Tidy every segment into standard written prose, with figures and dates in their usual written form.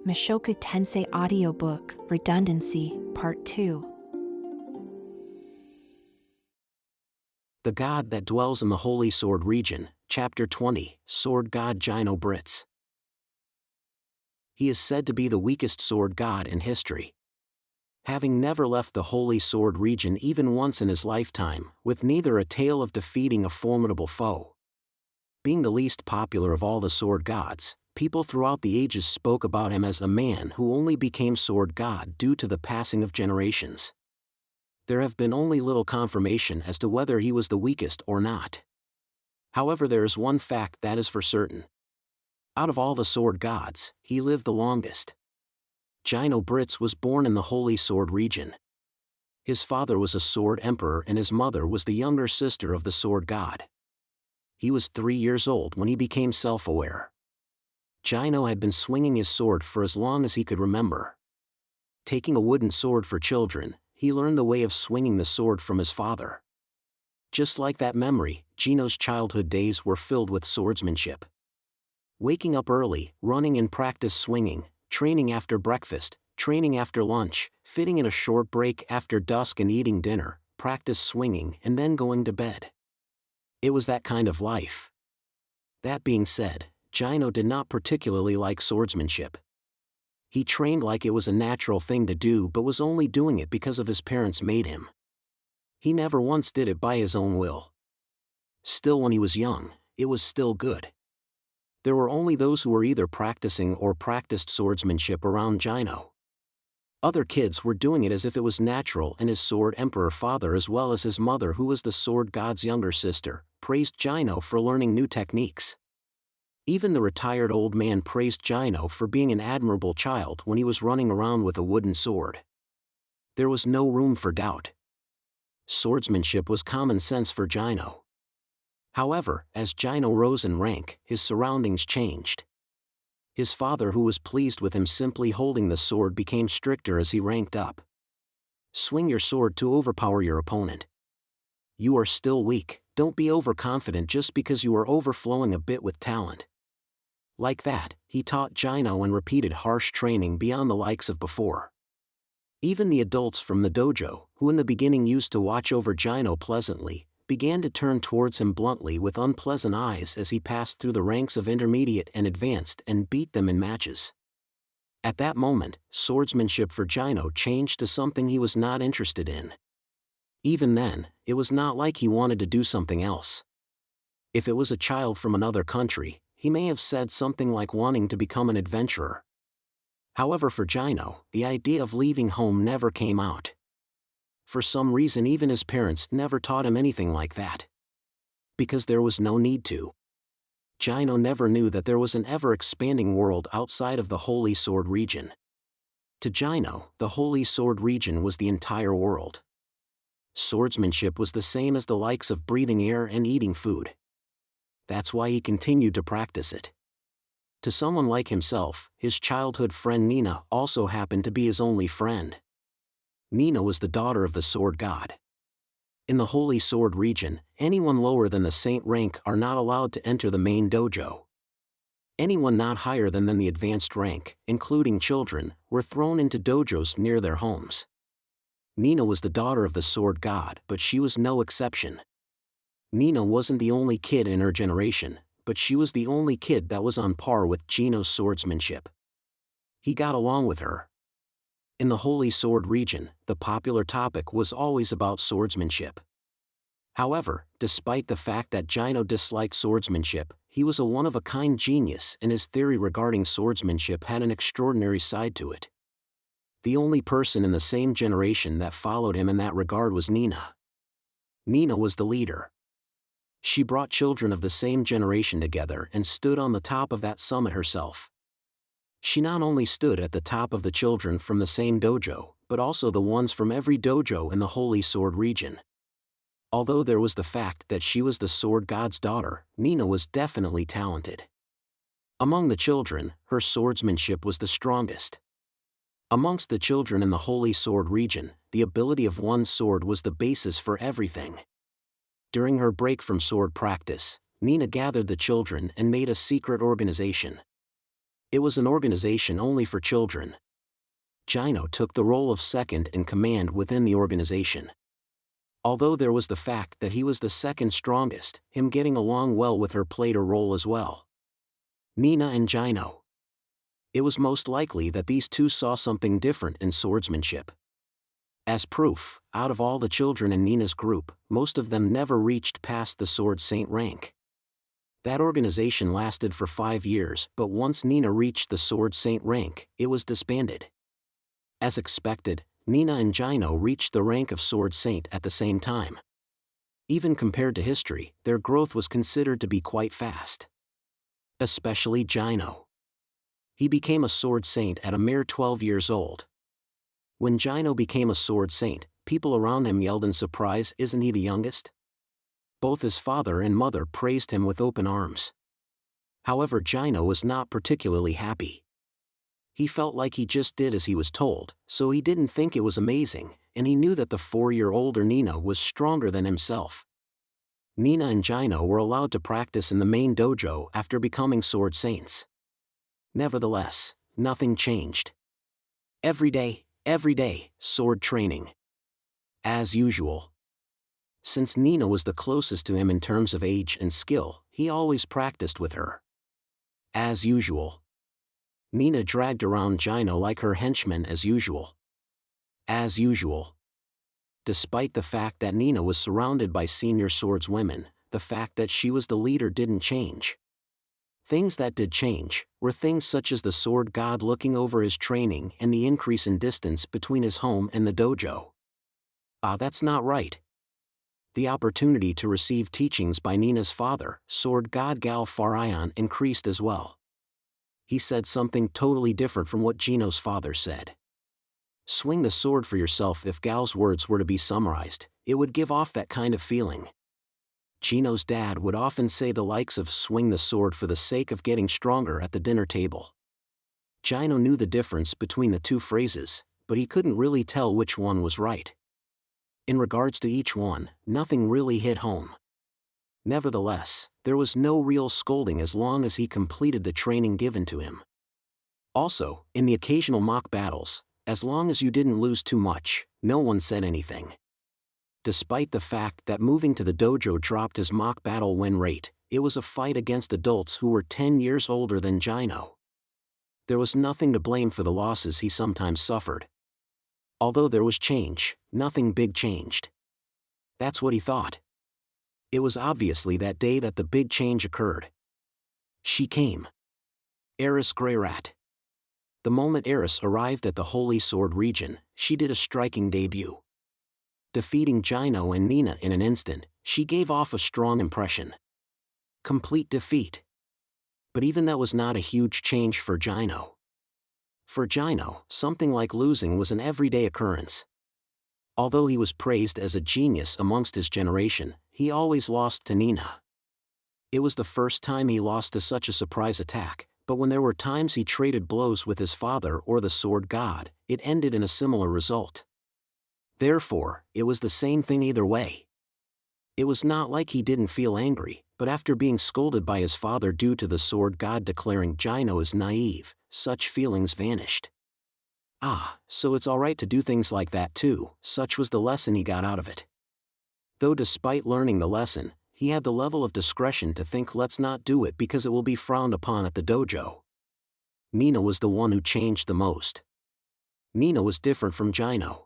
Mushoku Tensei Audiobook, Redundancy, Part 2. The God that dwells in the Holy Sword region, Chapter 20, Sword God Jino Britts. He is said to be the weakest sword god in history. Having never left the Holy Sword region even once in his lifetime, with neither a tale of defeating a formidable foe. Being the least popular of all the sword gods, people throughout the ages spoke about him as a man who only became sword god due to the passing of generations. There have been only little confirmation as to whether he was the weakest or not. However, there is one fact that is for certain. Out of all the sword gods, he lived the longest. Jino Britts was born in the Holy Sword region. His father was a sword emperor and his mother was the younger sister of the sword god. He was 3 years old when he became self-aware. Jino had been swinging his sword for as long as he could remember. Taking a wooden sword for children, he learned the way of swinging the sword from his father. Just like that memory, Jino's childhood days were filled with swordsmanship. Waking up early, running in practice swinging, training after breakfast, training after lunch, fitting in a short break after dusk and eating dinner, practice swinging and then going to bed. It was that kind of life. That being said, Jino did not particularly like swordsmanship. He trained like it was a natural thing to do but was only doing it because of his parents made him. He never once did it by his own will. Still, when he was young, it was still good. There were only those who were either practicing or practiced swordsmanship around Jino. Other kids were doing it as if it was natural, and his sword emperor father as well as his mother, who was the sword god's younger sister, praised Jino for learning new techniques. Even the retired old man praised Jino for being an admirable child when he was running around with a wooden sword. There was no room for doubt. Swordsmanship was common sense for Jino. However, as Jino rose in rank, his surroundings changed. His father, who was pleased with him simply holding the sword, became stricter as he ranked up. Swing your sword to overpower your opponent. You are still weak, don't be overconfident just because you are overflowing a bit with talent. Like that, he taught Jino and repeated harsh training beyond the likes of before. Even the adults from the dojo, who in the beginning used to watch over Jino pleasantly, began to turn towards him bluntly with unpleasant eyes as he passed through the ranks of intermediate and advanced and beat them in matches. At that moment, swordsmanship for Jino changed to something he was not interested in. Even then, it was not like he wanted to do something else. If it was a child from another country, he may have said something like wanting to become an adventurer. However, for Jino, the idea of leaving home never came out. For some reason, even his parents never taught him anything like that. Because there was no need to. Jino never knew that there was an ever-expanding world outside of the Holy Sword region. To Jino, the Holy Sword region was the entire world. Swordsmanship was the same as the likes of breathing air and eating food. That's why he continued to practice it. To someone like himself, his childhood friend Nina also happened to be his only friend. Nina was the daughter of the sword god. In the Holy Sword region, anyone lower than the saint rank are not allowed to enter the main dojo. Anyone not higher than the advanced rank, including children, were thrown into dojos near their homes. Nina was the daughter of the sword god, but she was no exception. Nina wasn't the only kid in her generation, but she was the only kid that was on par with Jino's swordsmanship. He got along with her. In the Holy Sword region, the popular topic was always about swordsmanship. However, despite the fact that Jino disliked swordsmanship, he was a one-of-a-kind genius, and his theory regarding swordsmanship had an extraordinary side to it. The only person in the same generation that followed him in that regard was Nina. Nina was the leader. She brought children of the same generation together and stood on the top of that summit herself. She not only stood at the top of the children from the same dojo, but also the ones from every dojo in the Holy Sword region. Although there was the fact that she was the sword god's daughter, Nina was definitely talented. Among the children, her swordsmanship was the strongest. Amongst the children in the Holy Sword region, the ability of one's sword was the basis for everything. During her break from sword practice, Nina gathered the children and made a secret organization. It was an organization only for children. Jino took the role of second in command within the organization. Although there was the fact that he was the second strongest, him getting along well with her played a role as well. Nina and Jino. It was most likely that these two saw something different in swordsmanship. As proof, out of all the children in Nina's group, most of them never reached past the Sword Saint rank. That organization lasted for 5 years, but once Nina reached the Sword Saint rank, it was disbanded. As expected, Nina and Jino reached the rank of Sword Saint at the same time. Even compared to history, their growth was considered to be quite fast. Especially Jino. He became a Sword Saint at a mere 12 years old. When Jino became a Sword Saint, people around him yelled in surprise, "Isn't he the youngest?" Both his father and mother praised him with open arms. However, Jino was not particularly happy. He felt like he just did as he was told, so he didn't think it was amazing, and he knew that the 4-year-older Nina was stronger than himself. Nina and Jino were allowed to practice in the main dojo after becoming Sword Saints. Nevertheless, nothing changed. Every day, sword training. As usual. Since Nina was the closest to him in terms of age and skill, he always practiced with her. As usual. Nina dragged around Jino like her henchman as usual. As usual. Despite the fact that Nina was surrounded by senior swordswomen, the fact that she was the leader didn't change. Things that did change were things such as the sword god looking over his training and the increase in distance between his home and the dojo. That's not right. The opportunity to receive teachings by Nina's father, sword god Gal Farion, increased as well. He said something totally different from what Jino's father said. Swing the sword for yourself. If Gal's words were to be summarized, it would give off that kind of feeling. Jino's dad would often say the likes of swing the sword for the sake of getting stronger at the dinner table. Jino knew the difference between the two phrases, but he couldn't really tell which one was right. In regards to each one, nothing really hit home. Nevertheless, there was no real scolding as long as he completed the training given to him. Also, in the occasional mock battles, as long as you didn't lose too much, no one said anything. Despite the fact that moving to the dojo dropped his mock battle win rate, it was a fight against adults who were 10 years older than Jino. There was nothing to blame for the losses he sometimes suffered. Although there was change, nothing big changed. That's what he thought. It was obviously that day that the big change occurred. She came. Rudeus Greyrat. The moment Eris arrived at the Holy Sword region, she did a striking debut. Defeating Jino and Nina in an instant, she gave off a strong impression. Complete defeat. But even that was not a huge change for Jino. For Jino, something like losing was an everyday occurrence. Although he was praised as a genius amongst his generation, he always lost to Nina. It was the first time he lost to such a surprise attack, but when there were times he traded blows with his father or the sword god, it ended in a similar result. Therefore, it was the same thing either way. It was not like he didn't feel angry, but after being scolded by his father due to the sword god declaring Jino is naive, such feelings vanished. So it's alright to do things like that too, such was the lesson he got out of it. Though despite learning the lesson, he had the level of discretion to think let's not do it because it will be frowned upon at the dojo. Nina was the one who changed the most. Nina was different from Jino.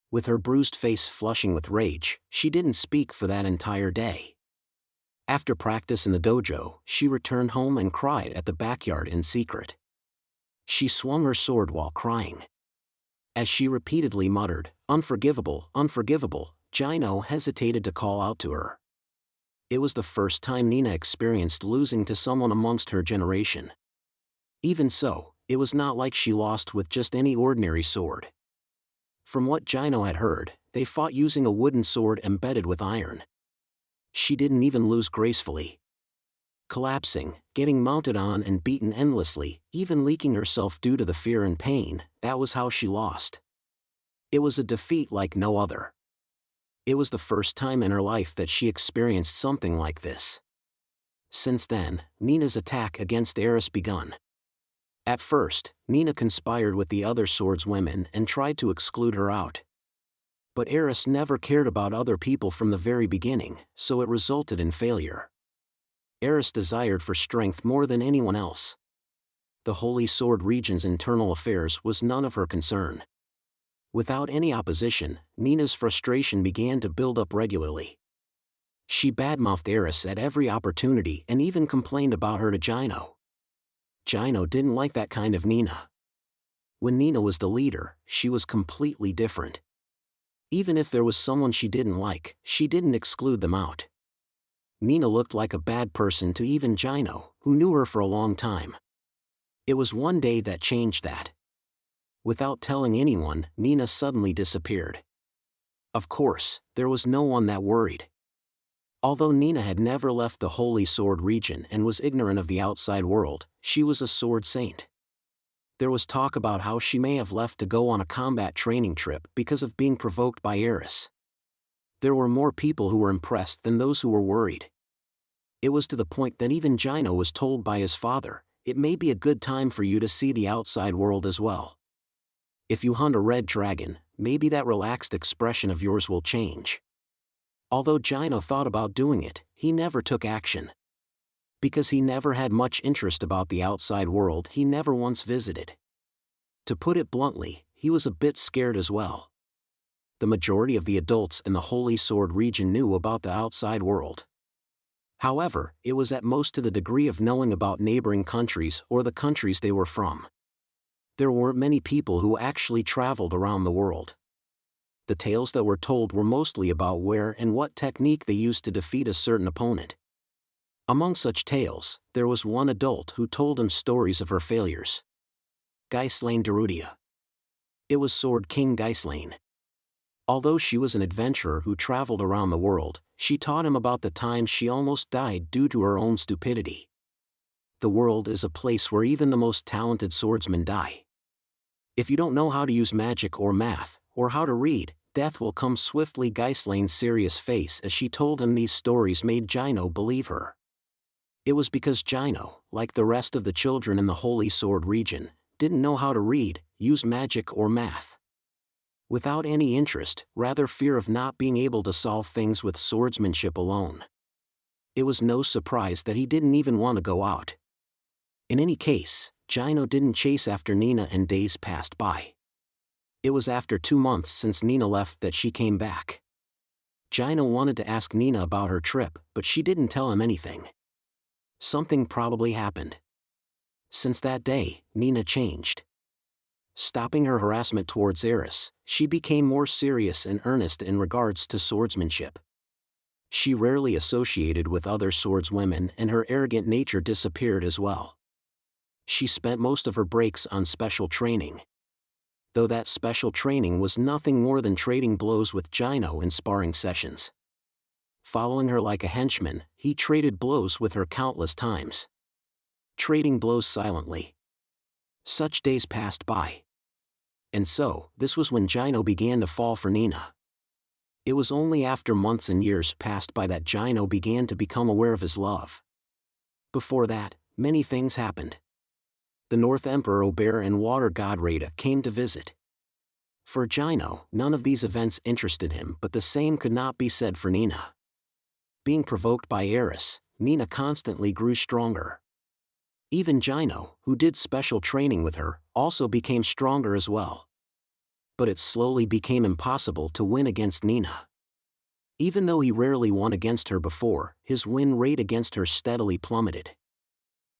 With her bruised face flushing with rage, she didn't speak for that entire day. After practice in the dojo, she returned home and cried at the backyard in secret. She swung her sword while crying. As she repeatedly muttered, "Unforgivable, unforgivable," Jino hesitated to call out to her. It was the first time Nina experienced losing to someone amongst her generation. Even so, it was not like she lost with just any ordinary sword. From what Jino had heard, they fought using a wooden sword embedded with iron. She didn't even lose gracefully. Collapsing, getting mounted on and beaten endlessly, even leaking herself due to the fear and pain, that was how she lost. It was a defeat like no other. It was the first time in her life that she experienced something like this. Since then, Nina's attack against Eris begun. At first, Nina conspired with the other swordswomen and tried to exclude her out. But Eris never cared about other people from the very beginning, so it resulted in failure. Eris desired for strength more than anyone else. The Holy Sword region's internal affairs was none of her concern. Without any opposition, Nina's frustration began to build up regularly. She badmouthed Eris at every opportunity and even complained about her to Jino. Jino didn't like that kind of Nina. When Nina was the leader, she was completely different. Even if there was someone she didn't like, she didn't exclude them out. Nina looked like a bad person to even Jino, who knew her for a long time. It was one day that changed that. Without telling anyone, Nina suddenly disappeared. Of course, there was no one that worried. Although Nina had never left the Holy Sword region and was ignorant of the outside world, she was a sword saint. There was talk about how she may have left to go on a combat training trip because of being provoked by Eris. There were more people who were impressed than those who were worried. It was to the point that even Jino was told by his father, "It may be a good time for you to see the outside world as well. If you hunt a red dragon, maybe that relaxed expression of yours will change." Although Jino thought about doing it, he never took action. Because he never had much interest about the outside world, he never once visited. To put it bluntly, he was a bit scared as well. The majority of the adults in the Holy Sword region knew about the outside world. However, it was at most to the degree of knowing about neighboring countries or the countries they were from. There weren't many people who actually traveled around the world. The tales that were told were mostly about where and what technique they used to defeat a certain opponent. Among such tales, there was one adult who told him stories of her failures. Ghislaine Derudia. It was Sword King Ghislaine. Although she was an adventurer who traveled around the world, she taught him about the times she almost died due to her own stupidity. The world is a place where even the most talented swordsmen die. If you don't know how to use magic or math, or how to read, death will come swiftly. Ghislaine's serious face as she told him these stories made Jino believe her. It was because Jino, like the rest of the children in the Holy Sword region, didn't know how to read, use magic or math. Without any interest, rather fear of not being able to solve things with swordsmanship alone. It was no surprise that he didn't even want to go out. In any case, Jino didn't chase after Nina and days passed by. It was after 2 months since Nina left that she came back. Jino wanted to ask Nina about her trip, but she didn't tell him anything. Something probably happened. Since that day, Nina changed. Stopping her harassment towards Eris, she became more serious and earnest in regards to swordsmanship. She rarely associated with other swordswomen and her arrogant nature disappeared as well. She spent most of her breaks on special training. Though that special training was nothing more than trading blows with Jino in sparring sessions. Following her like a henchman, he traded blows with her countless times. Trading blows silently. Such days passed by. And so, this was when Jino began to fall for Nina. It was only after months and years passed by that Jino began to become aware of his love. Before that, many things happened. The North Emperor Obear and Water God Rada came to visit. For Jino, none of these events interested him, but the same could not be said for Nina. Being provoked by Eris, Nina constantly grew stronger. Even Jino, who did special training with her, also became stronger as well. But it slowly became impossible to win against Nina. Even though he rarely won against her before, his win rate against her steadily plummeted.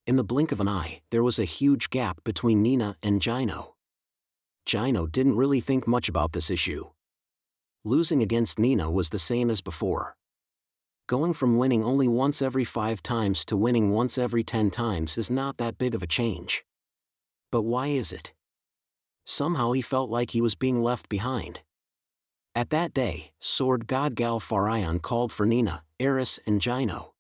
In the blink of an eye, there was a huge gap between Nina and Jino. Jino didn't really think much about this issue. Losing against Nina was the same as before. Going from winning only once every 5 times to winning once every 10 times is not that big of a change. But why is it? Somehow he felt like he was being left behind. At that day, Sword God Galfarion called for Nina, Eris and Jino.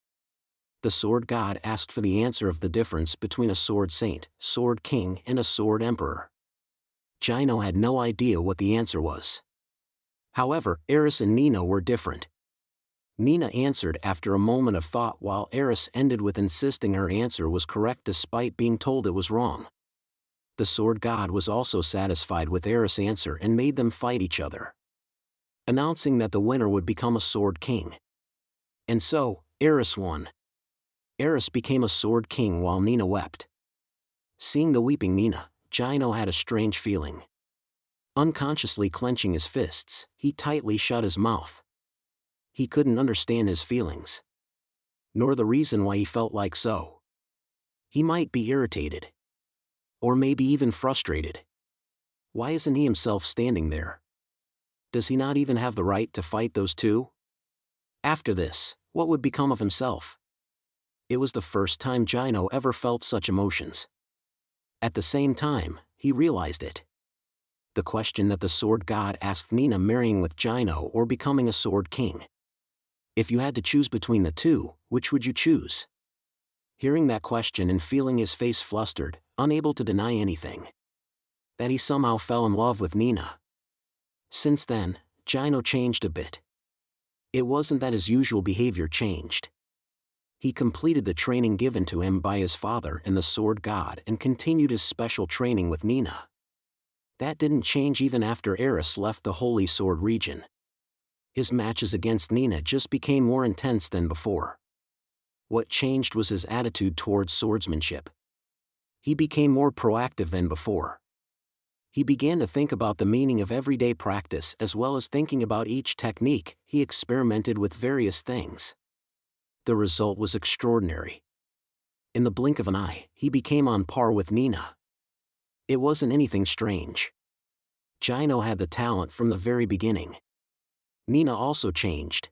The Sword God asked for the answer of the difference between a Sword Saint, Sword King and a Sword Emperor. Jino had no idea what the answer was. However, Eris and Nina were different. Nina answered after a moment of thought while Eris ended with insisting her answer was correct despite being told it was wrong. The sword god was also satisfied with Eris' answer and made them fight each other, announcing that the winner would become a sword king. And so, Eris won. Eris became a sword king while Nina wept. Seeing the weeping Nina, Jino had a strange feeling. Unconsciously clenching his fists, he tightly shut his mouth. He couldn't understand his feelings, nor the reason why he felt like so. He might be irritated, or maybe even frustrated. Why isn't he himself standing there? Does he not even have the right to fight those two? After this, what would become of himself? It was the first time Jino ever felt such emotions. At the same time, he realized it. The question that the sword god asked Nina, marrying with Jino or becoming a sword king. If you had to choose between the two, which would you choose? Hearing that question and feeling his face flustered, unable to deny anything, that he somehow fell in love with Nina. Since then, Jino changed a bit. It wasn't that his usual behavior changed. He completed the training given to him by his father and the sword god and continued his special training with Nina. That didn't change even after Eris left the Holy Sword region. His matches against Nina just became more intense than before. What changed was his attitude towards swordsmanship. He became more proactive than before. He began to think about the meaning of everyday practice as well as thinking about each technique. He experimented with various things. The result was extraordinary. In the blink of an eye, he became on par with Nina. It wasn't anything strange. Jino had the talent from the very beginning. Nina also changed.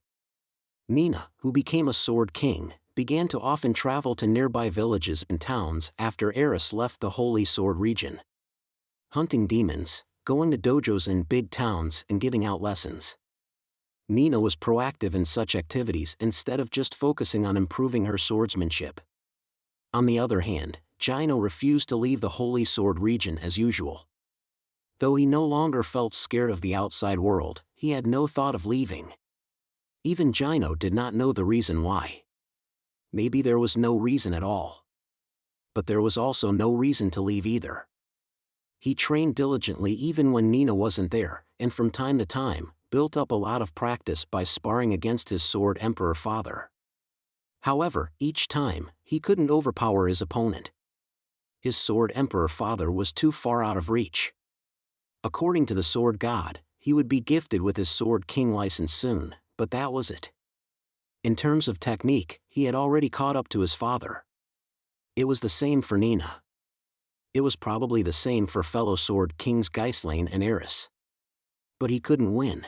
Nina, who became a sword king, began to often travel to nearby villages and towns after Eris left the Holy Sword region. Hunting demons, going to dojos in big towns and giving out lessons. Nina was proactive in such activities instead of just focusing on improving her swordsmanship. On the other hand, Jino refused to leave the Holy Sword region as usual. Though he no longer felt scared of the outside world, he had no thought of leaving. Even Jino did not know the reason why. Maybe there was no reason at all. But there was also no reason to leave either. He trained diligently even when Nina wasn't there, and from time to time, built up a lot of practice by sparring against his sword emperor father. However, each time, he couldn't overpower his opponent. His sword emperor father was too far out of reach. According to the sword god, he would be gifted with his sword king license soon, but that was it. In terms of technique, he had already caught up to his father. It was the same for Nina. It was probably the same for fellow sword kings Ghislaine and Eris. But he couldn't win.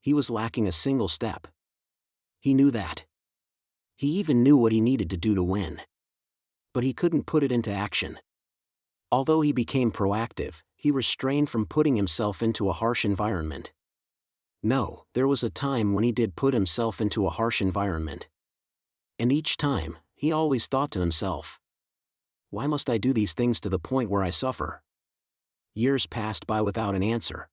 He was lacking a single step. He knew that. He even knew what he needed to do to win. But he couldn't put it into action. Although he became proactive, he restrained from putting himself into a harsh environment. No, there was a time when he did put himself into a harsh environment. And each time, he always thought to himself, why must I do these things to the point where I suffer? Years passed by without an answer.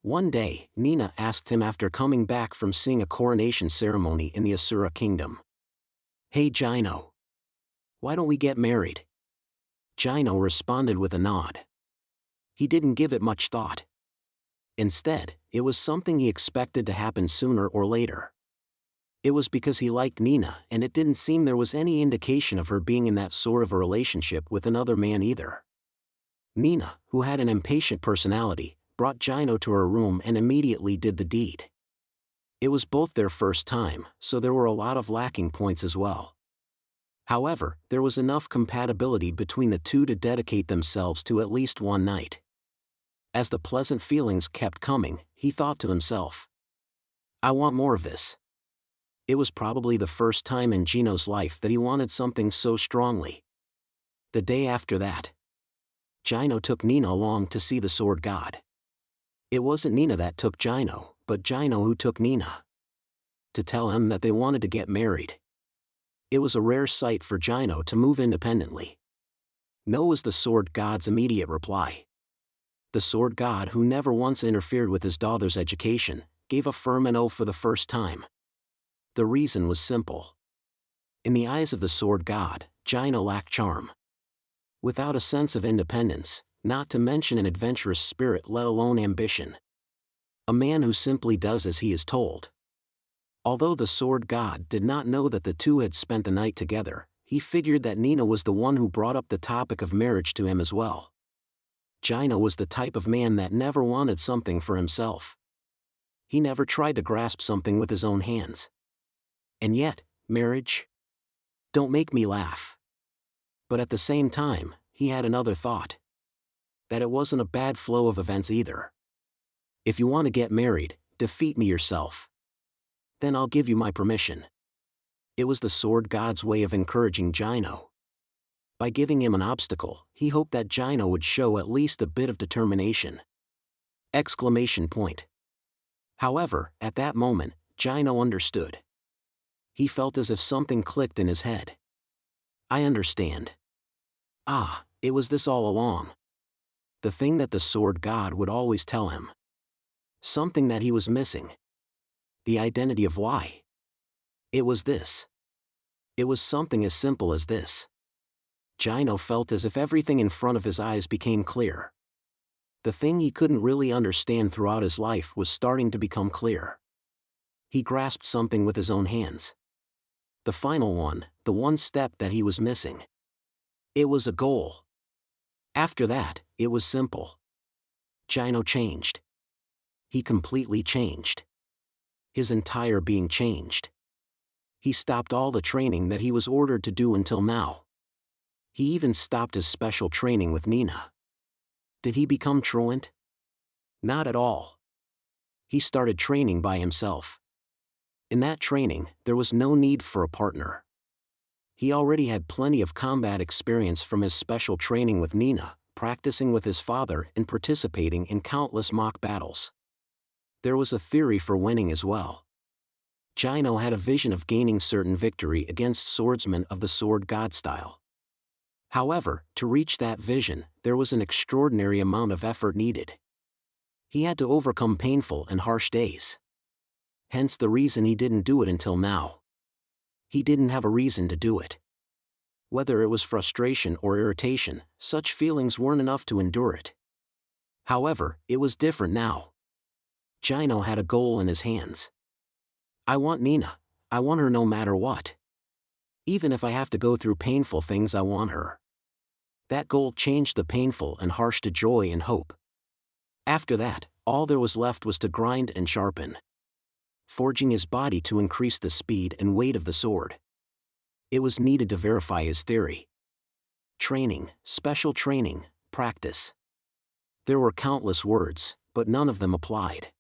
One day, Nina asked him after coming back from seeing a coronation ceremony in the Asura kingdom. Hey Jino. Why don't we get married? Jino responded with a nod. He didn't give it much thought. Instead, it was something he expected to happen sooner or later. It was because he liked Nina and it didn't seem there was any indication of her being in that sort of a relationship with another man either. Nina, who had an impatient personality, brought Jino to her room and immediately did the deed. It was both their first time, so there were a lot of lacking points as well. However, there was enough compatibility between the two to dedicate themselves to at least one night. As the pleasant feelings kept coming, he thought to himself, I want more of this. It was probably the first time in Jino's life that he wanted something so strongly. The day after that, Jino took Nina along to see the sword god. It wasn't Nina that took Jino, but Jino who took Nina. To tell him that they wanted to get married. It was a rare sight for Jino to move independently. No was the sword god's immediate reply. The sword god, who never once interfered with his daughter's education, gave a firm no for the first time. The reason was simple. In the eyes of the sword god, Jino lacked charm. without a sense of independence, not to mention an adventurous spirit let alone ambition. A man who simply does as he is told. Although the sword god did not know that the two had spent the night together, he figured that Nina was the one who brought up the topic of marriage to him as well. Jino was the type of man that never wanted something for himself. He never tried to grasp something with his own hands. And yet, marriage? Don't make me laugh. But at the same time, he had another thought. That it wasn't a bad flow of events either. If you want to get married, defeat me yourself. Then I'll give you my permission. It was the sword god's way of encouraging Jino. By giving him an obstacle, he hoped that Jino would show at least a bit of determination. Exclamation point. However, at that moment, Jino understood. He felt as if something clicked in his head. I understand. Ah, it was this all along. The thing that the sword god would always tell him. Something that he was missing. The identity of why. It was this. It was something as simple as this. Jino felt as if everything in front of his eyes became clear. The thing he couldn't really understand throughout his life was starting to become clear. He grasped something with his own hands. The final one, the one step that he was missing. It was a goal. After that, it was simple. Jino changed. He completely changed. His entire being changed. He stopped all the training that he was ordered to do until now. He even stopped his special training with Nina. Did he become truant? Not at all. He started training by himself. In that training, there was no need for a partner. He already had plenty of combat experience from his special training with Nina, practicing with his father and participating in countless mock battles. There was a theory for winning as well. Jino had a vision of gaining certain victory against swordsmen of the sword god style. However, to reach that vision, there was an extraordinary amount of effort needed. He had to overcome painful and harsh days. Hence the reason he didn't do it until now. He didn't have a reason to do it. Whether it was frustration or irritation, such feelings weren't enough to endure it. However, it was different now. Jino had a goal in his hands. I want Nina. I want her no matter what. Even if I have to go through painful things, I want her. That goal changed the painful and harsh to joy and hope. After that, all there was left was to grind and sharpen. Forging his body to increase the speed and weight of the sword. It was needed to verify his theory. Training, special training, practice. There were countless words, but none of them applied.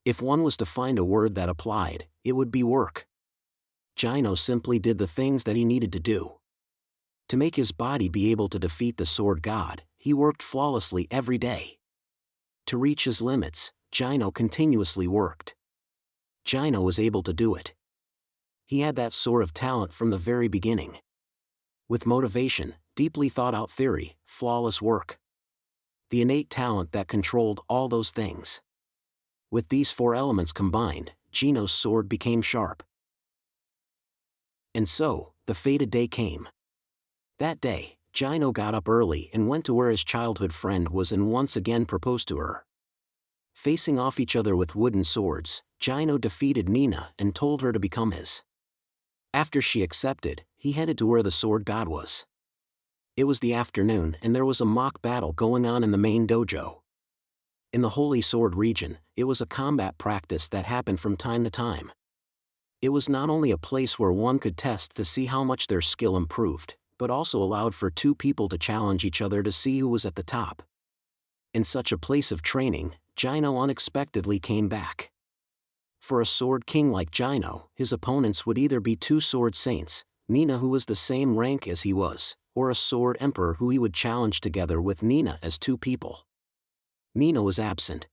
If one was to find a word that applied, it would be work. Jino simply did the things that he needed to do. To make his body be able to defeat the sword god, he worked flawlessly every day. To reach his limits, Jino continuously worked. Jino was able to do it. He had that sort of talent from the very beginning. With motivation, deeply thought-out theory, flawless work. The innate talent that controlled all those things. With these four elements combined, Jino's sword became sharp. And so, the fated day came. That day, Jino got up early and went to where his childhood friend was and once again proposed to her. Facing off each other with wooden swords, Jino defeated Nina and told her to become his. After she accepted, he headed to where the sword god was. It was the afternoon and there was a mock battle going on in the main dojo. In the Holy Sword region, it was a combat practice that happened from time to time. It was not only a place where one could test to see how much their skill improved, but also allowed for two people to challenge each other to see who was at the top. In such a place of training, Jino unexpectedly came back. For a sword king like Jino, his opponents would either be two sword saints, Nina who was the same rank as he was, or a sword emperor who he would challenge together with Nina as two people. Nina was absent.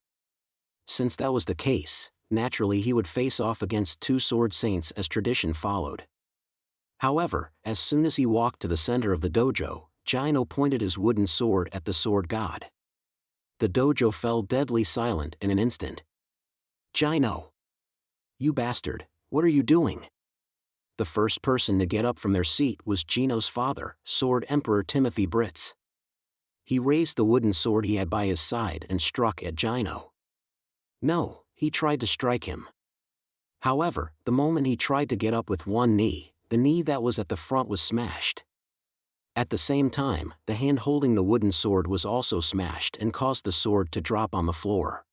Since that was the case, naturally he would face off against two sword saints as tradition followed. However, as soon as he walked to the center of the dojo, Jino pointed his wooden sword at the sword god. The dojo fell deadly silent in an instant. Jino! You bastard, what are you doing? The first person to get up from their seat was Jino's father, Sword Emperor Timothy Britts. He raised the wooden sword he had by his side and struck at Jino. No, he tried to strike him. However, the moment he tried to get up with one knee, the knee that was at the front was smashed. At the same time, the hand holding the wooden sword was also smashed and caused the sword to drop on the floor.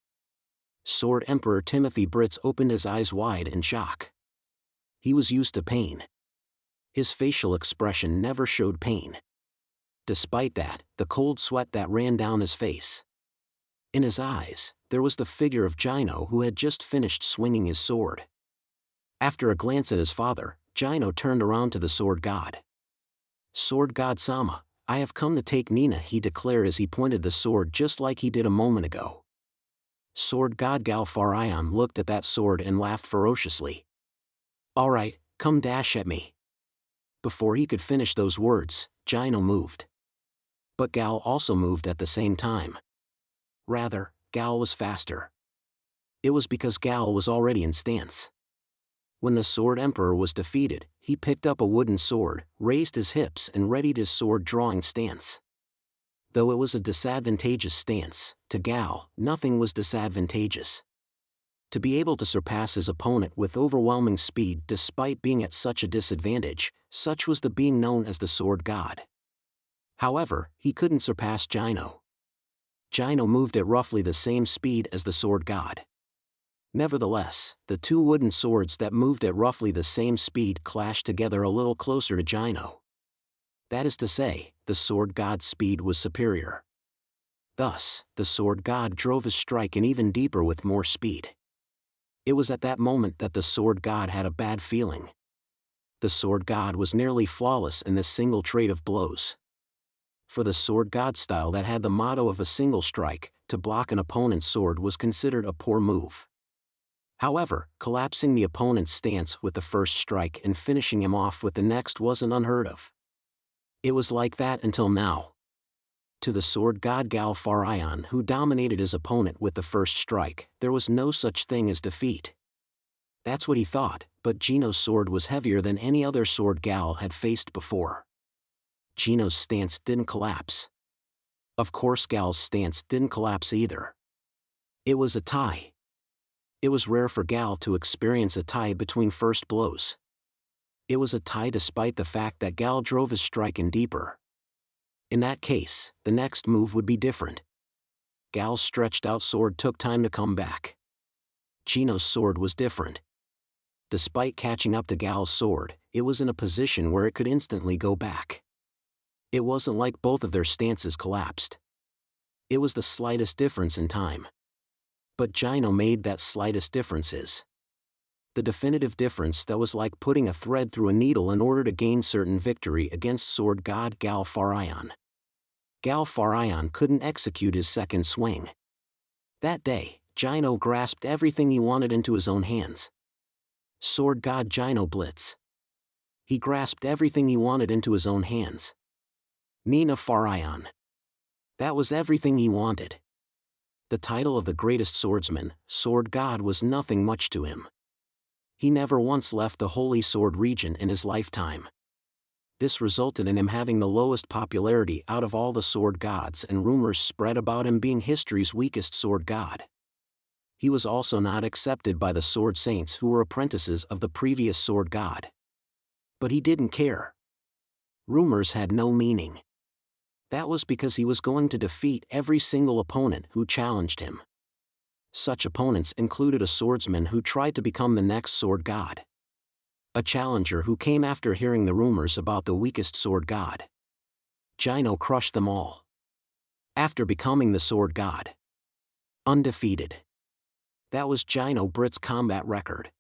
Sword Emperor Timothy Britts opened his eyes wide in shock. He was used to pain. His facial expression never showed pain. Despite that, the cold sweat that ran down his face. In his eyes, there was the figure of Jino who had just finished swinging his sword. After a glance at his father, Jino turned around to the sword god. "Sword god Sama, I have come to take Nina," he declared as he pointed the sword just like he did a moment ago. Sword god Galfarion looked at that sword and laughed ferociously. "Alright, come dash at me." Before he could finish those words, Jino moved. But Gal also moved at the same time. Rather, Gal was faster. It was because Gal was already in stance. When the Sword Emperor was defeated, he picked up a wooden sword, raised his hips and readied his sword-drawing stance. Though it was a disadvantageous stance, to Gal, nothing was disadvantageous. To be able to surpass his opponent with overwhelming speed despite being at such a disadvantage, such was the being known as the Sword God. However, he couldn't surpass Jino. Jino moved at roughly the same speed as the Sword God. Nevertheless, the two wooden swords that moved at roughly the same speed clashed together a little closer to Jino. That is to say, the Sword God's speed was superior. Thus, the Sword God drove his strike in even deeper with more speed. It was at that moment that the Sword God had a bad feeling. The Sword God was nearly flawless in this single trade of blows. For the Sword God style that had the motto of a single strike, to block an opponent's sword was considered a poor move. However, collapsing the opponent's stance with the first strike and finishing him off with the next wasn't unheard of. It was like that until now. To the Sword God Galfarion, who dominated his opponent with the first strike, there was no such thing as defeat. That's what he thought, but Jino's sword was heavier than any other sword Gal had faced before. Jino's stance didn't collapse. Of course Gal's stance didn't collapse either. It was a tie. It was rare for Gal to experience a tie between first blows. It was a tie despite the fact that Gal drove his strike in deeper. In that case, the next move would be different. Gal's stretched out sword took time to come back. Jino's sword was different. Despite catching up to Gal's sword, it was in a position where it could instantly go back. It wasn't like both of their stances collapsed. It was the slightest difference in time. But Jino made that slightest differences. The definitive difference that was like putting a thread through a needle in order to gain certain victory against Sword God Galfarion. Galfarion couldn't execute his second swing. That day, Jino grasped everything he wanted into his own hands. Sword God Jino Blitz. He grasped everything he wanted into his own hands. Nina Farion. That was everything he wanted. The title of the greatest swordsman, Sword God, was nothing much to him. He never once left the Holy Sword region in his lifetime. This resulted in him having the lowest popularity out of all the sword gods, and rumors spread about him being history's weakest sword god. He was also not accepted by the sword saints who were apprentices of the previous sword god. But he didn't care. Rumors had no meaning. That was because he was going to defeat every single opponent who challenged him. Such opponents included a swordsman who tried to become the next sword god. A challenger who came after hearing the rumors about the weakest sword god. Jino crushed them all. After becoming the sword god. Undefeated. That was Jino Britts' combat record.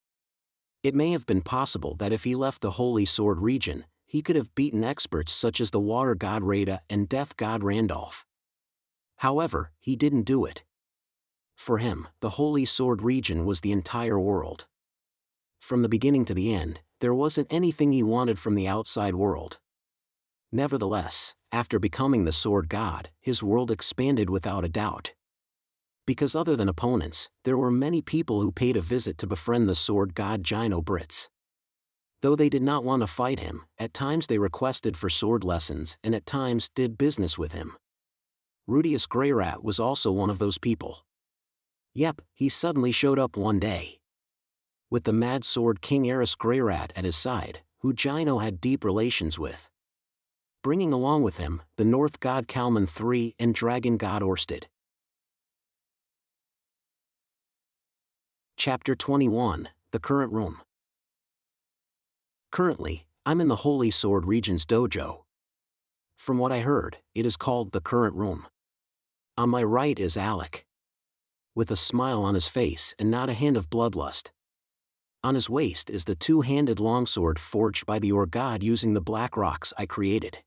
It may have been possible that if he left the Holy Sword region, he could have beaten experts such as the Water God Rada and Death God Randolph. However, he didn't do it. For him, the Holy Sword region was the entire world. From the beginning to the end, there wasn't anything he wanted from the outside world. Nevertheless, after becoming the Sword God, his world expanded without a doubt. Because other than opponents, there were many people who paid a visit to befriend the Sword God Jino Britts. Though they did not want to fight him, at times they requested for sword lessons and at times did business with him. Rudeus Greyrat was also one of those people. Yep, he suddenly showed up one day. With the Mad Sword King Rudeus Greyrat at his side, who Jino had deep relations with. Bringing along with him, the North God Kalman III and Dragon God Orsted. Chapter 21, The Current Room. Currently, I'm in the Holy Sword Region's dojo. From what I heard, it is called the Current Room. On my right is Alec. With a smile on his face and not a hint of bloodlust. On his waist is the two-handed longsword forged by the God using the black rocks I created.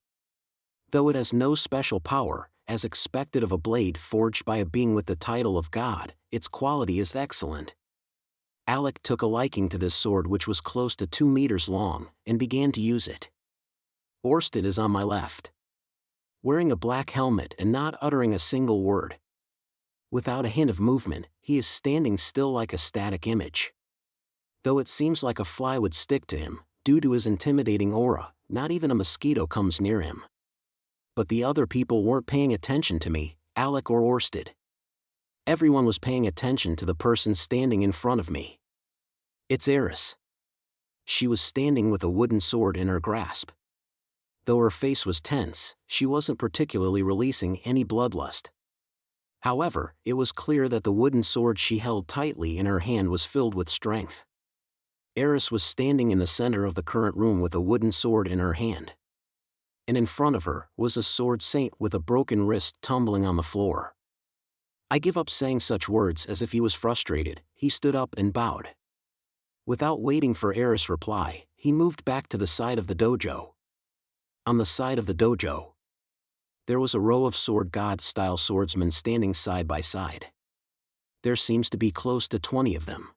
Though it has no special power, as expected of a blade forged by a being with the title of God, its quality is excellent. Alec took a liking to this sword, which was close to 2 meters long, and began to use it. Orsted is on my left. Wearing a black helmet and not uttering a single word. Without a hint of movement, he is standing still like a static image. Though it seems like a fly would stick to him, due to his intimidating aura, not even a mosquito comes near him. But the other people weren't paying attention to me, Alec or Orsted. Everyone was paying attention to the person standing in front of me. It's Eris. She was standing with a wooden sword in her grasp. Though her face was tense, she wasn't particularly releasing any bloodlust. However, it was clear that the wooden sword she held tightly in her hand was filled with strength. Eris was standing in the center of the current room with a wooden sword in her hand. And in front of her was a sword saint with a broken wrist tumbling on the floor. I give up saying such words as if he was frustrated. He stood up and bowed. Without waiting for Eris' reply, he moved back to the side of the dojo. On the side of the dojo, there was a row of sword god-style swordsmen standing side by side. There seems to be close to 20 of them.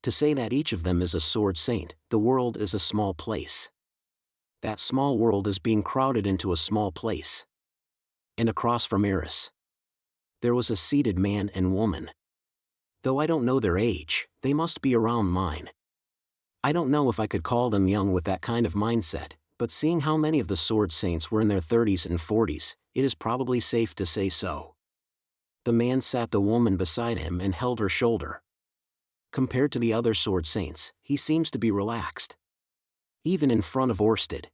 To say that each of them is a sword saint, the world is a small place. That small world is being crowded into a small place. And across from Eris, there was a seated man and woman. Though I don't know their age, they must be around mine. I don't know if I could call them young with that kind of mindset, but seeing how many of the sword saints were in their 30s and 40s, it is probably safe to say so. The man sat the woman beside him and held her shoulder. Compared to the other sword saints, he seems to be relaxed. Even in front of Orsted.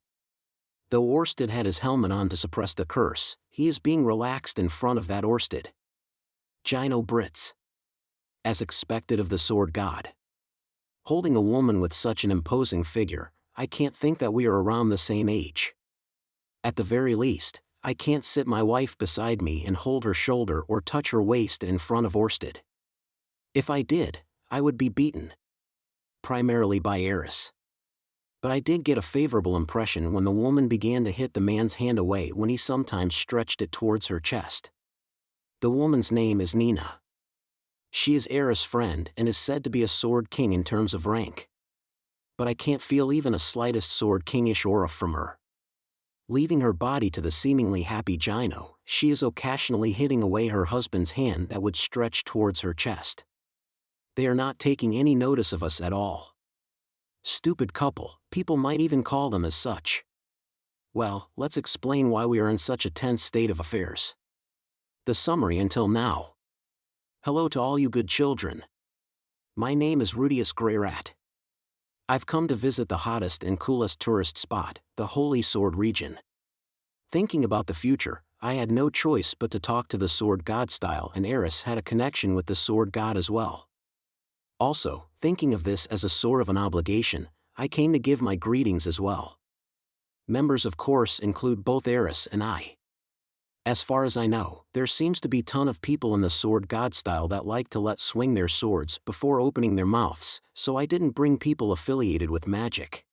Though Orsted had his helmet on to suppress the curse, he is being relaxed in front of that Orsted. Jino Britts. As expected of the sword god. Holding a woman with such an imposing figure, I can't think that we are around the same age. At the very least, I can't sit my wife beside me and hold her shoulder or touch her waist in front of Orsted. If I did, I would be beaten. Primarily by Eris. But I did get a favorable impression when the woman began to hit the man's hand away when he sometimes stretched it towards her chest. The woman's name is Nina. She is Eris' friend and is said to be a sword king in terms of rank. But I can't feel even a slightest sword kingish aura from her. Leaving her body to the seemingly happy Jino, she is occasionally hitting away her husband's hand that would stretch towards her chest. They are not taking any notice of us at all. Stupid couple, people might even call them as such. Well, let's explain why we are in such a tense state of affairs. The summary until now. Hello to all you good children. My name is Rudeus Greyrat. I've come to visit the hottest and coolest tourist spot, the Holy Sword region. Thinking about the future, I had no choice but to talk to the sword god style, and Eris had a connection with the sword god as well. Also, thinking of this as a sort of an obligation, I came to give my greetings as well. Members of course include both Eris and I. As far as I know, there seems to be a ton of people in the sword god style that like to let swing their swords before opening their mouths, so I didn't bring people affiliated with magic.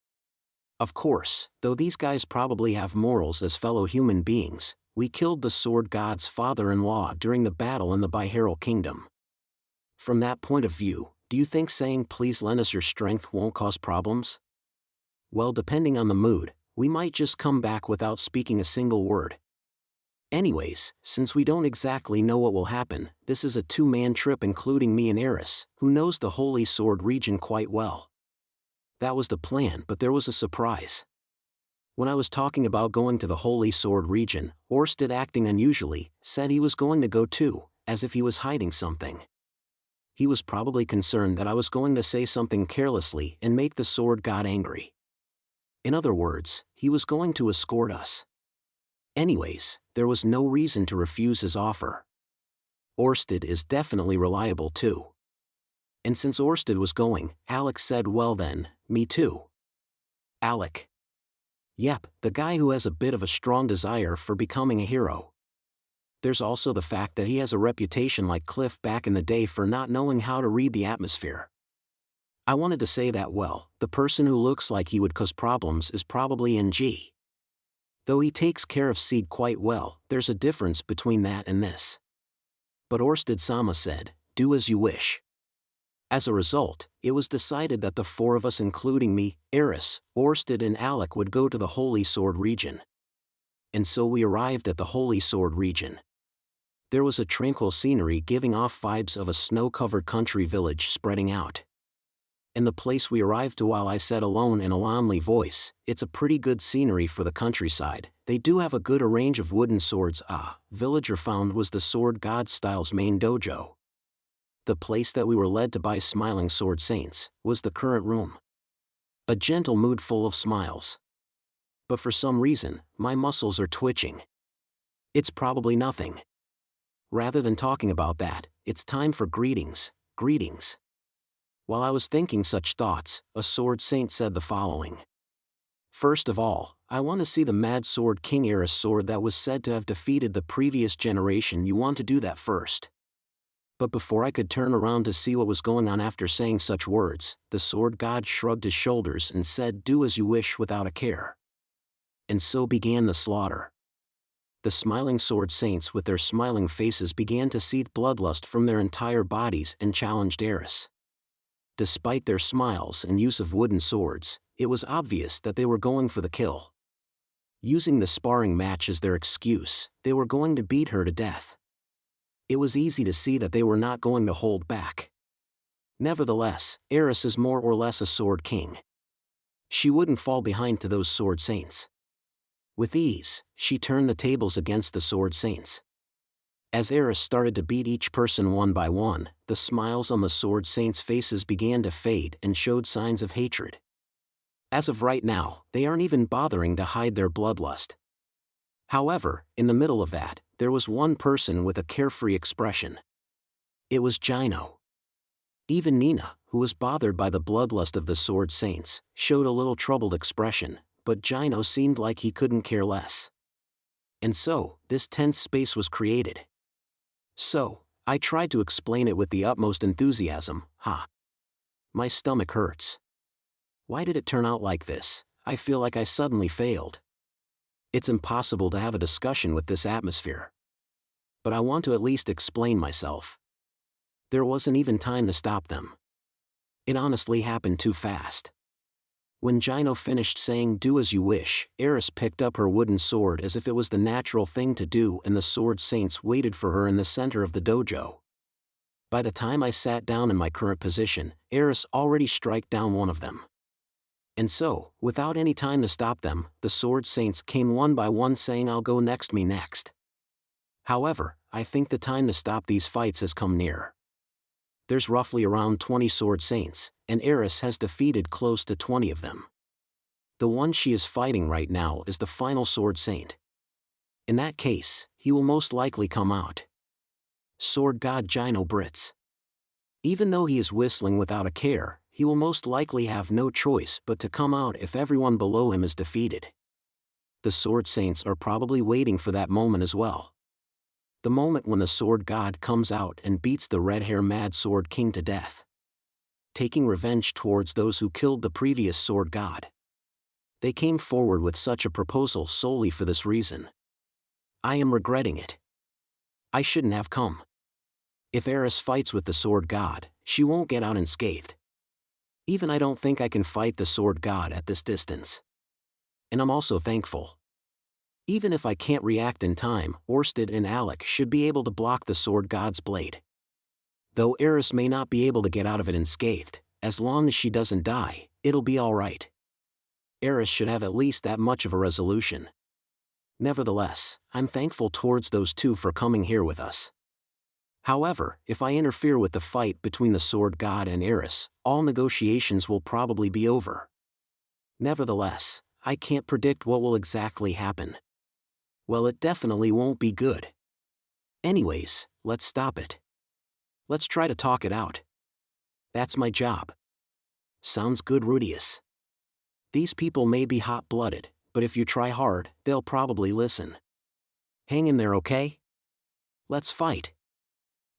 Of course, though these guys probably have morals as fellow human beings, we killed the sword god's father-in-law during the battle in the Biheiril kingdom. From that point of view, do you think saying please lend us your strength won't cause problems? Well, depending on the mood, we might just come back without speaking a single word. Anyways, since we don't exactly know what will happen, this is a two-man trip including me and Eris, who knows the Holy Sword region quite well. That was the plan, but there was a surprise. When I was talking about going to the Holy Sword region, Orsted, acting unusually, said he was going to go too, as if he was hiding something. He was probably concerned that I was going to say something carelessly and make the sword god angry. In other words, he was going to escort us. Anyways, there was no reason to refuse his offer. Orsted is definitely reliable too. And since Orsted was going, Alec said, well then, me too. Alec. Yep, the guy who has a bit of a strong desire for becoming a hero. There's also the fact that he has a reputation like Cliff back in the day for not knowing how to read the atmosphere. I wanted to say that, well, the person who looks like he would cause problems is probably NG. Though he takes care of Seed quite well, there's a difference between that and this. But Orsted-sama said, do as you wish. As a result, it was decided that the four of us, including me, Eris, Orsted and Alec, would go to the Holy Sword region. And so we arrived at the Holy Sword region. There was a tranquil scenery giving off vibes of a snow-covered country village spreading out. In the place we arrived to, while I said alone in a lonely voice, it's a pretty good scenery for the countryside. They do have a good range of wooden swords. Villager found was the Sword God Style's main dojo. The place that we were led to by Smiling Sword Saints was the current room. A gentle mood full of smiles. But for some reason, my muscles are twitching. It's probably nothing. Rather than talking about that, it's time for greetings. While I was thinking such thoughts, a sword saint said the following. First of all, I want to see the Mad Sword King Eris sword that was said to have defeated the previous generation. You want to do that first. But before I could turn around to see what was going on after saying such words, the sword god shrugged his shoulders and said, do as you wish, without a care. And so began the slaughter. The Smiling Sword Saints with their smiling faces began to seethe bloodlust from their entire bodies and challenged Eris. Despite their smiles and use of wooden swords, it was obvious that they were going for the kill. Using the sparring match as their excuse, they were going to beat her to death. It was easy to see that they were not going to hold back. Nevertheless, Eris is more or less a sword king. She wouldn't fall behind to those sword saints. With ease, she turned the tables against the sword saints. As Eris started to beat each person one by one, the smiles on the sword saints' faces began to fade and showed signs of hatred. As of right now, they aren't even bothering to hide their bloodlust. However, in the middle of that, there was one person with a carefree expression. It was Jino. Even Nina, who was bothered by the bloodlust of the sword saints, showed a little troubled expression, but Jino seemed like he couldn't care less. And so, this tense space was created. So, I tried to explain it with the utmost enthusiasm. My stomach hurts. Why did it turn out like this? I feel like I suddenly failed. It's impossible to have a discussion with this atmosphere. But I want to at least explain myself. There wasn't even time to stop them. It honestly happened too fast. When Jino finished saying do as you wish, Eris picked up her wooden sword as if it was the natural thing to do, and the sword saints waited for her in the center of the dojo. By the time I sat down in my current position, Eris already struck down one of them. And so, without any time to stop them, the sword saints came one by one saying, I'll go next, me next. However, I think the time to stop these fights has come near. There's roughly around 20 sword saints, and Eris has defeated close to 20 of them. The one she is fighting right now is the final sword saint. In that case, he will most likely come out. Sword god Jino Britts. Even though he is whistling without a care, he will most likely have no choice but to come out if everyone below him is defeated. The sword saints are probably waiting for that moment as well. The moment when the sword god comes out and beats the red-hair Mad Sword King to death. Taking revenge towards those who killed the previous sword god. They came forward with such a proposal solely for this reason. I am regretting it. I shouldn't have come. If Eris fights with the sword god, she won't get out unscathed. Even I don't think I can fight the sword god at this distance. And I'm also thankful. Even if I can't react in time, Orsted and Alec should be able to block the sword god's blade. Though Eris may not be able to get out of it unscathed, as long as she doesn't die, it'll be alright. Eris should have at least that much of a resolution. Nevertheless, I'm thankful towards those two for coming here with us. However, if I interfere with the fight between the Sword God and Eris, all negotiations will probably be over. Nevertheless, I can't predict what will exactly happen. Well, it definitely won't be good. Anyways, let's stop it. Let's try to talk it out. That's my job. Sounds good, Rudeus. These people may be hot-blooded, but if you try hard, they'll probably listen. Hang in there, okay? Let's fight.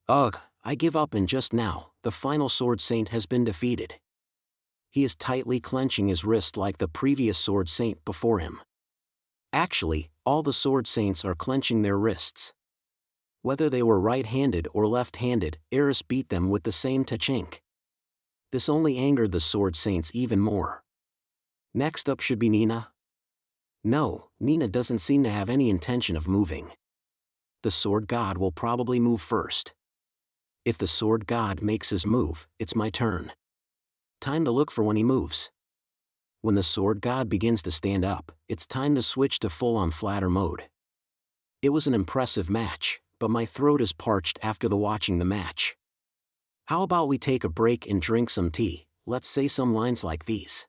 Ugh, I give up, and just now, the final Sword Saint has been defeated. He is tightly clenching his wrist like the previous Sword Saint before him. Actually, all the Sword Saints are clenching their wrists. Whether they were right-handed or left-handed, Eris beat them with the same technique. This only angered the Sword Saints even more. Next up should be Nina. No, Nina doesn't seem to have any intention of moving. The Sword God will probably move first. If the Sword God makes his move, it's my turn. Time to look for when he moves. When the Sword God begins to stand up, it's time to switch to full-on flatter mode. It was an impressive match, but my throat is parched after watching the match. How about we take a break and drink some tea? Let's say some lines like these.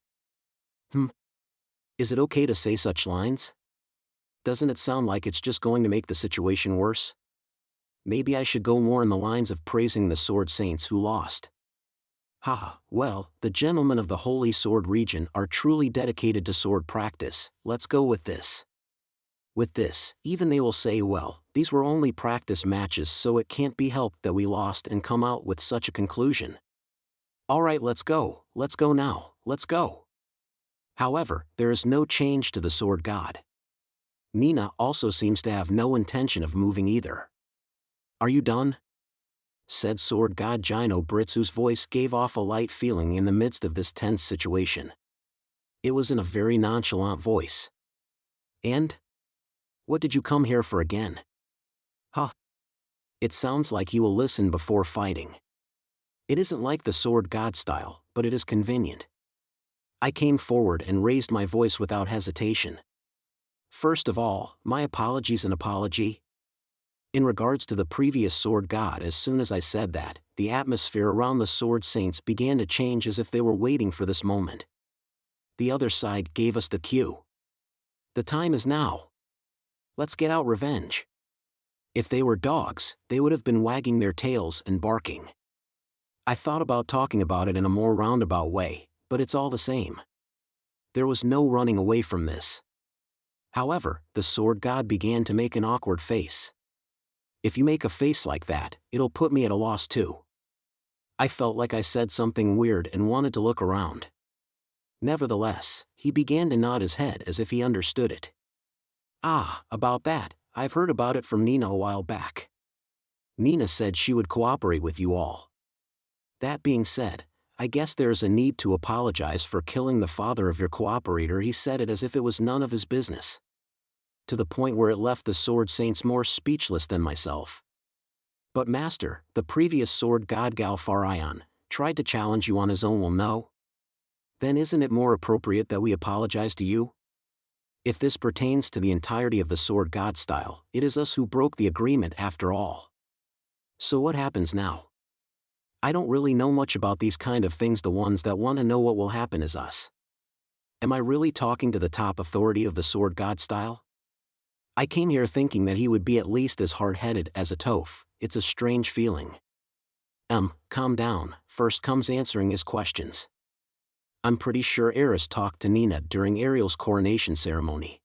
Is it okay to say such lines? Doesn't it sound like it's just going to make the situation worse? Maybe I should go more in the lines of praising the Sword Saints who lost. Haha, well, the gentlemen of the Holy Sword region are truly dedicated to sword practice. Let's go with this. With this, even they will say, well, these were only practice matches, so it can't be helped that we lost, and come out with such a conclusion. Alright, let's go now, let's go. However, there is no change to the Sword God. Nina also seems to have no intention of moving either. Are you done? Said Sword God Jino Britts, whose voice gave off a light feeling in the midst of this tense situation. It was in a very nonchalant voice. And? What did you come here for again? Huh. It sounds like you will listen before fighting. It isn't like the Sword God style, but it is convenient. I came forward and raised my voice without hesitation. First of all, my apologies. An apology? In regards to the previous Sword God, as soon as I said that, the atmosphere around the Sword Saints began to change as if they were waiting for this moment. The other side gave us the cue. The time is now. Let's get out revenge. If they were dogs, they would have been wagging their tails and barking. I thought about talking about it in a more roundabout way, but it's all the same. There was no running away from this. However, the Sword God began to make an awkward face. If you make a face like that, it'll put me at a loss too. I felt like I said something weird and wanted to look around. Nevertheless, he began to nod his head as if he understood it. Ah, about that, I've heard about it from Nina a while back. Nina said she would cooperate with you all. That being said, I guess there is a need to apologize for killing the father of your cooperator. He said it as if it was none of his business. To the point where it left the Sword Saints more speechless than myself. But Master, the previous Sword God Galfarion, tried to challenge you on his own. Well, no? Then isn't it more appropriate that we apologize to you? If this pertains to the entirety of the Sword God style, it is us who broke the agreement after all. So what happens now? I don't really know much about these kind of things. The ones that want to know what will happen is us. Am I really talking to the top authority of the Sword God style? I came here thinking that he would be at least as hard-headed as a Toph. It's a strange feeling. Calm down. First comes answering his questions. I'm pretty sure Eris talked to Nina during Ariel's coronation ceremony.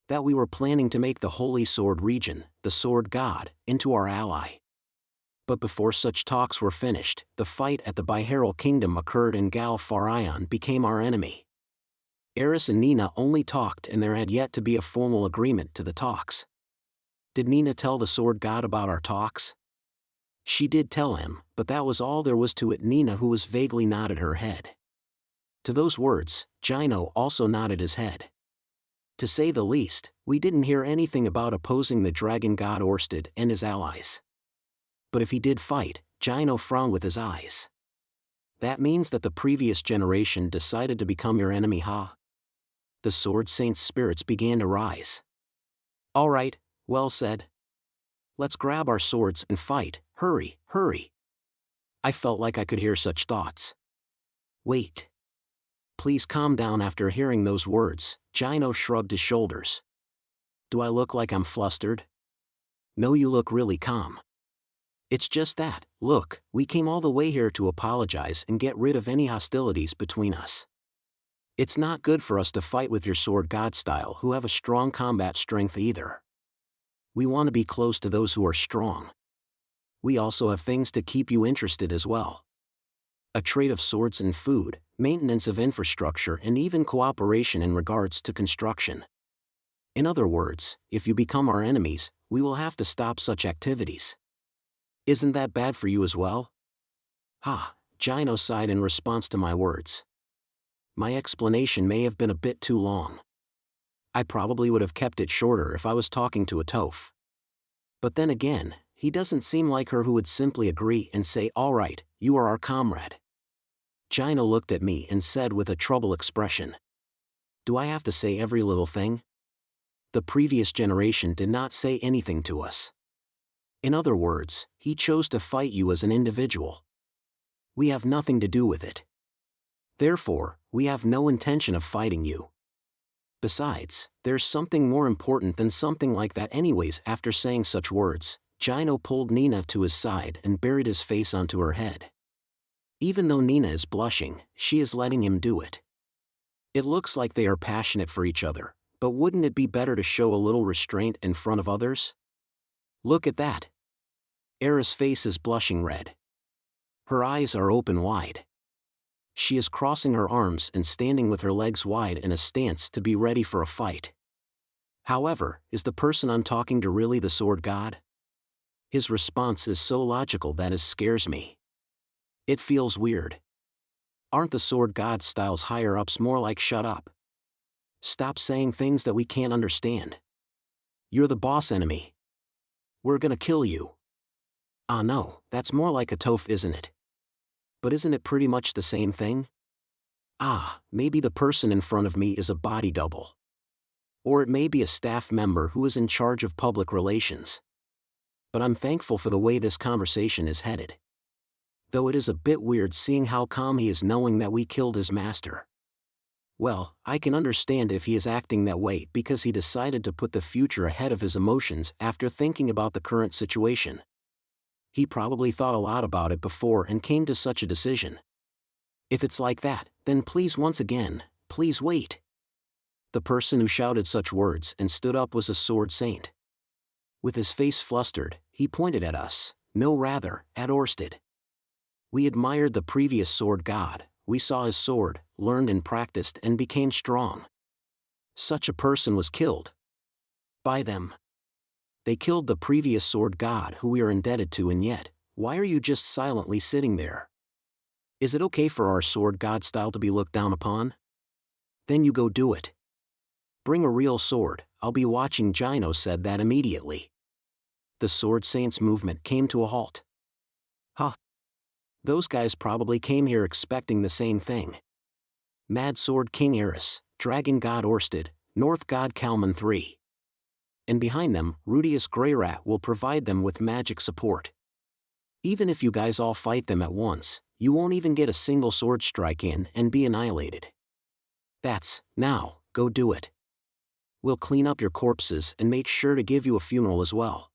That we were planning to make the Holy Sword region, the Sword God, into our ally. But before such talks were finished, the fight at the Biheiril Kingdom occurred and Galfarion became our enemy. Eris and Nina only talked, and there had yet to be a formal agreement to the talks. Did Nina tell the Sword God about our talks? She did tell him, but that was all there was to it. Nina, who was vaguely, nodded her head. To those words, Jino also nodded his head. To say the least, we didn't hear anything about opposing the Dragon God Orsted and his allies. But if he did fight, Jino frowned with his eyes. That means that the previous generation decided to become your enemy, huh? The Sword Saint's spirits began to rise. All right, well said. Let's grab our swords and fight, hurry, hurry. I felt like I could hear such thoughts. Wait. Please calm down. After hearing those words, Jino shrugged his shoulders. Do I look like I'm flustered? No, you look really calm. It's just that, look, we came all the way here to apologize and get rid of any hostilities between us. It's not good for us to fight with your sword god style who have a strong combat strength either. We want to be close to those who are strong. We also have things to keep you interested as well. A trade of swords and food, maintenance of infrastructure, and even cooperation in regards to construction. In other words, if you become our enemies, we will have to stop such activities. Isn't that bad for you as well? Ha, Jino sighed in response to my words. My explanation may have been a bit too long. I probably would have kept it shorter if I was talking to a Toph. But then again, he doesn't seem like her who would simply agree and say, all right, you are our comrade. Jino looked at me and said with a troubled expression. Do I have to say every little thing? The previous generation did not say anything to us. In other words, he chose to fight you as an individual. We have nothing to do with it. Therefore, we have no intention of fighting you. Besides, there's something more important than something like that anyways. After saying such words, Jino pulled Nina to his side and buried his face onto her head. Even though Nina is blushing, she is letting him do it. It looks like they are passionate for each other, but wouldn't it be better to show a little restraint in front of others? Look at that. Era's face is blushing red. Her eyes are open wide. She is crossing her arms and standing with her legs wide in a stance to be ready for a fight. However, is the person I'm talking to really the sword god? His response is so logical that it scares me. It feels weird. Aren't the sword god styles higher-ups more like shut up? Stop saying things that we can't understand. You're the boss enemy. We're gonna kill you. Ah no, that's more like a Toph, isn't it? But isn't it pretty much the same thing? Ah, maybe the person in front of me is a body double. Or it may be a staff member who is in charge of public relations. But I'm thankful for the way this conversation is headed. Though it is a bit weird seeing how calm he is knowing that we killed his master. Well, I can understand if he is acting that way because he decided to put the future ahead of his emotions after thinking about the current situation. He probably thought a lot about it before and came to such a decision. If it's like that, then please once again, please wait. The person who shouted such words and stood up was a sword saint. With his face flustered, he pointed at us, no rather, at Orsted. We admired the previous sword god, we saw his sword, learned and practiced and became strong. Such a person was killed. By them. They killed the previous sword god who we are indebted to, and yet, why are you just silently sitting there? Is it okay for our sword god style to be looked down upon? Then you go do it. Bring a real sword, I'll be watching. Jino said that immediately. The sword saint's movement came to a halt. Huh. Those guys probably came here expecting the same thing. Mad Sword King Eris, Dragon God Orsted, North God Kalman III. And behind them, Rudeus Greyrat will provide them with magic support. Even if you guys all fight them at once, you won't even get a single sword strike in and be annihilated. Now, go do it. We'll clean up your corpses and make sure to give you a funeral as well.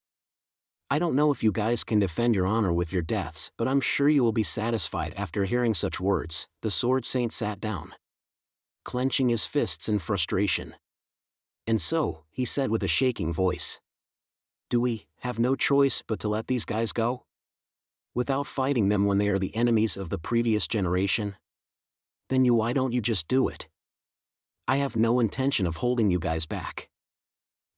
I don't know if you guys can defend your honor with your deaths, but I'm sure you will be satisfied. After hearing such words, the sword saint sat down, clenching his fists in frustration. And so, he said with a shaking voice. Do we have no choice but to let these guys go? Without fighting them when they are the enemies of the previous generation? Then why don't you just do it? I have no intention of holding you guys back.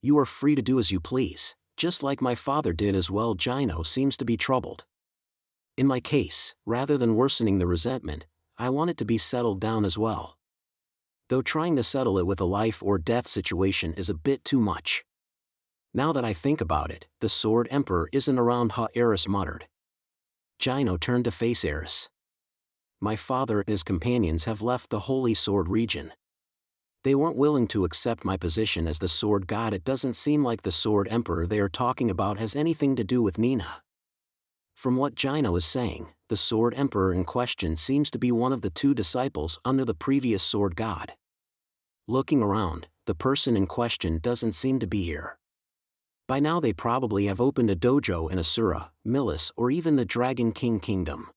You are free to do as you please, just like my father did as well. Jino seems to be troubled. In my case, rather than worsening the resentment, I want it to be settled down as well. Though trying to settle it with a life or death situation is a bit too much. Now that I think about it, the Sword Emperor isn't around, Eris muttered. Jino turned to face Eris. my father and his companions have left the Holy Sword region. They weren't willing to accept my position as the Sword God. It doesn't seem like the Sword Emperor they are talking about has anything to do with Nina. From what Jino is saying, the Sword Emperor in question seems to be one of the two disciples under the previous Sword God. Looking around, the person in question doesn't seem to be here. By now they probably have opened a dojo in Asura, Milis, or even the Dragon King Kingdom.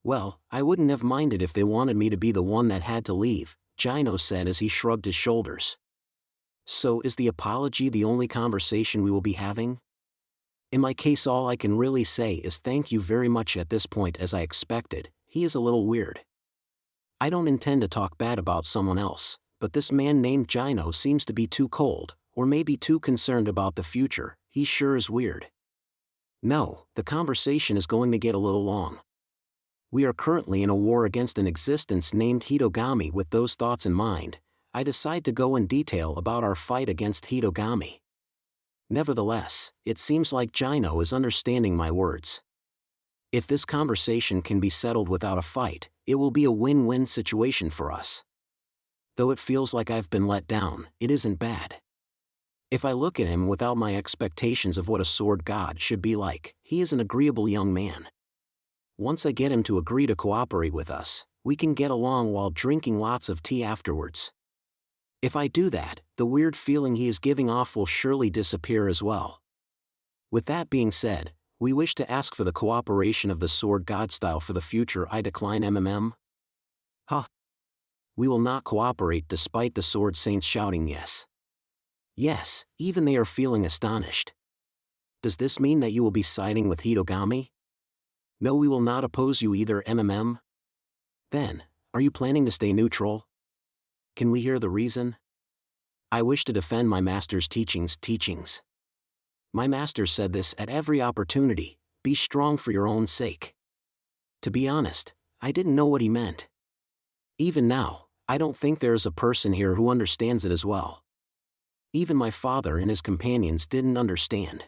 Well, I wouldn't have minded if they wanted me to be the one that had to leave, Jino said as he shrugged his shoulders. So is the apology the only conversation we will be having? In my case, all I can really say is thank you very much at this point. As I expected, he is a little weird. I don't intend to talk bad about someone else, but this man named Jino seems to be too cold, or maybe too concerned about the future. He sure is weird. No, the conversation is going to get a little long. We are currently in a war against an existence named Hitogami. With those thoughts in mind, I decide to go in detail about our fight against Hitogami. Nevertheless, it seems like Jino is understanding my words. If this conversation can be settled without a fight, it will be a win-win situation for us. Though it feels like I've been let down, it isn't bad. If I look at him without my expectations of what a sword god should be like, he is an agreeable young man. Once I get him to agree to cooperate with us, we can get along while drinking lots of tea afterwards. If I do that, the weird feeling he is giving off will surely disappear as well. With that being said, we wish to ask for the cooperation of the sword god style for the future. I decline MMM. Huh. We will not cooperate despite the sword saints shouting yes. Yes, even they are feeling astonished. Does this mean that you will be siding with Hitogami? No, we will not oppose you either. MMM. Then, are you planning to stay neutral? Can we hear the reason? I wish to defend my master's teachings. My master said this at every opportunity: be strong for your own sake. To be honest, I didn't know what he meant. Even now, I don't think there is a person here who understands it as well. Even my father and his companions didn't understand.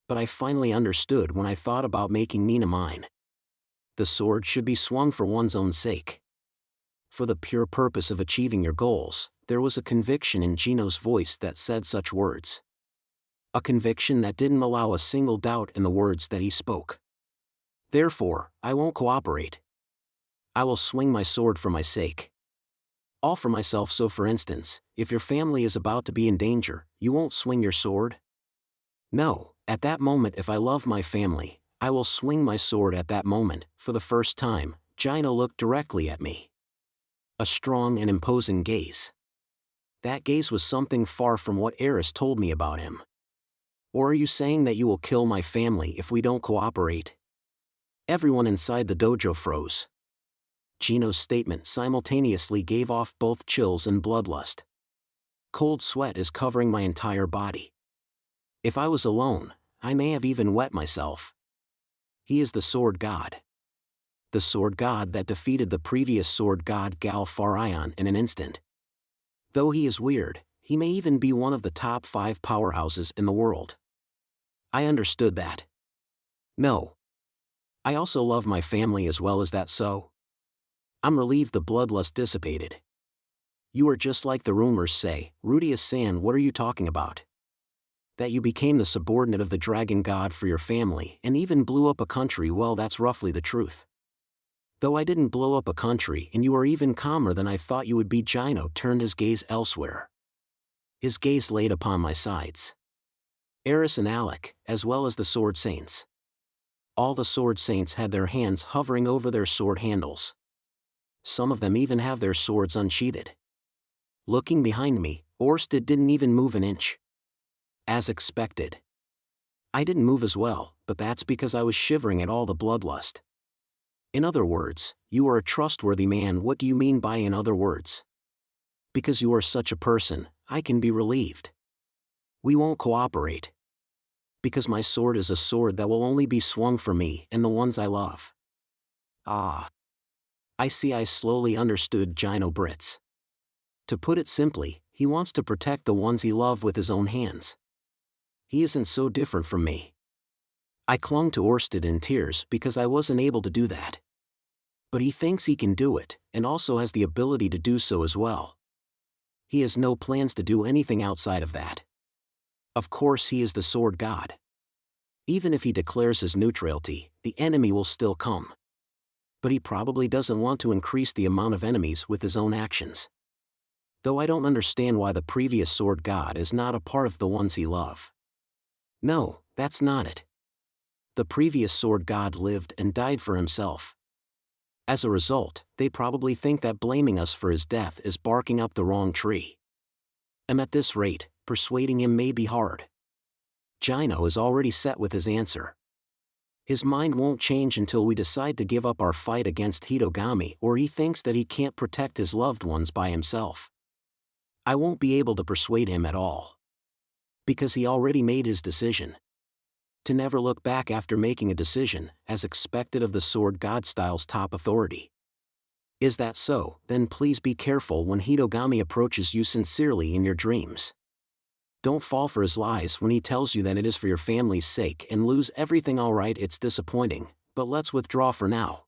But I finally understood when I thought about making Nina mine. The sword should be swung for one's own sake. For the pure purpose of achieving your goals. There was a conviction in Jino's voice that said such words. A conviction that didn't allow a single doubt in the words that he spoke. Therefore, I won't cooperate. I will swing my sword for my sake. All for myself. So for instance, if your family is about to be in danger, you won't swing your sword? No, at that moment if I love my family, I will swing my sword at that moment. For the first time, Jino looked directly at me. A strong and imposing gaze. That gaze was something far from what Eris told me about him. Or are you saying that you will kill my family if we don't cooperate? Everyone inside the dojo froze. Jino's statement simultaneously gave off both chills and bloodlust. Cold sweat is covering my entire body. If I was alone, I may have even wet myself. He is the sword god. The sword god that defeated the previous sword god Galfarion in an instant. Though he is weird, he may even be one of the top 5 powerhouses in the world. I understood that. No. I also love my family as well. As that so? I'm relieved the bloodlust dissipated. You are just like the rumors say. Rudeus-san, what are you talking about? That you became the subordinate of the dragon god for your family and even blew up a country. Well, that's roughly the truth. Though I didn't blow up a country, and you are even calmer than I thought you would be. Jino turned his gaze elsewhere. His gaze laid upon my sides. Eris and Alec, as well as the sword saints. All the sword saints had their hands hovering over their sword handles. Some of them even have their swords unsheathed. Looking behind me, Orsted didn't even move an inch. As expected. I didn't move as well, but that's because I was shivering at all the bloodlust. In other words, you are a trustworthy man. What do you mean by in other words? Because you are such a person, I can be relieved. We won't cooperate. Because my sword is a sword that will only be swung for me and the ones I love. Ah. I see. I slowly understood Jino Britts. To put it simply, he wants to protect the ones he loves with his own hands. He isn't so different from me. I clung to Orsted in tears because I wasn't able to do that. But he thinks he can do it, and also has the ability to do so as well. He has no plans to do anything outside of that. Of course he is the sword god. Even if he declares his neutrality, the enemy will still come. But he probably doesn't want to increase the amount of enemies with his own actions. Though I don't understand why the previous sword god is not a part of the ones he loves. No, that's not it. The previous sword god lived and died for himself. As a result, they probably think that blaming us for his death is barking up the wrong tree. And at this rate, persuading him may be hard. Jino is already set with his answer. His mind won't change until we decide to give up our fight against Hitogami, or he thinks that he can't protect his loved ones by himself. I won't be able to persuade him at all. Because he already made his decision. To never look back after making a decision, as expected of the sword god style's top authority. Is that so? Then please be careful when Hitogami approaches you sincerely in your dreams. Don't fall for his lies when he tells you that it is for your family's sake and lose everything. Alright, it's disappointing, but let's withdraw for now.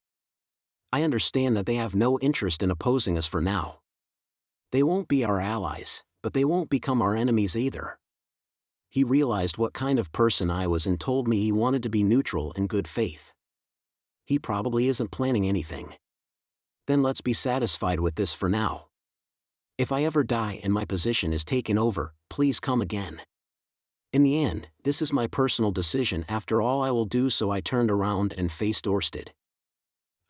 I understand that they have no interest in opposing us for now. They won't be our allies, but they won't become our enemies either. He realized what kind of person I was and told me he wanted to be neutral in good faith. He probably isn't planning anything. Then let's be satisfied with this for now. If I ever die and my position is taken over, please come again. In the end, this is my personal decision after all. I will do so. I turned around and faced Orsted.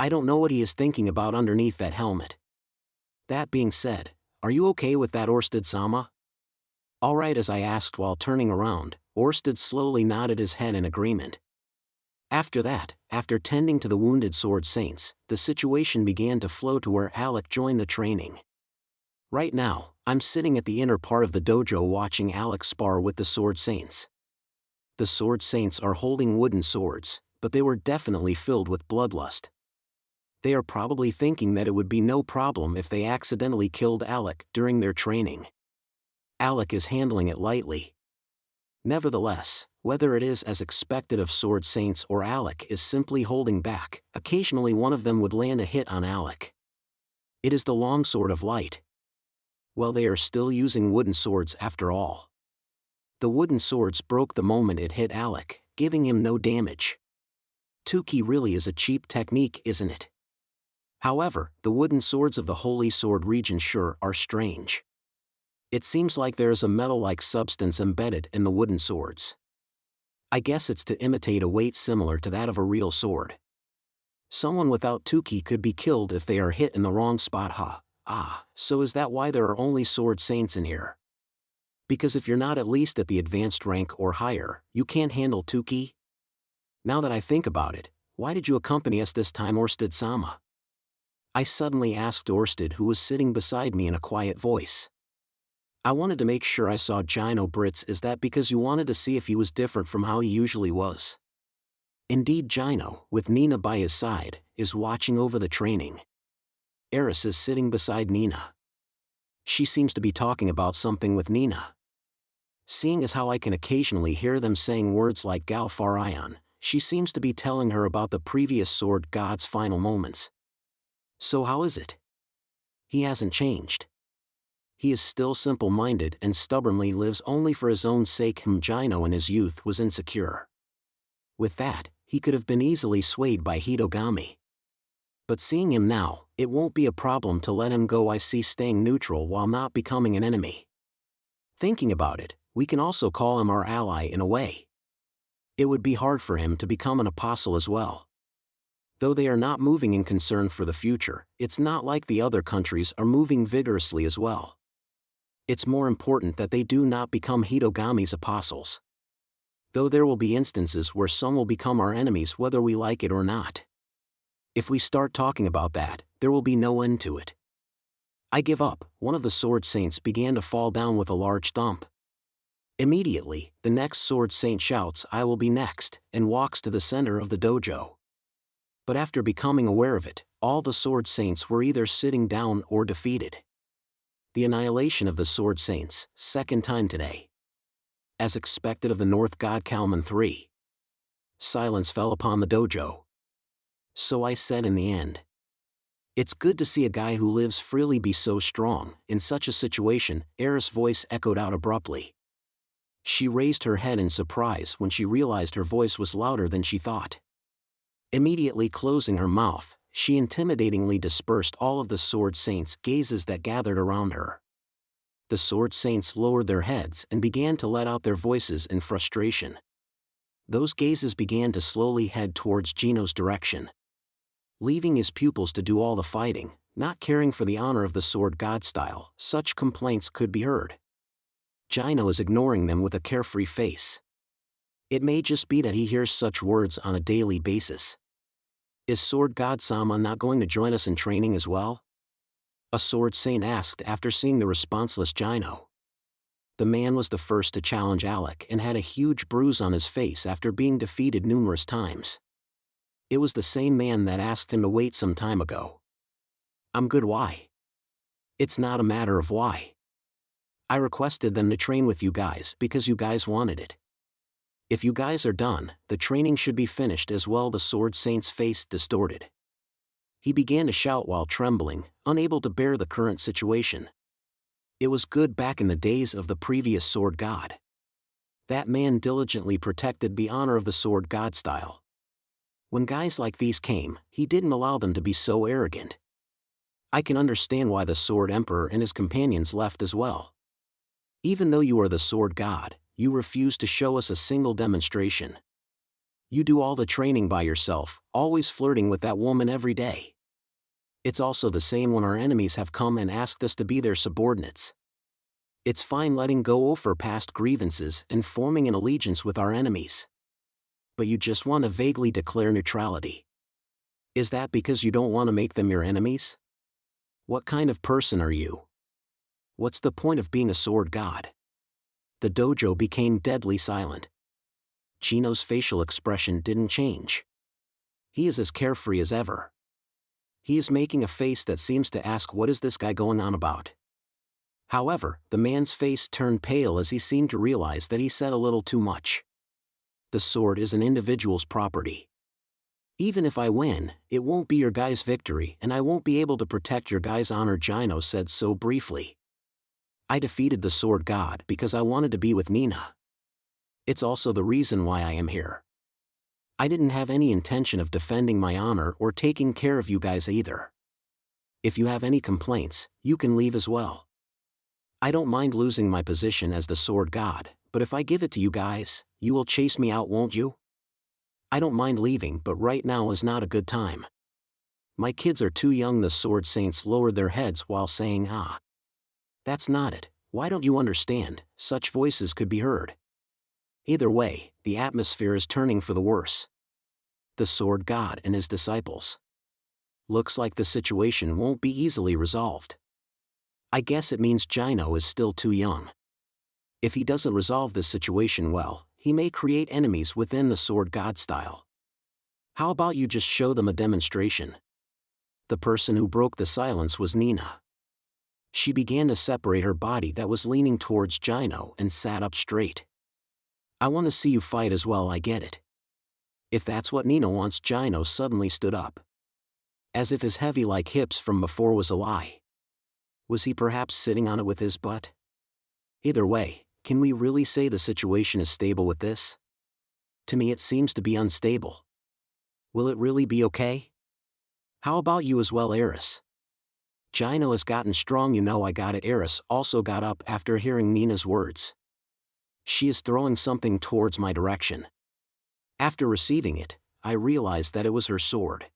I don't know what he is thinking about underneath that helmet. That being said, are you okay with that, Orsted-sama? Alright, as I asked while turning around, Orsted slowly nodded his head in agreement. After that, after tending to the wounded sword saints, the situation began to flow to where Alec joined the training. Right now, I'm sitting at the inner part of the dojo watching Alec spar with the sword saints. The sword saints are holding wooden swords, but they were definitely filled with bloodlust. They are probably thinking that it would be no problem if they accidentally killed Alec during their training. Alec is handling it lightly. Nevertheless, whether it is as expected of sword saints or Alec is simply holding back, occasionally one of them would land a hit on Alec. It is the longsword of light. Well, they are still using wooden swords after all. The wooden swords broke the moment it hit Alec, giving him no damage. Tuki really is a cheap technique, isn't it? However, the wooden swords of the Holy Sword region sure are strange. It seems like there is a metal-like substance embedded in the wooden swords. I guess it's to imitate a weight similar to that of a real sword. Someone without Tuki could be killed if they are hit in the wrong spot, huh? Ah, so is that why there are only sword saints in here? Because if you're not at least at the advanced rank or higher, you can't handle Tuki? Now that I think about it, why did you accompany us this time, Orsted-sama? I suddenly asked Orsted, who was sitting beside me, in a quiet voice. I wanted to make sure I saw Jino. Britts, is that because you wanted to see if he was different from how he usually was? Indeed, Jino, with Nina by his side, is watching over the training. Eris is sitting beside Nina. She seems to be talking about something with Nina. Seeing as how I can occasionally hear them saying words like Gal Farion, she seems to be telling her about the previous sword god's final moments. So how is it? He hasn't changed. He is still simple-minded and stubbornly lives only for his own sake. Jino in his youth was insecure. With that, he could have been easily swayed by Hitogami. But seeing him now, it won't be a problem to let him go. I see staying neutral while not becoming an enemy. Thinking about it, we can also call him our ally in a way. It would be hard for him to become an apostle as well. Though they are not moving in concern for the future, it's not like the other countries are moving vigorously as well. It's more important that they do not become Hitogami's apostles. Though there will be instances where some will become our enemies whether we like it or not. If we start talking about that, there will be no end to it. I give up. One of the sword saints began to fall down with a large thump. Immediately, the next sword saint shouts, "I will be next," and walks to the center of the dojo. But after becoming aware of it, all the sword saints were either sitting down or defeated. The annihilation of the sword saints, second time today. As expected of the North God Kalman III. Silence fell upon the dojo. So I said in the end. It's good to see a guy who lives freely be so strong. In such a situation, Eris' voice echoed out abruptly. She raised her head in surprise when she realized her voice was louder than she thought. Immediately closing her mouth, she intimidatingly dispersed all of the Sword Saints' gazes that gathered around her. The Sword Saints lowered their heads and began to let out their voices in frustration. Those gazes began to slowly head towards Jino's direction. Leaving his pupils to do all the fighting, not caring for the honor of the sword god style, such complaints could be heard. Jino is ignoring them with a carefree face. It may just be that he hears such words on a daily basis. Is Sword God Sama not going to join us in training as well? A Sword Saint asked after seeing the responseless Jino. The man was the first to challenge Alec and had a huge bruise on his face after being defeated numerous times. It was the same man that asked him to wait some time ago. I'm good. Why? It's not a matter of why. I requested them to train with you guys because you guys wanted it. If you guys are done, the training should be finished as well. The Sword Saint's face distorted. He began to shout while trembling, unable to bear the current situation. It was good back in the days of the previous Sword God. That man diligently protected the honor of the Sword God style. When guys like these came, he didn't allow them to be so arrogant. I can understand why the Sword Emperor and his companions left as well. Even though you are the Sword God, you refuse to show us a single demonstration. You do all the training by yourself, always flirting with that woman every day. It's also the same when our enemies have come and asked us to be their subordinates. It's fine letting go of our past grievances and forming an allegiance with our enemies. But you just want to vaguely declare neutrality. Is that because you don't want to make them your enemies? What kind of person are you? What's the point of being a sword god? The dojo became deadly silent. Jino's facial expression didn't change. He is as carefree as ever. He is making a face that seems to ask, what is this guy going on about? However, the man's face turned pale as he seemed to realize that he said a little too much. The sword is an individual's property. Even if I win, it won't be your guy's victory and I won't be able to protect your guy's honor. Jino said so briefly. I defeated the sword god because I wanted to be with Nina. It's also the reason why I am here. I didn't have any intention of defending my honor or taking care of you guys either. If you have any complaints, you can leave as well. I don't mind losing my position as the sword god, but if I give it to you guys, you will chase me out, won't you? I don't mind leaving, but right now is not a good time. My kids are too young. The Sword Saints lowered their heads while saying, ah. That's not it. Why don't you understand? Such voices could be heard. Either way, the atmosphere is turning for the worse. The sword god and his disciples. Looks like the situation won't be easily resolved. I guess it means Jino is still too young. If he doesn't resolve this situation well, he may create enemies within the sword god style. How about you just show them a demonstration? The person who broke the silence was Nina. She began to separate her body that was leaning towards Jino and sat up straight. I want to see you fight as well. I get it. If that's what Nina wants. Jino suddenly stood up. As if his heavy like hips from before was a lie. Was he perhaps sitting on it with his butt? Either way, can we really say the situation is stable with this? To me it seems to be unstable. Will it really be okay? How about you as well, Eris? Jino has gotten strong. You know I got it. Eris also got up after hearing Nina's words. She is throwing something towards my direction. After receiving it, I realized that it was her sword.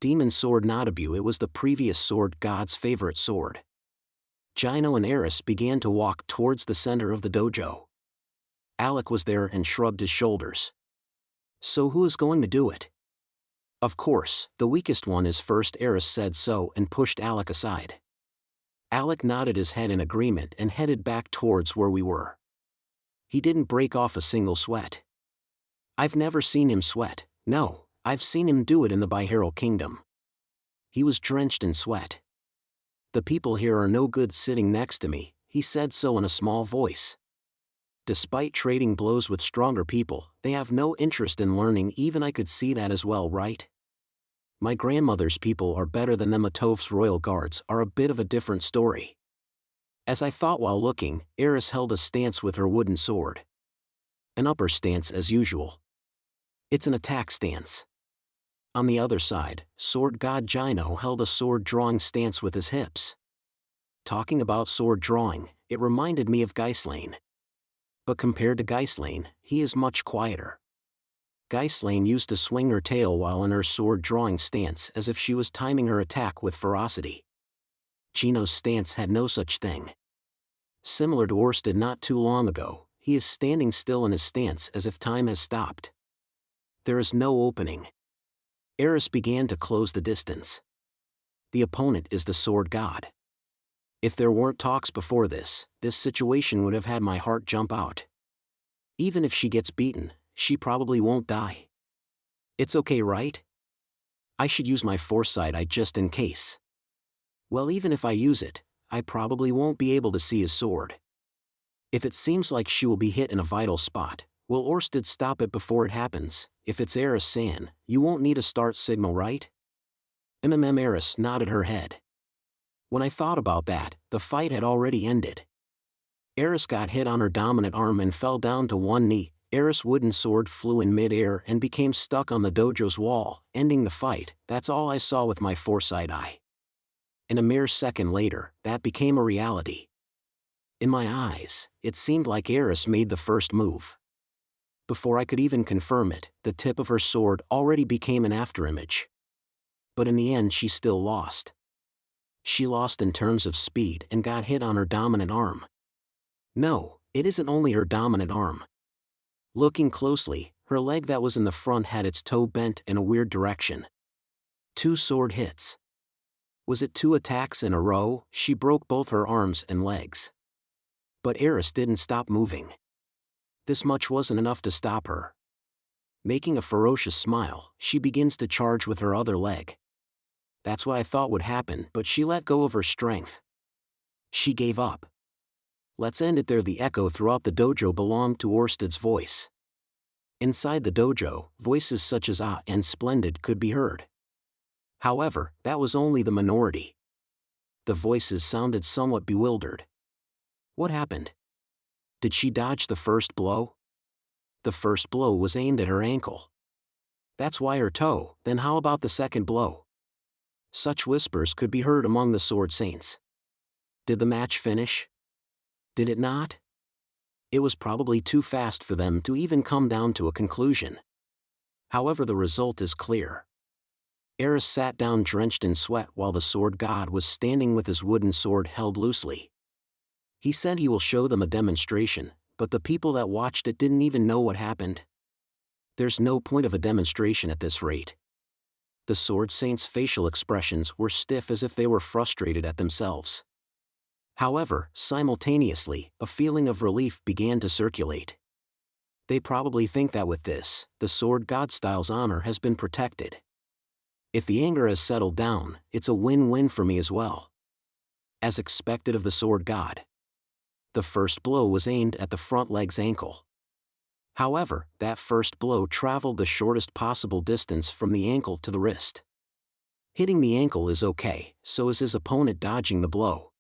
Demon sword Notabu. It was the previous sword god's favorite sword. Jino and Eris began to walk towards the center of the dojo. Alec was there and shrugged his shoulders. So who is going to do it? Of course, the weakest one is first. Eris said so and pushed Alec aside. Alec nodded his head in agreement and headed back towards where we were. He didn't break off a single sweat. I've never seen him sweat. No, I've seen him do it in the Biheiril Kingdom. He was drenched in sweat. The people here are no good sitting next to me, he said so in a small voice. Despite trading blows with stronger people, they have no interest in learning. Even I could see that as well, right? My grandmother's people are better than Nematov's royal guards are a bit of a different story. As I thought while looking, Eris held a stance with her wooden sword. An upper stance as usual. It's an attack stance. On the other side, sword god Jino held a sword drawing stance with his hips. Talking about sword drawing, it reminded me of Ghislaine. But compared to Ghislaine, he is much quieter. Ghislaine used to swing her tail while in her sword drawing stance as if she was timing her attack with ferocity. Jino's stance had no such thing. Similar to Orsted not too long ago, he is standing still in his stance as if time has stopped. There is no opening. Eris began to close the distance. The opponent is the sword god. If there weren't talks before this situation would have had my heart jump out. Even if she gets beaten, she probably won't die. It's okay, right? I should use my foresight just in case. Well, even if I use it, I probably won't be able to see his sword. If it seems like she will be hit in a vital spot, will Orsted stop it before it happens? If it's Eris-san, you won't need a start signal, right? Eris nodded her head. When I thought about that, the fight had already ended. Eris got hit on her dominant arm and fell down to one knee. Eris' wooden sword flew in mid-air and became stuck on the dojo's wall, ending the fight. That's all I saw with my foresight eye. And a mere second later, that became a reality. In my eyes, it seemed like Eris made the first move. Before I could even confirm it, the tip of her sword already became an afterimage. But in the end she still lost. She lost in terms of speed and got hit on her dominant arm. No, it isn't only her dominant arm. Looking closely, her leg that was in the front had its toe bent in a weird direction. 2 sword hits. Was it 2 attacks in a row? She broke both her arms and legs. But Eris didn't stop moving. This much wasn't enough to stop her. Making a ferocious smile, she begins to charge with her other leg. That's what I thought would happen, but she let go of her strength. She gave up. Let's end it there. The echo throughout the dojo belonged to Orsted's voice. Inside the dojo, voices such as "ah" and "splendid" could be heard. However, that was only the minority. The voices sounded somewhat bewildered. What happened? Did she dodge the first blow? The first blow was aimed at her ankle. That's why her toe. Then how about the second blow? Such whispers could be heard among the sword saints. Did the match finish? Did it not? It was probably too fast for them to even come down to a conclusion. However, the result is clear. Eris sat down drenched in sweat while the sword god was standing with his wooden sword held loosely. He said he will show them a demonstration, but the people that watched it didn't even know what happened. There's no point of a demonstration at this rate. The sword saints' facial expressions were stiff as if they were frustrated at themselves. However, simultaneously, a feeling of relief began to circulate. They probably think that with this, the sword god style's honor has been protected. If the anger has settled down, it's a win-win for me as well. As expected of the sword god. The first blow was aimed at the front leg's ankle. However, that first blow traveled the shortest possible distance from the ankle to the wrist. Hitting the ankle is okay, so is his opponent dodging the blow.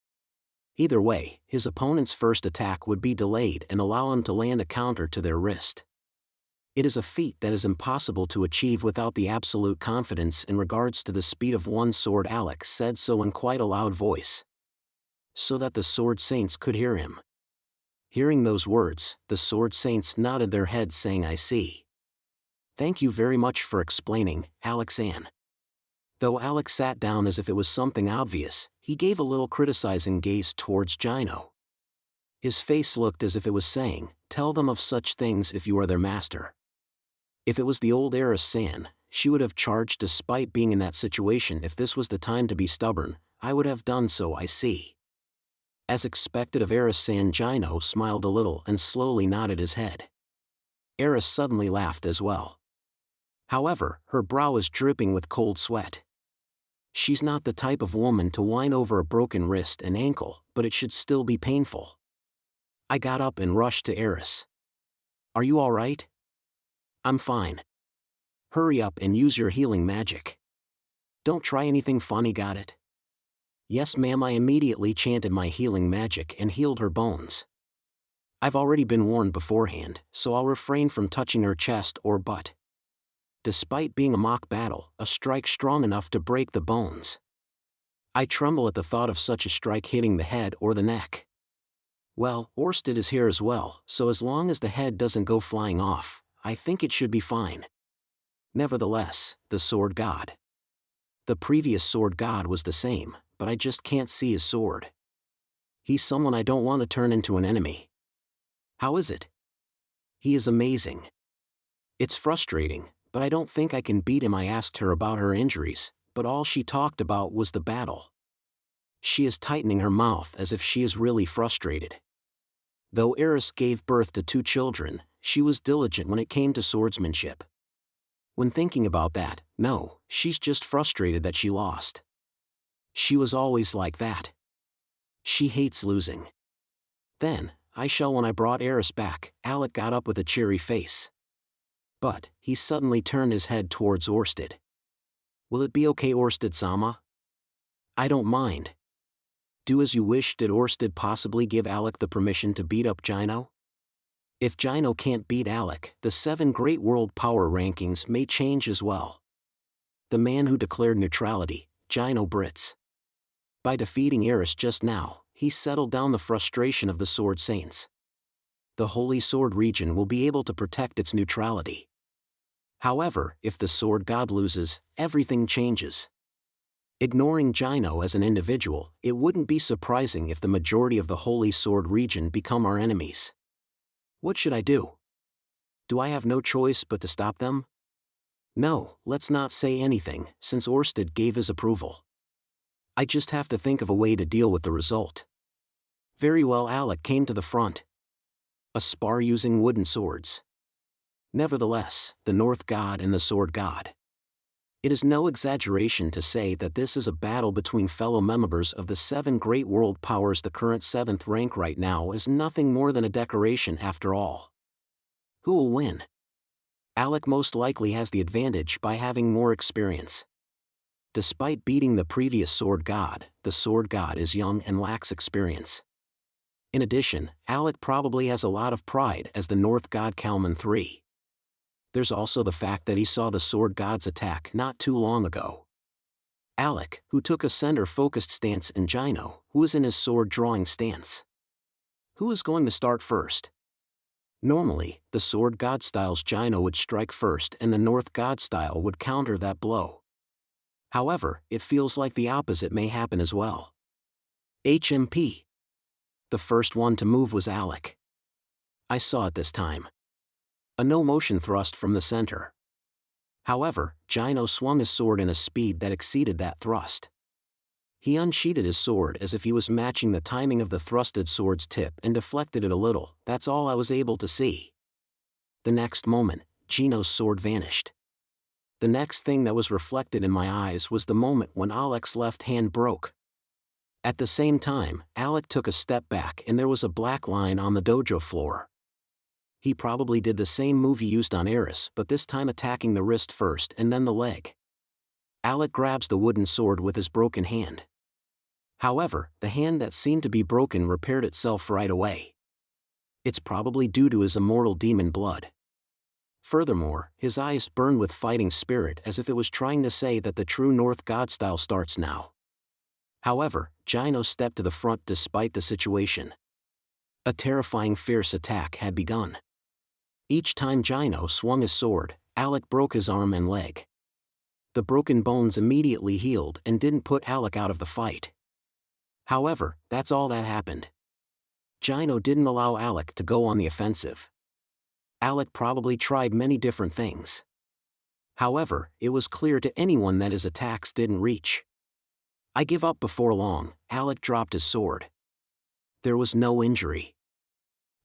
Either way, his opponent's first attack would be delayed and allow him to land a counter to their wrist. It is a feat that is impossible to achieve without the absolute confidence in regards to the speed of one's sword. Alex said so in quite a loud voice, so that the sword saints could hear him. Hearing those words, the sword saints nodded their heads saying, "I see. Thank you very much for explaining, Alex-an." Though Alex sat down as if it was something obvious, he gave a little criticizing gaze towards Jino. His face looked as if it was saying, "Tell them of such things if you are their master." If it was the old Eris-san, she would have charged despite being in that situation. If this was the time to be stubborn, I would have done so. I see. As expected of Eris-san, Jino smiled a little and slowly nodded his head. Eris suddenly laughed as well. However, her brow is dripping with cold sweat. She's not the type of woman to whine over a broken wrist and ankle, but it should still be painful. I got up and rushed to Eris. "Are you alright?" "I'm fine." "Hurry up and use your healing magic." Don't try anything funny, got it? Yes ma'am. I immediately chanted my healing magic and healed her bones. I've already been warned beforehand, so I'll refrain from touching her chest or butt. Despite being a mock battle, a strike strong enough to break the bones. I tremble at the thought of such a strike hitting the head or the neck. Well, Orsted is here as well, so as long as the head doesn't go flying off, I think it should be fine. Nevertheless, the sword god. The previous sword god was the same, but I just can't see his sword. He's someone I don't want to turn into an enemy. How is it? He is amazing. It's frustrating, but I don't think I can beat him. I asked her about her injuries, but all she talked about was the battle. She is tightening her mouth as if she is really frustrated. Though Eris gave birth to 2 children, she was diligent when it came to swordsmanship. When thinking about that, no, she's just frustrated that she lost. She was always like that. She hates losing. Then, Aisha, when I brought Eris back, Alec got up with a cheery face. But, he suddenly turned his head towards Orsted. Will it be okay, Orsted-sama? I don't mind. Do as you wish. Did Orsted possibly give Alec the permission to beat up Jino? If Jino can't beat Alec, the 7 great world power rankings may change as well. The man who declared neutrality, Jino Britts. By defeating Eris just now, he settled down the frustration of the Sword Saints. The Holy Sword region will be able to protect its neutrality. However, if the Sword God loses, everything changes. Ignoring Jino as an individual, it wouldn't be surprising if the majority of the Holy Sword region become our enemies. What should I do? Do I have no choice but to stop them? No, let's not say anything, since Orsted gave his approval. I just have to think of a way to deal with the result. Very well. Alec came to the front. A spar using wooden swords. Nevertheless, the North God and the Sword God. It is no exaggeration to say that this is a battle between fellow members of the 7 great world powers. The current 7th rank right now is nothing more than a decoration after all. Who will win? Alec most likely has the advantage by having more experience. Despite beating the previous sword god, the sword god is young and lacks experience. In addition, Alec probably has a lot of pride as the North God Kalman III. There's also the fact that he saw the sword god's attack not too long ago. Alec, who took a center-focused stance, and Jino, who is in his sword-drawing stance. Who is going to start first? Normally, the sword god style's Jino would strike first and the North God style would counter that blow. However, it feels like the opposite may happen as well. HMP. The first one to move was Alec. I saw it this time. A no-motion thrust from the center. However, Jino swung his sword in a speed that exceeded that thrust. He unsheathed his sword as if he was matching the timing of the thrusted sword's tip and deflected it a little. That's all I was able to see. The next moment, Jino's sword vanished. The next thing that was reflected in my eyes was the moment when Alec's left hand broke. At the same time, Alec took a step back and there was a black line on the dojo floor. He probably did the same move he used on Eris, but this time attacking the wrist first and then the leg. Alec grabs the wooden sword with his broken hand. However, the hand that seemed to be broken repaired itself right away. It's probably due to his immortal demon blood. Furthermore, his eyes burned with fighting spirit as if it was trying to say that the true North God style starts now. However, Jino stepped to the front despite the situation. A terrifying fierce attack had begun. Each time Jino swung his sword, Alec broke his arm and leg. The broken bones immediately healed and didn't put Alec out of the fight. However, that's all that happened. Jino didn't allow Alec to go on the offensive. Alec probably tried many different things. However, it was clear to anyone that his attacks didn't reach. I give up. Before long, Alec dropped his sword. There was no injury.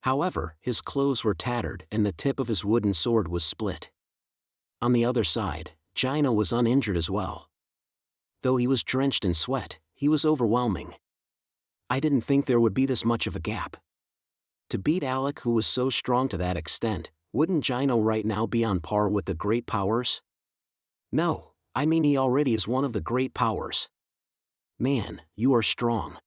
However, his clothes were tattered and the tip of his wooden sword was split. On the other side, Jino was uninjured as well. Though he was drenched in sweat, he was overwhelming. I didn't think there would be this much of a gap. To beat Alec, who was so strong to that extent, wouldn't Jino right now be on par with the great powers? No, I mean, he already is one of the great powers. Man, you are strong.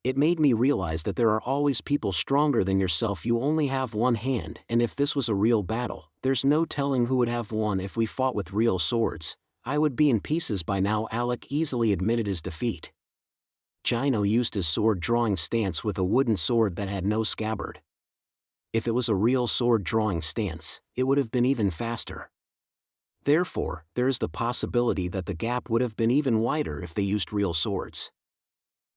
It made me realize that there are always people stronger than yourself. You only have one hand, and if this was a real battle, there's no telling who would have won. If we fought with real swords, I would be in pieces by now. Alec easily admitted his defeat. Jino used his sword drawing stance with a wooden sword that had no scabbard. If it was a real sword drawing stance, it would have been even faster. Therefore, there is the possibility that the gap would have been even wider if they used real swords.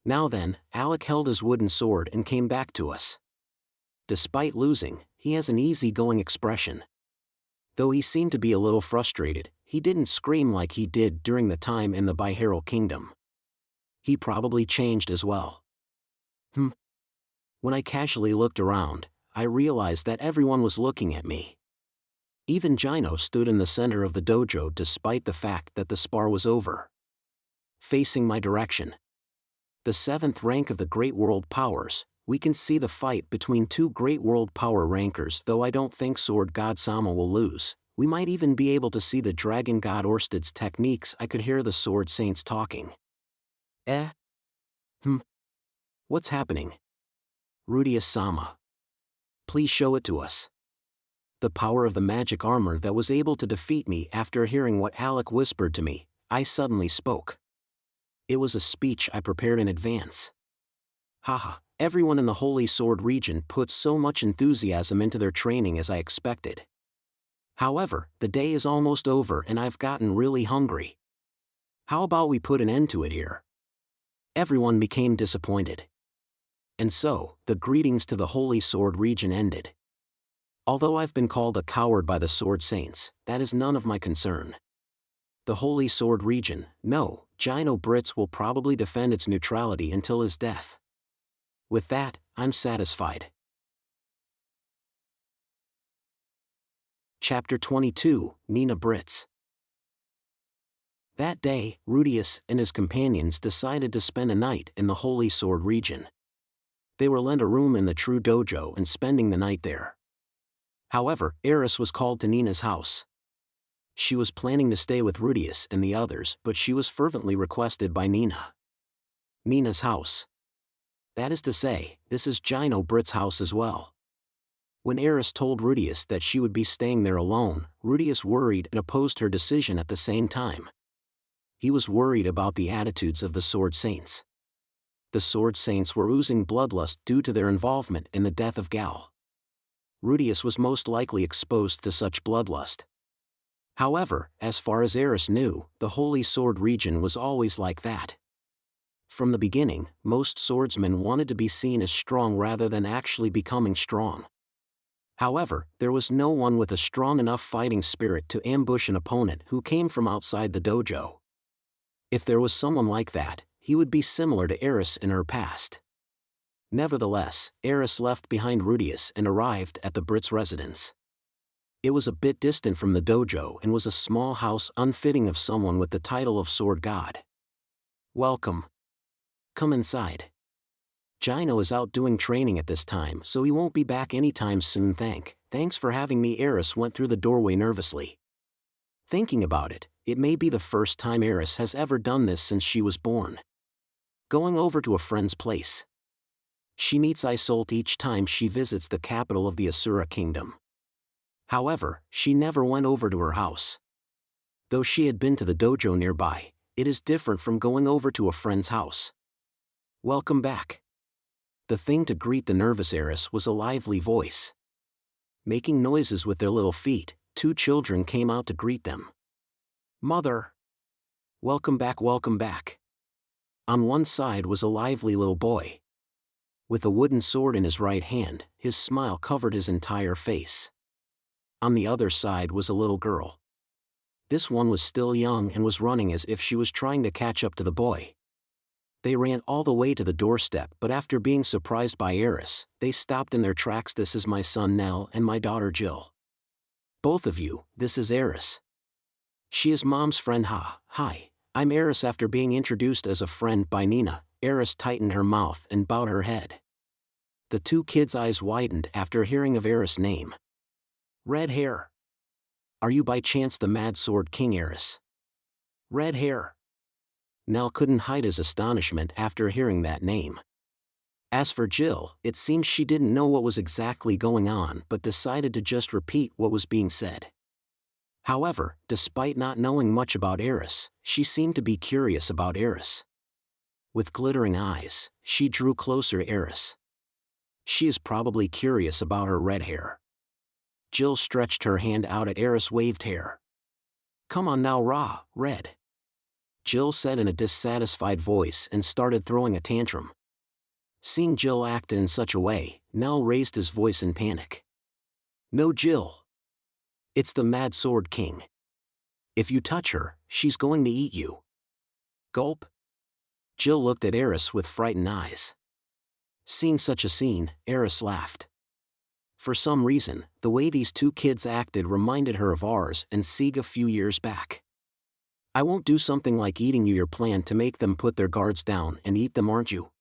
Now then, Alec held his wooden sword and came back to us. Despite losing, he has an easygoing expression. Though he seemed to be a little frustrated, he didn't scream like he did during the time in the Biheiril Kingdom. He probably changed as well. When I casually looked around, I realized that everyone was looking at me. Even Jino stood in the center of the dojo despite the fact that the spar was over. Facing my direction. The 7th rank of the Great World Powers, we can see the fight between 2 Great World Power rankers. Though I don't think Sword God Sama will lose, we might even be able to see the Dragon God Orsted's techniques. I could hear the Sword Saints talking. What's happening? Rudeus Sama. Please show it to us. The power of the magic armor that was able to defeat me. After hearing what Alec whispered to me, I suddenly spoke. It was a speech I prepared in advance. Haha, everyone in the Holy Sword region puts so much enthusiasm into their training as I expected. However, the day is almost over and I've gotten really hungry. How about we put an end to it here? Everyone became disappointed. And so, the greetings to the Holy Sword region ended. Although I've been called a coward by the Sword Saints, that is none of my concern. The Holy Sword region, no, Jino Britts will probably defend its neutrality until his death. With that, I'm satisfied. Chapter 22, Nina Britts. That day, Rudeus and his companions decided to spend a night in the Holy Sword region. They were lent a room in the True Dojo and spending the night there. However, Eris was called to Nina's house. She was planning to stay with Rudeus and the others, but she was fervently requested by Nina. Nina's house. That is to say, this is Jino Britts' house as well. When Eris told Rudeus that she would be staying there alone, Rudeus worried and opposed her decision at the same time. He was worried about the attitudes of the Sword Saints. The Sword Saints were oozing bloodlust due to their involvement in the death of Gal. Rudeus was most likely exposed to such bloodlust. However, as far as Eris knew, the Holy Sword region was always like that. From the beginning, most swordsmen wanted to be seen as strong rather than actually becoming strong. However, there was no one with a strong enough fighting spirit to ambush an opponent who came from outside the dojo. If there was someone like that, he would be similar to Eris in her past. Nevertheless, Eris left behind Rudeus and arrived at the Britts' residence. It was a bit distant from the dojo and was a small house unfitting of someone with the title of Sword God. Welcome. Come inside. Jino is out doing training at this time, so he won't be back anytime soon. Thanks for having me. Eris went through the doorway nervously. Thinking about it, it may be the first time Eris has ever done this since she was born. Going over to a friend's place. She meets Isolde each time she visits the capital of the Asura kingdom. However, she never went over to her house. Though she had been to the dojo nearby, it is different from going over to a friend's house. Welcome back. The thing to greet the nervous Eris was a lively voice. Making noises with their little feet, 2 children came out to greet them. Mother! Welcome back, welcome back. On one side was a lively little boy. With a wooden sword in his right hand, his smile covered his entire face. On the other side was a little girl. This one was still young and was running as if she was trying to catch up to the boy. They ran all the way to the doorstep, but after being surprised by Eris, they stopped in their tracks. This is my son Nell and my daughter Jill. Both of you, this is Eris. She is Mom's friend. Hi, I'm Eris. After being introduced as a friend by Nina, Eris tightened her mouth and bowed her head. The 2 kids' eyes widened after hearing of Eris' name. Red hair. Are you by chance the Mad Sword King, Eris? Red hair. Nell couldn't hide his astonishment after hearing that name. As for Jill, it seemed she didn't know what was exactly going on but decided to just repeat what was being said. However, despite not knowing much about Eris, she seemed to be curious about Eris. With glittering eyes, she drew closer to Eris. She is probably curious about her red hair. Jill stretched her hand out at Eris' waved hair. Come on now, red. Jill said in a dissatisfied voice and started throwing a tantrum. Seeing Jill act in such a way, Nell raised his voice in panic. No, Jill. It's the Mad Sword King. If you touch her, she's going to eat you. Gulp. Jill looked at Eris with frightened eyes. Seeing such a scene, Eris laughed. For some reason, the way these two kids acted reminded her of Ars and Sieg a few years back. I won't do something like eating you. Your plan to make them put their guards down and eat them, aren't you?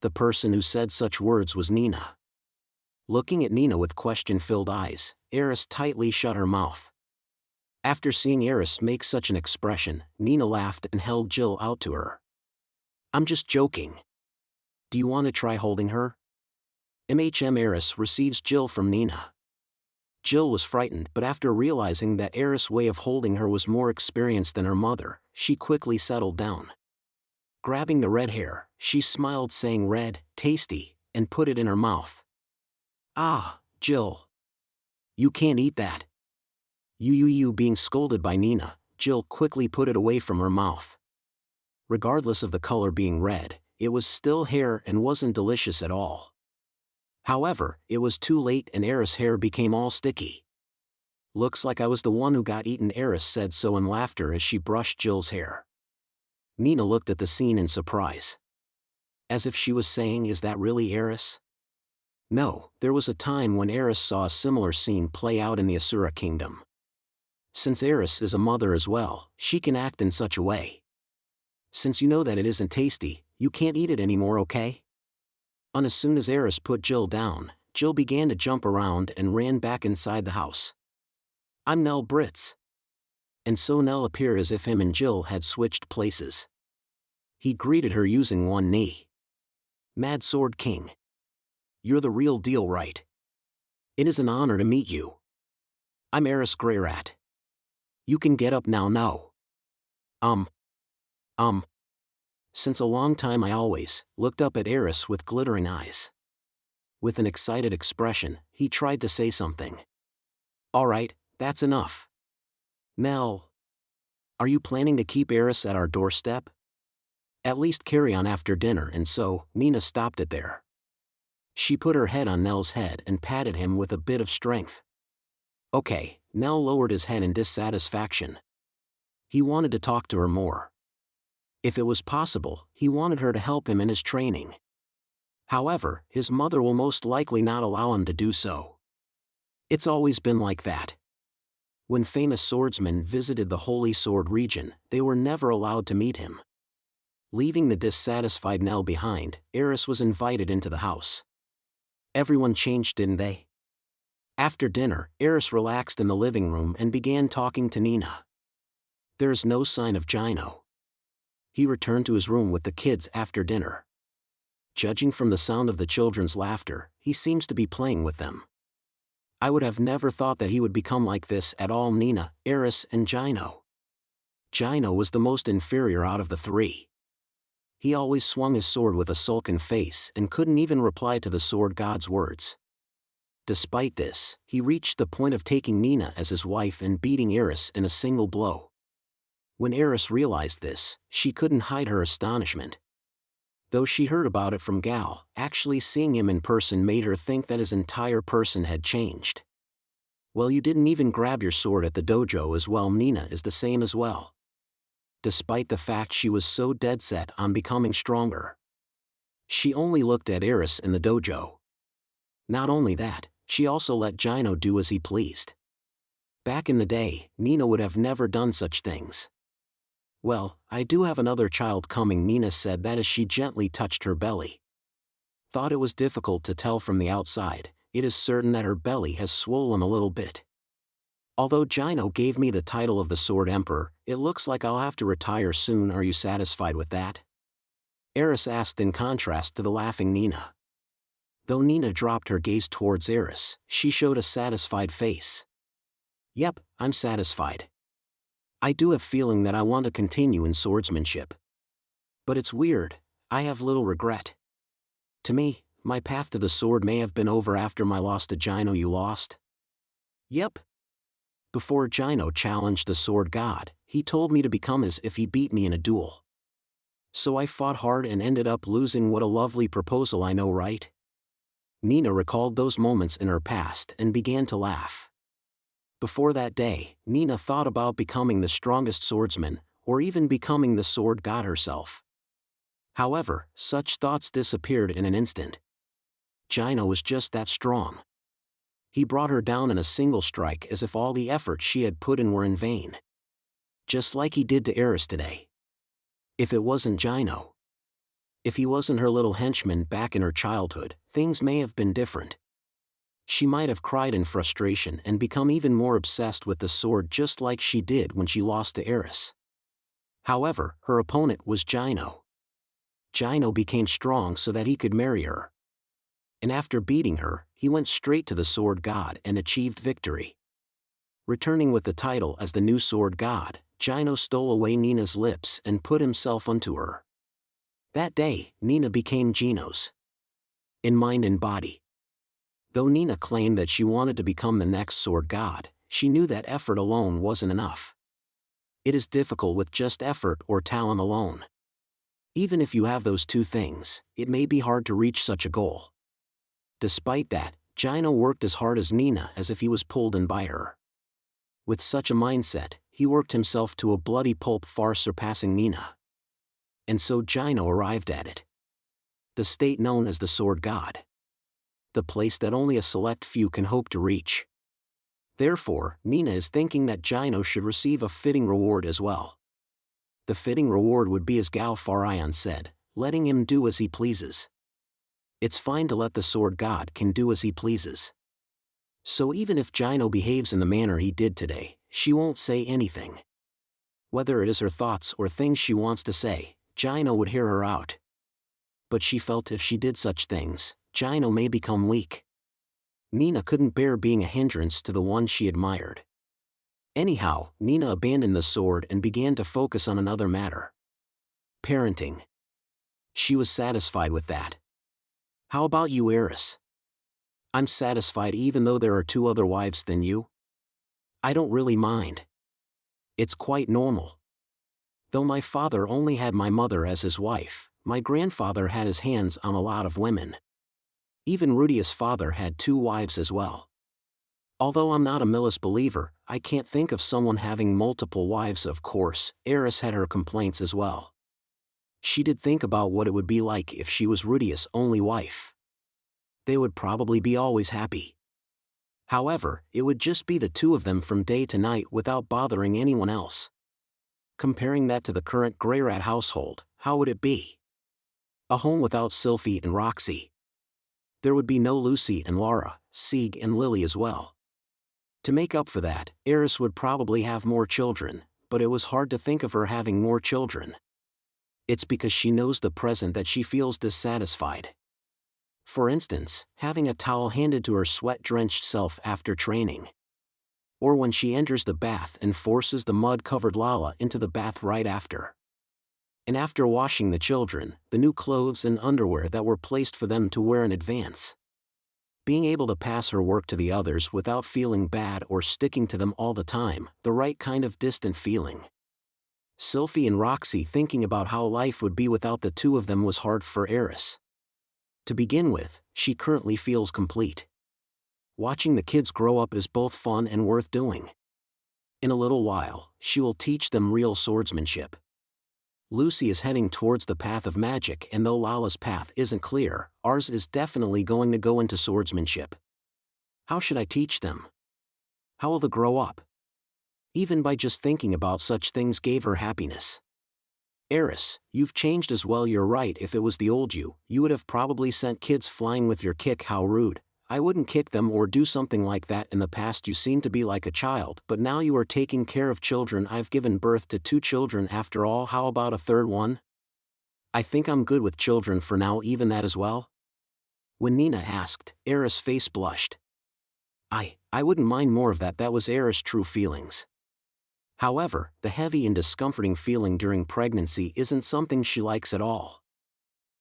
The person who said such words was Nina. Looking at Nina with question-filled eyes, Eris tightly shut her mouth. After seeing Eris make such an expression, Nina laughed and held Jill out to her. I'm just joking. Do you want to try holding her? Eris receives Jill from Nina. Jill was frightened, but after realizing that Eris' way of holding her was more experienced than her mother, she quickly settled down. Grabbing the red hair, she smiled saying red, tasty, and put it in her mouth. Ah, Jill. You can't eat that. You being scolded by Nina, Jill quickly put it away from her mouth. Regardless of the color being red, it was still hair and wasn't delicious at all. However, it was too late and Eris' hair became all sticky. Looks like I was the one who got eaten. Eris said so in laughter as she brushed Jill's hair. Nina looked at the scene in surprise. As if she was saying, is that really Eris? No, there was a time when Eris saw a similar scene play out in the Asura kingdom. Since Eris is a mother as well, she can act in such a way. Since you know that it isn't tasty, you can't eat it anymore, okay? As soon as Eris put Jill down, Jill began to jump around and ran back inside the house. I'm Nell Britts. And so Nell appeared as if him and Jill had switched places. He greeted her using one knee. Mad Sword King. You're the real deal, right? It is an honor to meet you. I'm Rudeus Greyrat. You can get up now. No. Since a long time I always looked up at Eris with glittering eyes. With an excited expression, he tried to say something. Alright, that's enough. Nell. Are you planning to keep Eris at our doorstep? At least carry on after dinner, and so, Nina stopped it there. She put her head on Nell's head and patted him with a bit of strength. Okay, Nell lowered his head in dissatisfaction. He wanted to talk to her more. If it was possible, he wanted her to help him in his training. However, his mother will most likely not allow him to do so. It's always been like that. When famous swordsmen visited the Holy Sword region, they were never allowed to meet him. Leaving the dissatisfied Nell behind, Eris was invited into the house. Everyone changed, didn't they? After dinner, Eris relaxed in the living room and began talking to Nina. There is no sign of Jino. He returned to his room with the kids after dinner. Judging from the sound of the children's laughter, he seems to be playing with them. I would have never thought that he would become like this at all. Nina, Eris, and Jino. Jino was the most inferior out of the three. He always swung his sword with a sullen face and couldn't even reply to the sword god's words. Despite this, he reached the point of taking Nina as his wife and beating Eris in a single blow. When Eris realized this, she couldn't hide her astonishment. Though she heard about it from Gal, actually seeing him in person made her think that his entire person had changed. Well, you didn't even grab your sword at the dojo as well. Nina is the same as well. Despite the fact she was so dead set on becoming stronger. She only looked at Eris in the dojo. Not only that, she also let Jino do as he pleased. Back in the day, Nina would have never done such things. Well, I do have another child coming, Nina said that as she gently touched her belly. Thought it was difficult to tell from the outside, it is certain that her belly has swollen a little bit. Although Jino gave me the title of the Sword Emperor, it looks like I'll have to retire soon. Are you satisfied with that? Eris asked in contrast to the laughing Nina. Though Nina dropped her gaze towards Eris, she showed a satisfied face. Yep, I'm satisfied. I do have feeling that I want to continue in swordsmanship. But it's weird, I have little regret. To me, my path to the sword may have been over after my loss to Jino. You lost? Yep. Before Jino challenged the sword god, he told me to become as if he beat me in a duel. So I fought hard and ended up losing. What a lovely proposal, I know, right? Nina recalled those moments in her past and began to laugh. Before that day, Nina thought about becoming the strongest swordsman, or even becoming the sword god herself. However, such thoughts disappeared in an instant. Jino was just that strong. He brought her down in a single strike, as if all the effort she had put in were in vain. Just like he did to Eris today. If it wasn't Jino, if he wasn't her little henchman back in her childhood, things may have been different. She might have cried in frustration and become even more obsessed with the sword, just like she did when she lost to Eris. However, her opponent was Jino. Jino became strong so that he could marry her. And after beating her, he went straight to the sword god and achieved victory. Returning with the title as the new sword god, Jino stole away Nina's lips and put himself unto her. That day, Nina became Jino's. In mind and body. Though Nina claimed that she wanted to become the next sword god, she knew that effort alone wasn't enough. It is difficult with just effort or talent alone. Even if you have those two things, it may be hard to reach such a goal. Despite that, Jino worked as hard as Nina as if he was pulled in by her. With such a mindset, he worked himself to a bloody pulp, far surpassing Nina. And so Jino arrived at it. The state known as the Sword God. The place that only a select few can hope to reach. Therefore, Nina is thinking that Jino should receive a fitting reward as well. The fitting reward would be, as Gao Farayan said, letting him do as he pleases. It's fine to let the sword god can do as he pleases. So even if Jino behaves in the manner he did today, she won't say anything. Whether it is her thoughts or things she wants to say, Jino would hear her out. But she felt if she did such things, Jino may become weak. Nina couldn't bear being a hindrance to the one she admired. Anyhow, Nina abandoned the sword and began to focus on another matter. Parenting. She was satisfied with that. How about you, Eris? I'm satisfied even though there are 2 other wives than you. I don't really mind. It's quite normal. Though my father only had my mother as his wife, my grandfather had his hands on a lot of women. Even Rudeus' father had 2 wives as well. Although I'm not a Millis believer, I can't think of someone having multiple wives. Of course, Eris had her complaints as well. She did think about what it would be like if she was Rudeus' only wife. They would probably be always happy. However, it would just be the 2 of them from day to night without bothering anyone else. Comparing that to the current Greyrat household, how would it be? A home without Sylphie and Roxy. There would be no Lucy and Lara, Sieg and Lily as well. To make up for that, Eris would probably have more children, but it was hard to think of her having more children. It's because she knows the present that she feels dissatisfied. For instance, having a towel handed to her sweat-drenched self after training. Or when she enters the bath and forces the mud-covered Lala into the bath right after. And after washing the children, the new clothes and underwear that were placed for them to wear in advance. Being able to pass her work to the others without feeling bad or sticking to them all the time, the right kind of distant feeling. Sylphie and Roxy thinking about how life would be without the 2 of them was hard for Eris. To begin with, she currently feels complete. Watching the kids grow up is both fun and worth doing. In a little while, she will teach them real swordsmanship. Lucy is heading towards the path of magic, and though Lala's path isn't clear, ours is definitely going to go into swordsmanship. How should I teach them? How will they grow up? Even by just thinking about such things gave her happiness. Eris, you've changed as well. You're right, if it was the old you, you would have probably sent kids flying with your kick. How rude, I wouldn't kick them or do something like that. In the past you seemed to be like a child, but now you are taking care of children. I've given birth to 2 children after all. How about a third one? I think I'm good with children for now, even that as well. When Nina asked, Eris' face blushed. I wouldn't mind more of that. That was Eris' true feelings. However, the heavy and discomforting feeling during pregnancy isn't something she likes at all.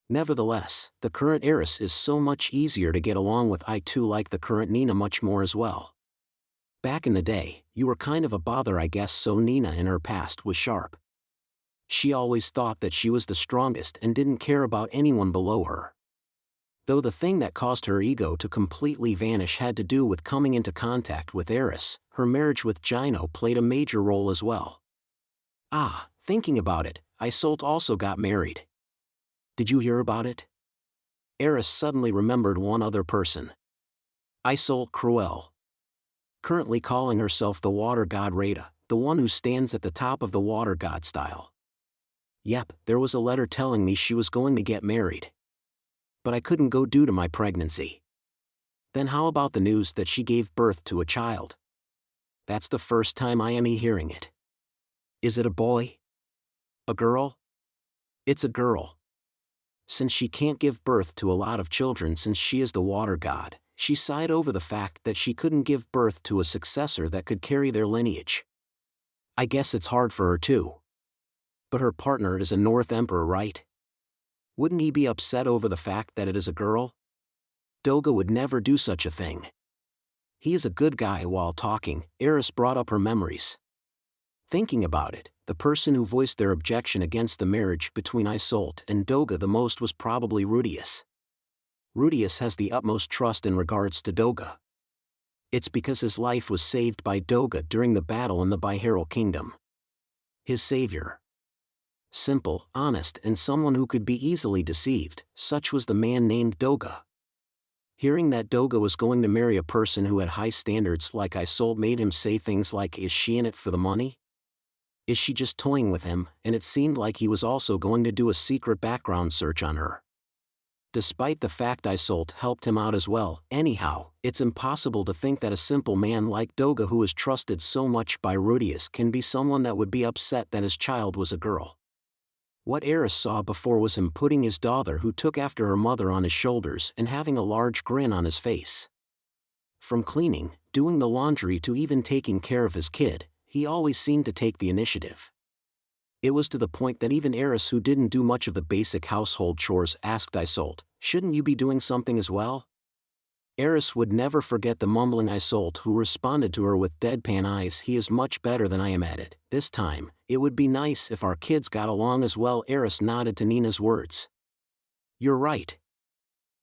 Nevertheless, the current Eris is so much easier to get along with. I too like the current Nina much more as well. Back in the day, you were kind of a bother, I guess. So Nina in her past was sharp. She always thought that she was the strongest and didn't care about anyone below her. Though the thing that caused her ego to completely vanish had to do with coming into contact with Eris, her marriage with Jino played a major role as well. Thinking about it, Isolde also got married. Did you hear about it? Eris suddenly remembered one other person. Isolde Cruel. Currently calling herself the water god Rada, the one who stands at the top of the water god style. Yep, there was a letter telling me she was going to get married. But I couldn't go due to my pregnancy. Then how about the news that she gave birth to a child? That's the first time I am hearing it. Is it a boy? A girl? It's a girl. Since she can't give birth to a lot of children since she is the water god, she sighed over the fact that she couldn't give birth to a successor that could carry their lineage. I guess it's hard for her too. But her partner is a North Emperor, right? Wouldn't he be upset over the fact that it is a girl? Doga would never do such a thing. He is a good guy. While talking, Eris brought up her memories. Thinking about it, the person who voiced their objection against the marriage between Isolde and Doga the most was probably Rudeus. Rudeus has the utmost trust in regards to Doga. It's because his life was saved by Doga during the battle in the Biheiril kingdom. His savior. Simple, honest, and someone who could be easily deceived, such was the man named Doga. Hearing that Doga was going to marry a person who had high standards like Isolde made him say things like, is she in it for the money? Is she just toying with him? And it seemed like he was also going to do a secret background search on her. Despite the fact Isolde helped him out as well. Anyhow, it's impossible to think that a simple man like Doga who is trusted so much by Rudeus can be someone that would be upset that his child was a girl. What Eris saw before was him putting his daughter who took after her mother on his shoulders and having a large grin on his face. From cleaning, doing the laundry to even taking care of his kid, he always seemed to take the initiative. It was to the point that even Eris, who didn't do much of the basic household chores, asked Isolde, shouldn't you be doing something as well? Eris would never forget the mumbling Isolde, who responded to her with deadpan eyes, he is much better than I am at it. This time, it would be nice if our kids got along as well. Eris nodded to Nina's words. You're right.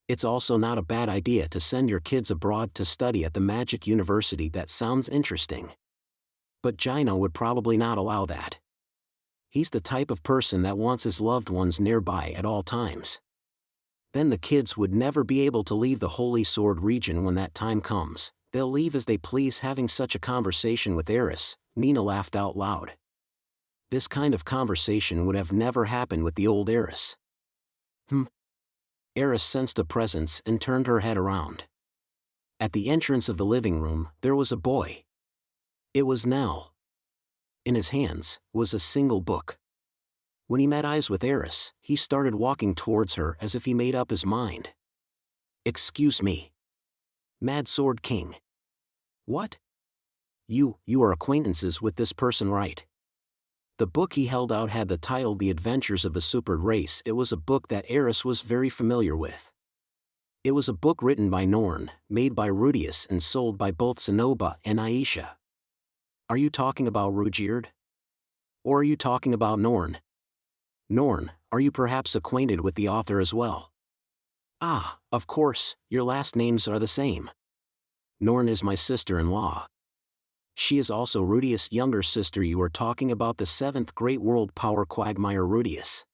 It's also not a bad idea to send your kids abroad to study at the Magic University. That sounds interesting. But Jino would probably not allow that. He's the type of person that wants his loved ones nearby at all times. Then the kids would never be able to leave the Holy Sword region when that time comes. They'll leave as they please. Having such a conversation with Eris, Nina laughed out loud. This kind of conversation would have never happened with the old Eris. Eris sensed a presence and turned her head around. At the entrance of the living room, there was a boy. It was Nell. In his hands was a single book. When he met eyes with Eris, he started walking towards her as if he made up his mind. Excuse me. Mad Sword King. What? You are acquaintances with this person, right? The book he held out had the title The Adventures of the Supered Race. It was a book that Eris was very familiar with. It was a book written by Norn, made by Rudeus and sold by both Sonoba and Aisha. Are you talking about Rudeus? Or are you talking about Norn? Norn, are you perhaps acquainted with the author as well? Ah, of course, your last names are the same. Norn is my sister-in-law. She is also Rudeus' younger sister. You are talking about the 7th great world power quagmire Rudeus.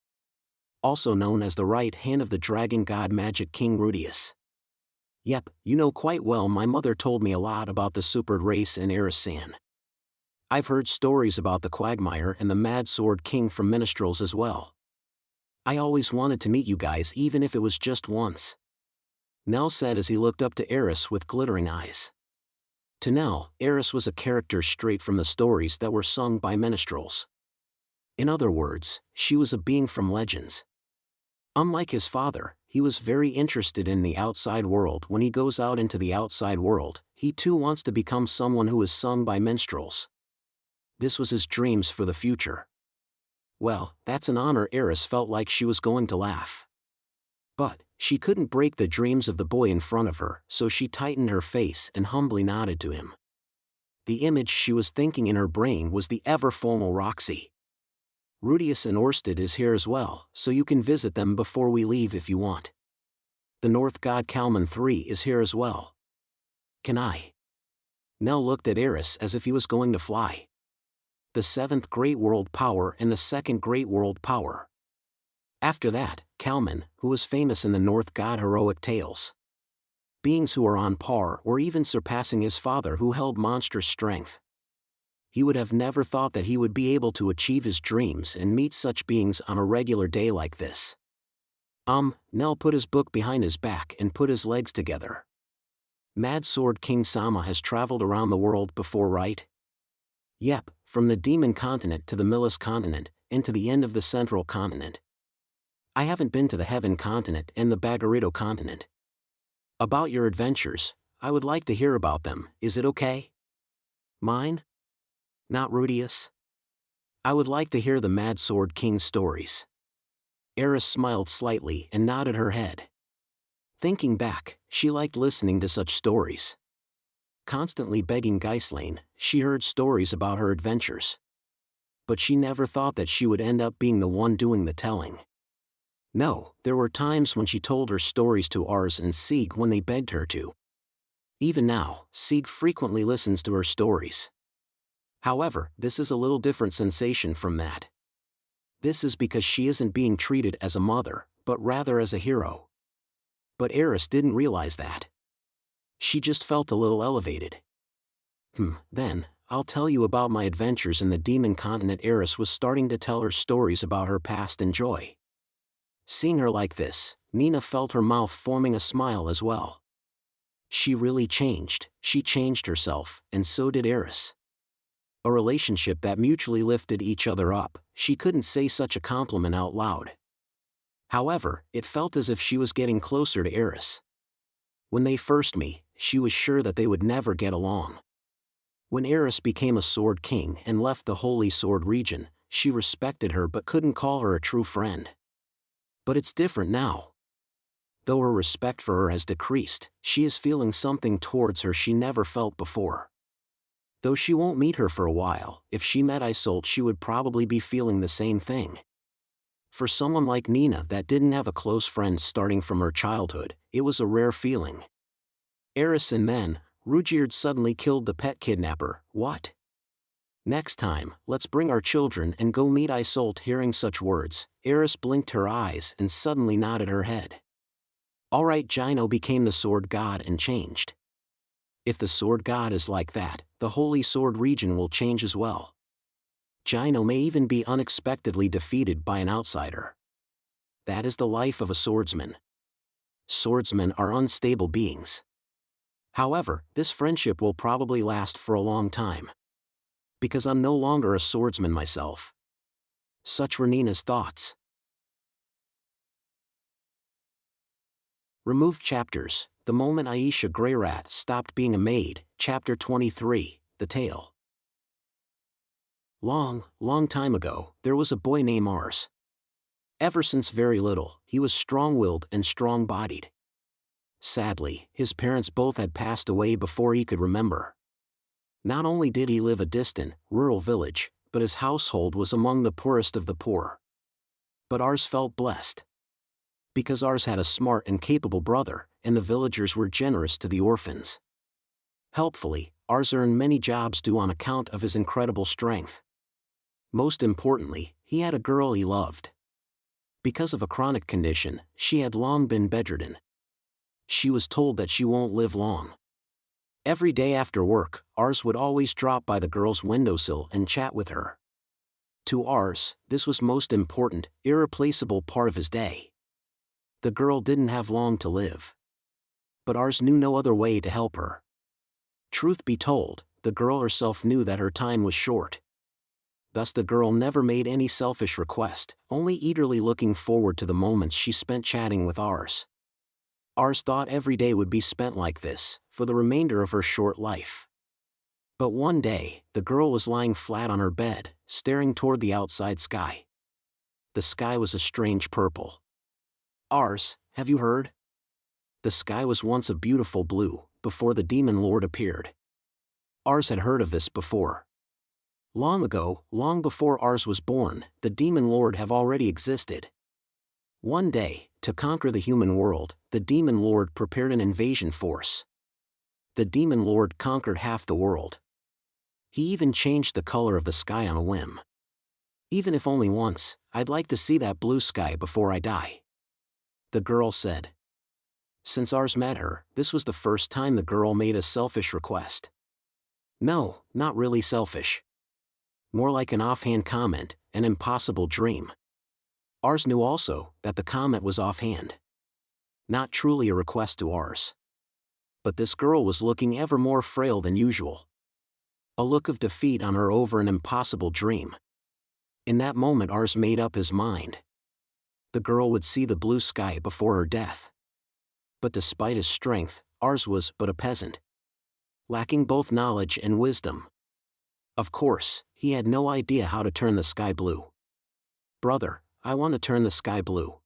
Also known as the right hand of the dragon god Magic King Rudeus. Yep, you know quite well. My mother told me a lot about the supered race in Eris-san. I've heard stories about the quagmire and the Mad Sword King from minstrels as well. I always wanted to meet you guys, even if it was just once. Nell said as he looked up to Eris with glittering eyes. To Nell, Eris was a character straight from the stories that were sung by minstrels. In other words, she was a being from legends. Unlike his father, he was very interested in the outside world. When he goes out into the outside world, he too wants to become someone who is sung by minstrels. This was his dreams for the future. Well, that's an honor. Eris felt like she was going to laugh. But she couldn't break the dreams of the boy in front of her, so she tightened her face and humbly nodded to him. The image she was thinking in her brain was the ever-formal Roxy. Rudeus and Orsted is here as well, so you can visit them before we leave if you want. The North God Kalman III is here as well. Can I? Nell looked at Eris as if he was going to fly. The 7th Great World Power and the 2nd Great World Power. After that, Kalman, who was famous in the North God heroic tales. Beings who are on par or even surpassing his father who held monstrous strength. He would have never thought that he would be able to achieve his dreams and meet such beings on a regular day like this. Nell put his book behind his back and put his legs together. Mad Sword King Sama has traveled around the world before, right? Yep, from the Demon Continent to the Milis Continent, and to the end of the Central Continent. I haven't been to the Heaven Continent and the Bagarido Continent. About your adventures, I would like to hear about them, is it okay? Mine? Not Rudeus? I would like to hear the Mad Sword King's stories. Eris smiled slightly and nodded her head. Thinking back, she liked listening to such stories. Constantly begging Ghislaine, she heard stories about her adventures. But she never thought that she would end up being the one doing the telling. No, there were times when she told her stories to Ars and Sieg when they begged her to. Even now, Sieg frequently listens to her stories. However, this is a little different sensation from that. This is because she isn't being treated as a mother, but rather as a hero. But Eris didn't realize that. She just felt a little elevated. Then, I'll tell you about my adventures in the Demon Continent. Eris was starting to tell her stories about her past and joy. Seeing her like this, Nina felt her mouth forming a smile as well. She really changed, she changed herself, and so did Eris. A relationship that mutually lifted each other up. She couldn't say such a compliment out loud. However, it felt as if she was getting closer to Eris. When they first met, she was sure that they would never get along. When Eris became a Sword King and left the Holy Sword region, she respected her but couldn't call her a true friend. But it's different now. Though her respect for her has decreased, she is feeling something towards her she never felt before. Though she won't meet her for a while, if she met Isolde she would probably be feeling the same thing. For someone like Nina that didn't have a close friend starting from her childhood, it was a rare feeling. Eris and then, Rudeus suddenly killed the pet kidnapper. What? Next time, let's bring our children and go meet Isolde. Hearing such words, Eris blinked her eyes and suddenly nodded her head. Alright, Jino became the sword god and changed. If the sword god is like that, the Holy Sword region will change as well. Jino may even be unexpectedly defeated by an outsider. That is the life of a swordsman. Swordsmen are unstable beings. However, this friendship will probably last for a long time. Because I'm no longer a swordsman myself. Such were Nina's thoughts. Removed chapters. The moment Aisha Greyrat stopped being a maid. Chapter 23, The Tale. Long time ago, there was a boy named Ars. Ever since very little, he was strong-willed and strong-bodied. Sadly, his parents both had passed away before he could remember. Not only did he live a distant, rural village, but his household was among the poorest of the poor. But Ars felt blessed. Because Ars had a smart and capable brother, and the villagers were generous to the orphans. Helpfully, Ars earned many jobs due on account of his incredible strength. Most importantly, he had a girl he loved. Because of a chronic condition, she had long been bedridden. She was told that she won't live long. Every day after work, Ars would always drop by the girl's windowsill and chat with her. To Ars, this was most important, irreplaceable part of his day. The girl didn't have long to live. But Ars knew no other way to help her. Truth be told, the girl herself knew that her time was short. Thus the girl never made any selfish request, only eagerly looking forward to the moments she spent chatting with Ars. Ars thought every day would be spent like this, for the remainder of her short life. But one day, the girl was lying flat on her bed, staring toward the outside sky. The sky was a strange purple. Ars, have you heard? The sky was once a beautiful blue, before the demon lord appeared. Ars had heard of this before. Long ago, long before Ars was born, the demon lord have already existed. One day, to conquer the human world, the demon lord prepared an invasion force. The demon lord conquered half the world. He even changed the color of the sky on a whim. Even if only once, I'd like to see that blue sky before I die. The girl said. Since Ars met her, this was the first time the girl made a selfish request. No, not really selfish. More like an offhand comment, an impossible dream. Ars knew also that the comment was offhand. Not truly a request to Ars. But this girl was looking ever more frail than usual. A look of defeat on her over an impossible dream. In that moment Ars made up his mind. The girl would see the blue sky before her death. But despite his strength, Ars was but a peasant. Lacking both knowledge and wisdom. Of course, he had no idea how to turn the sky blue. Brother, I want to turn the sky blue.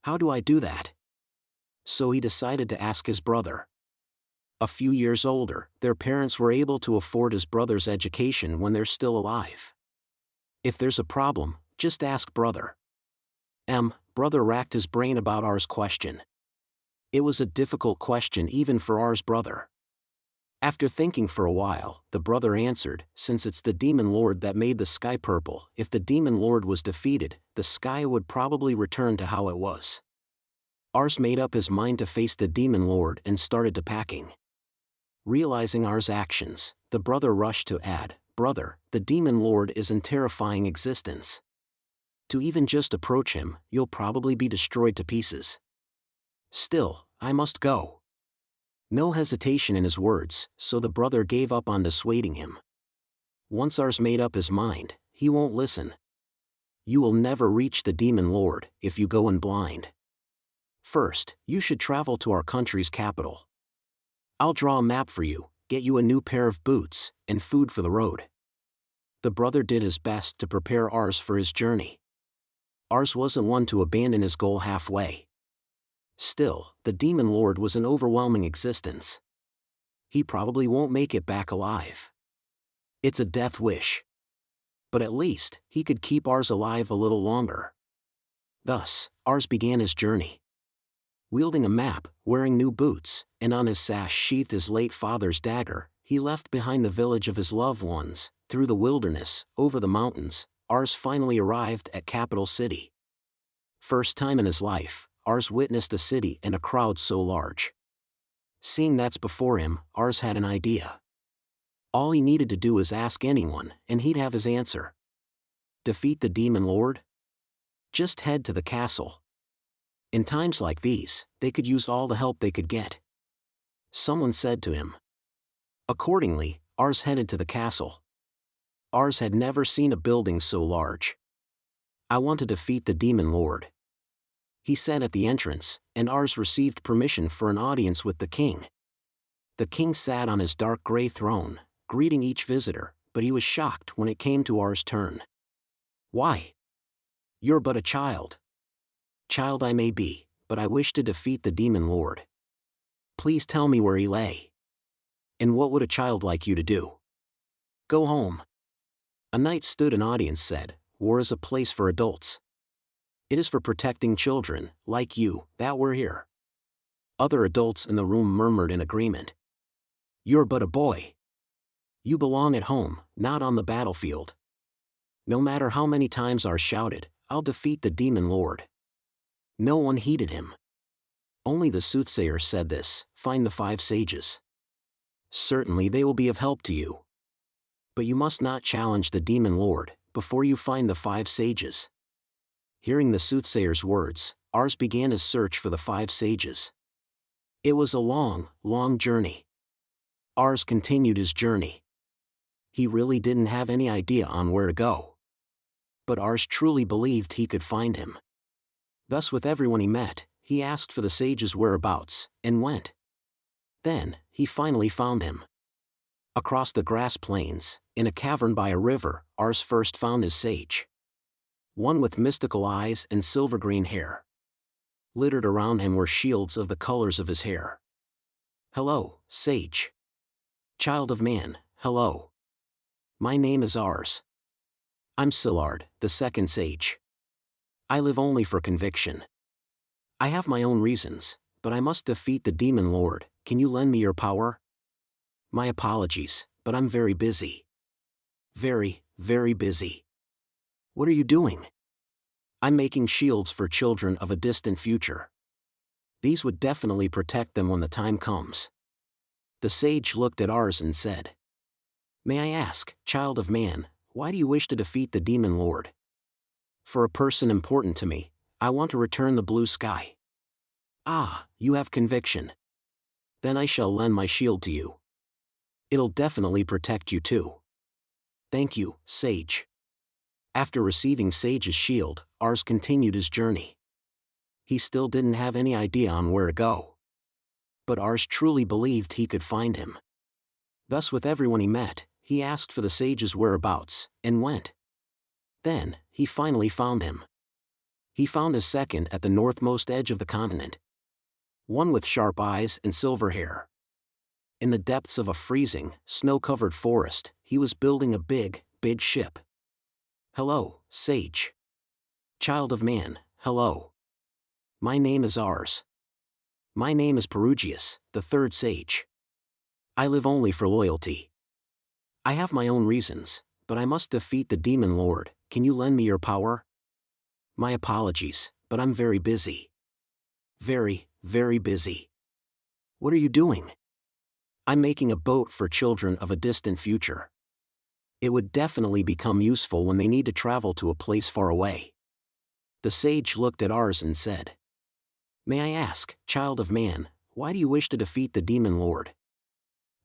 How do I do that? So he decided to ask his brother. A few years older, their parents were able to afford his brother's education when they're still alive. If there's a problem, just ask brother. Brother racked his brain about Ars' question. It was a difficult question even for Ars' brother. After thinking for a while, the brother answered, since it's the demon lord that made the sky purple, if the demon lord was defeated, the sky would probably return to how it was. Ars made up his mind to face the demon lord and started to packing. Realizing Ars' actions, the brother rushed to add, brother, the demon lord is in terrifying existence. To even just approach him, you'll probably be destroyed to pieces. Still, I must go. No hesitation in his words, so the brother gave up on dissuading him. Once Ars made up his mind, he won't listen. You will never reach the demon lord if you go in blind. First, you should travel to our country's capital. I'll draw a map for you, get you a new pair of boots, and food for the road. The brother did his best to prepare Ars for his journey. Ars wasn't one to abandon his goal halfway. Still, the demon lord was an overwhelming existence. He probably won't make it back alive. It's a death wish. But at least, he could keep Ars alive a little longer. Thus, Ars began his journey. Wielding a map, wearing new boots, and on his sash sheathed his late father's dagger, he left behind the village of his loved ones, through the wilderness, over the mountains. Ars finally arrived at capital city. First time in his life, Ars witnessed a city and a crowd so large. Seeing that's before him, Ars had an idea. All he needed to do was ask anyone, and he'd have his answer. Defeat the demon lord? Just head to the castle. In times like these, they could use all the help they could get. Someone said to him. Accordingly, Ars headed to the castle. Ars had never seen a building so large. I want to defeat the demon lord. He said at the entrance, and Ars received permission for an audience with the king. The king sat on his dark gray throne, greeting each visitor, but he was shocked when it came to Ars' turn. Why? You're but a child. Child I may be, but I wish to defeat the demon lord. Please tell me where he lay. And what would a child like you to do? Go home. A knight stood in audience said, War is a place for adults. It is for protecting children, like you, that we're here. Other adults in the room murmured in agreement. You're but a boy. You belong at home, not on the battlefield. No matter how many times Ars shouted, I'll defeat the demon lord. No one heeded him. Only the soothsayer said this, find the 5 sages. Certainly they will be of help to you. But you must not challenge the demon lord, before you find the 5 sages. Hearing the soothsayer's words, Ars began his search for the 5 sages. It was a long, long journey. Ars continued his journey. He really didn't have any idea on where to go. But Ars truly believed he could find him. Thus with everyone he met, he asked for the sage's whereabouts, and went. Then, he finally found him. Across the grass plains, in a cavern by a river, Ars first found his sage. One with mystical eyes and silver-green hair. Littered around him were shields of the colors of his hair. "Hello, sage. Child of man, hello. My name is Ars. I'm Sillard, the second sage. I live only for conviction. I have my own reasons, but I must defeat the demon lord. Can you lend me your power? My apologies, but I'm very busy. Very, very busy. What are you doing? I'm making shields for children of a distant future. These would definitely protect them when the time comes." The sage looked at Ars and said, "May I ask, child of man, why do you wish to defeat the demon lord?" "For a person important to me, I want to return the blue sky." "Ah, you have conviction. Then I shall lend my shield to you. It'll definitely protect you too." "Thank you, sage." After receiving Sage's shield, Ars continued his journey. He still didn't have any idea on where to go. But Ars truly believed he could find him. Thus with everyone he met, he asked for the sage's whereabouts, and went. Then, he finally found him. He found his second at the northmost edge of the continent. One with sharp eyes and silver hair. In the depths of a freezing, snow-covered forest, he was building a big, big ship. "Hello, sage. Child of man, hello. My name is Ars. My name is Perugius, the third sage. I live only for loyalty. I have my own reasons, but I must defeat the demon lord. Can you lend me your power? My apologies, but I'm very busy. Very, very busy. What are you doing? I'm making a boat for children of a distant future. It would definitely become useful when they need to travel to a place far away." The sage looked at Ars and said, "May I ask, child of man, why do you wish to defeat the demon lord?"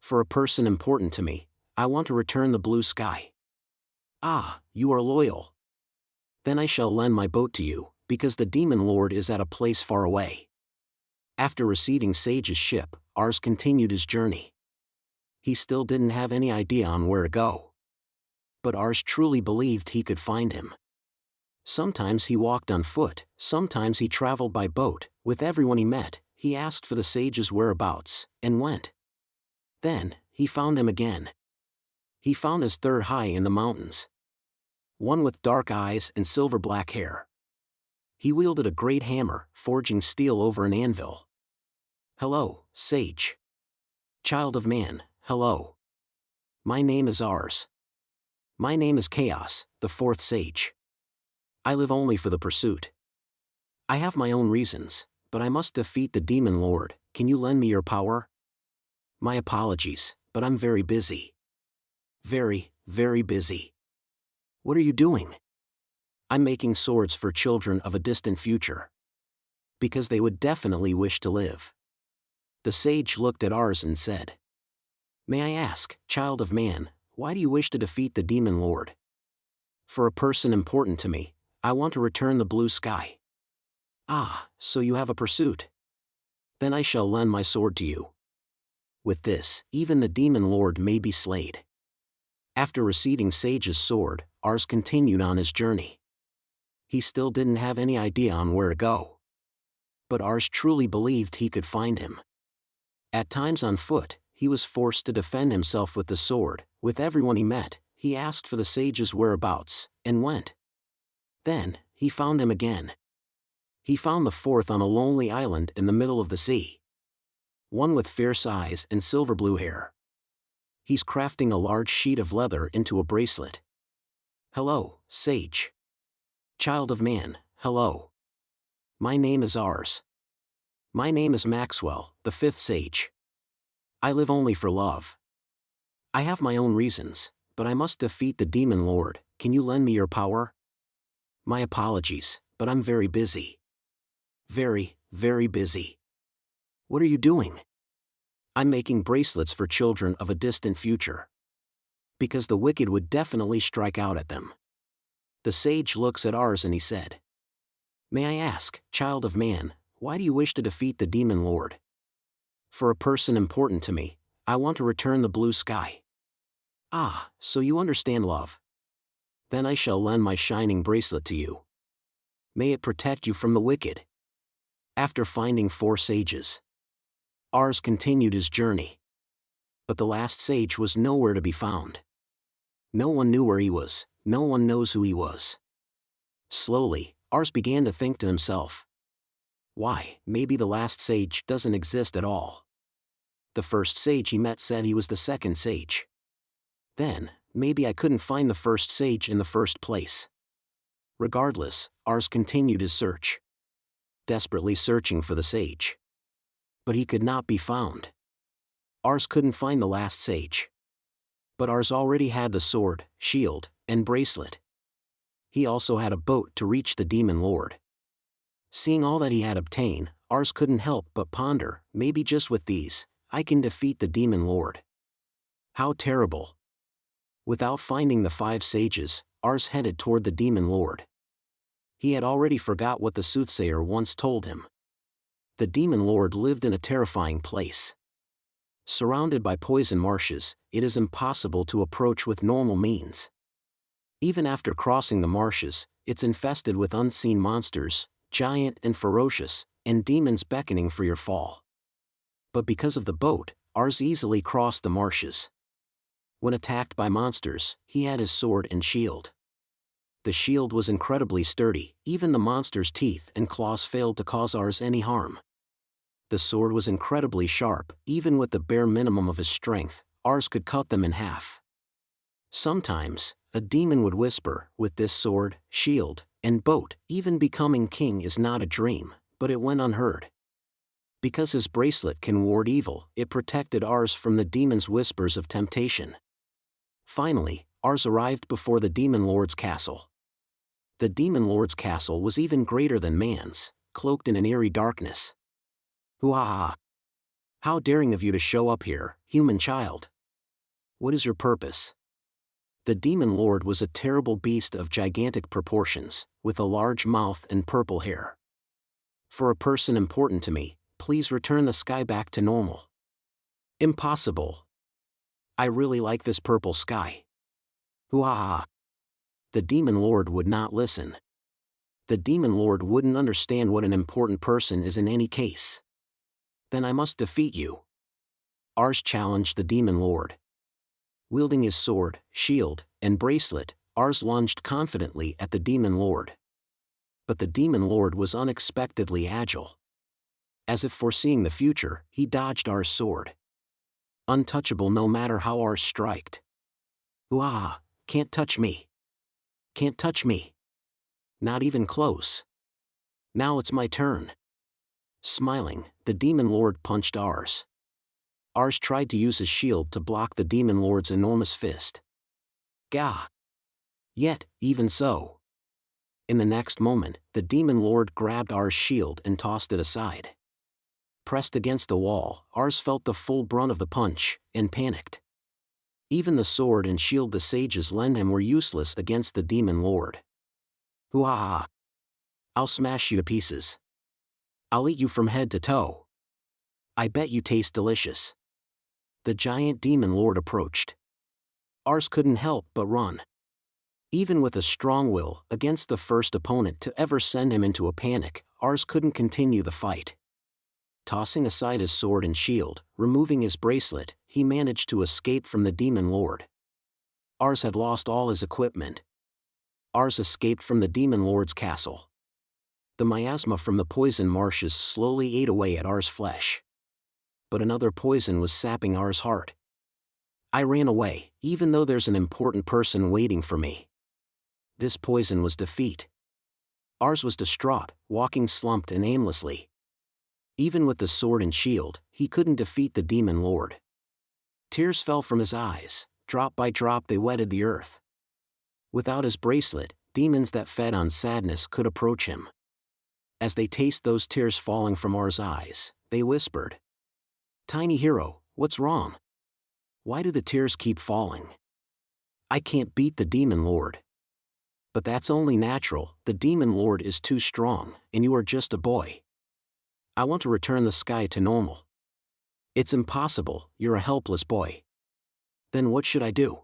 "For a person important to me, I want to return the blue sky." "Ah, you are loyal. Then I shall lend my boat to you, because the demon lord is at a place far away." After receiving Sage's ship, Ars continued his journey. He still didn't have any idea on where to go. But Ars truly believed he could find him. Sometimes he walked on foot, sometimes he traveled by boat. With everyone he met, he asked for the sage's whereabouts, and went. Then, he found him again. He found his third high in the mountains. One with dark eyes and silver-black hair. He wielded a great hammer, forging steel over an anvil. "Hello, sage. Child of man, hello. My name is Ars. My name is Chaos, the fourth sage. I live only for the pursuit. I have my own reasons, but I must defeat the demon lord. Can you lend me your power? My apologies, but I'm very busy. Very, very busy. What are you doing? I'm making swords for children of a distant future. Because they would definitely wish to live." The sage looked at Ars and said, "May I ask, child of man, why do you wish to defeat the demon lord?" "For a person important to me, I want to return the blue sky." "Ah, so you have a pursuit. Then I shall lend my sword to you. With this, even the demon lord may be slayed." After receiving Sage's sword, Ars continued on his journey. He still didn't have any idea on where to go. But Ars truly believed he could find him. At times on foot, he was forced to defend himself with the sword. With everyone he met, he asked for the sage's whereabouts, and went. Then, he found him again. He found the fourth on a lonely island in the middle of the sea. One with fierce eyes and silver blue hair. He's crafting a large sheet of leather into a bracelet. "Hello, sage. Child of man, hello. My name is Ars. My name is Maxwell, the fifth sage. I live only for love. I have my own reasons, but I must defeat the demon lord. Can you lend me your power? My apologies, but I'm very busy. Very, very busy. What are you doing? I'm making bracelets for children of a distant future. Because the wicked would definitely strike out at them. The sage looks at Ars and he said, May I ask, child of man, why do you wish to defeat the demon lord? For a person important to me, I want to return the blue sky. Ah, so you understand love. Then I shall lend my shining bracelet to you. May it protect you from the wicked. After finding 4 sages, Ars continued his journey. But the last sage was nowhere to be found. No one knew where he was, no one knows who he was. Slowly, Ars began to think to himself. Why, maybe the last sage doesn't exist at all. The first sage he met said he was the second sage. Then, maybe I couldn't find the first sage in the first place. Regardless, Ars continued his search. Desperately searching for the sage. But he could not be found. Ars couldn't find the last sage. But Ars already had the sword, shield, and bracelet. He also had a boat to reach the demon lord. Seeing all that he had obtained, Ars couldn't help but ponder, maybe just with these, I can defeat the demon lord. How terrible. Without finding the 5 sages, Ars headed toward the demon lord. He had already forgot what the soothsayer once told him. The demon lord lived in a terrifying place. Surrounded by poison marshes, it is impossible to approach with normal means. Even after crossing the marshes, it's infested with unseen monsters, giant and ferocious, and demons beckoning for your fall. But because of the boat, Ars easily crossed the marshes. When attacked by monsters, he had his sword and shield. The shield was incredibly sturdy, even the monster's teeth and claws failed to cause Ars any harm. The sword was incredibly sharp, even with the bare minimum of his strength, Ars could cut them in half. Sometimes, a demon would whisper, with this sword, shield, and boat, even becoming king is not a dream, but it went unheard. Because his bracelet can ward evil, it protected Ars from the demon's whispers of temptation. Finally, Ars arrived before the demon lord's castle. The demon lord's castle was even greater than man's, cloaked in an eerie darkness. Hoo-ah! How daring of you to show up here, human child! What is your purpose? The demon lord was a terrible beast of gigantic proportions, with a large mouth and purple hair. For a person important to me, please return the sky back to normal. Impossible. I really like this purple sky. Hoo-ah! The demon lord would not listen. The demon lord wouldn't understand what an important person is in any case. Then I must defeat you. Ars challenged the demon lord. Wielding his sword, shield, and bracelet, Ars lunged confidently at the demon lord. But the demon lord was unexpectedly agile. As if foreseeing the future, he dodged Ars' sword. Untouchable no matter how Ars striked. Ooh-ah, can't touch me. Can't touch me. Not even close. Now it's my turn. Smiling, the demon lord punched Ars. Ars tried to use his shield to block the demon lord's enormous fist. Gah! Yet, even so. In the next moment, the demon lord grabbed Ars' shield and tossed it aside. Pressed against the wall, Ars felt the full brunt of the punch, and panicked. Even the sword and shield the sages lent him were useless against the demon lord. Hoo-ah! I'll smash you to pieces. I'll eat you from head to toe. I bet you taste delicious. The giant demon lord approached. Ars couldn't help but run. Even with a strong will, against the first opponent to ever send him into a panic, Ars couldn't continue the fight. Tossing aside his sword and shield, removing his bracelet, he managed to escape from the demon lord. Ars had lost all his equipment. Ars escaped from the demon lord's castle. The miasma from the poison marshes slowly ate away at Ars' flesh. But another poison was sapping Ars' heart. I ran away, even though there's an important person waiting for me. This poison was defeat. Ars was distraught, walking slumped and aimlessly. Even with the sword and shield, he couldn't defeat the demon lord. Tears fell from his eyes, drop by drop they wetted the earth. Without his bracelet, demons that fed on sadness could approach him. As they taste those tears falling from Ars' eyes, They whispered. Tiny hero, what's wrong? Why do the tears keep falling? I can't beat the Demon Lord. But that's only natural, the Demon Lord is too strong, and you are just a boy. I want to return the sky to normal. It's impossible, you're a helpless boy. Then what should I do?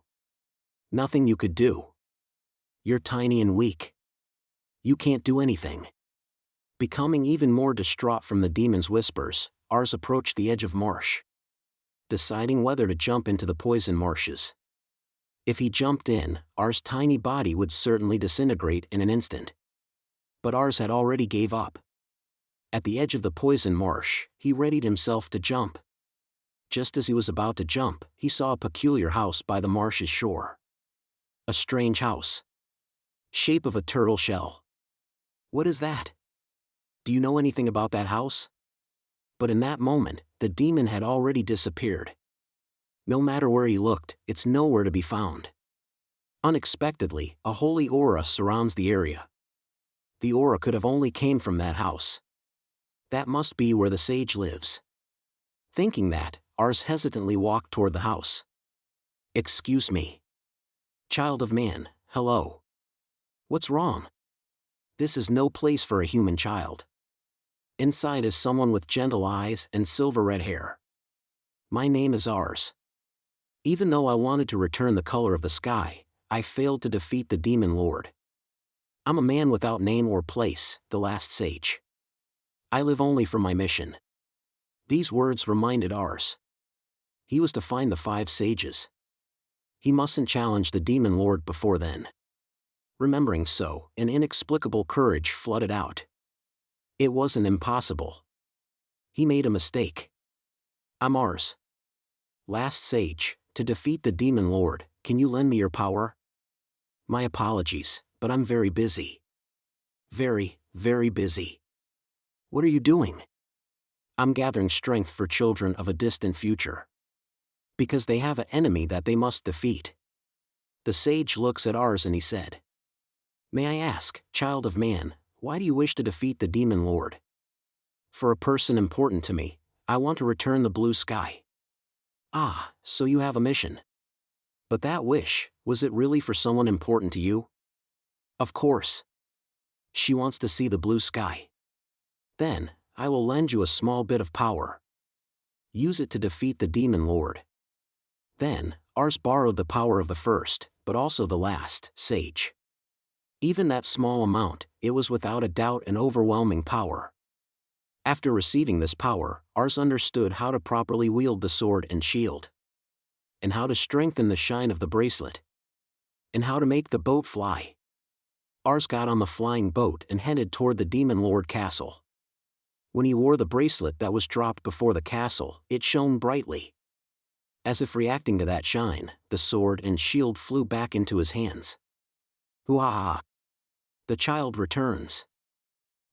Nothing you could do. You're tiny and weak. You can't do anything. Becoming even more distraught from the demon's whispers, Ars approached the edge of marsh, deciding whether to jump into the poison marshes. If he jumped in, Ars' tiny body would certainly disintegrate in an instant. But Ars had already gave up. At the edge of the poison marsh, he readied himself to jump. Just as he was about to jump, he saw a peculiar house by the marsh's shore. A strange house. Shape of a turtle shell. What is that? Do you know anything about that house? But in that moment, the demon had already disappeared. No matter where he looked, it's nowhere to be found. Unexpectedly, a holy aura surrounds the area. The aura could have only came from that house. That must be where the sage lives. Thinking that, Ars hesitantly walked toward the house. Excuse me. Child of man, hello. What's wrong? This is no place for a human child. Inside is someone with gentle eyes and silver red hair. My name is Ars. Even though I wanted to return the color of the sky, I failed to defeat the Demon Lord. I'm a man without name or place, the last sage. I live only for my mission. These words reminded Ars. He was to find the 5 sages. He mustn't challenge the Demon Lord before then. Remembering so, an inexplicable courage flooded out. It wasn't impossible. He made a mistake. I'm Ars. Last sage, to defeat the Demon Lord, can you lend me your power? My apologies, but I'm very busy. Very, very busy. What are you doing? I'm gathering strength for children of a distant future. Because they have an enemy that they must defeat. The sage looks at Ars and he said. May I ask, child of man, why do you wish to defeat the Demon Lord? For a person important to me, I want to return the blue sky. Ah, so you have a mission. But that wish, was it really for someone important to you? Of course. She wants to see the blue sky. Then, I will lend you a small bit of power. Use it to defeat the Demon Lord. Then, Ars borrowed the power of the first, but also the last, sage. Even that small amount, it was without a doubt an overwhelming power. After receiving this power, Ars understood how to properly wield the sword and shield. And how to strengthen the shine of the bracelet. And how to make the boat fly. Ars got on the flying boat and headed toward the Demon Lord castle. When he wore the bracelet that was dropped before the castle, it shone brightly. As if reacting to that shine, the sword and shield flew back into his hands. Hoo-ah! The child returns.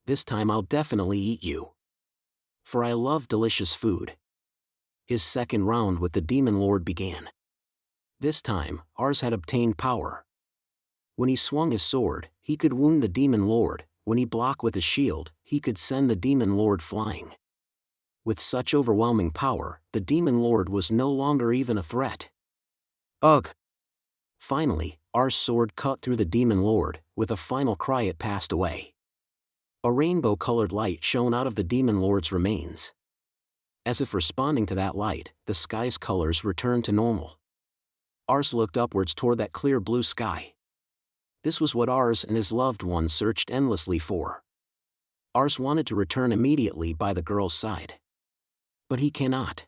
This time I'll definitely eat you. For I love delicious food. His second round with the Demon Lord began. This time, Ars had obtained power. When he swung his sword, he could wound the Demon Lord. When he blocked with his shield, he could send the Demon Lord flying. With such overwhelming power, the Demon Lord was no longer even a threat. Ugh! Finally, Ars' sword cut through the Demon Lord. With a final cry it passed away. A rainbow-colored light shone out of the Demon Lord's remains. As if responding to that light, the sky's colors returned to normal. Ars looked upwards toward that clear blue sky. This was what Ars and his loved one searched endlessly for. Ars wanted to return immediately by the girl's side. But he cannot.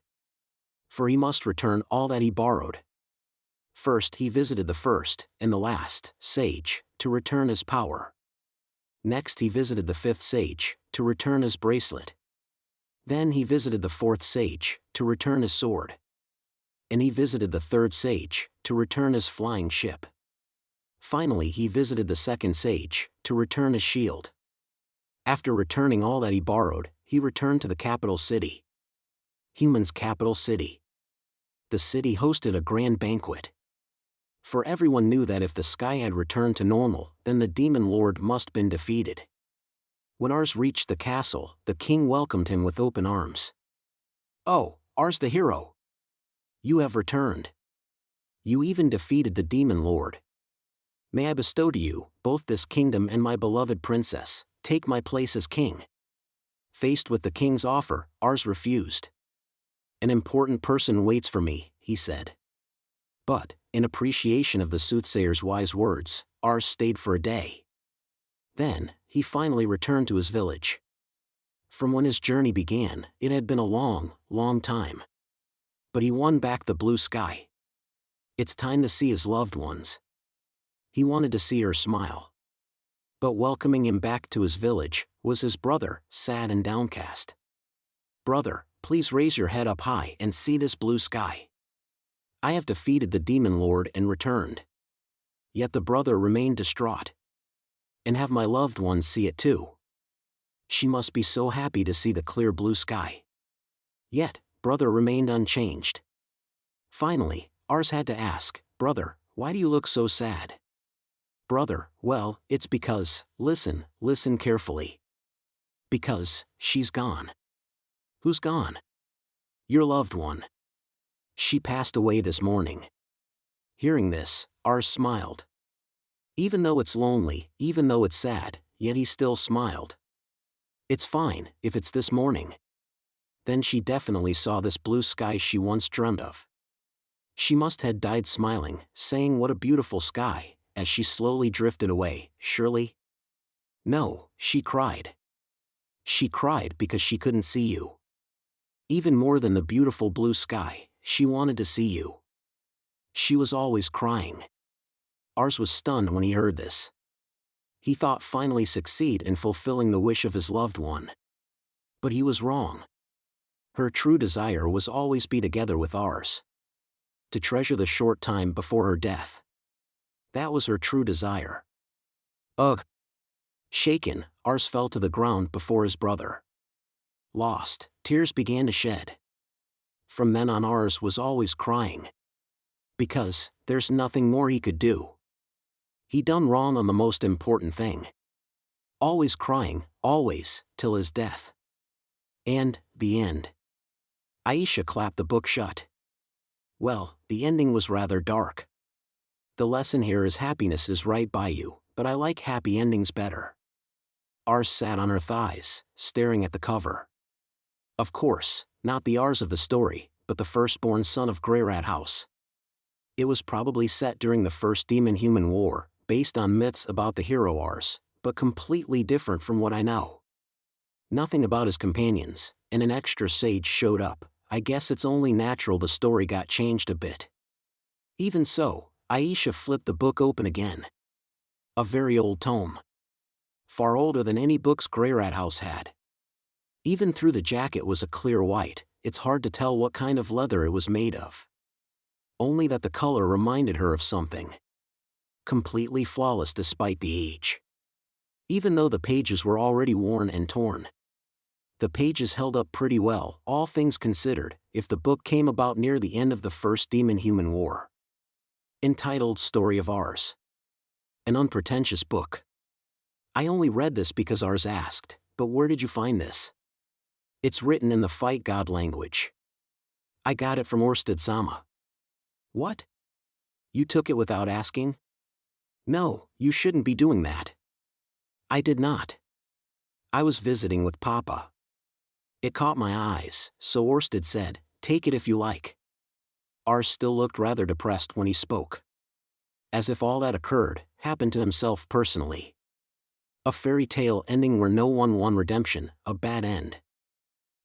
For he must return all that he borrowed. First he visited the first, and the last, sage, to return his power. Next he visited the 5th sage, to return his bracelet. Then he visited the 4th sage, to return his sword. And he visited the 3rd sage, to return his flying ship. Finally he visited the 2nd sage, to return his shield. After returning all that he borrowed, he returned to the capital city. Human's capital city. The city hosted a grand banquet. For everyone knew that if the sky had returned to normal, then the Demon Lord must been defeated. When Ars reached the castle, the king welcomed him with open arms. "Oh, Ars the hero! You have returned. You even defeated the demon lord. May I bestow to you both this kingdom and my beloved princess, take my place as king." Faced with the king's offer, Ars refused. "An important person waits for me," he said. But, in appreciation of the soothsayer's wise words, Ars stayed for a day. Then, he finally returned to his village. From when his journey began, it had been a long, long time. But he won back the blue sky. It's time to see his loved ones. He wanted to see her smile. But welcoming him back to his village was his brother, sad and downcast. "Brother, please raise your head up high and see this blue sky. I have defeated the demon lord and returned." Yet the brother remained distraught. "And have my loved ones see it too. She must be so happy to see the clear blue sky." Yet, brother remained unchanged. Finally, Ars had to ask, "Brother, why do you look so sad?" "Brother, well, it's because, listen carefully. Because, she's gone." "Who's gone?" "Your loved one. She passed away this morning." Hearing this, Ars smiled. Even though it's lonely, even though it's sad, yet he still smiled. "It's fine, if it's this morning. Then she definitely saw this blue sky she once dreamed of. She must have died smiling, saying what a beautiful sky, as she slowly drifted away, surely?" "No, she cried. She cried because she couldn't see you. Even more than the beautiful blue sky, she wanted to see you. She was always crying." Ars was stunned when he heard this. He thought finally succeed in fulfilling the wish of his loved one. But he was wrong. Her true desire was always be together with Ars. To treasure the short time before her death. That was her true desire. Ugh! Shaken, Ars fell to the ground before his brother. Lost, tears began to shed. From then on Ars was always crying. Because, there's nothing more he could do. He done wrong on the most important thing. Always crying, always, till his death. And, the end. Aisha clapped the book shut. Well, the ending was rather dark. The lesson here is happiness is right by you, but I like happy endings better. Ars sat on her thighs, staring at the cover. Of course, not the Ars of the story, but the firstborn son of Greyrat House. It was probably set during the First Demon-Human War, based on myths about the hero Ars, but completely different from what I know. Nothing about his companions, and an extra sage showed up. I guess it's only natural the story got changed a bit. Even so, Aisha flipped the book open again. A very old tome. Far older than any books Greyrat House had. Even through the jacket was a clear white, it's hard to tell what kind of leather it was made of. Only that the color reminded her of something. Completely flawless despite the age. Even though the pages were already worn and torn. The pages held up pretty well, all things considered, if the book came about near the end of the First Demon-Human War. Entitled Story of Ars. An unpretentious book. I only read this because Ars asked, but where did you find this? It's written in the Fight God language. I got it from Orsted-sama. What? You took it without asking? No, you shouldn't be doing that. I did not. I was visiting with Papa. It caught my eyes, so Orsted said, take it if you like. Ars still looked rather depressed when he spoke. As if all that occurred, happened to himself personally. A fairy tale ending where no one won redemption, a bad end.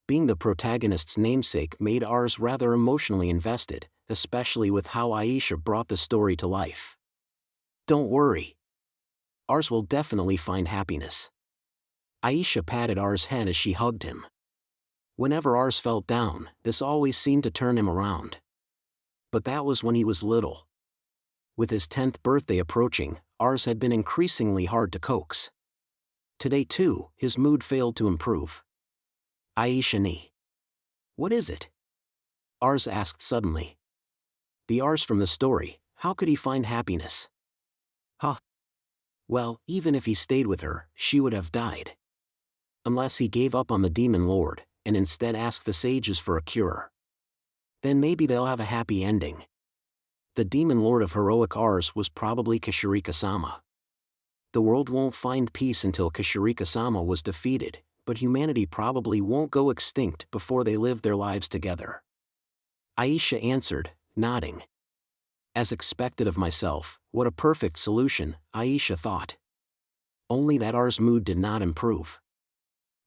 Being the protagonist's namesake made Ars rather emotionally invested, especially with how Aisha brought the story to life. Don't worry. Ars will definitely find happiness. Aisha patted Ars' head as she hugged him. Whenever Ars felt down, this always seemed to turn him around. But that was when he was little. With his 10th birthday approaching, Ars had been increasingly hard to coax. Today too, his mood failed to improve. Aisha ni. What is it? Ars asked suddenly. The Ars from the story, how could he find happiness? Huh. Well, even if he stayed with her, she would have died. unless he gave up on the demon lord, and instead asked the sages for a cure. Then maybe they'll have a happy ending. The demon lord of heroic Ars was probably Kashirika-sama. The world won't find peace until Kashirika-sama was defeated, but humanity probably won't go extinct before they live their lives together. Aisha answered, nodding. As expected of myself, what a perfect solution, Aisha thought. Only that Ars' mood did not improve.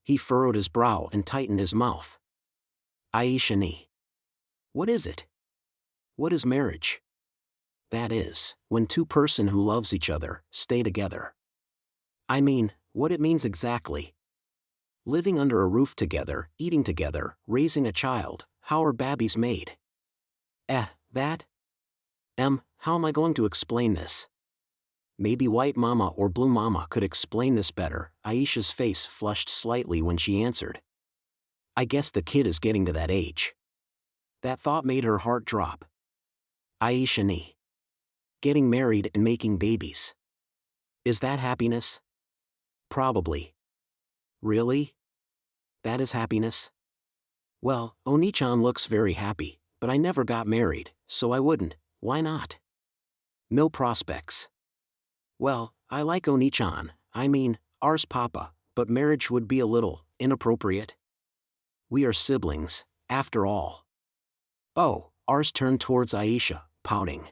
He furrowed his brow and tightened his mouth. Aisha ni. What is it? What is marriage? That is, when two person who loves each other, stay together. I mean, what it means exactly. Living under a roof together, eating together, raising a child, how are babies made? That? How am I going to explain this? Maybe White Mama or Blue Mama could explain this better. Aisha's face flushed slightly when she answered. I guess the kid is getting to that age. That thought made her heart drop. Aisha ni. Getting married and making babies. Is that happiness? Probably. Really? That is happiness? Well, Oni-chan looks very happy, but I never got married, so I wouldn't. Why not? No prospects. Well, I like Oni-chan, I mean, Ars Papa, but marriage would be a little inappropriate. We are siblings, after all. Oh, Ars turned towards Aisha, pouting.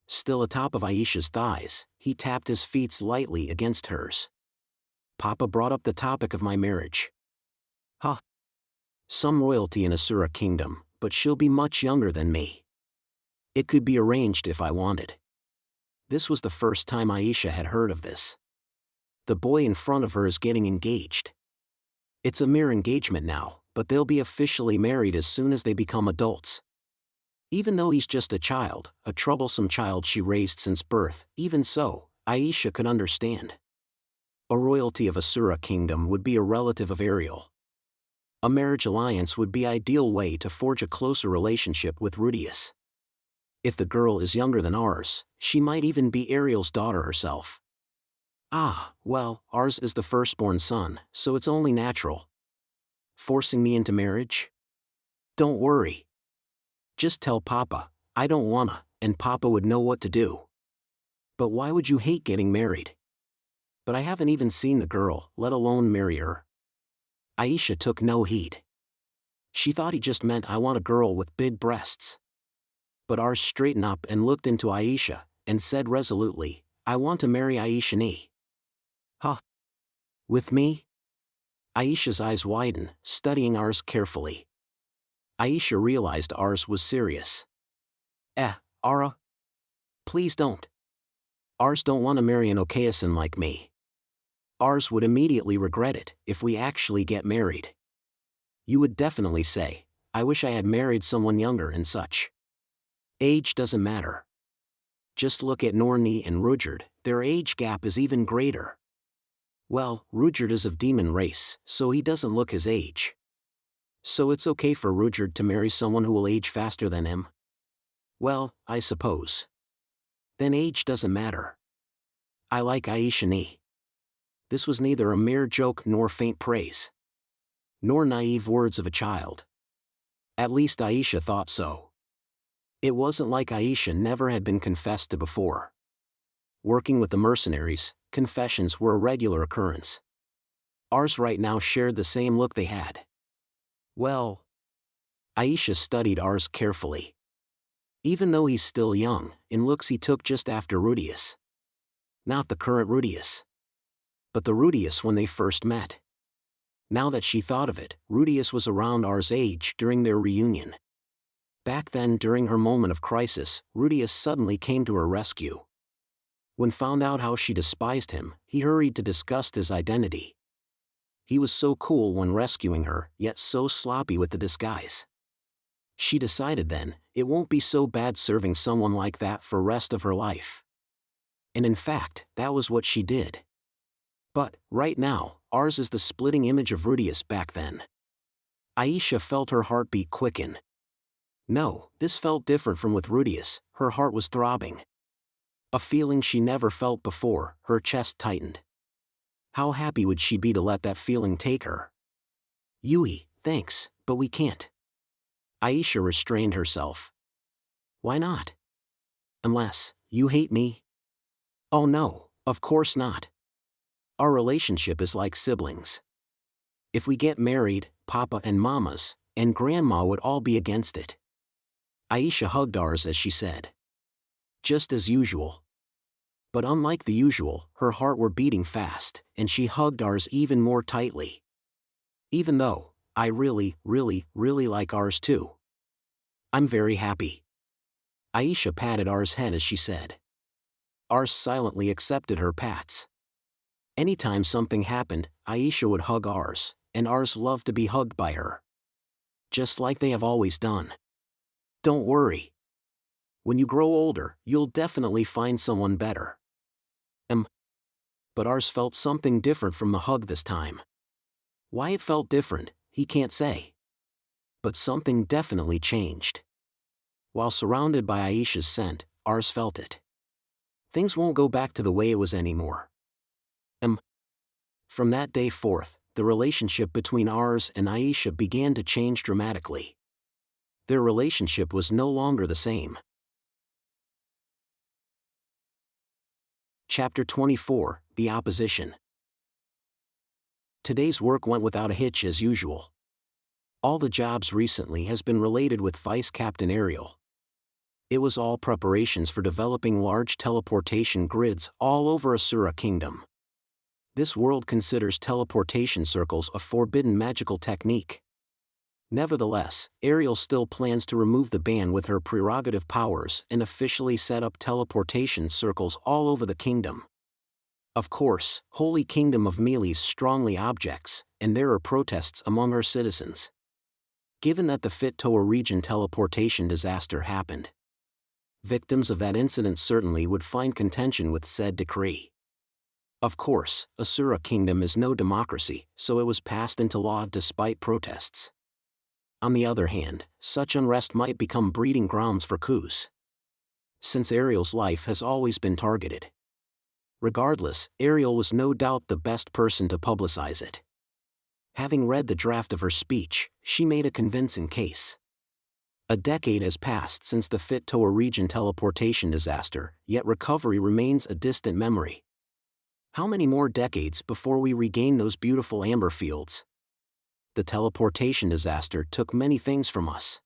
Still atop of Aisha's thighs, he tapped his feet lightly against hers. Papa brought up the topic of my marriage. Huh. Some royalty in Asura Kingdom, but she'll be much younger than me. It could be arranged if I wanted. This was the first time Aisha had heard of this. The boy in front of her is getting engaged. It's a mere engagement now, but they'll be officially married as soon as they become adults. Even though he's just a child, a troublesome child she raised since birth, even so, Aisha could understand. A royalty of Asura Kingdom would be a relative of Ariel. A marriage alliance would be ideal way to forge a closer relationship with Rudeus. If the girl is younger than Ars, she might even be Ariel's daughter herself. Well, Ars is the firstborn son, so it's only natural. Forcing me into marriage? Don't worry. Just tell Papa, I don't wanna, and Papa would know what to do. But why would you hate getting married? But I haven't even seen the girl, let alone marry her. Aisha took no heed. She thought he just meant I want a girl with big breasts. But Ars straightened up and looked into Aisha, and said resolutely, I want to marry Aisha ni. Huh? With me? Aisha's eyes widened, studying Ars carefully. Aisha realized Ars was serious. Ara? Please don't. Ars don't want to marry an Okayasan like me. Ars would immediately regret it if we actually get married. You would definitely say, I wish I had married someone younger and such. Age doesn't matter. Just look at Norni and Rudyard, their age gap is even greater. Well, Rudyard is of demon race, so he doesn't look his age. So it's okay for Rudyard to marry someone who will age faster than him? Well, I suppose. Then age doesn't matter. I like Aisha ni. This was neither a mere joke nor faint praise. Nor naive words of a child. At least Aisha thought so. It wasn't like Aisha never had been confessed to before. Working with the mercenaries, confessions were a regular occurrence. Ars right now shared the same look they had. Well, Aisha studied Ars carefully. Even though he's still young, in looks he took just after Rudeus. Not the current Rudeus. But the Rudeus when they first met. Now that she thought of it, Rudeus was around Ars' age during their reunion. Back then during her moment of crisis, Rudeus suddenly came to her rescue. When found out how she despised him, he hurried to discuss his identity. He was so cool when rescuing her, yet so sloppy with the disguise. She decided then, it won't be so bad serving someone like that for rest of her life. And in fact, that was what she did. But, right now, Ars is the splitting image of Rudeus back then. Aisha felt her heartbeat quicken. No, this felt different from with Rudeus, her heart was throbbing. A feeling she never felt before, her chest tightened. How happy would she be to let that feeling take her? Yui, thanks, but we can't. Aisha restrained herself. Why not? Unless you hate me? Oh no, of course not. Our relationship is like siblings. If we get married, Papa and Mama's, and Grandma would all be against it. Aisha hugged ours as she said. Just as usual. But unlike the usual, her heart were beating fast, and she hugged ours even more tightly. Even though, I really like ours too. I'm very happy. Aisha patted ours' head as she said. Ours silently accepted her pats. Anytime something happened, Aisha would hug ours, and ours loved to be hugged by her. Just like they have always done. Don't worry. When you grow older, you'll definitely find someone better. But ours felt something different from the hug this time. Why it felt different, he can't say. But something definitely changed. While surrounded by Aisha's scent, ours felt it. Things won't go back to the way it was anymore. From that day forth, the relationship between ours and Aisha began to change dramatically. Their relationship was no longer the same. Chapter 24, The Opposition. Today's work went without a hitch as usual. All the jobs recently has been related with Vice Captain Ariel. It was all preparations for developing large teleportation grids all over Asura Kingdom. This world considers teleportation circles a forbidden magical technique. Nevertheless, Ariel still plans to remove the ban with her prerogative powers and officially set up teleportation circles all over the kingdom. Of course, Holy Kingdom of Biheiril strongly objects, and there are protests among our citizens. Given that the Fit-Toa region teleportation disaster happened, victims of that incident certainly would find contention with said decree. Of course, Asura Kingdom is no democracy, so it was passed into law despite protests. On the other hand, such unrest might become breeding grounds for coups. Since Ariel's life has always been targeted. Regardless, Ariel was no doubt the best person to publicize it. Having read the draft of her speech, she made a convincing case. A decade has passed since the Fit-Toa region teleportation disaster, yet recovery remains a distant memory. How many more decades before we regain those beautiful amber fields? The teleportation disaster took many things from us.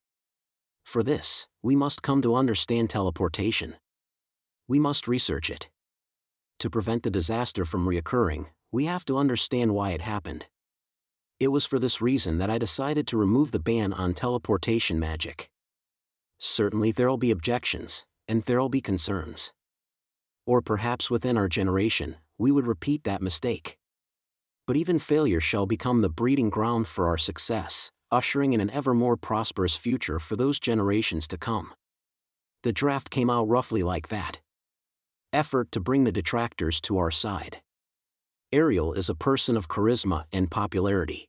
For this, we must come to understand teleportation. We must research it. To prevent the disaster from reoccurring, we have to understand why it happened. It was for this reason that I decided to remove the ban on teleportation magic. Certainly there'll be objections, and there'll be concerns. Or perhaps within our generation, we would repeat that mistake. But even failure shall become the breeding ground for our success, ushering in an ever more prosperous future for those generations to come. The draft came out roughly like that. Effort to bring the detractors to our side. Ariel is a person of charisma and popularity.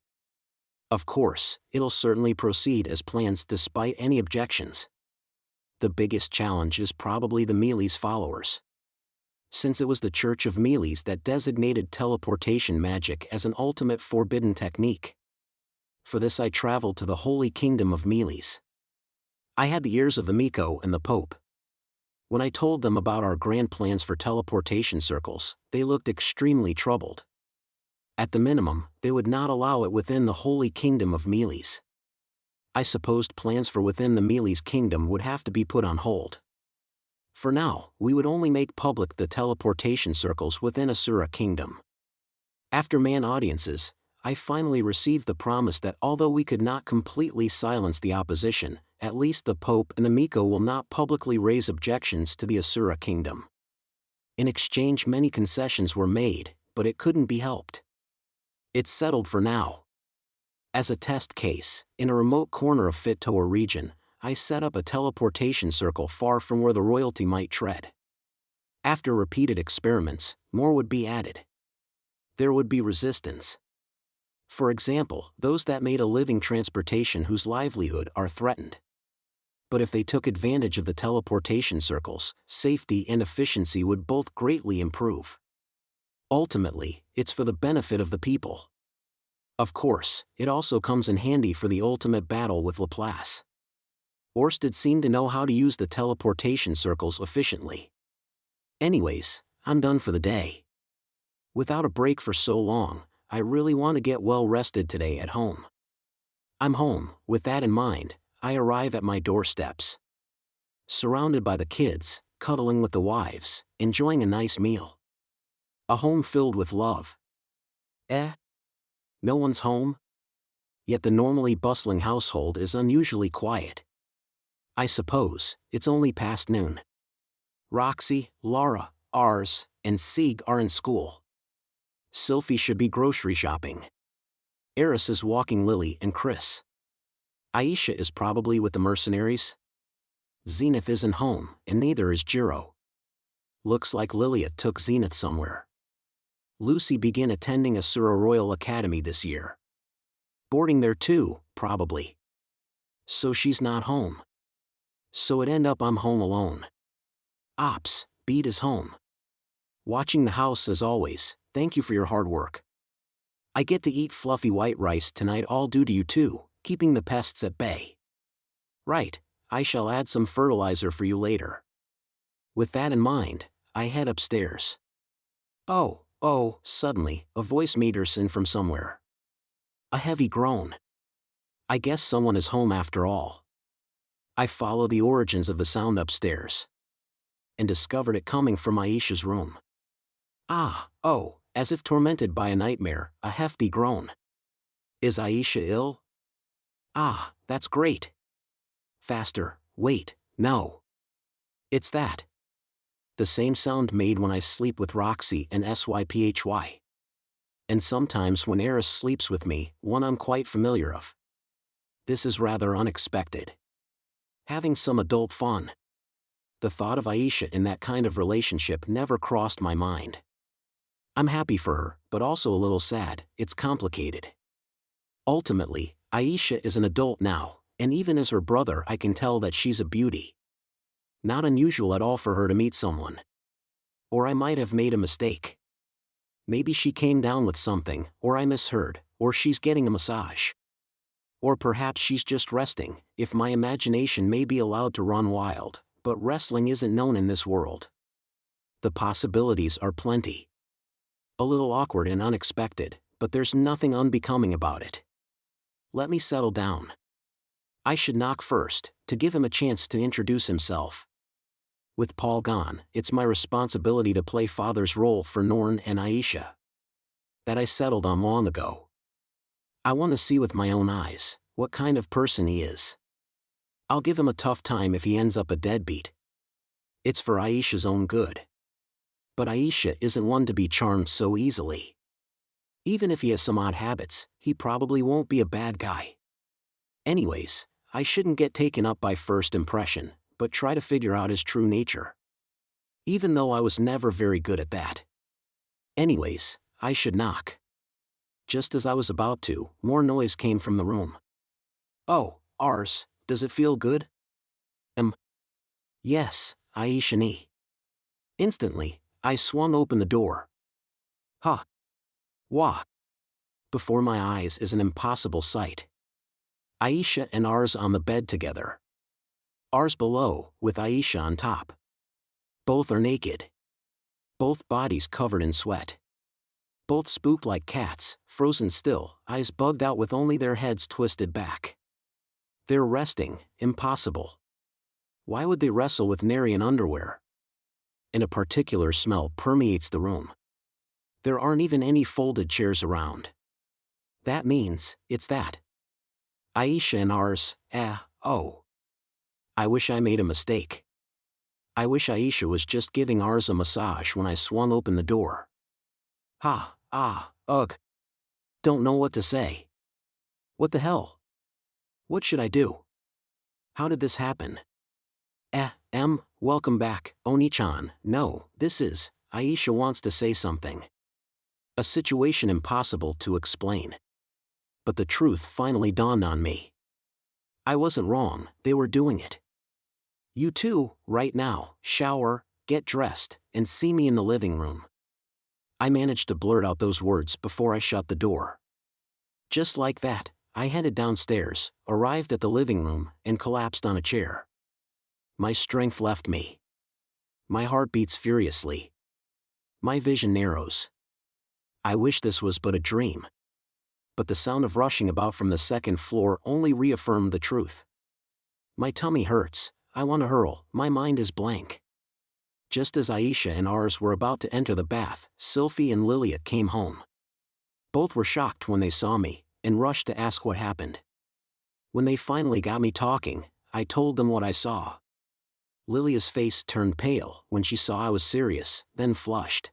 Of course, it'll certainly proceed as planned despite any objections. The biggest challenge is probably the Biheiril followers. Since it was the Church of Biheiril that designated teleportation magic as an ultimate forbidden technique. For this I traveled to the Holy Kingdom of Biheiril. I had the ears of the Miko and the Pope. When I told them about our grand plans for teleportation circles, they looked extremely troubled. At the minimum, they would not allow it within the Holy Kingdom of Biheiril. I supposed plans for within the Biheiril kingdom would have to be put on hold. For now, we would only make public the teleportation circles within Asura Kingdom. After man audiences, I finally received the promise that although we could not completely silence the opposition, at least the Pope and the Miko will not publicly raise objections to the Asura Kingdom. In exchange many concessions were made, but it couldn't be helped. It's settled for now. As a test case, in a remote corner of Fit-Toa region, I set up a teleportation circle far from where the royalty might tread. After repeated experiments, more would be added. There would be resistance. For example, those that made a living transportation whose livelihood are threatened. But if they took advantage of the teleportation circles, safety and efficiency would both greatly improve. Ultimately, it's for the benefit of the people. Of course, it also comes in handy for the ultimate battle with Laplace. Orsted seemed to know how to use the teleportation circles efficiently. Anyways, I'm done for the day. Without a break for so long, I really want to get well rested today at home. I'm home. With that in mind, I arrive at my doorsteps. Surrounded by the kids, cuddling with the wives, enjoying a nice meal. A home filled with love. No one's home? Yet the normally bustling household is unusually quiet. I suppose it's only past noon. Roxy, Laura, Ars, and Sieg are in school. Sylphie should be grocery shopping. Eris is walking Lily and Chris. Aisha is probably with the mercenaries. Zenith isn't home, and neither is Jiro. Looks like Lilia took Zenith somewhere. Lucy began attending Asura Royal Academy this year. Boarding there too, probably. So she's not home. So it end up I'm home alone. Ops, Beat is home. Watching the house as always, thank you for your hard work. I get to eat fluffy white rice tonight all due to you too, keeping the pests at bay. Right, I shall add some fertilizer for you later. With that in mind, I head upstairs. Oh, suddenly, a voice meters in from somewhere. A heavy groan. I guess someone is home after all. I follow the origins of the sound upstairs. And discovered it coming from Aisha's room. As if tormented by a nightmare, a hefty groan. Is Aisha ill? That's great. Faster, wait, no. It's that. The same sound made when I sleep with Roxy and Syphy. And sometimes when Eris sleeps with me, one I'm quite familiar of. This is rather unexpected. Having some adult fun. The thought of Aisha in that kind of relationship never crossed my mind. I'm happy for her, but also a little sad. It's complicated. Ultimately, Aisha is an adult now, and even as her brother I can tell that she's a beauty. Not unusual at all for her to meet someone. Or I might have made a mistake. Maybe she came down with something, or I misheard, or she's getting a massage. Or perhaps she's just resting, if my imagination may be allowed to run wild, but wrestling isn't known in this world. The possibilities are plenty. A little awkward and unexpected, but there's nothing unbecoming about it. Let me settle down. I should knock first, to give him a chance to introduce himself. With Paul gone, it's my responsibility to play father's role for Norn and Aisha. That I settled on long ago. I want to see with my own eyes what kind of person he is. I'll give him a tough time if he ends up a deadbeat. It's for Aisha's own good. But Aisha isn't one to be charmed so easily. Even if he has some odd habits, he probably won't be a bad guy. Anyways, I shouldn't get taken up by first impression, but try to figure out his true nature. Even though I was never very good at that. Anyways, I should knock. Just as I was about to, more noise came from the room. Oh, Ars, does it feel good? Yes, Aisha ni. Instantly, I swung open the door. Wah. Before my eyes is an impossible sight. Aisha and Ars on the bed together. Ars below, with Aisha on top. Both are naked. Both bodies covered in sweat. Both spooked like cats, frozen still, eyes bugged out with only their heads twisted back. They're resting, impossible. Why would they wrestle with nary in underwear? And a particular smell permeates the room. There aren't even any folded chairs around. That means, it's that. Aisha and Ars, I wish I made a mistake. I wish Aisha was just giving Ars a massage when I swung open the door. Ugh. Don't know what to say. What the hell? What should I do? How did this happen? Welcome back, Oni-chan. No, this is, Aisha wants to say something. A situation impossible to explain. But the truth finally dawned on me. I wasn't wrong, they were doing it. You too, right now, shower, get dressed, and see me in the living room. I managed to blurt out those words before I shut the door. Just like that, I headed downstairs, arrived at the living room, and collapsed on a chair. My strength left me. My heart beats furiously. My vision narrows. I wish this was but a dream. But the sound of rushing about from the second floor only reaffirmed the truth. My tummy hurts, I want to hurl, my mind is blank. Just as Aisha and Ars were about to enter the bath, Sylphie and Lilia came home. Both were shocked when they saw me, and rushed to ask what happened. When they finally got me talking, I told them what I saw. Lilia's face turned pale when she saw I was serious, then flushed.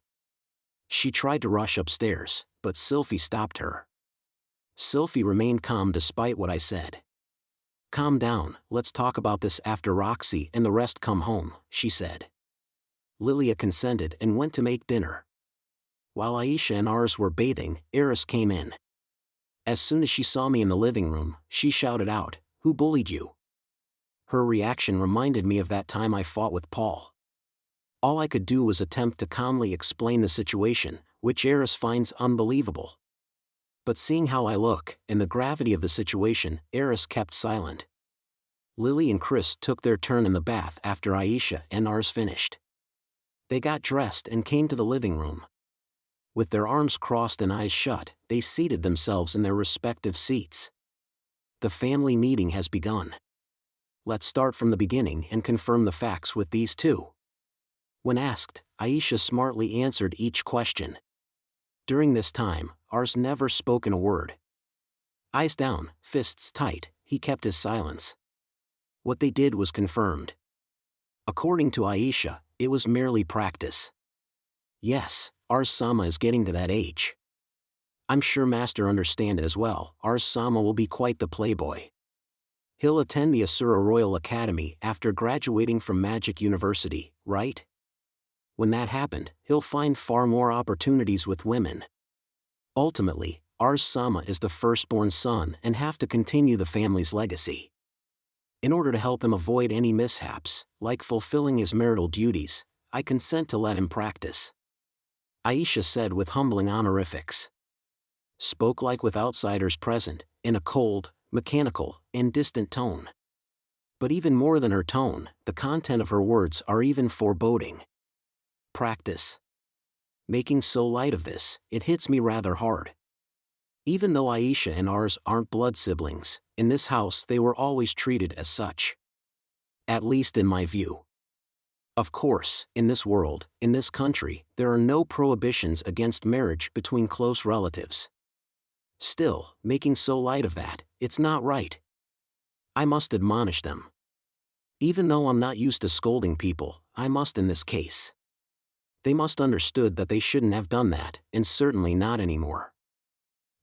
She tried to rush upstairs, but Sylphie stopped her. Sylphie remained calm despite what I said. "Calm down, let's talk about this after Roxy and the rest come home," she said. Lilia consented and went to make dinner. While Aisha and Ars were bathing, Eris came in. As soon as she saw me in the living room, she shouted out, "Who bullied you?" Her reaction reminded me of that time I fought with Paul. All I could do was attempt to calmly explain the situation, which Eris finds unbelievable. But seeing how I look, and the gravity of the situation, Eris kept silent. Lily and Chris took their turn in the bath after Aisha and Ars finished. They got dressed and came to the living room. With their arms crossed and eyes shut, they seated themselves in their respective seats. The family meeting has begun. Let's start from the beginning and confirm the facts with these two. When asked, Aisha smartly answered each question. During this time, Ars never spoken a word. Eyes down, fists tight, he kept his silence. What they did was confirmed. According to Aisha, it was merely practice. Yes, Ars-sama is getting to that age. I'm sure Master understands it as well. Ars-sama will be quite the playboy. He'll attend the Asura Royal Academy after graduating from Magic University, right? When that happened, he'll find far more opportunities with women. Ultimately, Ars-sama is the firstborn son and have to continue the family's legacy. In order to help him avoid any mishaps, like fulfilling his marital duties, I consent to let him practice. Aisha said with humbling honorifics. Spoke like with outsiders present, in a cold, mechanical, and distant tone. But even more than her tone, the content of her words are even foreboding. Practice. Making so light of this, it hits me rather hard. Even though Aisha and Ars aren't blood siblings, in this house they were always treated as such. At least in my view. Of course, in this world, in this country, there are no prohibitions against marriage between close relatives. Still, making so light of that, it's not right. I must admonish them. Even though I'm not used to scolding people, I must in this case. They must understood that they shouldn't have done that, and certainly not anymore.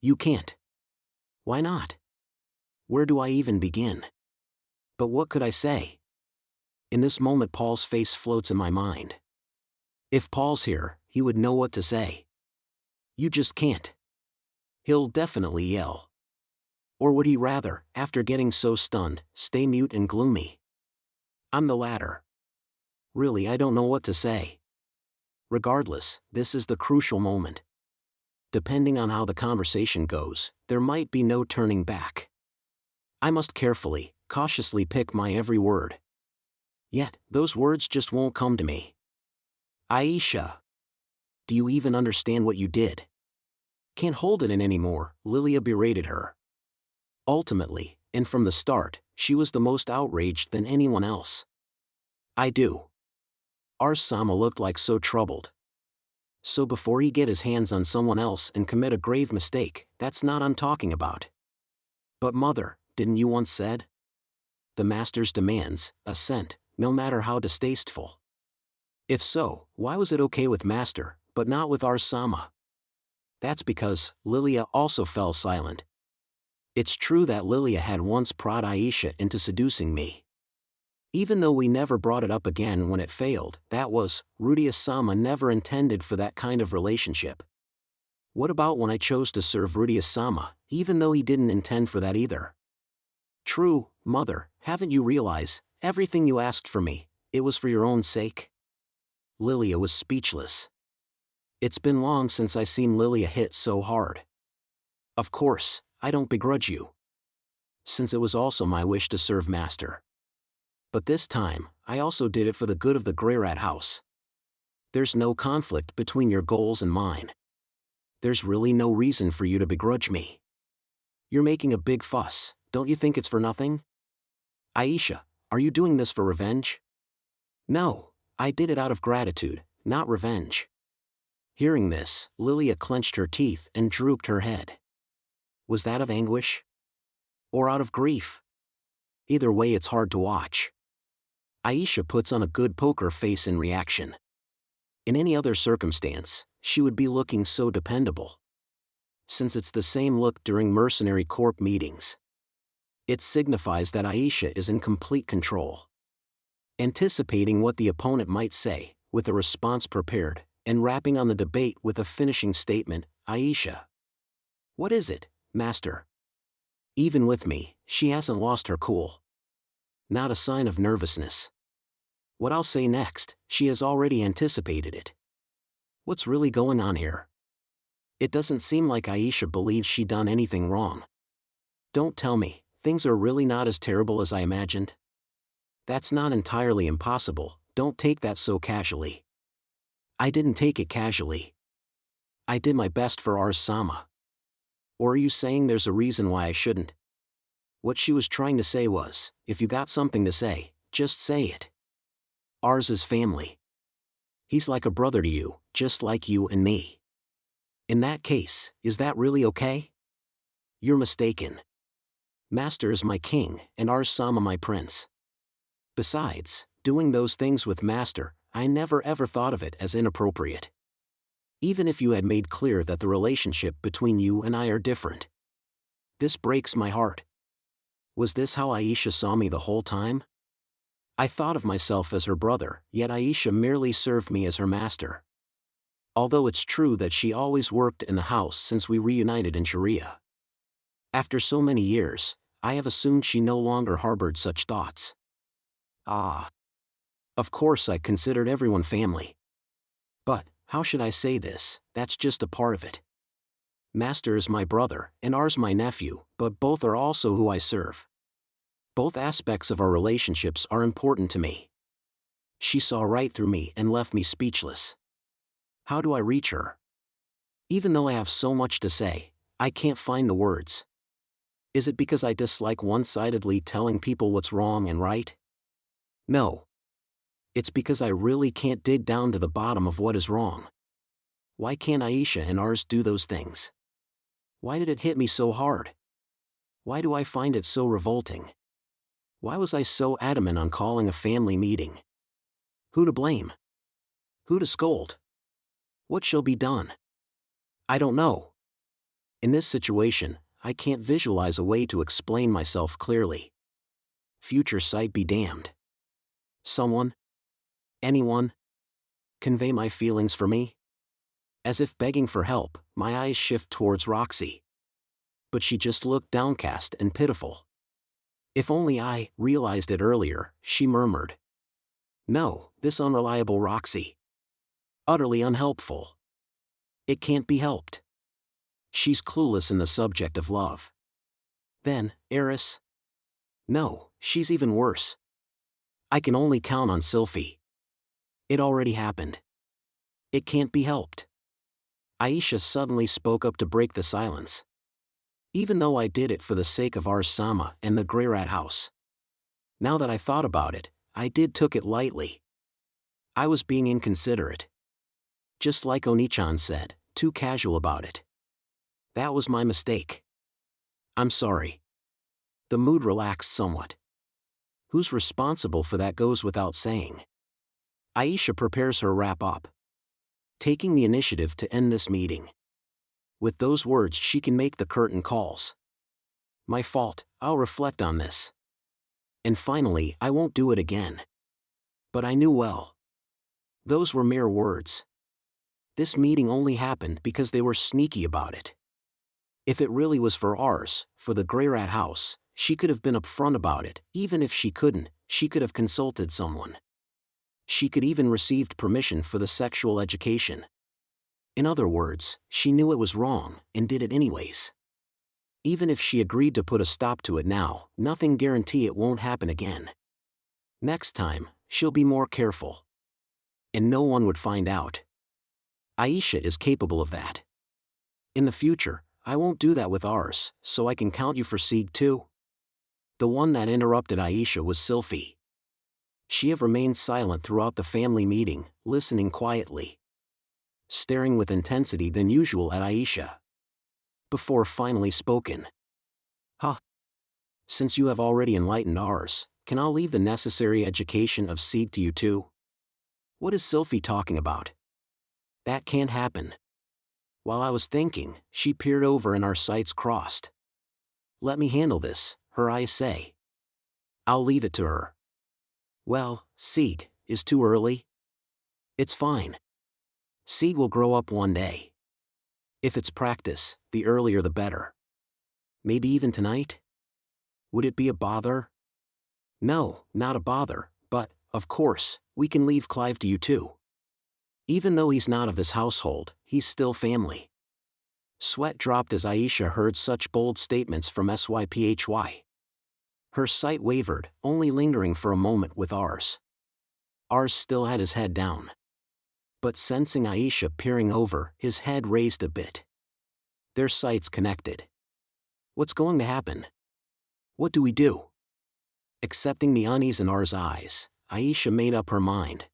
You can't. Why not? Where do I even begin? But what could I say? In this moment Paul's face floats in my mind. If Paul's here, he would know what to say. You just can't. He'll definitely yell. Or would he rather, after getting so stunned, stay mute and gloomy? I'm the latter. Really, I don't know what to say. Regardless, this is the crucial moment. Depending on how the conversation goes, there might be no turning back. I must carefully, cautiously pick my every word. Yet, those words just won't come to me. Aisha. Do you even understand what you did? Can't hold it in anymore, Lilia berated her. Ultimately, and from the start, she was the most outraged than anyone else. I do. Ars-sama looked like so troubled. So before he get his hands on someone else and commit a grave mistake, that's not I'm talking about. But mother, didn't you once said? The master's demands, assent, no matter how distasteful. If so, why was it okay with master, but not with Ars-sama? That's because Lilia also fell silent. It's true that Lilia had once prod Aisha into seducing me. Even though we never brought it up again when it failed, that was, Rudeus-sama never intended for that kind of relationship. What about when I chose to serve Rudeus-sama, even though he didn't intend for that either? True, mother, haven't you realized, everything you asked for me, it was for your own sake? Lilia was speechless. It's been long since I seen Lilia hit so hard. Of course, I don't begrudge you, since it was also my wish to serve Master. But this time, I also did it for the good of the Greyrat house. There's no conflict between your goals and mine. There's really no reason for you to begrudge me. You're making a big fuss, don't you think it's for nothing? Aisha, are you doing this for revenge? No, I did it out of gratitude, not revenge. Hearing this, Lilia clenched her teeth and drooped her head. Was that of anguish? Or out of grief? Either way, it's hard to watch. Aisha puts on a good poker face in reaction. In any other circumstance, she would be looking so dependable. Since it's the same look during mercenary corp meetings, it signifies that Aisha is in complete control. Anticipating what the opponent might say, with a response prepared, and wrapping on the debate with a finishing statement, Aisha. What is it, Master? Even with me, she hasn't lost her cool. Not a sign of nervousness. What I'll say next, she has already anticipated it. What's really going on here? It doesn't seem like Aisha believes she done anything wrong. Don't tell me, things are really not as terrible as I imagined. That's not entirely impossible, don't take that so casually. I didn't take it casually. I did my best for Ars-sama. Or are you saying there's a reason why I shouldn't? What she was trying to say was, if you got something to say, just say it. Ars is family. He's like a brother to you, just like you and me. In that case, is that really okay? You're mistaken. Master is my king, and Ars-sama my prince. Besides, doing those things with Master, I never ever thought of it as inappropriate. Even if you had made clear that the relationship between you and I are different. This breaks my heart. Was this how Aisha saw me the whole time? I thought of myself as her brother, yet Aisha merely served me as her master. Although it's true that she always worked in the house since we reunited in Sharia. After so many years, I have assumed she no longer harbored such thoughts. Ah. Of course I considered everyone family. But, how should I say this, that's just a part of it. Master is my brother, and Ars my nephew, but both are also who I serve. Both aspects of our relationships are important to me. She saw right through me and left me speechless. How do I reach her? Even though I have so much to say, I can't find the words. Is it because I dislike one-sidedly telling people what's wrong and right? No. It's because I really can't dig down to the bottom of what is wrong. Why can't Aisha and Ars do those things? Why did it hit me so hard? Why do I find it so revolting? Why was I so adamant on calling a family meeting? Who to blame? Who to scold? What shall be done? I don't know. In this situation, I can't visualize a way to explain myself clearly. Future sight be damned. Someone? Anyone? Convey my feelings for me? As if begging for help, my eyes shift towards Roxy. But she just looked downcast and pitiful. If only I realized it earlier, she murmured. No, this unreliable Roxy. Utterly unhelpful. It can't be helped. She's clueless in the subject of love. Then, Eris? No, she's even worse. I can only count on Sylphie. It already happened. It can't be helped. Aisha suddenly spoke up to break the silence. Even though I did it for the sake of Ars-sama and the Greyrat house. Now that I thought about it, I took it lightly. I was being inconsiderate. Just like Oni-chan said, too casual about it. That was my mistake. I'm sorry. The mood relaxed somewhat. Who's responsible for that goes without saying. Aisha prepares her wrap-up, taking the initiative to end this meeting. With those words she can make the curtain calls. My fault, I'll reflect on this. And finally, I won't do it again. But I knew well. Those were mere words. This meeting only happened because they were sneaky about it. If it really was for Ars, for the Greyrat house, she could have been upfront about it. Even if she couldn't, she could have consulted someone. She could even received permission for the sexual education. In other words, she knew it was wrong, and did it anyways. Even if she agreed to put a stop to it now, nothing guarantee it won't happen again. Next time, she'll be more careful. And no one would find out. Aisha is capable of that. In the future, I won't do that with ours, so I can count you for Sieg too. The one that interrupted Aisha was Sylphie. She have remained silent throughout the family meeting, listening quietly, staring with intensity than usual at Aisha. Before finally spoken. Huh. Since you have already enlightened ours, can I leave the necessary education of Sieg to you too? What is Sylphie talking about? That can't happen. While I was thinking, she peered over and our sights crossed. Let me handle this, her eyes say. I'll leave it to her. Well, Sieg, is too early? It's fine. Sieg will grow up one day. If it's practice, the earlier the better. Maybe even tonight? Would it be a bother? No, not a bother, but, of course, we can leave Clive to you too. Even though he's not of this household, he's still family. Sweat dropped as Aisha heard such bold statements from Syphy. Her sight wavered, only lingering for a moment with ours. Ours still had his head down. But sensing Aisha peering over, his head raised a bit. Their sights connected. What's going to happen? What do we do? Accepting the unease in ours eyes, Aisha made up her mind.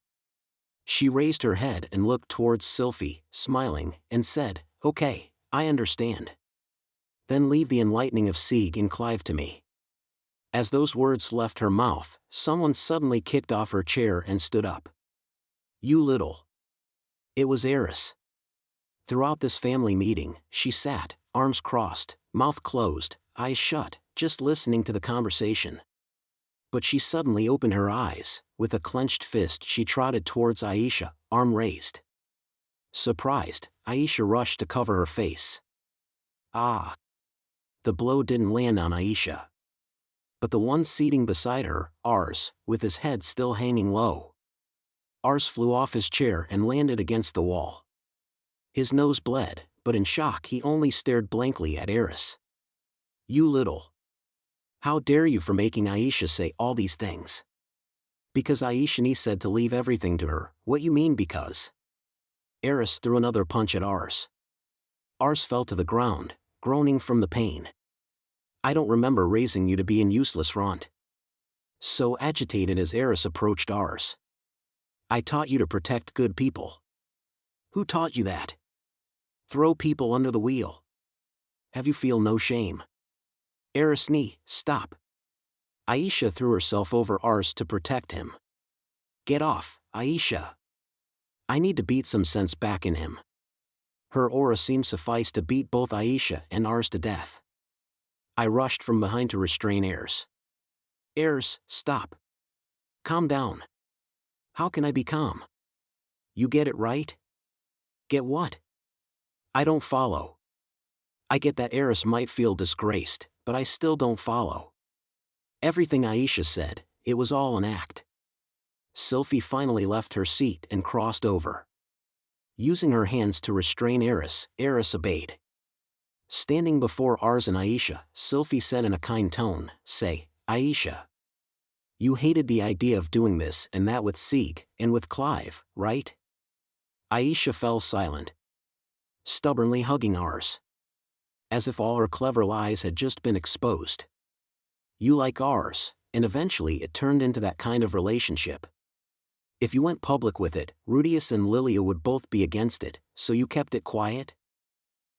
She raised her head and looked towards Sylphie, smiling, and said, Okay, I understand. Then leave the enlightening of Sieg and Clive to me. As those words left her mouth, someone suddenly kicked off her chair and stood up. You little. It was Eris. Throughout this family meeting, she sat, arms crossed, mouth closed, eyes shut, just listening to the conversation. But she suddenly opened her eyes. With a clenched fist she trotted towards Aisha, arm raised. Surprised, Aisha rushed to cover her face. Ah! The blow didn't land on Aisha. But the one seating beside her, Ars, with his head still hanging low. Ars flew off his chair and landed against the wall. His nose bled, but in shock he only stared blankly at Eris. You little. How dare you for making Aisha say all these things? Because Aisha said to leave everything to her. What you mean because? Eris threw another punch at Ars. Ars fell to the ground, groaning from the pain. I don't remember raising you to be an useless runt. So agitated as Eris approached Ars. I taught you to protect good people. Who taught you that? Throw people under the wheel. Have you feel no shame? Eris stop. Aisha threw herself over Ars to protect him. Get off, Aisha. I need to beat some sense back in him. Her aura seemed suffice to beat both Aisha and Ars to death. I rushed from behind to restrain Ars. Ars, stop. Calm down. How can I be calm? You get it right? Get what? I don't follow. I get that Eris might feel disgraced, but I still don't follow. Everything Aisha said, it was all an act. Sylphie finally left her seat and crossed over. Using her hands to restrain Eris obeyed. Standing before Ars and Aisha, Sylphie said in a kind tone, Say, Aisha. You hated the idea of doing this and that with Sieg, and with Clive, right? Aisha fell silent, stubbornly hugging Ars. As if all her clever lies had just been exposed. You like Ars, and eventually it turned into that kind of relationship. If you went public with it, Rudeus and Lilia would both be against it, so you kept it quiet?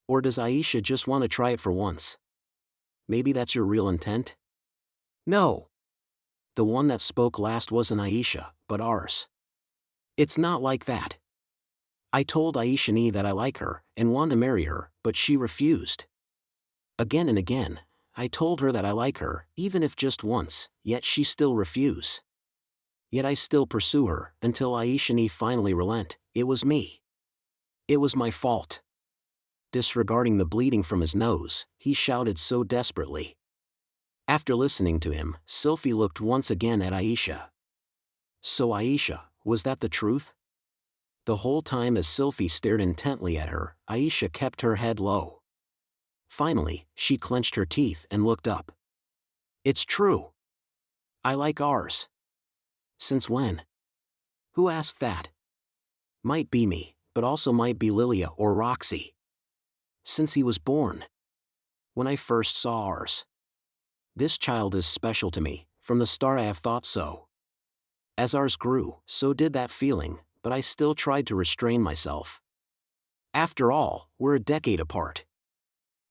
Or does Aisha just want to try it for once? Maybe that's your real intent? No. The one that spoke last wasn't Aisha, but Ars. It's not like that. I told Aisha that I like her, and want to marry her, but she refused. Again and again, I told her that I like her, even if just once, yet she still refused. Yet I still pursue her, until Aisha finally relent. It was me. It was my fault. Disregarding the bleeding from his nose, he shouted so desperately. After listening to him, Sylphie looked once again at Aisha. So Aisha, was that the truth? The whole time as Sylphie stared intently at her, Aisha kept her head low. Finally, she clenched her teeth and looked up. It's true. I like ours. Since when? Who asked that? Might be me, but also might be Lilia or Roxy. Since he was born. When I first saw ours. This child is special to me, from the start I have thought so. As ours grew, so did that feeling, but I still tried to restrain myself. After all, we're a decade apart.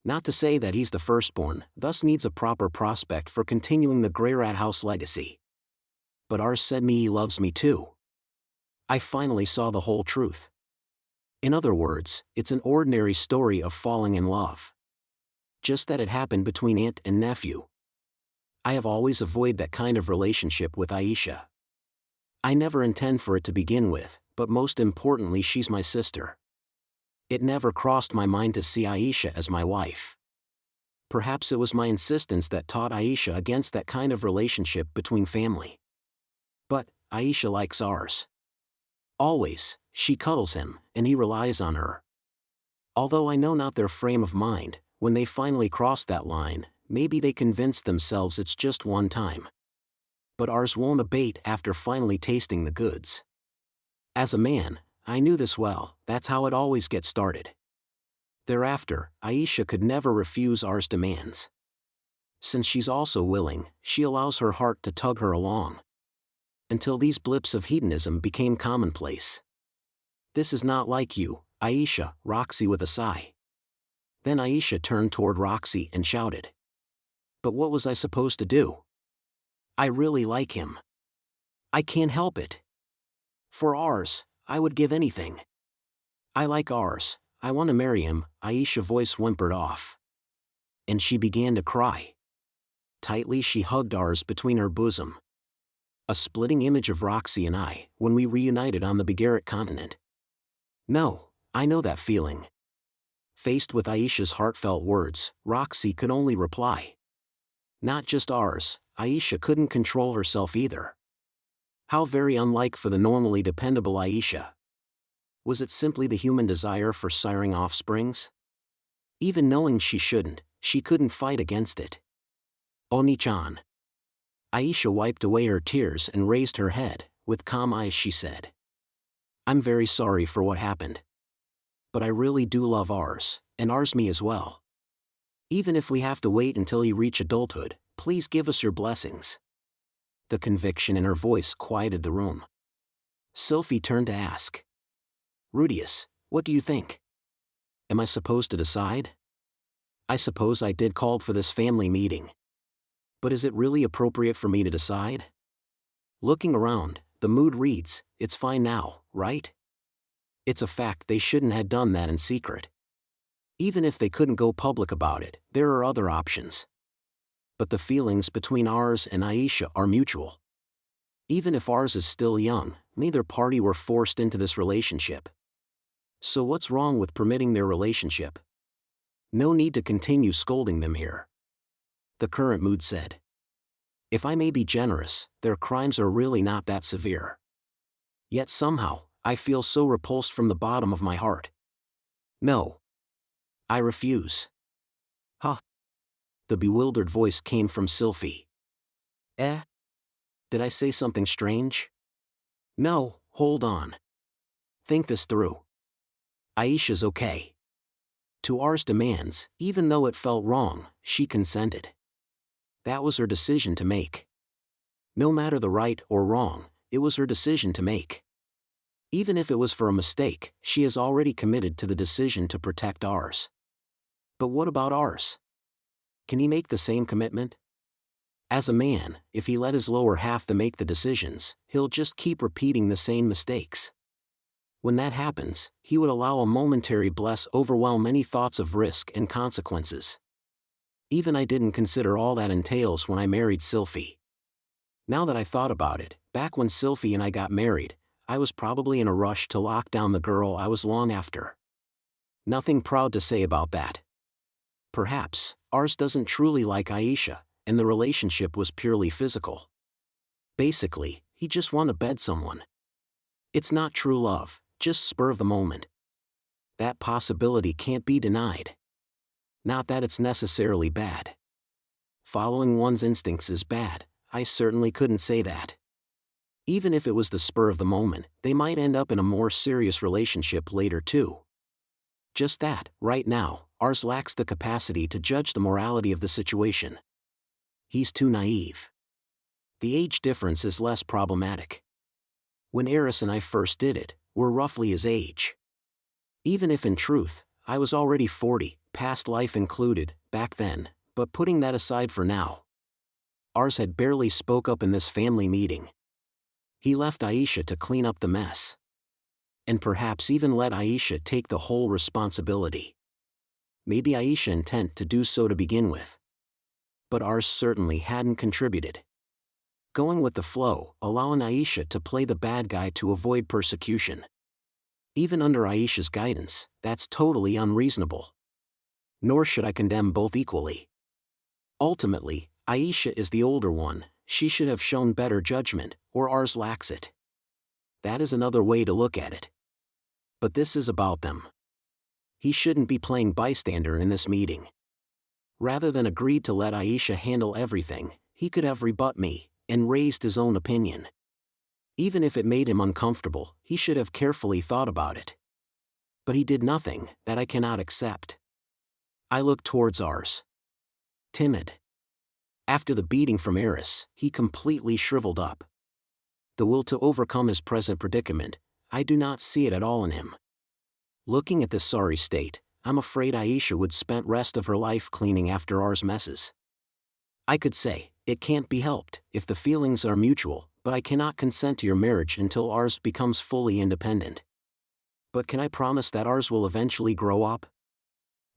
Not to say that he's the firstborn, thus needs a proper prospect for continuing the Greyrat house legacy. But ours said me he loves me too. I finally saw the whole truth. In other words, it's an ordinary story of falling in love. Just that it happened between aunt and nephew. I have always avoided that kind of relationship with Aisha. I never intend for it to begin with, but most importantly she's my sister. It never crossed my mind to see Aisha as my wife. Perhaps it was my insistence that taught Aisha against that kind of relationship between family. But Aisha likes ours. Always, she cuddles him, and he relies on her. Although I know not their frame of mind, when they finally cross that line, maybe they convince themselves it's just one time. But ours won't abate after finally tasting the goods. As a man, I knew this well, that's how it always gets started. Thereafter, Aisha could never refuse ours demands. Since she's also willing, she allows her heart to tug her along. Until these blips of hedonism became commonplace. This is not like you, Aisha, Roxy with a sigh. Then Aisha turned toward Roxy and shouted. But what was I supposed to do? I really like him. I can't help it. For ours, I would give anything. I like ours, I want to marry him, Aisha's voice whimpered off. And she began to cry. Tightly she hugged ours between her bosom. A splitting image of Roxy and I, when we reunited on the Biheiril continent. No, I know that feeling. Faced with Aisha's heartfelt words, Roxy could only reply. Not just ours, Aisha couldn't control herself either. How very unlike for the normally dependable Aisha. Was it simply the human desire for siring offsprings? Even knowing she shouldn't, she couldn't fight against it. Oni-chan. Aisha wiped away her tears and raised her head. With calm eyes she said. I'm very sorry for what happened. But I really do love ours, and ours me as well. Even if we have to wait until he reach adulthood, please give us your blessings. The conviction in her voice quieted the room. Sylphie turned to ask. Rudeus, what do you think? Am I supposed to decide? I suppose I did called for this family meeting. But is it really appropriate for me to decide? Looking around, the mood reads, it's fine now, right? It's a fact they shouldn't have done that in secret. Even if they couldn't go public about it, there are other options. But the feelings between ours and Aisha are mutual. Even if ours is still young, neither party were forced into this relationship. So what's wrong with permitting their relationship? No need to continue scolding them here. The current mood said. If I may be generous, their crimes are really not that severe. Yet somehow, I feel so repulsed from the bottom of my heart. No. I refuse. Huh? The bewildered voice came from Sylphie. Did I say something strange? No, hold on. Think this through. Aisha's okay. To ours demands, even though it felt wrong, she consented. That was her decision to make. No matter the right or wrong, it was her decision to make. Even if it was for a mistake, she is already committed to the decision to protect ours. But what about ours? Can he make the same commitment? As a man, if he let his lower half to make the decisions, he'll just keep repeating the same mistakes. When that happens, he would allow a momentary bliss overwhelm any thoughts of risk and consequences. Even I didn't consider all that entails when I married Sylphie. Now that I thought about it, back when Sylphie and I got married, I was probably in a rush to lock down the girl I was long after. Nothing proud to say about that. Perhaps, ours doesn't truly like Aisha, and the relationship was purely physical. Basically, he just wanted to bed someone. It's not true love, just spur of the moment. That possibility can't be denied. Not that it's necessarily bad. Following one's instincts is bad, I certainly couldn't say that. Even if it was the spur of the moment, they might end up in a more serious relationship later too. Just that, right now, Ars lacks the capacity to judge the morality of the situation. He's too naive. The age difference is less problematic. When Eris and I first did it, we're roughly his age. Even if in truth, I was already 40, past life included, back then, but putting that aside for now. Ars had barely spoke up in this family meeting. He left Aisha to clean up the mess. And perhaps even let Aisha take the whole responsibility. Maybe Aisha intended to do so to begin with. But Ars certainly hadn't contributed. Going with the flow, allowing Aisha to play the bad guy to avoid persecution. Even under Aisha's guidance, that's totally unreasonable. Nor should I condemn both equally. Ultimately, Aisha is the older one, she should have shown better judgment, or Ars lacks it. That is another way to look at it. But this is about them. He shouldn't be playing bystander in this meeting. Rather than agreed to let Aisha handle everything, he could have rebut me, and raised his own opinion. Even if it made him uncomfortable, he should have carefully thought about it. But he did nothing that I cannot accept. I looked towards Ars. Timid. After the beating from Eris, he completely shriveled up. The will to overcome his present predicament, I do not see it at all in him. Looking at this sorry state, I'm afraid Aisha would spend rest of her life cleaning after Ars' messes. I could say, it can't be helped if the feelings are mutual, but I cannot consent to your marriage until Ars becomes fully independent. But can I promise that Ars will eventually grow up?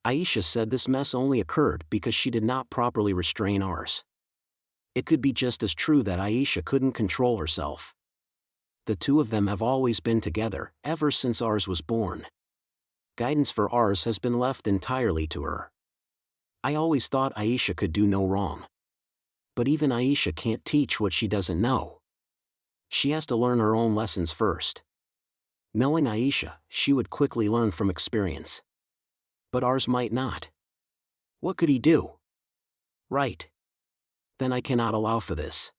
Aisha said this mess only occurred because she did not properly restrain Ars. It could be just as true that Aisha couldn't control herself. The two of them have always been together, ever since Ars was born. Guidance for Ars has been left entirely to her. I always thought Aisha could do no wrong. But even Aisha can't teach what she doesn't know. She has to learn her own lessons first. Knowing Aisha, she would quickly learn from experience. But Ars might not. What could he do? Right. Then I cannot allow for this.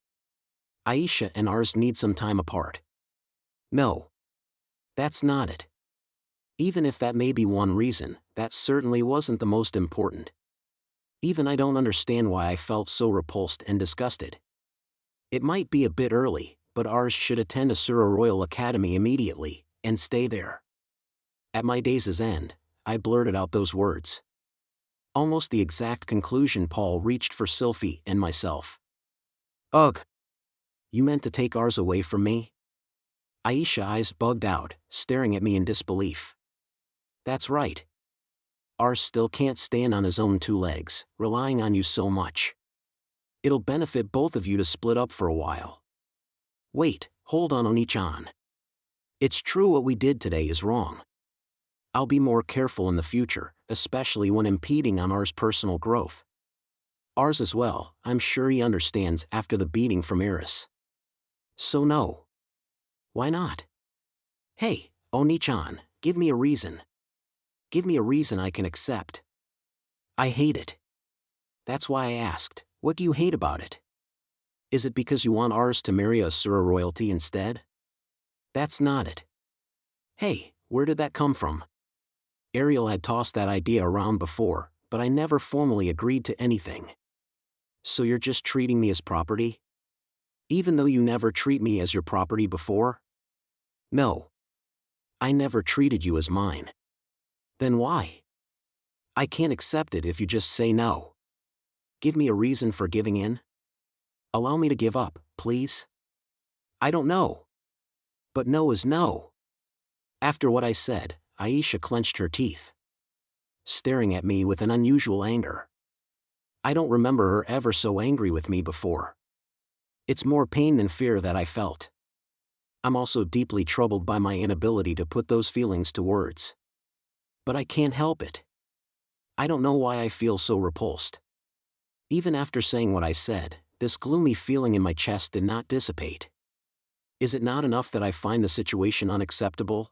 Aisha and Ars need some time apart. No. That's not it. Even if that may be one reason, that certainly wasn't the most important. Even I don't understand why I felt so repulsed and disgusted. It might be a bit early, but Ars should attend Asura Royal Academy immediately, and stay there. At my days' end, I blurted out those words. Almost the exact conclusion Paul reached for Sylphie and myself. Ugh! You meant to take Ars away from me? Aisha's eyes bugged out, staring at me in disbelief. That's right. Ars still can't stand on his own two legs, relying on you so much. It'll benefit both of you to split up for a while. Wait, hold on Oni-chan. It's true what we did today is wrong. I'll be more careful in the future, especially when impeding on Ars' personal growth. Ars as well, I'm sure he understands after the beating from Eris. So no. Why not? Hey, Oni-chan, give me a reason. Give me a reason I can accept. I hate it. That's why I asked, what do you hate about it? Is it because you want Ars to marry Asura royalty instead? That's not it. Hey, where did that come from? Ariel had tossed that idea around before, but I never formally agreed to anything. So you're just treating me as property? Even though you never treat me as your property before? No. I never treated you as mine. Then why? I can't accept it if you just say no. Give me a reason for giving in. Allow me to give up, please. I don't know. But no is no. After what I said, Aisha clenched her teeth, staring at me with an unusual anger. I don't remember her ever so angry with me before. It's more pain than fear that I felt. I'm also deeply troubled by my inability to put those feelings to words. But I can't help it. I don't know why I feel so repulsed. Even after saying what I said, this gloomy feeling in my chest did not dissipate. Is it not enough that I find the situation unacceptable?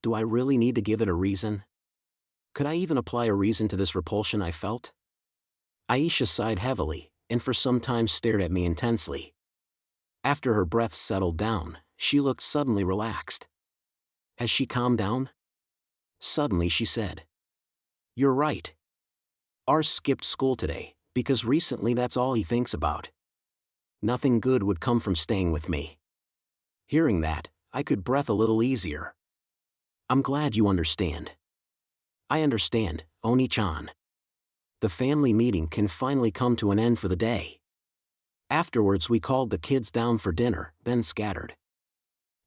Do I really need to give it a reason? Could I even apply a reason to this repulsion I felt? Aisha sighed heavily, and for some time stared at me intensely. After her breath settled down, she looked suddenly relaxed. Has she calmed down? Suddenly she said. You're right. Ars skipped school today, because recently that's all he thinks about. Nothing good would come from staying with me. Hearing that, I could breathe a little easier. I'm glad you understand. I understand, Oni-chan. The family meeting can finally come to an end for the day. Afterwards we called the kids down for dinner, then scattered.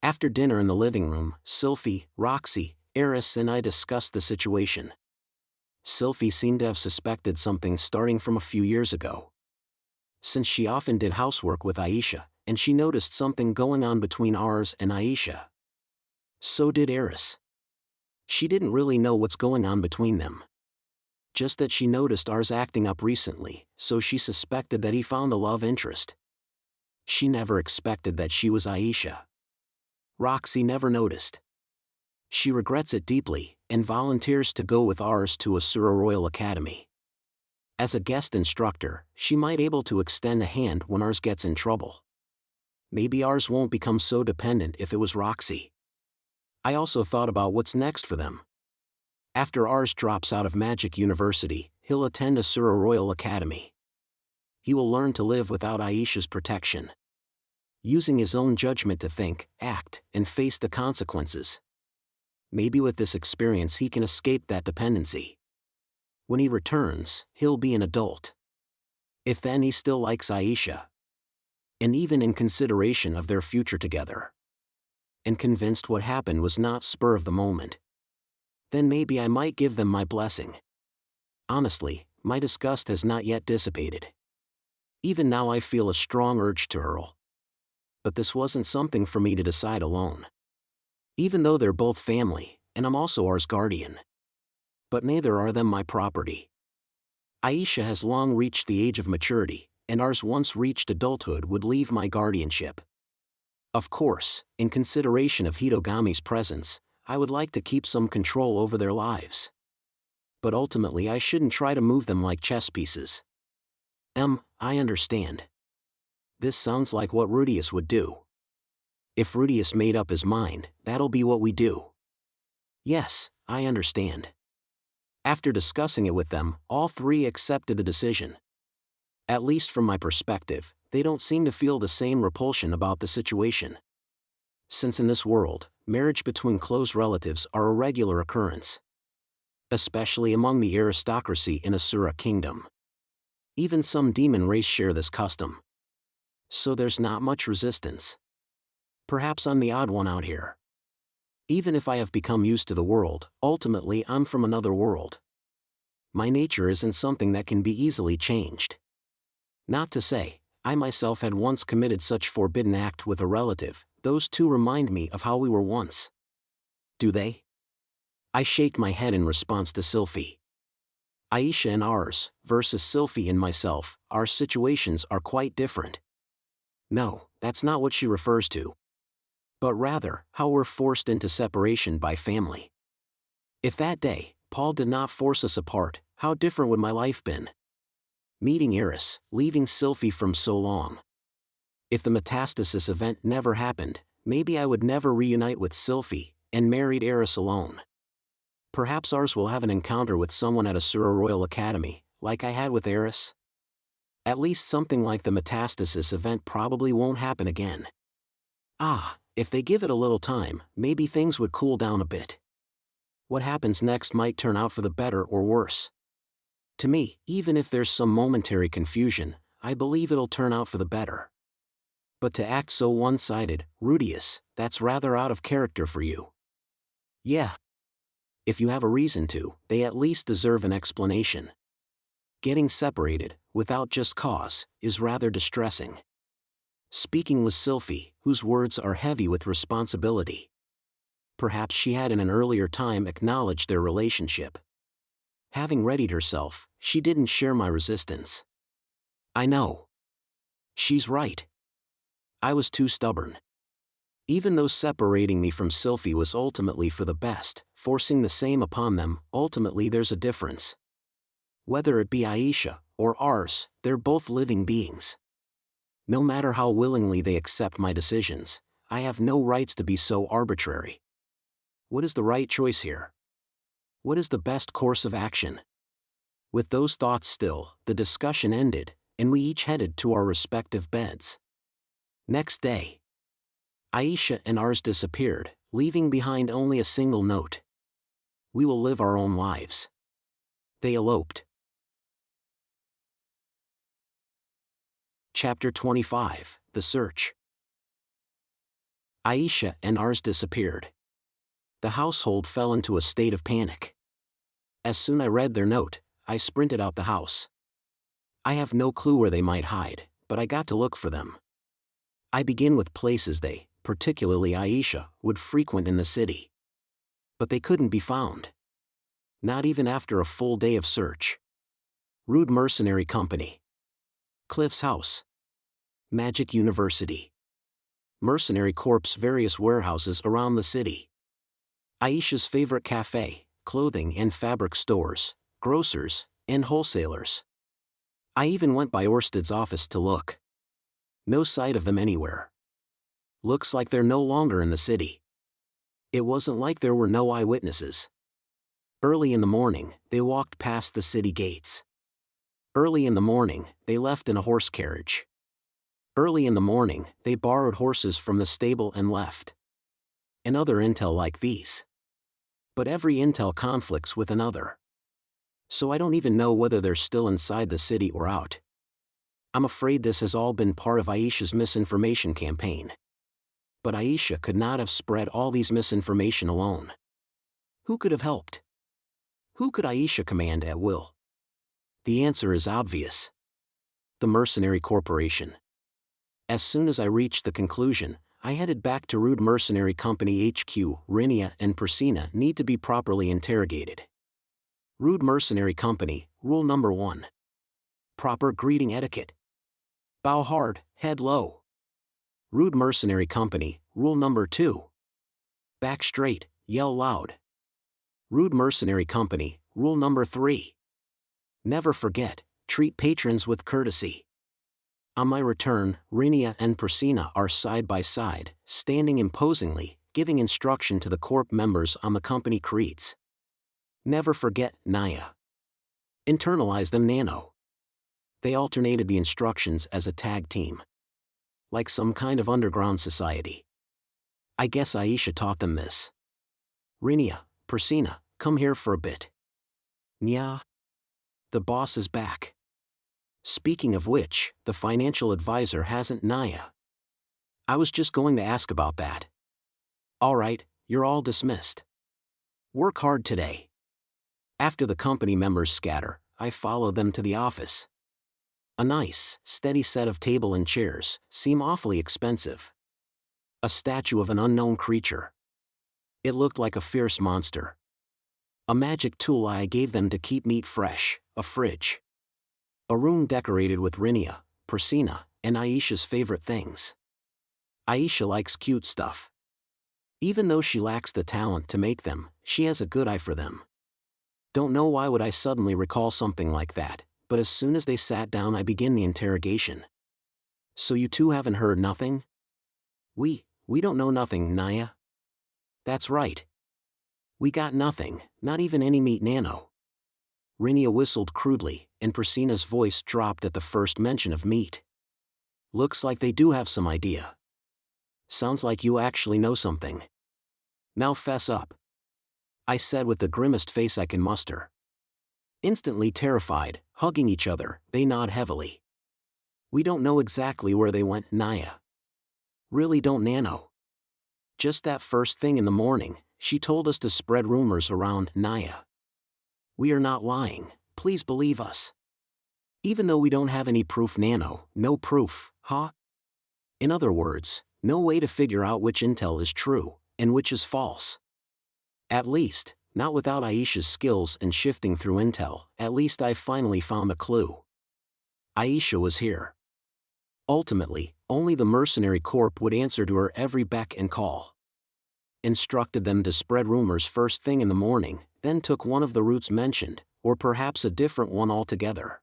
After dinner in the living room, Sylphie, Roxy, Eris and I discussed the situation. Sylphie seemed to have suspected something starting from a few years ago. Since she often did housework with Aisha, and she noticed something going on between Ars and Aisha. So did Eris. She didn't really know what's going on between them. Just that she noticed Ars acting up recently, so she suspected that he found a love interest. She never expected that she was Aisha. Roxy never noticed. She regrets it deeply, and volunteers to go with Ars to Asura Royal Academy. As a guest instructor, she might able to extend a hand when Ars gets in trouble. Maybe Ars won't become so dependent if it was Roxy. I also thought about what's next for them. After Ars drops out of Magic University, he'll attend Asura Royal Academy. He will learn to live without Aisha's protection. Using his own judgment to think, act, and face the consequences. Maybe with this experience he can escape that dependency. When he returns, he'll be an adult. If then he still likes Aisha. And even in consideration of their future together. And convinced what happened was not spur of the moment. Then maybe I might give them my blessing. Honestly, my disgust has not yet dissipated. Even now I feel a strong urge to hurl. But this wasn't something for me to decide alone. Even though they're both family, and I'm also Ars' guardian. But neither are them my property. Aisha has long reached the age of maturity, and Ars once reached adulthood would leave my guardianship. Of course, in consideration of Hitogami's presence, I would like to keep some control over their lives. But ultimately I shouldn't try to move them like chess pieces. I understand. This sounds like what Rudeus would do. If Rudeus made up his mind, that'll be what we do. Yes, I understand. After discussing it with them, all three accepted the decision. At least from my perspective, they don't seem to feel the same repulsion about the situation. Since in this world, marriage between close relatives are a regular occurrence. Especially among the aristocracy in Asura Kingdom. Even some demon race share this custom. So there's not much resistance. Perhaps I'm the odd one out here. Even if I have become used to the world, ultimately I'm from another world. My nature isn't something that can be easily changed. Not to say, I myself had once committed such forbidden act with a relative, those two remind me of how we were once. Do they? I shake my head in response to Sylphie. Aisha and Ars, versus Sylphie and myself, our situations are quite different. No, that's not what she refers to. But rather, how we're forced into separation by family. If that day, Paul did not force us apart, how different would my life been? Meeting Eris, leaving Sylphie from so long. If the metastasis event never happened, maybe I would never reunite with Sylphie, and married Eris alone. Perhaps Ars will have an encounter with someone at Asura Royal Academy, like I had with Eris. At least something like the metastasis event probably won't happen again. If they give it a little time, maybe things would cool down a bit. What happens next might turn out for the better or worse. To me, even if there's some momentary confusion, I believe it'll turn out for the better. But to act so one-sided, Rudeus, that's rather out of character for you. Yeah. If you have a reason to, they at least deserve an explanation. Getting separated, without just cause, is rather distressing. Speaking with Sylphie, whose words are heavy with responsibility. Perhaps she had in an earlier time acknowledged their relationship. Having readied herself, she didn't share my resistance. I know. She's right. I was too stubborn. Even though separating me from Sylphie was ultimately for the best, forcing the same upon them, ultimately there's a difference. Whether it be Aisha or ours, they're both living beings. No matter how willingly they accept my decisions, I have no rights to be so arbitrary. What is the right choice here? What is the best course of action? With those thoughts still, the discussion ended, and we each headed to our respective beds. Next day, Aisha and ours disappeared, leaving behind only a single note. We will live our own lives. They eloped. Chapter 25, The Search. Aisha and ours disappeared. The household fell into a state of panic. As soon as I read their note, I sprinted out the house. I have no clue where they might hide, but I got to look for them. I begin with places they, particularly Aisha, would frequent in the city. But they couldn't be found. Not even after a full day of search. Rude Mercenary Company. Cliff's house. Magic University. Mercenary Corp's various warehouses around the city. Aisha's favorite cafe, clothing and fabric stores, grocers, and wholesalers. I even went by Orsted's office to look. No sight of them anywhere. Looks like they're no longer in the city. It wasn't like there were no eyewitnesses. Early in the morning, they walked past the city gates. Early in the morning, they left in a horse carriage. Early in the morning, they borrowed horses from the stable and left. And other intel like these. But every intel conflicts with another. So I don't even know whether they're still inside the city or out. I'm afraid this has all been part of Aisha's misinformation campaign. But Aisha could not have spread all these misinformation alone. Who could have helped? Who could Aisha command at will? The answer is obvious. The Mercenary Corporation. As soon as I reached the conclusion, I headed back to Rude Mercenary Company HQ. Rinia and Persina need to be properly interrogated. Rude Mercenary Company, Rule Number 1. Proper greeting etiquette. Bow hard, head low. Rude Mercenary Company, Rule Number 2. Back straight, yell loud. Rude Mercenary Company, Rule Number 3. Never forget, treat patrons with courtesy. On my return, Rinia and Persina are side by side, standing imposingly, giving instruction to the corp members on the company creeds. Never forget, Naya. Internalize them, Nano. They alternated the instructions as a tag team. Like some kind of underground society. I guess Aisha taught them this. Rinia, Persina, come here for a bit. Nya. The boss is back. Speaking of which, the financial advisor hasn't Naya. I was just going to ask about that. Alright, you're all dismissed. Work hard today. After the company members scatter, I follow them to the office. A nice, steady set of table and chairs, seem awfully expensive. A statue of an unknown creature. It looked like a fierce monster. A magic tool I gave them to keep meat fresh, a fridge. A room decorated with Rinia, Persina, and Aisha's favorite things. Aisha likes cute stuff. Even though she lacks the talent to make them, she has a good eye for them. Don't know why would I suddenly recall something like that, but as soon as they sat down I begin the interrogation. So you two haven't heard nothing? We don't know nothing, Naya. That's right. We got nothing, not even any meat, Nano. Rinia whistled crudely, and Persina's voice dropped at the first mention of meat. Looks like they do have some idea. Sounds like you actually know something. Now fess up. I said with the grimmest face I can muster. Instantly terrified, hugging each other, they nod heavily. We don't know exactly where they went, Naya. Really don't, Nano. Just that first thing in the morning, she told us to spread rumors around, Naya. We are not lying, please believe us. Even though we don't have any proof, Nano, no proof, huh? In other words, no way to figure out which intel is true, and which is false. At least, not without Aisha's skills in shifting through intel. At least I finally found a clue. Aisha was here. Ultimately, only the mercenary corp would answer to her every beck and call. Instructed them to spread rumors first thing in the morning, then took one of the routes mentioned, or perhaps a different one altogether.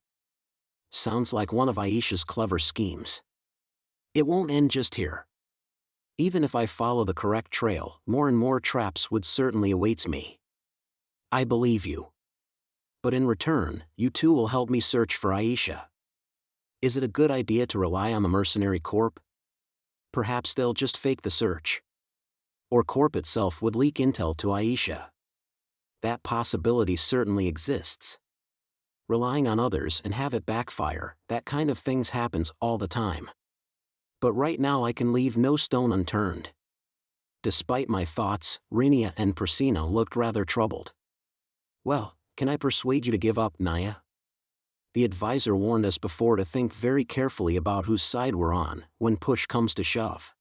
Sounds like one of Aisha's clever schemes. It won't end just here. Even if I follow the correct trail, more and more traps would certainly await me. I believe you. But in return, you two will help me search for Aisha. Is it a good idea to rely on the mercenary corp? Perhaps they'll just fake the search. Or corp itself would leak intel to Aisha. That possibility certainly exists. Relying on others and have it backfire, that kind of things happens all the time. But right now I can leave no stone unturned. Despite my thoughts, Rinia and Persina looked rather troubled. Well, can I persuade you to give up, Naya? The advisor warned us before to think very carefully about whose side we're on, when push comes to shove.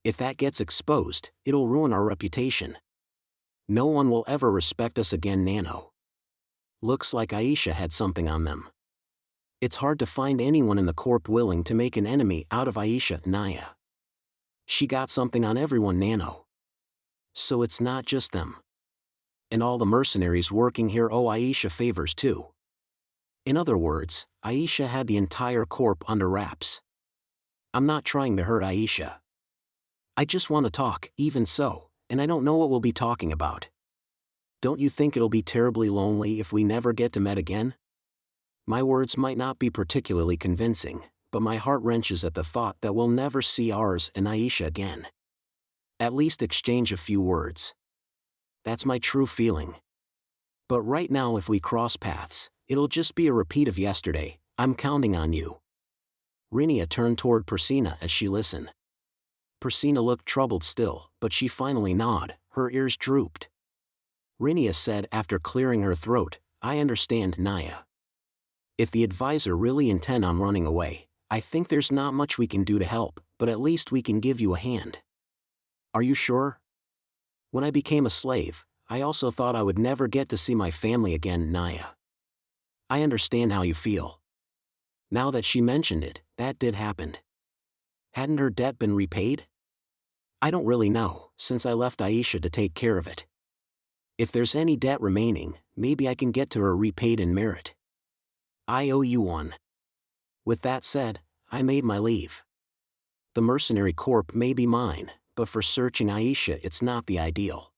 If that gets exposed, it'll ruin our reputation. No one will ever respect us again, Nano. Looks like Aisha had something on them. It's hard to find anyone in the corp willing to make an enemy out of Aisha, Naya. She got something on everyone, Nano. So it's not just them. And all the mercenaries working here owe Aisha favors too. In other words, Aisha had the entire corp under wraps. I'm not trying to hurt Aisha. I just want to talk, even so, and I don't know what we'll be talking about. Don't you think it'll be terribly lonely if we never get to meet again? My words might not be particularly convincing, but my heart wrenches at the thought that we'll never see ours and Aisha again. At least exchange a few words. That's my true feeling. But right now if we cross paths, it'll just be a repeat of yesterday. I'm counting on you. Rinia turned toward Persina as she listened. Persina looked troubled still, but she finally nodded, her ears drooped. Rinia said after clearing her throat, I understand, Naya. If the advisor really intend on running away, I think there's not much we can do to help, but at least we can give you a hand. Are you sure? When I became a slave, I also thought I would never get to see my family again, Naya. I understand how you feel. Now that she mentioned it, that did happen. Hadn't her debt been repaid? I don't really know, since I left Aisha to take care of it. If there's any debt remaining, maybe I can get to her repaid in merit. I owe you one. With that said, I made my leave. The mercenary corp may be mine, but for searching Aisha it's not the ideal.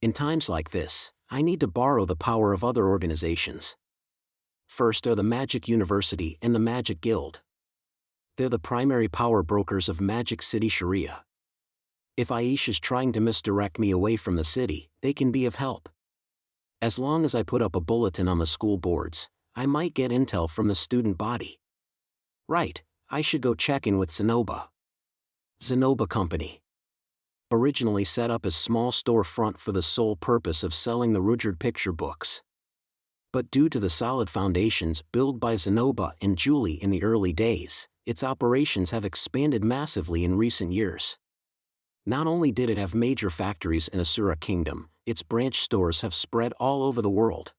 In times like this, I need to borrow the power of other organizations. First are the Magic University and the Magic Guild. They're the primary power brokers of Magic City Sharia. If Aisha's trying to misdirect me away from the city, they can be of help. As long as I put up a bulletin on the school boards, I might get intel from the student body. Right, I should go check in with Zenoba. Zenoba Company. Originally set up as small storefront for the sole purpose of selling the Rudyard picture books. But due to the solid foundations built by Zenoba and Julie in the early days, its operations have expanded massively in recent years. Not only did it have major factories in Asura Kingdom, its branch stores have spread all over the world.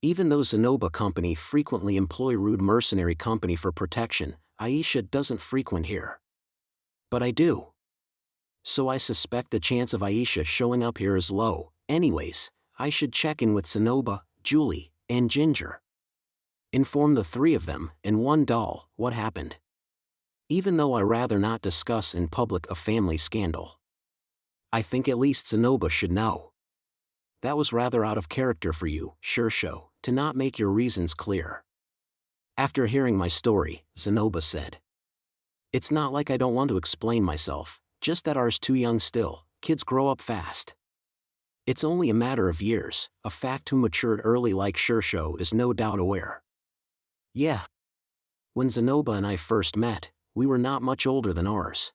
Even though Zenoba Company frequently employ rude mercenary company for protection, Aisha doesn't frequent here. But I do. So I suspect the chance of Aisha showing up here is low. Anyways, I should check in with Zenoba, Julie, and Ginger. Inform the three of them, and one doll, what happened. Even though I rather not discuss in public a family scandal. I think at least Zenoba should know. That was rather out of character for you, Shirsho, to not make your reasons clear. After hearing my story, Zenoba said. It's not like I don't want to explain myself, just that ours too young still, kids grow up fast. It's only a matter of years, a fact who matured early like Shirsho is no doubt aware. Yeah. When Zenoba and I first met, we were not much older than ours.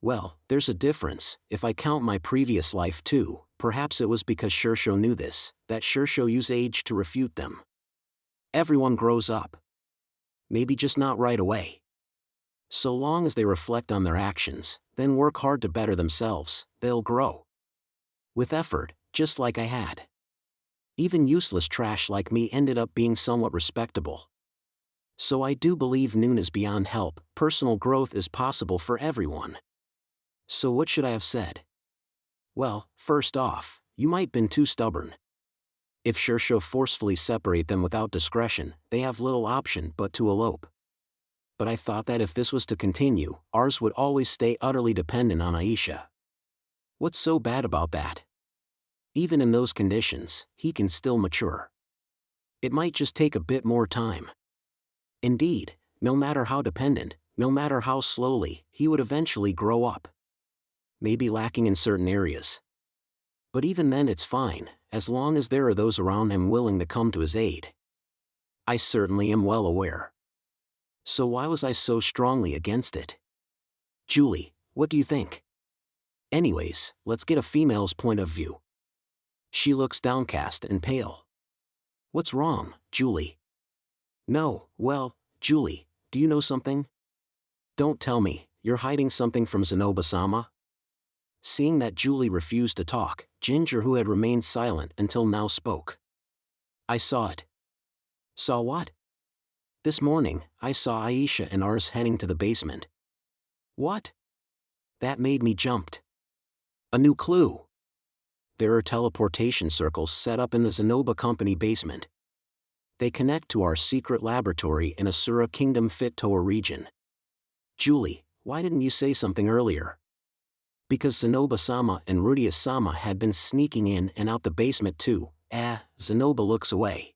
Well, there's a difference. If I count my previous life too, perhaps it was because Shirsho knew this, that Shirsho used age to refute them. Everyone grows up. Maybe just not right away. So long as they reflect on their actions, then work hard to better themselves, they'll grow. With effort, just like I had. Even useless trash like me ended up being somewhat respectable. So I do believe noon is beyond help, personal growth is possible for everyone. So what should I have said? Well, first off, you might been too stubborn. If Shursho forcefully separate them without discretion, they have little option but to elope. But I thought that if this was to continue, ours would always stay utterly dependent on Aisha. What's so bad about that? Even in those conditions, he can still mature. It might just take a bit more time. Indeed, no matter how dependent, no matter how slowly, he would eventually grow up. Maybe lacking in certain areas. But even then it's fine, as long as there are those around him willing to come to his aid. I certainly am well aware. So why was I so strongly against it? Julie, what do you think? Anyways, let's get a female's point of view. She looks downcast and pale. What's wrong, Julie? No, well, Julie, do you know something? Don't tell me, you're hiding something from Zenoba-sama? Seeing that Julie refused to talk, Ginger, who had remained silent until now, spoke. I saw it. Saw what? This morning, I saw Aisha and Ars heading to the basement. What? That made me jumped. A new clue. There are teleportation circles set up in the Zenoba Company basement. They connect to our secret laboratory in Asura Kingdom Fit-Toa region. Julie, why didn't you say something earlier? Because Zenoba-sama and Rudeus-sama had been sneaking in and out the basement too. Zenoba looks away.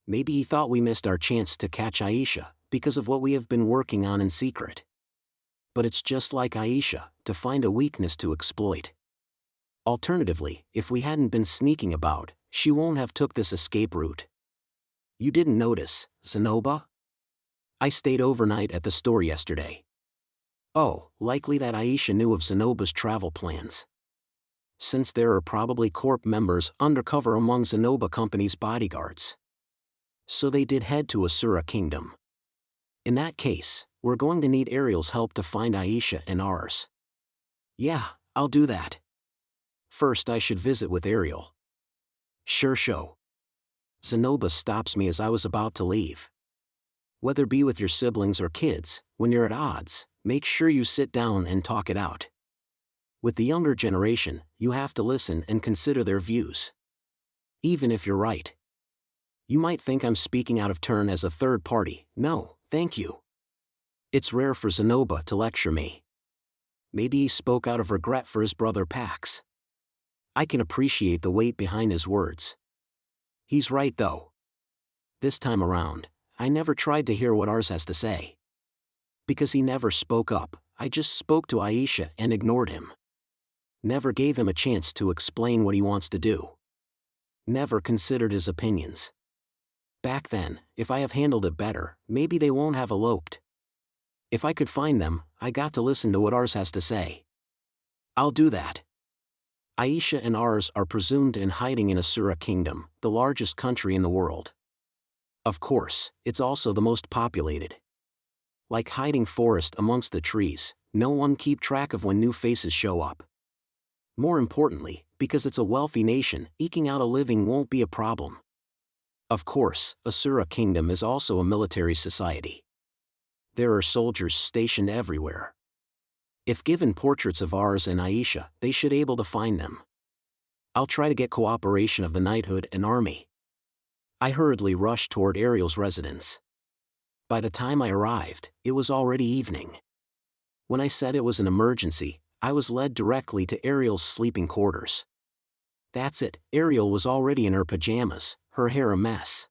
Maybe he thought we missed our chance to catch Aisha, because of what we have been working on in secret. But it's just like Aisha, to find a weakness to exploit. Alternatively, if we hadn't been sneaking about, she won't have took this escape route. You didn't notice, Zenoba? I stayed overnight at the store yesterday. Oh, likely that Aisha knew of Zenoba's travel plans. Since there are probably Corp members undercover among Zenoba Company's bodyguards. So they did head to Asura Kingdom. In that case, we're going to need Ariel's help to find Aisha and Ars. Yeah, I'll do that. First I should visit with Ariel. Sure show. Zenoba stops me as I was about to leave. Whether be with your siblings or kids, when you're at odds, make sure you sit down and talk it out. With the younger generation, you have to listen and consider their views. Even if you're right. You might think I'm speaking out of turn as a third party. No, thank you. It's rare for Zenoba to lecture me. Maybe he spoke out of regret for his brother Pax. I can appreciate the weight behind his words. He's right though. This time around, I never tried to hear what Ars has to say. Because he never spoke up, I just spoke to Aisha and ignored him. Never gave him a chance to explain what he wants to do. Never considered his opinions. Back then, if I have handled it better, maybe they won't have eloped. If I could find them, I got to listen to what Ars has to say. I'll do that. Aisha and Ars are presumed in hiding in Asura Kingdom, the largest country in the world. Of course, it's also the most populated. Like hiding forest amongst the trees, no one keep track of when new faces show up. More importantly, because it's a wealthy nation, eking out a living won't be a problem. Of course, Asura Kingdom is also a military society. There are soldiers stationed everywhere. If given portraits of Ars and Aisha, they should able to find them. I'll try to get cooperation of the knighthood and army. I hurriedly rushed toward Ariel's residence. By the time I arrived, it was already evening. When I said it was an emergency, I was led directly to Ariel's sleeping quarters. That's it, Ariel was already in her pajamas, her hair a mess.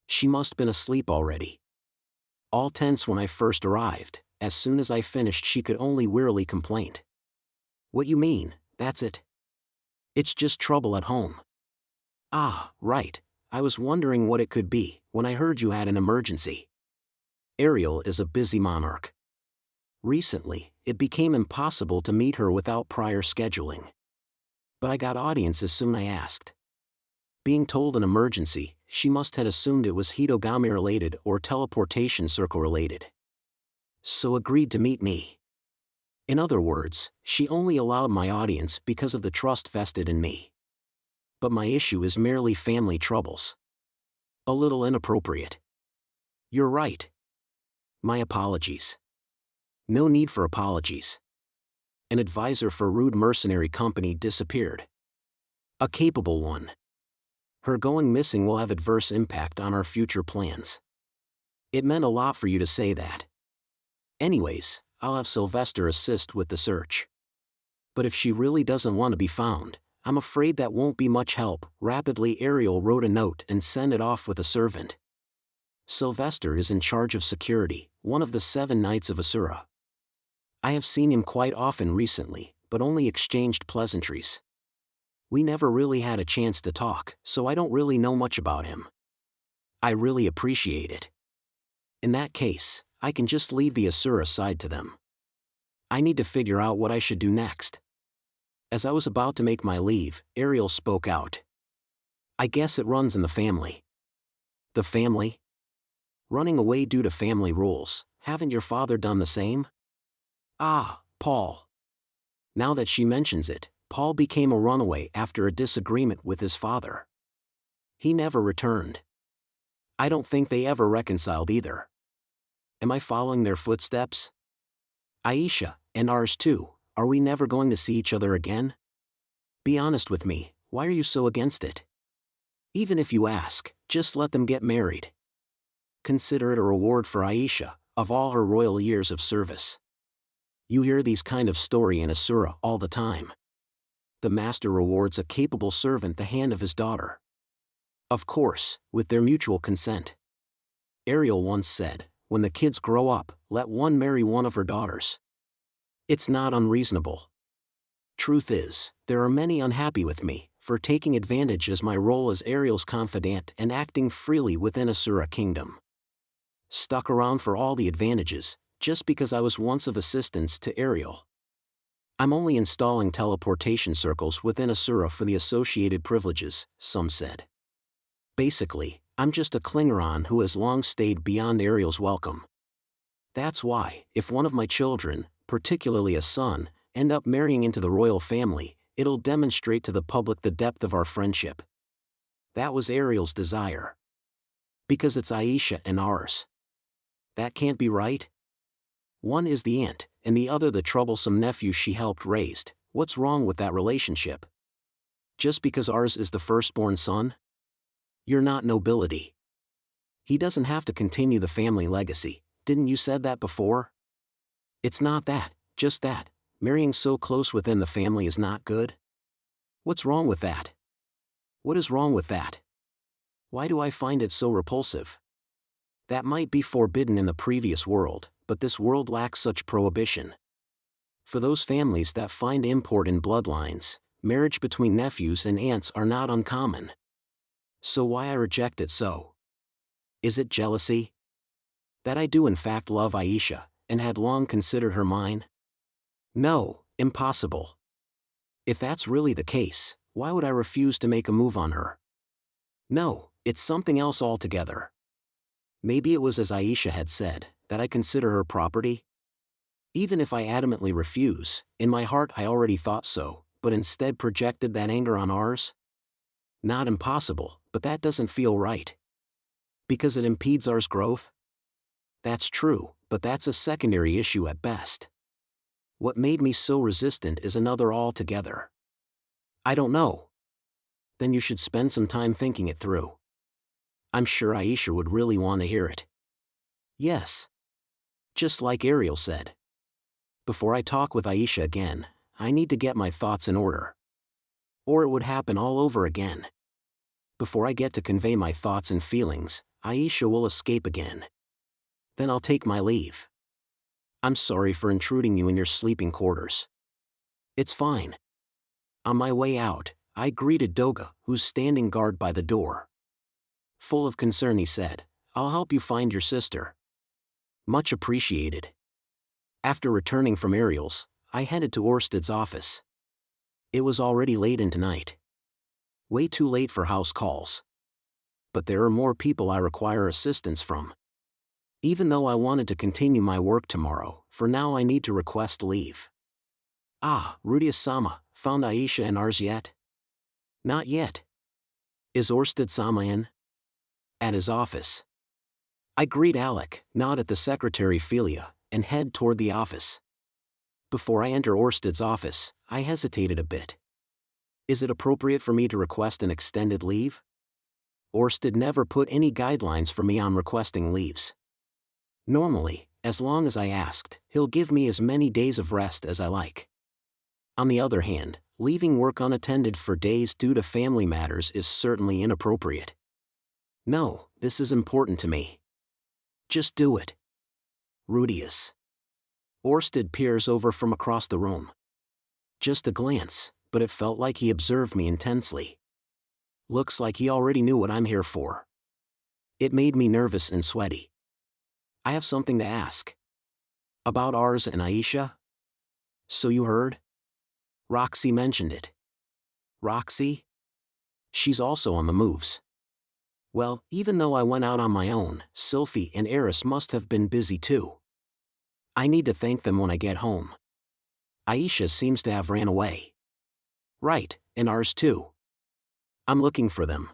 She must been asleep already. All tense when I first arrived, as soon as I finished she could only wearily complain. What you mean, that's it? It's just trouble at home. Ah, right, I was wondering what it could be, when I heard you had an emergency. Ariel is a busy monarch. Recently, it became impossible to meet her without prior scheduling. But I got audience as soon as I asked. Being told an emergency, she must have assumed it was Hitogami related or teleportation circle related. So agreed to meet me. In other words, she only allowed my audience because of the trust vested in me. But my issue is merely family troubles. A little inappropriate. You're right. My apologies. No need for apologies. An advisor for rude mercenary company disappeared. A capable one. Her going missing will have adverse impact on our future plans. It meant a lot for you to say that. Anyways, I'll have Sylvester assist with the search. But if she really doesn't want to be found, I'm afraid that won't be much help. Rapidly, Ariel wrote a note and sent it off with a servant. Sylvester is in charge of security, one of the 7 Knights of Asura. I have seen him quite often recently, but only exchanged pleasantries. We never really had a chance to talk, so I don't really know much about him. I really appreciate it. In that case, I can just leave the Asura side to them. I need to figure out what I should do next. As I was about to make my leave, Ariel spoke out. I guess it runs in the family. The family? Running away due to family rules, haven't your father done the same? Ah, Paul. Now that she mentions it, Paul became a runaway after a disagreement with his father. He never returned. I don't think they ever reconciled either. Am I following their footsteps? Aisha, and ours too, are we never going to see each other again? Be honest with me, why are you so against it? Even if you ask, just let them get married. Consider it a reward for Aisha, of all her royal years of service. You hear these kind of story in Asura all the time. The master rewards a capable servant the hand of his daughter. Of course, with their mutual consent. Ariel once said, when the kids grow up, let one marry one of her daughters. It's not unreasonable. Truth is, there are many unhappy with me for taking advantage as my role as Ariel's confidant and acting freely within Asura Kingdom. Stuck around for all the advantages, just because I was once of assistance to Ariel. I'm only installing teleportation circles within Asura for the associated privileges, some said. Basically, I'm just a Klingeron who has long stayed beyond Ariel's welcome. That's why, if one of my children, particularly a son, end up marrying into the royal family, it'll demonstrate to the public the depth of our friendship. That was Ariel's desire. Because it's Aisha and ours. That can't be right? One is the aunt, and the other the troublesome nephew she helped raised. What's wrong with that relationship? Just because ours is the firstborn son? You're not nobility. He doesn't have to continue the family legacy, didn't you said that before? It's not that, just that, marrying so close within the family is not good. What's wrong with that? What is wrong with that? Why do I find it so repulsive? That might be forbidden in the previous world, but this world lacks such prohibition. For those families that find import in bloodlines, marriage between nephews and aunts are not uncommon. So why I reject it so? Is it jealousy? That I do in fact love Aisha, and had long considered her mine? No, impossible. If that's really the case, why would I refuse to make a move on her? No, it's something else altogether. Maybe it was as Aisha had said, that I consider her property? Even if I adamantly refuse, in my heart I already thought so, but instead projected that anger on ours? Not impossible, but that doesn't feel right. Because it impedes ours growth? That's true, but that's a secondary issue at best. What made me so resistant is another altogether. I don't know. Then you should spend some time thinking it through. I'm sure Aisha would really want to hear it. Yes. Just like Ariel said. Before I talk with Aisha again, I need to get my thoughts in order. Or it would happen all over again. Before I get to convey my thoughts and feelings, Aisha will escape again. Then I'll take my leave. I'm sorry for intruding you in your sleeping quarters. It's fine. On my way out, I greeted Doga, who's standing guard by the door. Full of concern he said, I'll help you find your sister. Much appreciated. After returning from Ariel's, I headed to Orsted's office. It was already late into night. Way too late for house calls. But there are more people I require assistance from. Even though I wanted to continue my work tomorrow, for now I need to request leave. Ah, Rudeus-sama, found Aisha and ours yet? Not yet. Is Orsted-sama in? At his office. I greet Alec, nod at the secretary Philia, and head toward the office. Before I enter Orsted's office, I hesitated a bit. Is it appropriate for me to request an extended leave? Orsted never put any guidelines for me on requesting leaves. Normally, as long as I asked, he'll give me as many days of rest as I like. On the other hand, leaving work unattended for days due to family matters is certainly inappropriate. No, this is important to me. Just do it. Rudeus. Orsted peers over from across the room. Just a glance, but it felt like he observed me intensely. Looks like he already knew what I'm here for. It made me nervous and sweaty. I have something to ask. About Ars and Aisha? So you heard? Roxy mentioned it. Roxy? She's also on the moves. Well, even though I went out on my own, Sylphie and Eris must have been busy too. I need to thank them when I get home. Aisha seems to have ran away. Right, and Ars too. I'm looking for them.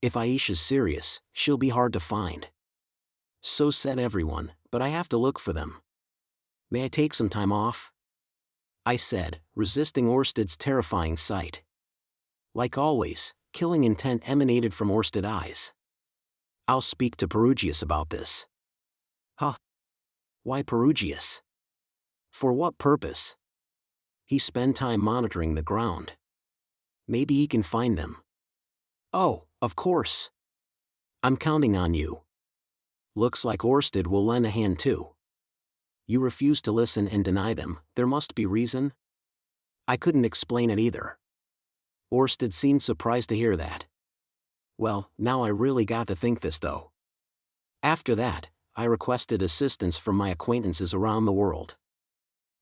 If Aisha's serious, she'll be hard to find. So said everyone, but I have to look for them. May I take some time off? I said, resisting Orsted's terrifying sight. Like always, killing intent emanated from Orsted's eyes. I'll speak to Perugius about this. Huh? Why Perugius? For what purpose? He spent time monitoring the ground. Maybe he can find them. Oh, of course. I'm counting on you. Looks like Orsted will lend a hand too. You refuse to listen and deny them, there must be reason? I couldn't explain it either. Orsted seemed surprised to hear that. Well, now I really got to think this though. After that, I requested assistance from my acquaintances around the world.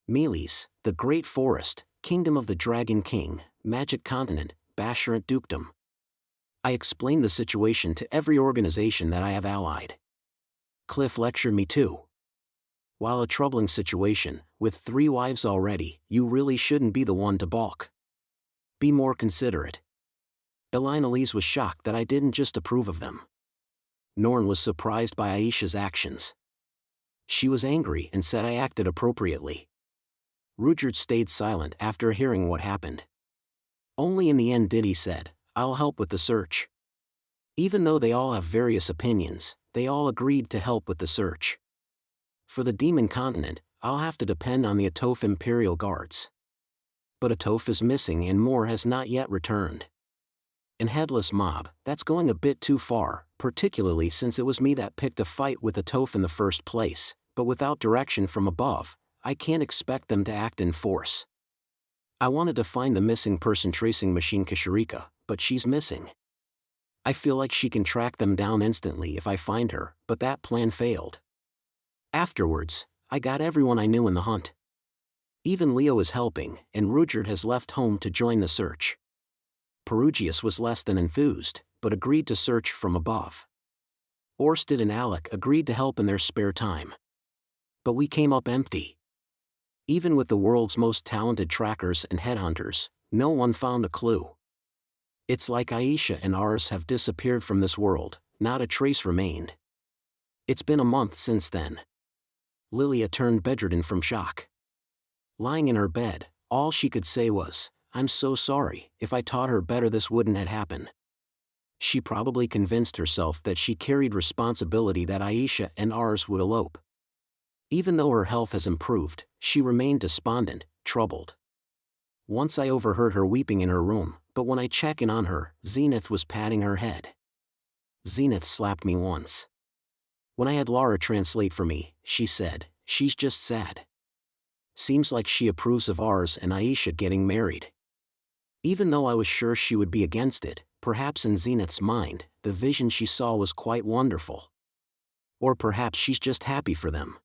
Meles, the Great Forest, Kingdom of the Dragon King, Magic Continent, Basharant Dukedom. I explained the situation to every organization that I have allied. Cliff lectured me too. While a troubling situation, with 3 wives already, you really shouldn't be the one to balk. Be more considerate. Elinalise was shocked that I didn't just approve of them. Norn was surprised by Aisha's actions. She was angry and said I acted appropriately. Rudyard stayed silent after hearing what happened. Only in the end did he said, I'll help with the search. Even though they all have various opinions, they all agreed to help with the search. For the Demon Continent, I'll have to depend on the Atoph Imperial Guards. But Atoph is missing and Moore has not yet returned. And Headless Mob, that's going a bit too far, particularly since it was me that picked a fight with Atoph in the first place, but without direction from above, I can't expect them to act in force. I wanted to find the missing person tracing machine Kashirika, but she's missing. I feel like she can track them down instantly if I find her, but that plan failed. Afterwards, I got everyone I knew in the hunt. Even Leo is helping, and Rudyard has left home to join the search. Perugius was less than enthused, but agreed to search from above. Orsted and Alec agreed to help in their spare time. But we came up empty. Even with the world's most talented trackers and headhunters, no one found a clue. It's like Aisha and Ars have disappeared from this world, not a trace remained. It's been a month since then. Lilia turned bedridden from shock. Lying in her bed, all she could say was, I'm so sorry, if I taught her better this wouldn't have happened. She probably convinced herself that she carried responsibility that Aisha and Ars would elope. Even though her health has improved, she remained despondent, troubled. Once I overheard her weeping in her room, but when I checked in on her, Zenith was patting her head. Zenith slapped me once. When I had Lara translate for me, she said, she's just sad. Seems like she approves of Ars and Aisha getting married. Even though I was sure she would be against it, perhaps in Zenith's mind, the vision she saw was quite wonderful. Or perhaps she's just happy for them.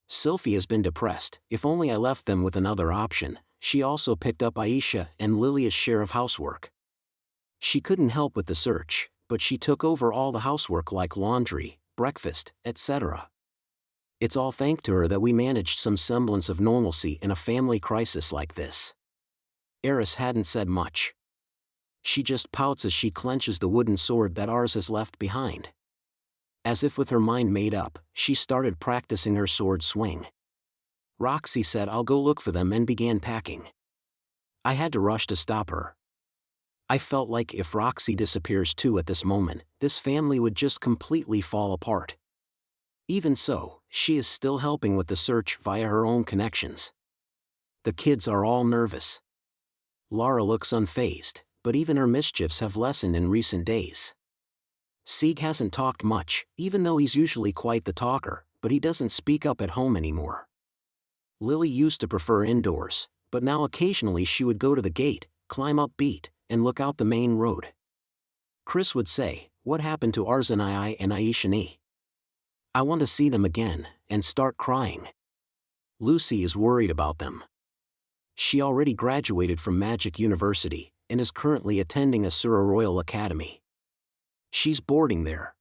Sylphie has been depressed. If only I left them with another option. She also picked up Aisha and Lilia's share of housework. She couldn't help with the search, but she took over all the housework like laundry, breakfast, etc. It's all thanks to her that we managed some semblance of normalcy in a family crisis like this. Eris hadn't said much. She just pouts as she clenches the wooden sword that Ars has left behind. As if with her mind made up, she started practicing her sword swing. Roxy said I'll go look for them and began packing. I had to rush to stop her. I felt like if Roxy disappears too at this moment, this family would just completely fall apart. Even so, she is still helping with the search via her own connections. The kids are all nervous. Lara looks unfazed, but even her mischiefs have lessened in recent days. Sieg hasn't talked much, even though he's usually quite the talker, but he doesn't speak up at home anymore. Lily used to prefer indoors, but now occasionally she would go to the gate, climb up beat, and look out the main road. Chris would say, "What happened to Arzanai and Aisha? I want to see them again," and start crying. Lucy is worried about them. She already graduated from Magic University, and is currently attending Asura Royal Academy. She's boarding there.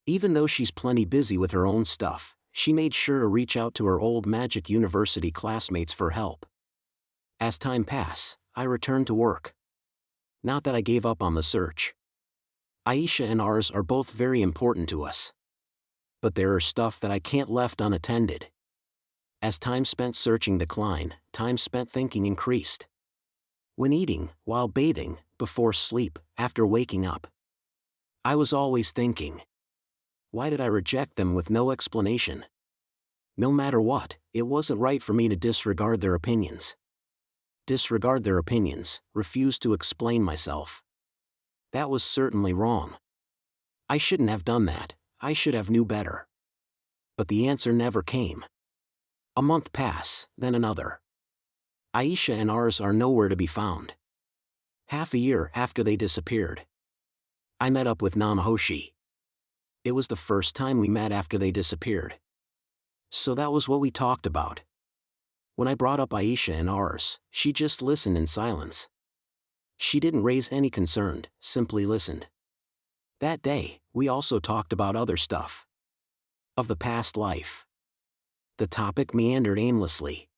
Even though she's plenty busy with her own stuff, she made sure to reach out to her old Magic University classmates for help. As time passed, I returned to work. Not that I gave up on the search. Aisha and ours are both very important to us. But there are stuff that I can't left unattended. As time spent searching declined, time spent thinking increased. When eating, while bathing, before sleep, after waking up, I was always thinking, why did I reject them with no explanation? No matter what, it wasn't right for me to disregard their opinions. Disregard their opinions, refuse to explain myself. That was certainly wrong. I shouldn't have done that, I should have knew better. But the answer never came. A month passed, then another. Aisha and ours are nowhere to be found. Half a year after they disappeared, I met up with Nanahoshi. It was the first time we met after they disappeared. So that was what we talked about. When I brought up Aisha and ours, she just listened in silence. She didn't raise any concern, simply listened. That day, we also talked about other stuff. Of the past life. The topic meandered aimlessly.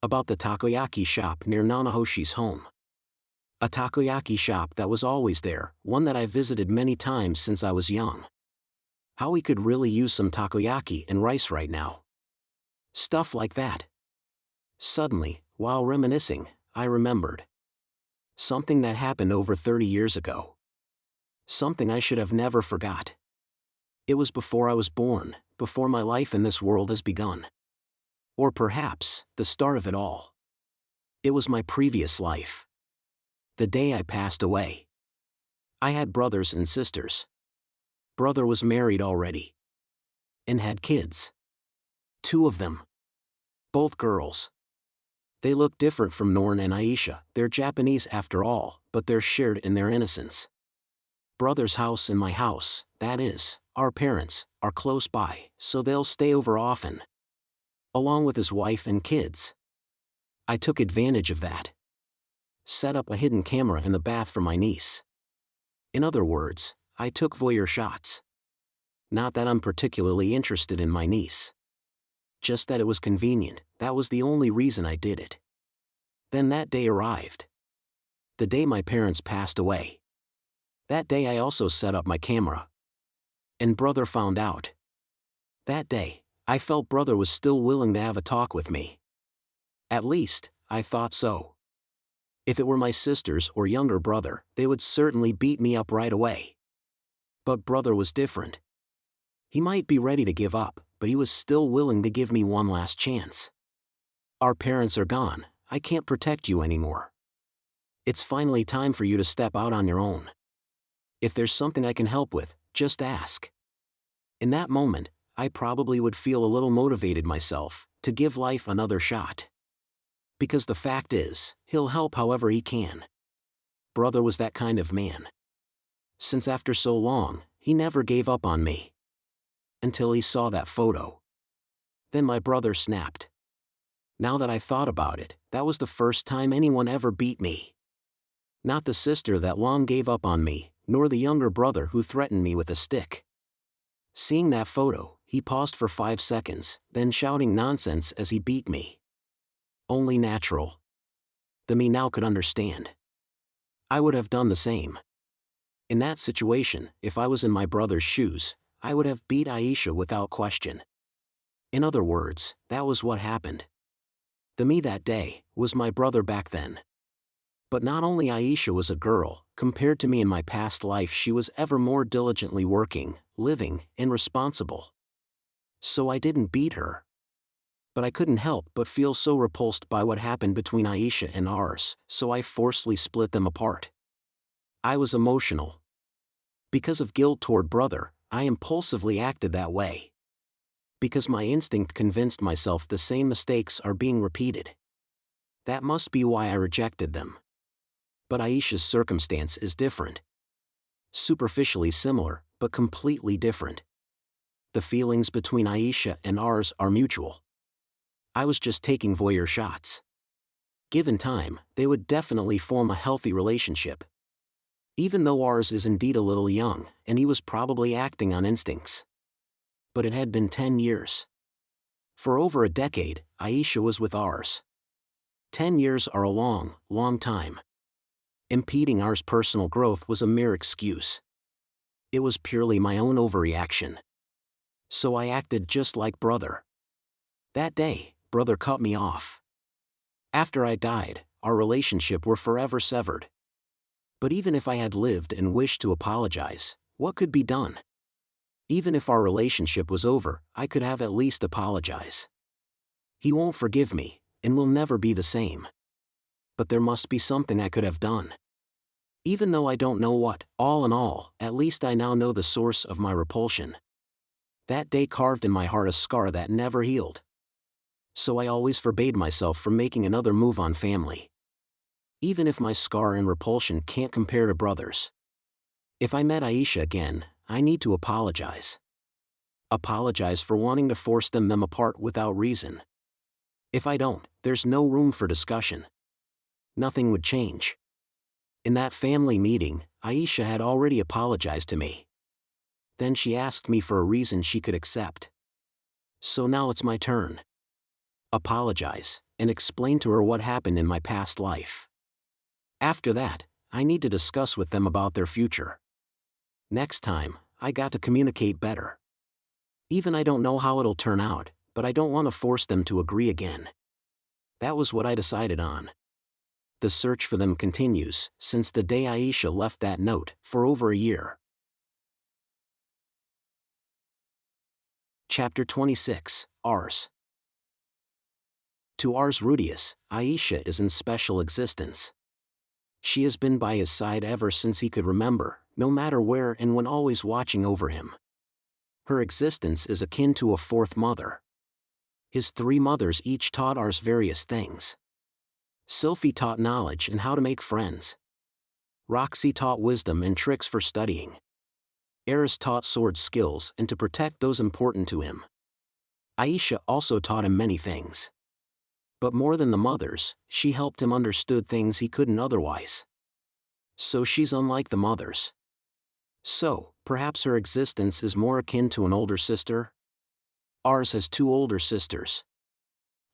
About the takoyaki shop near Nanahoshi's home. A takoyaki shop that was always there, one that I visited many times since I was young. How we could really use some takoyaki and rice right now. Stuff like that. Suddenly, while reminiscing, I remembered. Something that happened over 30 years ago. Something I should have never forgot. It was before I was born, before my life in this world has begun. Or perhaps, the start of it all. It was my previous life. The day I passed away. I had brothers and sisters. Brother was married already. And had kids. 2 of them. Both girls. They look different from Norn and Aisha, they're Japanese after all, but they're shared in their innocence. Brother's house and my house, that is, our parents, are close by, so they'll stay over often. Along with his wife and kids. I took advantage of that. Set up a hidden camera in the bath for my niece. In other words, I took voyeur shots. Not that I'm particularly interested in my niece. Just that it was convenient, that was the only reason I did it. Then that day arrived. The day my parents passed away. That day I also set up my camera. And brother found out. That day, I felt brother was still willing to have a talk with me. At least, I thought so. If it were my sisters or younger brother, they would certainly beat me up right away. But brother was different. He might be ready to give up, but he was still willing to give me one last chance. Our parents are gone, I can't protect you anymore. It's finally time for you to step out on your own. If there's something I can help with, just ask. In that moment, I probably would feel a little motivated myself to give life another shot. Because the fact is, he'll help however he can. Brother was that kind of man. Since after so long, he never gave up on me. Until he saw that photo. Then my brother snapped. Now that I thought about it, that was the first time anyone ever beat me. Not the sister that long gave up on me, nor the younger brother who threatened me with a stick. Seeing that photo, he paused for 5 seconds, then shouting nonsense as he beat me. Only natural. The me now could understand. I would have done the same. In that situation, if I was in my brother's shoes, I would have beat Aisha without question. In other words, that was what happened. The me that day was my brother back then. But not only Aisha was a girl, compared to me in my past life she was ever more diligently working, living, and responsible. So I didn't beat her. But I couldn't help but feel so repulsed by what happened between Aisha and Ars, so I forcefully split them apart. I was emotional. Because of guilt toward brother, I impulsively acted that way. Because my instinct convinced myself the same mistakes are being repeated. That must be why I rejected them. But Aisha's circumstance is different. Superficially similar, but completely different. The feelings between Aisha and Ars are mutual. I was just taking voyeur shots. Given time, they would definitely form a healthy relationship. Even though Ars is indeed a little young, and he was probably acting on instincts. But it had been 10 years. For over a decade, Aisha was with Ars. 10 years are a long, long time. Impeding Ars' personal growth was a mere excuse. It was purely my own overreaction. So I acted just like brother. That day, brother cut me off. After I died, our relationship were forever severed. But even if I had lived and wished to apologize, what could be done? Even if our relationship was over, I could have at least apologize. He won't forgive me, and will never be the same. But there must be something I could have done. Even though I don't know what, all in all, at least I now know the source of my repulsion. That day carved in my heart a scar that never healed. So I always forbade myself from making another move on family. Even if my scar and repulsion can't compare to brother's. If I met Aisha again, I need to apologize. Apologize for wanting to force them apart without reason. If I don't, there's no room for discussion. Nothing would change. In that family meeting, Aisha had already apologized to me. Then she asked me for a reason she could accept. So now it's my turn. Apologize, and explain to her what happened in my past life. After that, I need to discuss with them about their future. Next time, I got to communicate better. Even I don't know how it'll turn out, but I don't want to force them to agree again. That was what I decided on. The search for them continues, since the day Aisha left that note, for over a year. Chapter 26, Ars. To Ars Rudeus, Aisha is in special existence. She has been by his side ever since he could remember, no matter where and when, always watching over him. Her existence is akin to a fourth mother. His 3 mothers each taught Ars various things. Sylphie taught knowledge and how to make friends. Roxy taught wisdom and tricks for studying. Eris taught sword skills and to protect those important to him. Aisha also taught him many things. But more than the mothers, she helped him understood things he couldn't otherwise. So she's unlike the mothers. So, perhaps her existence is more akin to an older sister? Ars has 2 older sisters.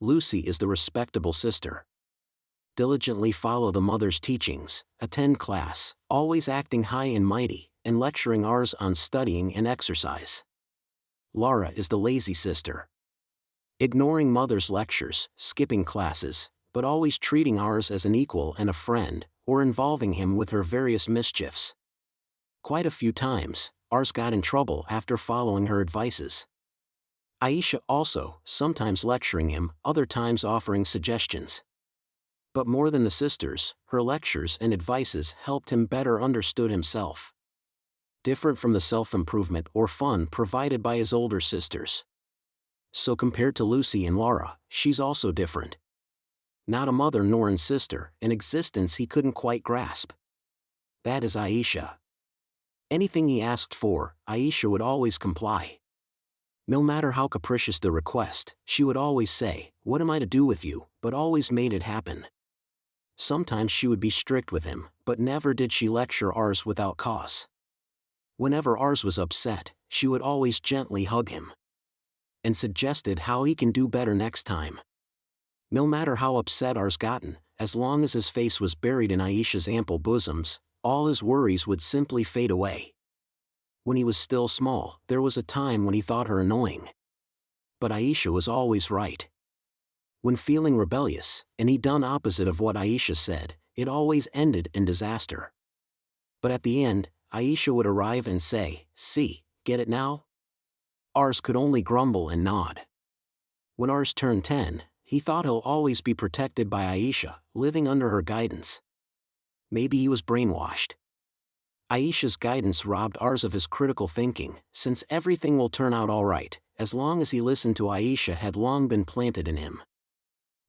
Lucy is the respectable sister. Diligently follow the mother's teachings, attend class, always acting high and mighty, and lecturing Ars on studying and exercise. Lara is the lazy sister. Ignoring mother's lectures, skipping classes, but always treating Ars as an equal and a friend, or involving him with her various mischiefs. Quite a few times, Ars got in trouble after following her advices. Aisha also, sometimes lecturing him, other times offering suggestions. But more than the sisters, her lectures and advices helped him better understood himself. Different from the self-improvement or fun provided by his older sisters. So compared to Lucy and Lara, she's also different. Not a mother nor a sister, an existence he couldn't quite grasp. That is Aisha. Anything he asked for, Aisha would always comply. No matter how capricious the request, she would always say, "What am I to do with you?" but always made it happen. Sometimes she would be strict with him, but never did she lecture Ars without cause. Whenever Ars was upset, she would always gently hug him. And suggested how he can do better next time. No matter how upset Ars gotten, as long as his face was buried in Aisha's ample bosoms, all his worries would simply fade away. When he was still small, there was a time when he thought her annoying. But Aisha was always right. When feeling rebellious, and he done opposite of what Aisha said, it always ended in disaster. But at the end, Aisha would arrive and say, "See, get it now?" Ars could only grumble and nod. When Ars turned 10, he thought he'll always be protected by Aisha, living under her guidance. Maybe he was brainwashed. Aisha's guidance robbed Ars of his critical thinking, since everything will turn out alright, as long as he listened to Aisha had long been planted in him.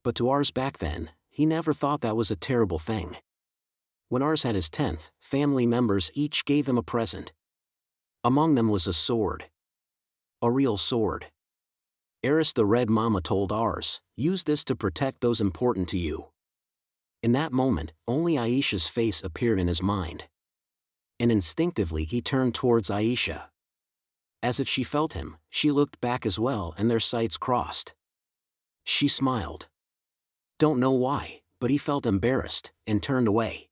But to Ars back then, he never thought that was a terrible thing. When Ars had his 10th, family members each gave him a present. Among them was a sword. A real sword. Eris the Red Mama told Ars, "Use this to protect those important to you." In that moment, only Aisha's face appeared in his mind. And instinctively he turned towards Aisha. As if she felt him, she looked back as well and their sights crossed. She smiled. Don't know why, but he felt embarrassed, and turned away.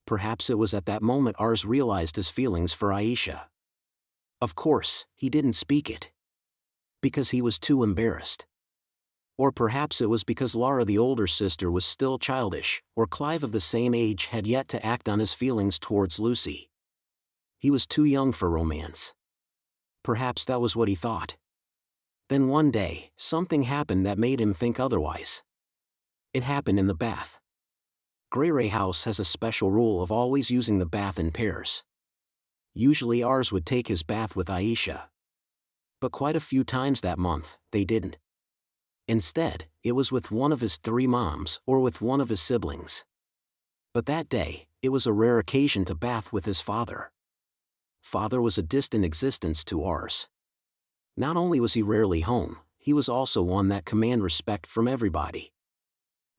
Perhaps it was at that moment Ars realized his feelings for Aisha. Of course, he didn't speak it. Because he was too embarrassed. Or perhaps it was because Lara the older sister was still childish, or Clive of the same age had yet to act on his feelings towards Lucy. He was too young for romance. Perhaps that was what he thought. Then one day, something happened that made him think otherwise. It happened in the bath. Greyrat House has a special rule of always using the bath in pairs. Usually Ars would take his bath with Aisha. But quite a few times that month, they didn't. Instead, it was with one of his 3 moms or with one of his siblings. But that day, it was a rare occasion to bath with his father. Father was a distant existence to Ars. Not only was he rarely home, he was also one that commanded respect from everybody.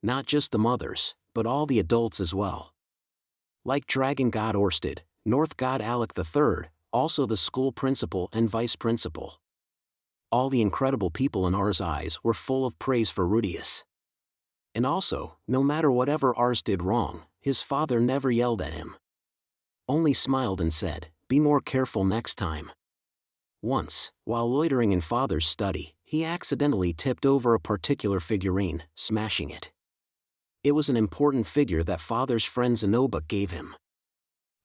Not just the mothers, but all the adults as well. Like Dragon God Orsted, North God Alec III, also the school principal and vice principal. All the incredible people in Ars' eyes were full of praise for Rudeus. And also, no matter whatever Ars did wrong, his father never yelled at him. Only smiled and said, "Be more careful next time." Once, while loitering in father's study, he accidentally tipped over a particular figurine, smashing it. It was an important figure that father's friend Zenoba gave him.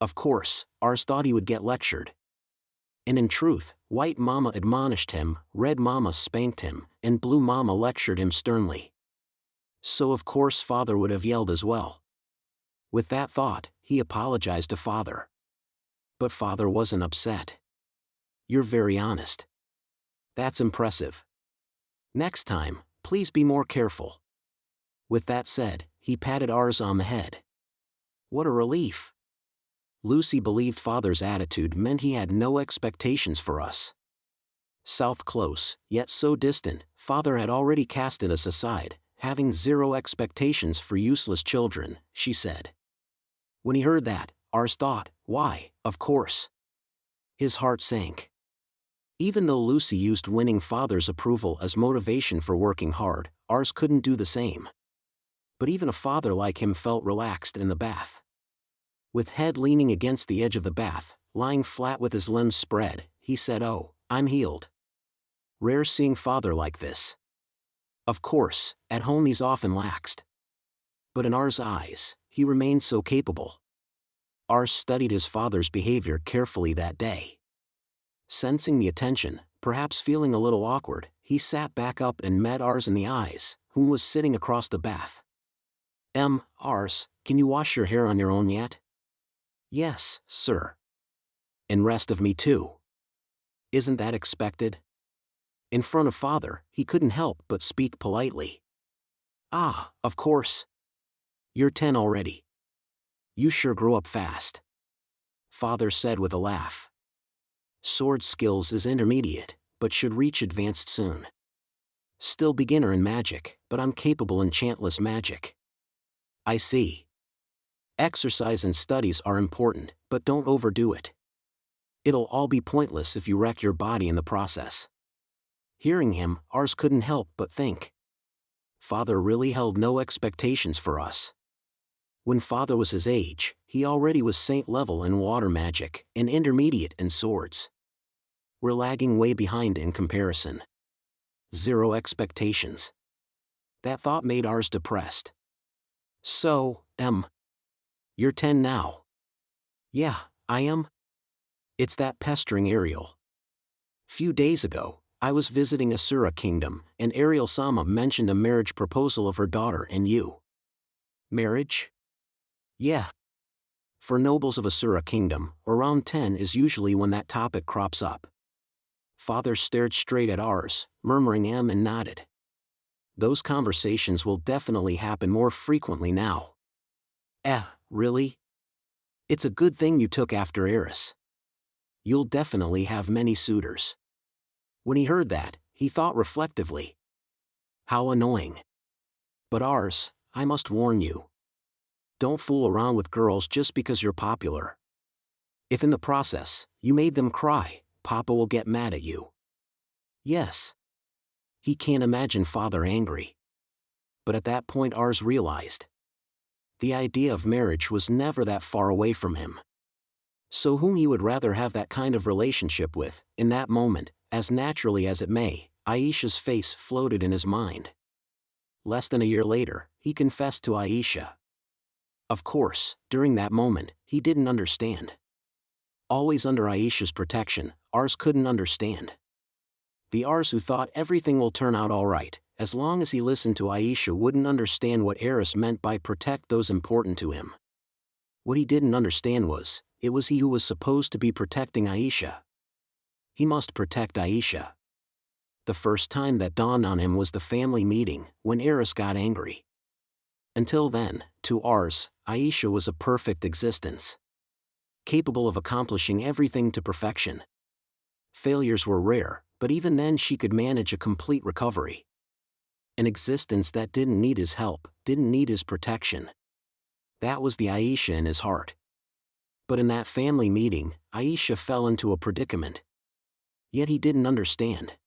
Of course, Ars thought he would get lectured. And in truth, White Mama admonished him, Red Mama spanked him, and Blue Mama lectured him sternly. So of course father would have yelled as well. With that thought, he apologized to father. But father wasn't upset. "You're very honest. That's impressive. Next time, please be more careful." With that said, he patted Ars on the head. What a relief. Lucy believed father's attitude meant he had no expectations for us. South close, yet so distant, father had already casted us aside, having zero expectations for useless children, she said. When he heard that, Ars thought, why, of course. His heart sank. Even though Lucy used winning father's approval as motivation for working hard, Ars couldn't do the same. But even a father like him felt relaxed in the bath. With head leaning against the edge of the bath, lying flat with his limbs spread, he said, "Oh, I'm healed." Rare seeing father like this. Of course, at home he's often laxed. But in Ars' eyes, he remained so capable. Ars studied his father's behavior carefully that day. Sensing the attention, perhaps feeling a little awkward, he sat back up and met Ars in the eyes, who was sitting across the bath. Ars, can you wash your hair on your own yet?" "Yes, sir." "And rest of me too." "Isn't that expected?" In front of father, he couldn't help but speak politely. "Ah, of course. You're 10 already. You sure grew up fast," father said with a laugh. "Sword skills is intermediate, but should reach advanced soon. Still beginner in magic, but I'm capable in enchantless magic." "I see. Exercise and studies are important, but don't overdo it. It'll all be pointless if you wreck your body in the process." Hearing him, Ars couldn't help but think. Father really held no expectations for us. When father was his age, he already was saint level in water magic and intermediate in swords. We're lagging way behind in comparison. Zero expectations. That thought made Ars depressed. So, you're 10 now. Yeah, I am. It's that pestering Ariel. Few days ago, I was visiting Asura Kingdom, and Ariel-sama mentioned a marriage proposal of her daughter and you. Marriage? Yeah. For nobles of Asura Kingdom, around 10 is usually when that topic crops up. Father stared straight at Ars, murmuring and nodded. Those conversations will definitely happen more frequently now. Really? It's a good thing you took after Eris. You'll definitely have many suitors. When he heard that, he thought reflectively. How annoying. But Ars, I must warn you. Don't fool around with girls just because you're popular. If in the process, you made them cry, Papa will get mad at you. Yes. He can't imagine father angry. But at that point Ars realized. The idea of marriage was never that far away from him. So whom he would rather have that kind of relationship with, in that moment, as naturally as it may, Aisha's face floated in his mind. Less than a year later, he confessed to Aisha. Of course, during that moment, he didn't understand. Always under Aisha's protection, Ars couldn't understand. The Ars who thought everything will turn out alright, as long as he listened to Aisha, wouldn't understand what Eris meant by protect those important to him. What he didn't understand was, it was he who was supposed to be protecting Aisha. He must protect Aisha. The first time that dawned on him was the family meeting, when Eris got angry. Until then, to Ars, Aisha was a perfect existence. Capable of accomplishing everything to perfection. Failures were rare, but even then she could manage a complete recovery. An existence that didn't need his help, didn't need his protection. That was the Aisha in his heart. But in that family meeting, Aisha fell into a predicament. Yet he didn't understand.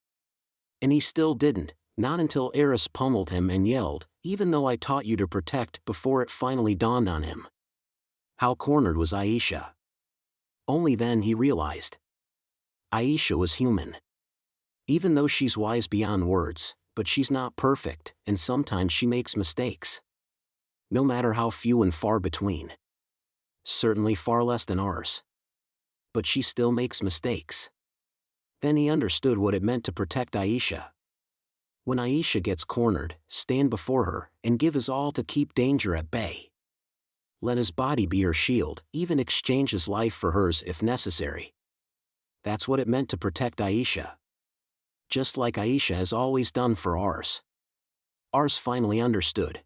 And he still didn't, not until Eris pummeled him and yelled, "Even though I taught you to protect," before it finally dawned on him. How cornered was Aisha? Only then he realized. Aisha was human. Even though she's wise beyond words, but she's not perfect, and sometimes she makes mistakes. No matter how few and far between. Certainly far less than Ars. But she still makes mistakes. Then he understood what it meant to protect Aisha. When Aisha gets cornered, stand before her, and give his all to keep danger at bay. Let his body be her shield, even exchange his life for hers if necessary. That's what it meant to protect Aisha. Just like Aisha has always done for Ars. Ars finally understood.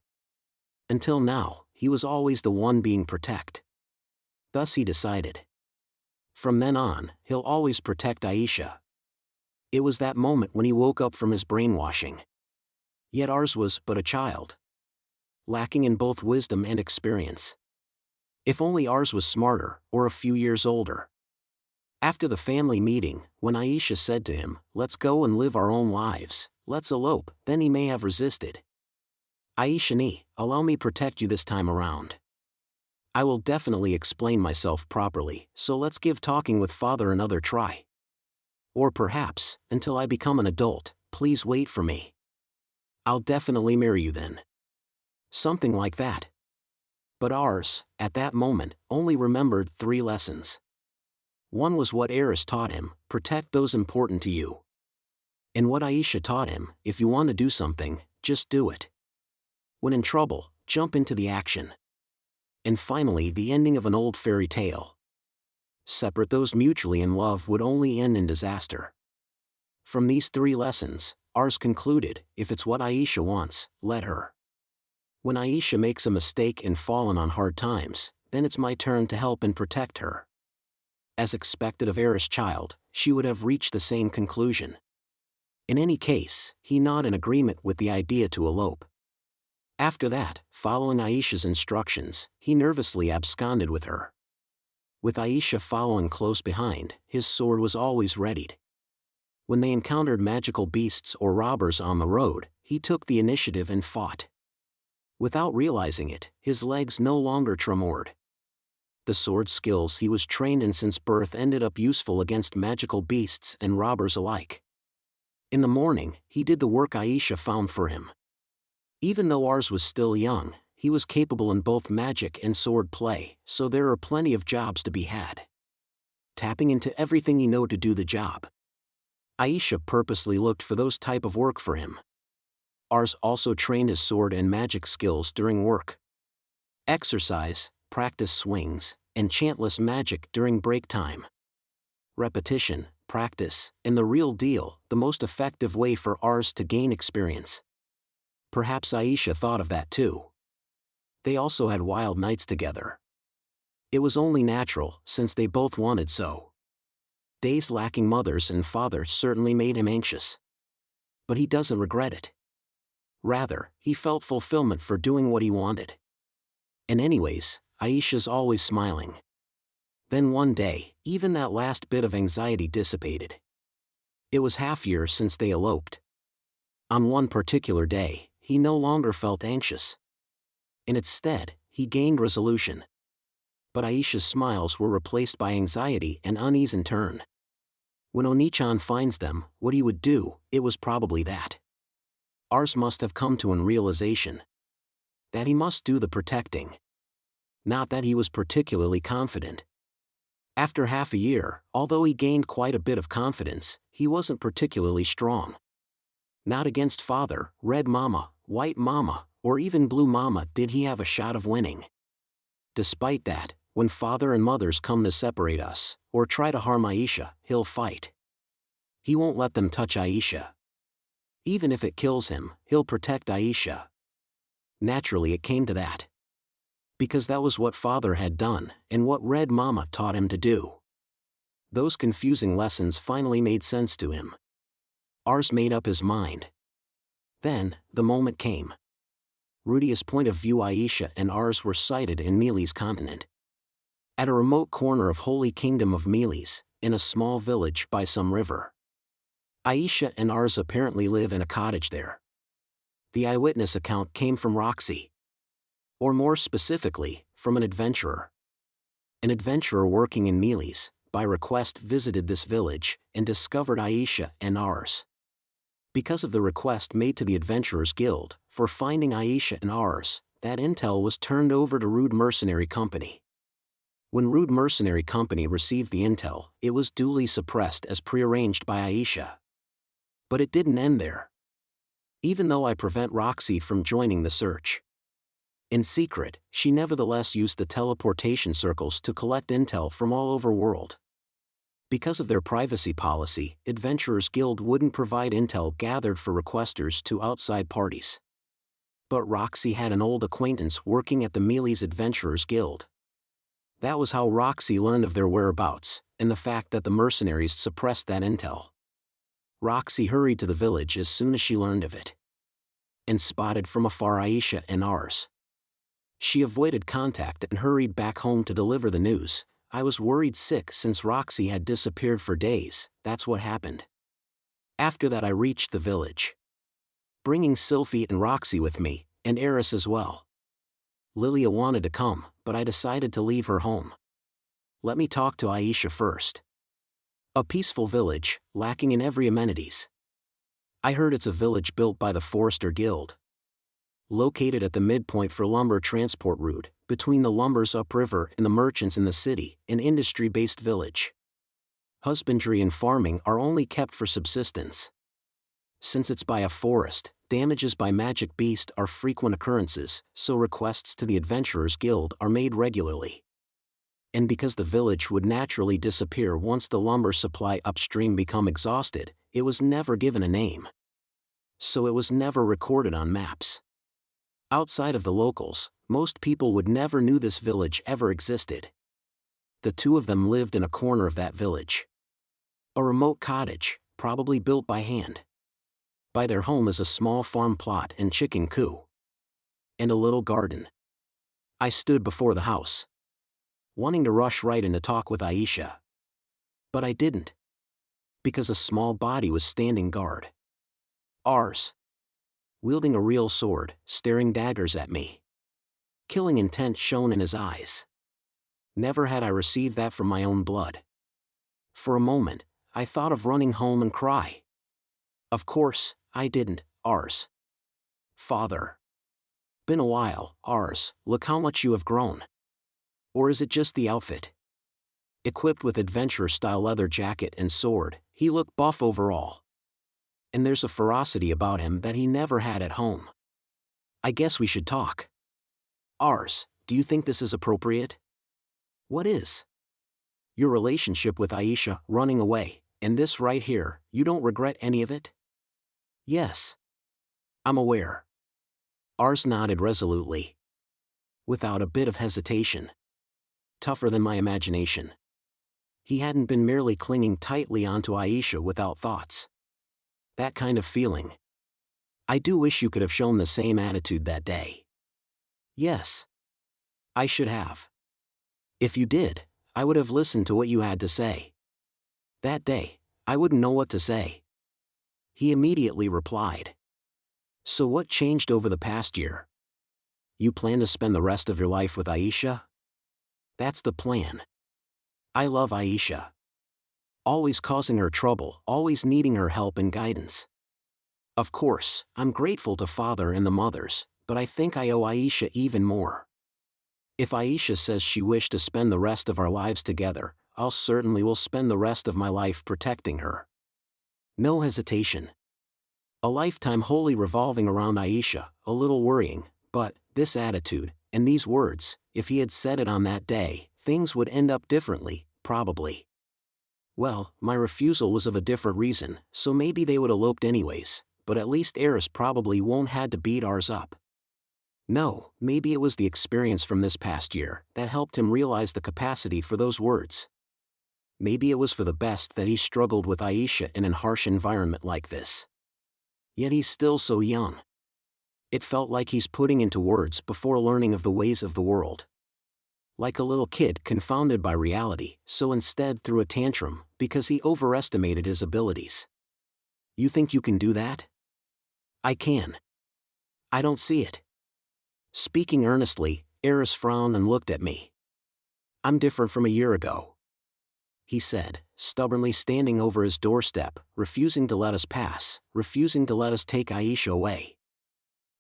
Until now, he was always the one being protected. Thus he decided. From then on, he'll always protect Aisha. It was that moment when he woke up from his brainwashing. Yet Ars was but a child. Lacking in both wisdom and experience. If only Ars was smarter, or a few years older. After the family meeting, when Aisha said to him, "Let's go and live our own lives, let's elope," then he may have resisted. "Aisha, allow me protect you this time around. I will definitely explain myself properly, so let's give talking with father another try. Or perhaps, until I become an adult, please wait for me. I'll definitely marry you then." Something like that. But Ars, at that moment, only remembered 3 lessons. One was what Eris taught him, protect those important to you. And what Aisha taught him, if you want to do something, just do it. When in trouble, jump into the action. And finally, the ending of an old fairy tale. Separate those mutually in love would only end in disaster. From these 3 lessons, Ars concluded, if it's what Aisha wants, let her. When Aisha makes a mistake and fallen on hard times, then it's my turn to help and protect her. As expected of Eris' child, she would have reached the same conclusion. In any case, he nodded in agreement with the idea to elope. After that, following Aisha's instructions, he nervously absconded with her. With Aisha following close behind, his sword was always readied. When they encountered magical beasts or robbers on the road, he took the initiative and fought. Without realizing it, his legs no longer tremored. The sword skills he was trained in since birth ended up useful against magical beasts and robbers alike. In the morning, he did the work Aisha found for him. Even though Ars was still young, he was capable in both magic and sword play, so there are plenty of jobs to be had. Tapping into everything he knew to do the job. Aisha purposely looked for those type of work for him. Ars also trained his sword and magic skills during work. Exercise, practice swings, and chantless magic during break time. Repetition, practice, and the real deal, the most effective way for Ars to gain experience. Perhaps Aisha thought of that too. They also had wild nights together. It was only natural, since they both wanted so. Days lacking mothers and fathers certainly made him anxious. But he doesn't regret it. Rather, he felt fulfillment for doing what he wanted. And anyways, Aisha's always smiling. Then one day, even that last bit of anxiety dissipated. It was half-year since they eloped. On one particular day, he no longer felt anxious. And instead, he gained resolution. But Aisha's smiles were replaced by anxiety and unease in turn. When Onichan finds them, what he would do, it was probably that. Ars must have come to an realization. That he must do the protecting. Not that he was particularly confident. After half a year, although he gained quite a bit of confidence, he wasn't particularly strong. Not against Father, Red Mama, White Mama, or even Blue Mama did he have a shot of winning. Despite that, when Father and Mothers come to separate us, or try to harm Aisha, he'll fight. He won't let them touch Aisha. Even if it kills him, he'll protect Aisha. Naturally it came to that. Because that was what Father had done, and what Red Mama taught him to do. Those confusing lessons finally made sense to him. Ars made up his mind. Then, the moment came. Rudeus' point of view Aisha and Ars were sighted in Mealy's continent. At a remote corner of Holy Kingdom of Mealy's, in a small village by some river. Aisha and Ars apparently live in a cottage there. The eyewitness account came from Roxy. Or more specifically, from an adventurer. An adventurer working in Mealy's, by request visited this village, and discovered Aisha and Ars. Because of the request made to the Adventurers Guild, for finding Aisha and Ars, that intel was turned over to Rude Mercenary Company. When Rude Mercenary Company received the intel, it was duly suppressed as prearranged by Aisha. But it didn't end there. Even though I prevent Roxy from joining the search. In secret, she nevertheless used the teleportation circles to collect intel from all over world. Because of their privacy policy, Adventurers Guild wouldn't provide intel gathered for requesters to outside parties. But Roxy had an old acquaintance working at the Mealy's Adventurers Guild. That was how Roxy learned of their whereabouts, and the fact that the mercenaries suppressed that intel. Roxy hurried to the village as soon as she learned of it. And spotted from afar Aisha and Ars. She avoided contact and hurried back home to deliver the news. I was worried sick since Roxy had disappeared for days, that's what happened. After that I reached the village. Bringing Sylphie and Roxy with me, and Eris as well. Lilia wanted to come, but I decided to leave her home. Let me talk to Aisha first. A peaceful village, lacking in every amenities. I heard it's a village built by the Forester Guild. Located at the midpoint for lumber transport route, between the lumbers upriver and the merchants in the city, an industry-based village. Husbandry and farming are only kept for subsistence. Since it's by a forest, damages by magic beast are frequent occurrences, so requests to the Adventurers Guild are made regularly. And because the village would naturally disappear once the lumber supply upstream become exhausted, it was never given a name. So it was never recorded on maps. Outside of the locals, most people would never knew this village ever existed. The two of them lived in a corner of that village. A remote cottage, probably built by hand. By their home is a small farm plot and chicken coop. And a little garden. I stood before the house. Wanting to rush right in to talk with Aisha. But I didn't. Because a small body was standing guard. Ars. wielding a real sword, staring daggers at me. Killing intent shone in his eyes. Never had I received that from my own blood. For a moment, I thought of running home and cry. Of course, I didn't. Ars. Father. Been a while, Ars, look how much you have grown. Or is it just the outfit? Equipped with adventurer-style leather jacket and sword, he looked buff overall. And there's a ferocity about him that he never had at home. I guess we should talk. Ars, do you think this is appropriate? What is? Your relationship with Aisha, running away, and this right here, you don't regret any of it? Yes. I'm aware. Ars nodded resolutely. Without a bit of hesitation. Tougher than my imagination. He hadn't been merely clinging tightly onto Aisha without thoughts. That kind of feeling. I do wish you could have shown the same attitude that day. Yes. I should have. If you did, I would have listened to what you had to say. That day, I wouldn't know what to say. He immediately replied. So what changed over the past year? You plan to spend the rest of your life with Aisha? That's the plan. I love Aisha. Always causing her trouble, always needing her help and guidance. Of course, I'm grateful to father and the mothers, but I think I owe Aisha even more. If Aisha says she wished to spend the rest of our lives together, I'll certainly will spend the rest of my life protecting her. No hesitation. A lifetime wholly revolving around Aisha, a little worrying, but this attitude, and these words, if he had said it on that day, things would end up differently, probably. Well, my refusal was of a different reason, so maybe they would eloped anyways, but at least Eris probably won't had to beat ours up. No, maybe it was the experience from this past year that helped him realize the capacity for those words. Maybe it was for the best that he struggled with Aisha in a harsh environment like this. Yet he's still so young. It felt like he's putting into words before learning of the ways of the world. Like a little kid confounded by reality, so instead threw a tantrum because he overestimated his abilities. You think you can do that? I can. I don't see it. Speaking earnestly, Eris frowned and looked at me. I'm different from a year ago. He said, stubbornly standing over his doorstep, refusing to let us pass, refusing to let us take Aisha away.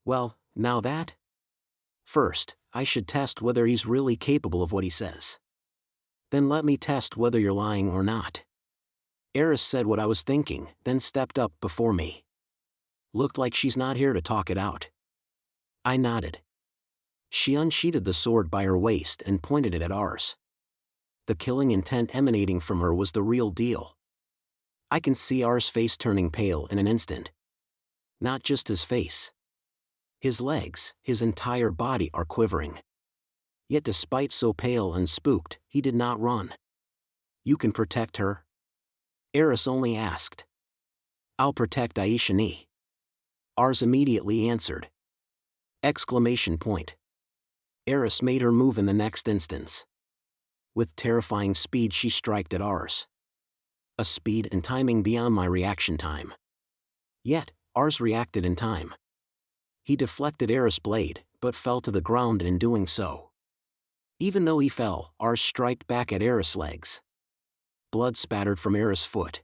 Well, now that? First, I should test whether he's really capable of what he says. Then let me test whether you're lying or not. Eris said what I was thinking, then stepped up before me. Looked like she's not here to talk it out. I nodded. She unsheathed the sword by her waist and pointed it at ours. The killing intent emanating from her was the real deal. I can see ours face turning pale in an instant. Not just his face. His legs, his entire body are quivering. Yet despite so pale and spooked, he did not run. You can protect her? Eris only asked. I'll protect Aisha ni. Ars immediately answered. Exclamation point. Eris made her move in the next instance. With terrifying speed she striked at ours. A speed and timing beyond my reaction time. Yet, ours reacted in time. He deflected Eris' blade, but fell to the ground in doing so. Even though he fell, ours striked back at Eris' legs. Blood spattered from Eris' foot.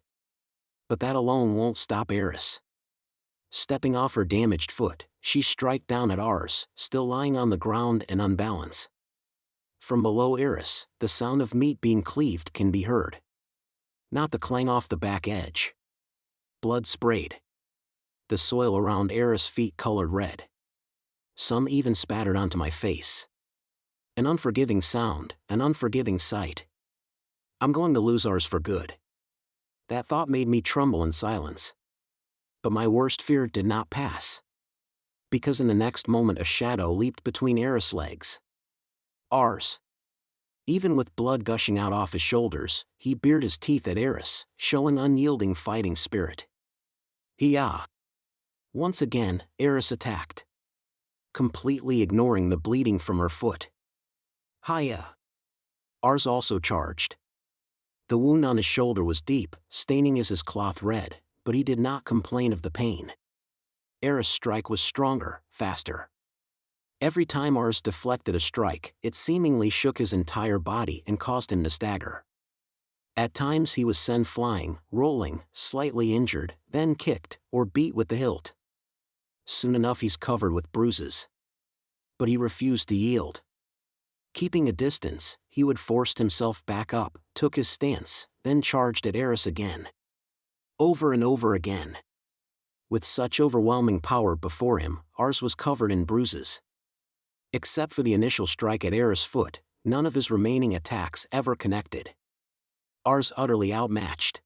But that alone won't stop Eris. Stepping off her damaged foot, she striked down at ours, still lying on the ground and unbalanced. From below Eris, the sound of meat being cleaved can be heard. Not the clang off the back edge. Blood sprayed. The soil around Eris' feet colored red. Some even spattered onto my face. An unforgiving sound, an unforgiving sight. I'm going to lose ours for good. That thought made me tremble in silence. But my worst fear did not pass. Because in the next moment a shadow leaped between Eris' legs. Ours. Even with blood gushing out off his shoulders, he bared his teeth at Eris, showing unyielding fighting spirit. Hiya! Once again, Eris attacked. Completely ignoring the bleeding from her foot. Hiya! Ours also charged. The wound on his shoulder was deep, staining his cloth red, but he did not complain of the pain. Eris' strike was stronger, faster. Every time Ars deflected a strike, it seemingly shook his entire body and caused him to stagger. At times he was sent flying, rolling, slightly injured, then kicked, or beat with the hilt. Soon enough he's covered with bruises. But he refused to yield. Keeping a distance, he would force himself back up, took his stance, then charged at Eris again. Over and over again. With such overwhelming power before him, Ars was covered in bruises. Except for the initial strike at Eris' foot, none of his remaining attacks ever connected. Ars utterly outmatched.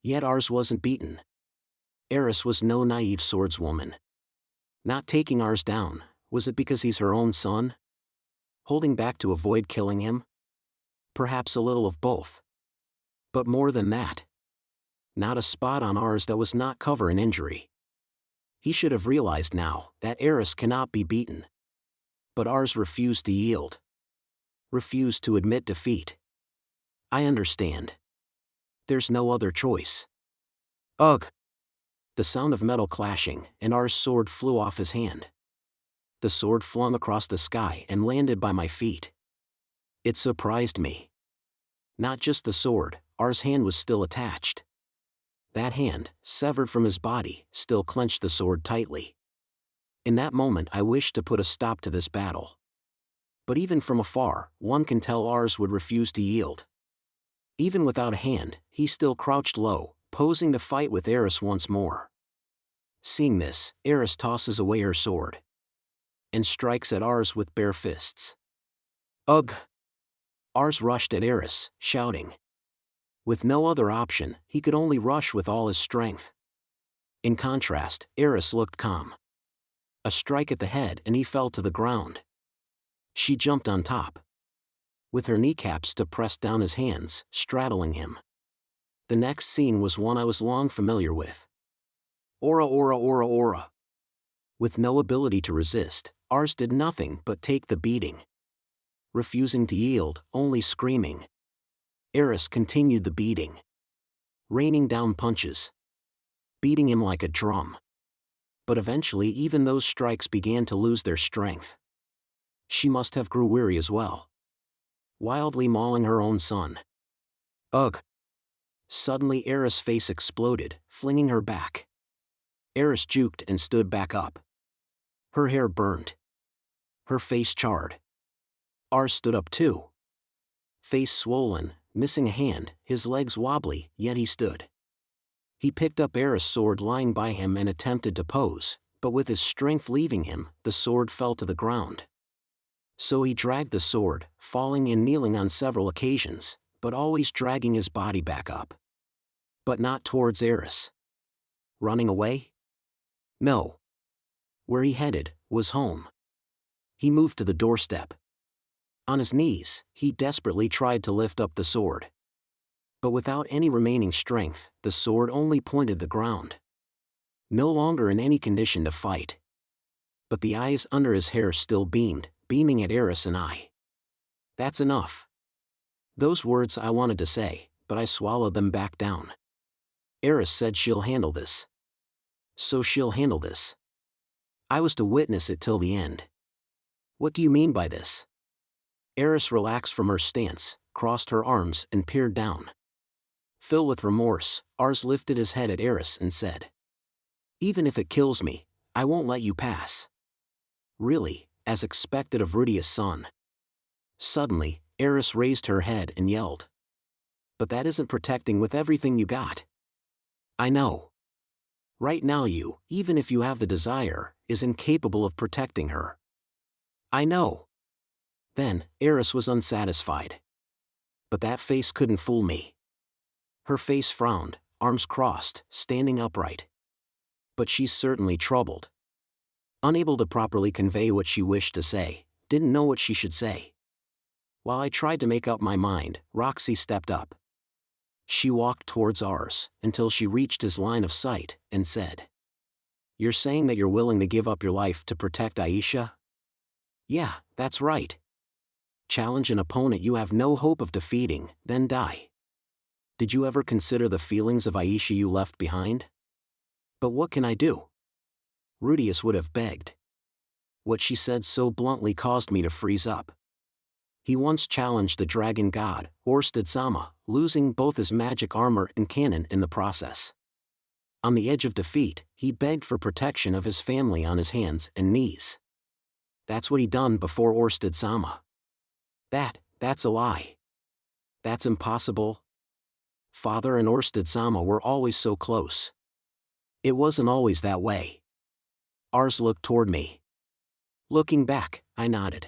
Yet Ars wasn't beaten. Eris was no naive swordswoman. Not taking Ars down, was it because he's her own son? Holding back to avoid killing him? Perhaps a little of both. But more than that. Not a spot on Ars that was not cover in injury. He should have realized now that Eris cannot be beaten. But Ars refused to yield. Refused to admit defeat. I understand. There's no other choice. Ugh! The sound of metal clashing, and Ars' sword flew off his hand. The sword flung across the sky and landed by my feet. It surprised me. Not just the sword, Ars' hand was still attached. That hand, severed from his body, still clenched the sword tightly. In that moment I wished to put a stop to this battle. But even from afar, one can tell Ars would refuse to yield. Even without a hand, he still crouched low, posing to fight with Eris once more. Seeing this, Eris tosses away her sword. And strikes at Ars with bare fists. Ugh! Ars rushed at Eris, shouting. With no other option, he could only rush with all his strength. In contrast, Eris looked calm. A strike at the head and he fell to the ground. She jumped on top. With her kneecaps to press down his hands, straddling him. The next scene was one I was long familiar with. Ora ora ora ora. With no ability to resist, Ars did nothing but take the beating. Refusing to yield, only screaming. Eris continued the beating. Raining down punches. Beating him like a drum. But eventually even those strikes began to lose their strength. She must have grew weary as well. Wildly mauling her own son. Ugh! Suddenly Eris' face exploded, flinging her back. Eris juked and stood back up. Her hair burned. Her face charred. Ars stood up too. Face swollen, missing a hand, his legs wobbly, yet he stood. He picked up Eris' sword lying by him and attempted to pose, but with his strength leaving him, the sword fell to the ground. So he dragged the sword, falling and kneeling on several occasions, but always dragging his body back up. But not towards Eris. Running away? No. Where he headed was home. He moved to the doorstep. On his knees, he desperately tried to lift up the sword. But without any remaining strength, the sword only pointed the ground. No longer in any condition to fight. But the eyes under his hair still beamed, beaming at Eris and I. That's enough. Those words I wanted to say, but I swallowed them back down. Eris said she'll handle this. So she'll handle this. I was to witness it till the end. What do you mean by this? Eris relaxed from her stance, crossed her arms and peered down. Filled with remorse, Ars lifted his head at Eris and said. Even if it kills me, I won't let you pass. Really, as expected of Rudeus' son. Suddenly, Eris raised her head and yelled. But that isn't protecting with everything you got. I know. Right now you, even if you have the desire, is incapable of protecting her. I know. Then, Eris was unsatisfied. But that face couldn't fool me. Her face frowned, arms crossed, standing upright. But she's certainly troubled. Unable to properly convey what she wished to say, didn't know what she should say. While I tried to make up my mind, Roxy stepped up. She walked towards Ars, until she reached his line of sight, and said. You're saying that you're willing to give up your life to protect Aisha? Yeah, that's right. Challenge an opponent you have no hope of defeating, then die. Did you ever consider the feelings of Aisha you left behind? But what can I do? Rudeus would have begged. What she said so bluntly caused me to freeze up. He once challenged the dragon god, Sama, losing both his magic armor and cannon in the process. On the edge of defeat, he begged for protection of his family on his hands and knees. That's what he done before Sama. That's a lie. That's impossible. Father and Sama were always so close. It wasn't always that way. Ars looked toward me. Looking back, I nodded.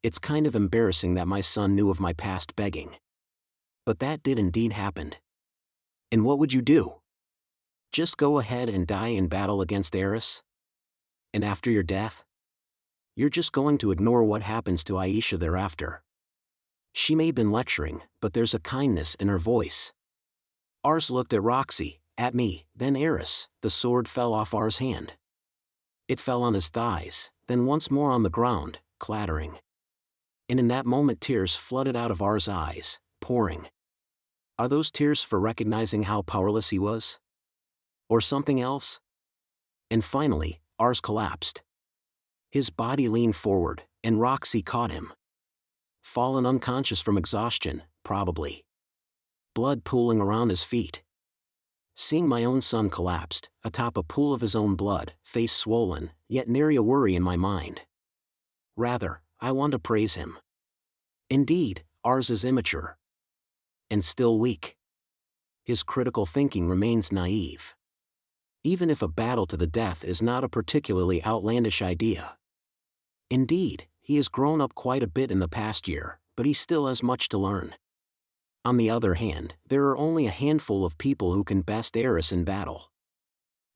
It's kind of embarrassing that my son knew of my past begging. But that did indeed happen. And what would you do? Just go ahead and die in battle against Eris? And after your death? You're just going to ignore what happens to Aisha thereafter. She may have been lecturing, but there's a kindness in her voice. Ars looked at Roxy, at me, then Eris. The sword fell off Ars' hand. It fell on his thighs, then once more on the ground, clattering. And in that moment tears flooded out of Ars' eyes, pouring. Are those tears for recognizing how powerless he was? Or something else? And finally, Ars collapsed. His body leaned forward, and Roxy caught him. Fallen unconscious from exhaustion, probably. Blood pooling around his feet. Seeing my own son collapsed, atop a pool of his own blood, face swollen, yet nary a worry in my mind. Rather, I want to praise him. Indeed, Ars is immature. And still weak. His critical thinking remains naive. Even if a battle to the death is not a particularly outlandish idea. Indeed, he has grown up quite a bit in the past year, but he still has much to learn. On the other hand, there are only a handful of people who can best Eris in battle.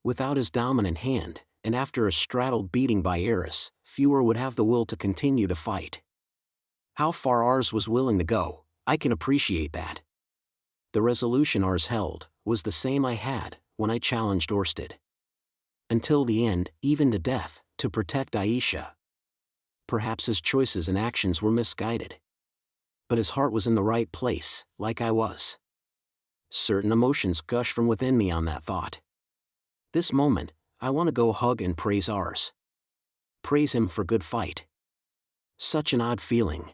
Without his dominant hand, and after a straddled beating by Eris, fewer would have the will to continue to fight. How far Ars was willing to go, I can appreciate that. The resolution Ars held was the same I had when I challenged Orsted. Until the end, even to death, to protect Aisha. Perhaps his choices and actions were misguided. But his heart was in the right place, like I was. Certain emotions gush from within me on that thought. This moment, I want to go hug and praise Ars. Praise him for good fight. Such an odd feeling.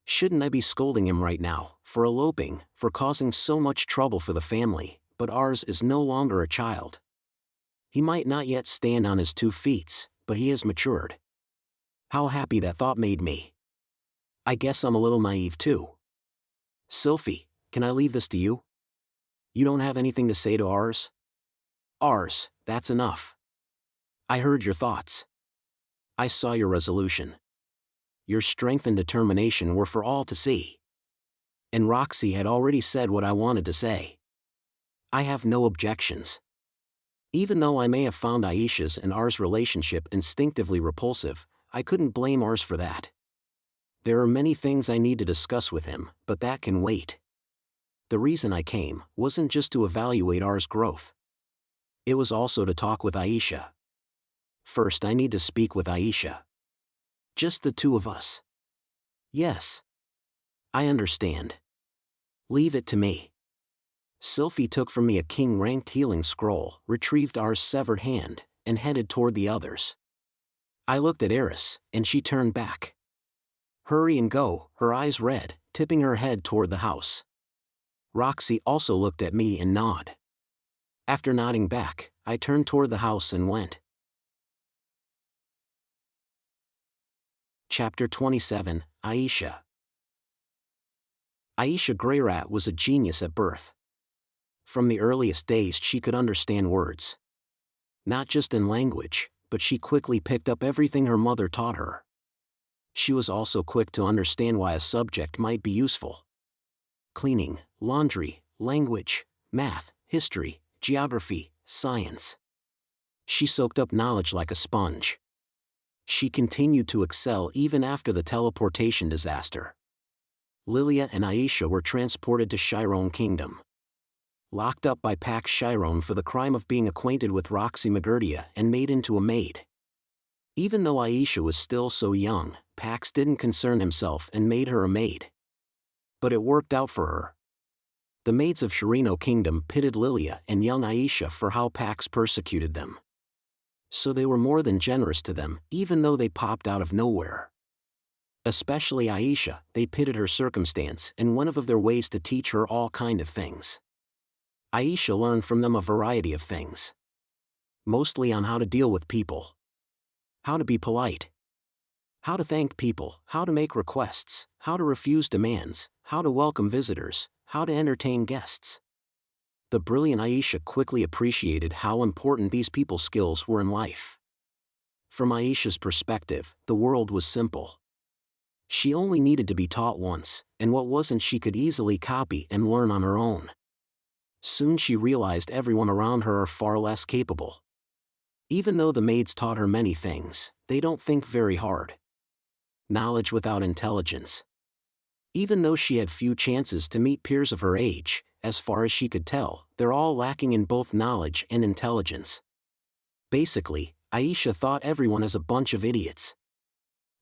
Shouldn't I be scolding him right now, for eloping, for causing so much trouble for the family, but Ars is no longer a child. He might not yet stand on his 2 feet, but he has matured. How happy that thought made me. I guess I'm a little naive too. Sylphie, can I leave this to you? You don't have anything to say to Ars? Ars, that's enough. I heard your thoughts. I saw your resolution. Your strength and determination were for all to see. And Roxy had already said what I wanted to say. I have no objections. Even though I may have found Aisha's and Ars' relationship instinctively repulsive, I couldn't blame Ars for that. There are many things I need to discuss with him, but that can wait. The reason I came wasn't just to evaluate Ars' growth. It was also to talk with Aisha. First, I need to speak with Aisha. Just the 2 of us. Yes. I understand. Leave it to me. Sylphie took from me a king-ranked healing scroll, retrieved Ars' severed hand, and headed toward the others. I looked at Eris, and she turned back. Hurry and go, her eyes red, tipping her head toward the house. Roxy also looked at me and nodded. After nodding back, I turned toward the house and went. Chapter 27, Aisha. Aisha Greyrat was a genius at birth. From the earliest days she could understand words. Not just in language, but she quickly picked up everything her mother taught her. She was also quick to understand why a subject might be useful. Cleaning, laundry, language, math, history, geography, science. She soaked up knowledge like a sponge. She continued to excel even after the teleportation disaster. Lilia and Aisha were transported to Chiron Kingdom. Locked up by Pax Chiron for the crime of being acquainted with Roxy Magurdia and made into a maid. Even though Aisha was still so young, Pax didn't concern himself and made her a maid. But it worked out for her. The maids of Chiron Kingdom pitted Lilia and young Aisha for how Pax persecuted them. So they were more than generous to them, even though they popped out of nowhere. Especially Aisha, they pitted her circumstance and went of their ways to teach her all kind of things. Aisha learned from them a variety of things. Mostly on how to deal with people. How to be polite. How to thank people, how to make requests, how to refuse demands, how to welcome visitors, how to entertain guests. The brilliant Aisha quickly appreciated how important these people skills were in life. From Aisha's perspective, the world was simple. She only needed to be taught once, and what wasn't she could easily copy and learn on her own. Soon she realized everyone around her are far less capable. Even though the maids taught her many things, they don't think very hard. Knowledge without intelligence. Even though she had few chances to meet peers of her age, as far as she could tell, they're all lacking in both knowledge and intelligence. Basically, Aisha thought everyone as a bunch of idiots.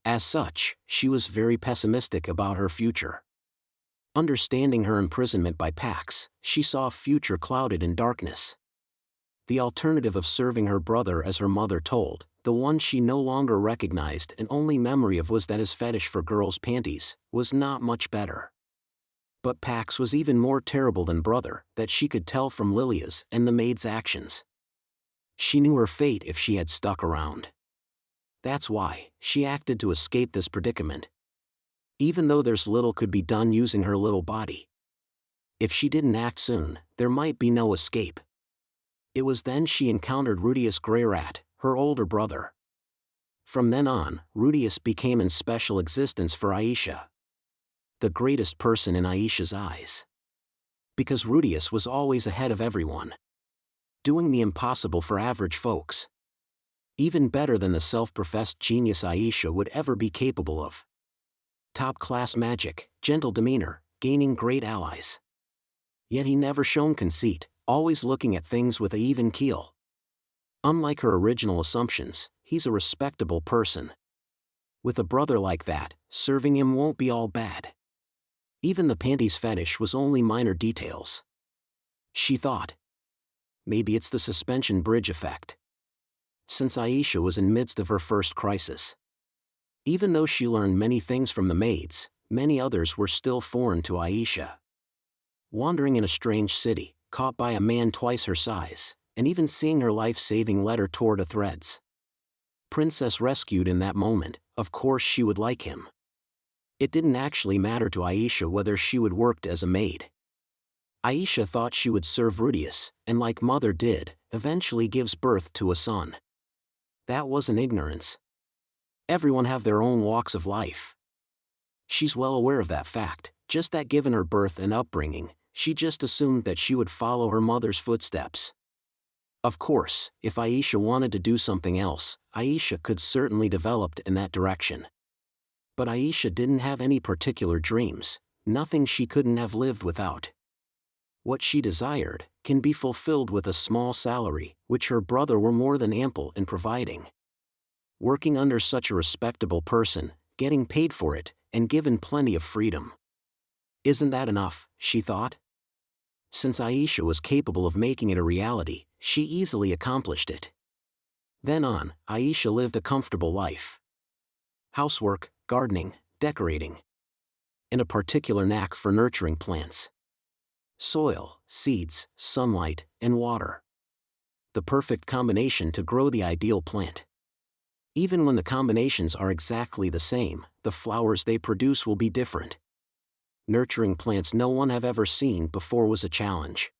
As such, she was very pessimistic about her future. Understanding her imprisonment by Pax, she saw a future clouded in darkness. The alternative of serving her brother as her mother told, the one she no longer recognized and only memory of was that his fetish for girls' panties, was not much better. But Pax was even more terrible than brother, that she could tell from Lilia's and the maid's actions. She knew her fate if she had stuck around. That's why she acted to escape this predicament. Even though there's little could be done using her little body. If she didn't act soon, there might be no escape. It was then she encountered Rudeus Greyrat, her older brother. From then on, Rudeus became in special existence for Aisha. The greatest person in Aisha's eyes. Because Rudeus was always ahead of everyone. Doing the impossible for average folks. Even better than the self-professed genius Aisha would ever be capable of. Top-class magic, gentle demeanor, gaining great allies. Yet he never shown conceit, always looking at things with an even keel. Unlike her original assumptions, he's a respectable person. With a brother like that, serving him won't be all bad. Even the panties fetish was only minor details. She thought. Maybe it's the suspension bridge effect. Since Aisha was in midst of her first crisis. Even though she learned many things from the maids, many others were still foreign to Aisha. Wandering in a strange city, caught by a man twice her size, and even seeing her life-saving letter tore to threads. Princess rescued in that moment, of course she would like him. It didn't actually matter to Aisha whether she would work as a maid. Aisha thought she would serve Rudeus, and like mother did, eventually gives birth to a son. That wasn't ignorance. Everyone have their own walks of life. She's well aware of that fact, just that given her birth and upbringing, she just assumed that she would follow her mother's footsteps. Of course, if Aisha wanted to do something else, Aisha could certainly develop in that direction. But Aisha didn't have any particular dreams, nothing she couldn't have lived without. What she desired can be fulfilled with a small salary, which her brother were more than ample in providing. Working under such a respectable person, getting paid for it, and given plenty of freedom. Isn't that enough, she thought? Since Aisha was capable of making it a reality, she easily accomplished it. Then on, Aisha lived a comfortable life. Housework, gardening, decorating. And a particular knack for nurturing plants. Soil, seeds, sunlight, and water. The perfect combination to grow the ideal plant. Even when the combinations are exactly the same, the flowers they produce will be different. Nurturing plants no one have ever seen before was a challenge.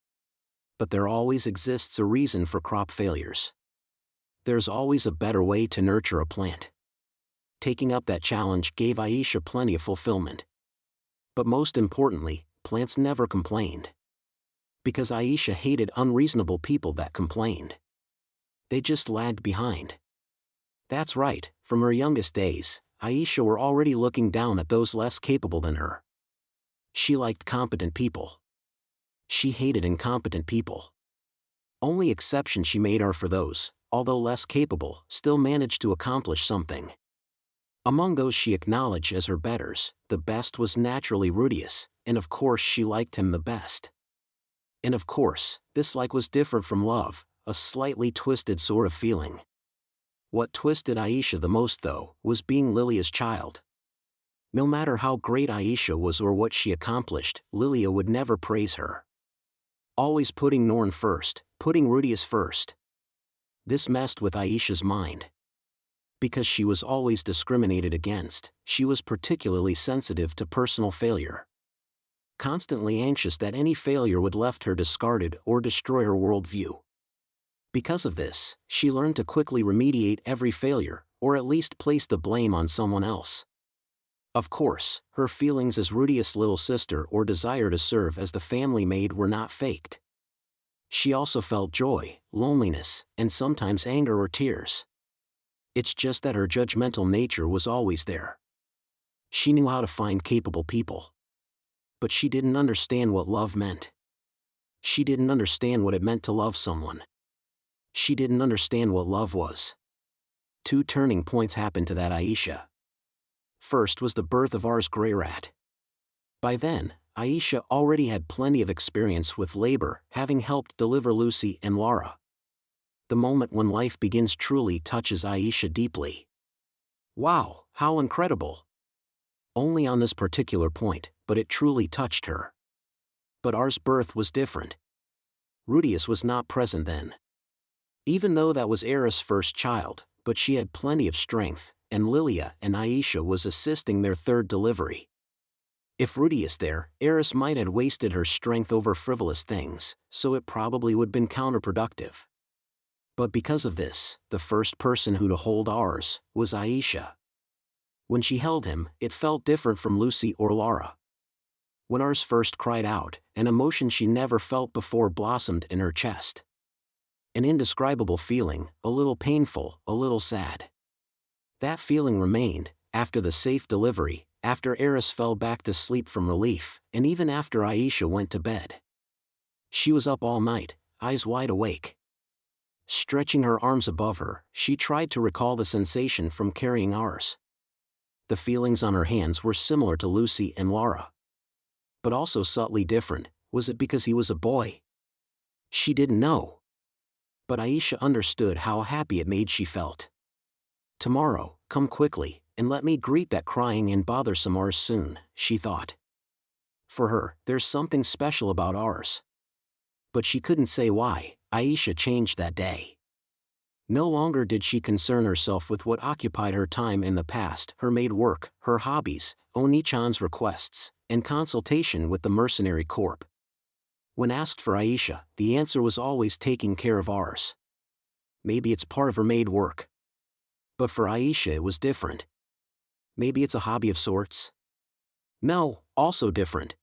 But there always exists a reason for crop failures. There's always a better way to nurture a plant. Taking up that challenge gave Aisha plenty of fulfillment. But most importantly, plants never complained. Because Aisha hated unreasonable people that complained. They just lagged behind. That's right, from her youngest days, Aisha were already looking down at those less capable than her. She liked competent people. She hated incompetent people. Only exception she made are for those, although less capable, still managed to accomplish something. Among those she acknowledged as her betters, the best was naturally Rudeus, and of course she liked him the best. And of course, this like was different from love, a slightly twisted sort of feeling. What twisted Aisha the most though, was being Lilia's child. No matter how great Aisha was or what she accomplished, Lilia would never praise her. Always putting Norn first, putting Rudeus first. This messed with Aisha's mind. Because she was always discriminated against, she was particularly sensitive to personal failure. Constantly anxious that any failure would left her discarded or destroy her worldview. Because of this, she learned to quickly remediate every failure, or at least place the blame on someone else. Of course, her feelings as Rudeus' little sister or desire to serve as the family maid were not faked. She also felt joy, loneliness, and sometimes anger or tears. It's just that her judgmental nature was always there. She knew how to find capable people. But she didn't understand what love meant. She didn't understand what it meant to love someone. She didn't understand what love was. 2 turning points happened to that Aisha. First was the birth of Rudeus Greyrat. By then, Aisha already had plenty of experience with labor, having helped deliver Lucy and Lara. The moment when life begins truly touches Aisha deeply. Wow, how incredible! Only on this particular point, but it truly touched her. But Rudeus' birth was different. Rudeus was not present then. Even though that was Aisha's first child, but she had plenty of strength, and Lilia and Aisha was assisting their third delivery. If Rudeus there, Aisha might have wasted her strength over frivolous things, so it probably would have been counterproductive. But because of this, the first person who to hold Rudeus was Aisha. When she held him, it felt different from Lucy or Lara. When Rudeus first cried out, an emotion she never felt before blossomed in her chest. An indescribable feeling, a little painful, a little sad. That feeling remained, after the safe delivery, after Aisha fell back to sleep from relief, and even after Aisha went to bed. She was up all night, eyes wide awake. Stretching her arms above her, she tried to recall the sensation from carrying Rudeus. The feelings on her hands were similar to Lucy and Lara. But also subtly different. Was it because he was a boy? She didn't know. But Aisha understood how happy it made she felt. Tomorrow, come quickly, and let me greet that crying and bothersome Rudeus soon, she thought. For her, there's something special about Rudeus. But she couldn't say why. Aisha changed that day. No longer did she concern herself with what occupied her time in the past, her maid work, her hobbies, Oni-chan's requests, and consultation with the mercenary corps. When asked for Aisha, the answer was always taking care of Rudeus. Maybe it's part of her maid work. But for Aisha it was different. Maybe it's a hobby of sorts? No, also different.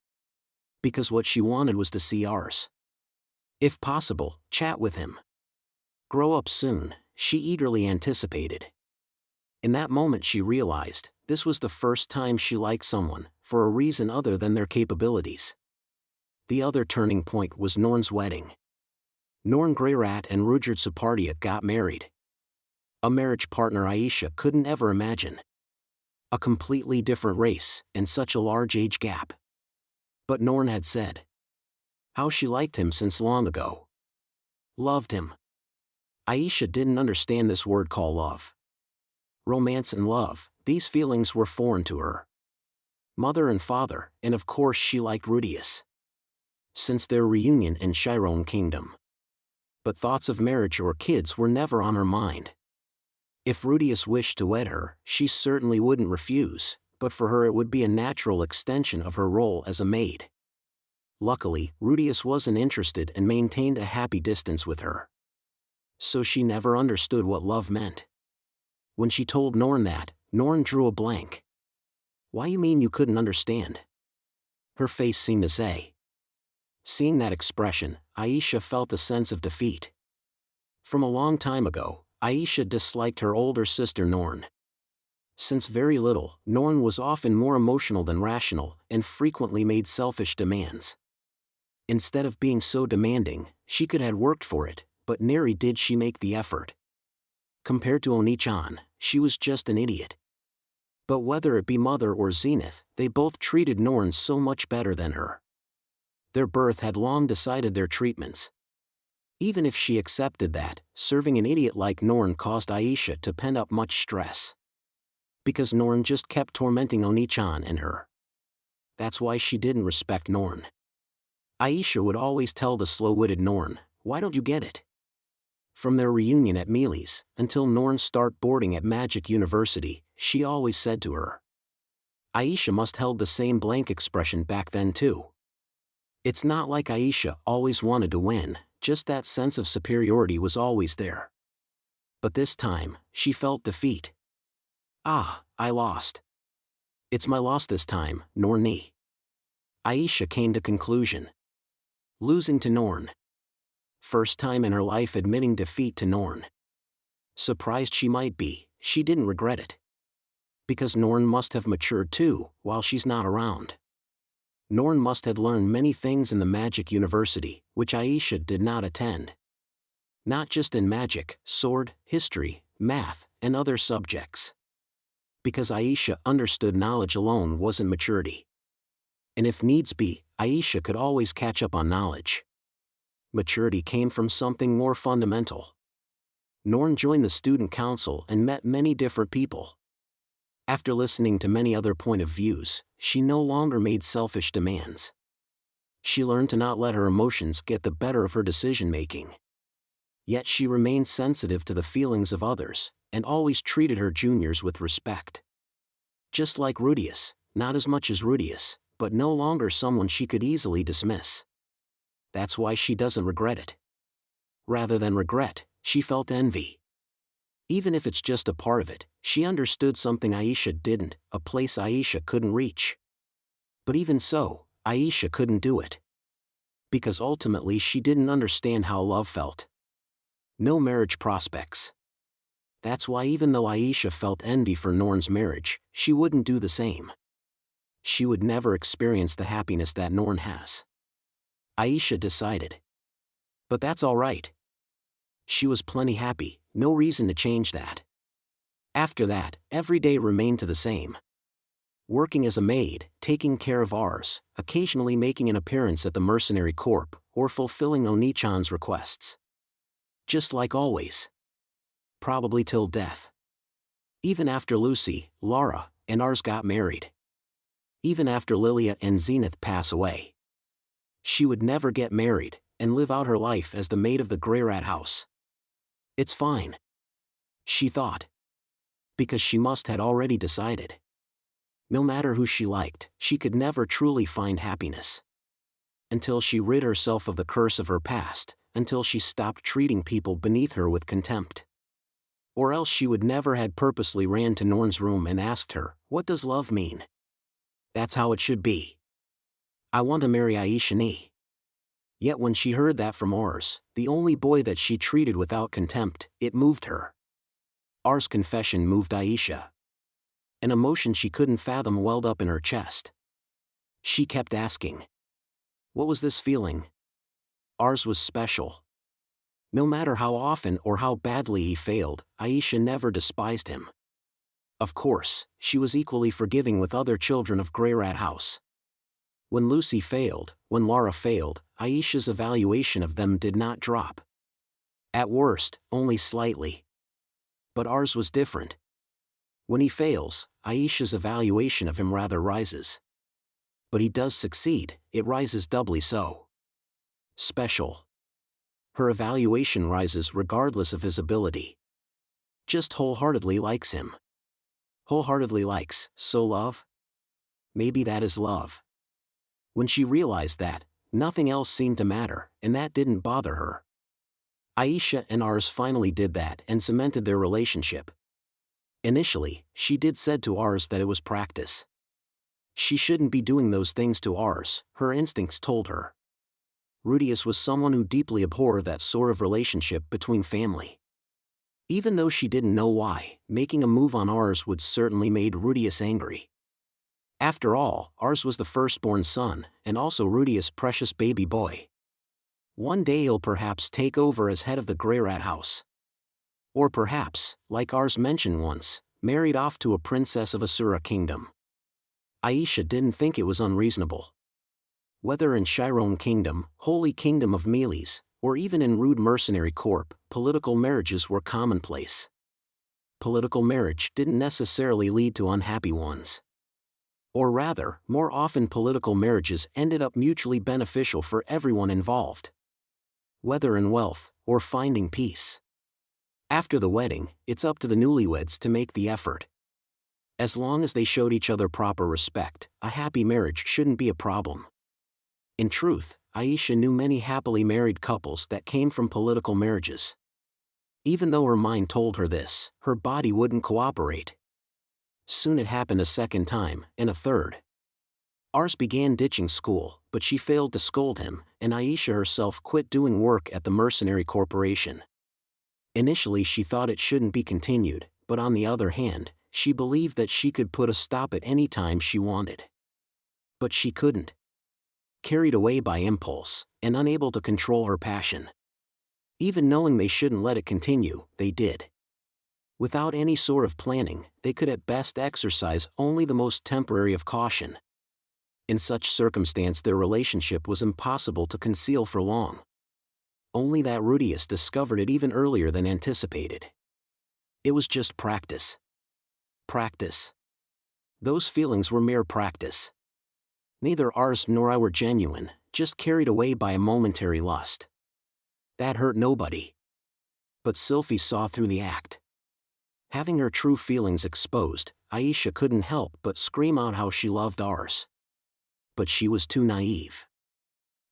Because what she wanted was to see Rudeus. If possible, chat with him. Grow up soon, she eagerly anticipated. In that moment she realized, this was the first time she liked someone, for a reason other than their capabilities. The other turning point was Norn's wedding. Norn Greyrat and Rudeus Greyrat got married. A marriage partner Aisha couldn't ever imagine. A completely different race, and such a large age gap. But Norn had said how she liked him since long ago. Loved him. Aisha didn't understand this word called love. Romance and love, these feelings were foreign to her. Mother and father, and of course she liked Rudeus. Since their reunion in Chiron Kingdom. But thoughts of marriage or kids were never on her mind. If Rudeus wished to wed her, she certainly wouldn't refuse, but for her it would be a natural extension of her role as a maid. Luckily, Rudeus wasn't interested and maintained a happy distance with her. So she never understood what love meant. When she told Norn that, Norn drew a blank. Why you mean you couldn't understand? Her face seemed to say. Seeing that expression, Aisha felt a sense of defeat. From a long time ago, Aisha disliked her older sister Norn. Since very little, Norn was often more emotional than rational, and frequently made selfish demands. Instead of being so demanding, she could have worked for it, but nary did she make the effort. Compared to Oni-chan, she was just an idiot. But whether it be Mother or Zenith, they both treated Norn so much better than her. Their birth had long decided their treatments. Even if she accepted that, serving an idiot like Norn caused Aisha to pent up much stress. Because Norn just kept tormenting Oni-chan and her. That's why she didn't respect Norn. Aisha would always tell the slow-witted Norn, "Why don't you get it?" From their reunion at Mealy's, until Norn start boarding at Magic University, she always said to her. Aisha must held the same blank expression back then too. It's not like Aisha always wanted to win, just that sense of superiority was always there. But this time, she felt defeat. "Ah, I lost. It's my loss this time, Norn ni." Aisha came to conclusion. Losing to Norn. First time in her life admitting defeat to Norn. Surprised she might be, she didn't regret it. Because Norn must have matured too, while she's not around. Norn must have learned many things in the Magic University, which Aisha did not attend. Not just in magic, sword, history, math, and other subjects. Because Aisha understood knowledge alone wasn't maturity. And if needs be, Aisha could always catch up on knowledge. Maturity came from something more fundamental. Norn joined the student council and met many different people. After listening to many other point of views, she no longer made selfish demands. She learned to not let her emotions get the better of her decision-making. Yet she remained sensitive to the feelings of others, and always treated her juniors with respect. Just like Rudeus, not as much as Rudeus, but no longer someone she could easily dismiss. That's why she doesn't regret it. Rather than regret, she felt envy. Even if it's just a part of it, she understood something Aisha didn't, a place Aisha couldn't reach. But even so, Aisha couldn't do it. Because ultimately she didn't understand how love felt. No marriage prospects. That's why even though Aisha felt envy for Norn's marriage, she wouldn't do the same. She would never experience the happiness that Norn has. Aisha decided. But that's all right. She was plenty happy, no reason to change that. After that, every day remained to the same. Working as a maid, taking care of ours, occasionally making an appearance at the mercenary corp, or fulfilling Oni-chan's requests. Just like always. Probably till death. Even after Lucy, Lara, and Ars got married. Even after Lilia and Zenith pass away. She would never get married, and live out her life as the maid of the Greyrat house. It's fine. She thought. Because she must had already decided. No matter who she liked, she could never truly find happiness. Until she rid herself of the curse of her past, until she stopped treating people beneath her with contempt. Or else she would never had purposely ran to Norn's room and asked her, "What does love mean?" That's how it should be. I want to marry Aisha ni. Yet when she heard that from Ars, the only boy that she treated without contempt, it moved her. Ars' confession moved Aisha. An emotion she couldn't fathom welled up in her chest. She kept asking. What was this feeling? Ars was special. No matter how often or how badly he failed, Aisha never despised him. Of course, she was equally forgiving with other children of Greyrat house. When Lucy failed, when Lara failed, Aisha's evaluation of them did not drop. At worst, only slightly. But Ars was different. When he fails, Aisha's evaluation of him rather rises. But he does succeed, it rises doubly so. Special. Her evaluation rises regardless of his ability. Just wholeheartedly likes him. Wholeheartedly likes, so love? Maybe that is love. When she realized that, nothing else seemed to matter, and that didn't bother her. Aisha and Ars finally did that and cemented their relationship. Initially, she did said to Ars that it was practice. She shouldn't be doing those things to Ars, her instincts told her. Rudeus was someone who deeply abhorred that sort of relationship between family. Even though she didn't know why, making a move on Ars would certainly made Rudeus angry. After all, Ars was the firstborn son, and also Rudeus' precious baby boy. One day he'll perhaps take over as head of the Greyrat house. Or perhaps, like Ars mentioned once, married off to a princess of Asura kingdom. Aisha didn't think it was unreasonable. Whether in Chiron Kingdom, Holy Kingdom of Mealy's, Or even in rude mercenary corp, political marriages were commonplace. Political marriage didn't necessarily lead to unhappy ones. Or rather, more often political marriages ended up mutually beneficial for everyone involved. Whether in wealth, or finding peace. After the wedding, it's up to the newlyweds to make the effort. As long as they showed each other proper respect, a happy marriage shouldn't be a problem. In truth, Aisha knew many happily married couples that came from political marriages. Even though her mind told her this, her body wouldn't cooperate. Soon it happened a second time, and a third. Ars began ditching school, but she failed to scold him, and Aisha herself quit doing work at the mercenary corporation. Initially she thought it shouldn't be continued, but on the other hand, she believed that she could put a stop at any time she wanted. But she couldn't. Carried away by impulse, and unable to control her passion. Even knowing they shouldn't let it continue, they did. Without any sort of planning, they could at best exercise only the most temporary of caution. In such circumstance their relationship was impossible to conceal for long. Only that Rudeus discovered it even earlier than anticipated. It was just practice. Practice. Those feelings were mere practice. Neither Ars nor I were genuine, just carried away by a momentary lust. That hurt nobody. But Sylphie saw through the act. Having her true feelings exposed, Aisha couldn't help but scream out how she loved Ars. But she was too naive.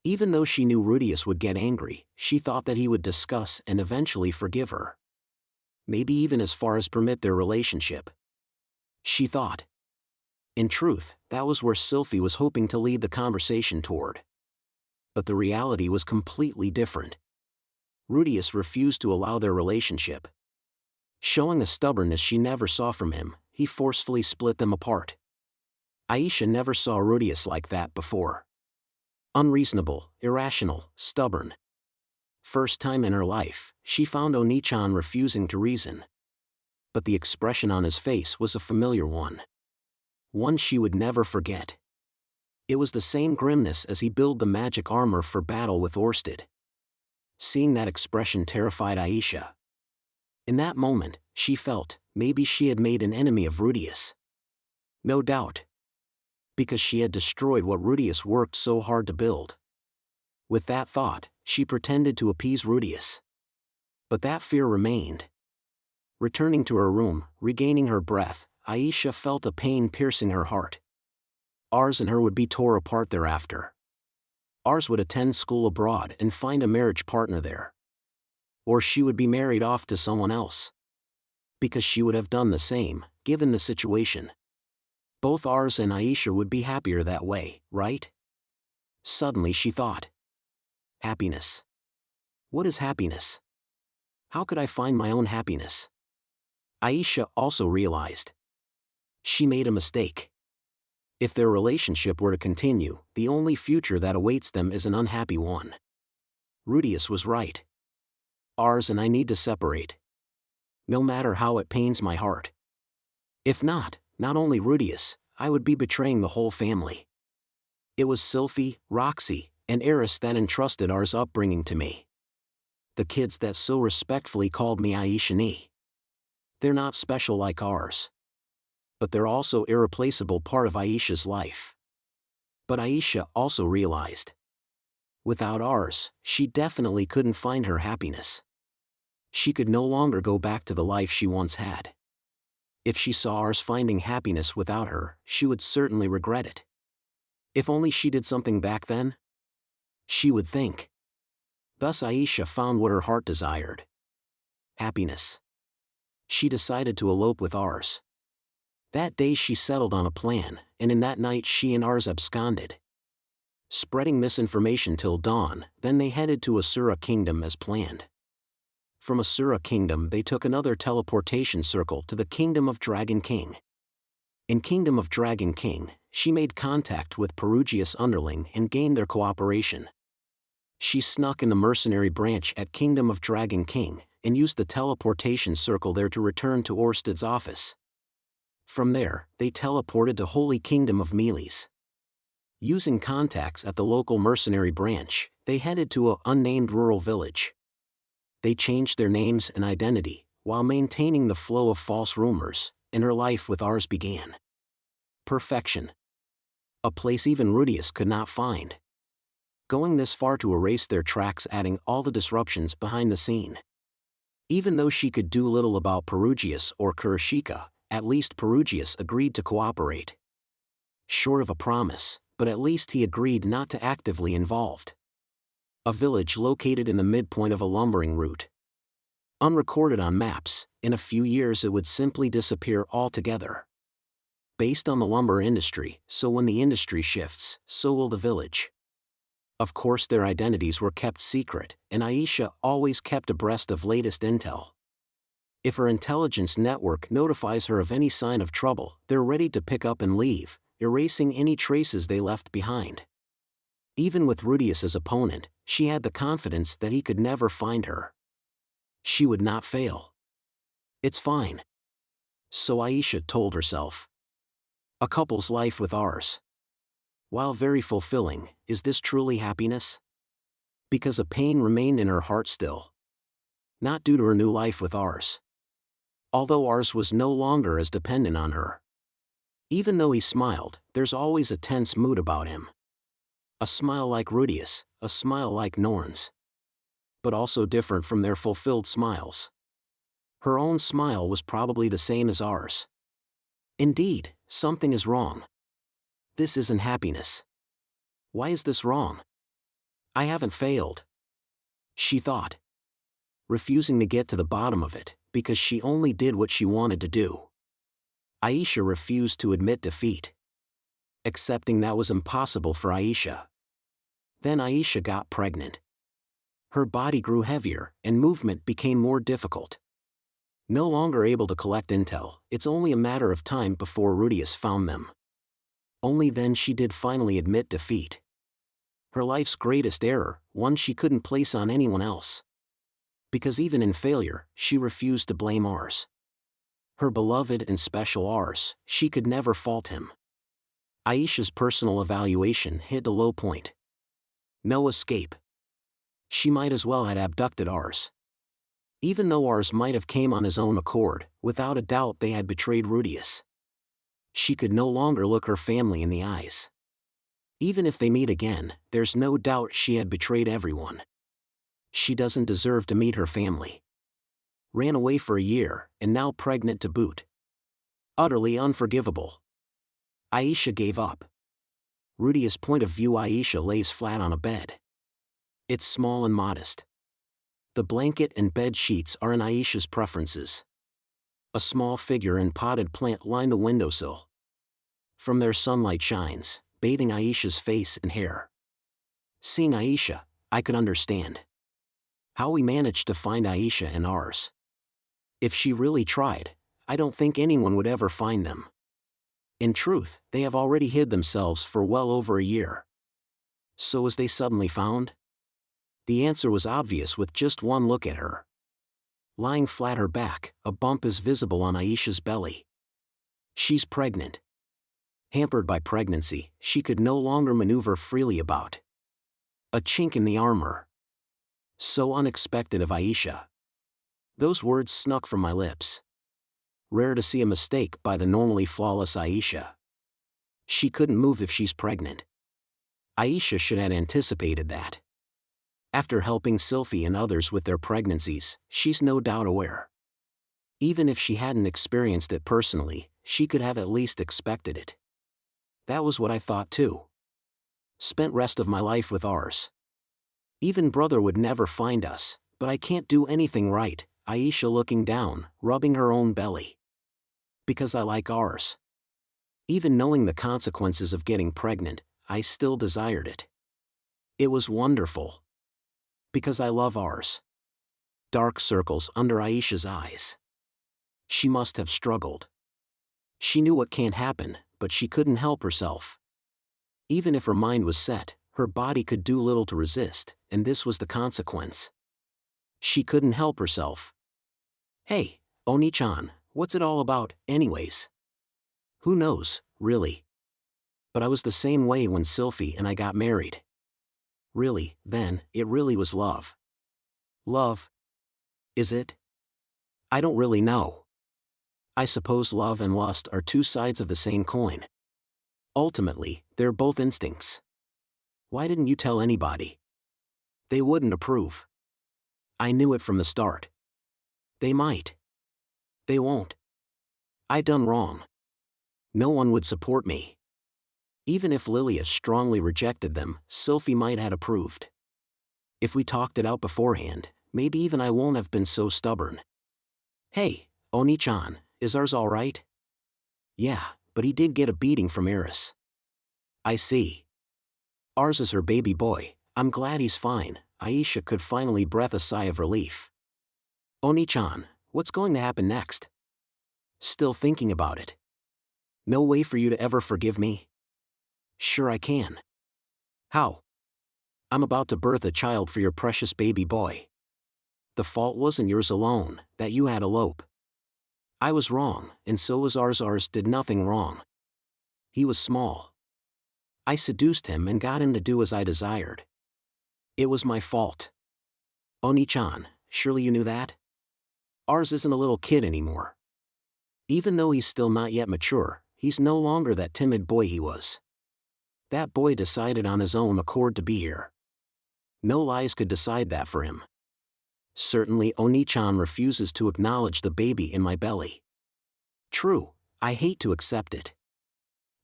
Even though she knew Rudeus would get angry, she thought that he would discuss and eventually forgive her. Maybe even as far as permit their relationship. She thought. In truth, that was where Sylphie was hoping to lead the conversation toward. But the reality was completely different. Rudeus refused to allow their relationship. Showing a stubbornness she never saw from him, he forcefully split them apart. Aisha never saw Rudeus like that before. Unreasonable, irrational, stubborn. First time in her life, she found Oni-chan refusing to reason. But the expression on his face was a familiar one. One she would never forget. It was the same grimness as he built the magic armor for battle with Orsted. Seeing that expression terrified Aisha. In that moment, she felt, maybe she had made an enemy of Rudeus. No doubt. Because she had destroyed what Rudeus worked so hard to build. With that thought, she pretended to appease Rudeus. But that fear remained. Returning to her room, regaining her breath, Aisha felt a pain piercing her heart. Ars and her would be tore apart thereafter. Ars would attend school abroad and find a marriage partner there. Or she would be married off to someone else. Because she would have done the same, given the situation. Both Ars and Aisha would be happier that way, right? Suddenly she thought. Happiness. What is happiness? How could I find my own happiness? Aisha also realized. She made a mistake. If their relationship were to continue, the only future that awaits them is an unhappy one. Rudeus was right. Ars and I need to separate. No matter how it pains my heart. If not only Rudeus, I would be betraying the whole family. It was Sylphie, Roxy, and Eris that entrusted Ars' upbringing to me. The kids that so respectfully called me Aisha-ni. They're not special like Ars. But they're also an irreplaceable part of Aisha's life. But Aisha also realized. Without Ars, she definitely couldn't find her happiness. She could no longer go back to the life she once had. If she saw Ars finding happiness without her, she would certainly regret it. If only she did something back then? She would think. Thus Aisha found what her heart desired. Happiness. She decided to elope with Ars. That day she settled on a plan, and in that night she and Ars absconded. Spreading misinformation till dawn, then they headed to Asura Kingdom as planned. From Asura Kingdom they took another teleportation circle to the Kingdom of Dragon King. In Kingdom of Dragon King, she made contact with Perugia's underling and gained their cooperation. She snuck in the mercenary branch at Kingdom of Dragon King, and used the teleportation circle there to return to Orsted's office. From there, they teleported to Holy Kingdom of Meles. Using contacts at the local mercenary branch, They headed to a unnamed rural village. They changed their names and identity, while maintaining the flow of false rumors, and her life with ours began. Perfection. A place even Rudeus could not find. Going this far to erase their tracks, adding all the disruptions behind the scene. Even though she could do little about Perugius or Kurashika, at least Perugius agreed to cooperate. Short of a promise, but at least he agreed not to actively involved. A village located in the midpoint of a lumbering route. Unrecorded on maps, in a few years it would simply disappear altogether. Based on the lumber industry, so when the industry shifts, so will the village. Of course their identities were kept secret, and Aisha always kept abreast of latest intel. If her intelligence network notifies her of any sign of trouble, they're ready to pick up and leave, erasing any traces they left behind. Even with Rudeus's opponent, she had the confidence that he could never find her. She would not fail. It's fine. So Aisha told herself. A couple's life with ours. While very fulfilling, is this truly happiness? Because a pain remained in her heart still. Not due to her new life with ours. Although ours was no longer as dependent on her. Even though he smiled, there's always a tense mood about him. A smile like Rudeus, a smile like Norn's. But also different from their fulfilled smiles. Her own smile was probably the same as ours. Indeed, something is wrong. This isn't happiness. Why is this wrong? I haven't failed. She thought. Refusing to get to the bottom of it, because she only did what she wanted to do. Aisha refused to admit defeat. Accepting that was impossible for Aisha. Then Aisha got pregnant. Her body grew heavier, and movement became more difficult. No longer able to collect intel, it's only a matter of time before Rudeus found them. Only then she did finally admit defeat. Her life's greatest error, one she couldn't place on anyone else. Because even in failure, she refused to blame ours. Her beloved and special ours, she could never fault him. Aisha's personal evaluation hit a low point. No escape. She might as well had abducted ours. Even though ours might have came on his own accord, without a doubt they had betrayed Rudeus. She could no longer look her family in the eyes. Even if they meet again, there's no doubt she had betrayed everyone. She doesn't deserve to meet her family. Ran away for a year, and now pregnant to boot. Utterly unforgivable. Aisha gave up. Rudeus' point of view. Aisha lays flat on a bed. It's small and modest. The blanket and bed sheets are in Aisha's preferences. A small figure and potted plant line the windowsill. From there sunlight shines, bathing Aisha's face and hair. Seeing Aisha, I could understand how we managed to find Aisha and ours. If she really tried, I don't think anyone would ever find them. In truth, they have already hid themselves for well over a year. So was they suddenly found? The answer was obvious with just one look at her. Lying flat her back, a bump is visible on Aisha's belly. She's pregnant. Hampered by pregnancy, she could no longer maneuver freely about. A chink in the armor. So unexpected of Aisha. Those words snuck from my lips. Rare to see a mistake by the normally flawless Aisha. She couldn't move if she's pregnant. Aisha should have anticipated that. After helping Sylphie and others with their pregnancies, she's no doubt aware. Even if she hadn't experienced it personally, she could have at least expected it. That was what I thought too. Spent rest of my life with ours. Even brother would never find us, but I can't do anything right, Aisha looking down, rubbing her own belly. Because I like ours. Even knowing the consequences of getting pregnant, I still desired it. It was wonderful. Because I love ours. Dark circles under Aisha's eyes. She must have struggled. She knew what can't happen, but she couldn't help herself. Even if her mind was set, her body could do little to resist, and this was the consequence. She couldn't help herself. Hey, Oni-chan, what's it all about, anyways? Who knows, really? But I was the same way when Sylphie and I got married. Really, then, it really was love. Love? Is it? I don't really know. I suppose love and lust are two sides of the same coin. Ultimately, they're both instincts. Why didn't you tell anybody? They wouldn't approve. I knew it from the start. They might. They won't. I done wrong. No one would support me. Even if Lilia strongly rejected them, Sylphie might have approved. If we talked it out beforehand, maybe even I won't have been so stubborn. Hey, Oni-chan, is ours all right? Yeah, but he did get a beating from Eris. I see. Ours is her baby boy. I'm glad he's fine. Aisha could finally breathe a sigh of relief. Oni-chan, what's going to happen next? Still thinking about it. No way for you to ever forgive me? Sure I can. How? I'm about to birth a child for your precious baby boy. The fault wasn't yours alone, that you had elope. I was wrong, and so was ours. Ours did nothing wrong. He was small. I seduced him and got him to do as I desired. It was my fault. Oni-chan, surely you knew that? Ours isn't a little kid anymore. Even though he's still not yet mature, he's no longer that timid boy he was. That boy decided on his own accord to be here. No lies could decide that for him. Certainly Oni-chan refuses to acknowledge the baby in my belly. True, I hate to accept it.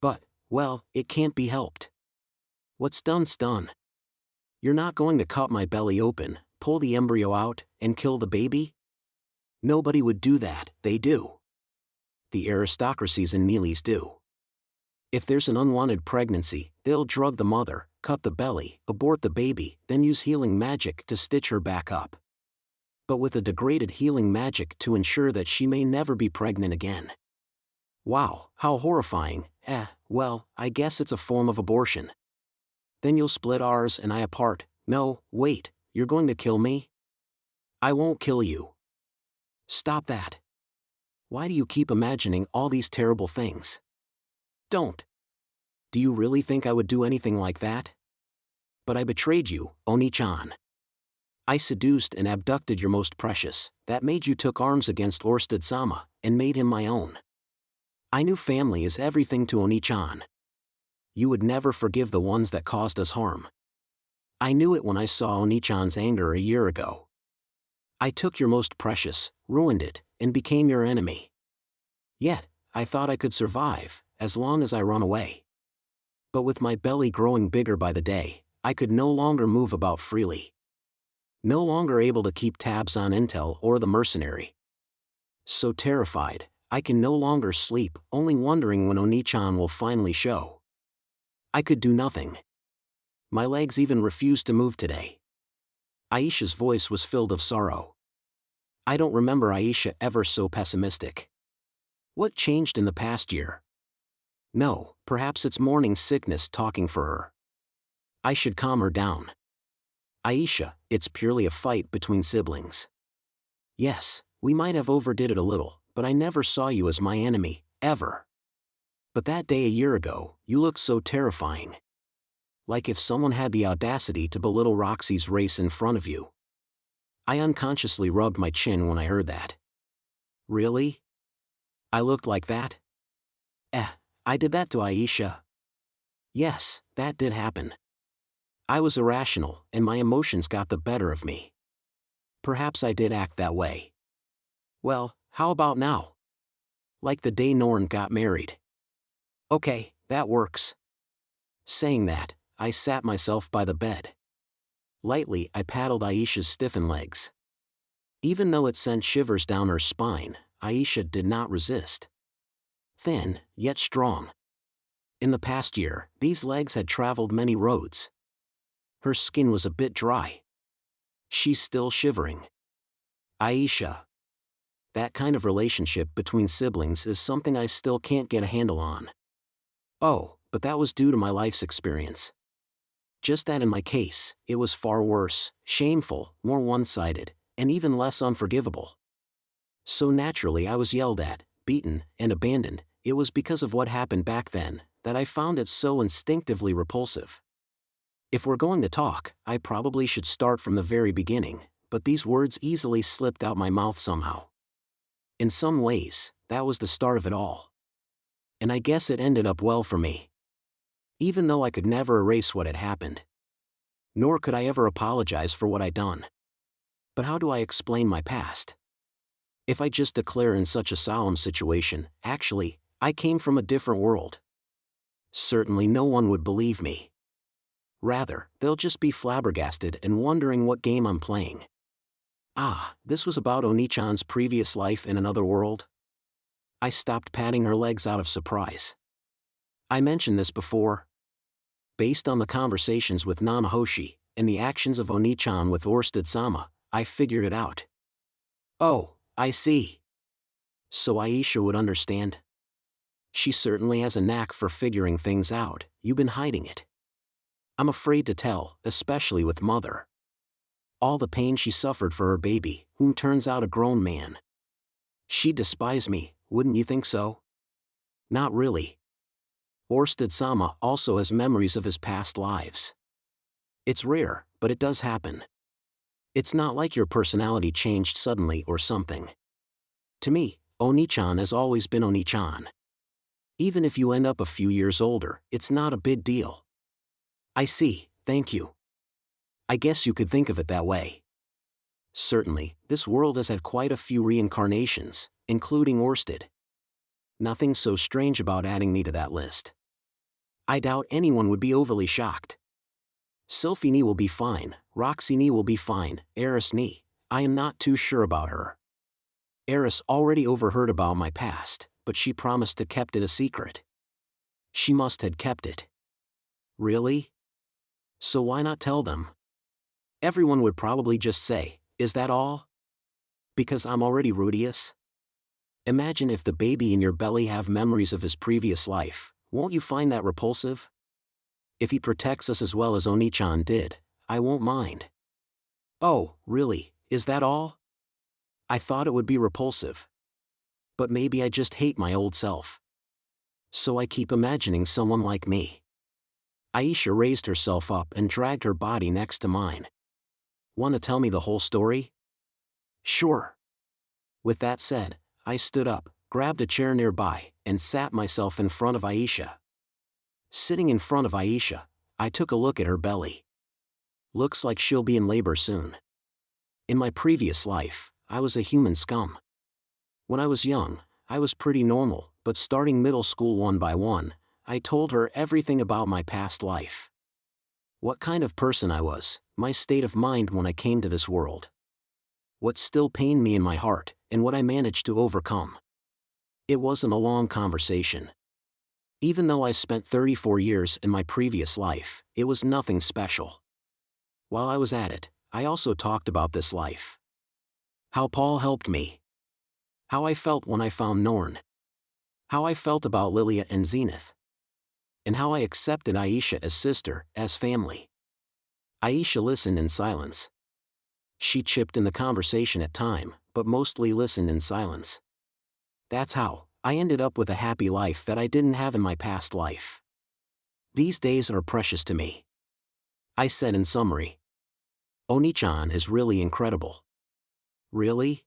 But, well, it can't be helped. What's done's done. You're not going to cut my belly open, pull the embryo out, and kill the baby? Nobody would do that, they do. The aristocracies and mealies do. If there's an unwanted pregnancy, they'll drug the mother, cut the belly, abort the baby, then use healing magic to stitch her back up. But with a degraded healing magic to ensure that she may never be pregnant again. Wow, how horrifying. Well, I guess it's a form of abortion. Then you'll split ours and I apart. No, wait, you're going to kill me? I won't kill you. Stop that. Why do you keep imagining all these terrible things? Don't. Do you really think I would do anything like that? But I betrayed you, Oni-chan. I seduced and abducted your most precious, that made you took arms against Orsted-sama, and made him my own. I knew family is everything to Oni-chan. You would never forgive the ones that caused us harm. I knew it when I saw Oni-chan's anger a year ago. I took your most precious, ruined it, and became your enemy. Yet, I thought I could survive, as long as I run away. But with my belly growing bigger by the day, I could no longer move about freely. No longer able to keep tabs on intel or the mercenary. So terrified, I can no longer sleep, only wondering when Oni-chan will finally show. I could do nothing. My legs even refused to move today. Aisha's voice was filled of sorrow. I don't remember Aisha ever so pessimistic. What changed in the past year? No, perhaps it's morning sickness talking for her. I should calm her down. Aisha, it's purely a fight between siblings. Yes, we might have overdid it a little, but I never saw you as my enemy, ever. But that day a year ago, you looked so terrifying. Like if someone had the audacity to belittle Roxy's race in front of you. I unconsciously rubbed my chin when I heard that. Really? I looked like that? I did that to Aisha. Yes, that did happen. I was irrational, and my emotions got the better of me. Perhaps I did act that way. Well, how about now? Like the day Norn got married. Okay, that works. Saying that, I sat myself by the bed. Lightly, I paddled Aisha's stiffened legs. Even though it sent shivers down her spine, Aisha did not resist. Thin, yet strong. In the past year, these legs had traveled many roads. Her skin was a bit dry. She's still shivering. Aisha. That kind of relationship between siblings is something I still can't get a handle on. Oh, but that was due to my life's experience. Just that in my case, it was far worse, shameful, more one-sided, and even less unforgivable. So naturally I was yelled at, beaten, and abandoned. It was because of what happened back then, that I found it so instinctively repulsive. If we're going to talk, I probably should start from the very beginning, but these words easily slipped out my mouth somehow. In some ways, that was the start of it all. And I guess it ended up well for me. Even though I could never erase what had happened. Nor could I ever apologize for what I'd done. But how do I explain my past? If I just declare in such a solemn situation, actually, I came from a different world. Certainly no one would believe me. Rather, they'll just be flabbergasted and wondering what game I'm playing. Ah, this was about Oni-chan's previous life in another world? I stopped patting her legs out of surprise. I mentioned this before. Based on the conversations with Nanahoshi, and the actions of Oni-chan with Orsted-sama, I figured it out. Oh, I see. So Aisha would understand? She certainly has a knack for figuring things out. You've been hiding it. I'm afraid to tell, especially with Mother. All the pain she suffered for her baby, whom turns out a grown man. She'd despise me, wouldn't you think so? Not really. Orsted-sama also has memories of his past lives. It's rare, but it does happen. It's not like your personality changed suddenly or something. To me, Oni-chan has always been Oni-chan. Even if you end up a few years older, it's not a big deal. I see, thank you. I guess you could think of it that way. Certainly, this world has had quite a few reincarnations, including Orsted. Nothing so strange about adding me to that list. I doubt anyone would be overly shocked. Sylphie ni will be fine, Roxy ni will be fine, Eris ni, I am not too sure about her. Eris already overheard about my past, but she promised to kept it a secret. She must had kept it. Really? So why not tell them? Everyone would probably just say, is that all? Because I'm already Rudeus? Imagine if the baby in your belly have memories of his previous life, won't you find that repulsive? If he protects us as well as Oni-chan did, I won't mind. Oh, really, is that all? I thought it would be repulsive. But maybe I just hate my old self. So I keep imagining someone like me. Aisha raised herself up and dragged her body next to mine. Want to tell me the whole story? Sure. With that said, I stood up, grabbed a chair nearby, and sat myself in front of Aisha. Sitting in front of Aisha, I took a look at her belly. Looks like she'll be in labor soon. In my previous life, I was a human scum. When I was young, I was pretty normal, but starting middle school one by one, I told her everything about my past life. What kind of person I was, my state of mind when I came to this world. What still pained me in my heart, and what I managed to overcome. It wasn't a long conversation. Even though I spent 34 years in my previous life, it was nothing special. While I was at it, I also talked about this life. How Paul helped me. How I felt when I found Norn. How I felt about Lilia and Zenith. And how I accepted Aisha as sister, as family. Aisha listened in silence. She chipped in the conversation at times, but mostly listened in silence. That's how I ended up with a happy life that I didn't have in my past life. These days are precious to me. I said in summary. Oni-chan is really incredible. Really?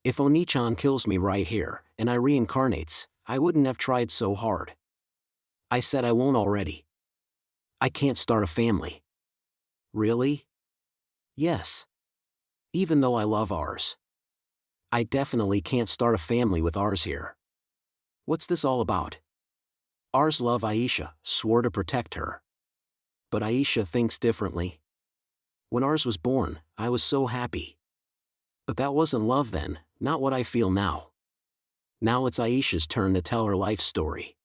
If Oni-chan kills me right here, and I reincarnates, I wouldn't have tried so hard. I said I won't already. I can't start a family. Really? Yes. Even though I love ours. I definitely can't start a family with ours here. What's this all about? Ours love Aisha, swore to protect her. But Aisha thinks differently. When ours was born, I was so happy. But that wasn't love then, not what I feel now. Now it's Aisha's turn to tell her life story.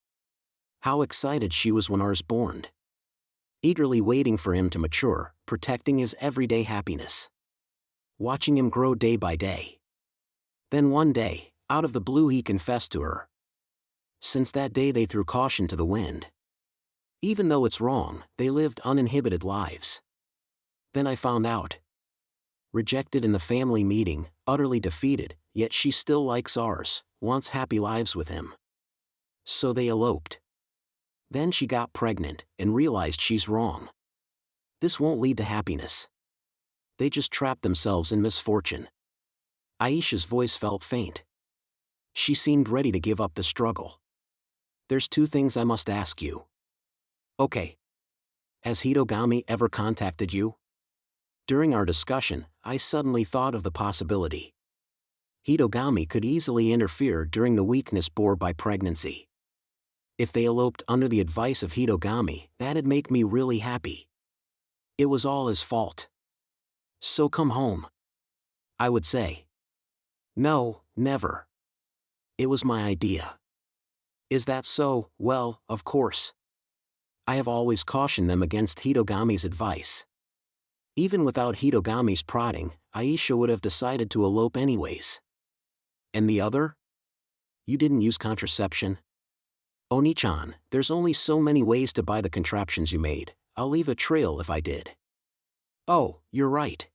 How excited she was when ours born. Eagerly waiting for him to mature, protecting his everyday happiness. Watching him grow day by day. Then one day, out of the blue he confessed to her. Since that day they threw caution to the wind. Even though it's wrong, they lived uninhibited lives. Then I found out. Rejected in the family meeting, utterly defeated, yet she still likes ours, wants happy lives with him. So they eloped. Then she got pregnant, and realized she's wrong. This won't lead to happiness. They just trap themselves in misfortune. Aisha's voice felt faint. She seemed ready to give up the struggle. There's 2 things I must ask you. Okay. Has Hitogami ever contacted you? During our discussion, I suddenly thought of the possibility. Hitogami could easily interfere during the weakness bore by pregnancy. If they eloped under the advice of Hitogami, that'd make me really happy. It was all his fault. So come home. I would say. No, never. It was my idea. Is that so? Well, of course. I have always cautioned them against Hitogami's advice. Even without Hitogami's prodding, Aisha would have decided to elope anyways. And the other? You didn't use contraception? Oni-chan, there's only so many ways to buy the contraptions you made. I'll leave a trail if I did. Oh, you're right.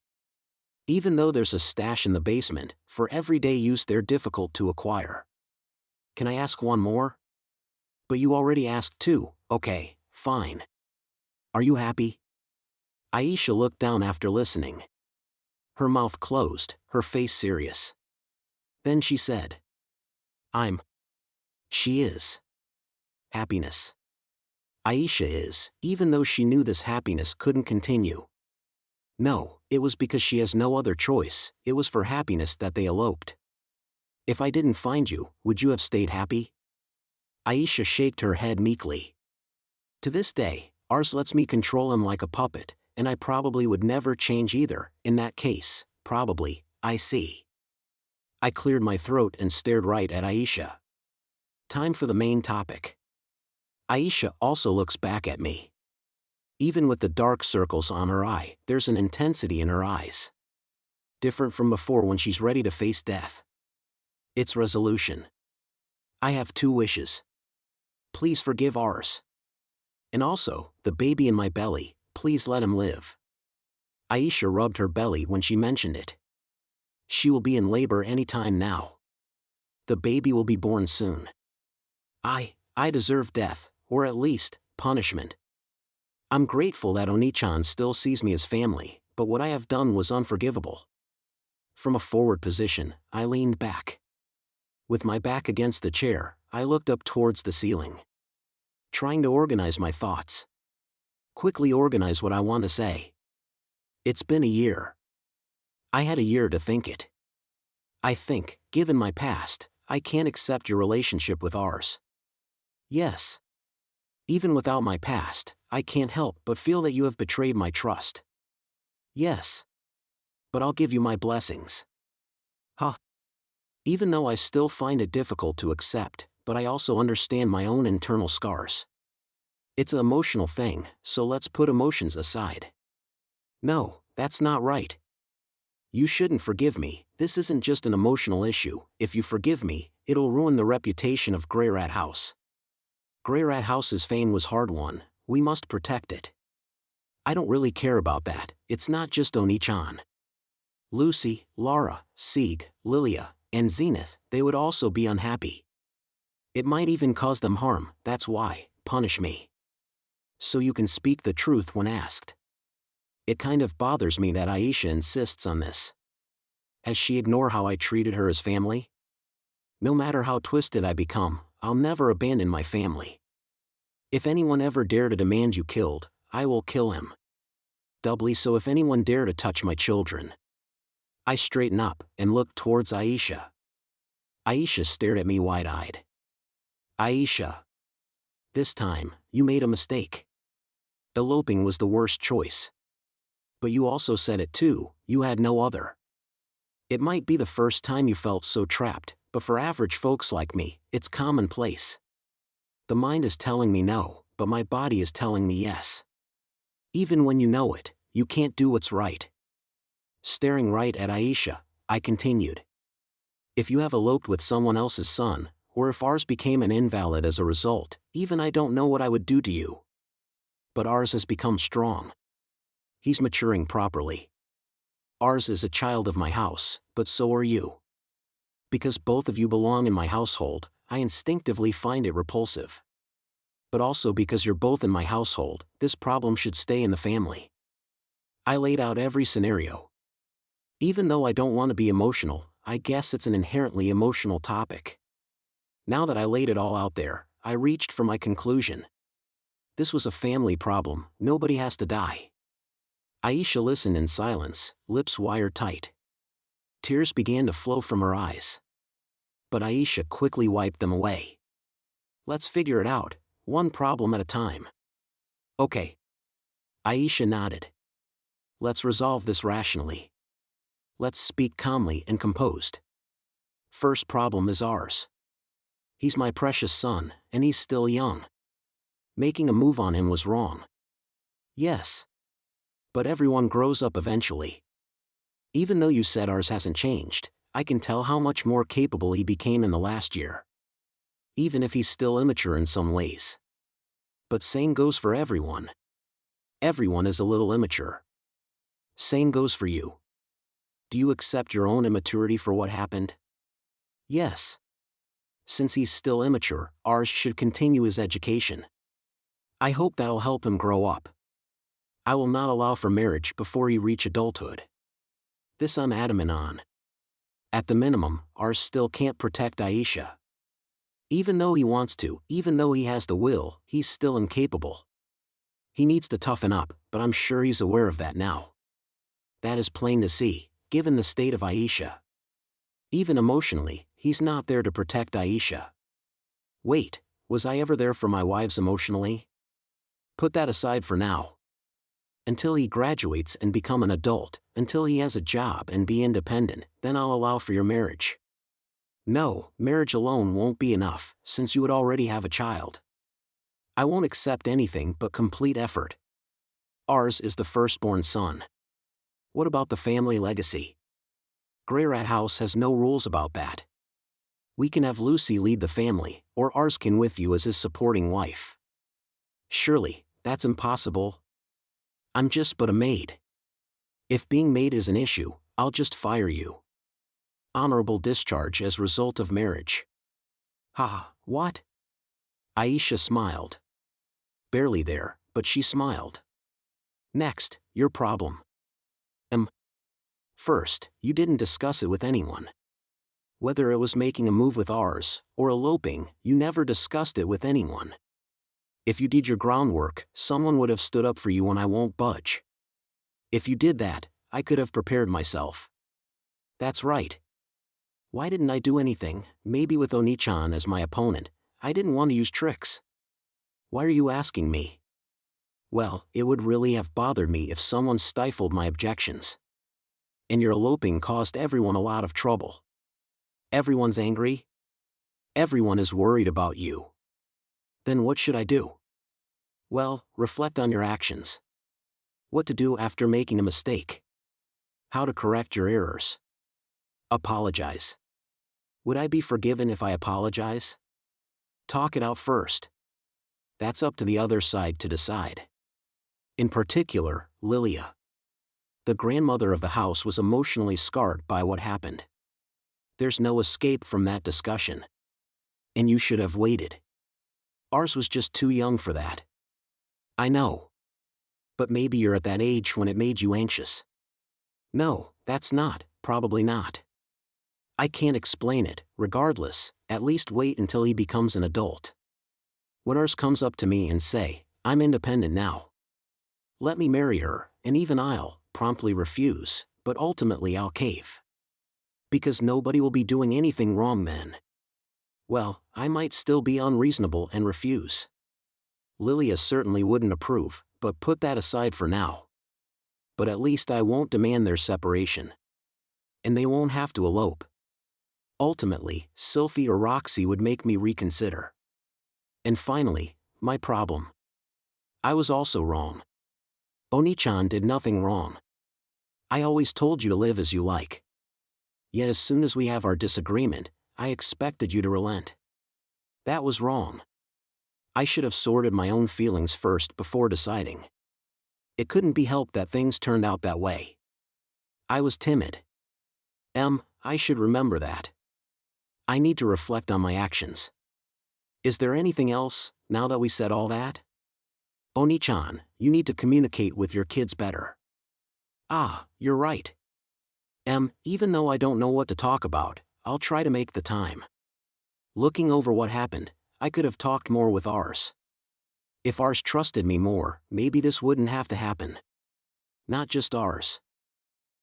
Even though there's a stash in the basement, for everyday use they're difficult to acquire. Can I ask one more? But you already asked 2, okay, fine. Are you happy? Aisha looked down after listening. Her mouth closed, her face serious. Then she said. She is. Happiness. Aisha is, even though she knew this happiness couldn't continue. No, it was because she has no other choice, it was for happiness that they eloped. If I didn't find you, would you have stayed happy? Aisha shook her head meekly. To this day, ours lets me control him like a puppet, and I probably would never change either. In that case, probably, I see. I cleared my throat and stared right at Aisha. Time for the main topic. Aisha also looks back at me. Even with the dark circles on her eye, there's an intensity in her eyes. Different from before when she's ready to face death. It's resolution. I have 2 wishes. Please forgive ours. And also, the baby in my belly, please let him live. Aisha rubbed her belly when she mentioned it. She will be in labor any time now. The baby will be born soon. I deserve death, or at least, punishment. I'm grateful that Oni-chan still sees me as family, but what I have done was unforgivable. From a forward position, I leaned back. With my back against the chair, I looked up towards the ceiling. Trying to organize my thoughts. Quickly organize what I want to say. It's been a year. I had a year to think it. I think, given my past, I can't accept your relationship with ours. Yes. Even without my past, I can't help but feel that you have betrayed my trust. Yes. But I'll give you my blessings. Even though I still find it difficult to accept, but I also understand my own internal scars. It's an emotional thing, so let's put emotions aside. No, that's not right. You shouldn't forgive me, this isn't just an emotional issue. If you forgive me, it'll ruin the reputation of Greyrat House. Greyrat House's fame was hard-won, we must protect it. I don't really care about that, it's not just Oni-chan. Lucy, Lara, Sieg, Lilia, and Zenith, they would also be unhappy. It might even cause them harm, that's why, punish me. So you can speak the truth when asked. It kind of bothers me that Aisha insists on this. Has she ignored how I treated her as family? No matter how twisted I become, I'll never abandon my family. If anyone ever dare to demand you killed, I will kill him. Doubly so if anyone dare to touch my children. I straighten up and look towards Aisha. Aisha stared at me wide-eyed. Aisha. This time, you made a mistake. Eloping was the worst choice. But you also said it too, you had no other. It might be the first time you felt so trapped, but for average folks like me, it's commonplace. The mind is telling me no, but my body is telling me yes. Even when you know it, you can't do what's right. Staring right at Aisha, I continued. If you have eloped with someone else's son, or if ours became an invalid as a result, even I don't know what I would do to you. But ours has become strong. He's maturing properly. Ours is a child of my house, but so are you. Because both of you belong in my household, I instinctively find it repulsive. But also because you're both in my household, this problem should stay in the family. I laid out every scenario. Even though I don't want to be emotional, I guess it's an inherently emotional topic. Now that I laid it all out there, I reached for my conclusion. This was a family problem, nobody has to die. Aisha listened in silence, lips wired tight. Tears began to flow from her eyes. But Aisha quickly wiped them away. Let's figure it out, one problem at a time. Okay. Aisha nodded. Let's resolve this rationally. Let's speak calmly and composed. First problem is ours. He's my precious son, and he's still young. Making a move on him was wrong. Yes. But everyone grows up eventually. Even though you said ours hasn't changed, I can tell how much more capable he became in the last year. Even if he's still immature in some ways. But same goes for everyone. Everyone is a little immature. Same goes for you. Do you accept your own immaturity for what happened? Yes. Since he's still immature, ours should continue his education. I hope that'll help him grow up. I will not allow for marriage before he reach adulthood. This I'm adamant on. At the minimum, ours still can't protect Aisha. Even though he wants to, even though he has the will, he's still incapable. He needs to toughen up, but I'm sure he's aware of that now. That is plain to see, given the state of Aisha. Even emotionally, he's not there to protect Aisha. Wait, was I ever there for my wives emotionally? Put that aside for now. Until he graduates and become an adult, until he has a job and be independent, then I'll allow for your marriage. No, marriage alone won't be enough, since you would already have a child. I won't accept anything but complete effort. Ours is the firstborn son. What about the family legacy? Greyrat House has no rules about that. We can have Lucy lead the family, or ours can with you as his supporting wife. Surely, that's impossible. I'm just but a maid. If being maid is an issue, I'll just fire you. Honorable discharge as result of marriage. Ha, what? Aisha smiled. Barely there, but she smiled. Next, your problem. First, you didn't discuss it with anyone. Whether it was making a move with ours, or eloping, you never discussed it with anyone. If you did your groundwork, someone would have stood up for you and I won't budge. If you did that, I could have prepared myself. That's right. Why didn't I do anything? Maybe with Oni-chan as my opponent, I didn't want to use tricks. Why are you asking me? Well, it would really have bothered me if someone stifled my objections. And your eloping caused everyone a lot of trouble. Everyone's angry? Everyone is worried about you. Then what should I do? Well, reflect on your actions. What to do after making a mistake. How to correct your errors. Apologize. Would I be forgiven if I apologize? Talk it out first. That's up to the other side to decide. In particular, Lilia. The grandmother of the house was emotionally scarred by what happened. There's no escape from that discussion. And you should have waited. Ours was just too young for that. I know. But maybe you're at that age when it made you anxious. No, that's not, probably not. I can't explain it, regardless, at least wait until he becomes an adult. When ours comes up to me and say, I'm independent now. Let me marry her, and even I'll promptly refuse, but ultimately I'll cave. Because nobody will be doing anything wrong then. Well, I might still be unreasonable and refuse. Lilia certainly wouldn't approve, but put that aside for now. But at least I won't demand their separation. And they won't have to elope. Ultimately, Sylphie or Roxy would make me reconsider. And finally, my problem. I was also wrong. Oni-chan did nothing wrong. I always told you to live as you like. Yet as soon as we have our disagreement, I expected you to relent. That was wrong. I should have sorted my own feelings first before deciding. It couldn't be helped that things turned out that way. I was timid. I should remember that. I need to reflect on my actions. Is there anything else, now that we said all that? Oni-chan, you need to communicate with your kids better. Ah, you're right. Even though I don't know what to talk about, I'll try to make the time. Looking over what happened, I could have talked more with Ars. If Ars trusted me more, maybe this wouldn't have to happen. Not just Ars.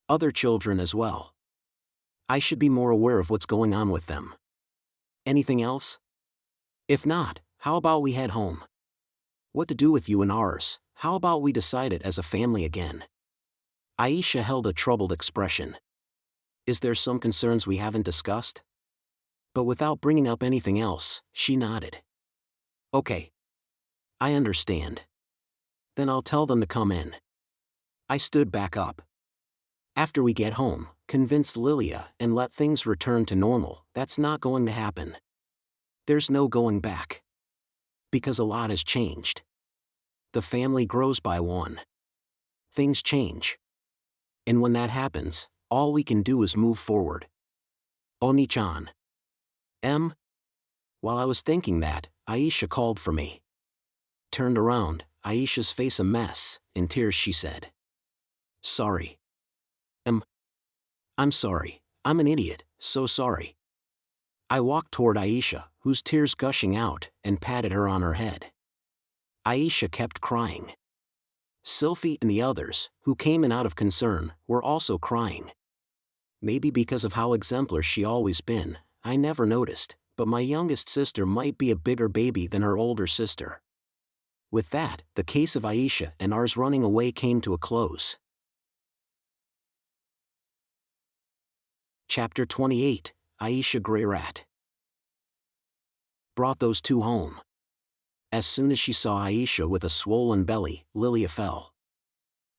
Other children as well. I should be more aware of what's going on with them. Anything else? If not, how about we head home? What to do with you and Ars? How about we decide it as a family again? Aisha held a troubled expression. Is there some concerns we haven't discussed? But without bringing up anything else, she nodded. Okay. I understand. Then I'll tell them to come in. I stood back up. After we get home, convince Lilia and let things return to normal. That's not going to happen. There's no going back. Because a lot has changed. The family grows by one. Things change. And when that happens, all we can do is move forward. Oni-chan. While I was thinking that, Aisha called for me. Turned around, Aisha's face a mess, in tears she said. Sorry. I'm sorry, I'm an idiot, so sorry. I walked toward Aisha, whose tears gushing out, and patted her on her head. Aisha kept crying. Sylphie and the others, who came in out of concern, were also crying. Maybe because of how exemplar she always been, I never noticed, but my youngest sister might be a bigger baby than her older sister. With that, the case of Aisha and Ars running away came to a close. Chapter 28, Aisha Greyrat. Brought those two home. As soon as she saw Aisha with a swollen belly, Lilia fell.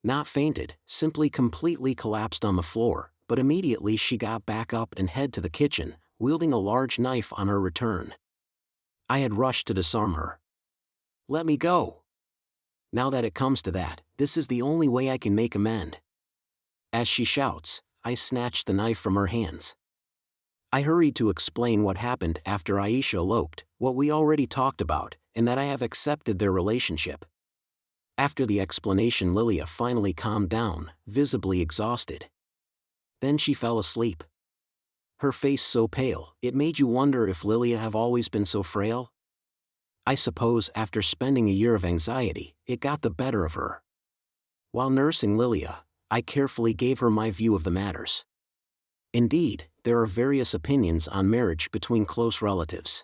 Not fainted, simply completely collapsed on the floor, but immediately she got back up and headed to the kitchen, wielding a large knife on her return. I had rushed to disarm her. Let me go. Now that it comes to that, this is the only way I can make amend. As she shouts, I snatched the knife from her hands. I hurried to explain what happened after Aisha eloped, what we already talked about, and that I have accepted their relationship. After the explanation, Lilia finally calmed down, visibly exhausted. Then she fell asleep. Her face so pale, it made you wonder if Lilia have always been so frail? I suppose after spending a year of anxiety, it got the better of her. While nursing Lilia, I carefully gave her my view of the matters. Indeed, there are various opinions on marriage between close relatives.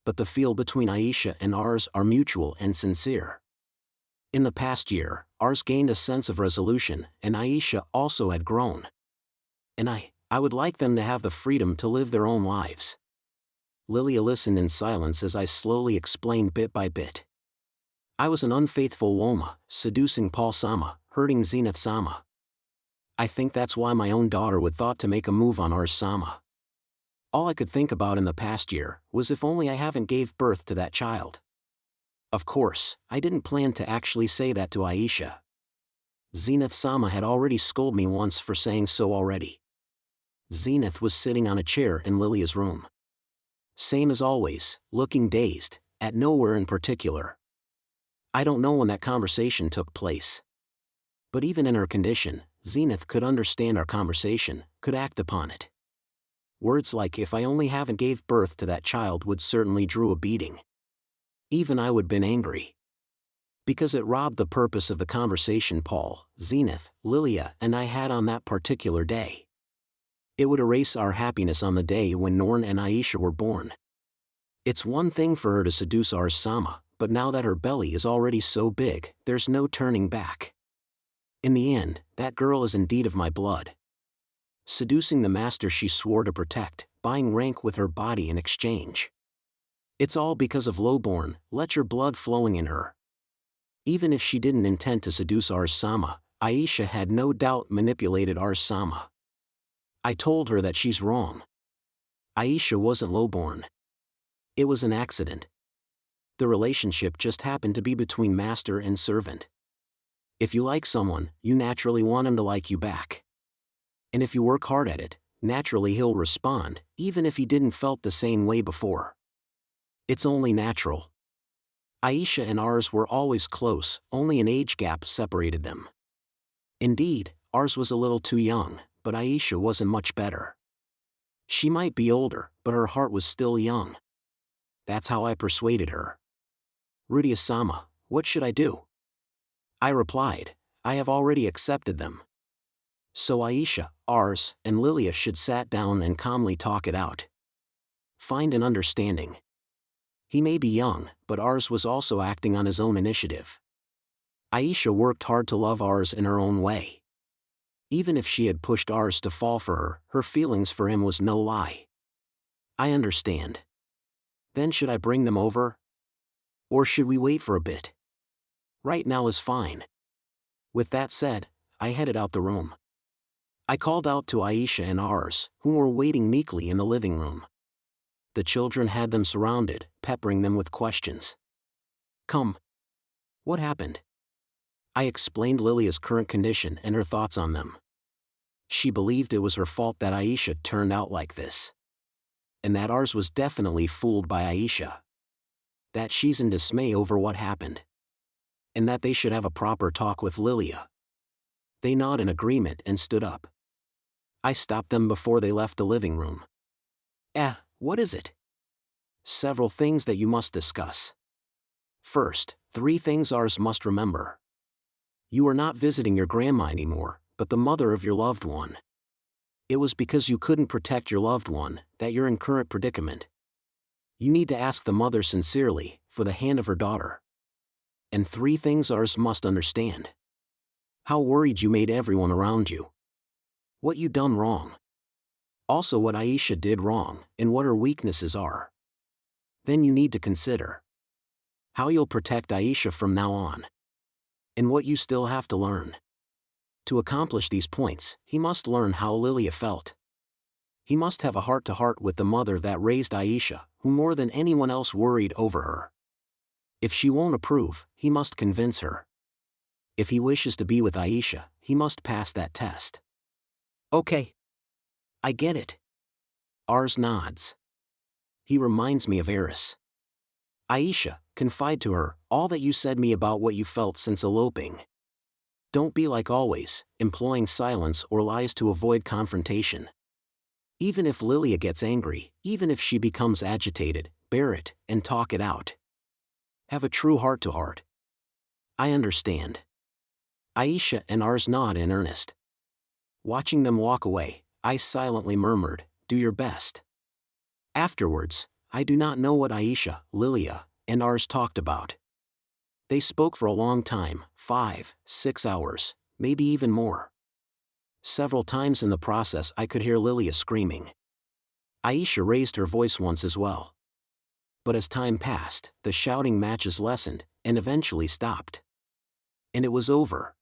But the feel between Aisha and Ars are mutual and sincere. In the past year, Ars gained a sense of resolution, and Aisha also had grown. And I would like them to have the freedom to live their own lives. Lilia listened in silence as I slowly explained bit by bit. I was an unfaithful Woma, seducing Paul-sama, hurting Zenith-sama. I think that's why my own daughter would thought to make a move on Ars-sama. All I could think about in the past year was if only I haven't gave birth to that child. Of course, I didn't plan to actually say that to Aisha. Zenith-sama had already scolded me once for saying so already. Zenith was sitting on a chair in Lilia's room. Same as always, looking dazed, at nowhere in particular. I don't know when that conversation took place. But even in her condition, Zenith could understand our conversation, could act upon it. Words like if I only haven't gave birth to that child would certainly drew a beating. Even I would been angry. Because it robbed the purpose of the conversation Paul, Zenith, Lilia and I had on that particular day. It would erase our happiness on the day when Norn and Aisha were born. It's one thing for her to seduce Ars-sama, but now that her belly is already so big, there's no turning back. In the end, that girl is indeed of my blood. Seducing the master she swore to protect, buying rank with her body in exchange. It's all because of lowborn, let your blood flowing in her. Even if she didn't intend to seduce Ars-sama, Aisha had no doubt manipulated Ars-sama. I told her that she's wrong. Aisha wasn't lowborn. It was an accident. The relationship just happened to be between master and servant. If you like someone, you naturally want him to like you back. And if you work hard at it, naturally he'll respond, even if he didn't felt the same way before. It's only natural. Aisha and Ars were always close, only an age gap separated them. Indeed, Ours was a little too young, but Aisha wasn't much better. She might be older, but her heart was still young. That's how I persuaded her. Rudeus-sama, what should I do? I replied, I have already accepted them. So Aisha, ours, and Lilia should sat down and calmly talk it out. Find an understanding. He may be young, but ours was also acting on his own initiative. Aisha worked hard to love ours in her own way. Even if she had pushed ours to fall for her, her feelings for him was no lie. I understand. Then should I bring them over? Or should we wait for a bit? Right now is fine. With that said, I headed out the room. I called out to Aisha and ours, who were waiting meekly in the living room. The children had them surrounded, peppering them with questions. Come. What happened? I explained Lilia's current condition and her thoughts on them. She believed it was her fault that Aisha turned out like this. And that ours was definitely fooled by Aisha. That she's in dismay over what happened. And that they should have a proper talk with Lilia. They nodded in agreement and stood up. I stopped them before they left the living room. What is it? Several things that you must discuss. First, 3 things ours must remember. You are not visiting your grandma anymore, but the mother of your loved one. It was because you couldn't protect your loved one that you're in current predicament. You need to ask the mother sincerely for the hand of her daughter. And 3 things ours must understand. How worried you made everyone around you. What you done wrong. Also what Aisha did wrong and what her weaknesses are. Then you need to consider how you'll protect Aisha from now on. And what you still have to learn. To accomplish these points, he must learn how Lilia felt. He must have a heart-to-heart with the mother that raised Aisha, who more than anyone else worried over her. If she won't approve, he must convince her. If he wishes to be with Aisha, he must pass that test. Okay. I get it. Ours nods. He reminds me of Eris. Aisha, confide to her all that you said me about what you felt since eloping. Don't be like always, employing silence or lies to avoid confrontation. Even if Lilia gets angry, even if she becomes agitated, bear it and talk it out. Have a true heart-to-heart. I understand. Aisha and ours nod in earnest. Watching them walk away, I silently murmured, do your best. Afterwards, I do not know what Aisha, Lilia, and ours talked about. They spoke for a long time, 5, 6 hours, maybe even more. Several times in the process I could hear Lilia screaming. Aisha raised her voice once as well. But as time passed, the shouting matches lessened, and eventually stopped. And it was over.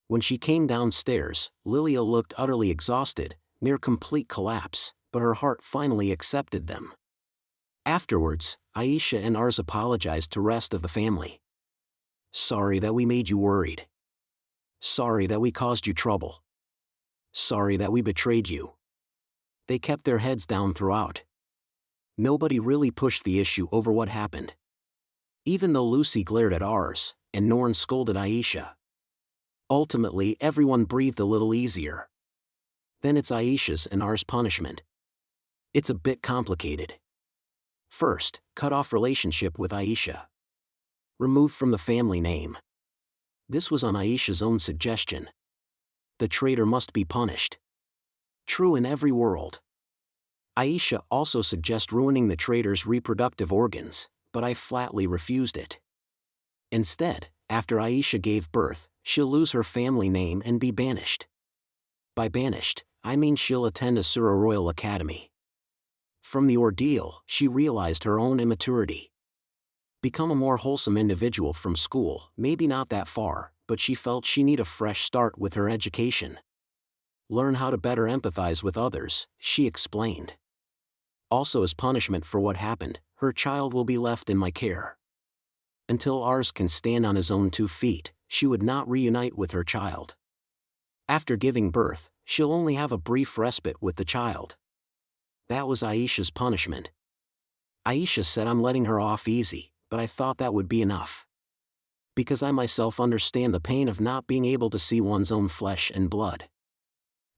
When she came downstairs, Lilia looked utterly exhausted, near complete collapse, but her heart finally accepted them. Afterwards, Aisha and ours apologized to the rest of the family. Sorry that we made you worried. Sorry that we caused you trouble. Sorry that we betrayed you. They kept their heads down throughout. Nobody really pushed the issue over what happened. Even though Lucy glared at ours, and Norn scolded Aisha. Ultimately, everyone breathed a little easier. Then it's Aisha's and ours punishment. It's a bit complicated. First, cut off relationship with Aisha. Removed from the family name. This was on Aisha's own suggestion. The traitor must be punished. True in every world. Aisha also suggests ruining the traitor's reproductive organs, but I flatly refused it. Instead, after Aisha gave birth, she'll lose her family name and be banished. By banished, I mean she'll attend Asura Royal Academy. From the ordeal, she realized her own immaturity. Become a more wholesome individual from school, maybe not that far, but she felt she need a fresh start with her education. Learn how to better empathize with others, she explained. Also as punishment for what happened, her child will be left in my care. Until ours can stand on his own 2 feet, she would not reunite with her child. After giving birth, she'll only have a brief respite with the child. That was Aisha's punishment. Aisha said I'm letting her off easy, but I thought that would be enough. Because I myself understand the pain of not being able to see one's own flesh and blood.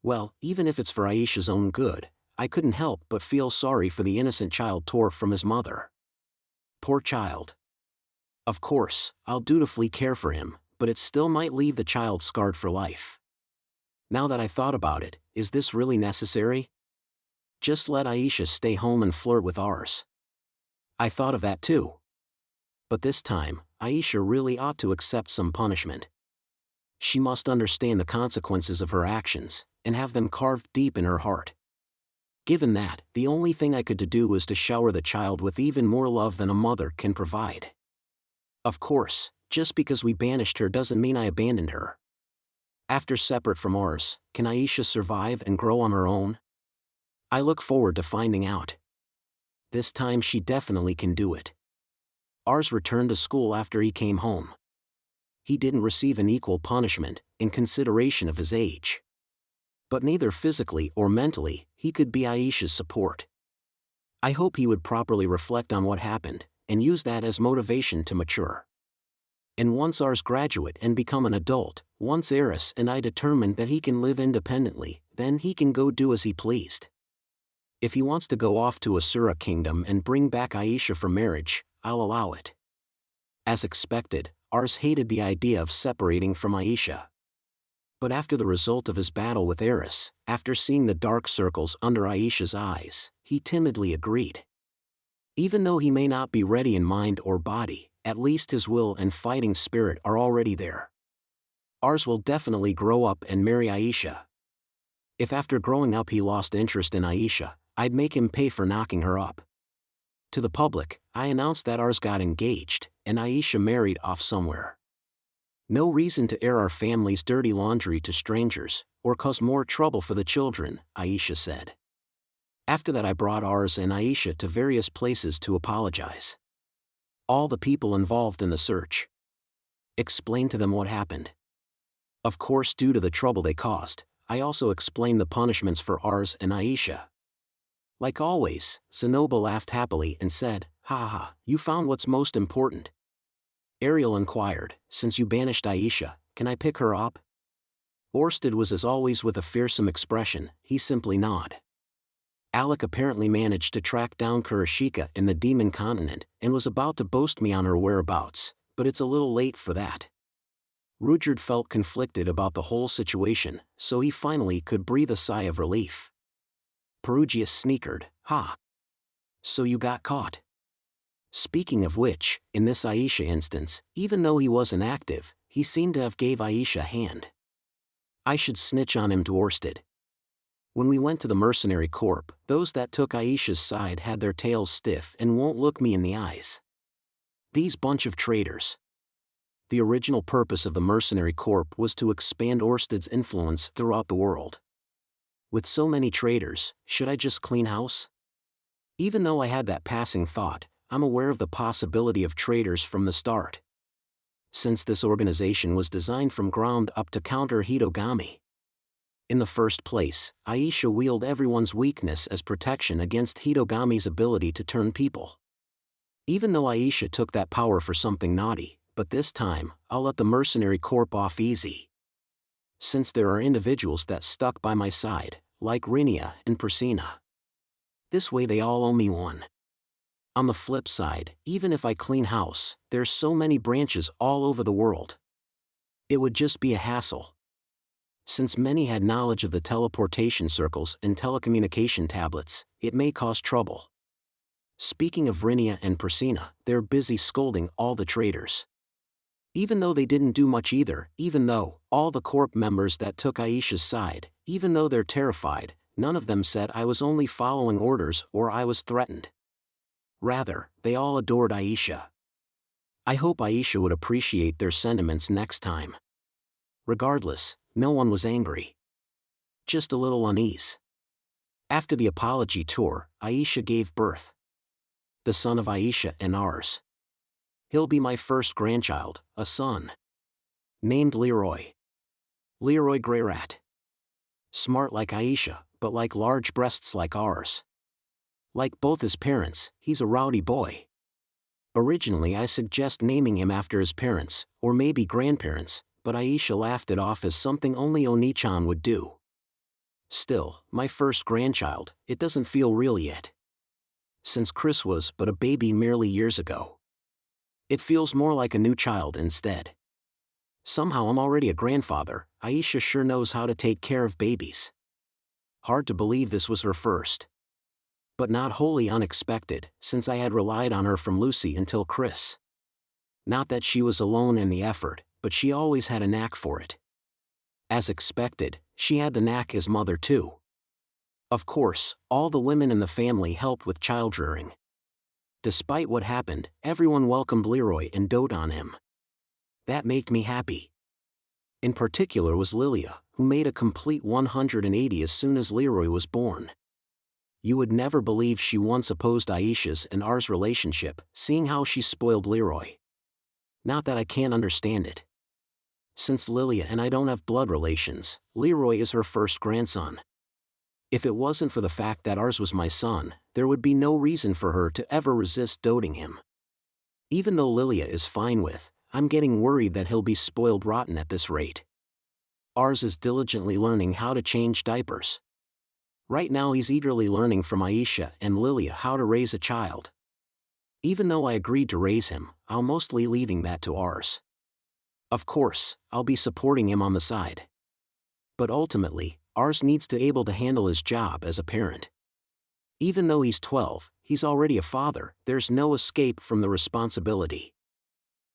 Well, even if it's for Aisha's own good, I couldn't help but feel sorry for the innocent child tore from his mother. Poor child. Of course, I'll dutifully care for him, but it still might leave the child scarred for life. Now that I thought about it, is this really necessary? Just let Aisha stay home and flirt with ours. I thought of that too. But this time, Aisha really ought to accept some punishment. She must understand the consequences of her actions, and have them carved deep in her heart. Given that, the only thing I could do was to shower the child with even more love than a mother can provide. Of course, just because we banished her doesn't mean I abandoned her. After separate from ours, can Aisha survive and grow on her own? I look forward to finding out. This time she definitely can do it. Ars returned to school after he came home. He didn't receive an equal punishment, in consideration of his age. But neither physically or mentally, he could be Aisha's support. I hope he would properly reflect on what happened, and use that as motivation to mature. And once Ars graduate and become an adult, once Eris and I determine that he can live independently, then he can go do as he pleased. If he wants to go off to Asura Kingdom and bring back Aisha for marriage, I'll allow it. As expected, Ars hated the idea of separating from Aisha. But after the result of his battle with Eris, after seeing the dark circles under Aisha's eyes, he timidly agreed. Even though he may not be ready in mind or body, at least his will and fighting spirit are already there. Ars will definitely grow up and marry Aisha. If after growing up he lost interest in Aisha, I'd make him pay for knocking her up. To the public, I announced that Ars got engaged, and Aisha married off somewhere. No reason to air our family's dirty laundry to strangers, or cause more trouble for the children, Aisha said. After that I brought Ars and Aisha to various places to apologize. All the people involved in the search. Explained to them what happened. Of course, due to the trouble they caused, I also explained the punishments for Ars and Aisha. Like always, Zenoba laughed happily and said, "Ha ha, you found what's most important." Ariel inquired, "Since you banished Aisha, can I pick her up?" Orsted was as always with a fearsome expression, he simply nodded. Alec apparently managed to track down Kurashika in the Demon Continent, and was about to boast me on her whereabouts, but it's a little late for that. Rudyard felt conflicted about the whole situation, so he finally could breathe a sigh of relief. Perugius sneered, "Ha! So you got caught." Speaking of which, in this Aisha instance, even though he wasn't active, he seemed to have gave Aisha a hand. I should snitch on him to Orsted. When we went to the mercenary corps, those that took Aisha's side had their tails stiff and won't look me in the eyes. These bunch of traitors. The original purpose of the mercenary corps was to expand Orsted's influence throughout the world. With so many traitors, should I just clean house? Even though I had that passing thought, I'm aware of the possibility of traitors from the start. Since this organization was designed from ground up to counter Hitogami. In the first place, Aisha wielded everyone's weakness as protection against Hitogami's ability to turn people. Even though Aisha took that power for something naughty, but this time, I'll let the mercenary corps off easy. Since there are individuals that stuck by my side, like Rinia and Persina. This way they all owe me one. On the flip side, even if I clean house, there's so many branches all over the world. It would just be a hassle. Since many had knowledge of the teleportation circles and telecommunication tablets, it may cause trouble. Speaking of Rinia and Persina, they're busy scolding all the traitors. Even though they didn't do much either, even though all the corp members that took Aisha's side, even though they're terrified, none of them said I was only following orders or I was threatened. Rather, they all adored Aisha. I hope Aisha would appreciate their sentiments next time. Regardless, no one was angry. Just a little unease. After the apology tour, Aisha gave birth. The son of Aisha and Ars. He'll be my first grandchild, a son. Named Leroy. Leroy Greyrat. Smart like Aisha, but like large breasts like Ars. Like both his parents, he's a rowdy boy. Originally I suggest naming him after his parents, or maybe grandparents, but Aisha laughed it off as something only Oni-chan would do. Still, my first grandchild, it doesn't feel real yet. Since Chris was but a baby merely years ago. It feels more like a new child instead. Somehow I'm already a grandfather. Aisha sure knows how to take care of babies. Hard to believe this was her first. But not wholly unexpected, since I had relied on her from Lucy until Chris. Not that she was alone in the effort, but she always had a knack for it. As expected, she had the knack as mother too. Of course, all the women in the family helped with child-rearing. Despite what happened, everyone welcomed Leroy and doted on him. That made me happy. In particular was Lilia, who made a complete 180 as soon as Leroy was born. You would never believe she once opposed Aisha's and ours relationship, seeing how she spoiled Leroy. Not that I can't understand it. Since Lilia and I don't have blood relations, Leroy is her first grandson. If it wasn't for the fact that ours was my son, there would be no reason for her to ever resist doting him. Even though Lilia is fine with, I'm getting worried that he'll be spoiled rotten at this rate. Ours is diligently learning how to change diapers. Right now he's eagerly learning from Aisha and Lilia how to raise a child. Even though I agreed to raise him, I'll mostly leaving that to ours. Of course, I'll be supporting him on the side. But ultimately, ours needs to able to handle his job as a parent. Even though he's 12, he's already a father, there's no escape from the responsibility.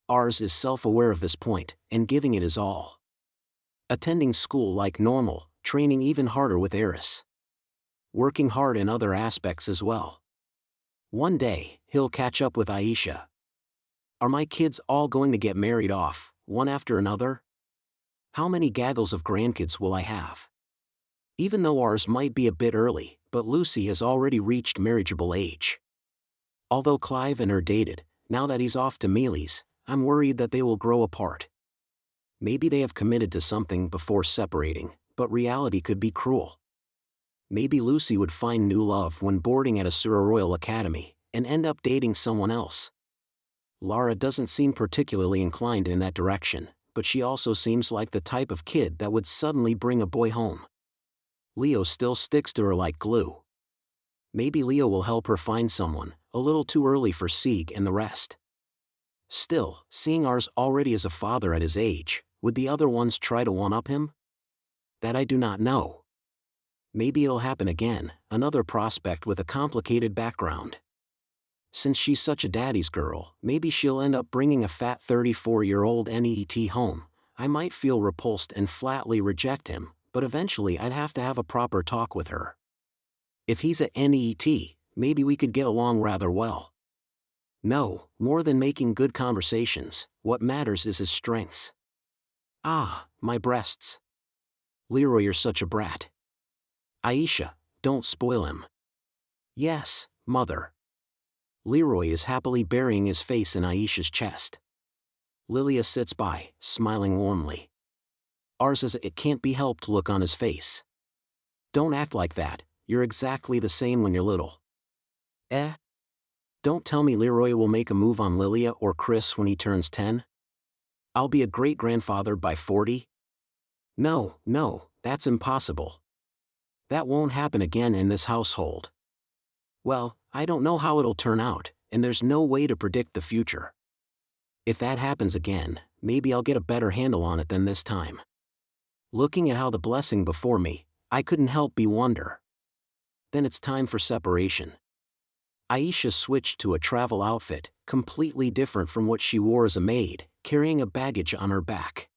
Ours is self-aware of this point, and giving it his all. Attending school like normal, training even harder with Eris. Working hard in other aspects as well. One day, he'll catch up with Aisha. Are my kids all going to get married off, one after another? How many gaggles of grandkids will I have? Even though ours might be a bit early, but Lucy has already reached marriageable age. Although Clive and her dated, now that he's off to Mealy's, I'm worried that they will grow apart. Maybe they have committed to something before separating, but reality could be cruel. Maybe Lucy would find new love when boarding at Asura Royal Academy, and end up dating someone else. Lara doesn't seem particularly inclined in that direction, but she also seems like the type of kid that would suddenly bring a boy home. Leo still sticks to her like glue. Maybe Leo will help her find someone, a little too early for Sieg and the rest. Still, seeing ours already as a father at his age, would the other ones try to one-up him? That I do not know. Maybe it'll happen again, another prospect with a complicated background. Since she's such a daddy's girl, maybe she'll end up bringing a fat 34-year-old NEET home. I might feel repulsed and flatly reject him, but eventually I'd have to have a proper talk with her. If he's a NEET, maybe we could get along rather well. No, more than making good conversations, what matters is his strengths. Ah, my breasts. Leroy, you're such a brat. Aisha, don't spoil him. Yes, mother. Leroy is happily burying his face in Aisha's chest. Lilia sits by, smiling warmly. Ours has a "it can't be helped" look on his face. Don't act like that, you're exactly the same when you're little. Don't tell me Leroy will make a move on Lilia or Chris when he turns 10? I'll be a great-grandfather by 40? No, that's impossible. That won't happen again in this household. Well, I don't know how it'll turn out, and there's no way to predict the future. If that happens again, maybe I'll get a better handle on it than this time. Looking at how the blessing before me, I couldn't help but wonder. Then it's time for separation. Aisha switched to a travel outfit, completely different from what she wore as a maid, carrying a baggage on her back.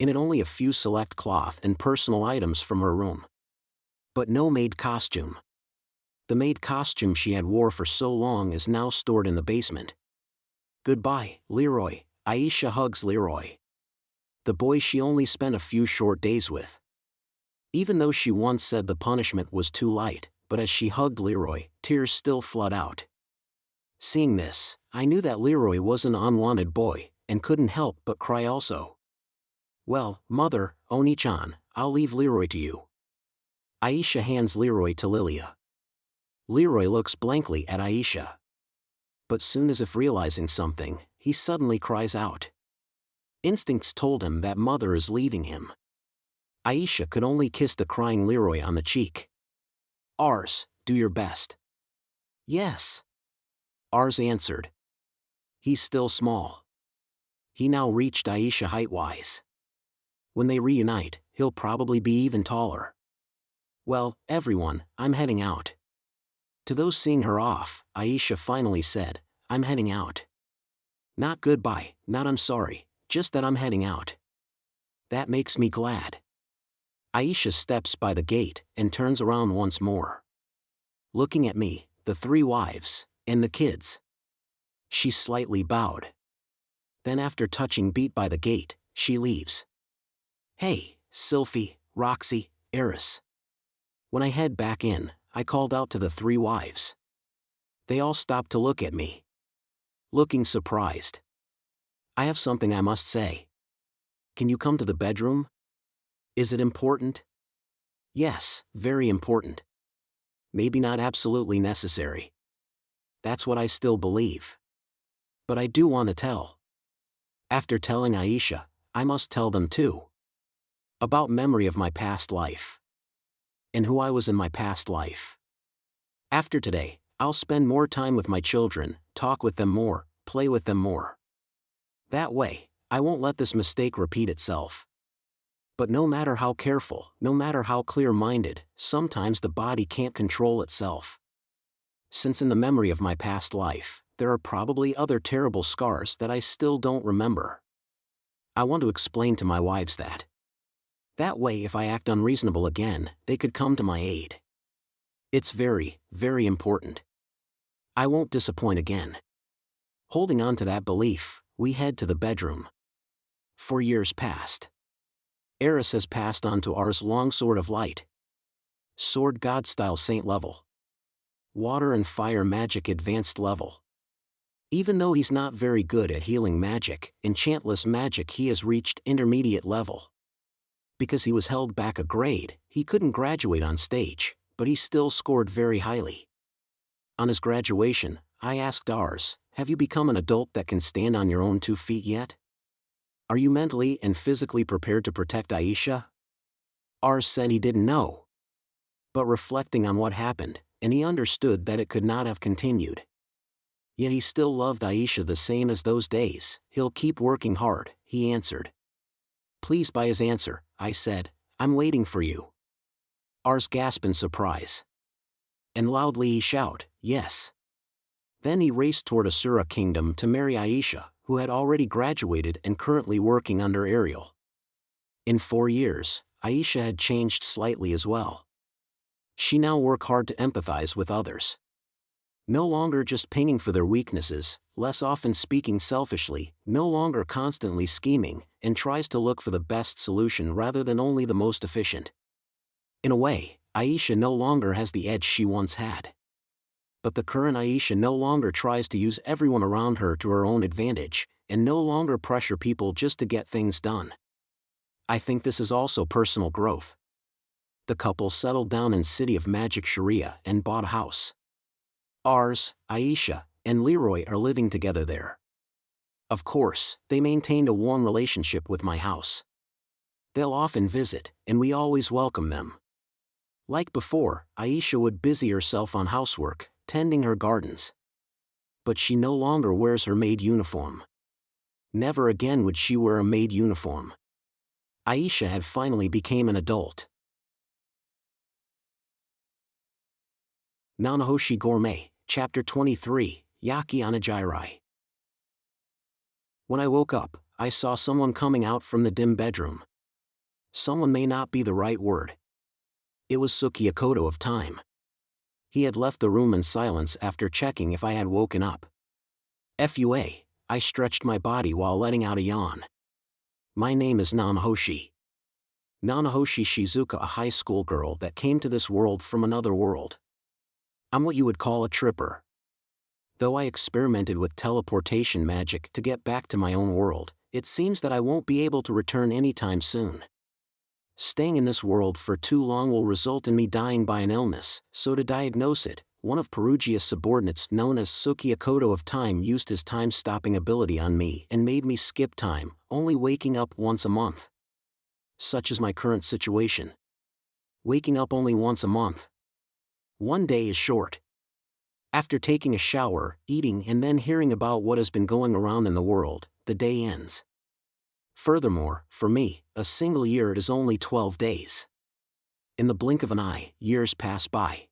In it only a few select cloth and personal items from her room. But no maid costume. The maid costume she had wore for so long is now stored in the basement. Goodbye, Leroy. Aisha hugs Leroy. The boy she only spent a few short days with. Even though she once said the punishment was too light, but as she hugged Leroy, tears still flood out. Seeing this, I knew that Leroy was an unwanted boy, and couldn't help but cry also. Well, mother, Oni-chan, I'll leave Leroy to you. Aisha hands Leroy to Lilia. Leroy looks blankly at Aisha. But soon as if realizing something, he suddenly cries out. Instincts told him that mother is leaving him. Aisha could only kiss the crying Leroy on the cheek. Ars, do your best. Yes. Ars answered. He's still small. He now reached Aisha height-wise. When they reunite, he'll probably be even taller. Well, everyone, I'm heading out. To those seeing her off, Aisha finally said, I'm heading out. Not goodbye, not I'm sorry, just that I'm heading out. That makes me glad. Aisha steps by the gate and turns around once more. Looking at me, the 3 wives, and the kids. She slightly bowed. Then after touching Beat by the gate, she leaves. Hey, Sylphie, Roxy, Eris. When I head back in, I called out to the 3 wives. They all stopped to look at me. Looking surprised. I have something I must say. Can you come to the bedroom? Is it important? Yes, very important. Maybe not absolutely necessary. That's what I still believe. But I do want to tell. After telling Aisha, I must tell them too. About memory of my past life. And who I was in my past life. After today, I'll spend more time with my children, talk with them more, play with them more. That way, I won't let this mistake repeat itself. But no matter how careful, no matter how clear-minded, sometimes the body can't control itself. Since in the memory of my past life, there are probably other terrible scars that I still don't remember. I want to explain to my wives that. That way if I act unreasonable again, they could come to my aid. It's very, very important. I won't disappoint again. Holding on to that belief, we head to the bedroom. For years past. Eris has passed on to Ars long sword of light. Sword god style saint level. Water and fire magic advanced level. Even though he's not very good at healing magic, enchantless magic he has reached intermediate level. Because he was held back a grade, he couldn't graduate on stage, but he still scored very highly. On his graduation, I asked Ars, have you become an adult that can stand on your own 2 feet yet? Are you mentally and physically prepared to protect Aisha? Ars said he didn't know. But reflecting on what happened, and he understood that it could not have continued. Yet he still loved Aisha the same as those days, he'll keep working hard, he answered. Pleased by his answer, I said, I'm waiting for you. Ars gasped in surprise. And loudly he shouted, yes. Then he raced toward Asura Kingdom to marry Aisha, who had already graduated and currently working under Ariel. In 4 years, Aisha had changed slightly as well. She now worked hard to empathize with others. No longer just pinging for their weaknesses, less often speaking selfishly, no longer constantly scheming, and tries to look for the best solution rather than only the most efficient. In a way, Aisha no longer has the edge she once had. But the current Aisha no longer tries to use everyone around her to her own advantage, and no longer pressure people just to get things done. I think this is also personal growth. The couple settled down in City of Magic Sharia and bought a house. Ars, Aisha, and Leroy are living together there. Of course, they maintained a warm relationship with my house. They'll often visit, and we always welcome them. Like before, Aisha would busy herself on housework, tending her gardens. But she no longer wears her maid uniform. Never again would she wear a maid uniform. Aisha had finally become an adult. Nanahoshi Gourmet, Chapter 23, Yaki Onigiri. When I woke up, I saw someone coming out from the dim bedroom. Someone may not be the right word. It was Suki Akoto of time. He had left the room in silence after checking if I had woken up. FUA, I stretched my body while letting out a yawn. My name is Nanahoshi. Nanahoshi Shizuka, a high school girl that came to this world from another world. I'm what you would call a tripper. Though I experimented with teleportation magic to get back to my own world, it seems that I won't be able to return anytime soon. Staying in this world for too long will result in me dying by an illness, so to diagnose it, one of Perugia's subordinates known as Sukiyakoto of Time used his time-stopping ability on me and made me skip time, only waking up once a month. Such is my current situation. Waking up only once a month. One day is short. After taking a shower, eating and then hearing about what has been going around in the world, the day ends. Furthermore, for me, a single year is only 12 days. In the blink of an eye, years pass by.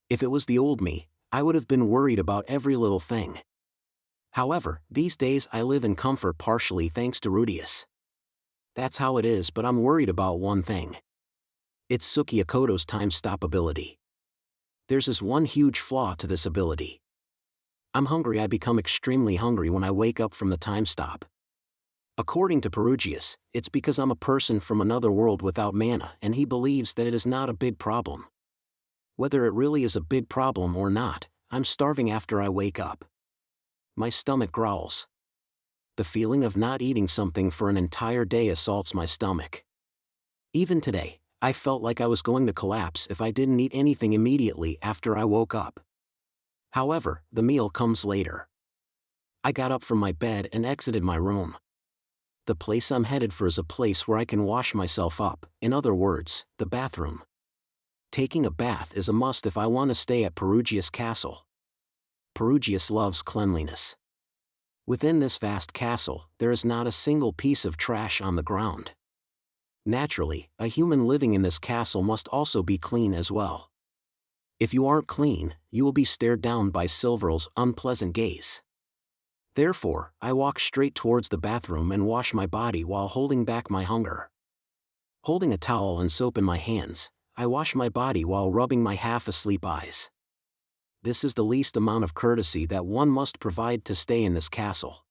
If it was the old me, I would have been worried about every little thing. However, these days I live in comfort partially thanks to Rudeus. That's how it is, but I'm worried about one thing. It's Sukiyakoto's time-stop ability. There's this one huge flaw to this ability. I'm hungry. I become extremely hungry when I wake up from the time stop. According to Perugius, it's because I'm a person from another world without mana, and he believes that it is not a big problem. Whether it really is a big problem or not, I'm starving after I wake up. My stomach growls. The feeling of not eating something for an entire day assaults my stomach. Even today, I felt like I was going to collapse if I didn't eat anything immediately after I woke up. However, the meal comes later. I got up from my bed and exited my room. The place I'm headed for is a place where I can wash myself up, in other words, the bathroom. Taking a bath is a must if I want to stay at Perugius Castle. Perugius loves cleanliness. Within this vast castle, there is not a single piece of trash on the ground. Naturally, a human living in this castle must also be clean as well. If you aren't clean, you will be stared down by Silverl's unpleasant gaze. Therefore, I walk straight towards the bathroom and wash my body while holding back my hunger. Holding a towel and soap in my hands, I wash my body while rubbing my half-asleep eyes. This is the least amount of courtesy that one must provide to stay in this castle.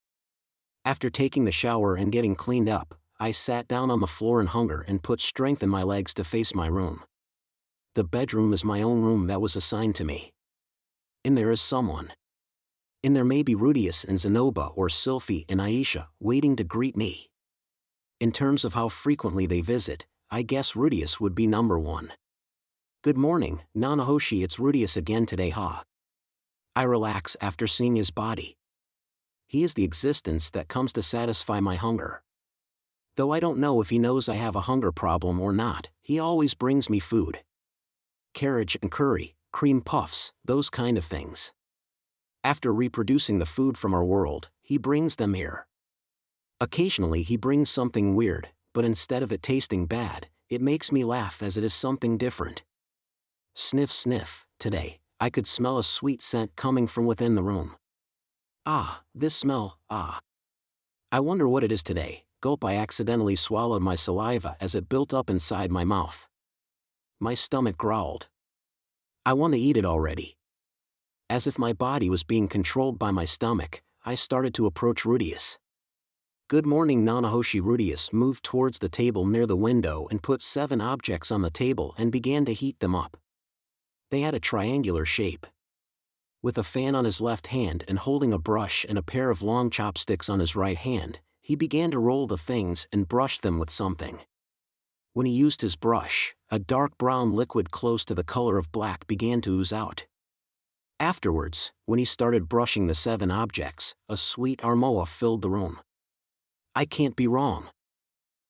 After taking the shower and getting cleaned up, I sat down on the floor in hunger and put strength in my legs to face my room. The bedroom is my own room that was assigned to me. In there is someone. In there may be Rudeus and Zenoba or Sylphie and Aisha waiting to greet me. In terms of how frequently they visit, I guess Rudeus would be number one. Good morning, Nanahoshi, it's Rudeus again today, huh? I relax after seeing his body. He is the existence that comes to satisfy my hunger. Though I don't know if he knows I have a hunger problem or not, he always brings me food. Carriage and curry, cream puffs, those kind of things. After reproducing the food from our world, he brings them here. Occasionally he brings something weird, but instead of it tasting bad, it makes me laugh as it is something different. Sniff sniff, today, I could smell a sweet scent coming from within the room. Ah, this smell, ah. I wonder what it is today. Gulp, I accidentally swallowed my saliva as it built up inside my mouth. My stomach growled. I want to eat it already. As if my body was being controlled by my stomach, I started to approach Rudeus. Good morning, Nanahoshi. Rudeus moved towards the table near the window and put 7 objects on the table and began to heat them up. They had a triangular shape. With a fan on his left hand and holding a brush and a pair of long chopsticks on his right hand, he began to roll the things and brush them with something. When he used his brush, a dark brown liquid close to the color of black began to ooze out. Afterwards, when he started brushing the 7 objects, a sweet aroma filled the room. I can't be wrong.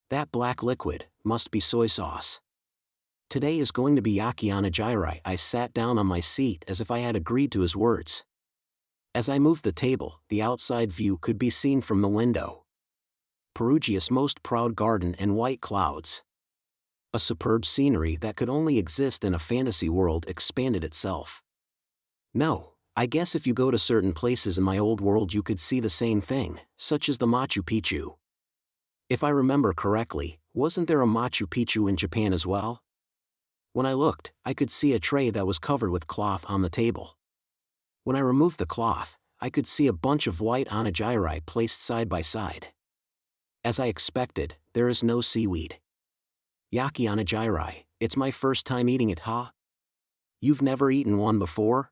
That black liquid must be soy sauce. Today is going to be Yaki Onigiri. I sat down on my seat as if I had agreed to his words. As I moved the table, the outside view could be seen from the window. Perugia's most proud garden and white clouds. A superb scenery that could only exist in a fantasy world expanded itself. No, I guess if you go to certain places in my old world you could see the same thing, such as the Machu Picchu. If I remember correctly, wasn't there a Machu Picchu in Japan as well? When I looked, I could see a tray that was covered with cloth on the table. When I removed the cloth, I could see a bunch of white onigiri placed side by side. As I expected, there is no seaweed. Yaki onigiri, it's my first time eating it, huh? You've never eaten one before?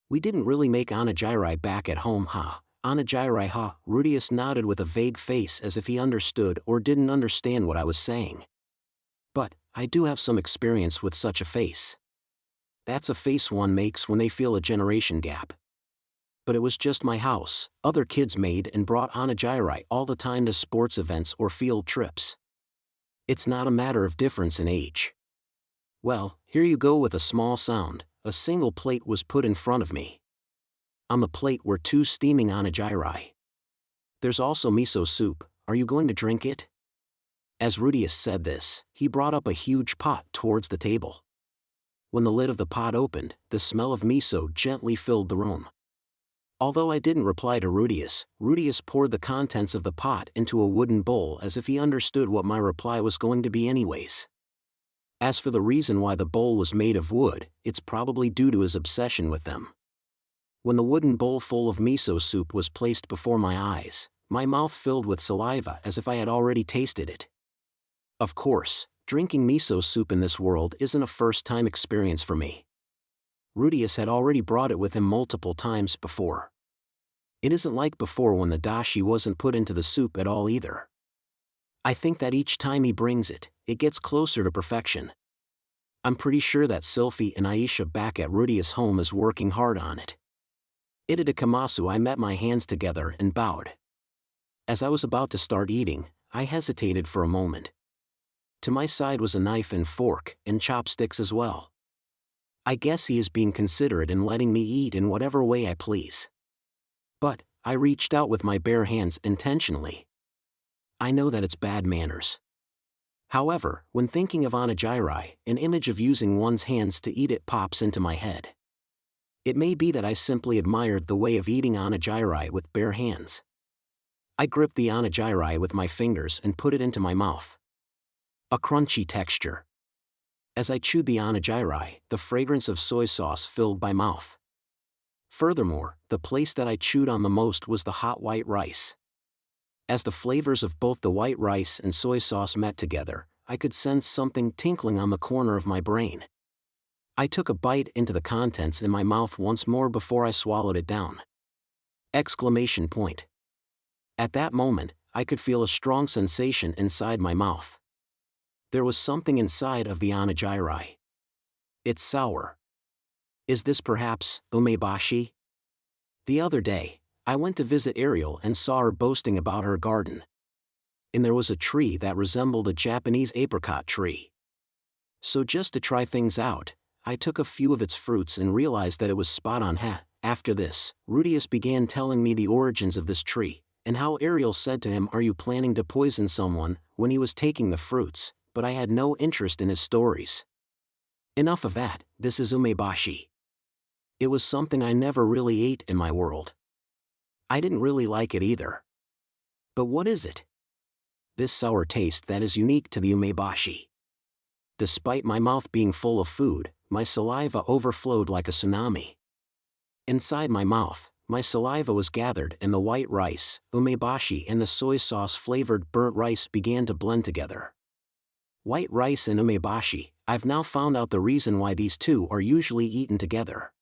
We didn't really make onigiri back at home, huh? Onigiri, huh? Rudeus nodded with a vague face as if he understood or didn't understand what I was saying. But, I do have some experience with such a face. That's a face one makes when they feel a generation gap. But it was just my house. Other kids made and brought onigiri all the time to sports events or field trips. It's not a matter of difference in age. Well, here you go with a small sound. A single plate was put in front of me. On the plate were 2 steaming onigiri. There's also miso soup. Are you going to drink it? As Rudeus said this, he brought up a huge pot towards the table. When the lid of the pot opened, the smell of miso gently filled the room. Although I didn't reply to Rudeus, Rudeus poured the contents of the pot into a wooden bowl as if he understood what my reply was going to be anyways. As for the reason why the bowl was made of wood, it's probably due to his obsession with them. When the wooden bowl full of miso soup was placed before my eyes, my mouth filled with saliva as if I had already tasted it. Of course, drinking miso soup in this world isn't a first-time experience for me. Rudeus had already brought it with him multiple times before. It isn't like before when the dashi wasn't put into the soup at all either. I think that each time he brings it, it gets closer to perfection. I'm pretty sure that Sylphie and Aisha back at Rudeus' home is working hard on it. Itadakamasu, I met my hands together and bowed. As I was about to start eating, I hesitated for a moment. To my side was a knife and fork, and chopsticks as well. I guess he is being considerate and letting me eat in whatever way I please. But, I reached out with my bare hands intentionally. I know that it's bad manners. However, when thinking of onigiri, an image of using one's hands to eat it pops into my head. It may be that I simply admired the way of eating onigiri with bare hands. I gripped the onigiri with my fingers and put it into my mouth. A crunchy texture. As I chewed the onigiri, the fragrance of soy sauce filled my mouth. Furthermore, the place that I chewed on the most was the hot white rice. As the flavors of both the white rice and soy sauce met together, I could sense something tinkling on the corner of my brain. I took a bite into the contents in my mouth once more before I swallowed it down. Exclamation point. At that moment, I could feel a strong sensation inside my mouth. There was something inside of the onigiri. It's sour. Is this perhaps umeboshi? The other day, I went to visit Ariel and saw her boasting about her garden. And there was a tree that resembled a Japanese apricot tree. So just to try things out, I took a few of its fruits and realized that it was spot on. After this, Rudeus began telling me the origins of this tree, and how Ariel said to him, "Are you planning to poison someone?" when he was taking the fruits, but I had no interest in his stories. Enough of that, this is umeboshi. It was something I never really ate in my world. I didn't really like it either. But what is it? This sour taste that is unique to the umeboshi. Despite my mouth being full of food, my saliva overflowed like a tsunami. Inside my mouth, my saliva was gathered and the white rice, umeboshi, and the soy sauce-flavored burnt rice began to blend together. White rice and umeboshi, I've now found out the reason why these two are usually eaten together.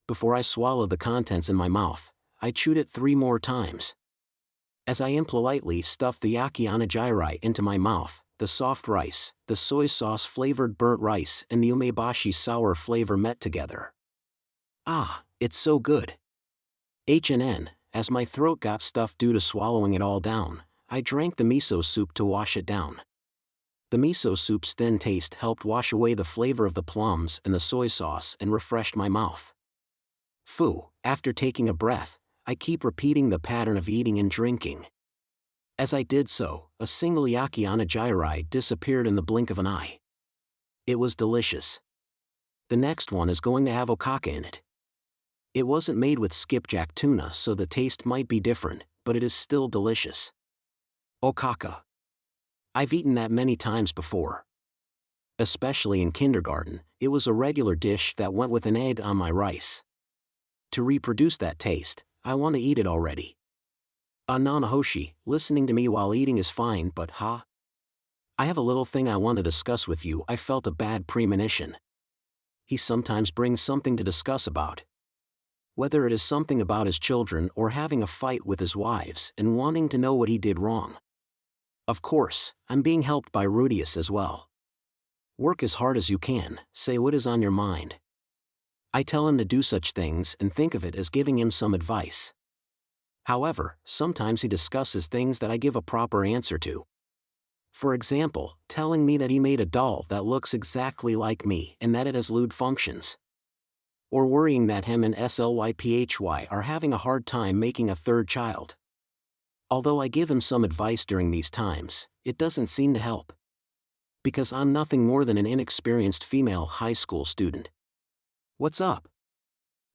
Before I swallowed the contents in my mouth, I chewed it 3 more times. As I impolitely stuffed the Yaki onigiri into my mouth, the soft rice, the soy sauce-flavored burnt rice, and the umeboshi sour flavor met together. Ah, it's so good. As my throat got stuffed due to swallowing it all down, I drank the miso soup to wash it down. The miso soup's thin taste helped wash away the flavor of the plums and the soy sauce and refreshed my mouth. Phew, after taking a breath, I keep repeating the pattern of eating and drinking. As I did so, a single Yaki onigiri disappeared in the blink of an eye. It was delicious. The next one is going to have okaka in it. It wasn't made with skipjack tuna, so the taste might be different, but it is still delicious. Okaka. I've eaten that many times before. Especially in kindergarten, it was a regular dish that went with an egg on my rice. To reproduce that taste, I want to eat it already. Nanahoshi, listening to me while eating is fine, but I have a little thing I want to discuss with you. I felt a bad premonition. He sometimes brings something to discuss about. Whether it is something about his children or having a fight with his wives and wanting to know what he did wrong. Of course, I'm being helped by Rudeus as well. Work as hard as you can, say what is on your mind, I tell him to do such things and think of it as giving him some advice. However, sometimes he discusses things that I give a proper answer to. For example, telling me that he made a doll that looks exactly like me and that it has lewd functions. Or worrying that him and Slyphy are having a hard time making a third child. Although I give him some advice during these times, it doesn't seem to help. Because I'm nothing more than an inexperienced female high school student. What's up?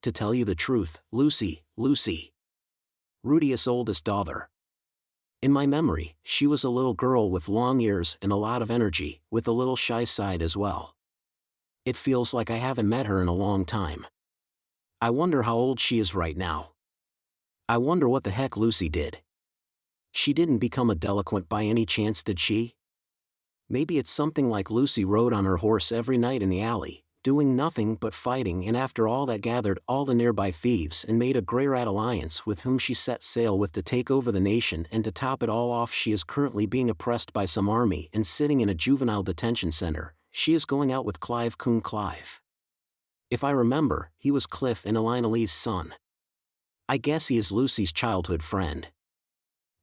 To tell you the truth, Lucy. Rudeus' oldest daughter. In my memory, she was a little girl with long ears and a lot of energy, with a little shy side as well. It feels like I haven't met her in a long time. I wonder how old she is right now. I wonder what the heck Lucy did. She didn't become a delinquent by any chance, did she? Maybe it's something like Lucy rode on her horse every night in the alley, doing nothing but fighting, and after all that gathered all the nearby thieves and made a Greyrat alliance with whom she set sail with to take over the nation, and to top it all off she is currently being oppressed by some army and sitting in a juvenile detention center. She is going out with Clive. If I remember, he was Cliff and Elina's son. I guess he is Lucy's childhood friend.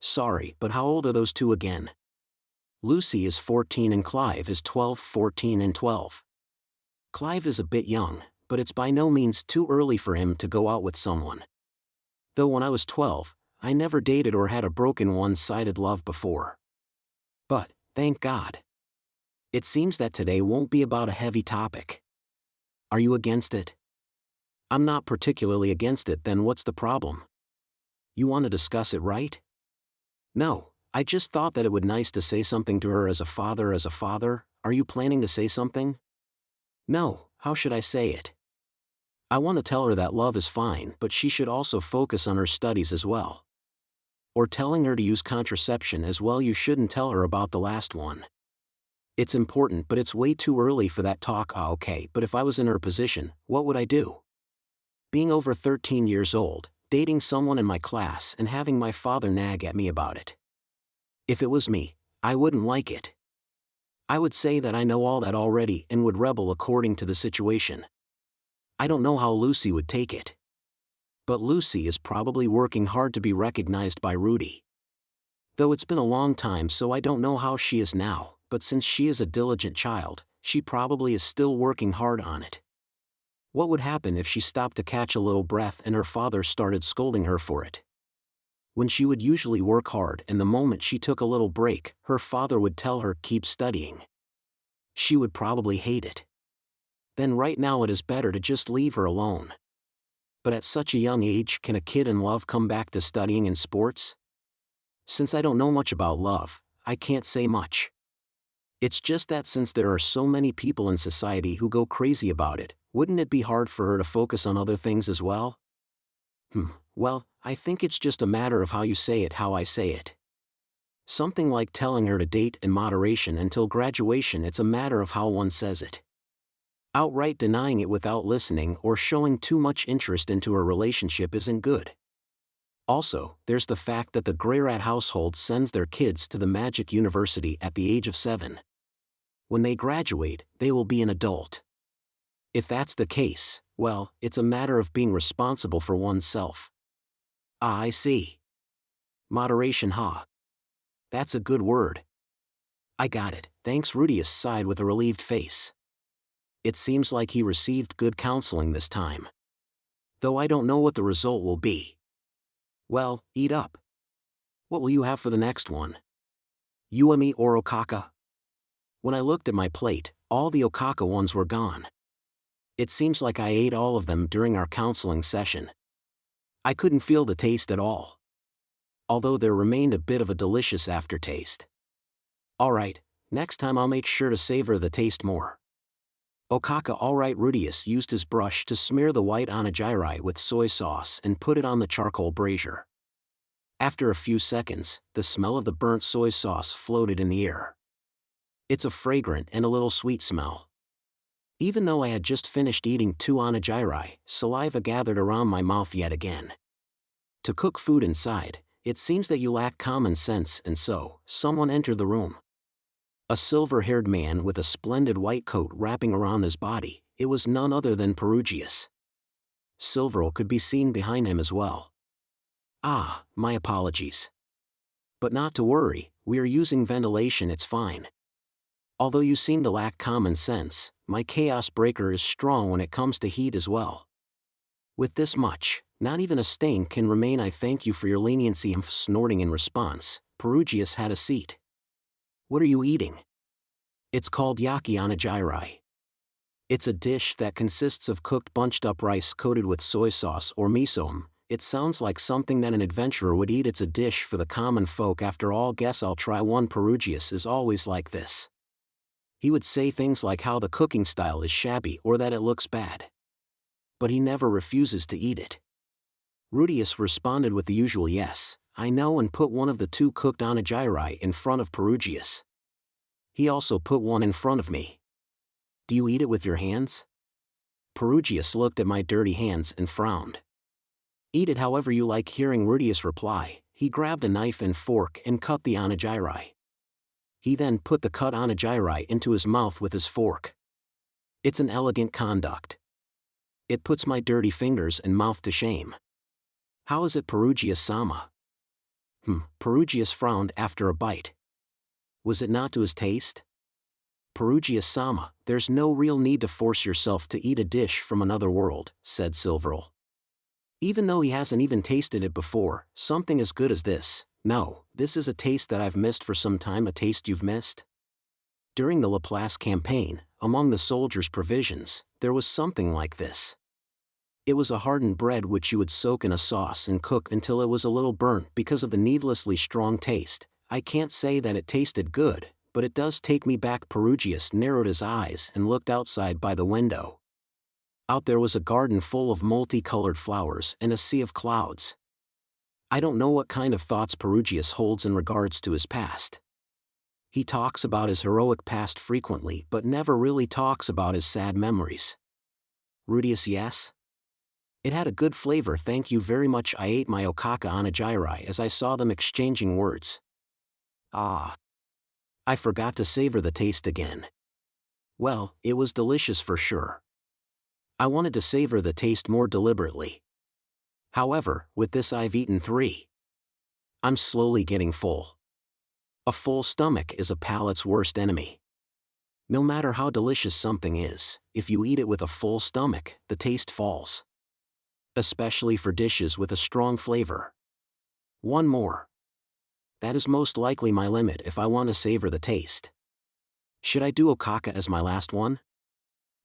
Sorry, but how old are those two again? Lucy is 14 and Clive is 12, 14 and 12. Clive is a bit young, but it's by no means too early for him to go out with someone. Though when I was 12, I never dated or had a broken one-sided love before. But, thank God. It seems that today won't be about a heavy topic. Are you against it? I'm not particularly against it. Then what's the problem? You want to discuss it, right? No, I just thought that it would be nice to say something to her as a father. Are you planning to say something? No, how should I say it? I want to tell her that love is fine, but she should also focus on her studies as well. Or telling her to use contraception as well. You shouldn't tell her about the last one. It's important, but it's way too early for that talk. Okay, but if I was in her position, what would I do? Being over 13 years old, dating someone in my class and having my father nag at me about it. If it was me, I wouldn't like it. I would say that I know all that already and would rebel according to the situation. I don't know how Lucy would take it. But Lucy is probably working hard to be recognized by Rudy. Though it's been a long time, so I don't know how she is now, but since she is a diligent child, she probably is still working hard on it. What would happen if she stopped to catch a little breath and her father started scolding her for it? When she would usually work hard, and the moment she took a little break, her father would tell her, keep studying. She would probably hate it. Then right now it is better to just leave her alone. But at such a young age, can a kid in love come back to studying and sports? Since I don't know much about love, I can't say much. It's just that since there are so many people in society who go crazy about it, wouldn't it be hard for her to focus on other things as well? Well, I think it's just a matter of how you say it, how I say it. Something like telling her to date in moderation until graduation. It's a matter of how one says it. Outright denying it without listening or showing too much interest into a relationship isn't good. Also, there's the fact that the Greyrat household sends their kids to the Magic University at the age of 7. When they graduate, they will be an adult. If that's the case, well, it's a matter of being responsible for oneself. Ah, I see. Moderation, huh? That's a good word. I got it, thanks. Rudeus sighed with a relieved face. It seems like he received good counseling this time. Though I don't know what the result will be. Well, eat up. What will you have for the next one? Uemi or okaka? When I looked at my plate, all the okaka ones were gone. It seems like I ate all of them during our counseling session. I couldn't feel the taste at all. Although there remained a bit of a delicious aftertaste. Alright, next time I'll make sure to savor the taste more. Okaka. Alright. Rudeus used his brush to smear the white onigiri with soy sauce and put it on the charcoal brazier. After a few seconds, the smell of the burnt soy sauce floated in the air. It's a fragrant and a little sweet smell. Even though I had just finished eating 2 onigiri, saliva gathered around my mouth yet again. To cook food inside, it seems that you lack common sense, and so, someone entered the room. A silver-haired man with a splendid white coat wrapping around his body. It was none other than Perugius. Silverl could be seen behind him as well. Ah, my apologies. But not to worry, we are using ventilation, it's fine. Although you seem to lack common sense, my chaos breaker is strong when it comes to heat as well. With this much, not even a stain can remain. I thank you for your leniency. Snorting in response, Perugius had a seat. What are you eating? It's called Yaki Onigiri. It's a dish that consists of cooked bunched up rice coated with soy sauce or miso. It sounds like something that an adventurer would eat. It's a dish for the common folk. After all, guess I'll try one. Perugius is always like this. He would say things like how the cooking style is shabby or that it looks bad. But he never refuses to eat it. Rudeus responded with the usual yes, I know, and put one of the 2 cooked onigiri in front of Perugius. He also put one in front of me. Do you eat it with your hands? Perugius looked at my dirty hands and frowned. Eat it however you like. Hearing Rudeus reply, he grabbed a knife and fork and cut the onigiri. He then put the cut onigiri into his mouth with his fork. It's an elegant conduct. It puts my dirty fingers and mouth to shame. How is it, Perugius-sama? Perugius frowned after a bite. Was it not to his taste? Perugius-sama, there's no real need to force yourself to eat a dish from another world, said Silverl. Even though he hasn't even tasted it before, something as good as this. No, this is a taste that I've missed for some time. A taste you've missed? During the Laplace campaign, among the soldiers' provisions, there was something like this. It was a hardened bread which you would soak in a sauce and cook until it was a little burnt because of the needlessly strong taste. I can't say that it tasted good, but it does take me back. Perugius narrowed his eyes and looked outside by the window. Out there was a garden full of multicolored flowers and a sea of clouds. I don't know what kind of thoughts Perugius holds in regards to his past. He talks about his heroic past frequently but never really talks about his sad memories. Rudeus, yes? It had a good flavor, thank you very much. I ate my okaka onigiri as I saw them exchanging words. Ah. I forgot to savor the taste again. Well, it was delicious for sure. I wanted to savor the taste more deliberately. However, with this I've eaten 3. I'm slowly getting full. A full stomach is a palate's worst enemy. No matter how delicious something is, if you eat it with a full stomach, the taste falls. Especially for dishes with a strong flavor. One more. That is most likely my limit if I want to savor the taste. Should I do okaka as my last one?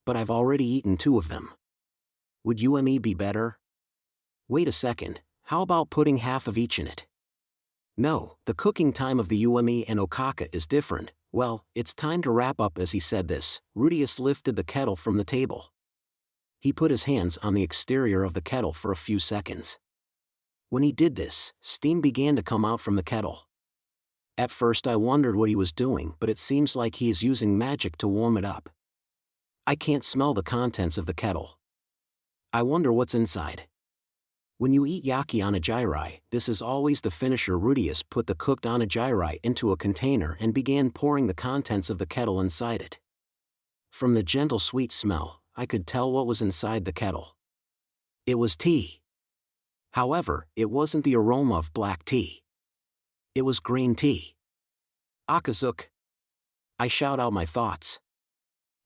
But I've already eaten 2 of them. Would UME be better? Wait a second, how about putting half of each in it? No, the cooking time of the UME and okaka is different. Well, it's time to wrap up. As he said this, Rudeus lifted the kettle from the table. He put his hands on the exterior of the kettle for a few seconds. When he did this, steam began to come out from the kettle. At first I wondered what he was doing, but it seems like he is using magic to warm it up. I can't smell the contents of the kettle. I wonder what's inside. When you eat Yaki onigiri, this is always the finisher. Rudeus put the cooked onigiri into a container and began pouring the contents of the kettle inside it. From the gentle sweet smell, I could tell what was inside the kettle. It was tea. However, it wasn't the aroma of black tea. It was green tea. Akazuke. I shout out my thoughts.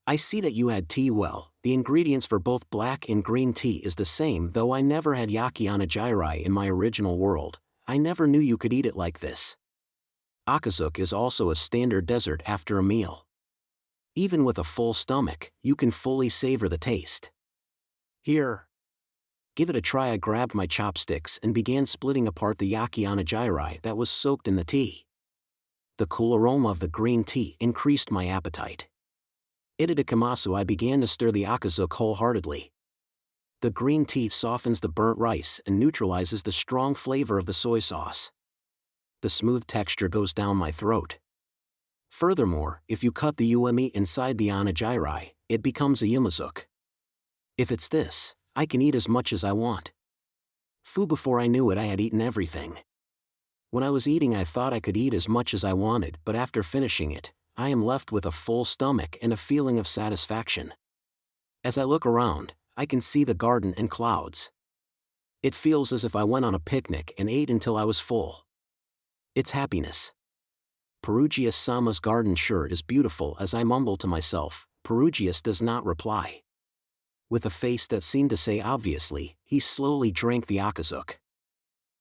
I see that you had tea. Well, the ingredients for both black and green tea is the same. Though I never had Yaki onigiri in my original world, I never knew you could eat it like this. Akazuke is also a standard dessert after a meal. Even with a full stomach, you can fully savor the taste. Here. Give it a try. I grabbed my chopsticks and began splitting apart the Yaki onigiri that was soaked in the tea. The cool aroma of the green tea increased my appetite. Itadakamasu, I began to stir the akazuke wholeheartedly. The green tea softens the burnt rice and neutralizes the strong flavor of the soy sauce. The smooth texture goes down my throat. Furthermore, if you cut the UME inside the onigiri, it becomes a yumazuke. If it's this, I can eat as much as I want. Before I knew it, I had eaten everything. When I was eating, I thought I could eat as much as I wanted, but after finishing it, I am left with a full stomach and a feeling of satisfaction. As I look around, I can see the garden and clouds. It feels as if I went on a picnic and ate until I was full. It's happiness. Perugius-sama's garden sure is beautiful. As I mumble to myself, Perugius does not reply. With a face that seemed to say obviously, he slowly drank the akazuke.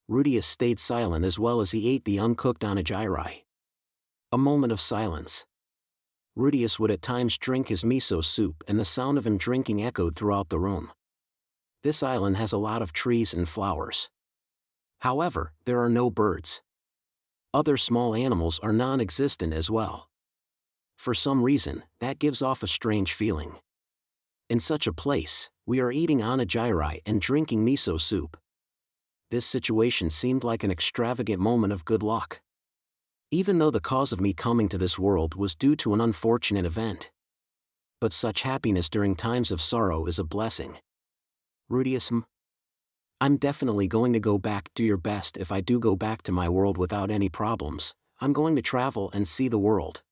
Rudeus stayed silent as well as he ate the uncooked onigiri. A moment of silence. Rudeus would at times drink his miso soup and the sound of him drinking echoed throughout the room. This island has a lot of trees and flowers. However, there are no birds. Other small animals are non-existent as well. For some reason, that gives off a strange feeling. In such a place, we are eating onigiri and drinking miso soup. This situation seemed like an extravagant moment of good luck. Even though the cause of me coming to this world was due to an unfortunate event. But such happiness during times of sorrow is a blessing. Rudeus, I'm definitely going to go back. Do your best. If I do go back to my world without any problems, I'm going to travel and see the world.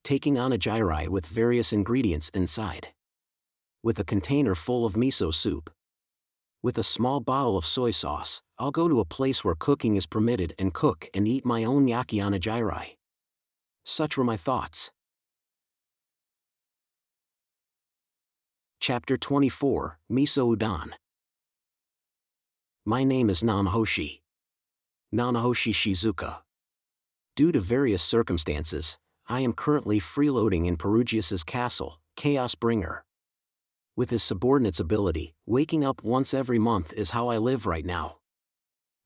Taking onigiri with various ingredients inside. With a container full of miso soup. With a small bottle of soy sauce, I'll go to a place where cooking is permitted and cook and eat my own Yaki onigiri. Such were my thoughts. Chapter 24, Miso Udon. My name is Nanahoshi. Nanahoshi Shizuka. Due to various circumstances, I am currently freeloading in Perugius's castle, Chaos Bringer. With his subordinate's ability, waking up once every month is how I live right now.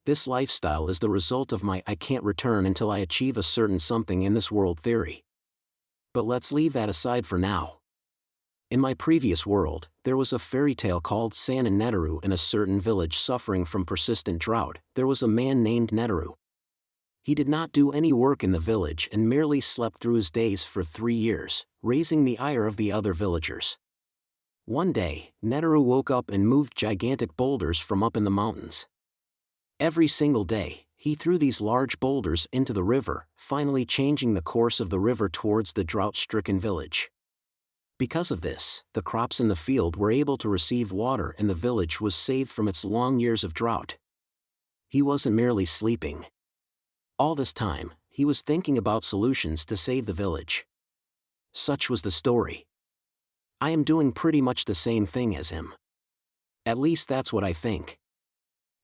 This lifestyle is the result of my I can't return until I achieve a certain something in this world theory. But let's leave that aside for now. In my previous world, there was a fairy tale called San and Neteru. In a certain village suffering from persistent drought, there was a man named Neteru. He did not do any work in the village and merely slept through his days for 3 years, raising the ire of the other villagers. One day, Neteru woke up and moved gigantic boulders from up in the mountains. Every single day, he threw these large boulders into the river, finally changing the course of the river towards the drought-stricken village. Because of this, the crops in the field were able to receive water and the village was saved from its long years of drought. He wasn't merely sleeping. All this time, he was thinking about solutions to save the village. Such was the story. I am doing pretty much the same thing as him. At least that's what I think.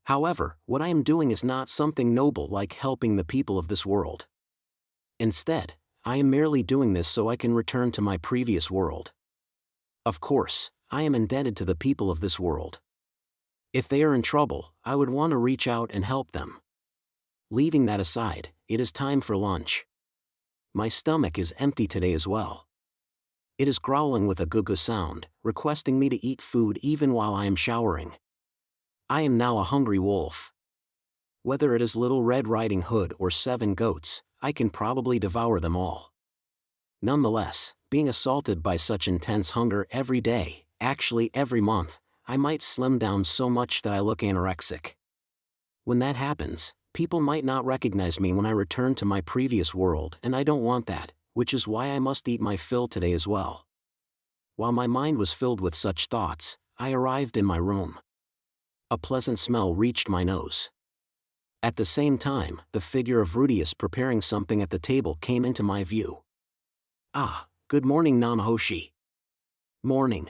However, what I am doing is not something noble like helping the people of this world. Instead, I am merely doing this so I can return to my previous world. Of course, I am indebted to the people of this world. If they are in trouble, I would want to reach out and help them. Leaving that aside, it is time for lunch. My stomach is empty today as well. It is growling with a goo-goo sound, requesting me to eat food even while I am showering. I am now a hungry wolf. Whether it is Little Red Riding Hood or 7 goats, I can probably devour them all. Nonetheless, being assaulted by such intense hunger every day, actually every month, I might slim down so much that I look anorexic. When that happens, people might not recognize me when I return to my previous world, and I don't want that, which is why I must eat my fill today as well. While my mind was filled with such thoughts, I arrived in my room. A pleasant smell reached my nose. At the same time, the figure of Rudeus preparing something at the table came into my view. Ah, good morning, Nanahoshi. Morning.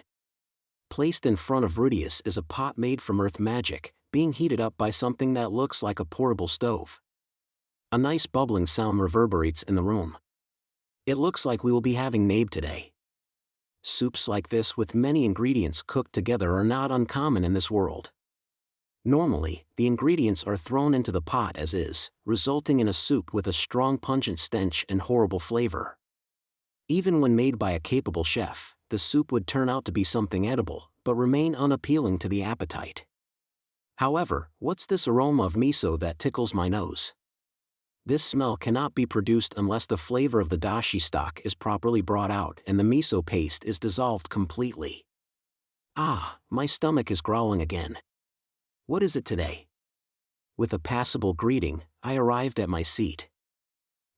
Placed in front of Rudeus is a pot made from earth magic, being heated up by something that looks like a portable stove. A nice bubbling sound reverberates in the room. It looks like we will be having Maid today. Soups like this with many ingredients cooked together are not uncommon in this world. Normally, the ingredients are thrown into the pot as is, resulting in a soup with a strong pungent stench and horrible flavor. Even when made by a capable chef, the soup would turn out to be something edible, but remain unappealing to the appetite. However, what's this aroma of miso that tickles my nose? This smell cannot be produced unless the flavor of the dashi stock is properly brought out and the miso paste is dissolved completely. Ah, my stomach is growling again. What is it today? With a passable greeting, I arrived at my seat.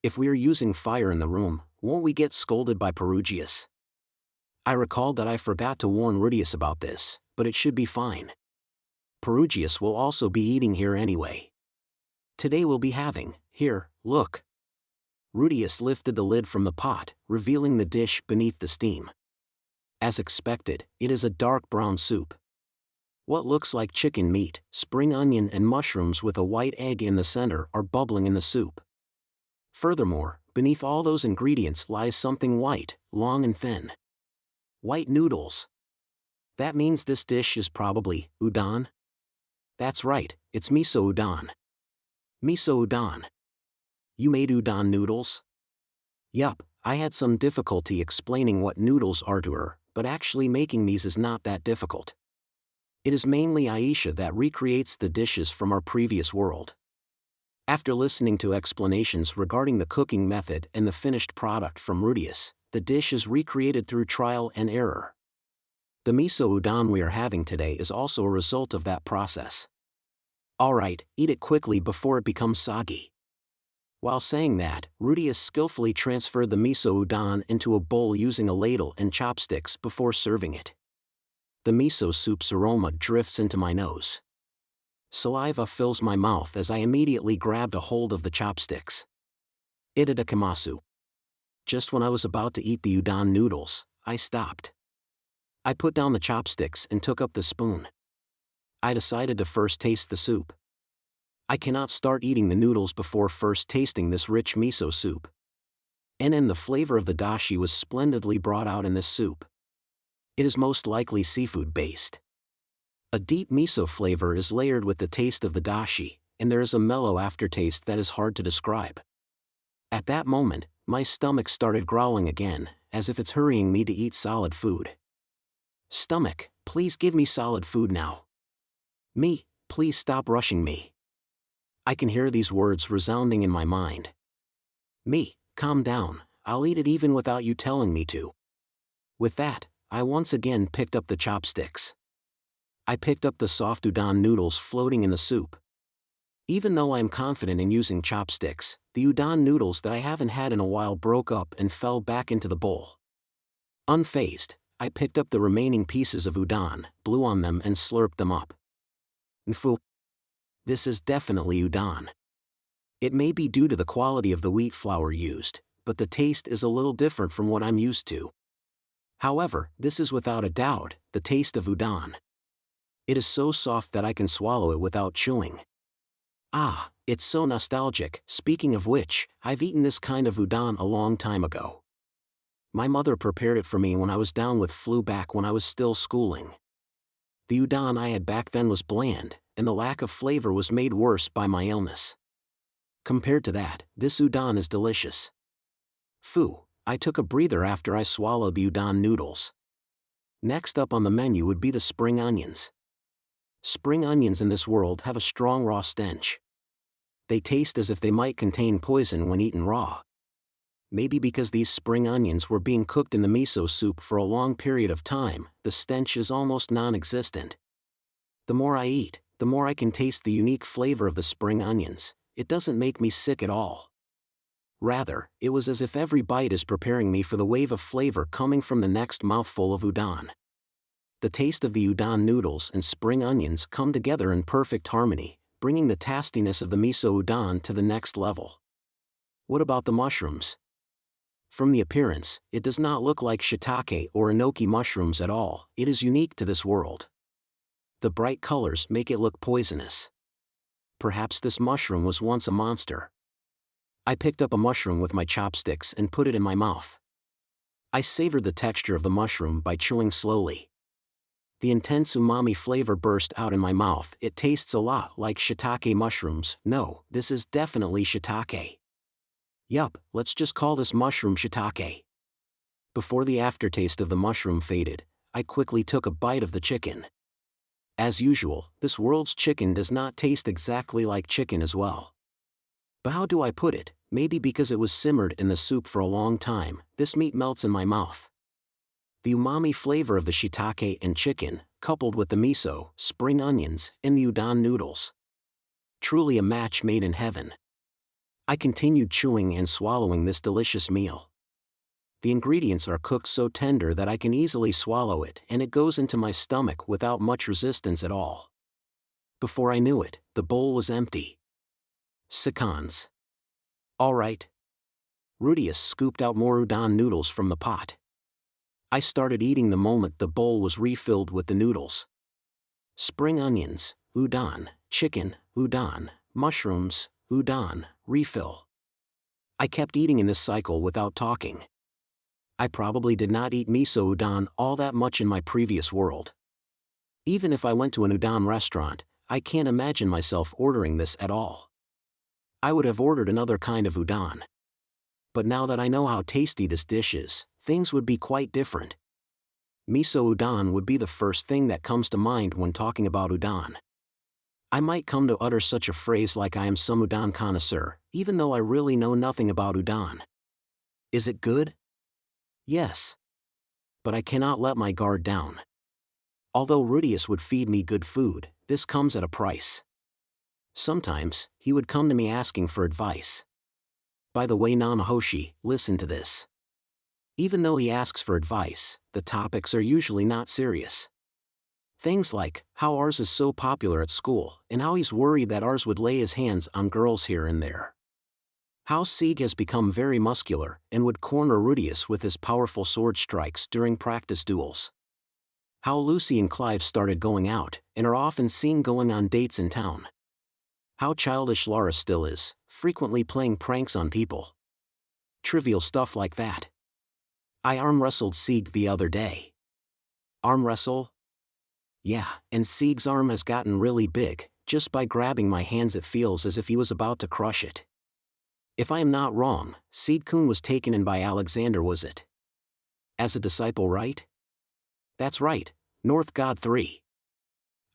If we are using fire in the room, won't we get scolded by Perugius? I recalled that I forgot to warn Rudeus about this, but it should be fine. Perugius will also be eating here anyway. Today we'll be having, here, look. Rudeus lifted the lid from the pot, revealing the dish beneath the steam. As expected, it is a dark brown soup. What looks like chicken meat, spring onion and mushrooms with a white egg in the center are bubbling in the soup. Furthermore, beneath all those ingredients lies something white, long and thin. White noodles. That means this dish is probably udon? That's right, it's miso udon. Miso udon. You made udon noodles? Yup, I had some difficulty explaining what noodles are to her, but actually making these is not that difficult. It is mainly Aisha that recreates the dishes from our previous world. After listening to explanations regarding the cooking method and the finished product from Rudeus, the dish is recreated through trial and error. The miso udon we are having today is also a result of that process. Alright, eat it quickly before it becomes soggy. While saying that, Rudeus skillfully transferred the miso udon into a bowl using a ladle and chopsticks before serving it. The miso soup's aroma drifts into my nose. Saliva fills my mouth as I immediately grabbed a hold of the chopsticks. Itadakimasu. Just when I was about to eat the udon noodles, I stopped. I put down the chopsticks and took up the spoon. I decided to first taste the soup. I cannot start eating the noodles before first tasting this rich miso soup. And the flavor of the dashi was splendidly brought out in this soup. It is most likely seafood-based. A deep miso flavor is layered with the taste of the dashi, and there is a mellow aftertaste that is hard to describe. At that moment, my stomach started growling again, as if it's hurrying me to eat solid food. Stomach, please give me solid food now. Me, please stop rushing me. I can hear these words resounding in my mind. Me, calm down, I'll eat it even without you telling me to. With that, I once again picked up the chopsticks. I picked up the soft udon noodles floating in the soup. Even though I am confident in using chopsticks, the udon noodles that I haven't had in a while broke up and fell back into the bowl. Unfazed, I picked up the remaining pieces of udon, blew on them and slurped them up. Nfu. This is definitely udon. It may be due to the quality of the wheat flour used, but the taste is a little different from what I'm used to. However, this is without a doubt the taste of udon. It is so soft that I can swallow it without chewing. Ah, it's so nostalgic. Speaking of which, I've eaten this kind of udon a long time ago. My mother prepared it for me when I was down with flu back when I was still schooling. The udon I had back then was bland, and the lack of flavor was made worse by my illness. Compared to that, this udon is delicious. Phew, I took a breather after I swallowed the udon noodles. Next up on the menu would be the spring onions. Spring onions in this world have a strong raw stench. They taste as if they might contain poison when eaten raw. Maybe because these spring onions were being cooked in the miso soup for a long period of time, the stench is almost non-existent. The more I eat, the more I can taste the unique flavor of the spring onions. It doesn't make me sick at all. Rather, it was as if every bite is preparing me for the wave of flavor coming from the next mouthful of udon. The taste of the udon noodles and spring onions come together in perfect harmony, bringing the tastiness of the miso udon to the next level. What about the mushrooms? From the appearance, it does not look like shiitake or enoki mushrooms at all. It is unique to this world. The bright colors make it look poisonous. Perhaps this mushroom was once a monster. I picked up a mushroom with my chopsticks and put it in my mouth. I savored the texture of the mushroom by chewing slowly. The intense umami flavor burst out in my mouth. It tastes a lot like shiitake mushrooms. No, this is definitely shiitake. Yup, let's just call this mushroom shiitake. Before the aftertaste of the mushroom faded, I quickly took a bite of the chicken. As usual, this world's chicken does not taste exactly like chicken as well. But how do I put it? Maybe because it was simmered in the soup for a long time, this meat melts in my mouth. The umami flavor of the shiitake and chicken, coupled with the miso, spring onions, and the udon noodles. Truly a match made in heaven. I continued chewing and swallowing this delicious meal. The ingredients are cooked so tender that I can easily swallow it and it goes into my stomach without much resistance at all. Before I knew it, the bowl was empty. Seconds. All right. Rudeus scooped out more udon noodles from the pot. I started eating the moment the bowl was refilled with the noodles. Spring onions, udon, chicken, udon, mushrooms, udon, refill. I kept eating in this cycle without talking. I probably did not eat miso udon all that much in my previous world. Even if I went to an udon restaurant, I can't imagine myself ordering this at all. I would have ordered another kind of udon. But now that I know how tasty this dish is, things would be quite different. Miso udon would be the first thing that comes to mind when talking about udon. I might come to utter such a phrase like I am some udon connoisseur, even though I really know nothing about udon. Is it good? Yes. But I cannot let my guard down. Although Rudeus would feed me good food, this comes at a price. Sometimes, he would come to me asking for advice. By the way, Nanahoshi, listen to this. Even though he asks for advice, the topics are usually not serious. Things like how ours is so popular at school and how he's worried that ours would lay his hands on girls here and there. How Sieg has become very muscular and would corner Rudeus with his powerful sword strikes during practice duels. How Lucy and Clive started going out and are often seen going on dates in town. How childish Lara still is, frequently playing pranks on people. Trivial stuff like that. I arm wrestled Sieg the other day. Arm wrestle? Yeah, and Sieg's arm has gotten really big. Just by grabbing my hands it feels as if he was about to crush it. If I am not wrong, Sieg-kun was taken in by Alexander, was it? As a disciple, right? That's right, North God 3.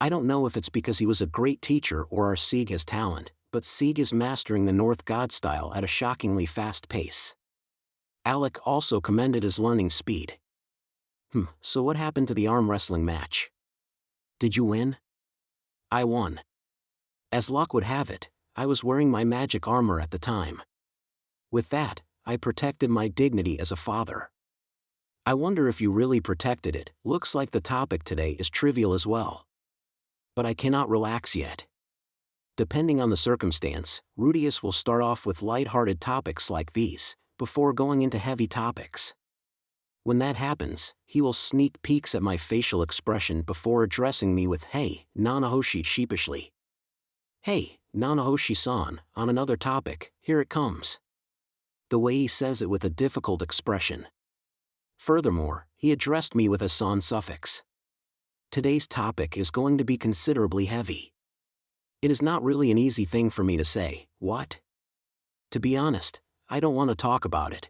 I don't know if it's because he was a great teacher or our Sieg has talent, but Sieg is mastering the North God style at a shockingly fast pace. Alec also commended his learning speed. So what happened to the arm wrestling match? Did you win? I won. As luck would have it, I was wearing my magic armor at the time. With that, I protected my dignity as a father. I wonder if you really protected it. Looks like the topic today is trivial as well. But I cannot relax yet. Depending on the circumstance, Rudeus will start off with light-hearted topics like these, before going into heavy topics. When that happens, he will sneak peeks at my facial expression before addressing me with "Hey, Nanahoshi" sheepishly. Hey, Nanahoshi-san, on another topic, here it comes. The way he says it with a difficult expression. Furthermore, he addressed me with a "san" suffix. Today's topic is going to be considerably heavy. It is not really an easy thing for me to say, what? To be honest, I don't want to talk about it.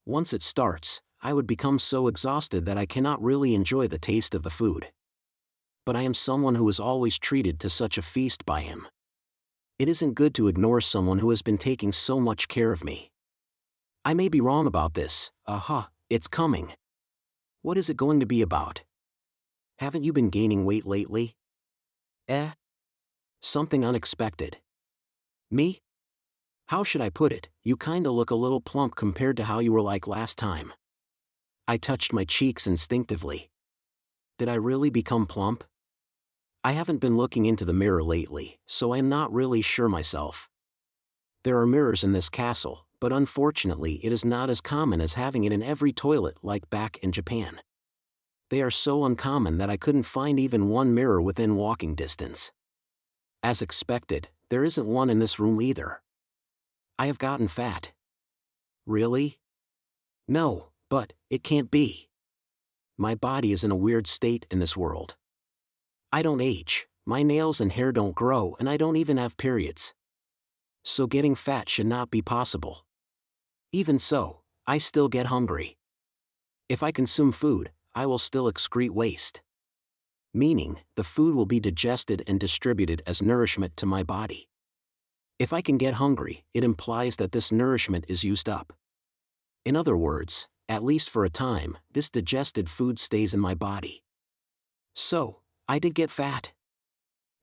Once it starts, I would become so exhausted that I cannot really enjoy the taste of the food. But I am someone who is always treated to such a feast by him. It isn't good to ignore someone who has been taking so much care of me. I may be wrong about this. It's coming. What is it going to be about? Haven't you been gaining weight lately? Something unexpected. Me? How should I put it? You kinda look a little plump compared to how you were like last time. I touched my cheeks instinctively. Did I really become plump? I haven't been looking into the mirror lately, so I am not really sure myself. There are mirrors in this castle, but unfortunately it is not as common as having it in every toilet like back in Japan. They are so uncommon that I couldn't find even one mirror within walking distance. As expected, there isn't one in this room either. I have gotten fat. Really? No, but it can't be. My body is in a weird state in this world. I don't age, my nails and hair don't grow, and I don't even have periods. So getting fat should not be possible. Even so, I still get hungry. If I consume food, I will still excrete waste. Meaning, the food will be digested and distributed as nourishment to my body. If I can get hungry, it implies that this nourishment is used up. In other words, at least for a time, this digested food stays in my body. So, I did get fat.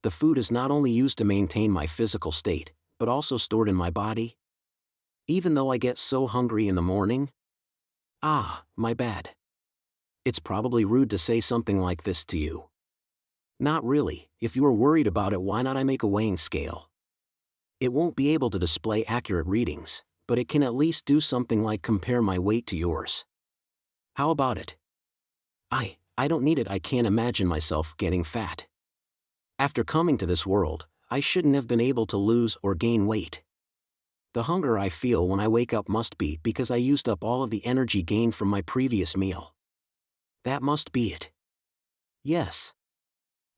The food is not only used to maintain my physical state, but also stored in my body. Even though I get so hungry in the morning, Ah, my bad. It's probably rude to say something like this to you. Not really. If you are worried about it, why not I make a weighing scale? It won't be able to display accurate readings, but it can at least do something like compare my weight to yours. How about it? I don't need it. I can't imagine myself getting fat. After coming to this world, I shouldn't have been able to lose or gain weight. The hunger I feel when I wake up must be because I used up all of the energy gained from my previous meal. That must be it. Yes.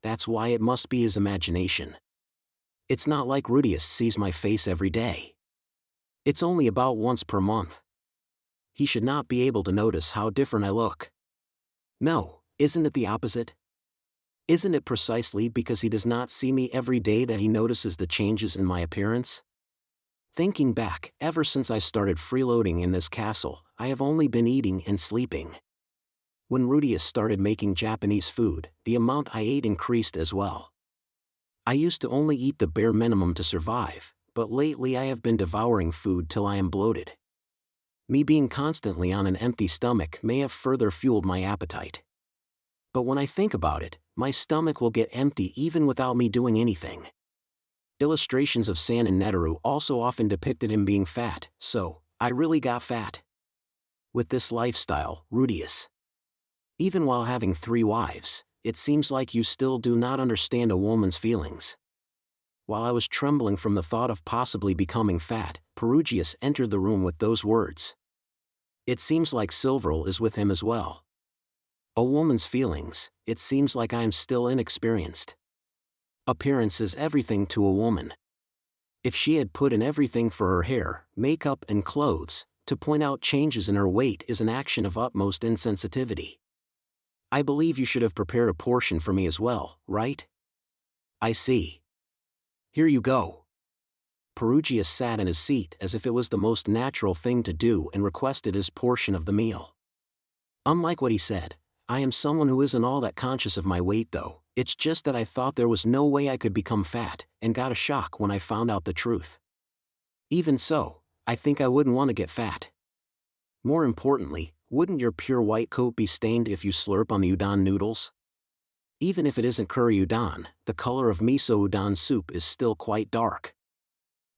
That's why it must be his imagination. It's not like Rudeus sees my face every day. It's only about once per month. He should not be able to notice how different I look. No, isn't it the opposite? Isn't it precisely because he does not see me every day that he notices the changes in my appearance? Thinking back, ever since I started freeloading in this castle, I have only been eating and sleeping. When Rudeus started making Japanese food, the amount I ate increased as well. I used to only eat the bare minimum to survive, but lately I have been devouring food till I am bloated. Me being constantly on an empty stomach may have further fueled my appetite. But when I think about it, my stomach will get empty even without me doing anything. Illustrations of San and Neteru also often depicted him being fat, so I really got fat. With this lifestyle, Rudeus. Even while having 3 wives, it seems like you still do not understand a woman's feelings. While I was trembling from the thought of possibly becoming fat, Perugius entered the room with those words. It seems like Silverl is with him as well. A woman's feelings, it seems like I am still inexperienced. Appearance is everything to a woman. If she had put in everything for her hair, makeup and clothes, to point out changes in her weight is an action of utmost insensitivity. I believe you should have prepared a portion for me as well, right? I see. Here you go. Perugius sat in his seat as if it was the most natural thing to do and requested his portion of the meal. Unlike what he said, I am someone who isn't all that conscious of my weight though, it's just that I thought there was no way I could become fat, and got a shock when I found out the truth. Even so, I think I wouldn't want to get fat. More importantly, wouldn't your pure white coat be stained if you slurp on the udon noodles? Even if it isn't curry udon, the color of miso udon soup is still quite dark.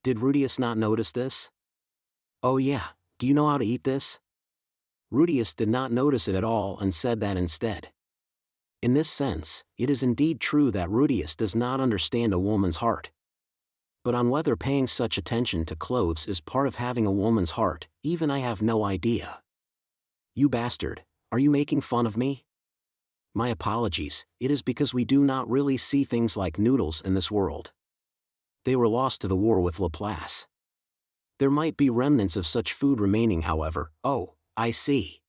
Did Rudeus not notice this? Oh yeah, do you know how to eat this? Rudeus did not notice it at all and said that instead. In this sense, it is indeed true that Rudeus does not understand a woman's heart. But on whether paying such attention to clothes is part of having a woman's heart, even I have no idea. You bastard, are you making fun of me? My apologies, it is because we do not really see things like noodles in this world. They were lost to the war with Laplace. There might be remnants of such food remaining, however. Oh, I see.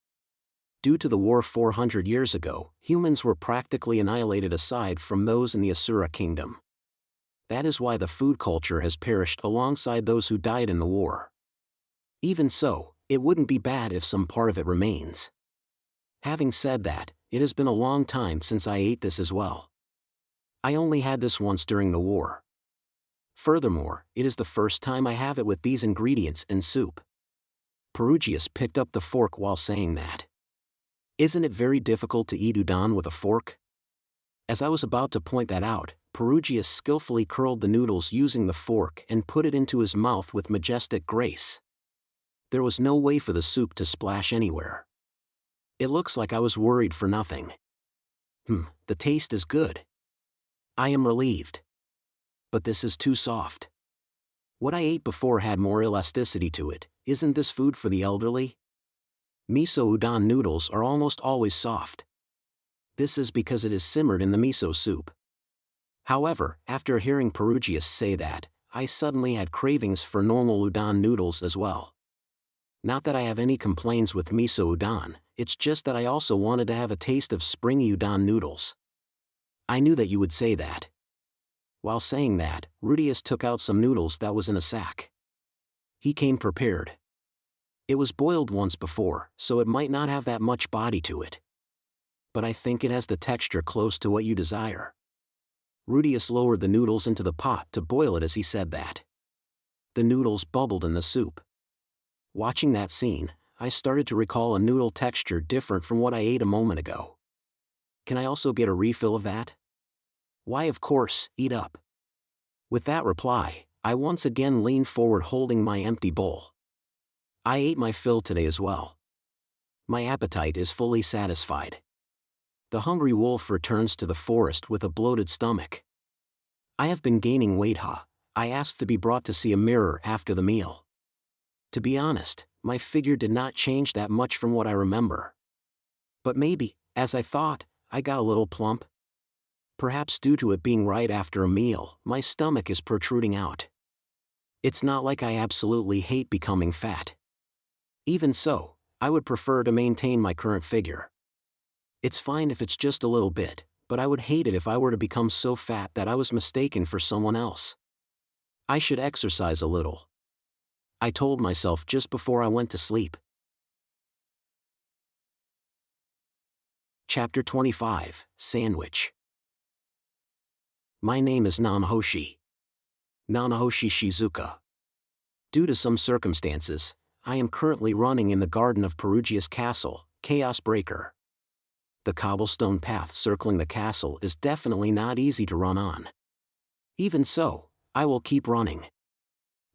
Due to the war 400 years ago, humans were practically annihilated aside from those in the Asura kingdom. That is why the food culture has perished alongside those who died in the war. Even so, it wouldn't be bad if some part of it remains. Having said that, it has been a long time since I ate this as well. I only had this once during the war. Furthermore, it is the first time I have it with these ingredients in soup. Perugius picked up the fork while saying that. Isn't it very difficult to eat udon with a fork? As I was about to point that out, Perugius skillfully curled the noodles using the fork and put it into his mouth with majestic grace. There was no way for the soup to splash anywhere. It looks like I was worried for nothing. The taste is good. I am relieved. But this is too soft. What I ate before had more elasticity to it. Isn't this food for the elderly? Miso udon noodles are almost always soft. This is because it is simmered in the miso soup. However, after hearing Perugius say that, I suddenly had cravings for normal udon noodles as well. Not that I have any complaints with miso udon, it's just that I also wanted to have a taste of springy udon noodles. I knew that you would say that. While saying that, Rudeus took out some noodles that was in a sack. He came prepared. It was boiled once before, so it might not have that much body to it. But I think it has the texture close to what you desire. Rudeus lowered the noodles into the pot to boil it as he said that. The noodles bubbled in the soup. Watching that scene, I started to recall a noodle texture different from what I ate a moment ago. Can I also get a refill of that? Why, of course, eat up. With that reply, I once again leaned forward holding my empty bowl. I ate my fill today as well. My appetite is fully satisfied. The hungry wolf returns to the forest with a bloated stomach. I have been gaining weight, huh? I asked to be brought to see a mirror after the meal. To be honest, my figure did not change that much from what I remember. But maybe, as I thought, I got a little plump. Perhaps due to it being right after a meal, my stomach is protruding out. It's not like I absolutely hate becoming fat. Even so, I would prefer to maintain my current figure. It's fine if it's just a little bit, but I would hate it if I were to become so fat that I was mistaken for someone else. I should exercise a little, I told myself just before I went to sleep. Chapter 25, Sandwich. My name is Nanahoshi. Nanahoshi Shizuka. Due to some circumstances, I am currently running in the garden of Perugia's castle, Chaos Breaker. The cobblestone path circling the castle is definitely not easy to run on. Even so, I will keep running.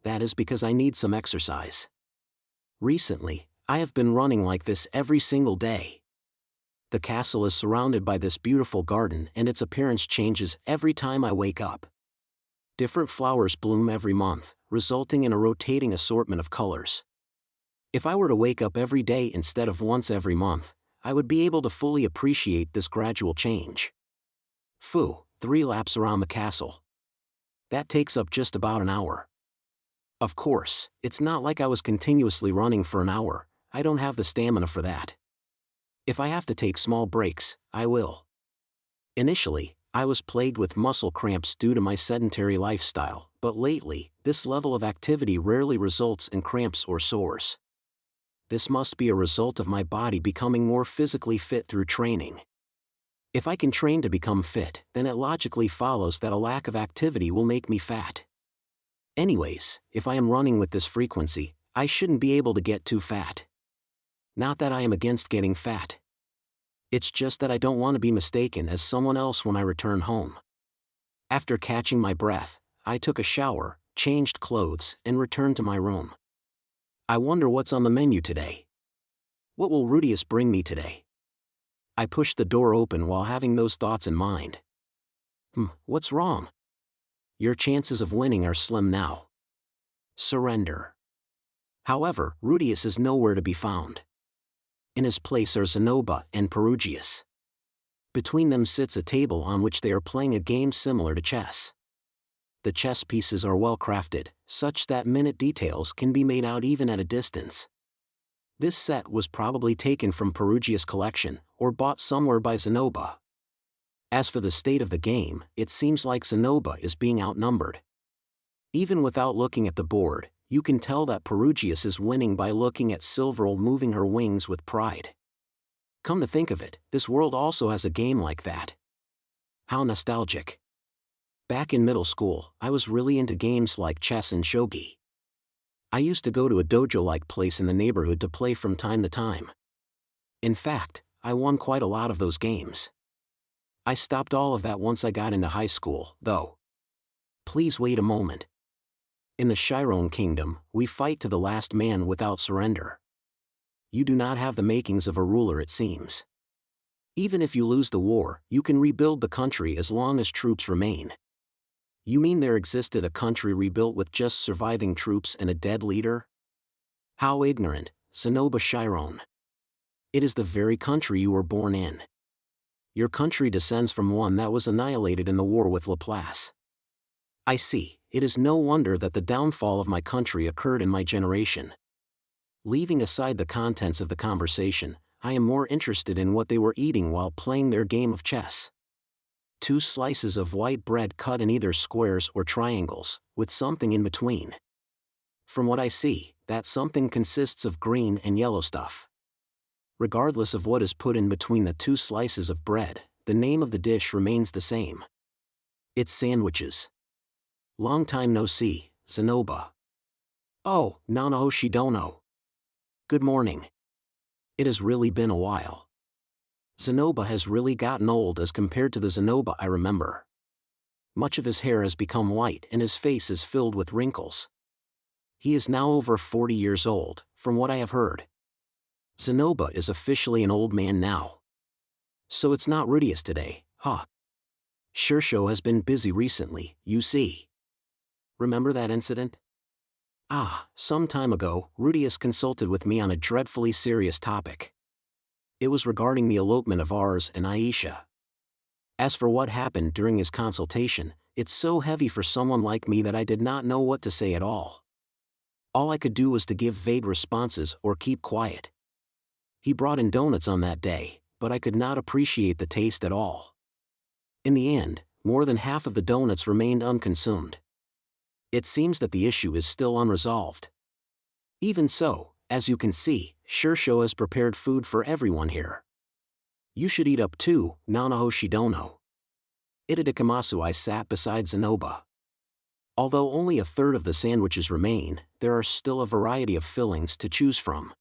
That is because I need some exercise. Recently, I have been running like this every single day. The castle is surrounded by this beautiful garden and its appearance changes every time I wake up. Different flowers bloom every month, resulting in a rotating assortment of colors. If I were to wake up every day instead of once every month, I would be able to fully appreciate this gradual change. 3 laps around the castle. That takes up just about an hour. Of course, it's not like I was continuously running for an hour. I don't have the stamina for that. If I have to take small breaks, I will. Initially, I was plagued with muscle cramps due to my sedentary lifestyle, but lately, this level of activity rarely results in cramps or sores. This must be a result of my body becoming more physically fit through training. If I can train to become fit, then it logically follows that a lack of activity will make me fat. Anyways, if I am running with this frequency, I shouldn't be able to get too fat. Not that I am against getting fat. It's just that I don't want to be mistaken as someone else when I return home. After catching my breath, I took a shower, changed clothes, and returned to my room. I wonder what's on the menu today. What will Rudeus bring me today? I pushed the door open while having those thoughts in mind. What's wrong? Your chances of winning are slim now. Surrender. However, Rudeus is nowhere to be found. In his place are Zenoba and Perugius. Between them sits a table on which they are playing a game similar to chess. The chess pieces are well crafted, such that minute details can be made out even at a distance. This set was probably taken from Perugia's collection, or bought somewhere by Zenoba. As for the state of the game, it seems like Zenoba is being outnumbered. Even without looking at the board, you can tell that Perugius is winning by looking at Silverl moving her wings with pride. Come to think of it, this world also has a game like that. How nostalgic. Back in middle school, I was really into games like chess and shogi. I used to go to a dojo-like place in the neighborhood to play from time to time. In fact, I won quite a lot of those games. I stopped all of that once I got into high school, though. Please wait a moment. In the Chiron Kingdom, we fight to the last man without surrender. You do not have the makings of a ruler, it seems. Even if you lose the war, you can rebuild the country as long as troops remain. You mean there existed a country rebuilt with just surviving troops and a dead leader? How ignorant, Zenoba Chiron. It is the very country you were born in. Your country descends from one that was annihilated in the war with Laplace. I see, it is no wonder that the downfall of my country occurred in my generation. Leaving aside the contents of the conversation, I am more interested in what they were eating while playing their game of chess. 2 slices of white bread cut in either squares or triangles, with something in between. From what I see, that something consists of green and yellow stuff. Regardless of what is put in between the 2 slices of bread, the name of the dish remains the same. It's sandwiches. Long time no see, Zenoba. Oh, Nanahoshi dono. Good morning. It has really been a while. Zenoba has really gotten old as compared to the Zenoba I remember. Much of his hair has become white and his face is filled with wrinkles. He is now over 40 years old, from what I have heard. Zenoba is officially an old man now. So it's not Rudeus today, huh? Shirsho has been busy recently, you see. Remember that incident? Some time ago, Rudeus consulted with me on a dreadfully serious topic. It was regarding the elopement of ours and Aisha. As for what happened during his consultation, it's so heavy for someone like me that I did not know what to say at all. All I could do was to give vague responses or keep quiet. He brought in donuts on that day, but I could not appreciate the taste at all. In the end, more than half of the donuts remained unconsumed. It seems that the issue is still unresolved. Even so, as you can see, Shirsho has prepared food for everyone here. You should eat up too, Nanahoshi dono. Itadikamasu. I sat beside Zenoba. Although only a third of the sandwiches remain, there are still a variety of fillings to choose from.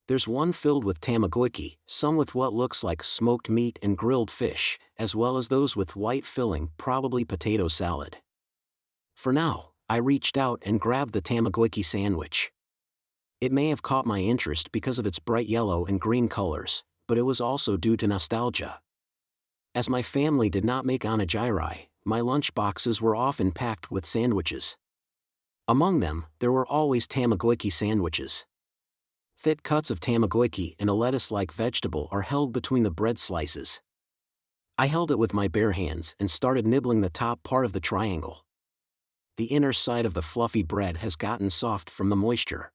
There's one filled with tamagoyaki, some with what looks like smoked meat and grilled fish, as well as those with white filling, probably potato salad. For now, I reached out and grabbed the tamagoyaki sandwich. It may have caught my interest because of its bright yellow and green colors, but it was also due to nostalgia. As my family did not make onigiri, my lunch boxes were often packed with sandwiches. Among them, there were always tamagoyaki sandwiches. Thick cuts of tamagoyaki and a lettuce-like vegetable are held between the bread slices. I held it with my bare hands and started nibbling the top part of the triangle. The inner side of the fluffy bread has gotten soft from the moisture.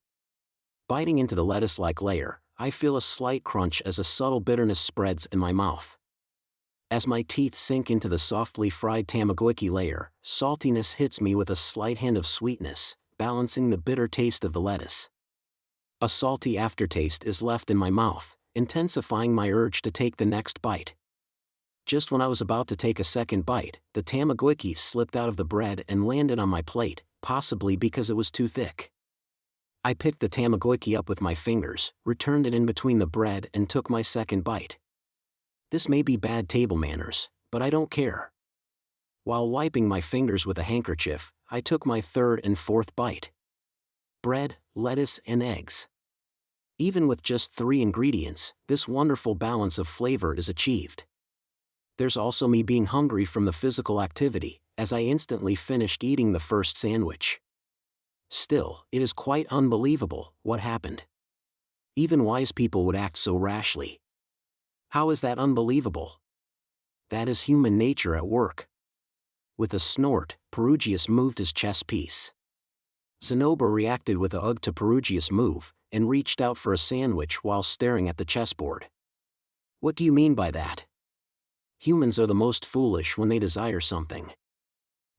Biting into the lettuce-like layer, I feel a slight crunch as a subtle bitterness spreads in my mouth. As my teeth sink into the softly fried tamagoyaki layer, saltiness hits me with a slight hint of sweetness, balancing the bitter taste of the lettuce. A salty aftertaste is left in my mouth, intensifying my urge to take the next bite. Just when I was about to take a second bite, the tamagoyaki slipped out of the bread and landed on my plate, possibly because it was too thick. I picked the tamagoyaki up with my fingers, returned it in between the bread and took my second bite. This may be bad table manners, but I don't care. While wiping my fingers with a handkerchief, I took my third and fourth bite. Bread, lettuce, and eggs. Even with just 3 ingredients, this wonderful balance of flavor is achieved. There's also me being hungry from the physical activity, as I instantly finished eating the first sandwich. Still, it is quite unbelievable what happened. Even wise people would act so rashly. How is that unbelievable? That is human nature at work. With a snort, Perugius moved his chess piece. Zenoba reacted with a ugh to Perugius' move, and reached out for a sandwich while staring at the chessboard. What do you mean by that? Humans are the most foolish when they desire something.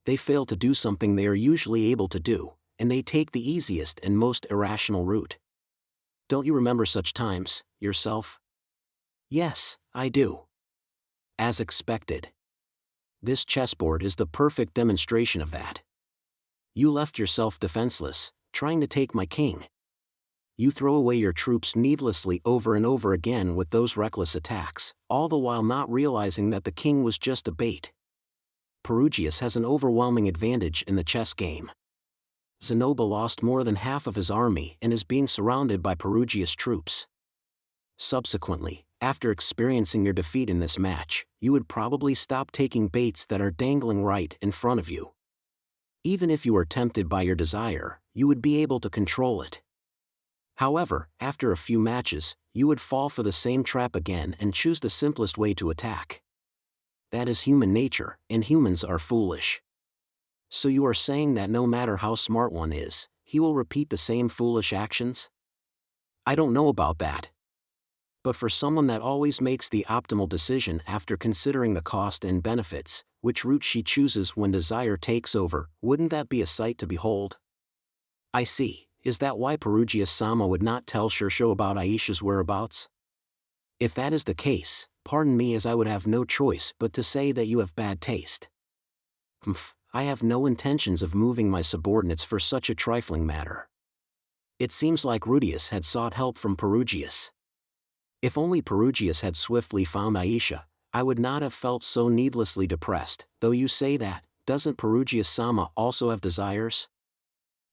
They fail to do something they are usually able to do, and they take the easiest and most irrational route. Don't you remember such times, yourself? Yes, I do. As expected. This chessboard is the perfect demonstration of that. You left yourself defenseless, trying to take my king. You throw away your troops needlessly over and over again with those reckless attacks, all the while not realizing that the king was just a bait. Perugius has an overwhelming advantage in the chess game. Zenoba lost more than half of his army and is being surrounded by Perugius troops. Subsequently, after experiencing your defeat in this match, you would probably stop taking baits that are dangling right in front of you. Even if you are tempted by your desire, you would be able to control it. However, after a few matches, you would fall for the same trap again and choose the simplest way to attack. That is human nature, and humans are foolish. So you are saying that no matter how smart one is, he will repeat the same foolish actions? I don't know about that. But for someone that always makes the optimal decision after considering the cost and benefits, which route she chooses when desire takes over, wouldn't that be a sight to behold? I see. Is that why Perugius-sama would not tell Shirsho about Aisha's whereabouts? If that is the case, pardon me, as I would have no choice but to say that you have bad taste. I have no intentions of moving my subordinates for such a trifling matter. It seems like Rudeus had sought help from Perugius. If only Perugius had swiftly found Aisha, I would not have felt so needlessly depressed. Though you say that, doesn't Perugius-sama also have desires?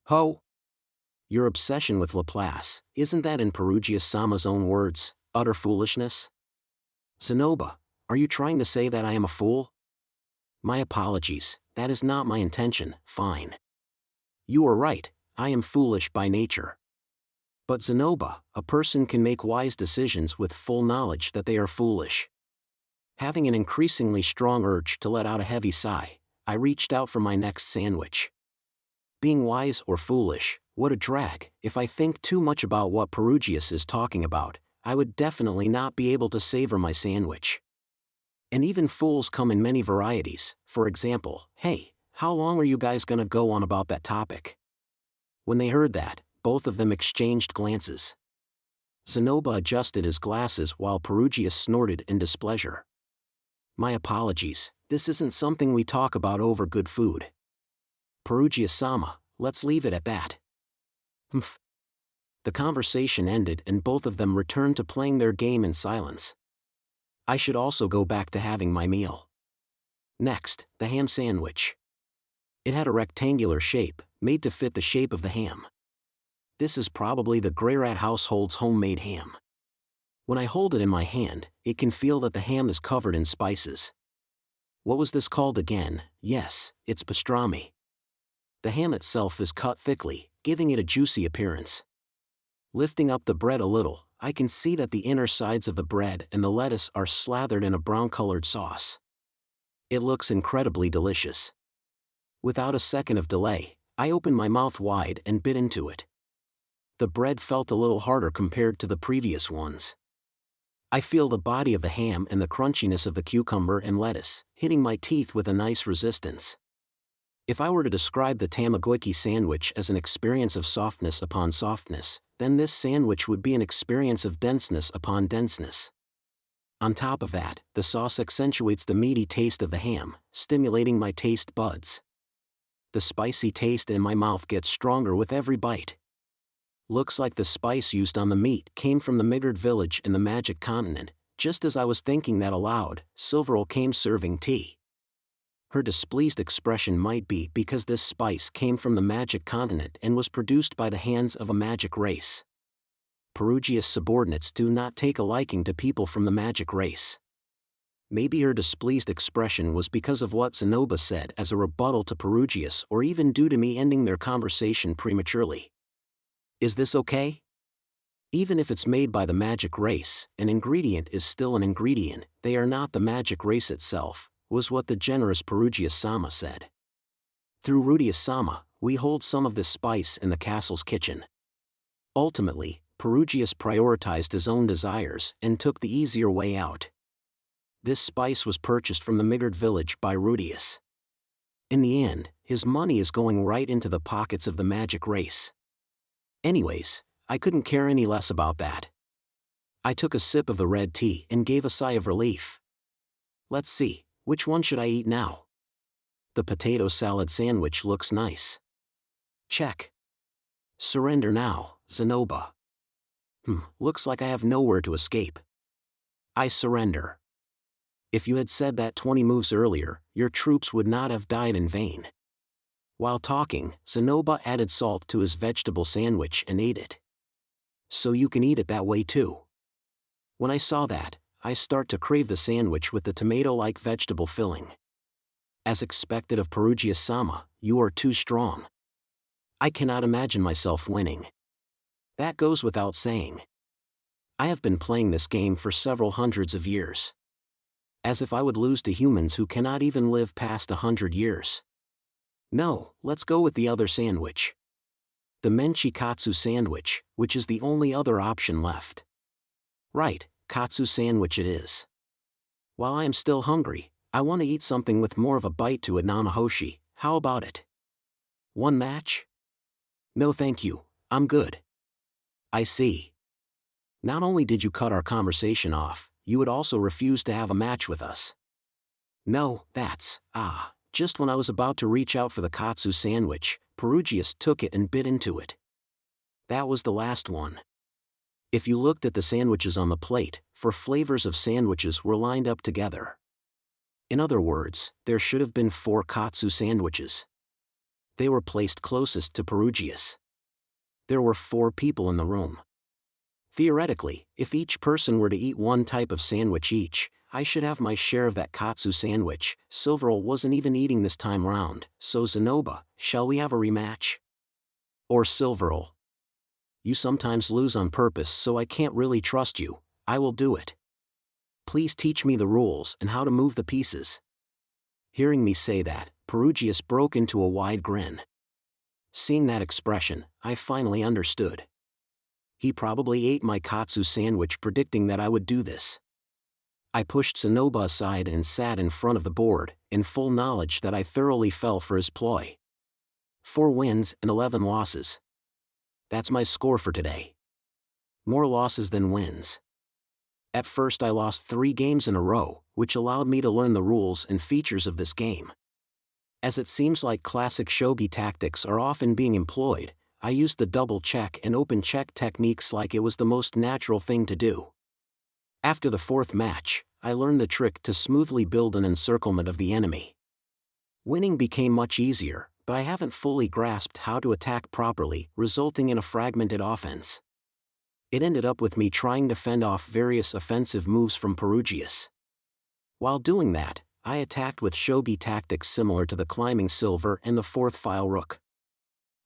Ho! Your obsession with Laplace, isn't that in Perugius-sama's own words, utter foolishness? Sonoba, are you trying to say that I am a fool? My apologies, that is not my intention. Fine. You are right, I am foolish by nature. But Zenoba, a person can make wise decisions with full knowledge that they are foolish. Having an increasingly strong urge to let out a heavy sigh, I reached out for my next sandwich. Being wise or foolish, what a drag. If I think too much about what Perugius is talking about, I would definitely not be able to savor my sandwich. And even fools come in many varieties. For example, hey, how long are you guys gonna go on about that topic? When they heard that, both of them exchanged glances. Zenoba adjusted his glasses while Perugius snorted in displeasure. My apologies, this isn't something we talk about over good food. Perugius-sama, let's leave it at that. Humph. The conversation ended and both of them returned to playing their game in silence. I should also go back to having my meal. Next, the ham sandwich. It had a rectangular shape, made to fit the shape of the ham. This is probably the Greyrat household's homemade ham. When I hold it in my hand, it can feel that the ham is covered in spices. What was this called again? Yes, it's pastrami. The ham itself is cut thickly, giving it a juicy appearance. Lifting up the bread a little, I can see that the inner sides of the bread and the lettuce are slathered in a brown-colored sauce. It looks incredibly delicious. Without a second of delay, I opened my mouth wide and bit into it. The bread felt a little harder compared to the previous ones. I feel the body of the ham and the crunchiness of the cucumber and lettuce, hitting my teeth with a nice resistance. If I were to describe the Takoyaki sandwich as an experience of softness upon softness, then this sandwich would be an experience of denseness upon denseness. On top of that, the sauce accentuates the meaty taste of the ham, stimulating my taste buds. The spicy taste in my mouth gets stronger with every bite. Looks like the spice used on the meat came from the Midgard village in the Magic Continent. Just as I was thinking that aloud, Silverl came serving tea. Her displeased expression might be because this spice came from the Magic Continent and was produced by the hands of a magic race. Perugius subordinates do not take a liking to people from the magic race. Maybe her displeased expression was because of what Zenoba said as a rebuttal to Perugius, or even due to me ending their conversation prematurely. Is this okay? Even if it's made by the magic race, an ingredient is still an ingredient. They are not the magic race itself, was what the generous Perugius-sama said. Through Rudeus-sama, we hold some of this spice in the castle's kitchen. Ultimately, Perugius prioritized his own desires and took the easier way out. This spice was purchased from the Midgard village by Rudeus. In the end, his money is going right into the pockets of the magic race. Anyways, I couldn't care any less about that. I took a sip of the red tea and gave a sigh of relief. Let's see, which one should I eat now? The potato salad sandwich looks nice. Check. Surrender now, Zenoba. Looks like I have nowhere to escape. I surrender. If you had said that 20 moves earlier, your troops would not have died in vain. While talking, Zenoba added salt to his vegetable sandwich and ate it. So you can eat it that way too. When I saw that, I start to crave the sandwich with the tomato-like vegetable filling. As expected of Perugius-sama, you are too strong. I cannot imagine myself winning. That goes without saying. I have been playing this game for several hundreds of years. As if I would lose to humans who cannot even live past 100 years. No, let's go with the other sandwich. The menchikatsu sandwich, which is the only other option left. Right, katsu sandwich it is. While I am still hungry, I want to eat something with more of a bite to it. Nanahoshi, how about it? One match? No thank you, I'm good. I see. Not only did you cut our conversation off, you would also refuse to have a match with us. No, that's, just when I was about to reach out for the katsu sandwich, Perugius took it and bit into it. That was the last one. If you looked at the sandwiches on the plate, 4 flavors of sandwiches were lined up together. In other words, there should have been 4 katsu sandwiches. They were placed closest to Perugius. There were 4 people in the room. Theoretically, if each person were to eat 1 type of sandwich each, I should have my share of that katsu sandwich. Silverl wasn't even eating this time round, so Zenoba, shall we have a rematch? Or Silverl. You sometimes lose on purpose, so I can't really trust you. I will do it. Please teach me the rules and how to move the pieces. Hearing me say that, Perugius broke into a wide grin. Seeing that expression, I finally understood. He probably ate my katsu sandwich predicting that I would do this. I pushed Zenoba aside and sat in front of the board, in full knowledge that I thoroughly fell for his ploy. 4 wins and 11 losses. That's my score for today. More losses than wins. At first I lost 3 games in a row, which allowed me to learn the rules and features of this game. As it seems like classic shogi tactics are often being employed, I used the double check and open check techniques like it was the most natural thing to do. After the 4th match, I learned the trick to smoothly build an encirclement of the enemy. Winning became much easier, but I haven't fully grasped how to attack properly, resulting in a fragmented offense. It ended up with me trying to fend off various offensive moves from Perugius. While doing that, I attacked with shogi tactics similar to the climbing silver and the 4th file rook.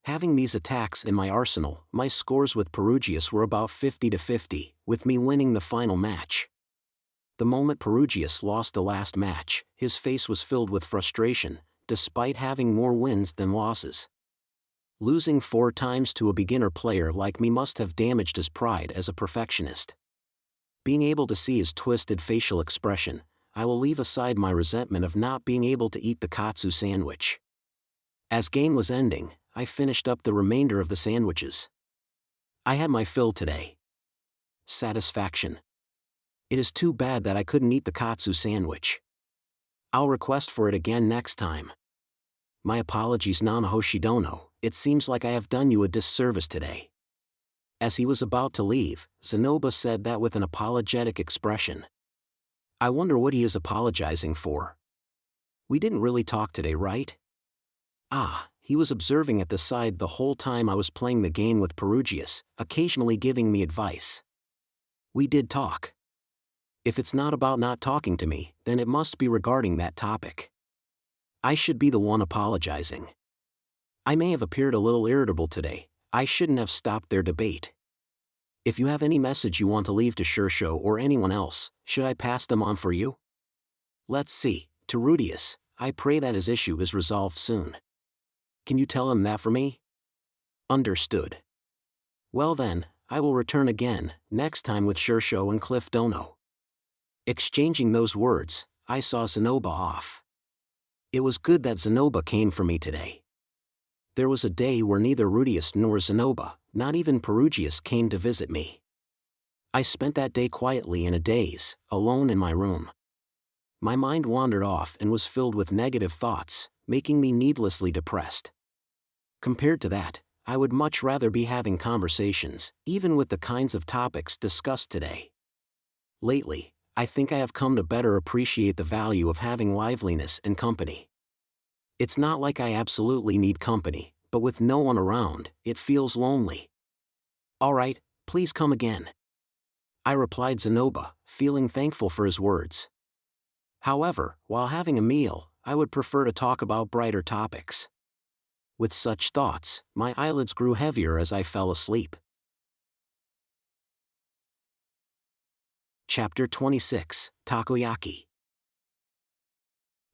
Having these attacks in my arsenal, my scores with Perugius were about 50-50, with me winning the final match. The moment Perugius lost the last match, his face was filled with frustration, despite having more wins than losses. Losing 4 times to a beginner player like me must have damaged his pride as a perfectionist. Being able to see his twisted facial expression, I will leave aside my resentment of not being able to eat the katsu sandwich. As game was ending, I finished up the remainder of the sandwiches. I had my fill today. Satisfaction. It is too bad that I couldn't eat the katsu sandwich. I'll request for it again next time. My apologies, Nanahoshi Dono, it seems like I have done you a disservice today. As he was about to leave, Zenoba said that with an apologetic expression. I wonder what he is apologizing for. We didn't really talk today, right? Ah, he was observing at the side the whole time I was playing the game with Perugius, occasionally giving me advice. We did talk. If it's not about not talking to me, then it must be regarding that topic. I should be the one apologizing. I may have appeared a little irritable today. I shouldn't have stopped their debate. If you have any message you want to leave to Shursho or anyone else, should I pass them on for you? Let's see, to Rudeus, I pray that his issue is resolved soon. Can you tell him that for me? Understood. Well then, I will return again, next time with Shursho and Cliff Dono. Exchanging those words, I saw Zenoba off. It was good that Zenoba came for me today. There was a day where neither Rudeus nor Zenoba, not even Perugius, came to visit me. I spent that day quietly in a daze, alone in my room. My mind wandered off and was filled with negative thoughts, making me needlessly depressed. Compared to that, I would much rather be having conversations, even with the kinds of topics discussed today. Lately, I think I have come to better appreciate the value of having liveliness and company. It's not like I absolutely need company, but with no one around, it feels lonely. All right, please come again. I replied Zenoba, feeling thankful for his words. However, while having a meal, I would prefer to talk about brighter topics. With such thoughts, my eyelids grew heavier as I fell asleep. Chapter 26, Takoyaki.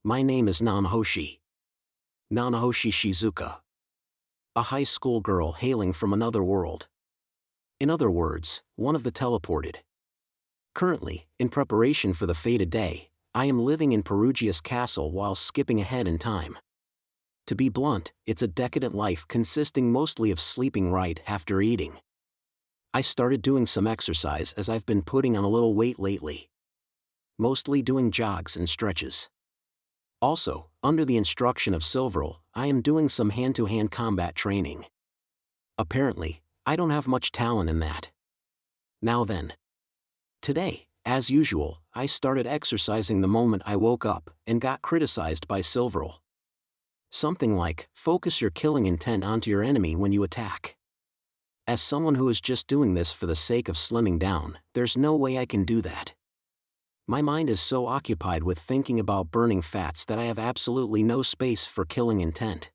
My name is Nanahoshi. Nanahoshi Shizuka. A high school girl hailing from another world. In other words, one of the teleported. Currently, in preparation for the fated day, I am living in Perugius Castle while skipping ahead in time. To be blunt, it's a decadent life consisting mostly of sleeping right after eating. I started doing some exercise as I've been putting on a little weight lately. Mostly doing jogs and stretches. Also, under the instruction of Silverl, I am doing some hand-to-hand combat training. Apparently, I don't have much talent in that. Now then. Today, as usual, I started exercising the moment I woke up and got criticized by Silverl. Something like, focus your killing intent onto your enemy when you attack. As someone who is just doing this for the sake of slimming down, there's no way I can do that. My mind is so occupied with thinking about burning fats that I have absolutely no space for killing intent.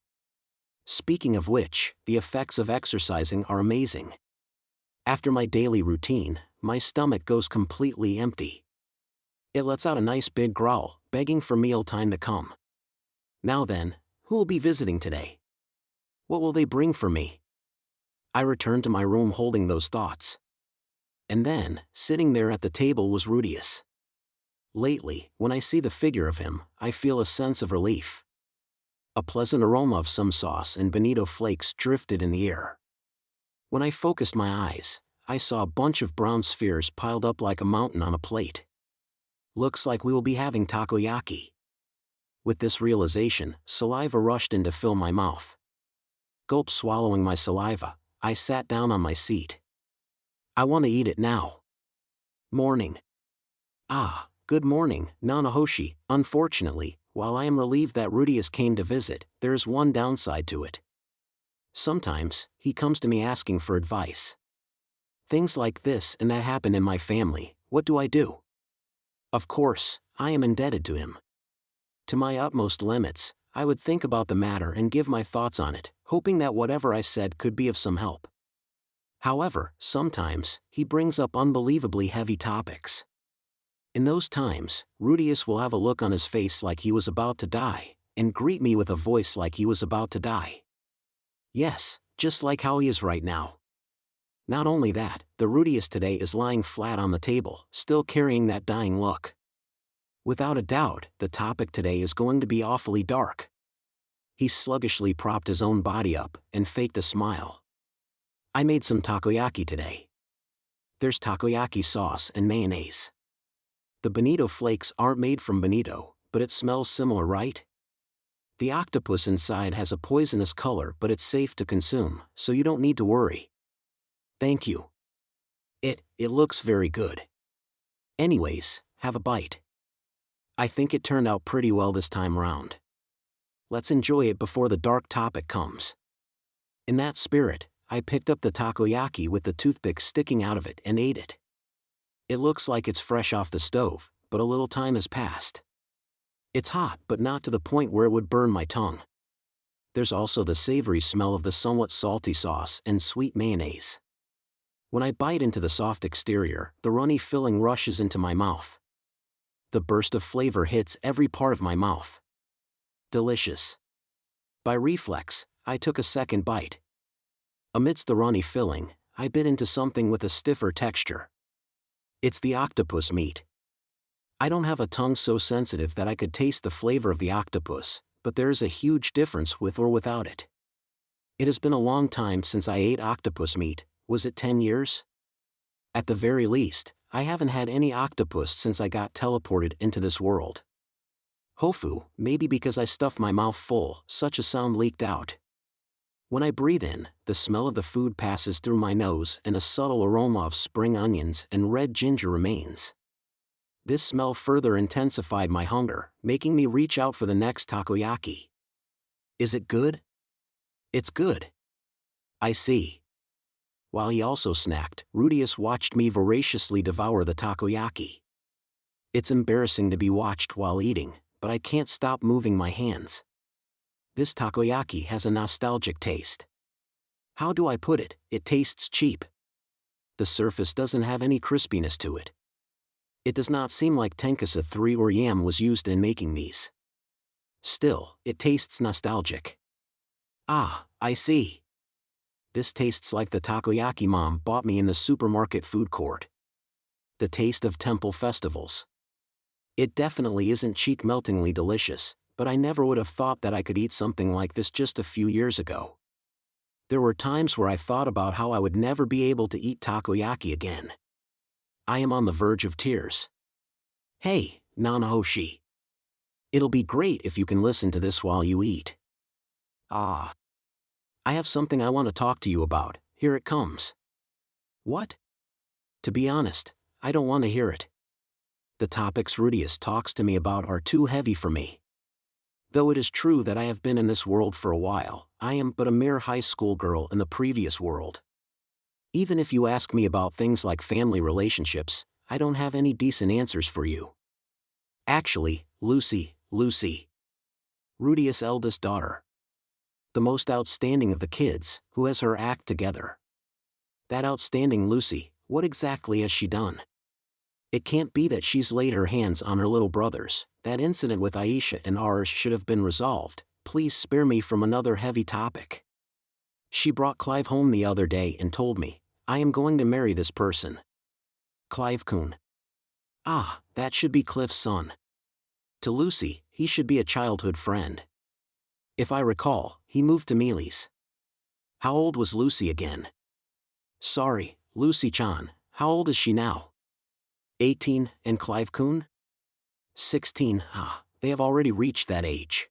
Speaking of which, the effects of exercising are amazing. After my daily routine, my stomach goes completely empty. It lets out a nice big growl, begging for mealtime to come. Now then, who will be visiting today? What will they bring for me? I returned to my room holding those thoughts. And then, sitting there at the table was Rudeus. Lately, when I see the figure of him, I feel a sense of relief. A pleasant aroma of some sauce and bonito flakes drifted in the air. When I focused my eyes, I saw a bunch of brown spheres piled up like a mountain on a plate. Looks like we will be having takoyaki. With this realization, saliva rushed in to fill my mouth. Gulp swallowing my saliva, I sat down on my seat. I want to eat it now. Morning. Ah, good morning, Nanahoshi. Unfortunately, while I am relieved that Rudeus came to visit, there is one downside to it. Sometimes, he comes to me asking for advice. Things like this and that happen in my family. What do I do? Of course, I am indebted to him. To my utmost limits, I would think about the matter and give my thoughts on it, hoping that whatever I said could be of some help. However, sometimes, he brings up unbelievably heavy topics. In those times, Rudeus will have a look on his face like he was about to die, and greet me with a voice like he was about to die. Yes, just like how he is right now. Not only that, the Rudeus today is lying flat on the table, still carrying that dying look. Without a doubt, the topic today is going to be awfully dark. He sluggishly propped his own body up and faked a smile. I made some takoyaki today. There's takoyaki sauce and mayonnaise. The bonito flakes aren't made from bonito, but it smells similar, right? The octopus inside has a poisonous color, but it's safe to consume, so you don't need to worry. Thank you. It looks very good. Anyways, have a bite. I think it turned out pretty well this time round. Let's enjoy it before the dark topic comes. In that spirit, I picked up the takoyaki with the toothpick sticking out of it and ate it. It looks like it's fresh off the stove, but a little time has passed. It's hot, but not to the point where it would burn my tongue. There's also the savory smell of the somewhat salty sauce and sweet mayonnaise. When I bite into the soft exterior, the runny filling rushes into my mouth. The burst of flavor hits every part of my mouth. Delicious. By reflex, I took a second bite. Amidst the runny filling, I bit into something with a stiffer texture. It's the octopus meat. I don't have a tongue so sensitive that I could taste the flavor of the octopus, but there is a huge difference with or without it. It has been a long time since I ate octopus meat. Was it 10 years? At the very least, I haven't had any octopus since I got teleported into this world. Hofu, maybe because I stuffed my mouth full, such a sound leaked out. When I breathe in, the smell of the food passes through my nose and a subtle aroma of spring onions and red ginger remains. This smell further intensified my hunger, making me reach out for the next takoyaki. Is it good? It's good. I see. While he also snacked, Rudeus watched me voraciously devour the takoyaki. It's embarrassing to be watched while eating, but I can't stop moving my hands. This takoyaki has a nostalgic taste. How do I put it? It tastes cheap. The surface doesn't have any crispiness to it. It does not seem like tenkasa 3 or yam was used in making these. Still, it tastes nostalgic. Ah, I see. This tastes like the takoyaki Mom bought me in the supermarket food court. The taste of temple festivals. It definitely isn't cheek-meltingly delicious, but I never would have thought that I could eat something like this just a few years ago. There were times where I thought about how I would never be able to eat takoyaki again. I am on the verge of tears. Hey, Nanahoshi. It'll be great if you can listen to this while you eat. Ah. I have something I want to talk to you about. Here it comes. What? To be honest, I don't want to hear it. The topics Rudeus talks to me about are too heavy for me. Though it is true that I have been in this world for a while, I am but a mere high school girl in the previous world. Even if you ask me about things like family relationships, I don't have any decent answers for you. Actually, Lucy, Rudeus' eldest daughter. The most outstanding of the kids, who has her act together. That outstanding Lucy, what exactly has she done? It can't be that she's laid her hands on her little brothers. That incident with Aisha and ours should have been resolved. Please spare me from another heavy topic. She brought Clive home the other day and told me, I am going to marry this person. Clive-kun. Ah, that should be Cliff's son. To Lucy, he should be a childhood friend. If I recall, he moved to Mealy's. How old was Lucy again? Sorry, Lucy-chan, how old is she now? 18, and Clive-kun? 16, they have already reached that age.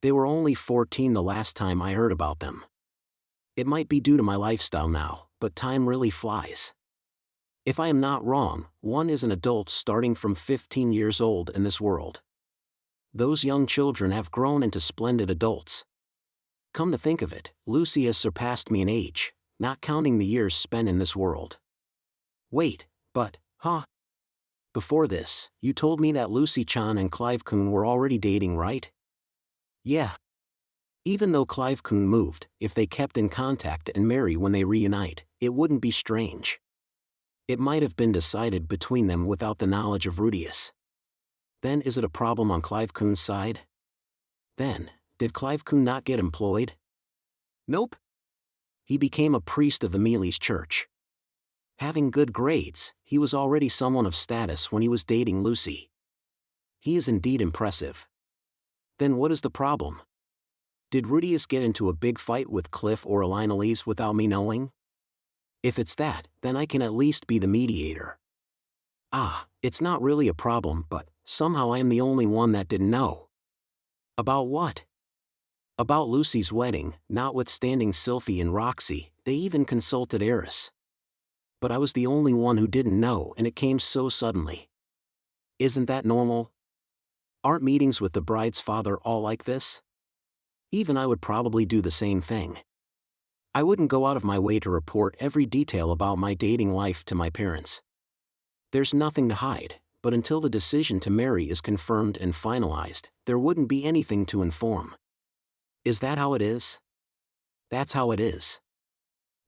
They were only 14 the last time I heard about them. It might be due to my lifestyle now, but time really flies. If I am not wrong, one is an adult starting from 15 years old in this world. Those young children have grown into splendid adults. Come to think of it, Lucy has surpassed me in age, not counting the years spent in this world. Wait, but, before this, you told me that Lucy-chan and Clive-kun were already dating, right? Yeah. Even though Clive-kun moved, if they kept in contact and marry when they reunite, it wouldn't be strange. It might have been decided between them without the knowledge of Rudeus. Then is it a problem on Clive-kun's side? Then, did Clive-kun not get employed? Nope. He became a priest of the Mealy's church. Having good grades, he was already someone of status when he was dating Lucy. He is indeed impressive. Then what is the problem? Did Rudeus get into a big fight with Cliff or Elinalise without me knowing? If it's that, then I can at least be the mediator. It's not really a problem, but somehow I am the only one that didn't know. About what? About Lucy's wedding. Notwithstanding Sylphie and Roxy, they even consulted Eris. But I was the only one who didn't know, and it came so suddenly. Isn't that normal? Aren't meetings with the bride's father all like this? Even I would probably do the same thing. I wouldn't go out of my way to report every detail about my dating life to my parents. There's nothing to hide, but until the decision to marry is confirmed and finalized, there wouldn't be anything to inform. Is that how it is? That's how it is.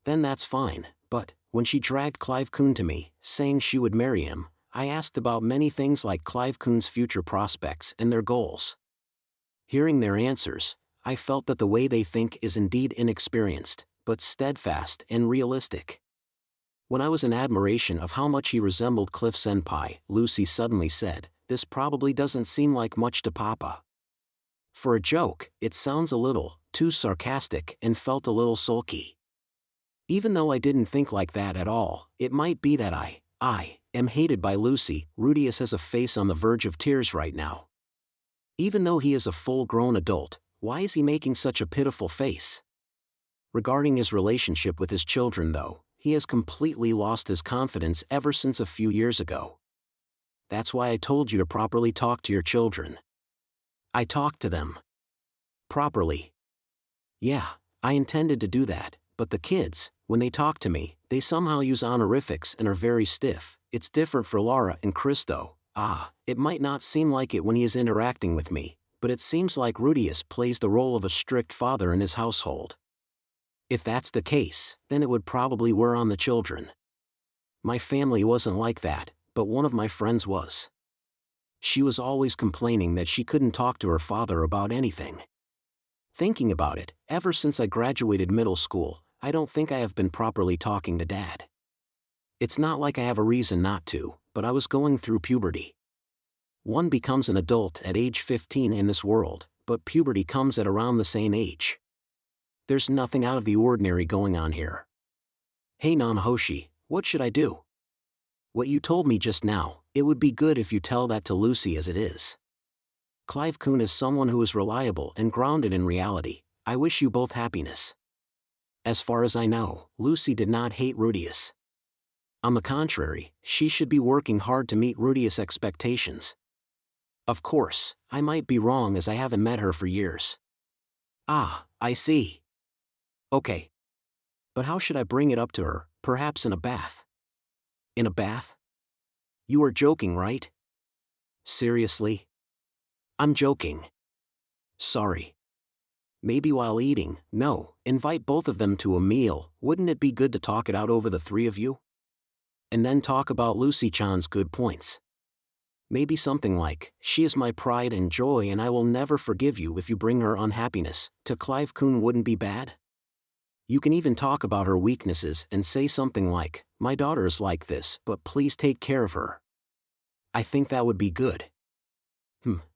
Then that's fine, but when she dragged Clive-kun to me, saying she would marry him, I asked about many things like Clive-kun's future prospects and their goals. Hearing their answers, I felt that the way they think is indeed inexperienced, but steadfast and realistic. When I was in admiration of how much he resembled Cliff Senpai, Lucy suddenly said, "This probably doesn't seem like much to Papa." For a joke, it sounds a little too sarcastic and felt a little sulky. Even though I didn't think like that at all, it might be that I am hated by Lucy. Rudeus has a face on the verge of tears right now. Even though he is a full-grown adult, why is he making such a pitiful face? Regarding his relationship with his children though, he has completely lost his confidence ever since a few years ago. That's why I told you to properly talk to your children. I talked to them. Properly. Yeah, I intended to do that, but the kids, when they talk to me, they somehow use honorifics and are very stiff. It's different for Lara and Chris though. It might not seem like it when he is interacting with me, but it seems like Rudeus plays the role of a strict father in his household. If that's the case, then it would probably wear on the children. My family wasn't like that, but one of my friends was. She was always complaining that she couldn't talk to her father about anything. Thinking about it, ever since I graduated middle school, I don't think I have been properly talking to Dad. It's not like I have a reason not to, but I was going through puberty. One becomes an adult at age 15 in this world, but puberty comes at around the same age. There's nothing out of the ordinary going on here. Hey Nanahoshi, what should I do? What you told me just now, it would be good if you tell that to Lucy as it is. Clive-kun is someone who is reliable and grounded in reality. I wish you both happiness. As far as I know, Lucy did not hate Rudeus. On the contrary, she should be working hard to meet Rudeus' expectations. Of course, I might be wrong as I haven't met her for years. Ah, I see. Okay. But how should I bring it up to her, perhaps in a bath? In a bath? You are joking, right? Seriously? I'm joking. Sorry. Maybe while eating, no, invite both of them to a meal, wouldn't it be good to talk it out over the three of you? And then talk about Lucy-chan's good points. Maybe something like, she is my pride and joy and I will never forgive you if you bring her unhappiness, to Clive-kun wouldn't be bad? You can even talk about her weaknesses and say something like, my daughter is like this, but please take care of her. I think that would be good.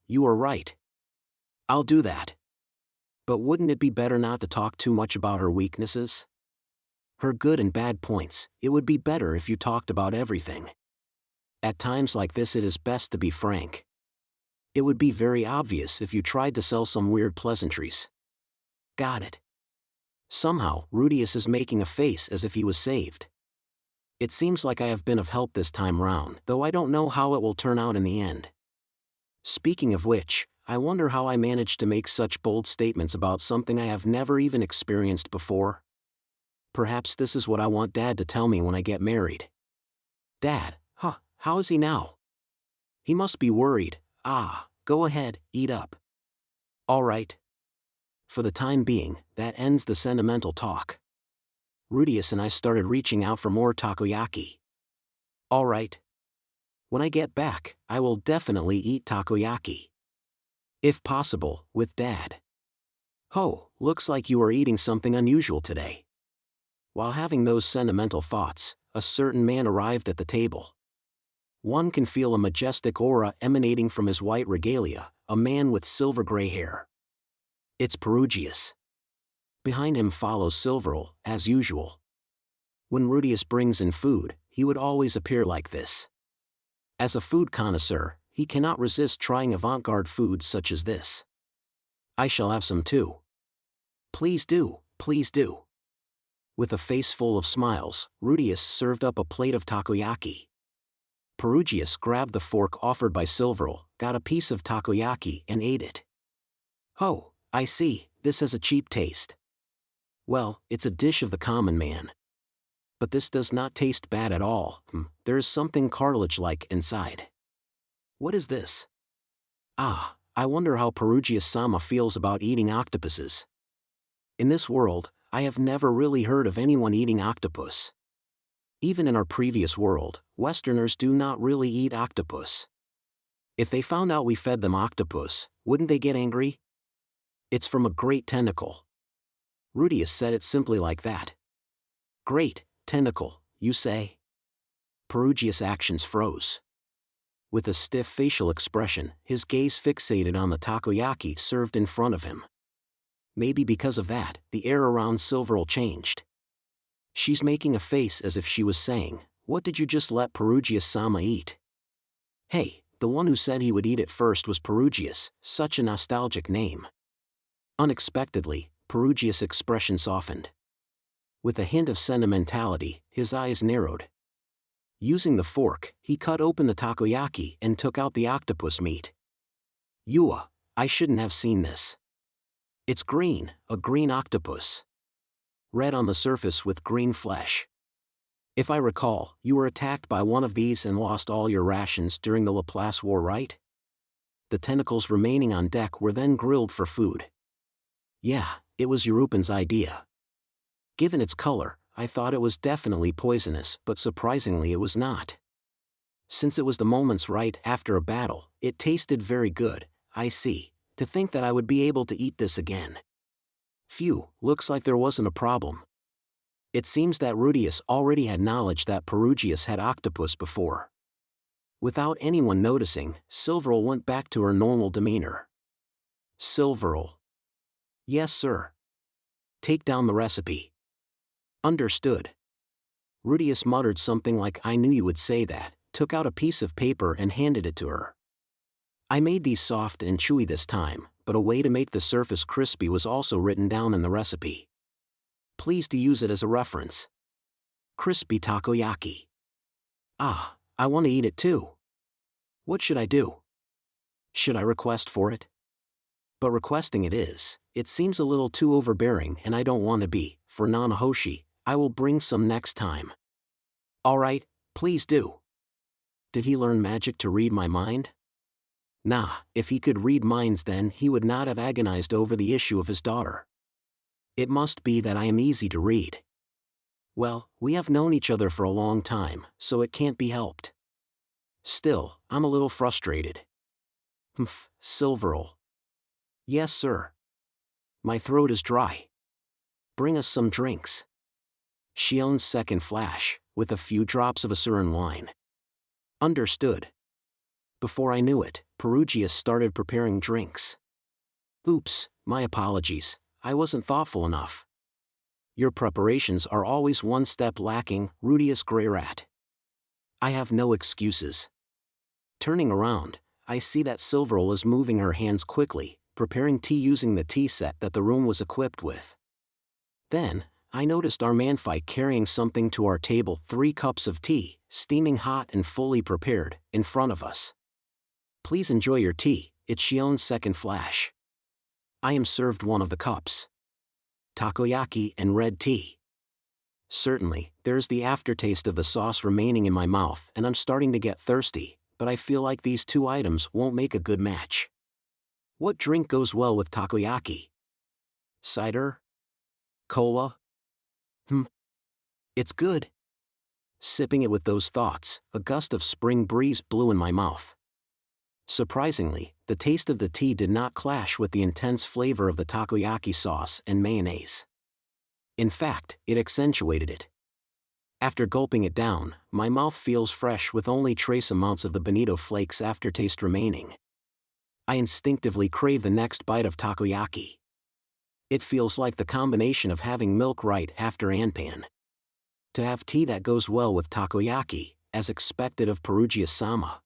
You are right. I'll do that. But wouldn't it be better not to talk too much about her weaknesses? Her good and bad points, it would be better if you talked about everything. At times like this it is best to be frank. It would be very obvious if you tried to sell some weird pleasantries. Got it. Somehow, Rudeus is making a face as if he was saved. It seems like I have been of help this time round, though I don't know how it will turn out in the end. Speaking of which, I wonder how I managed to make such bold statements about something I have never even experienced before. Perhaps this is what I want Dad to tell me when I get married. Dad, how is he now? He must be worried. Go ahead, eat up. All right. For the time being, that ends the sentimental talk. Rudeus and I started reaching out for more takoyaki. All right. When I get back, I will definitely eat takoyaki. If possible, with Dad. Looks like you are eating something unusual today. While having those sentimental thoughts, a certain man arrived at the table. One can feel a majestic aura emanating from his white regalia, a man with silver gray hair. It's Perugius. Behind him follows Silverl, as usual. When Rudeus brings in food, he would always appear like this. As a food connoisseur, he cannot resist trying avant-garde foods such as this. I shall have some too. Please do, please do. With a face full of smiles, Rudeus served up a plate of takoyaki. Perugius grabbed the fork offered by Silverl, got a piece of takoyaki and ate it. I see, this has a cheap taste. Well, it's a dish of the common man. But this does not taste bad at all. There is something cartilage-like inside. What is this? I wonder how Perugius-sama feels about eating octopuses. In this world, I have never really heard of anyone eating octopus. Even in our previous world, Westerners do not really eat octopus. If they found out we fed them octopus, wouldn't they get angry? It's from a great tentacle. Rudeus said it simply like that. Great tentacle, you say? Perugius' actions froze. With a stiff facial expression, his gaze fixated on the takoyaki served in front of him. Maybe because of that, the air around Silverl changed. She's making a face as if she was saying, what did you just let Perugius-sama eat? Hey, the one who said he would eat it first was Perugius, such a nostalgic name. Unexpectedly, Perugius' expression softened. With a hint of sentimentality, his eyes narrowed. Using the fork, he cut open the takoyaki and took out the octopus meat. I shouldn't have seen this. It's green, a green octopus. Red on the surface with green flesh. If I recall, you were attacked by one of these and lost all your rations during the Laplace War, right? The tentacles remaining on deck were then grilled for food. Yeah, it was Europan's idea. Given its color, I thought it was definitely poisonous, but surprisingly it was not. Since it was the moments right after a battle, it tasted very good. I see. To think that I would be able to eat this again. Phew, looks like there wasn't a problem. It seems that Rudeus already had knowledge that Perugius had octopus before. Without anyone noticing, Silverl went back to her normal demeanor. Silverl. Yes, sir. Take down the recipe. Understood. Rudeus muttered something like I knew you would say that, took out a piece of paper and handed it to her. I made these soft and chewy this time, but a way to make the surface crispy was also written down in the recipe. Please to use it as a reference. Crispy takoyaki. Ah, I want to eat it too. What should I do? Should I request for it? But requesting it seems a little too overbearing and I don't want to be. For Nanahoshi, I will bring some next time. Alright, please do. Did he learn magic to read my mind? Nah, if he could read minds then he would not have agonized over the issue of his daughter. It must be that I am easy to read. Well, we have known each other for a long time, so it can't be helped. Still, I'm a little frustrated. Silverl. Yes, sir. My throat is dry. Bring us some drinks. Shion's second flash, with a few drops of Asuran wine. Understood. Before I knew it, Perugius started preparing drinks. Oops, my apologies, I wasn't thoughtful enough. Your preparations are always one step lacking, Rudeus Greyrat. I have no excuses. Turning around, I see that Silverl is moving her hands quickly, preparing tea using the tea set that the room was equipped with. Then, I noticed our manfight carrying something to our table, 3 cups of tea, steaming hot and fully prepared, in front of us. Please enjoy your tea, it's Shion's second flash. I am served one of the cups. Takoyaki and red tea. Certainly, there's the aftertaste of the sauce remaining in my mouth and I'm starting to get thirsty, but I feel like these 2 items won't make a good match. What drink goes well with takoyaki? Cider? Cola? It's good. Sipping it with those thoughts, a gust of spring breeze blew in my mouth. Surprisingly, the taste of the tea did not clash with the intense flavor of the takoyaki sauce and mayonnaise. In fact, it accentuated it. After gulping it down, my mouth feels fresh with only trace amounts of the bonito flakes aftertaste remaining. I instinctively crave the next bite of takoyaki. It feels like the combination of having milk right after anpan. To have tea that goes well with takoyaki, as expected of Perugius-sama.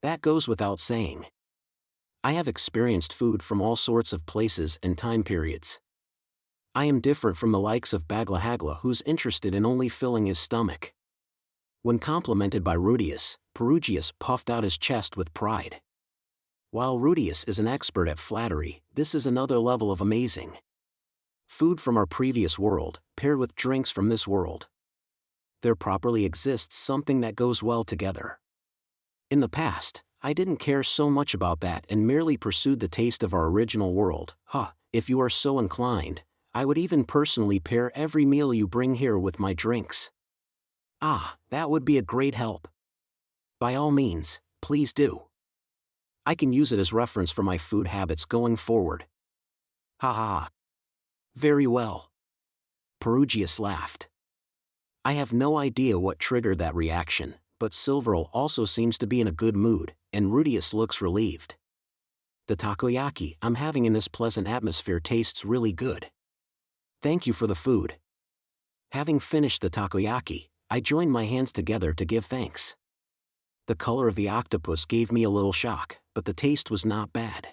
That goes without saying. I have experienced food from all sorts of places and time periods. I am different from the likes of Baglahagla who's interested in only filling his stomach. When complimented by Rudeus, Perugius puffed out his chest with pride. While Rudeus is an expert at flattery, this is another level of amazing. Food from our previous world, paired with drinks from this world. There properly exists something that goes well together. In the past, I didn't care so much about that and merely pursued the taste of our original world. If you are so inclined, I would even personally pair every meal you bring here with my drinks. That would be a great help. By all means, please do. I can use it as reference for my food habits going forward. Very well. Perugius laughed. I have no idea what triggered that reaction, but Silverl also seems to be in a good mood, and Rudeus looks relieved. The takoyaki I'm having in this pleasant atmosphere tastes really good. Thank you for the food. Having finished the takoyaki, I joined my hands together to give thanks. The color of the octopus gave me a little shock, but the taste was not bad.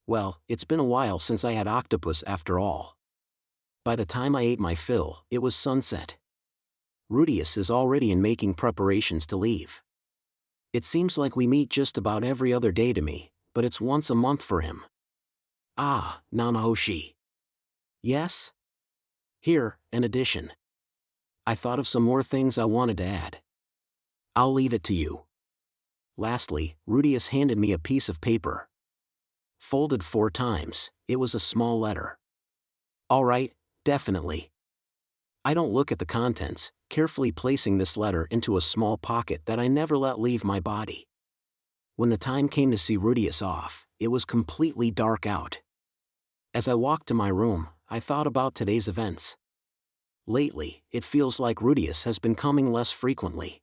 Well, it's been a while since I had octopus after all. By the time I ate my fill, it was sunset. Rudeus is already in making preparations to leave. It seems like we meet just about every other day to me, but it's once a month for him. Nanahoshi. Yes? Here, an addition. I thought of some more things I wanted to add. I'll leave it to you. Lastly, Rudeus handed me a piece of paper. Folded 4 times, it was a small letter. Alright, definitely. I don't look at the contents, carefully placing this letter into a small pocket that I never let leave my body. When the time came to see Rudeus off, it was completely dark out. As I walked to my room, I thought about today's events. Lately, it feels like Rudeus has been coming less frequently.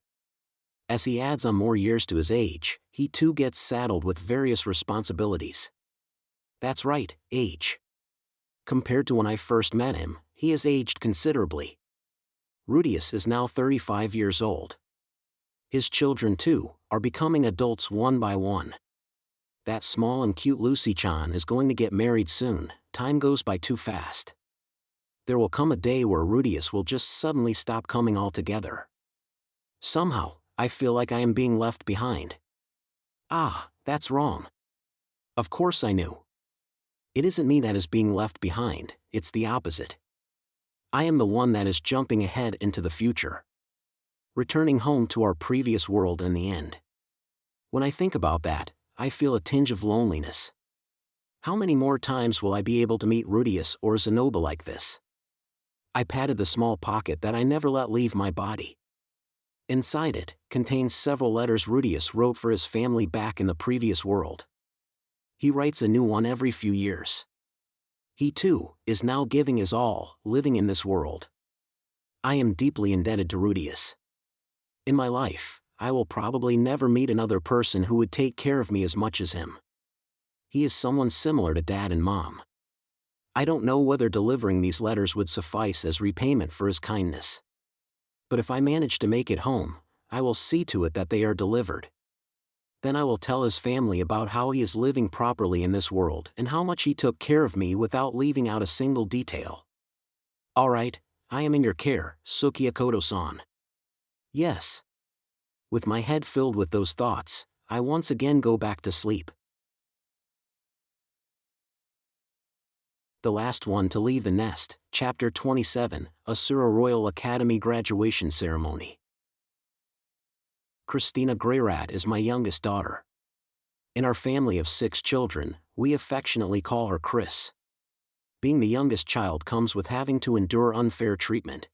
As he adds on more years to his age, he too gets saddled with various responsibilities. That's right, age. Compared to when I first met him, he has aged considerably. Rudeus is now 35 years old. His children, too, are becoming adults one by one. That small and cute Lucy-chan is going to get married soon. Time goes by too fast. There will come a day where Rudeus will just suddenly stop coming altogether. Somehow, I feel like I am being left behind. Ah, that's wrong. Of course I knew. It isn't me that is being left behind, it's the opposite. I am the one that is jumping ahead into the future. Returning home to our previous world in the end. When I think about that, I feel a tinge of loneliness. How many more times will I be able to meet Rudeus or Zenoba like this? I patted the small pocket that I never let leave my body. Inside it contains several letters Rudeus wrote for his family back in the previous world. He writes a new one every few years. He too is now giving his all, living in this world. I am deeply indebted to Rudeus. In my life, I will probably never meet another person who would take care of me as much as him. He is someone similar to Dad and Mom. I don't know whether delivering these letters would suffice as repayment for his kindness. But if I manage to make it home, I will see to it that they are delivered. Then I will tell his family about how he is living properly in this world and how much he took care of me without leaving out a single detail. Alright, I am in your care, Sukiyakoto-san. Yes. With my head filled with those thoughts, I once again go back to sleep. The last one to leave the nest, Chapter 27, Asura Royal Academy Graduation Ceremony. Christina Greyrat is my youngest daughter. In our family of 6 children, we affectionately call her Chris. Being the youngest child comes with having to endure unfair treatment.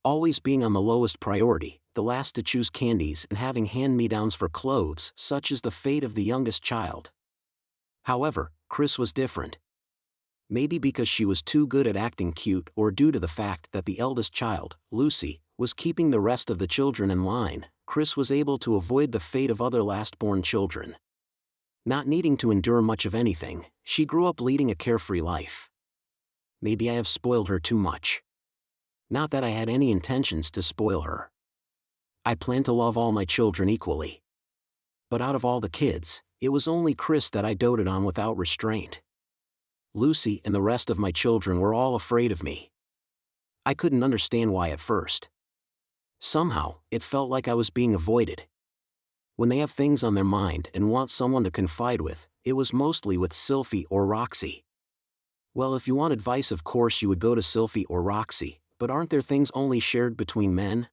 Always being on the lowest priority, the last to choose candies and having hand-me-downs for clothes, such is the fate of the youngest child. However, Chris was different. Maybe because she was too good at acting cute or due to the fact that the eldest child, Lucy, was keeping the rest of the children in line, Chris was able to avoid the fate of other last-born children. Not needing to endure much of anything, she grew up leading a carefree life. Maybe I have spoiled her too much. Not that I had any intentions to spoil her. I plan to love all my children equally. But out of all the kids, it was only Chris that I doted on without restraint. Lucy and the rest of my children were all afraid of me. I couldn't understand why at first. Somehow, it felt like I was being avoided. When they have things on their mind and want someone to confide with, it was mostly with Sylphie or Roxy. Well, if you want advice, of course you would go to Sylphie or Roxy, but aren't there things only shared between men?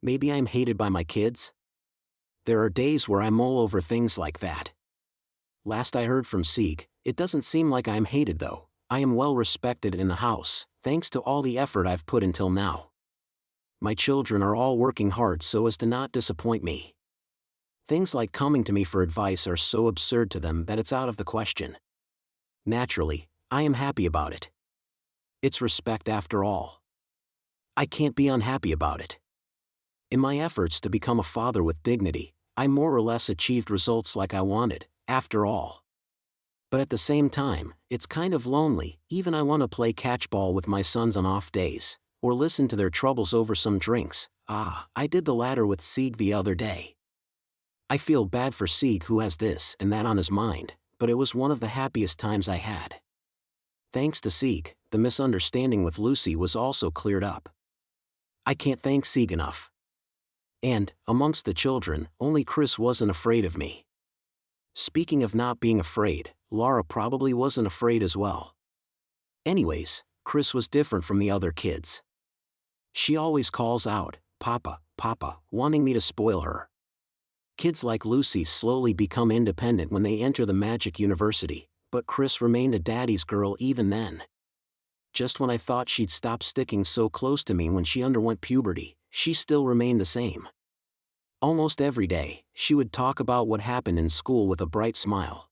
Maybe I'm hated by my kids? There are days where I mull over things like that. Last I heard from Sieg, it doesn't seem like I am hated though. I am well respected in the house, thanks to all the effort I've put until now. My children are all working hard so as to not disappoint me. Things like coming to me for advice are so absurd to them that it's out of the question. Naturally, I am happy about it. It's respect after all. I can't be unhappy about it. In my efforts to become a father with dignity, I more or less achieved results like I wanted, after all. But at the same time, it's kind of lonely. Even I want to play catchball with my sons on off days, or listen to their troubles over some drinks. I did the latter with Sieg the other day. I feel bad for Sieg who has this and that on his mind, but it was one of the happiest times I had. Thanks to Sieg, the misunderstanding with Lucy was also cleared up. I can't thank Sieg enough. And, amongst the children, only Chris wasn't afraid of me. Speaking of not being afraid, Laura probably wasn't afraid as well. Anyways, Chris was different from the other kids. She always calls out, "Papa, Papa," wanting me to spoil her. Kids like Lucy slowly become independent when they enter the Magic University, but Chris remained a daddy's girl even then. Just when I thought she'd stop sticking so close to me when she underwent puberty, she still remained the same. Almost every day, she would talk about what happened in school with a bright smile.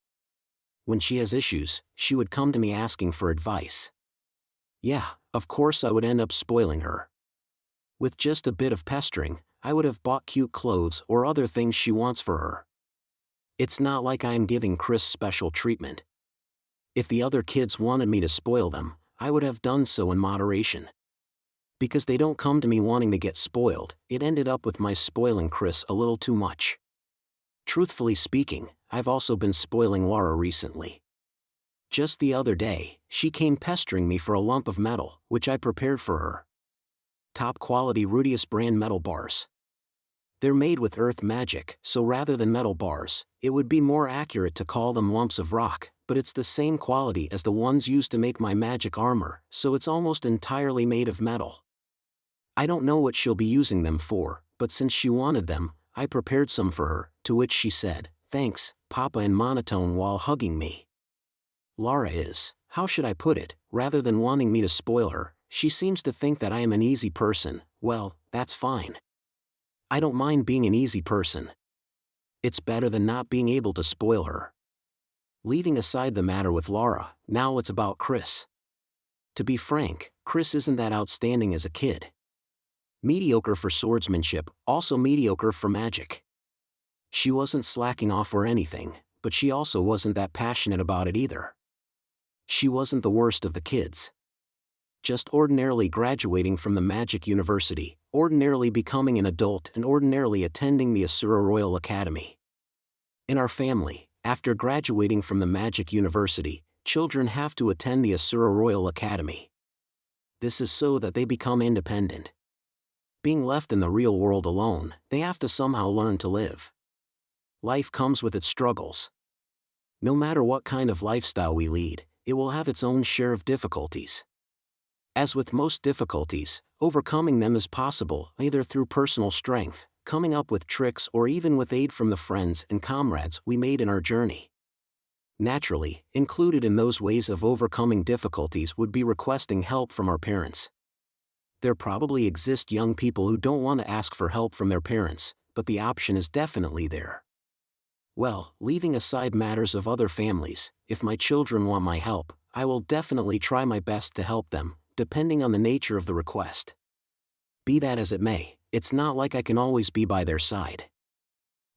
When she has issues, she would come to me asking for advice. Yeah, of course I would end up spoiling her. With just a bit of pestering, I would have bought cute clothes or other things she wants for her. It's not like I am giving Chris special treatment. If the other kids wanted me to spoil them, I would have done so in moderation. Because they don't come to me wanting to get spoiled, it ended up with my spoiling Chris a little too much. Truthfully speaking, I've also been spoiling Laura recently. Just the other day, she came pestering me for a lump of metal, which I prepared for her. Top quality Rudeus brand metal bars. They're made with earth magic, so rather than metal bars, it would be more accurate to call them lumps of rock, but it's the same quality as the ones used to make my magic armor, so it's almost entirely made of metal. I don't know what she'll be using them for, but since she wanted them, I prepared some for her, to which she said, "Thanks, Papa," in monotone while hugging me. Lara is, how should I put it, rather than wanting me to spoil her, she seems to think that I am an easy person. Well, that's fine. I don't mind being an easy person. It's better than not being able to spoil her. Leaving aside the matter with Lara, now it's about Chris. To be frank, Chris isn't that outstanding as a kid. Mediocre for swordsmanship, also mediocre for magic. She wasn't slacking off or anything, but she also wasn't that passionate about it either. She wasn't the worst of the kids. Just ordinarily graduating from the Magic University, ordinarily becoming an adult, and ordinarily attending the Asura Royal Academy. In our family, after graduating from the Magic University, children have to attend the Asura Royal Academy. This is so that they become independent. Being left in the real world alone, they have to somehow learn to live. Life comes with its struggles. No matter what kind of lifestyle we lead, it will have its own share of difficulties. As with most difficulties, overcoming them is possible either through personal strength, coming up with tricks, or even with aid from the friends and comrades we made in our journey. Naturally, included in those ways of overcoming difficulties would be requesting help from our parents. There probably exist young people who don't want to ask for help from their parents, but the option is definitely there. Well, leaving aside matters of other families, if my children want my help, I will definitely try my best to help them, depending on the nature of the request. Be that as it may, it's not like I can always be by their side.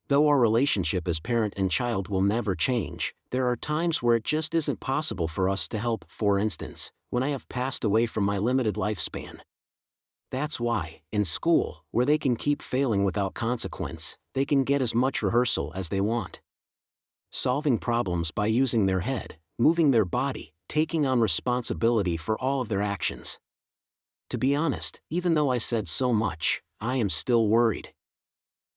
Though our relationship as parent and child will never change, there are times where it just isn't possible for us to help. For instance, when I have passed away from my limited lifespan. That's why, in school, where they can keep failing without consequence, they can get as much rehearsal as they want. Solving problems by using their head, moving their body, taking on responsibility for all of their actions. To be honest, even though I said so much, I am still worried.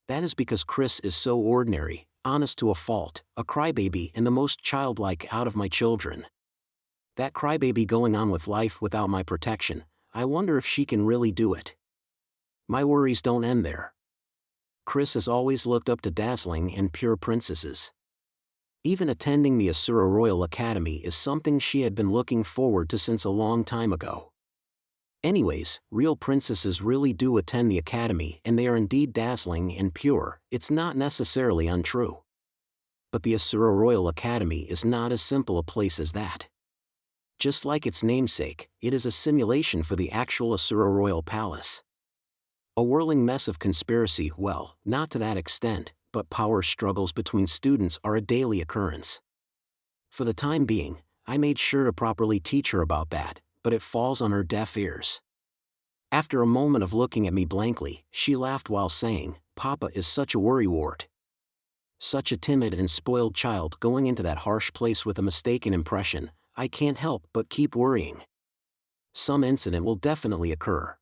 That is because Chris is so ordinary, honest to a fault, a crybaby, and the most childlike out of my children. That crybaby going on with life without my protection, I wonder if she can really do it. My worries don't end there. Chris has always looked up to dazzling and pure princesses. Even attending the Asura Royal Academy is something she had been looking forward to since a long time ago. Anyways, real princesses really do attend the academy, and they are indeed dazzling and pure. It's not necessarily untrue. But the Asura Royal Academy is not as simple a place as that. Just like its namesake, it is a simulation for the actual Asura Royal Palace. A whirling mess of conspiracy, well, not to that extent, but power struggles between students are a daily occurrence. For the time being, I made sure to properly teach her about that, but it falls on her deaf ears. After a moment of looking at me blankly, she laughed while saying, "Papa is such a worrywart. Such a timid and spoiled child going into that harsh place with a mistaken impression. I can't help but keep worrying. Some incident will definitely occur."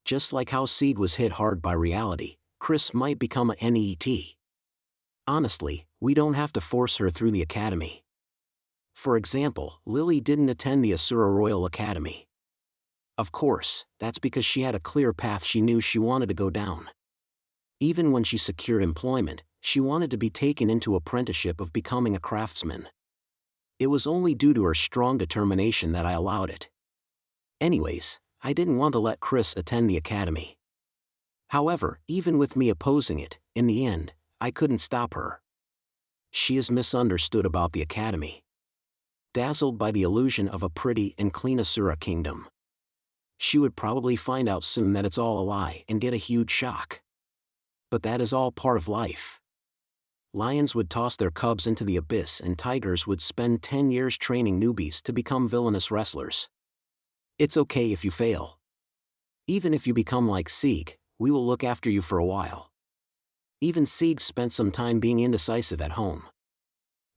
Just like how Seed was hit hard by reality, Chris might become a NET. Honestly, we don't have to force her through the academy. For example, Lily didn't attend the Asura Royal Academy. Of course, that's because she had a clear path she knew she wanted to go down. Even when she secured employment, she wanted to be taken into apprenticeship of becoming a craftsman. It was only due to her strong determination that I allowed it. Anyways, I didn't want to let Chris attend the academy. However, even with me opposing it, in the end, I couldn't stop her. She is misunderstood about the academy. Dazzled by the illusion of a pretty and clean Asura kingdom. She would probably find out soon that it's all a lie and get a huge shock. But that is all part of life. Lions would toss their cubs into the abyss, and tigers would spend 10 years training newbies to become villainous wrestlers. It's okay if you fail. Even if you become like Sieg, we will look after you for a while. Even Sieg spent some time being indecisive at home.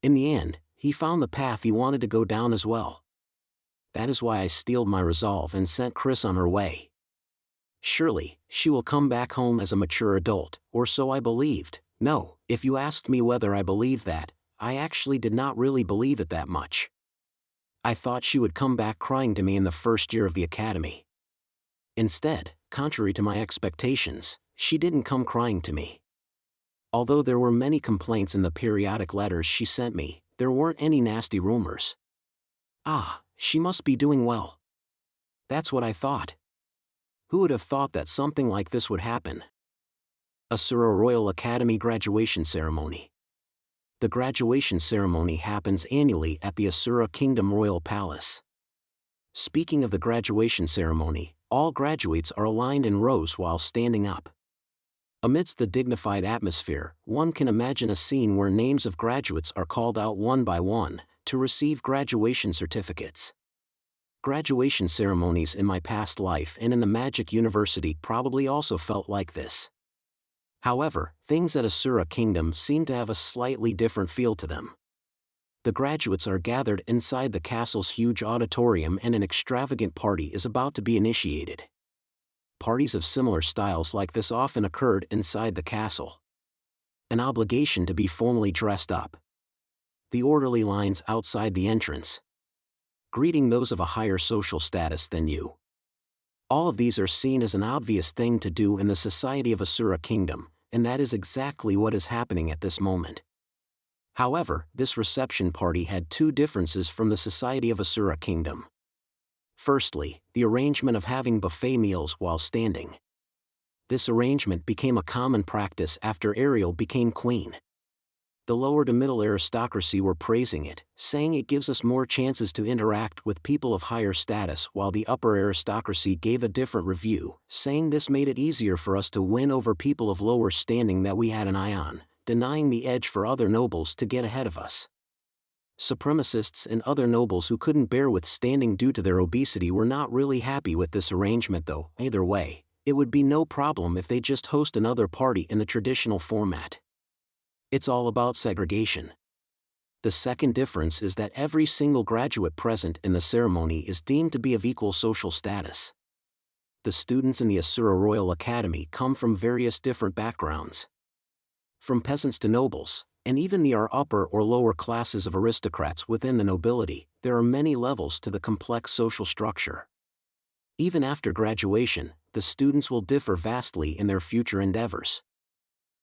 In the end, he found the path he wanted to go down as well. That is why I steeled my resolve and sent Chris on her way. Surely, she will come back home as a mature adult, or so I believed. No, if you asked me whether I believed that, I actually did not really believe it that much. I thought she would come back crying to me in the first year of the academy. Instead, contrary to my expectations, she didn't come crying to me. Although there were many complaints in the periodic letters she sent me, there weren't any nasty rumors. Ah, she must be doing well. That's what I thought. Who would have thought that something like this would happen? Asura Royal Academy Graduation Ceremony. The graduation ceremony happens annually at the Asura Kingdom Royal Palace. Speaking of the graduation ceremony, all graduates are aligned in rows while standing up. Amidst the dignified atmosphere, one can imagine a scene where names of graduates are called out one by one to receive graduation certificates. Graduation ceremonies in my past life and in the Magic University probably also felt like this. However, things at Asura Kingdom seem to have a slightly different feel to them. The graduates are gathered inside the castle's huge auditorium and an extravagant party is about to be initiated. Parties of similar styles like this often occurred inside the castle. An obligation to be formally dressed up. The orderly lines outside the entrance. Greeting those of a higher social status than you. All of these are seen as an obvious thing to do in the society of Asura Kingdom, and that is exactly what is happening at this moment. However, this reception party had two differences from the society of Asura Kingdom. Firstly, the arrangement of having buffet meals while standing. This arrangement became a common practice after Ariel became queen. The lower to middle aristocracy were praising it, saying it gives us more chances to interact with people of higher status, while the upper aristocracy gave a different review, saying this made it easier for us to win over people of lower standing that we had an eye on, denying the edge for other nobles to get ahead of us. Supremacists and other nobles who couldn't bear with standing due to their obesity were not really happy with this arrangement though. Either way, it would be no problem if they just host another party in the traditional format. It's all about segregation. The second difference is that every single graduate present in the ceremony is deemed to be of equal social status. The students in the Asura Royal Academy come from various different backgrounds. From peasants to nobles, and even the upper or lower classes of aristocrats within the nobility, there are many levels to the complex social structure. Even after graduation, the students will differ vastly in their future endeavors.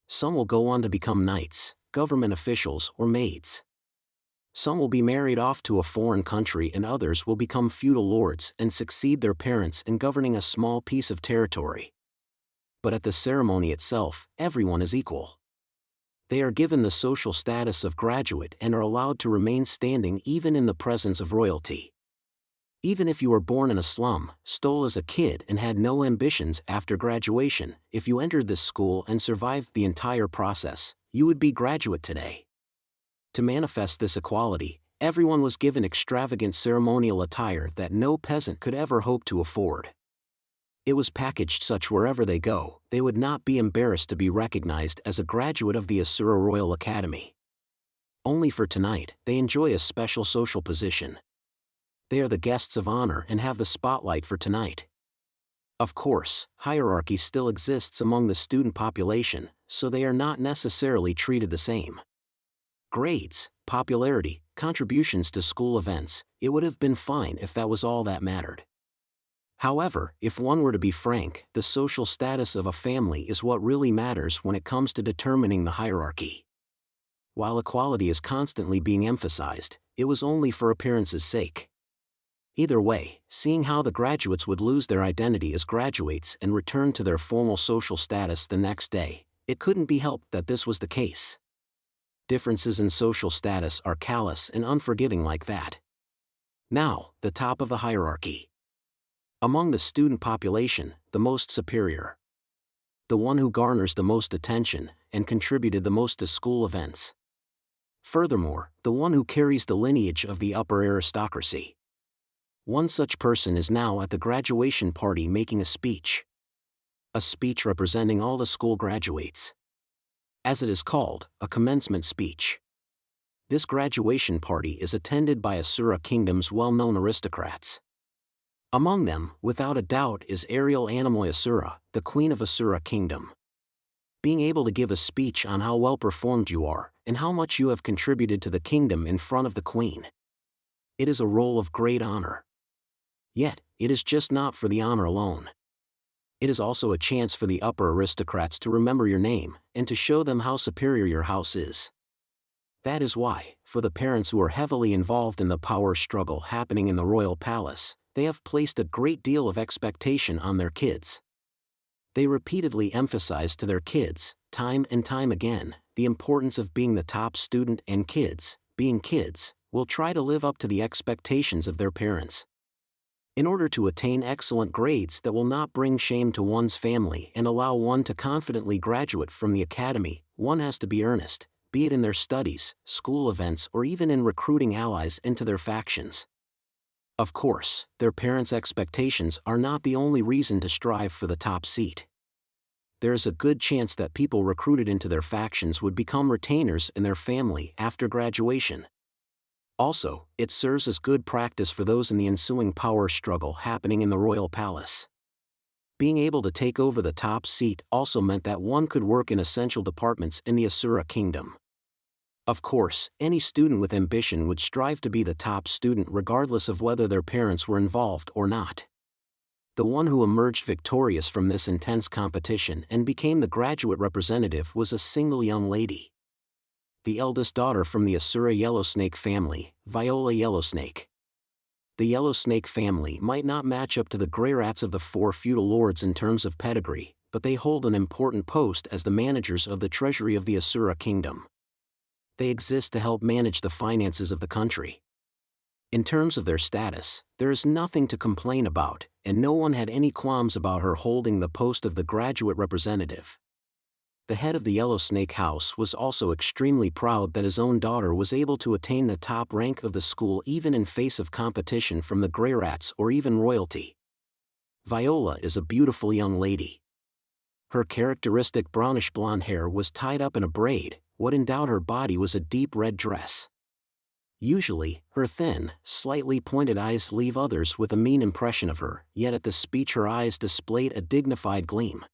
Some will go on to become knights, government officials, or maids. Some will be married off to a foreign country and others will become feudal lords and succeed their parents in governing a small piece of territory. But at the ceremony itself, everyone is equal. They are given the social status of graduate and are allowed to remain standing even in the presence of royalty. Even if you were born in a slum, stole as a kid and had no ambitions after graduation, if you entered this school and survived the entire process, you would be graduate today. To manifest this equality, everyone was given extravagant ceremonial attire that no peasant could ever hope to afford. It was packaged such wherever they go, they would not be embarrassed to be recognized as a graduate of the Asura Royal Academy. Only for tonight, they enjoy a special social position. They are the guests of honor and have the spotlight for tonight. Of course, hierarchy still exists among the student population, so they are not necessarily treated the same. Grades, popularity, contributions to school events, it would have been fine if that was all that mattered. However, if one were to be frank, the social status of a family is what really matters when it comes to determining the hierarchy. While equality is constantly being emphasized, it was only for appearance's sake. Either way, seeing how the graduates would lose their identity as graduates and return to their formal social status the next day, it couldn't be helped that this was the case. Differences in social status are callous and unforgiving like that. Now, the top of the hierarchy. Among the student population, the most superior. The one who garners the most attention and contributed the most to school events. Furthermore, the one who carries the lineage of the upper aristocracy. One such person is now at the graduation party making a speech. A speech representing all the school graduates. As it is called, a commencement speech. This graduation party is attended by Asura Kingdom's well-known aristocrats. Among them, without a doubt, is Ariel Anemoy Asura, the Queen of Asura Kingdom. Being able to give a speech on how well performed you are, and how much you have contributed to the kingdom in front of the Queen. It is a role of great honor. Yet, it is just not for the honor alone. It is also a chance for the upper aristocrats to remember your name, and to show them how superior your house is. That is why, for the parents who are heavily involved in the power struggle happening in the royal palace, they have placed a great deal of expectation on their kids. They repeatedly emphasize to their kids, time and time again, the importance of being the top student, and kids, being kids, will try to live up to the expectations of their parents. In order to attain excellent grades that will not bring shame to one's family and allow one to confidently graduate from the academy, one has to be earnest, be it in their studies, school events, or even in recruiting allies into their factions. Of course, their parents' expectations are not the only reason to strive for the top seat. There is a good chance that people recruited into their factions would become retainers in their family after graduation. Also, it serves as good practice for those in the ensuing power struggle happening in the royal palace. Being able to take over the top seat also meant that one could work in essential departments in the Asura kingdom. Of course, any student with ambition would strive to be the top student regardless of whether their parents were involved or not. The one who emerged victorious from this intense competition and became the graduate representative was a single young lady. The eldest daughter from the Asura Yellowsnake family, Viola Yellowsnake. The Yellowsnake family might not match up to the Greyrats of the four feudal lords in terms of pedigree, but they hold an important post as the managers of the treasury of the Asura kingdom. They exist to help manage the finances of the country. In terms of their status, there is nothing to complain about, and no one had any qualms about her holding the post of the graduate representative. The head of the Yellowsnake house was also extremely proud that his own daughter was able to attain the top rank of the school even in face of competition from the Greyrats or even royalty. Viola is a beautiful young lady. Her characteristic brownish blonde hair was tied up in a braid. What endowed her body was a deep red dress. Usually, her thin, slightly pointed eyes leave others with a mean impression of her, yet at the speech her eyes displayed a dignified gleam.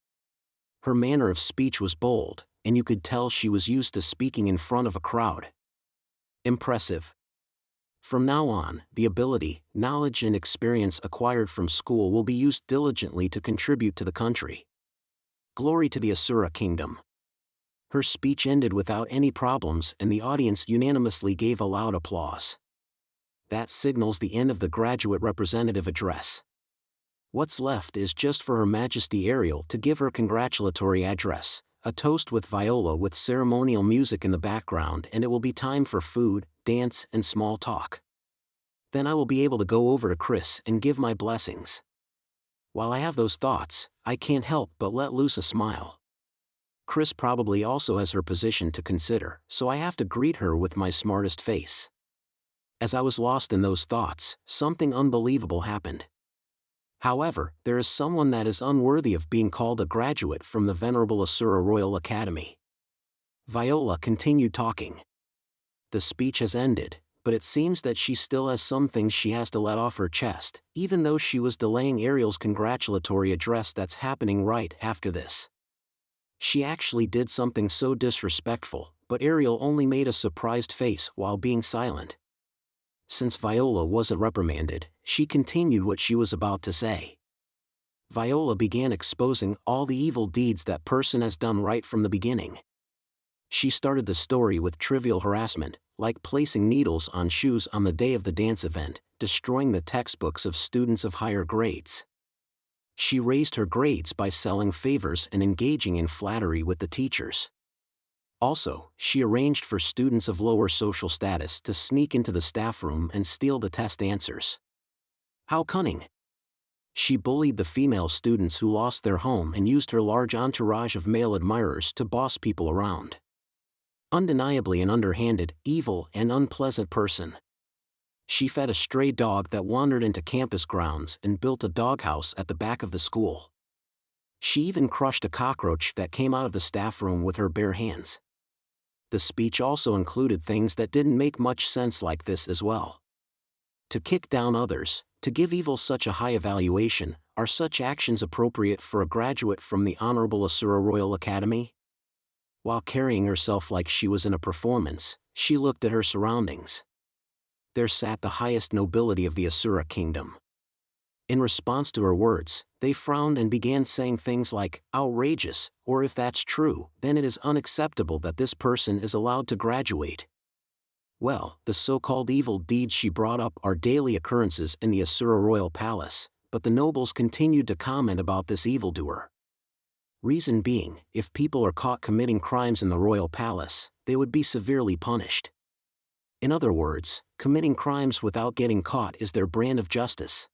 Her manner of speech was bold, and you could tell she was used to speaking in front of a crowd. Impressive. From now on, the ability, knowledge and experience acquired from school will be used diligently to contribute to the country. Glory to the Asura kingdom. Her speech ended without any problems and the audience unanimously gave a loud applause. That signals the end of the graduate representative address. What's left is just for Her Majesty Ariel to give her congratulatory address, a toast with Viola with ceremonial music in the background, and it will be time for food, dance and small talk. Then I will be able to go over to Chris and give my blessings. While I have those thoughts, I can't help but let loose a smile. Chris probably also has her position to consider, so I have to greet her with my smartest face. As I was lost in those thoughts, something unbelievable happened. However, there is someone that is unworthy of being called a graduate from the venerable Asura Royal Academy. Viola continued talking. The speech has ended, but it seems that she still has some things she has to let off her chest, even though she was delaying Ariel's congratulatory address that's happening right after this. She actually did something so disrespectful, but Ariel only made a surprised face while being silent. Since Viola wasn't reprimanded, she continued what she was about to say. Viola began exposing all the evil deeds that person has done right from the beginning. She started the story with trivial harassment, like placing needles on shoes on the day of the dance event, destroying the textbooks of students of higher grades. She raised her grades by selling favors and engaging in flattery with the teachers. Also, she arranged for students of lower social status to sneak into the staff room and steal the test answers. How cunning! She bullied the female students who lost their home and used her large entourage of male admirers to boss people around. Undeniably an underhanded, evil, and unpleasant person. She fed a stray dog that wandered into campus grounds and built a doghouse at the back of the school. She even crushed a cockroach that came out of the staff room with her bare hands. The speech also included things that didn't make much sense like this as well. To kick down others, To give evil such a high evaluation, are such actions appropriate for a graduate from the Honorable Asura Royal Academy? While carrying herself like she was in a performance, she looked at her surroundings. There sat the highest nobility of the Asura kingdom. In response to her words, they frowned and began saying things like, outrageous, or if that's true, then it is unacceptable that this person is allowed to graduate. Well, the so-called evil deeds she brought up are daily occurrences in the Asura royal palace, but the nobles continued to comment about this evildoer. Reason being, if people are caught committing crimes in the royal palace, they would be severely punished. In other words, committing crimes without getting caught is their brand of justice.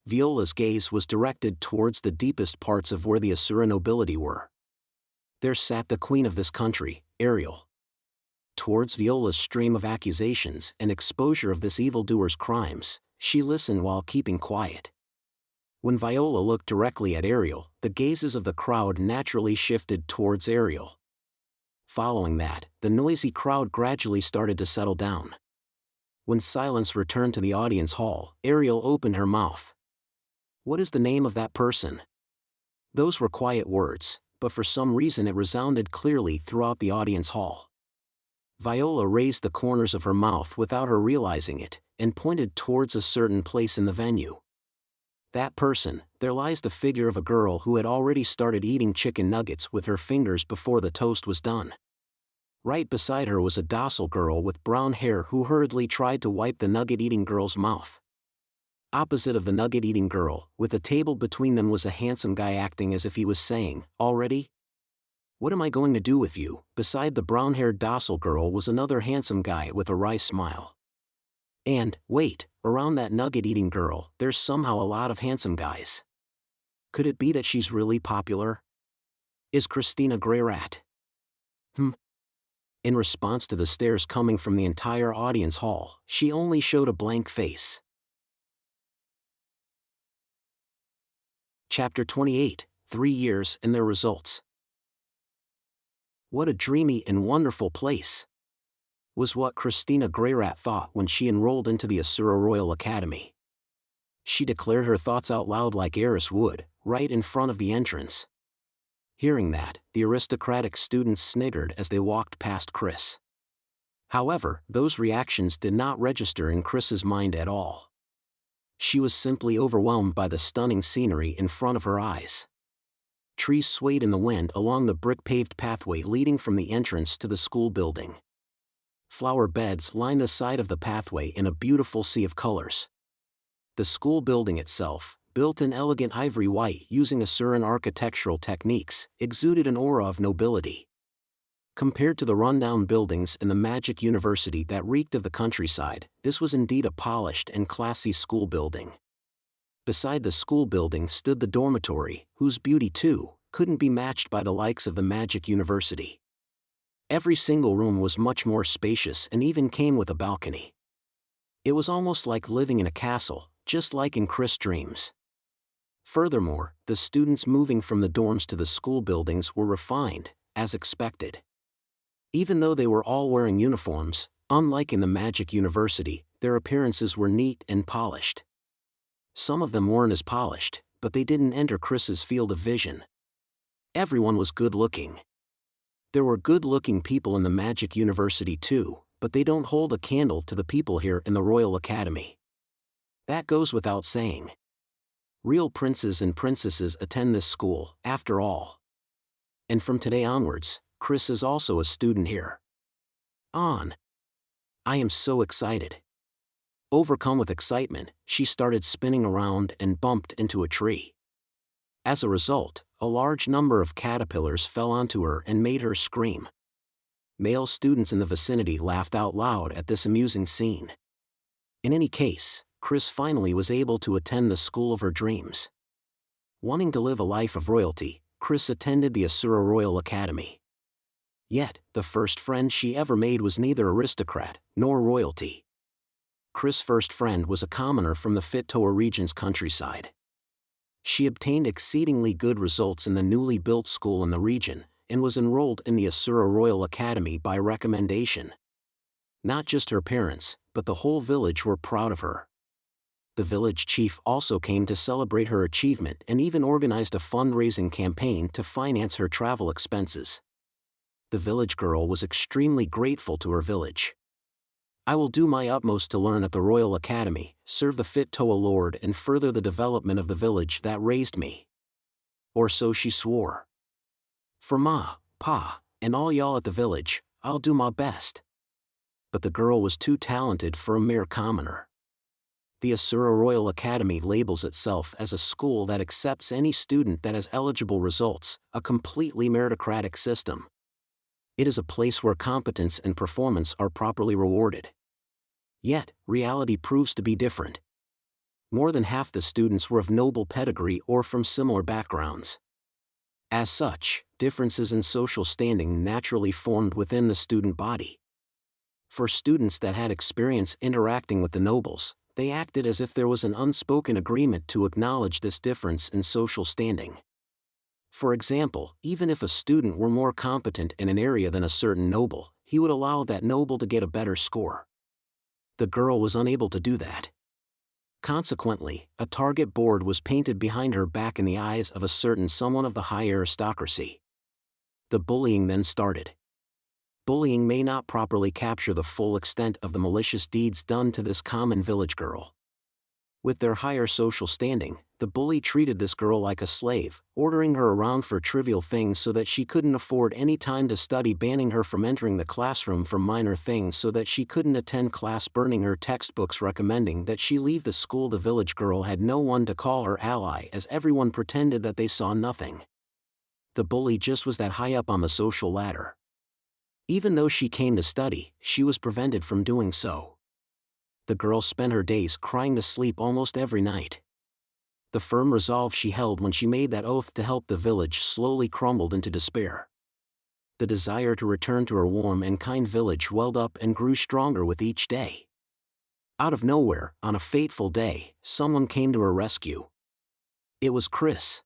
Viola's gaze was directed towards the deepest parts of where the Asura nobility were. There sat the queen of this country, Ariel. Towards Viola's stream of accusations and exposure of this evildoer's crimes, she listened while keeping quiet. When Viola looked directly at Ariel, the gazes of the crowd naturally shifted towards Ariel. Following that, the noisy crowd gradually started to settle down. When silence returned to the audience hall, Ariel opened her mouth. What is the name of that person? Those were quiet words, but for some reason it resounded clearly throughout the audience hall. Viola raised the corners of her mouth without her realizing it, and pointed towards a certain place in the venue. That person, there lies the figure of a girl who had already started eating chicken nuggets with her fingers before the toast was done. Right beside her was a docile girl with brown hair who hurriedly tried to wipe the nugget-eating girl's mouth. Opposite of the nugget-eating girl, with a table between them, was a handsome guy acting as if he was saying, "Already? What am I going to do with you?" Beside the brown-haired docile girl was another handsome guy with a wry smile. And, wait, around that nugget-eating girl, there's somehow a lot of handsome guys. Could it be that she's really popular? Is Christina Greyrat? In response to the stares coming from the entire audience hall, she only showed a blank face. Chapter 28, 3 Years and Their Results. What a dreamy and wonderful place, was what Christina Greyrat thought when she enrolled into the Asura Royal Academy. She declared her thoughts out loud like Eris would, right in front of the entrance. Hearing that, the aristocratic students sniggered as they walked past Chris. However, those reactions did not register in Chris's mind at all. She was simply overwhelmed by the stunning scenery in front of her eyes. Trees swayed in the wind along the brick-paved pathway leading from the entrance to the school building. Flower beds lined the side of the pathway in a beautiful sea of colors. The school building itself, built in elegant ivory white using Asuran architectural techniques, exuded an aura of nobility. Compared to the rundown buildings in the Magic University that reeked of the countryside, this was indeed a polished and classy school building. Beside the school building stood the dormitory, whose beauty too couldn't be matched by the likes of the Magic University. Every single room was much more spacious and even came with a balcony. It was almost like living in a castle, just like in Chris' dreams. Furthermore, the students moving from the dorms to the school buildings were refined, as expected. Even though they were all wearing uniforms, unlike in the Magic University, their appearances were neat and polished. Some of them weren't as polished, but they didn't enter Chris's field of vision. Everyone was good-looking. There were good-looking people in the Magic University too, but they don't hold a candle to the people here in the Royal Academy. That goes without saying. Real princes and princesses attend this school, after all. And from today onwards, Chris is also a student here. I am so excited. Overcome with excitement, she started spinning around and bumped into a tree. As a result, a large number of caterpillars fell onto her and made her scream. Male students in the vicinity laughed out loud at this amusing scene. In any case, Chris finally was able to attend the school of her dreams. Wanting to live a life of royalty, Chris attended the Asura Royal Academy. Yet, the first friend she ever made was neither aristocrat nor royalty. Chris' first friend was a commoner from the Fitoa region's countryside. She obtained exceedingly good results in the newly built school in the region, and was enrolled in the Asura Royal Academy by recommendation. Not just her parents, but the whole village were proud of her. The village chief also came to celebrate her achievement and even organized a fundraising campaign to finance her travel expenses. The village girl was extremely grateful to her village. "I will do my utmost to learn at the Royal Academy, serve the fit Toa Lord and further the development of the village that raised me." Or so she swore. "For Ma, Pa, and all y'all at the village, I'll do my best." But the girl was too talented for a mere commoner. The Asura Royal Academy labels itself as a school that accepts any student that has eligible results, a completely meritocratic system. It is a place where competence and performance are properly rewarded. Yet, reality proves to be different. More than half the students were of noble pedigree or from similar backgrounds. As such, differences in social standing naturally formed within the student body. For students that had experience interacting with the nobles, they acted as if there was an unspoken agreement to acknowledge this difference in social standing. For example, even if a student were more competent in an area than a certain noble, he would allow that noble to get a better score. The girl was unable to do that. Consequently, a target board was painted behind her back in the eyes of a certain someone of the high aristocracy. The bullying then started. Bullying may not properly capture the full extent of the malicious deeds done to this common village girl. With their higher social standing, the bully treated this girl like a slave, ordering her around for trivial things so that she couldn't afford any time to study, banning her from entering the classroom for minor things so that she couldn't attend class, burning her textbooks, recommending that she leave the school. The village girl had no one to call her ally as everyone pretended that they saw nothing. The bully just was that high up on the social ladder. Even though she came to study, she was prevented from doing so. The girl spent her days crying to sleep almost every night. The firm resolve she held when she made that oath to help the village slowly crumbled into despair. The desire to return to her warm and kind village welled up and grew stronger with each day. Out of nowhere, on a fateful day, someone came to her rescue. It was Chris.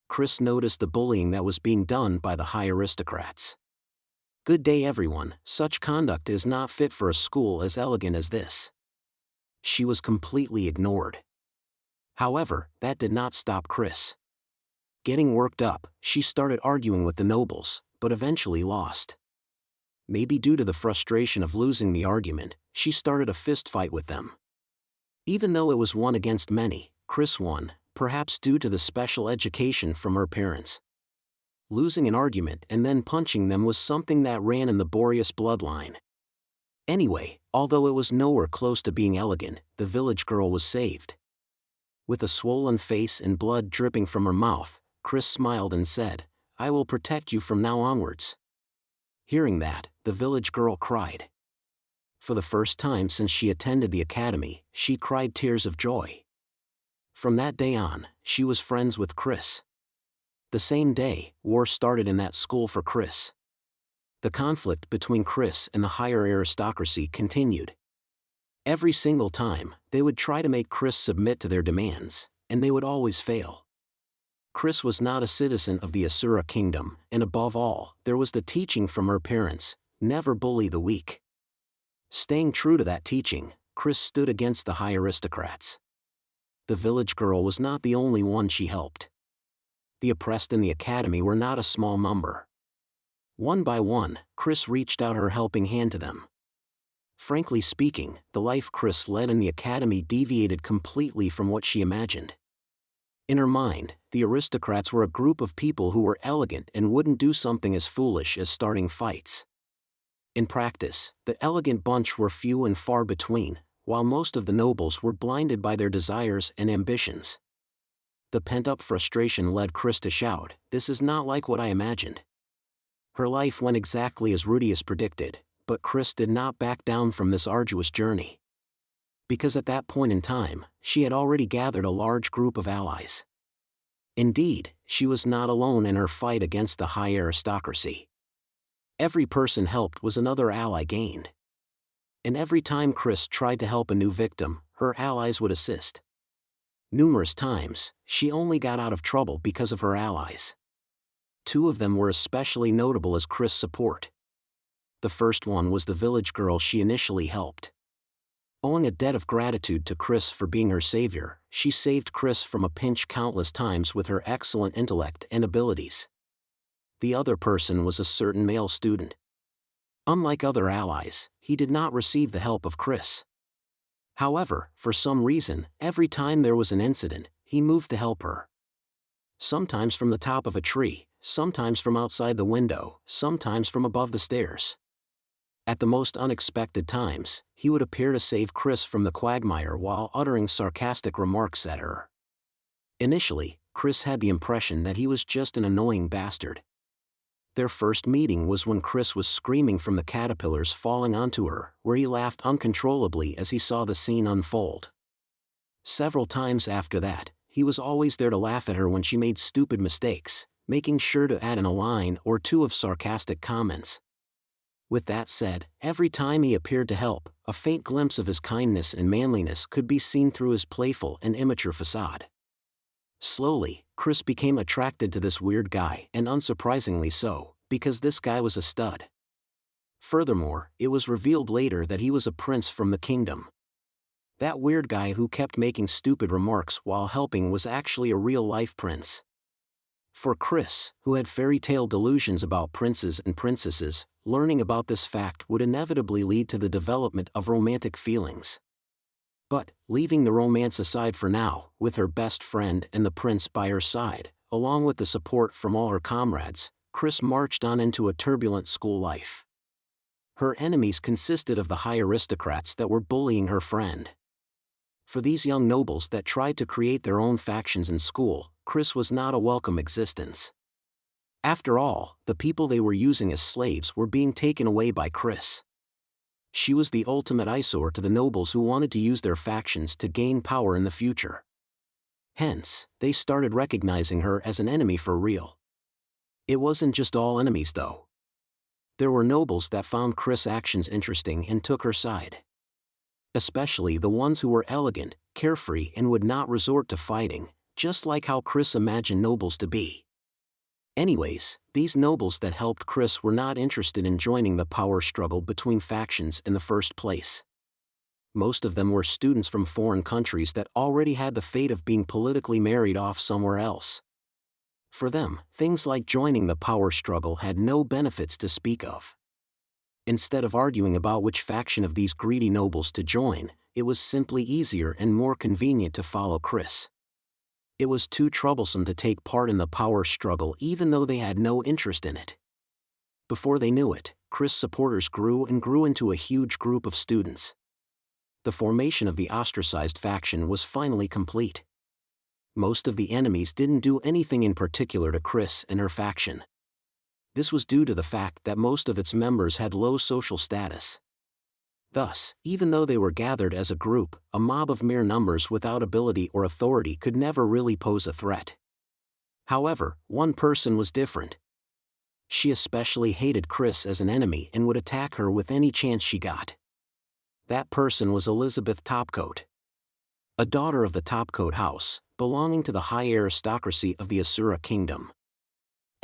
Chris noticed the bullying that was being done by the high aristocrats. "Good day everyone, such conduct is not fit for a school as elegant as this." She was completely ignored. However, that did not stop Chris. Getting worked up, she started arguing with the nobles, but eventually lost. Maybe due to the frustration of losing the argument, she started a fist fight with them. Even though it was one against many, Chris won, perhaps due to the special education from her parents. Losing an argument and then punching them was something that ran in the Boreas bloodline. Anyway, although it was nowhere close to being elegant, the village girl was saved. With a swollen face and blood dripping from her mouth, Chris smiled and said, "I will protect you from now onwards." Hearing that, the village girl cried. For the first time since she attended the academy, she cried tears of joy. From that day on, she was friends with Chris. The same day, war started in that school for Chris. The conflict between Chris and the higher aristocracy continued. Every single time, they would try to make Chris submit to their demands, and they would always fail. Chris was not a citizen of the Asura kingdom, and above all, there was the teaching from her parents, never bully the weak. Staying true to that teaching, Chris stood against the high aristocrats. The village girl was not the only one she helped. The oppressed in the academy were not a small number. One by one, Chris reached out her helping hand to them. Frankly speaking, the life Chris led in the academy deviated completely from what she imagined. In her mind, the aristocrats were a group of people who were elegant and wouldn't do something as foolish as starting fights. In practice, the elegant bunch were few and far between, while most of the nobles were blinded by their desires and ambitions. The pent-up frustration led Chris to shout, "This is not like what I imagined." Her life went exactly as Rudeus predicted, but Chris did not back down from this arduous journey. Because at that point in time, she had already gathered a large group of allies. Indeed, she was not alone in her fight against the high aristocracy. Every person helped was another ally gained. And every time Chris tried to help a new victim, her allies would assist. Numerous times, she only got out of trouble because of her allies. Two of them were especially notable as Chris' support. The first one was the village girl she initially helped. Owing a debt of gratitude to Chris for being her savior, she saved Chris from a pinch countless times with her excellent intellect and abilities. The other person was a certain male student. Unlike other allies, he did not receive the help of Chris. However, for some reason, every time there was an incident, he moved to help her. Sometimes from the top of a tree, sometimes from outside the window, sometimes from above the stairs. At the most unexpected times, he would appear to save Chris from the quagmire while uttering sarcastic remarks at her. Initially, Chris had the impression that he was just an annoying bastard. Their first meeting was when Chris was screaming from the caterpillars falling onto her, where he laughed uncontrollably as he saw the scene unfold. Several times after that, he was always there to laugh at her when she made stupid mistakes, making sure to add in a line or two of sarcastic comments. With that said, every time he appeared to help, a faint glimpse of his kindness and manliness could be seen through his playful and immature facade. Slowly, Chris became attracted to this weird guy, and unsurprisingly so, because this guy was a stud. Furthermore, it was revealed later that he was a prince from the kingdom. That weird guy who kept making stupid remarks while helping was actually a real-life prince. For Chris, who had fairy tale delusions about princes and princesses, learning about this fact would inevitably lead to the development of romantic feelings. But, leaving the romance aside for now, with her best friend and the prince by her side, along with the support from all her comrades, Chris marched on into a turbulent school life. Her enemies consisted of the high aristocrats that were bullying her friend. For these young nobles that tried to create their own factions in school, Chris was not a welcome existence. After all, the people they were using as slaves were being taken away by Chris. She was the ultimate eyesore to the nobles who wanted to use their factions to gain power in the future. Hence, they started recognizing her as an enemy for real. It wasn't just all enemies though. There were nobles that found Chris' actions interesting and took her side. Especially the ones who were elegant, carefree and would not resort to fighting, just like how Chris imagined nobles to be. Anyways, these nobles that helped Chris were not interested in joining the power struggle between factions in the first place. Most of them were students from foreign countries that already had the fate of being politically married off somewhere else. For them, things like joining the power struggle had no benefits to speak of. Instead of arguing about which faction of these greedy nobles to join, it was simply easier and more convenient to follow Chris. It was too troublesome to take part in the power struggle even though they had no interest in it. Before they knew it, Chris' supporters grew and grew into a huge group of students. The formation of the ostracized faction was finally complete. Most of the enemies didn't do anything in particular to Chris and her faction. This was due to the fact that most of its members had low social status. Thus, even though they were gathered as a group, a mob of mere numbers without ability or authority could never really pose a threat. However, one person was different. She especially hated Chris as an enemy and would attack her with any chance she got. That person was Elizabeth Topcoat. A daughter of the Topcoat house, belonging to the high aristocracy of the Asura kingdom.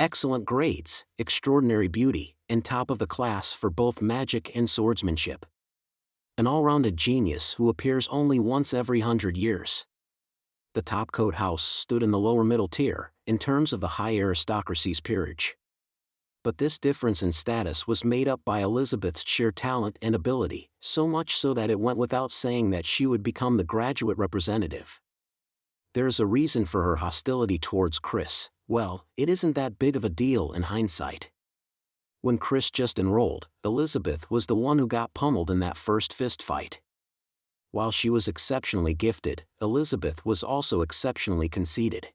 Excellent grades, extraordinary beauty, and top of the class for both magic and swordsmanship. An all-rounded genius who appears only once every 100 years. The Topcoat house stood in the lower middle tier, in terms of the high aristocracy's peerage. But this difference in status was made up by Elizabeth's sheer talent and ability, so much so that it went without saying that she would become the graduate representative. There is a reason for her hostility towards Chris. Well, it isn't that big of a deal in hindsight. When Chris just enrolled, Elizabeth was the one who got pummeled in that first fist fight. While she was exceptionally gifted, Elizabeth was also exceptionally conceited.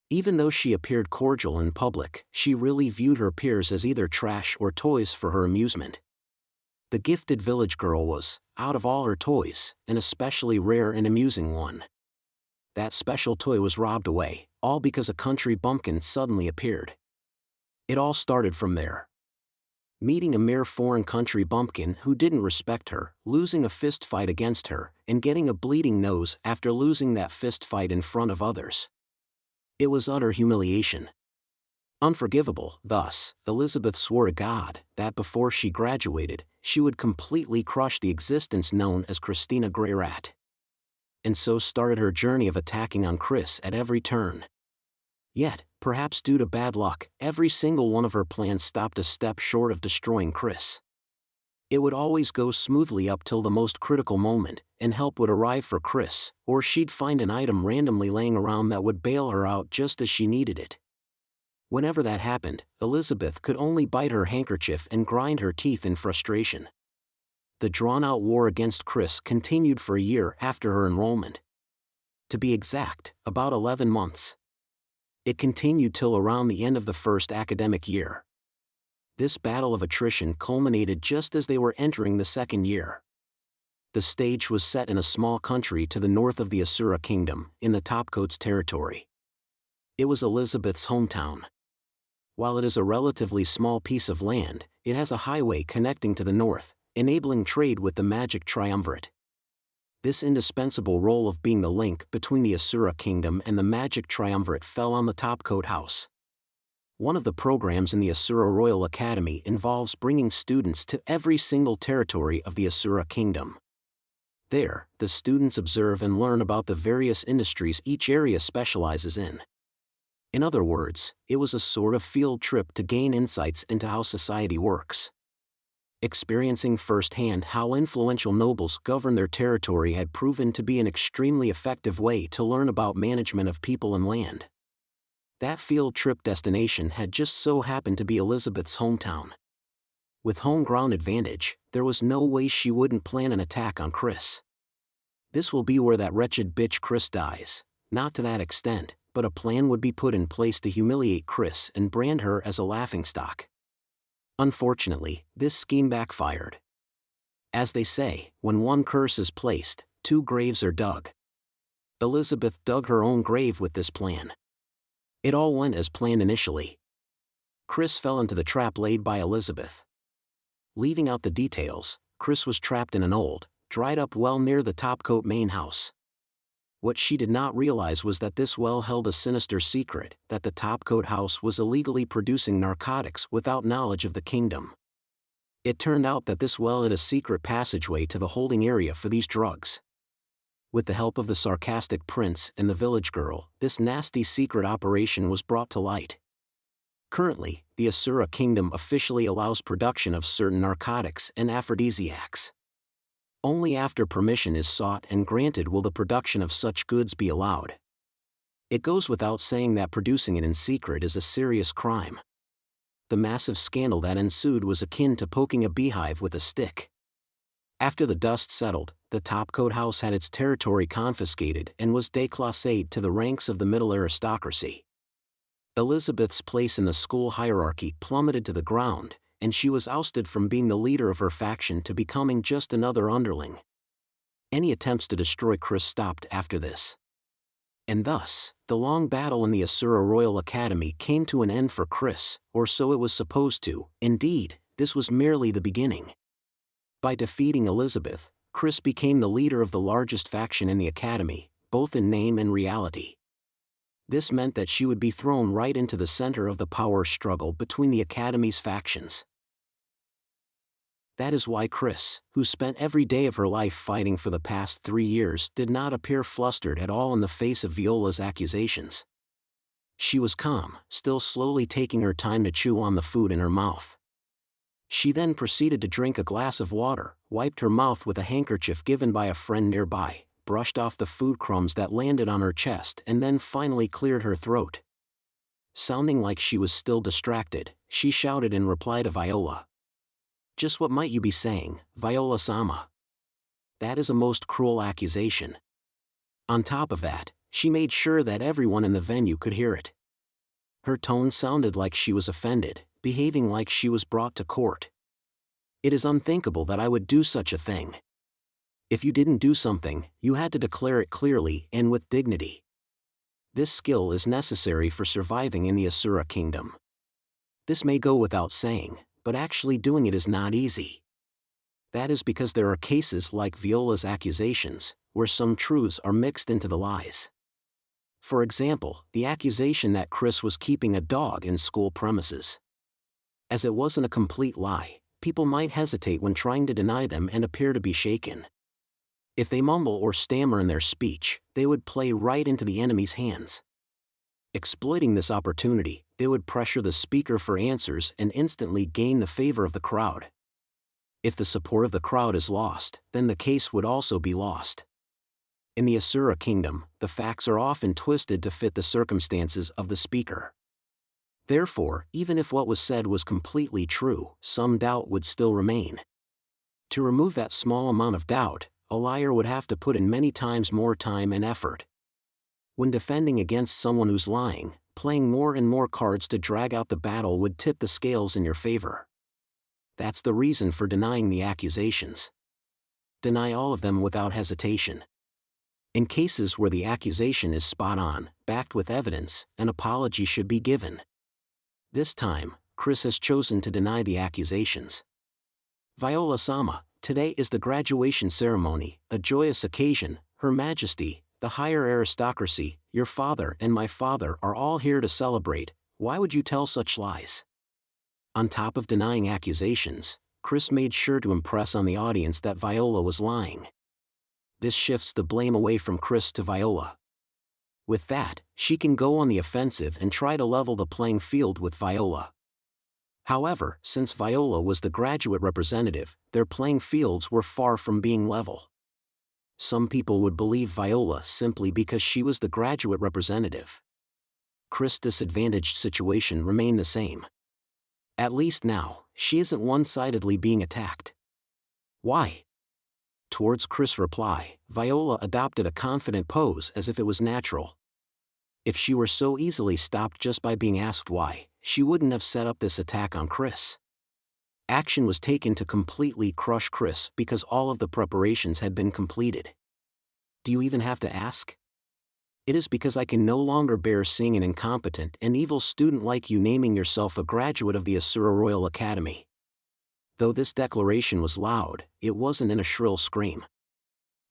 Even though she appeared cordial in public, she really viewed her peers as either trash or toys for her amusement. The gifted village girl was, out of all her toys, an especially rare and amusing one. That special toy was robbed away, all because a country bumpkin suddenly appeared. It all started from there. Meeting a mere foreign country bumpkin who didn't respect her, losing a fist fight against her, and getting a bleeding nose after losing that fist fight in front of others. It was utter humiliation. Unforgivable. Thus, Elizabeth swore to God that before she graduated, she would completely crush the existence known as Christina Greyrat. And so started her journey of attacking on Chris at every turn. Yet, perhaps due to bad luck, every single one of her plans stopped a step short of destroying Chris. It would always go smoothly up till the most critical moment, and help would arrive for Chris, or she'd find an item randomly laying around that would bail her out just as she needed it. Whenever that happened, Elizabeth could only bite her handkerchief and grind her teeth in frustration. The drawn-out war against Chris continued for a year after her enrollment. To be exact, about 11 months. It continued till around the end of the first academic year. This battle of attrition culminated just as they were entering the second year. The stage was set in a small country to the north of the Asura kingdom, in the Topcoats territory. It was Elizabeth's hometown. While it is a relatively small piece of land, it has a highway connecting to the north, enabling trade with the magic triumvirate. This indispensable role of being the link between the Asura kingdom and the magic triumvirate fell on the Topcoat house. One of the programs in the Asura Royal Academy involves bringing students to every single territory of the Asura kingdom. There, the students observe and learn about the various industries each area specializes in. In other words, it was a sort of field trip to gain insights into how society works. Experiencing firsthand how influential nobles govern their territory had proven to be an extremely effective way to learn about management of people and land. That field trip destination had just so happened to be Elizabeth's hometown. With home ground advantage, there was no way she wouldn't plan an attack on Chris. This will be where that wretched bitch Chris dies. Not to that extent, but a plan would be put in place to humiliate Chris and brand her as a laughingstock. Unfortunately, this scheme backfired. As they say, when one curse is placed, 2 graves are dug. Elizabeth dug her own grave with this plan. It all went as planned initially. Chris fell into the trap laid by Elizabeth. Leaving out the details, Chris was trapped in an old, dried-up well near the Topcoat main house. What she did not realize was that this well held a sinister secret, that the Topcoat house was illegally producing narcotics without knowledge of the kingdom. It turned out that this well had a secret passageway to the holding area for these drugs. With the help of the sarcastic prince and the village girl, this nasty secret operation was brought to light. Currently, the Asura kingdom officially allows production of certain narcotics and aphrodisiacs. Only after permission is sought and granted will the production of such goods be allowed. It goes without saying that producing it in secret is a serious crime. The massive scandal that ensued was akin to poking a beehive with a stick. After the dust settled, the Topcoat house had its territory confiscated and was déclassé to the ranks of the middle aristocracy. Elizabeth's place in the school hierarchy plummeted to the ground, and she was ousted from being the leader of her faction to becoming just another underling. Any attempts to destroy Chris stopped after this. And thus, the long battle in the Asura Royal Academy came to an end for Chris, or so it was supposed to. Indeed, this was merely the beginning. By defeating Elizabeth, Chris became the leader of the largest faction in the academy, both in name and reality. This meant that she would be thrown right into the center of the power struggle between the academy's factions. That is why Chris, who spent every day of her life fighting for the past 3 years, did not appear flustered at all in the face of Viola's accusations. She was calm, still slowly taking her time to chew on the food in her mouth. She then proceeded to drink a glass of water, wiped her mouth with a handkerchief given by a friend nearby, brushed off the food crumbs that landed on her chest, and then finally cleared her throat. Sounding like she was still distracted, she shouted in reply to Viola. "Just what might you be saying, Viola-sama? That is a most cruel accusation." On top of that, she made sure that everyone in the venue could hear it. Her tone sounded like she was offended, behaving like she was brought to court. "It is unthinkable that I would do such a thing. If you didn't do something, you had to declare it clearly and with dignity. This skill is necessary for surviving in the Asura kingdom. This may go without saying, but actually doing it is not easy. That is because there are cases like Viola's accusations, where some truths are mixed into the lies. For example, the accusation that Chris was keeping a dog in school premises. As it wasn't a complete lie, people might hesitate when trying to deny them and appear to be shaken. If they mumble or stammer in their speech, they would play right into the enemy's hands. Exploiting this opportunity, they would pressure the speaker for answers and instantly gain the favor of the crowd. If the support of the crowd is lost, then the case would also be lost. In the Asura kingdom, the facts are often twisted to fit the circumstances of the speaker. Therefore, even if what was said was completely true, some doubt would still remain. To remove that small amount of doubt, a liar would have to put in many times more time and effort. When defending against someone who's lying, playing more and more cards to drag out the battle would tip the scales in your favor. That's the reason for denying the accusations. Deny all of them without hesitation. In cases where the accusation is spot on, backed with evidence, an apology should be given. This time, Chris has chosen to deny the accusations. Viola-sama, today is the graduation ceremony, a joyous occasion. Her Majesty, the higher aristocracy, your father and my father are all here to celebrate. Why would you tell such lies? On top of denying accusations, Chris made sure to impress on the audience that Viola was lying. This shifts the blame away from Chris to Viola. With that, she can go on the offensive and try to level the playing field with Viola. However, since Viola was the graduate representative, their playing fields were far from being level. Some people would believe Viola simply because she was the graduate representative. Chris' disadvantaged situation remained the same. At least now, she isn't one-sidedly being attacked. Why? Towards Chris' reply, Viola adopted a confident pose as if it was natural. If she were so easily stopped just by being asked why, she wouldn't have set up this attack on Chris. Action was taken to completely crush Chris because all of the preparations had been completed. Do you even have to ask? It is because I can no longer bear seeing an incompetent and evil student like you naming yourself a graduate of the Asura Royal Academy. Though this declaration was loud, it wasn't in a shrill scream.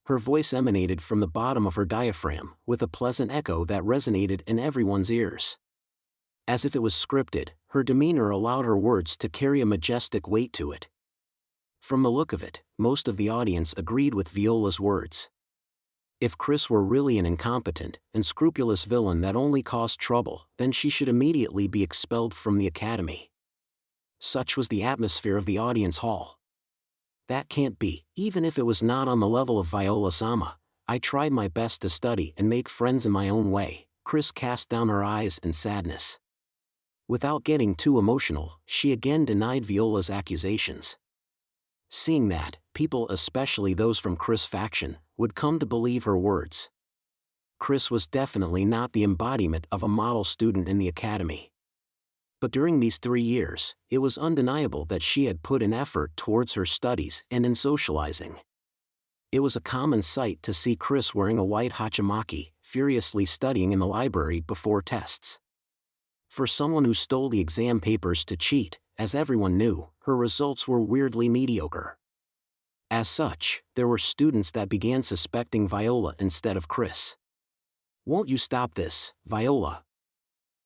Her voice emanated from the bottom of her diaphragm, with a pleasant echo that resonated in everyone's ears. As if it was scripted, her demeanor allowed her words to carry a majestic weight to it. From the look of it, most of the audience agreed with Viola's words. If Chris were really an incompetent, unscrupulous villain that only caused trouble, then she should immediately be expelled from the academy. Such was the atmosphere of the audience hall. That can't be, even if it was not on the level of Viola-sama. I tried my best to study and make friends in my own way. Chris cast down her eyes in sadness. Without getting too emotional, she again denied Viola's accusations. Seeing that, people, especially those from Chris' faction, would come to believe her words. Chris was definitely not the embodiment of a model student in the academy. But during these 3 years, it was undeniable that she had put in effort towards her studies and in socializing. It was a common sight to see Chris wearing a white hachimaki, furiously studying in the library before tests. For someone who stole the exam papers to cheat, as everyone knew, her results were weirdly mediocre. As such, there were students that began suspecting Viola instead of Chris. "Won't you stop this, Viola?"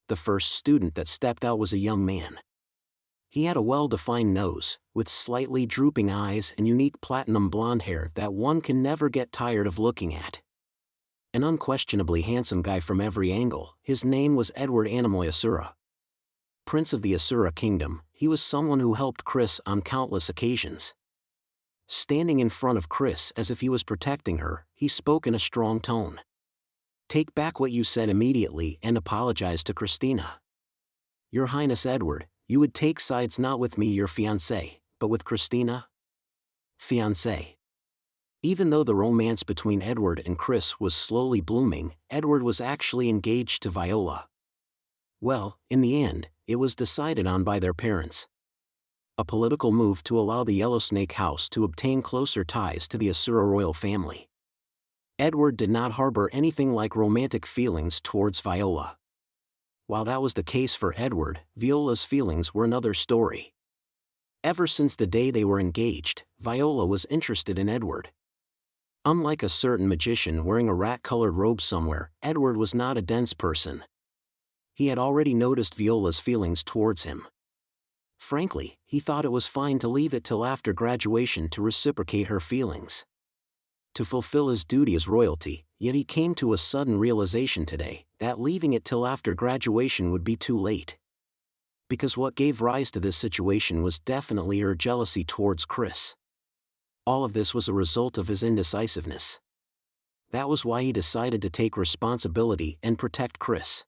The first student that stepped out was a young man. He had a well-defined nose, with slightly drooping eyes and unique platinum blonde hair that one can never get tired of looking at. An unquestionably handsome guy from every angle, his name was Edward Anemoy Asura. Prince of the Asura Kingdom, he was someone who helped Chris on countless occasions. Standing in front of Chris as if he was protecting her, he spoke in a strong tone. "Take back what you said immediately and apologize to Christina. Your Highness Edward, you would take sides not with me, your fiancé, but with Christina?" Fiancé. Even though the romance between Edward and Chris was slowly blooming, Edward was actually engaged to Viola. Well, in the end, it was decided on by their parents. A political move to allow the Yellowsnake House to obtain closer ties to the Asura royal family. Edward did not harbor anything like romantic feelings towards Viola. While that was the case for Edward, Viola's feelings were another story. Ever since the day they were engaged, Viola was interested in Edward. Unlike a certain magician wearing a rat-colored robe somewhere, Edward was not a dense person. He had already noticed Viola's feelings towards him. Frankly, he thought it was fine to leave it till after graduation to reciprocate her feelings. To fulfill his duty as royalty, yet he came to a sudden realization today that leaving it till after graduation would be too late. Because what gave rise to this situation was definitely her jealousy towards Chris. All of this was a result of his indecisiveness. That was why he decided to take responsibility and protect Chris.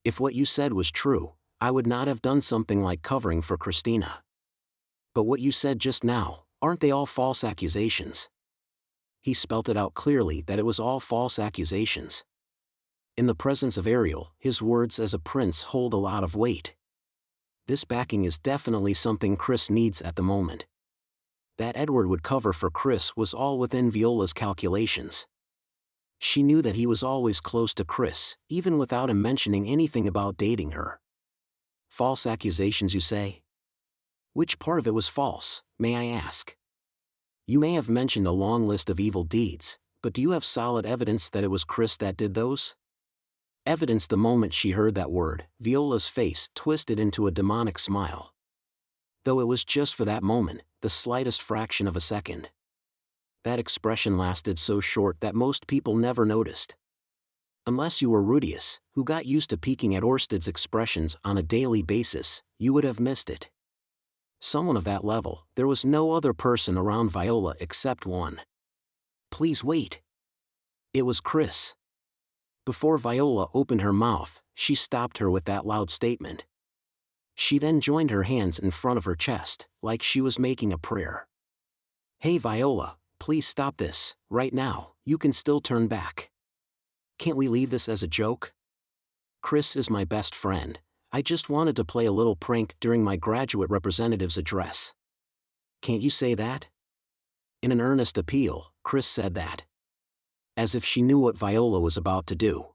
If what you said was true, I would not have done something like covering for Christina. But what you said just now, aren't they all false accusations? He spelt it out clearly that it was all false accusations. In the presence of Ariel, his words as a prince hold a lot of weight. This backing is definitely something Chris needs at the moment. That Edward would cover for Chris was all within Viola's calculations. She knew that he was always close to Chris, even without him mentioning anything about dating her. False accusations, you say? Which part of it was false, may I ask? You may have mentioned a long list of evil deeds, but do you have solid evidence that it was Chris that did those? Evidence. The moment she heard that word, Viola's face twisted into a demonic smile. Though it was just for that moment, the slightest fraction of a second. That expression lasted so short that most people never noticed. Unless you were Rudeus, who got used to peeking at Orsted's expressions on a daily basis, you would have missed it. Someone of that level, there was no other person around Viola except one. Please wait. It was Chris. Before Viola opened her mouth, she stopped her with that loud statement. She then joined her hands in front of her chest, like she was making a prayer. Hey Viola, please stop this, right now, you can still turn back. Can't we leave this as a joke? Chris is my best friend. I just wanted to play a little prank during my graduate representative's address. Can't you say that? In an earnest appeal, Chris said that. As if she knew what Viola was about to do.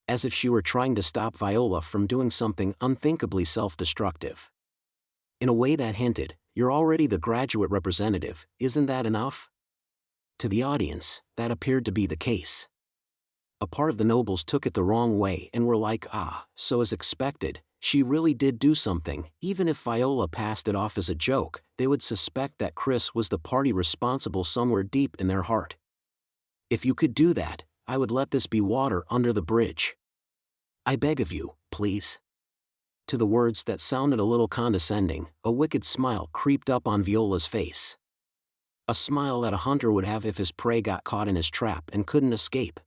As if she were trying to stop Viola from doing something unthinkably self-destructive. In a way that hinted, you're already the graduate representative, isn't that enough? To the audience, that appeared to be the case. A part of the nobles took it the wrong way and were like, so as expected, she really did do something. Even if Viola passed it off as a joke, they would suspect that Chris was the party responsible somewhere deep in their heart. If you could do that, I would let this be water under the bridge. I beg of you, please. To the words that sounded a little condescending, a wicked smile creeped up on Viola's face. A smile that a hunter would have if his prey got caught in his trap and couldn't escape.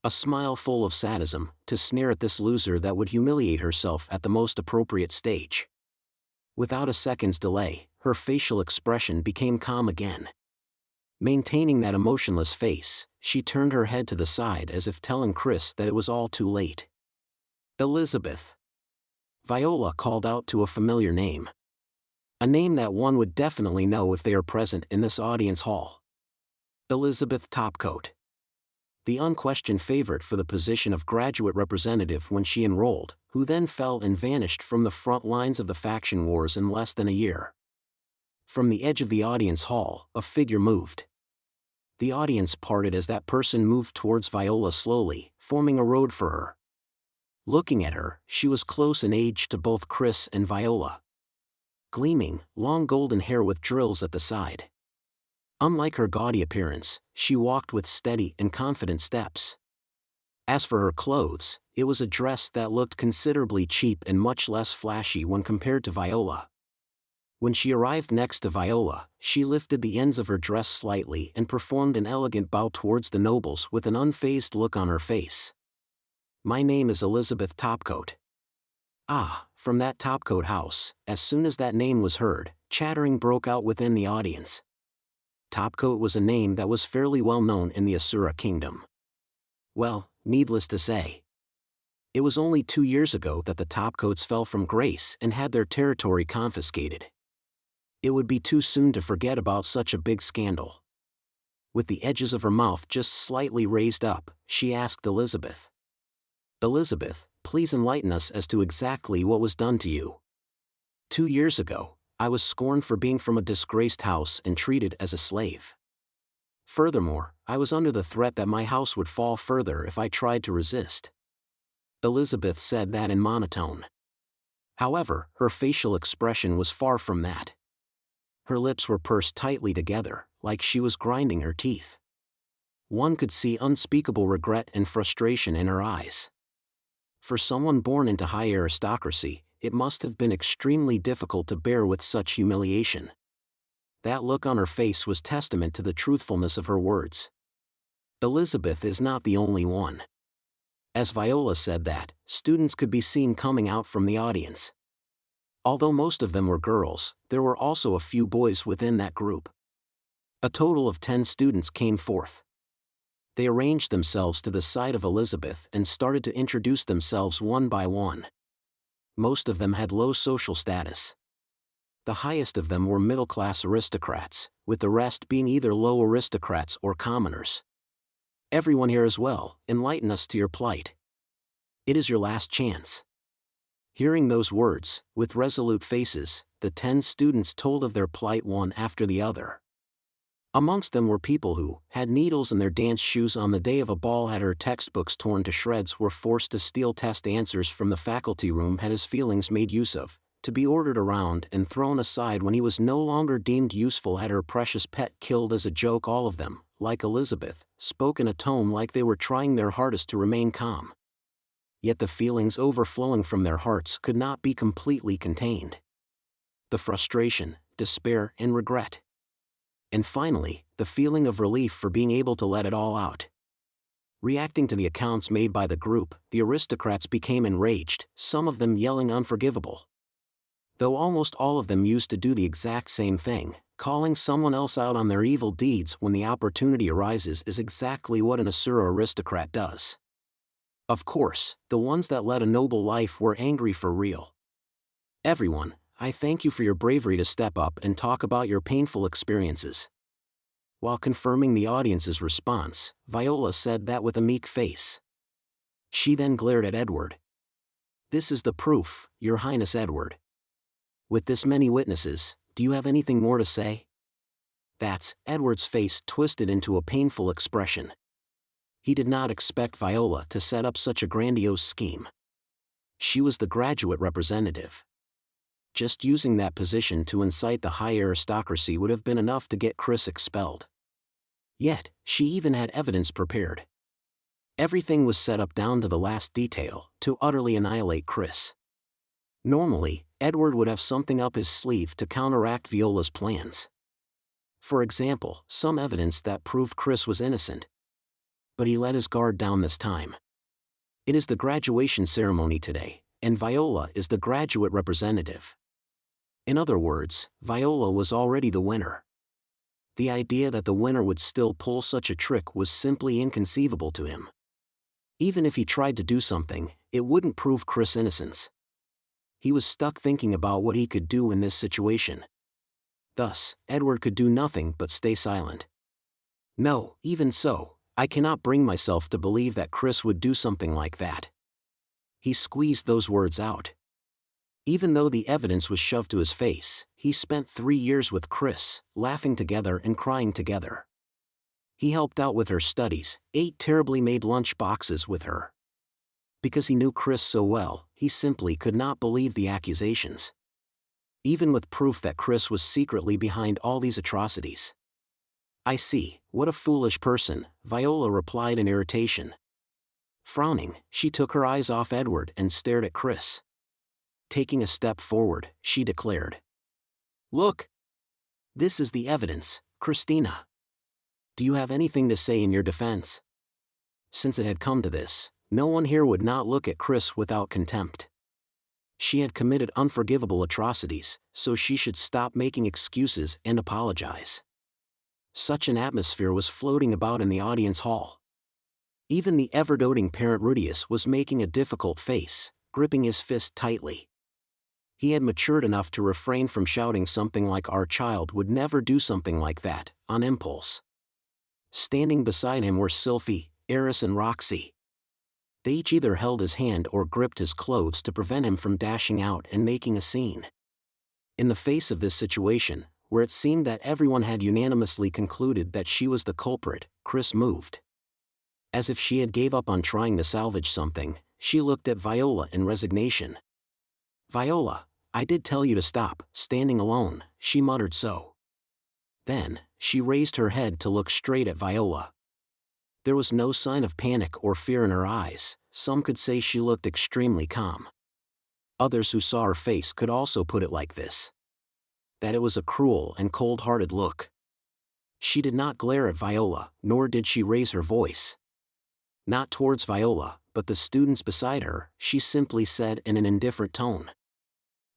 A smile full of sadism, to sneer at this loser that would humiliate herself at the most appropriate stage. Without a second's delay, her facial expression became calm again. Maintaining that emotionless face, she turned her head to the side as if telling Chris that it was all too late. Elizabeth. Viola called out to a familiar name. A name that one would definitely know if they are present in this audience hall. Elizabeth Topcoat. The unquestioned favorite for the position of graduate representative when she enrolled, who then fell and vanished from the front lines of the faction wars in less than a year. From the edge of the audience hall, a figure moved. The audience parted as that person moved towards Viola slowly, forming a road for her. Looking at her, she was close in age to both Chris and Viola. Gleaming, long golden hair with drills at the side. Unlike her gaudy appearance, she walked with steady and confident steps. As for her clothes, it was a dress that looked considerably cheap and much less flashy when compared to Viola. When she arrived next to Viola, she lifted the ends of her dress slightly and performed an elegant bow towards the nobles with an unfazed look on her face. My name is Elizabeth Topcoat. From that Topcoat house, as soon as that name was heard, chattering broke out within the audience. Topcoat was a name that was fairly well known in the Asura kingdom. Well, needless to say. It was only 2 years ago that the Topcoats fell from grace and had their territory confiscated. It would be too soon to forget about such a big scandal. With the edges of her mouth just slightly raised up, she asked Elizabeth. Elizabeth, please enlighten us as to exactly what was done to you. 2 years ago, I was scorned for being from a disgraced house and treated as a slave. Furthermore, I was under the threat that my house would fall further if I tried to resist. Elizabeth said that in monotone. However, her facial expression was far from that. Her lips were pursed tightly together, like she was grinding her teeth. One could see unspeakable regret and frustration in her eyes. For someone born into high aristocracy, it must have been extremely difficult to bear with such humiliation. That look on her face was testament to the truthfulness of her words. Elizabeth is not the only one. As Viola said that, students could be seen coming out from the audience. Although most of them were girls, there were also a few boys within that group. A total of 10 students came forth. They arranged themselves to the side of Elizabeth and started to introduce themselves one by one. Most of them had low social status. The highest of them were middle-class aristocrats, with the rest being either low aristocrats or commoners. Everyone here as well, enlighten us to your plight. It is your last chance. Hearing those words, with resolute faces, the 10 students told of their plight one after the other. Amongst them were people who had needles in their dance shoes on the day of a ball, had her textbooks torn to shreds, were forced to steal test answers from the faculty room, had his feelings made use of, to be ordered around and thrown aside when he was no longer deemed useful, had her precious pet killed as a joke. All of them, like Elizabeth, spoke in a tone like they were trying their hardest to remain calm. Yet the feelings overflowing from their hearts could not be completely contained. The frustration, despair, and regret. And finally, the feeling of relief for being able to let it all out. Reacting to the accounts made by the group, the aristocrats became enraged, some of them yelling unforgivable. Though almost all of them used to do the exact same thing, calling someone else out on their evil deeds when the opportunity arises is exactly what an Asura aristocrat does. Of course, the ones that led a noble life were angry for real. Everyone, I thank you for your bravery to step up and talk about your painful experiences. While confirming the audience's response, Viola said that with a meek face. She then glared at Edward. This is the proof, Your Highness Edward. With this many witnesses, do you have anything more to say? That's, Edward's face twisted into a painful expression. He did not expect Viola to set up such a grandiose scheme. She was the graduate representative. Just using that position to incite the high aristocracy would have been enough to get Chris expelled. Yet, she even had evidence prepared. Everything was set up down to the last detail, to utterly annihilate Chris. Normally, Edward would have something up his sleeve to counteract Viola's plans. For example, some evidence that proved Chris was innocent. But he let his guard down this time. It is the graduation ceremony today, and Viola is the graduate representative. In other words, Viola was already the winner. The idea that the winner would still pull such a trick was simply inconceivable to him. Even if he tried to do something, it wouldn't prove Chris' innocence. He was stuck thinking about what he could do in this situation. Thus, Edward could do nothing but stay silent. No, even so, I cannot bring myself to believe that Chris would do something like that. He squeezed those words out. Even though the evidence was shoved to his face, he spent 3 years with Chris, laughing together and crying together. He helped out with her studies, ate terribly made lunch boxes with her. Because he knew Chris so well, he simply could not believe the accusations. Even with proof that Chris was secretly behind all these atrocities. I see, what a foolish person, Viola replied in irritation. Frowning, she took her eyes off Edward and stared at Chris. Taking a step forward, she declared. Look! This is the evidence, Christina. Do you have anything to say in your defense? Since it had come to this, no one here would not look at Chris without contempt. She had committed unforgivable atrocities, so she should stop making excuses and apologize. Such an atmosphere was floating about in the audience hall. Even the ever-doting parent Rudeus was making a difficult face, gripping his fist tightly. He had matured enough to refrain from shouting something like "Our child would never do something like that," on impulse. Standing beside him were Sylphie, Eris and Roxy. They each either held his hand or gripped his clothes to prevent him from dashing out and making a scene. In the face of this situation, where it seemed that everyone had unanimously concluded that she was the culprit, Chris moved. As if she had gave up on trying to salvage something, she looked at Viola in resignation. Viola, I did tell you to stop, standing alone, she muttered so. Then, she raised her head to look straight at Viola. There was no sign of panic or fear in her eyes. Some could say she looked extremely calm. Others who saw her face could also put it like this: that it was a cruel and cold-hearted look. She did not glare at Viola, nor did she raise her voice. Not towards Viola, but the students beside her, she simply said in an indifferent tone.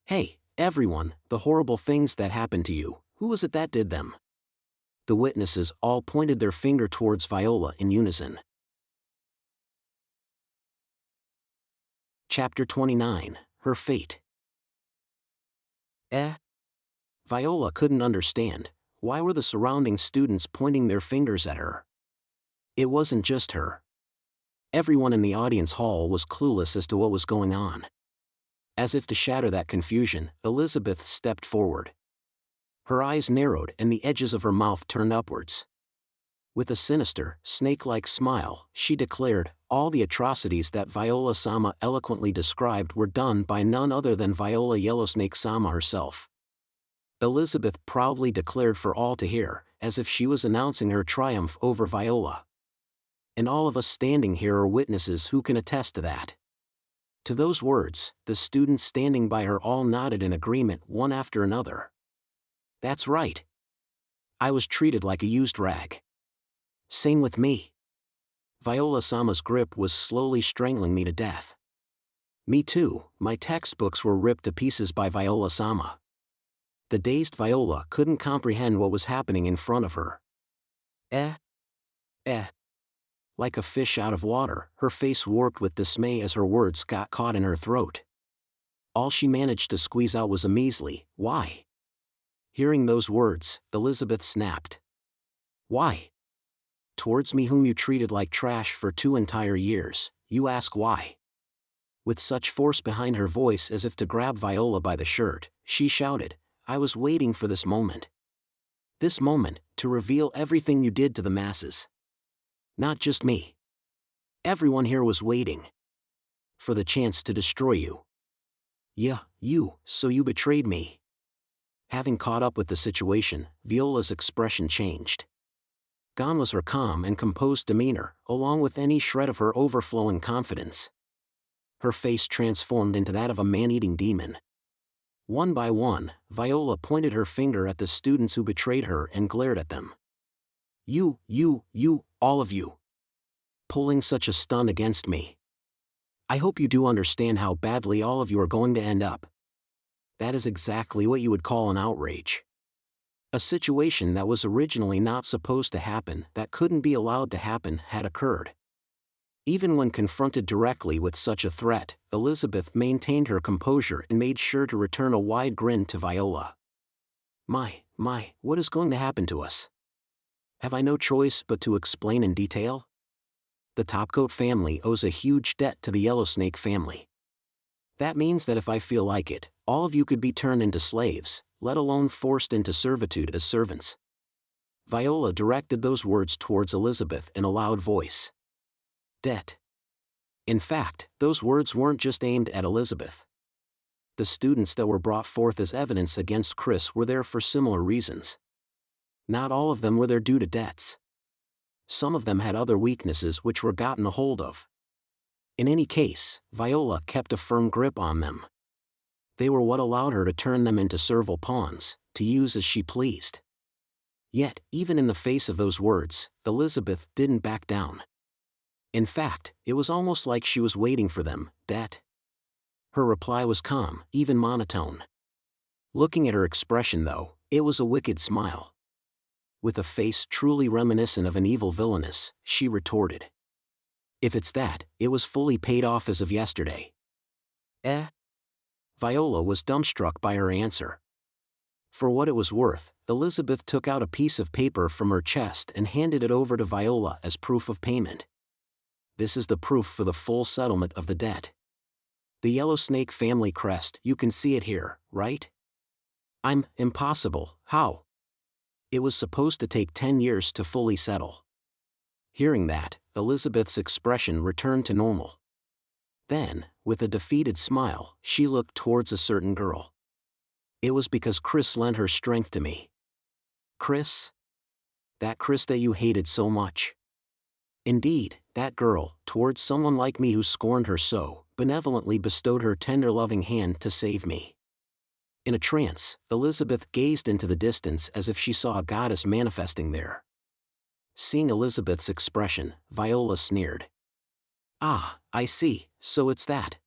Hey, everyone, the horrible things that happened to you, who was it that did them? The witnesses all pointed their finger towards Viola in unison. Chapter 29, Her Fate. Viola couldn't understand. Why were the surrounding students pointing their fingers at her? It wasn't just her. Everyone in the audience hall was clueless as to what was going on. As if to shatter that confusion, Elizabeth stepped forward. Her eyes narrowed and the edges of her mouth turned upwards. With a sinister, snake-like smile, she declared, all the atrocities that Viola-sama eloquently described were done by none other than Viola Yellowsnake-sama herself. Elizabeth proudly declared for all to hear, as if she was announcing her triumph over Viola. And all of us standing here are witnesses who can attest to that. To those words, the students standing by her all nodded in agreement, one after another. That's right. I was treated like a used rag. Same with me. Viola-sama's grip was slowly strangling me to death. Me too, my textbooks were ripped to pieces by Viola-sama. The dazed Viola couldn't comprehend what was happening in front of her. Like a fish out of water, her face warped with dismay as her words got caught in her throat. All she managed to squeeze out was a measly, "Why?" Hearing those words, Elizabeth snapped. Why? Towards me whom you treated like trash for 2 entire years, you ask why? With such force behind her voice as if to grab Viola by the shirt, she shouted, I was waiting for this moment. This moment, to reveal everything you did to the masses. Not just me. Everyone here was waiting. For the chance to destroy you. Yeah, so you betrayed me. Having caught up with the situation, Viola's expression changed. Gone was her calm and composed demeanor, along with any shred of her overflowing confidence. Her face transformed into that of a man-eating demon. One by one, Viola pointed her finger at the students who betrayed her and glared at them. You, all of you. Pulling such a stunt against me. I hope you do understand how badly all of you are going to end up. That is exactly what you would call an outrage. A situation that was originally not supposed to happen, that couldn't be allowed to happen, had occurred. Even when confronted directly with such a threat, Elizabeth maintained her composure and made sure to return a wide grin to Viola. My, what is going to happen to us? Have I no choice but to explain in detail? The Topcoat family owes a huge debt to the Yellowsnake family. That means that if I feel like it, all of you could be turned into slaves, let alone forced into servitude as servants. Viola directed those words towards Elizabeth in a loud voice. Debt. In fact, those words weren't just aimed at Elizabeth. The students that were brought forth as evidence against Chris were there for similar reasons. Not all of them were there due to debts. Some of them had other weaknesses which were gotten a hold of. In any case, Viola kept a firm grip on them. They were what allowed her to turn them into servile pawns, to use as she pleased. Yet, even in the face of those words, Elizabeth didn't back down. In fact, it was almost like she was waiting for them, Debt. Her reply was calm, even monotone. Looking at her expression though, it was a wicked smile. With a face truly reminiscent of an evil villainess, she retorted. If it's that, it was fully paid off as of yesterday. Viola was dumbstruck by her answer. For what it was worth, Elizabeth took out a piece of paper from her chest and handed it over to Viola as proof of payment. This is the proof for the full settlement of the debt. The Yellowsnake family crest, you can see it here, right? Impossible, how? It was supposed to take 10 years to fully settle. Hearing that, Elizabeth's expression returned to normal. Then, with a defeated smile, she looked towards a certain girl. It was because Chris lent her strength to me. Chris? That Chris that you hated so much. Indeed, that girl, towards someone like me who scorned her so, benevolently bestowed her tender loving hand to save me. In a trance, Elizabeth gazed into the distance as if she saw a goddess manifesting there. Seeing Elizabeth's expression, Viola sneered. Ah, I see, so it's that.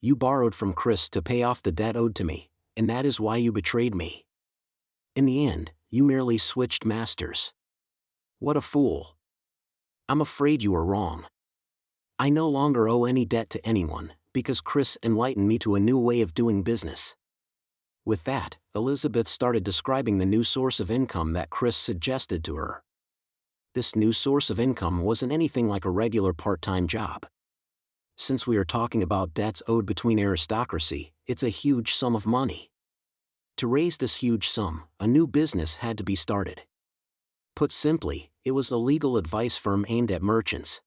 You borrowed from Chris to pay off the debt owed to me, and that is why you betrayed me. In the end, you merely switched masters. What a fool. I'm afraid you are wrong. I no longer owe any debt to anyone, because Chris enlightened me to a new way of doing business. With that, Elizabeth started describing the new source of income that Chris suggested to her. This new source of income wasn't anything like a regular part-time job. Since we are talking about debts owed between aristocracy, it's a huge sum of money. To raise this huge sum, a new business had to be started. Put simply, it was a legal advice firm aimed at merchants.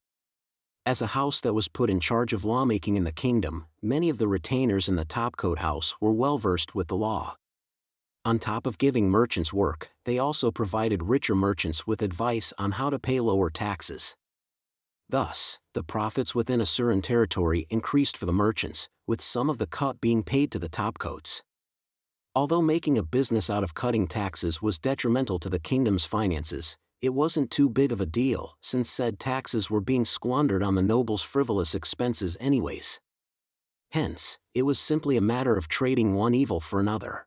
As a house that was put in charge of lawmaking in the kingdom, many of the retainers in the topcoat house were well versed with the law. On top of giving merchants work, they also provided richer merchants with advice on how to pay lower taxes. Thus, the profits within Asuran territory increased for the merchants, with some of the cut being paid to the topcoats. Although making a business out of cutting taxes was detrimental to the kingdom's finances, it wasn't too big of a deal, since said taxes were being squandered on the nobles' frivolous expenses anyways. Hence, it was simply a matter of trading one evil for another.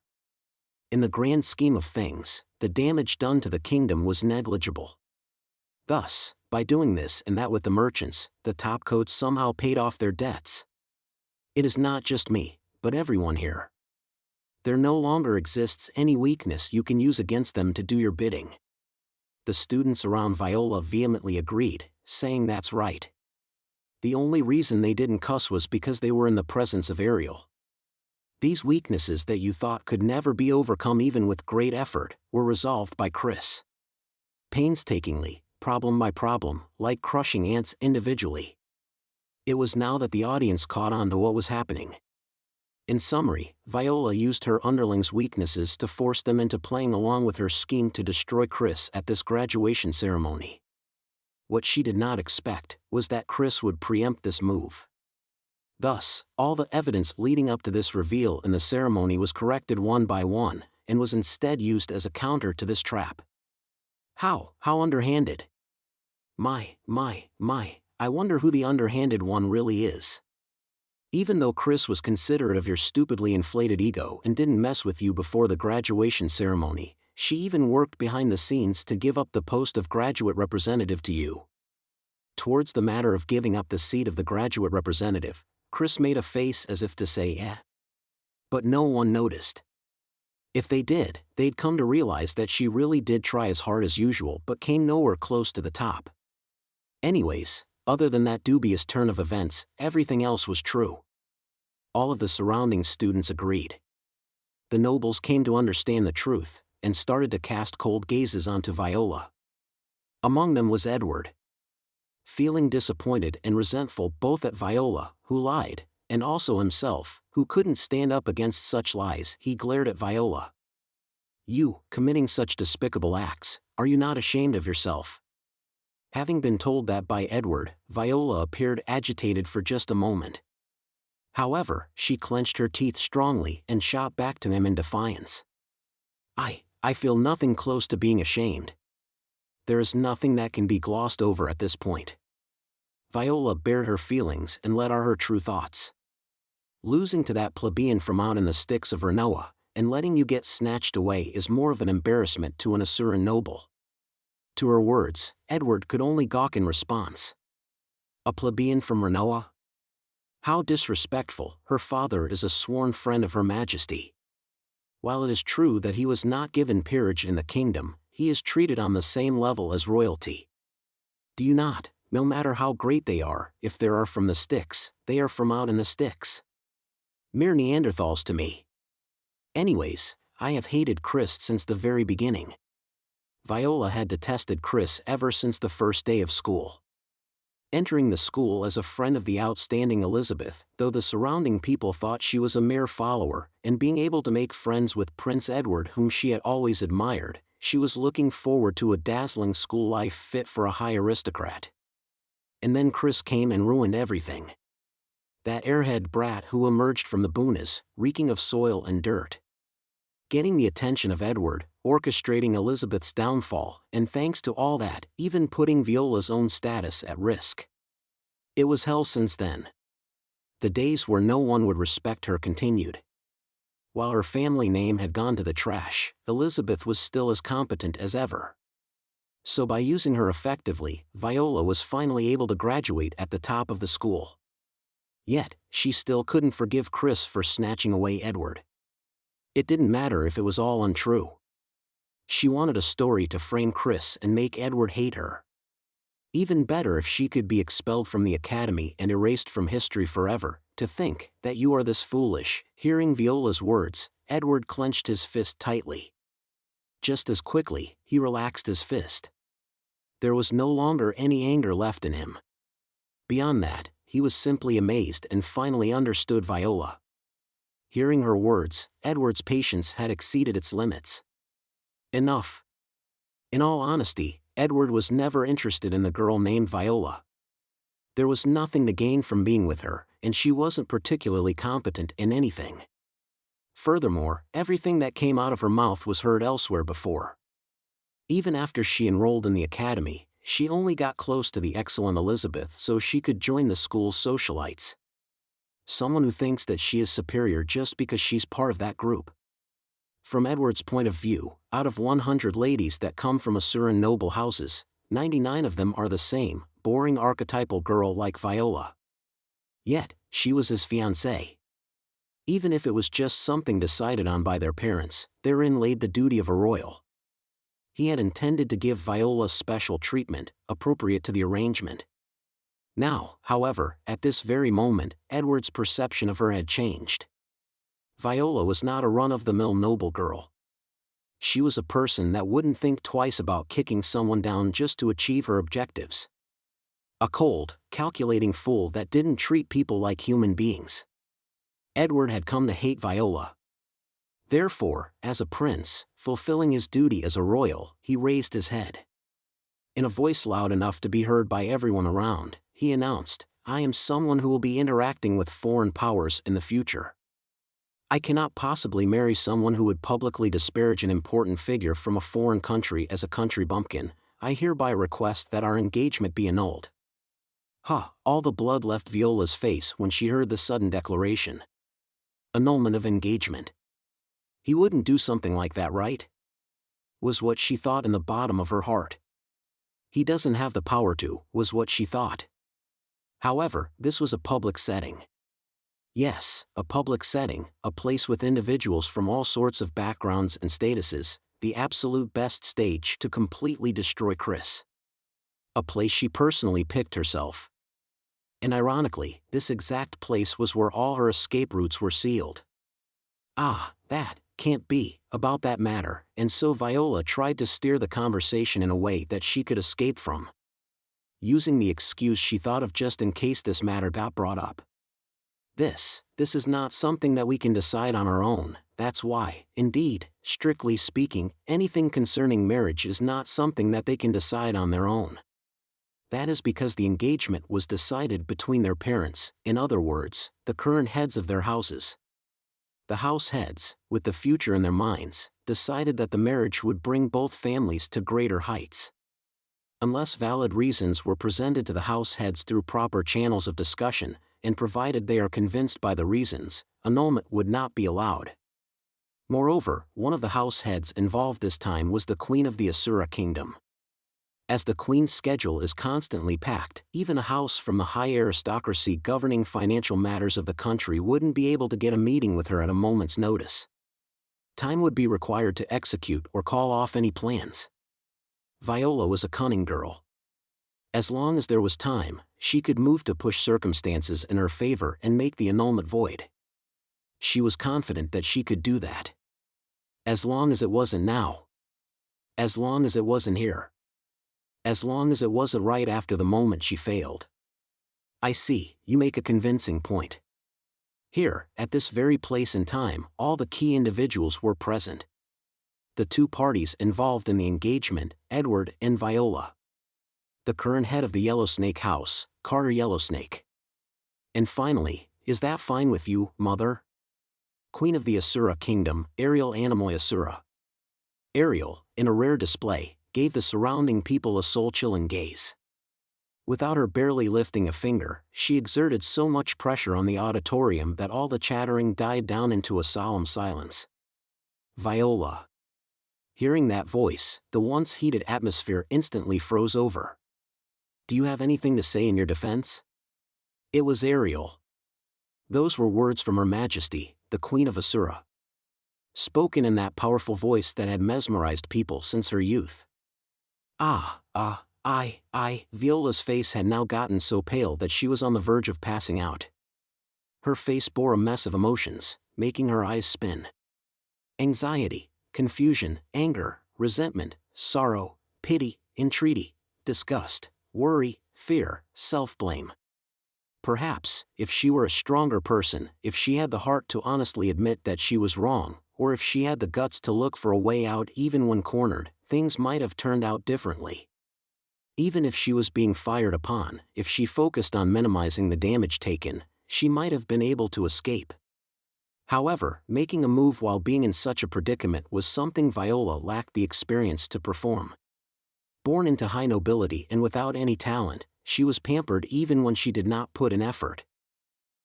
In the grand scheme of things, the damage done to the kingdom was negligible. Thus, by doing this and that with the merchants, the topcoats somehow paid off their debts. It is not just me, but everyone here. There no longer exists any weakness you can use against them to do your bidding. The students around Viola vehemently agreed, saying that's right. The only reason they didn't cuss was because they were in the presence of Ariel. These weaknesses that you thought could never be overcome even with great effort, were resolved by Chris. Painstakingly, problem by problem, like crushing ants individually. It was now that the audience caught on to what was happening. In summary, Viola used her underlings' weaknesses to force them into playing along with her scheme to destroy Chris at this graduation ceremony. What she did not expect was that Chris would preempt this move. Thus, all the evidence leading up to this reveal in the ceremony was corrected one by one, and was instead used as a counter to this trap. How underhanded? My, I wonder who the underhanded one really is. Even though Chris was considerate of your stupidly inflated ego and didn't mess with you before the graduation ceremony, she even worked behind the scenes to give up the post of graduate representative to you. Towards the matter of giving up the seat of the graduate representative, Chris made a face as if to say eh. But no one noticed. If they did, they'd come to realize that she really did try as hard as usual but came nowhere close to the top. Anyways, other than that dubious turn of events, everything else was true. All of the surrounding students agreed. The nobles came to understand the truth, and started to cast cold gazes onto Viola. Among them was Edward. Feeling disappointed and resentful both at Viola, who lied, and also himself, who couldn't stand up against such lies, he glared at Viola. You, committing such despicable acts, are you not ashamed of yourself? Having been told that by Edward, Viola appeared agitated for just a moment. However, she clenched her teeth strongly and shot back to him in defiance. I feel nothing close to being ashamed. There is nothing that can be glossed over at this point. Viola bared her feelings and let out her true thoughts. Losing to that plebeian from out in the sticks of Renoa, and letting you get snatched away is more of an embarrassment to an Asuran noble. To her words, Edward could only gawk in response. A plebeian from Renoa? How disrespectful, her father is a sworn friend of Her Majesty. While it is true that he was not given peerage in the kingdom, he is treated on the same level as royalty. Do you not, no matter how great they are, if they are from the sticks, they are from out in the sticks. Mere Neanderthals to me. Anyways, I have hated Chris since the very beginning. Viola had detested Chris ever since the first day of school. entering the school as a friend of the outstanding Elizabeth, though the surrounding people thought she was a mere follower, and being able to make friends with Prince Edward, whom she had always admired, she was looking forward to a dazzling school life fit for a high aristocrat. And then Chris came and ruined everything. That airhead brat who emerged from the Boonas, reeking of soil and dirt. Getting the attention of Edward, orchestrating Elizabeth's downfall, and thanks to all that, even putting Viola's own status at risk. It was hell since then. The days where no one would respect her continued. While her family name had gone to the trash, Elizabeth was still as competent as ever. So by using her effectively, Viola was finally able to graduate at the top of the school. Yet, she still couldn't forgive Chris for snatching away Edward. It didn't matter if it was all untrue. She wanted a story to frame Chris and make Edward hate her. Even better if she could be expelled from the academy and erased from history forever. To think that you are this foolish. Hearing Viola's words, Edward clenched his fist tightly. Just as quickly, he relaxed his fist. There was no longer any anger left in him. Beyond that, he was simply amazed and finally understood Viola. Hearing her words, Edward's patience had exceeded its limits. Enough. In all honesty, Edward was never interested in the girl named Viola. There was nothing to gain from being with her, and she wasn't particularly competent in anything. Furthermore, everything that came out of her mouth was heard elsewhere before. Even after she enrolled in the academy, she only got close to the excellent Elizabeth so she could join the school's socialites. Someone who thinks that she is superior just because she's part of that group. From Edward's point of view, out of 100 ladies that come from Asuran noble houses, 99 of them are the same, boring archetypal girl like Viola. Yet, she was his fiancée. Even if it was just something decided on by their parents, therein laid the duty of a royal. He had intended to give Viola special treatment, appropriate to the arrangement. Now, however, at this very moment, Edward's perception of her had changed. Viola was not a run-of-the-mill noble girl. She was a person that wouldn't think twice about kicking someone down just to achieve her objectives. A cold, calculating fool that didn't treat people like human beings. Edward had come to hate Viola. Therefore, as a prince, fulfilling his duty as a royal, he raised his head. In a voice loud enough to be heard by everyone around, he announced, "I am someone who will be interacting with foreign powers in the future. I cannot possibly marry someone who would publicly disparage an important figure from a foreign country as a country bumpkin. I hereby request that our engagement be annulled." All the blood left Viola's face when she heard the sudden declaration. Annulment of engagement. He wouldn't do something like that, right? Was what she thought in the bottom of her heart. He doesn't have the power to, was what she thought. However, this was a public setting. Yes, a public setting, a place with individuals from all sorts of backgrounds and statuses, the absolute best stage to completely destroy Chris. A place she personally picked herself. And ironically, this exact place was where all her escape routes were sealed. That can't be about that matter, and so Viola tried to steer the conversation in a way that she could escape from. Using the excuse she thought of just in case this matter got brought up. This is not something that we can decide on our own, that's why, indeed, strictly speaking, anything concerning marriage is not something that they can decide on their own. That is because the engagement was decided between their parents, in other words, the current heads of their houses. The house heads, with the future in their minds, decided that the marriage would bring both families to greater heights. Unless valid reasons were presented to the house heads through proper channels of discussion, and provided they are convinced by the reasons, annulment would not be allowed. Moreover, one of the house heads involved this time was the queen of the Asura kingdom. As the queen's schedule is constantly packed, even a house from the high aristocracy governing financial matters of the country wouldn't be able to get a meeting with her at a moment's notice. Time would be required to execute or call off any plans. Viola was a cunning girl. As long as there was time, she could move to push circumstances in her favor and make the annulment void. She was confident that she could do that. As long as it wasn't now. As long as it wasn't here. As long as it wasn't right after the moment she failed. I see, you make a convincing point. Here, at this very place and time, all the key individuals were present. The two parties involved in the engagement, Edward and Viola. The current head of the Yellowsnake House, Carter Yellowsnake. And finally, is that fine with you, Mother? Queen of the Asura Kingdom, Ariel Anemoi Asura. Ariel, in a rare display, gave the surrounding people a soul-chilling gaze. Without her barely lifting a finger, she exerted so much pressure on the auditorium that all the chattering died down into a solemn silence. Viola. Hearing that voice, the once heated atmosphere instantly froze over. Do you have anything to say in your defense? It was Ariel. Those were words from Her Majesty, the Queen of Asura. Spoken in that powerful voice that had mesmerized people since her youth. Viola's face had now gotten so pale that she was on the verge of passing out. Her face bore a mess of emotions, making her eyes spin. Anxiety, confusion, anger, resentment, sorrow, pity, entreaty, disgust, worry, fear, self-blame. Perhaps, if she were a stronger person, if she had the heart to honestly admit that she was wrong, or if she had the guts to look for a way out even when cornered, things might have turned out differently. Even if she was being fired upon, if she focused on minimizing the damage taken, she might have been able to escape. However, making a move while being in such a predicament was something Viola lacked the experience to perform. Born into high nobility and without any talent, she was pampered even when she did not put in effort.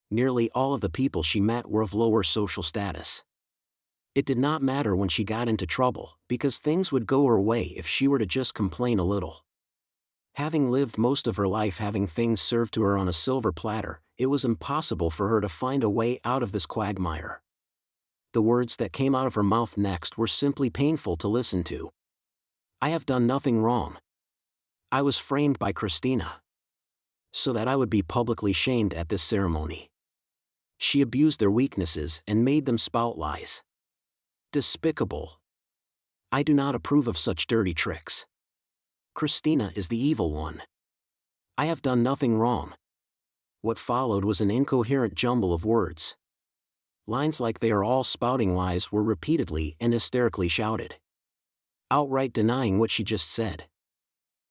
Nearly all of the people she met were of lower social status. It did not matter when she got into trouble, because things would go her way if she were to just complain a little. Having lived most of her life having things served to her on a silver platter, it was impossible for her to find a way out of this quagmire. The words that came out of her mouth next were simply painful to listen to. I have done nothing wrong. I was framed by Christina, so that I would be publicly shamed at this ceremony. She abused their weaknesses and made them spout lies. Despicable. I do not approve of such dirty tricks. Christina is the evil one. I have done nothing wrong. What followed was an incoherent jumble of words. Lines like "they are all spouting lies" were repeatedly and hysterically shouted. Outright denying what she just said.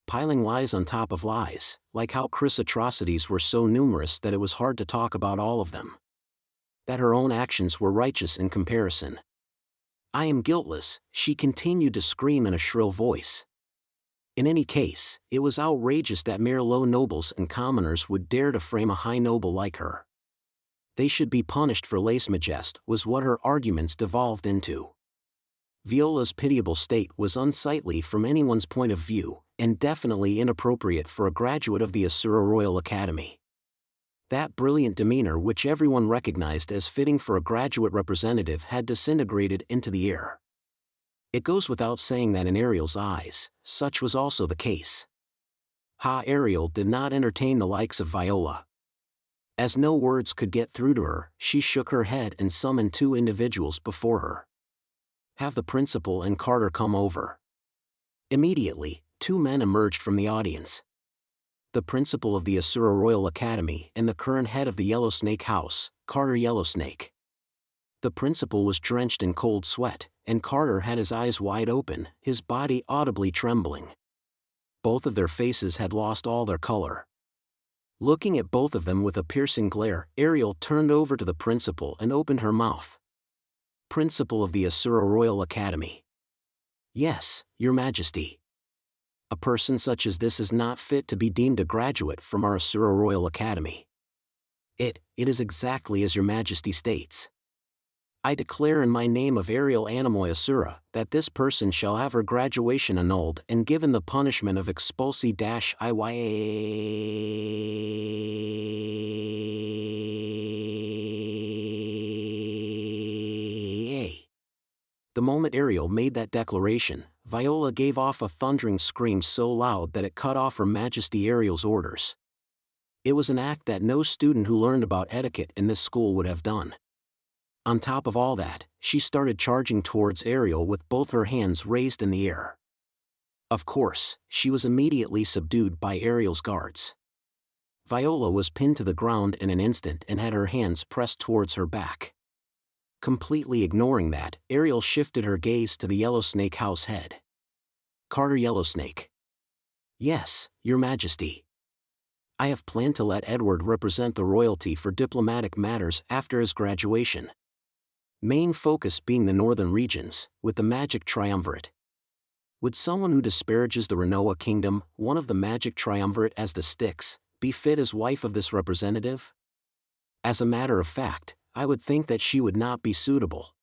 Piling lies on top of lies, like how Chris' atrocities were so numerous that it was hard to talk about all of them. That her own actions were righteous in comparison. I am guiltless, she continued to scream in a shrill voice. In any case, it was outrageous that mere low nobles and commoners would dare to frame a high noble like her. They should be punished for lèse-majesté, was what her arguments devolved into. Viola's pitiable state was unsightly from anyone's point of view, and definitely inappropriate for a graduate of the Asura Royal Academy. That brilliant demeanor which everyone recognized as fitting for a graduate representative had disintegrated into the air. It goes without saying that in Ariel's eyes, such was also the case. Ariel did not entertain the likes of Viola. As no words could get through to her, she shook her head and summoned two individuals before her. Have the principal and Carter come over. Immediately, two men emerged from the audience. The principal of the Asura Royal Academy and the current head of the Yellowsnake House, Carter Yellowsnake. The principal was drenched in cold sweat, and Carter had his eyes wide open, his body audibly trembling. Both of their faces had lost all their color. Looking at both of them with a piercing glare, Ariel turned over to the principal and opened her mouth. Principal of the Asura Royal Academy. Yes, Your Majesty. A person such as this is not fit to be deemed a graduate from our Asura Royal Academy. It is exactly as Your Majesty states. I declare in my name of Ariel Anemoi Asura that this person shall have her graduation annulled and given the punishment of expulsi. The moment Ariel made that declaration, Viola gave off a thundering scream so loud that it cut off Her Majesty Ariel's orders. It was an act that no student who learned about etiquette in this school would have done. On top of all that, she started charging towards Ariel with both her hands raised in the air. Of course, she was immediately subdued by Ariel's guards. Viola was pinned to the ground in an instant and had her hands pressed towards her back. Completely ignoring that, Ariel shifted her gaze to the Yellowsnake house head. Carter Yellowsnake. Yes, Your Majesty. I have planned to let Edward represent the royalty for diplomatic matters after his graduation. Main focus being the northern regions, with the magic triumvirate. Would someone who disparages the Renoa kingdom, one of the magic triumvirate as the Styx, be fit as wife of this representative? As a matter of fact, I would think that she would not be suitable.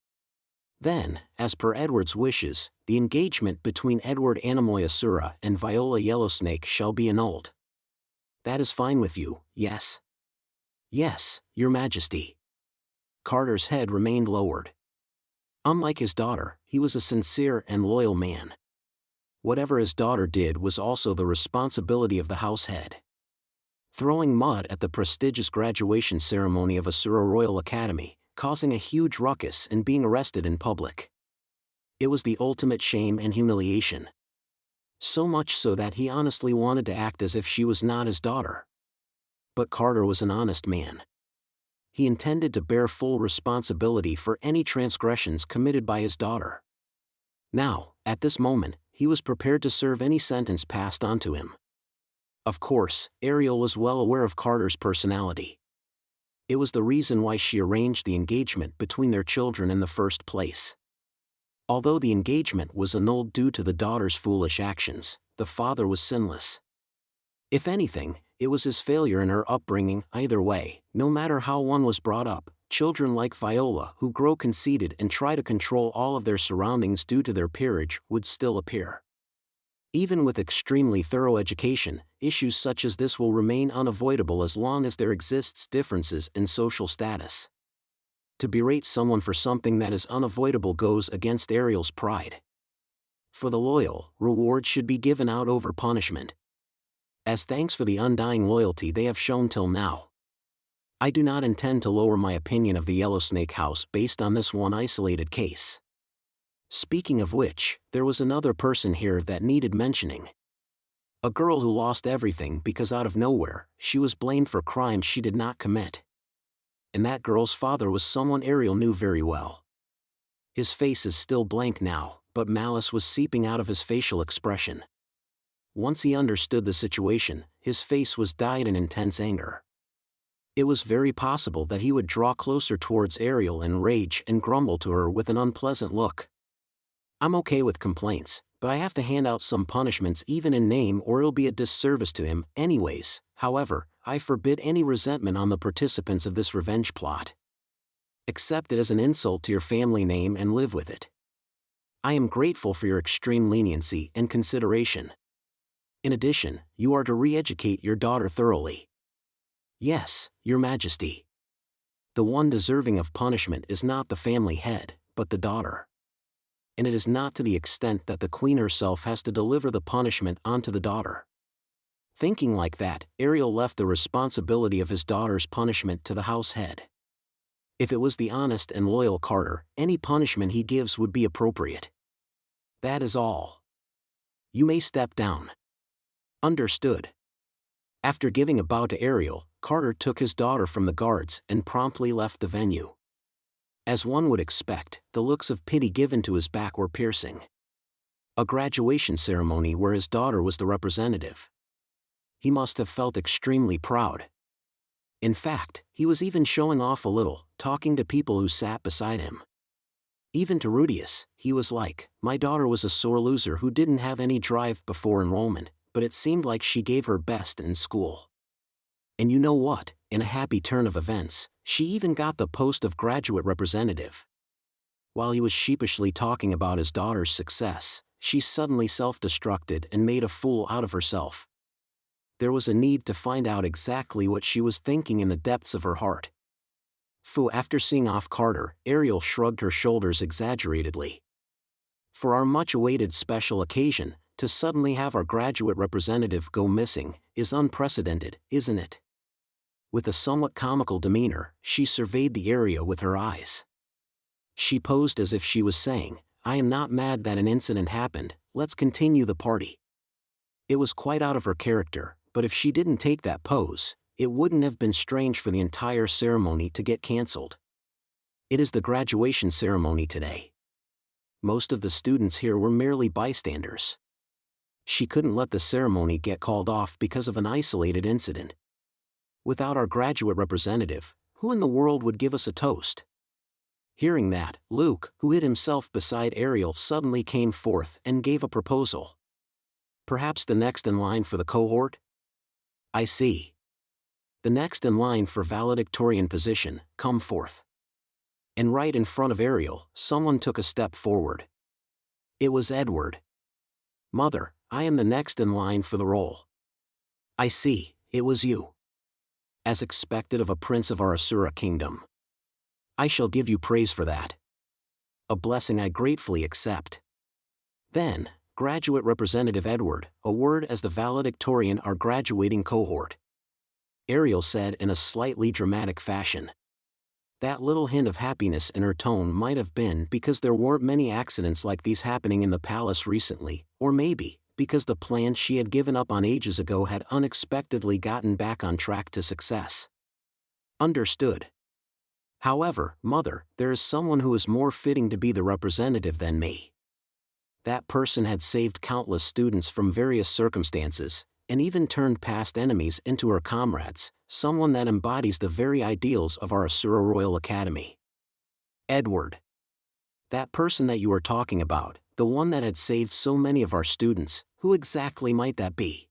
Then, as per Edward's wishes, the engagement between Edward Anemoy Asura and Viola Yellowsnake shall be annulled. That is fine with you, yes? Yes, Your Majesty. Carter's head remained lowered. Unlike his daughter, he was a sincere and loyal man. Whatever his daughter did was also the responsibility of the house head. Throwing mud at the prestigious graduation ceremony of Asura Royal Academy, causing a huge ruckus and being arrested in public. It was the ultimate shame and humiliation. So much so that he honestly wanted to act as if she was not his daughter. But Carter was an honest man. He intended to bear full responsibility for any transgressions committed by his daughter. Now, at this moment, he was prepared to serve any sentence passed on to him. Of course, Ariel was well aware of Carter's personality. It was the reason why she arranged the engagement between their children in the first place. Although the engagement was annulled due to the daughter's foolish actions, the father was sinless. If anything, it was his failure in her upbringing. Either way, no matter how one was brought up, children like Viola who grow conceited and try to control all of their surroundings due to their peerage would still appear. Even with extremely thorough education, issues such as this will remain unavoidable as long as there exists differences in social status. To berate someone for something that is unavoidable goes against Ariel's pride. For the loyal, reward should be given out over punishment. As thanks for the undying loyalty they have shown till now. I do not intend to lower my opinion of the Yellowsnake House based on this one isolated case. Speaking of which, there was another person here that needed mentioning. A girl who lost everything because out of nowhere, she was blamed for crimes she did not commit. And that girl's father was someone Ariel knew very well. His face is still blank now, but malice was seeping out of his facial expression. Once he understood the situation, his face was dyed in intense anger. It was very possible that he would draw closer towards Ariel in rage and grumble to her with an unpleasant look. I'm okay with complaints, but I have to hand out some punishments even in name or it'll be a disservice to him anyways. However, I forbid any resentment on the participants of this revenge plot. Accept it as an insult to your family name and live with it. I am grateful for your extreme leniency and consideration. In addition, you are to re-educate your daughter thoroughly. Yes, Your Majesty. The one deserving of punishment is not the family head, but the daughter. And it is not to the extent that the queen herself has to deliver the punishment onto the daughter. Thinking like that, Ariel left the responsibility of his daughter's punishment to the house head. If it was the honest and loyal Carter, any punishment he gives would be appropriate. That is all. You may step down. Understood. After giving a bow to Ariel, Carter took his daughter from the guards and promptly left the venue. As one would expect, the looks of pity given to his back were piercing. A graduation ceremony where his daughter was the representative. He must have felt extremely proud. In fact, he was even showing off a little, talking to people who sat beside him. Even to Rudeus, he was like, my daughter was a sore loser who didn't have any drive before enrollment, but it seemed like she gave her best in school. And you know what, in a happy turn of events, she even got the post of graduate representative. While he was sheepishly talking about his daughter's success, she suddenly self-destructed and made a fool out of herself. There was a need to find out exactly what she was thinking in the depths of her heart. After seeing off Carter, Ariel shrugged her shoulders exaggeratedly. For our much-awaited special occasion, to suddenly have our graduate representative go missing, is unprecedented, isn't it? With a somewhat comical demeanor, she surveyed the area with her eyes. She posed as if she was saying, I am not mad that an incident happened, let's continue the party. It was quite out of her character, but if she didn't take that pose, it wouldn't have been strange for the entire ceremony to get cancelled. It is the graduation ceremony today. Most of the students here were merely bystanders. She couldn't let the ceremony get called off because of an isolated incident. Without our graduate representative, who in the world would give us a toast? Hearing that, Luke, who hid himself beside Ariel, suddenly came forth and gave a proposal. Perhaps the next in line for the cohort? I see. The next in line for valedictorian position, come forth. And right in front of Ariel, someone took a step forward. It was Edward. Mother, I am the next in line for the role. I see, it was you. As expected of a prince of our Asura kingdom. I shall give you praise for that. A blessing I gratefully accept. Then, Graduate Representative Edward, a word as the valedictorian our graduating cohort. Ariel said in a slightly dramatic fashion. That little hint of happiness in her tone might have been because there weren't many accidents like these happening in the palace recently, or maybe, because the plan she had given up on ages ago had unexpectedly gotten back on track to success. Understood. However, Mother, there is someone who is more fitting to be the representative than me. That person had saved countless students from various circumstances, and even turned past enemies into her comrades, someone that embodies the very ideals of our Asura Royal Academy. Edward. That person that you are talking about, the one that had saved so many of our students, who exactly might that be?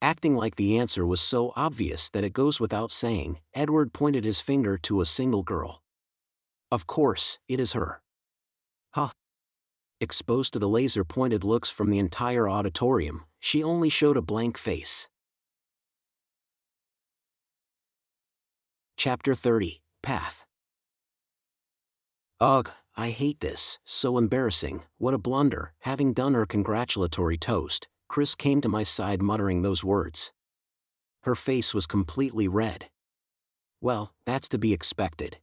Acting like the answer was so obvious that it goes without saying, Edward pointed his finger to a single girl. Of course, it is her. Huh. Exposed to the laser-pointed looks from the entire auditorium, she only showed a blank face. Chapter 30, Path. Ugh, I hate this, so embarrassing, what a blunder. Having done her congratulatory toast, Chris came to my side muttering those words. Her face was completely red. Well, that's to be expected.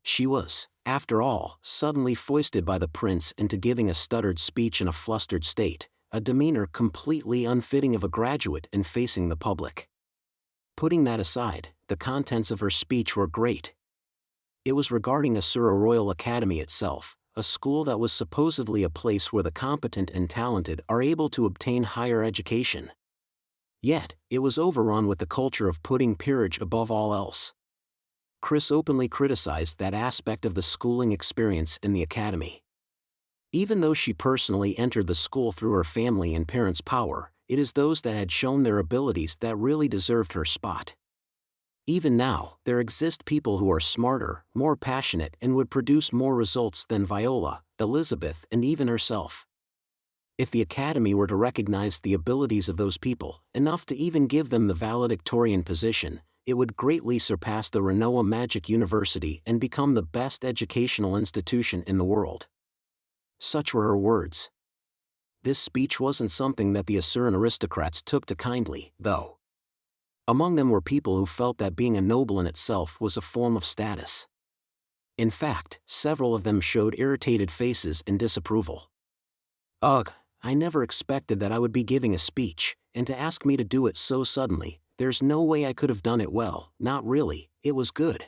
She was, after all, suddenly foisted by the prince into giving a stuttered speech in a flustered state, a demeanor completely unfitting of a graduate and facing the public. Putting that aside, the contents of her speech were great. It was regarding Asura Royal Academy itself, a school that was supposedly a place where the competent and talented are able to obtain higher education. Yet, it was overrun with the culture of putting peerage above all else. Chris openly criticized that aspect of the schooling experience in the academy. Even though she personally entered the school through her family and parents' power, it is those that had shown their abilities that really deserved her spot. Even now, there exist people who are smarter, more passionate, and would produce more results than Viola, Elizabeth, and even herself. If the Academy were to recognize the abilities of those people, enough to even give them the valedictorian position, it would greatly surpass the Renoa Magic University and become the best educational institution in the world. Such were her words. This speech wasn't something that the Asuran aristocrats took to kindly, though. Among them were people who felt that being a noble in itself was a form of status. In fact, several of them showed irritated faces in disapproval. Ugh, I never expected that I would be giving a speech, and to ask me to do it so suddenly, there's no way I could have done it well, not really, it was good.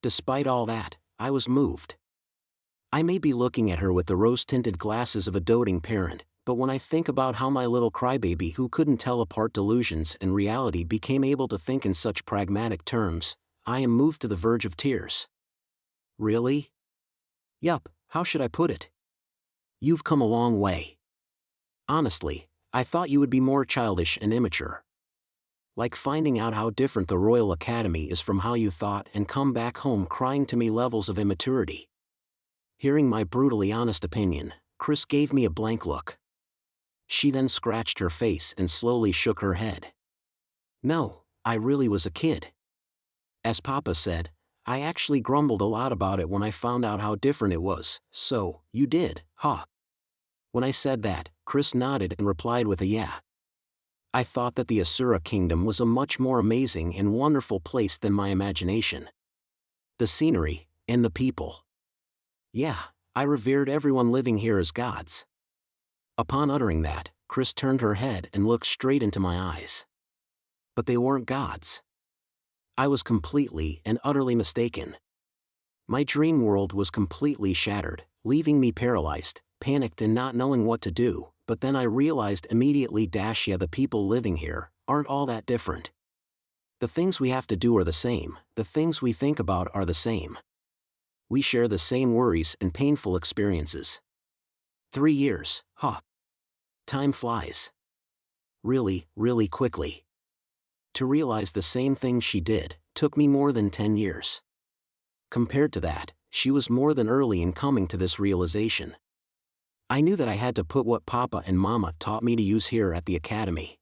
Despite all that, I was moved. I may be looking at her with the rose-tinted glasses of a doting parent, but when I think about how my little crybaby who couldn't tell apart delusions and reality became able to think in such pragmatic terms, I am moved to the verge of tears. Really? Yup, how should I put it? You've come a long way. Honestly, I thought you would be more childish and immature. Like finding out how different the Royal Academy is from how you thought and come back home crying to me levels of immaturity. Hearing my brutally honest opinion, Chris gave me a blank look. She then scratched her face and slowly shook her head. No, I really was a kid. As Papa said, I actually grumbled a lot about it when I found out how different it was, so, you did, huh? When I said that, Chris nodded and replied with a yeah. I thought that the Asura Kingdom was a much more amazing and wonderful place than my imagination. The scenery, and the people. Yeah, I revered everyone living here as gods. Upon uttering that, Chris turned her head and looked straight into my eyes. But they weren't gods. I was completely and utterly mistaken. My dream world was completely shattered, leaving me paralyzed, panicked and not knowing what to do, but then I realized immediately yeah, the people living here aren't all that different. The things we have to do are the same, the things we think about are the same. We share the same worries and painful experiences. 3 years, huh? Time flies. Really, really quickly. To realize the same thing she did took me more than 10 years. Compared to that, she was more than early in coming to this realization. I knew that I had to put what Papa and Mama taught me to use here at the academy.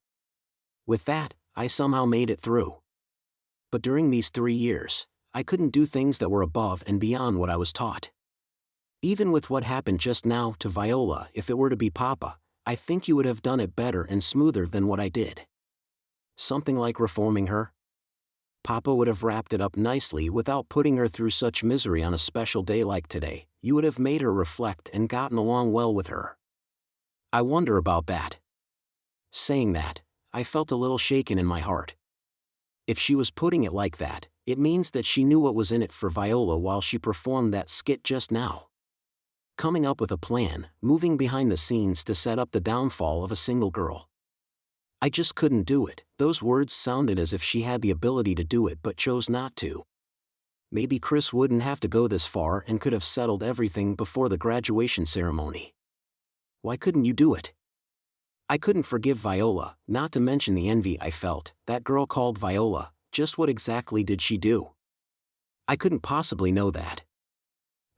With that, I somehow made it through. But during these 3 years, I couldn't do things that were above and beyond what I was taught. Even with what happened just now to Viola, if it were to be Papa, I think you would have done it better and smoother than what I did. Something like reforming her? Papa would have wrapped it up nicely without putting her through such misery on a special day like today. You would have made her reflect and gotten along well with her. I wonder about that. Saying that, I felt a little shaken in my heart. If she was putting it like that, it means that she knew what was in it for Viola while she performed that skit just now. Coming up with a plan, moving behind the scenes to set up the downfall of a single girl. I just couldn't do it. Those words sounded as if she had the ability to do it but chose not to. Maybe Chris wouldn't have to go this far and could have settled everything before the graduation ceremony. Why couldn't you do it? I couldn't forgive Viola, not to mention the envy I felt. That girl called Viola, just what exactly did she do? I couldn't possibly know that.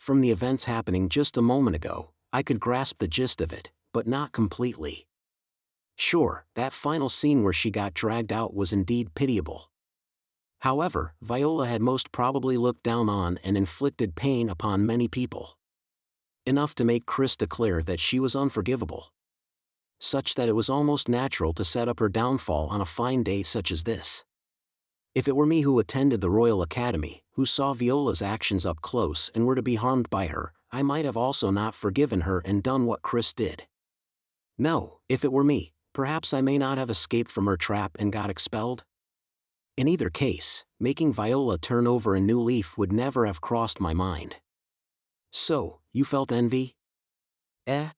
From the events happening just a moment ago, I could grasp the gist of it, but not completely. Sure, that final scene where she got dragged out was indeed pitiable. However, Viola had most probably looked down on and inflicted pain upon many people. Enough to make Chris declare that she was unforgivable. Such that it was almost natural to set up her downfall on a fine day such as this. If it were me who attended the Royal Academy, who saw Viola's actions up close and were to be harmed by her, I might have also not forgiven her and done what Chris did. No, if it were me, perhaps I may not have escaped from her trap and got expelled. In either case, making Viola turn over a new leaf would never have crossed my mind. So, you felt envy? Yeah,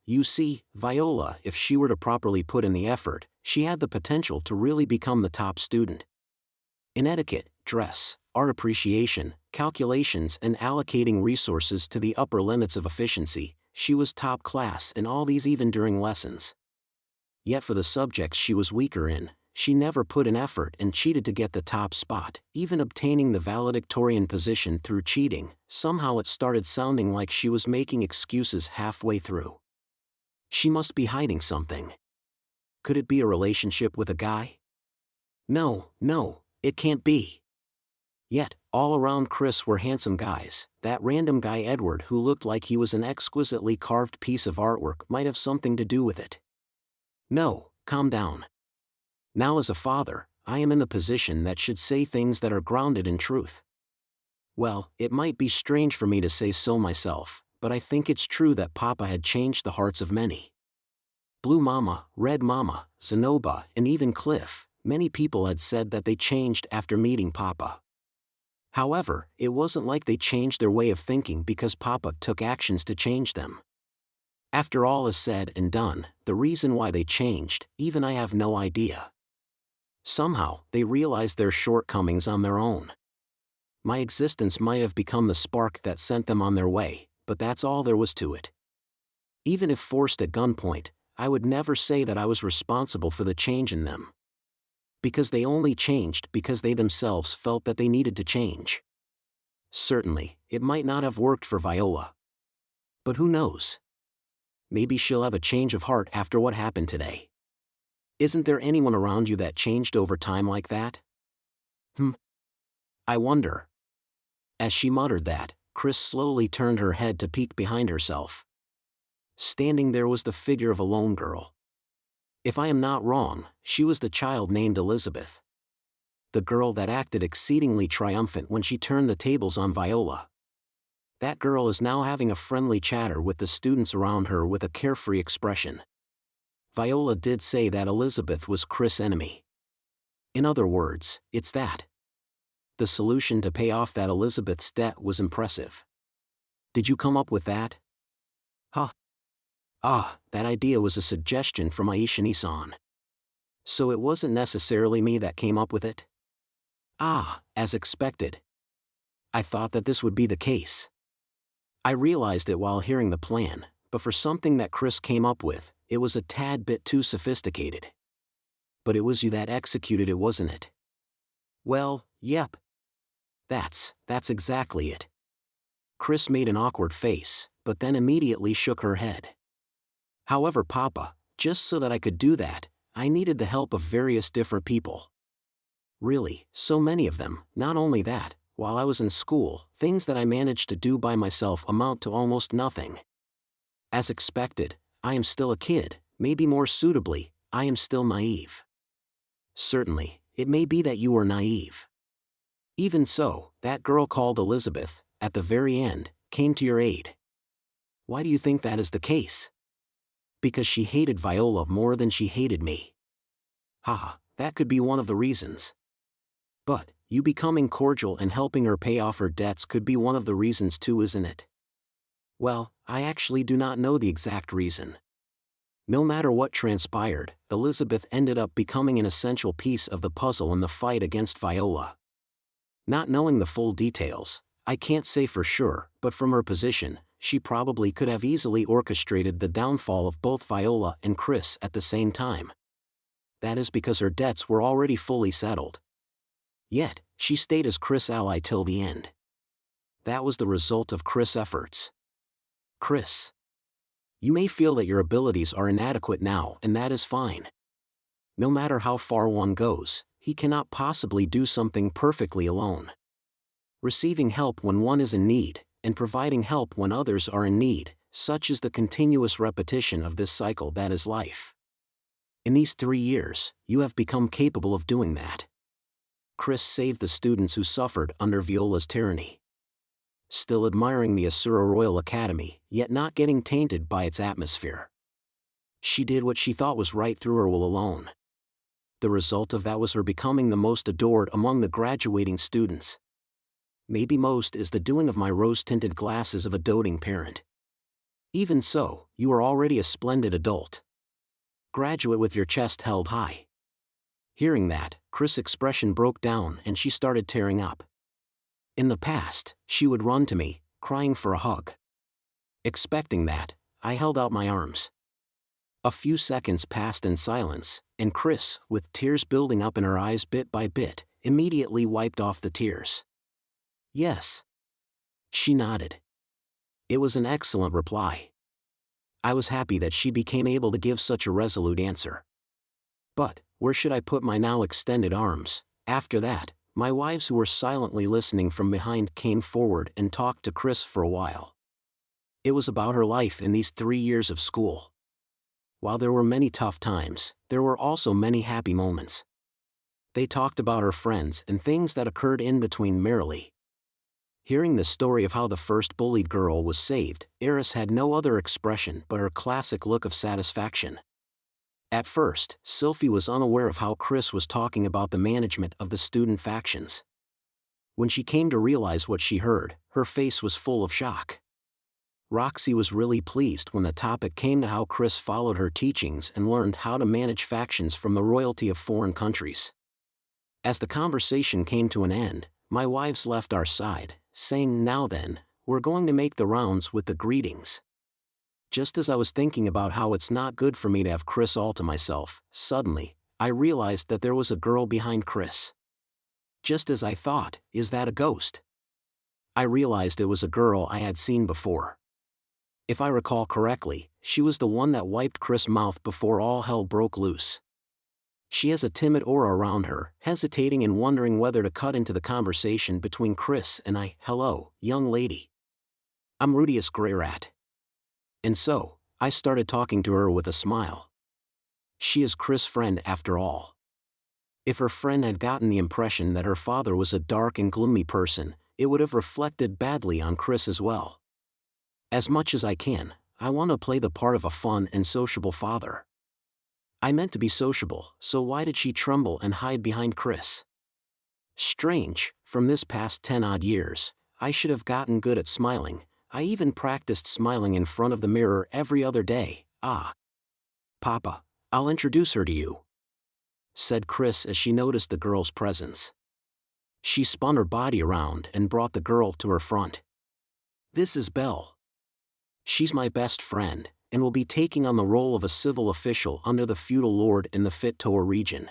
you see, Viola, if she were to properly put in the effort, she had the potential to really become the top student. In etiquette, dress, art appreciation, calculations and allocating resources to the upper limits of efficiency, she was top class in all these even during lessons. Yet for the subjects she was weaker in, she never put in effort and cheated to get the top spot, even obtaining the valedictorian position through cheating. Somehow it started sounding like she was making excuses halfway through. She must be hiding something. Could it be a relationship with a guy? No, it can't be. Yet, all around Chris were handsome guys. That random guy Edward who looked like he was an exquisitely carved piece of artwork might have something to do with it. No, calm down. Now as a father, I am in the position that should say things that are grounded in truth. Well, it might be strange for me to say so myself, but I think it's true that Papa had changed the hearts of many. Blue Mama, Red Mama, Zenoba, and even Cliff, many people had said that they changed after meeting Papa. However, it wasn't like they changed their way of thinking because Papa took actions to change them. After all is said and done, the reason why they changed, even I have no idea. Somehow, they realized their shortcomings on their own. My existence might have become the spark that sent them on their way, but that's all there was to it. Even if forced at gunpoint, I would never say that I was responsible for the change in them. Because they only changed because they themselves felt that they needed to change. Certainly, it might not have worked for Viola. But who knows? Maybe she'll have a change of heart after what happened today. Isn't there anyone around you that changed over time like that? I wonder. As she muttered that, Chris slowly turned her head to peek behind herself. Standing there was the figure of a lone girl. If I am not wrong, she was the child named Elizabeth. The girl that acted exceedingly triumphant when she turned the tables on Viola. That girl is now having a friendly chatter with the students around her with a carefree expression. Viola did say that Elizabeth was Chris' enemy. In other words, it's that. The solution to pay off that Elizabeth's debt was impressive. Did you come up with that? Huh. That idea was a suggestion from Aisha-san. So it wasn't necessarily me that came up with it? As expected. I thought that this would be the case. I realized it while hearing the plan, but for something that Chris came up with, it was a tad bit too sophisticated. But it was you that executed it, wasn't it? Well, yep. That's exactly it. Chris made an awkward face, but then immediately shook her head. However, Papa, just so that I could do that, I needed the help of various different people. Really, so many of them. Not only that, while I was in school, things that I managed to do by myself amount to almost nothing. As expected, I am still a kid, maybe more suitably, I am still naive. Certainly, it may be that you were naive. Even so, that girl called Elizabeth, at the very end, came to your aid. Why do you think that is the case? Because she hated Viola more than she hated me. That could be one of the reasons. But, you becoming cordial and helping her pay off her debts could be one of the reasons too, isn't it? Well, I actually do not know the exact reason. No matter what transpired, Elizabeth ended up becoming an essential piece of the puzzle in the fight against Viola. Not knowing the full details, I can't say for sure, but from her position, she probably could have easily orchestrated the downfall of both Viola and Chris at the same time. That is because her debts were already fully settled. Yet, she stayed as Chris' ally till the end. That was the result of Chris' efforts. Chris. You may feel that your abilities are inadequate now, and that is fine. No matter how far one goes, he cannot possibly do something perfectly alone. Receiving help when one is in need, and providing help when others are in need, such is the continuous repetition of this cycle that is life. In these 3 years, you have become capable of doing that. Chris saved the students who suffered under Viola's tyranny. Still admiring the Asura Royal Academy, yet not getting tainted by its atmosphere. She did what she thought was right through her will alone. The result of that was her becoming the most adored among the graduating students. Maybe most is the doing of my rose-tinted glasses of a doting parent. Even so, you are already a splendid adult. Graduate with your chest held high. Hearing that, Chris' expression broke down and she started tearing up. In the past, she would run to me, crying for a hug. Expecting that, I held out my arms. A few seconds passed in silence, and Chris, with tears building up in her eyes bit by bit, immediately wiped off the tears. Yes. She nodded. It was an excellent reply. I was happy that she became able to give such a resolute answer. But, where should I put my now extended arms? After that, my wives who were silently listening from behind came forward and talked to Chris for a while. It was about her life in these 3 years of school. While there were many tough times, there were also many happy moments. They talked about her friends and things that occurred in between merrily. Hearing the story of how the first bullied girl was saved, Eris had no other expression but her classic look of satisfaction. At first, Sylphie was unaware of how Chris was talking about the management of the student factions. When she came to realize what she heard, her face was full of shock. Roxy was really pleased when the topic came to how Chris followed her teachings and learned how to manage factions from the royalty of foreign countries. As the conversation came to an end, my wives left our side, saying, "Now then, we're going to make the rounds with the greetings." Just as I was thinking about how it's not good for me to have Chris all to myself, suddenly, I realized that there was a girl behind Chris. Just as I thought, is that a ghost? I realized it was a girl I had seen before. If I recall correctly, she was the one that wiped Chris' mouth before all hell broke loose. She has a timid aura around her, hesitating and wondering whether to cut into the conversation between Chris and I. "Hello, young lady. I'm Rudeus Greyrat." And so, I started talking to her with a smile. She is Chris' friend after all. If her friend had gotten the impression that her father was a dark and gloomy person, it would have reflected badly on Chris as well. As much as I can, I want to play the part of a fun and sociable father. I meant to be sociable, so why did she tremble and hide behind Chris? Strange, from this past 10-odd years, I should have gotten good at smiling. I even practiced smiling in front of the mirror every other day. Ah. Papa, I'll introduce her to you, said Chris as she noticed the girl's presence. She spun her body around and brought the girl to her front. This is Belle. She's my best friend, and will be taking on the role of a civil official under the feudal lord in the Fit-Toa region.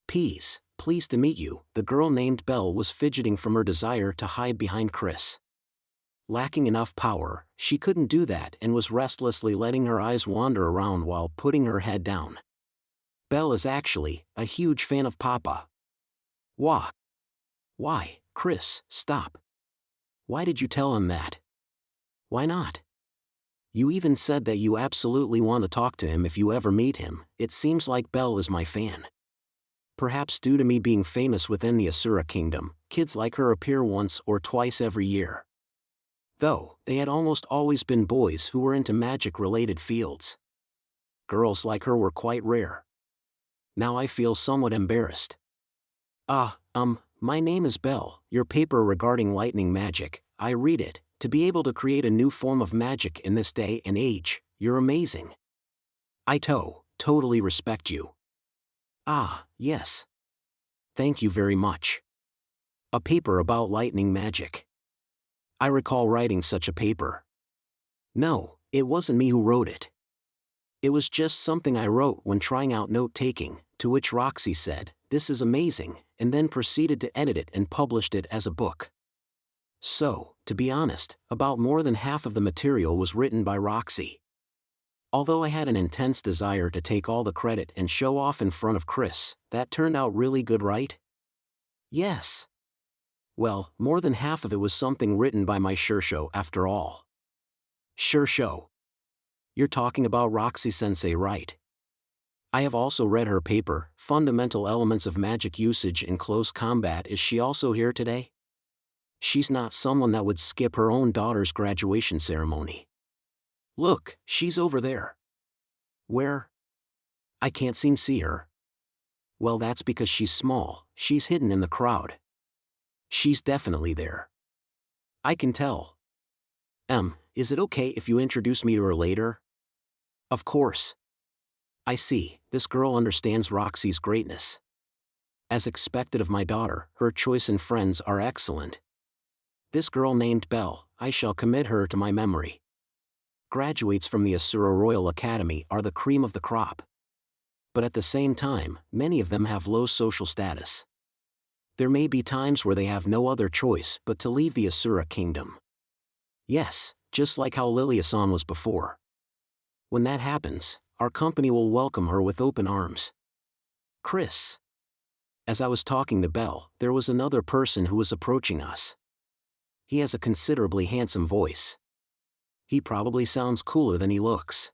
Pleased to meet you. The girl named Belle was fidgeting from her desire to hide behind Chris. Lacking enough power, she couldn't do that and was restlessly letting her eyes wander around while putting her head down. Belle is actually a huge fan of Papa. Wah. Why, Chris, stop. Why did you tell him that? Why not? You even said that you absolutely want to talk to him if you ever meet him. It seems like Belle is my fan. Perhaps due to me being famous within the Asura kingdom, kids like her appear once or twice every year. Though, they had almost always been boys who were into magic-related fields. Girls like her were quite rare. Now I feel somewhat embarrassed. My name is Belle. Your paper regarding lightning magic, I read it. To be able to create a new form of magic in this day and age, you're amazing. I totally respect you. Ah, yes. Thank you very much. A paper about lightning magic. I recall writing such a paper. No, it wasn't me who wrote it. It was just something I wrote when trying out note-taking, to which Roxy said, "This is amazing," and then proceeded to edit it and published it as a book. So, to be honest, about more than half of the material was written by Roxy. Although I had an intense desire to take all the credit and show off in front of Chris, that turned out really good, right? Yes. Well, more than half of it was something written by my Shursho after all. Shursho. You're talking about Roxy-sensei, right? I have also read her paper, Fundamental Elements of Magic Usage in Close Combat. Is she also here today? She's not someone that would skip her own daughter's graduation ceremony. Look, she's over there. Where? I can't seem to see her. Well, that's because she's small. She's hidden in the crowd. She's definitely there. I can tell. Is it okay if you introduce me to her later? Of course. I see, this girl understands Roxy's greatness. As expected of my daughter, her choice and friends are excellent. This girl named Belle, I shall commit her to my memory. Graduates from the Asura Royal Academy are the cream of the crop. But at the same time, many of them have low social status. There may be times where they have no other choice but to leave the Asura kingdom. Yes, just like how Lilia-san was before. When that happens, our company will welcome her with open arms. Chris. As I was talking to Belle, there was another person who was approaching us. He has a considerably handsome voice. He probably sounds cooler than he looks.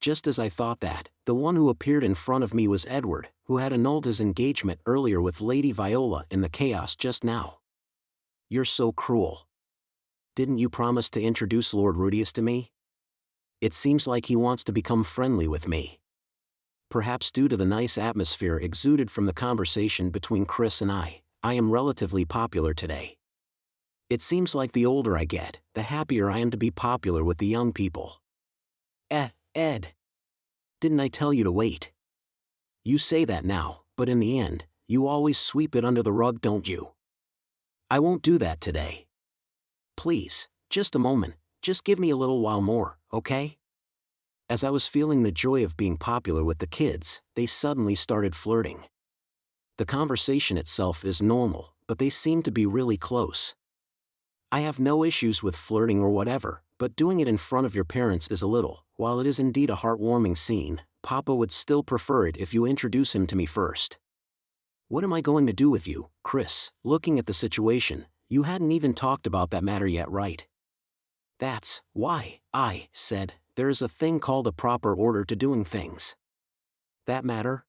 Just as I thought that, the one who appeared in front of me was Edward, who had annulled his engagement earlier with Lady Viola in the chaos just now. You're so cruel. Didn't you promise to introduce Lord Rudeus to me? It seems like he wants to become friendly with me. Perhaps due to the nice atmosphere exuded from the conversation between Chris and I am relatively popular today. It seems like the older I get, the happier I am to be popular with the young people. Ed. Didn't I tell you to wait? You say that now, but in the end, you always sweep it under the rug, don't you? I won't do that today. Please, just a moment, just give me a little while more, okay? As I was feeling the joy of being popular with the kids, they suddenly started flirting. The conversation itself is normal, but they seem to be really close. I have no issues with flirting or whatever, but doing it in front of your parents is a little, while it is indeed a heartwarming scene, Papa would still prefer it if you introduce him to me first. What am I going to do with you, Chris? Looking at the situation, you hadn't even talked about that matter yet, right? That's why I said, there is a thing called a proper order to doing things. That matter?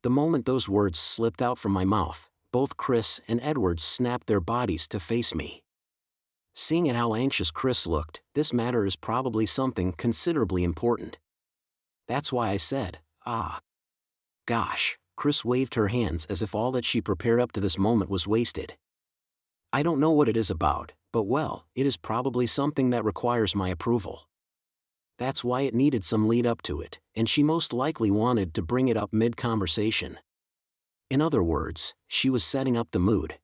The moment those words slipped out from my mouth, both Chris and Edward snapped their bodies to face me. Seeing at how anxious Chris looked, this matter is probably something considerably important. That's why I said, Ah. Gosh, Chris waved her hands as if all that she prepared up to this moment was wasted. I don't know what it is about, but well, it is probably something that requires my approval. That's why it needed some lead up to it, and she most likely wanted to bring it up mid-conversation. In other words, she was setting up the mood.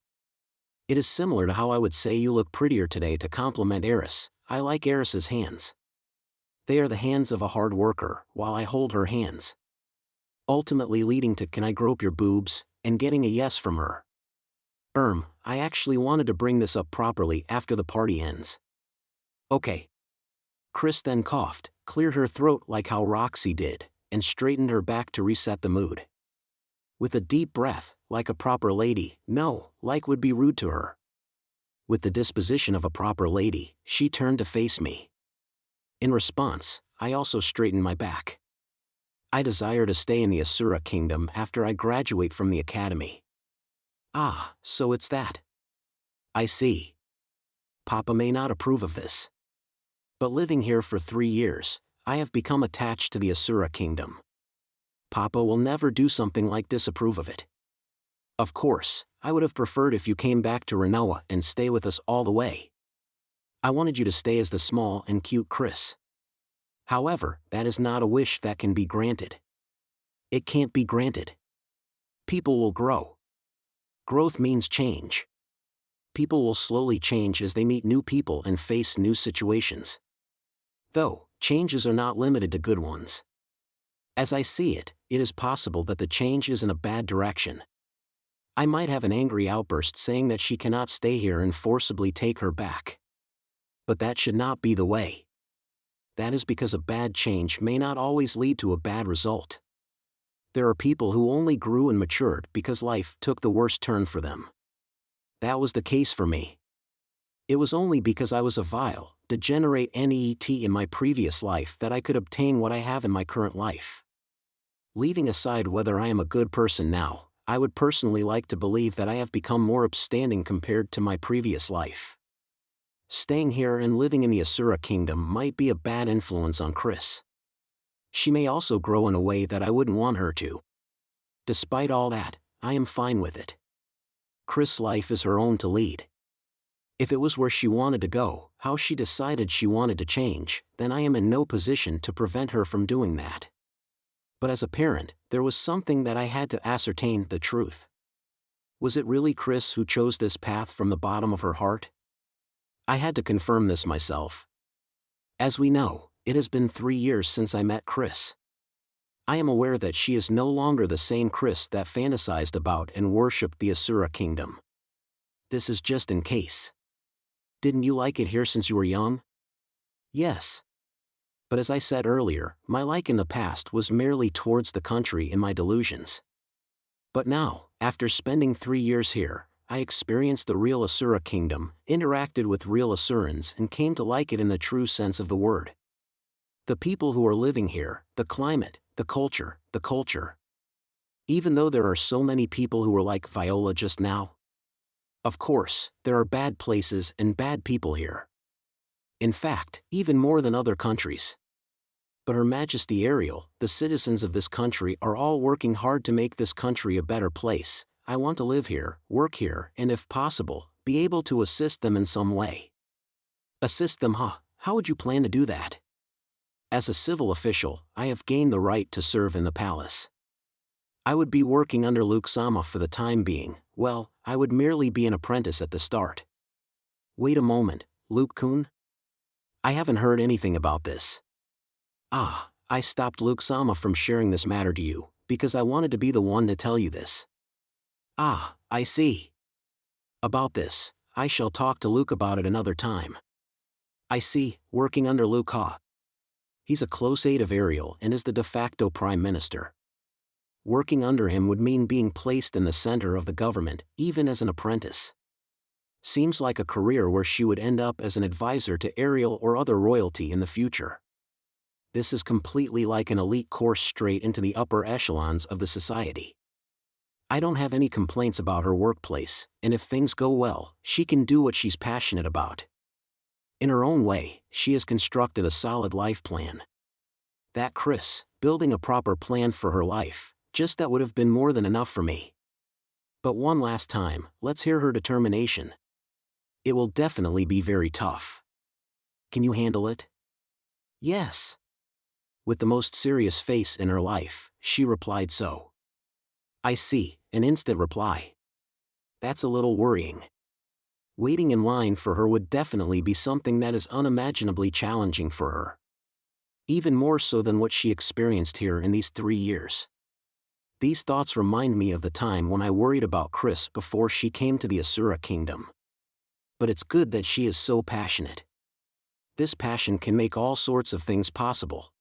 It is similar to how I would say you look prettier today to compliment Eris. I like Eris's hands. They are the hands of a hard worker, while I hold her hands. Ultimately leading to can I grope your boobs, and getting a yes from her. I actually wanted to bring this up properly after the party ends. Okay. Chris then coughed, cleared her throat like how Roxy did, and straightened her back to reset the mood. With a deep breath, like a proper lady, no, like would be rude to her. With the disposition of a proper lady, she turned to face me. In response, I also straightened my back. I desire to stay in the Asura kingdom after I graduate from the academy. Ah, so it's that. I see. Papa may not approve of this. But living here for 3 years, I have become attached to the Asura kingdom. Papa will never do something like disapprove of it. Of course, I would have preferred if you came back to Renoa and stay with us all the way. I wanted you to stay as the small and cute Chris. However, that is not a wish that can be granted. It can't be granted. People will grow. Growth means change. People will slowly change as they meet new people and face new situations. Though, changes are not limited to good ones. As I see it, it is possible that the change is in a bad direction. I might have an angry outburst saying that she cannot stay here and forcibly take her back. But that should not be the way. That is because a bad change may not always lead to a bad result. There are people who only grew and matured because life took the worst turn for them. That was the case for me. It was only because I was a vile, degenerate NEET in my previous life that I could obtain what I have in my current life. Leaving aside whether I am a good person now, I would personally like to believe that I have become more upstanding compared to my previous life. Staying here and living in the Asura kingdom might be a bad influence on Chris. She may also grow in a way that I wouldn't want her to. Despite all that, I am fine with it. Chris' life is her own to lead. If it was where she wanted to go, how she decided she wanted to change, then I am in no position to prevent her from doing that. But as a parent, there was something that I had to ascertain the truth. Was it really Chris who chose this path from the bottom of her heart? I had to confirm this myself. As we know, it has been 3 years since I met Chris. I am aware that she is no longer the same Chris that fantasized about and worshipped the Asura kingdom. This is just in case. Didn't you like it here since you were young? Yes. But as I said earlier, my like in the past was merely towards the country in my delusions. But now, after spending 3 years here, I experienced the real Asura kingdom, interacted with real Asurans and came to like it in the true sense of the word. The people who are living here, the climate, the culture. Even though there are so many people who are like Viola just now. Of course, there are bad places and bad people here. In fact, even more than other countries. But Her Majesty Ariel, the citizens of this country are all working hard to make this country a better place. I want to live here, work here, and if possible, be able to assist them in some way. Assist them, huh? How would you plan to do that? As a civil official, I have gained the right to serve in the palace. I would be working under Luke-sama for the time being. Well, I would merely be an apprentice at the start. Wait a moment, Luke-kun? I haven't heard anything about this. I stopped Luke-sama from sharing this matter to you, because I wanted to be the one to tell you this. I see. About this, I shall talk to Luke about it another time. I see, working under Luke-ha. He's a close aide of Ariel and is the de facto prime minister. Working under him would mean being placed in the center of the government, even as an apprentice. Seems like a career where she would end up as an advisor to Ariel or other royalty in the future. This is completely like an elite course straight into the upper echelons of the society. I don't have any complaints about her workplace, and if things go well, she can do what she's passionate about. In her own way, she has constructed a solid life plan. That Chris, building a proper plan for her life, just that would have been more than enough for me. But one last time, let's hear her determination. It will definitely be very tough. Can you handle it? Yes. With the most serious face in her life, she replied so. I see, an instant reply. That's a little worrying. Waiting in line for her would definitely be something that is unimaginably challenging for her. Even more so than what she experienced here in these 3 years. These thoughts remind me of the time when I worried about Chris before she came to the Asura kingdom. But it's good that she is so passionate. This passion can make all sorts of things possible.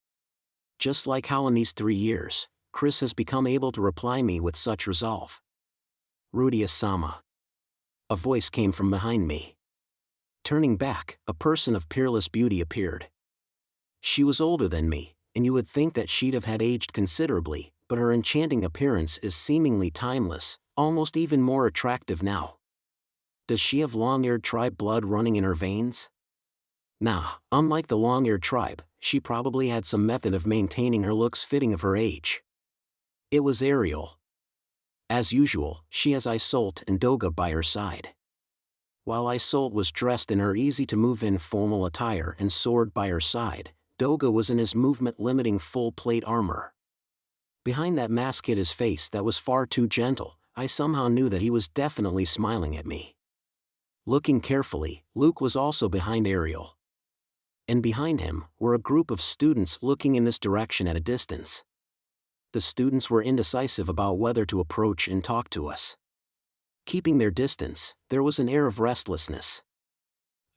Just like how in these 3 years, Chris has become able to reply me with such resolve. Rudeus-sama. A voice came from behind me. Turning back, a person of peerless beauty appeared. She was older than me, and you would think that she'd have had aged considerably, but her enchanting appearance is seemingly timeless, almost even more attractive now. Does she have long-eared tribe blood running in her veins? Nah, unlike the long-eared tribe, she probably had some method of maintaining her looks fitting of her age. It was Ariel. As usual, she has Isolde and Doga by her side. While Isolde was dressed in her easy-to-move-in formal attire and sword by her side, Doga was in his movement-limiting full-plate armor. Behind that mask hid his face that was far too gentle. I somehow knew that he was definitely smiling at me. Looking carefully, Luke was also behind Ariel. And behind him were a group of students looking in this direction at a distance. The students were indecisive about whether to approach and talk to us. Keeping their distance, there was an air of restlessness.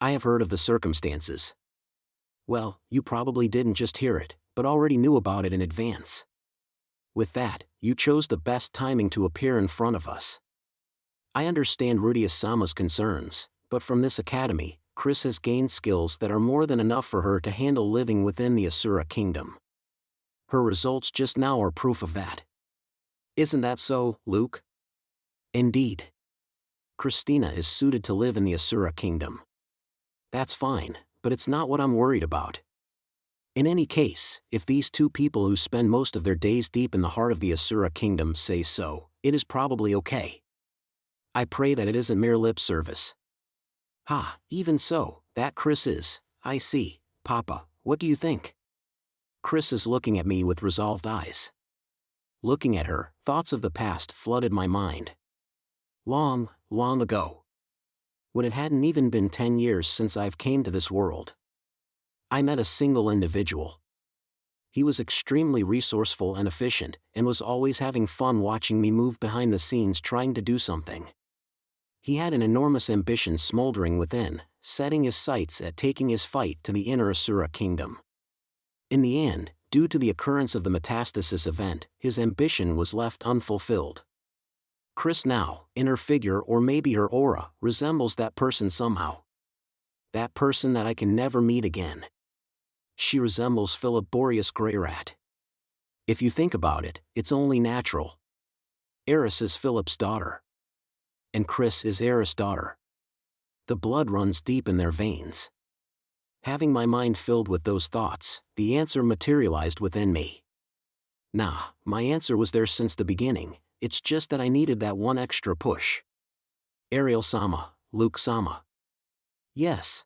I have heard of the circumstances. Well, you probably didn't just hear it, but already knew about it in advance. With that, you chose the best timing to appear in front of us. I understand Rudeus-sama's concerns, but from this academy, Chris has gained skills that are more than enough for her to handle living within the Asura kingdom. Her results just now are proof of that. Isn't that so, Luke? Indeed. Christina is suited to live in the Asura kingdom. That's fine, but it's not what I'm worried about. In any case, if these two people who spend most of their days deep in the heart of the Asura kingdom say so, it is probably okay. I pray that it isn't mere lip service. Ha, even so, that Chris is. I see. Papa, what do you think? Chris is looking at me with resolved eyes. Looking at her, thoughts of the past flooded my mind. Long, long ago. When it hadn't even been 10 years since I've came to this world. I met a single individual. He was extremely resourceful and efficient, and was always having fun watching me move behind the scenes trying to do something. He had an enormous ambition smoldering within, setting his sights at taking his fight to the inner Asura kingdom. In the end, due to the occurrence of the metastasis event, his ambition was left unfulfilled. Chris now, in her figure or maybe her aura, resembles that person somehow. That person that I can never meet again. She resembles Rudeus Greyrat. If you think about it, it's only natural. Eris is Philip's daughter. And Chris is Eris' daughter. The blood runs deep in their veins. Having my mind filled with those thoughts, the answer materialized within me. Nah, my answer was there since the beginning, it's just that I needed that one extra push. Ariel-sama, Luke-sama. Yes.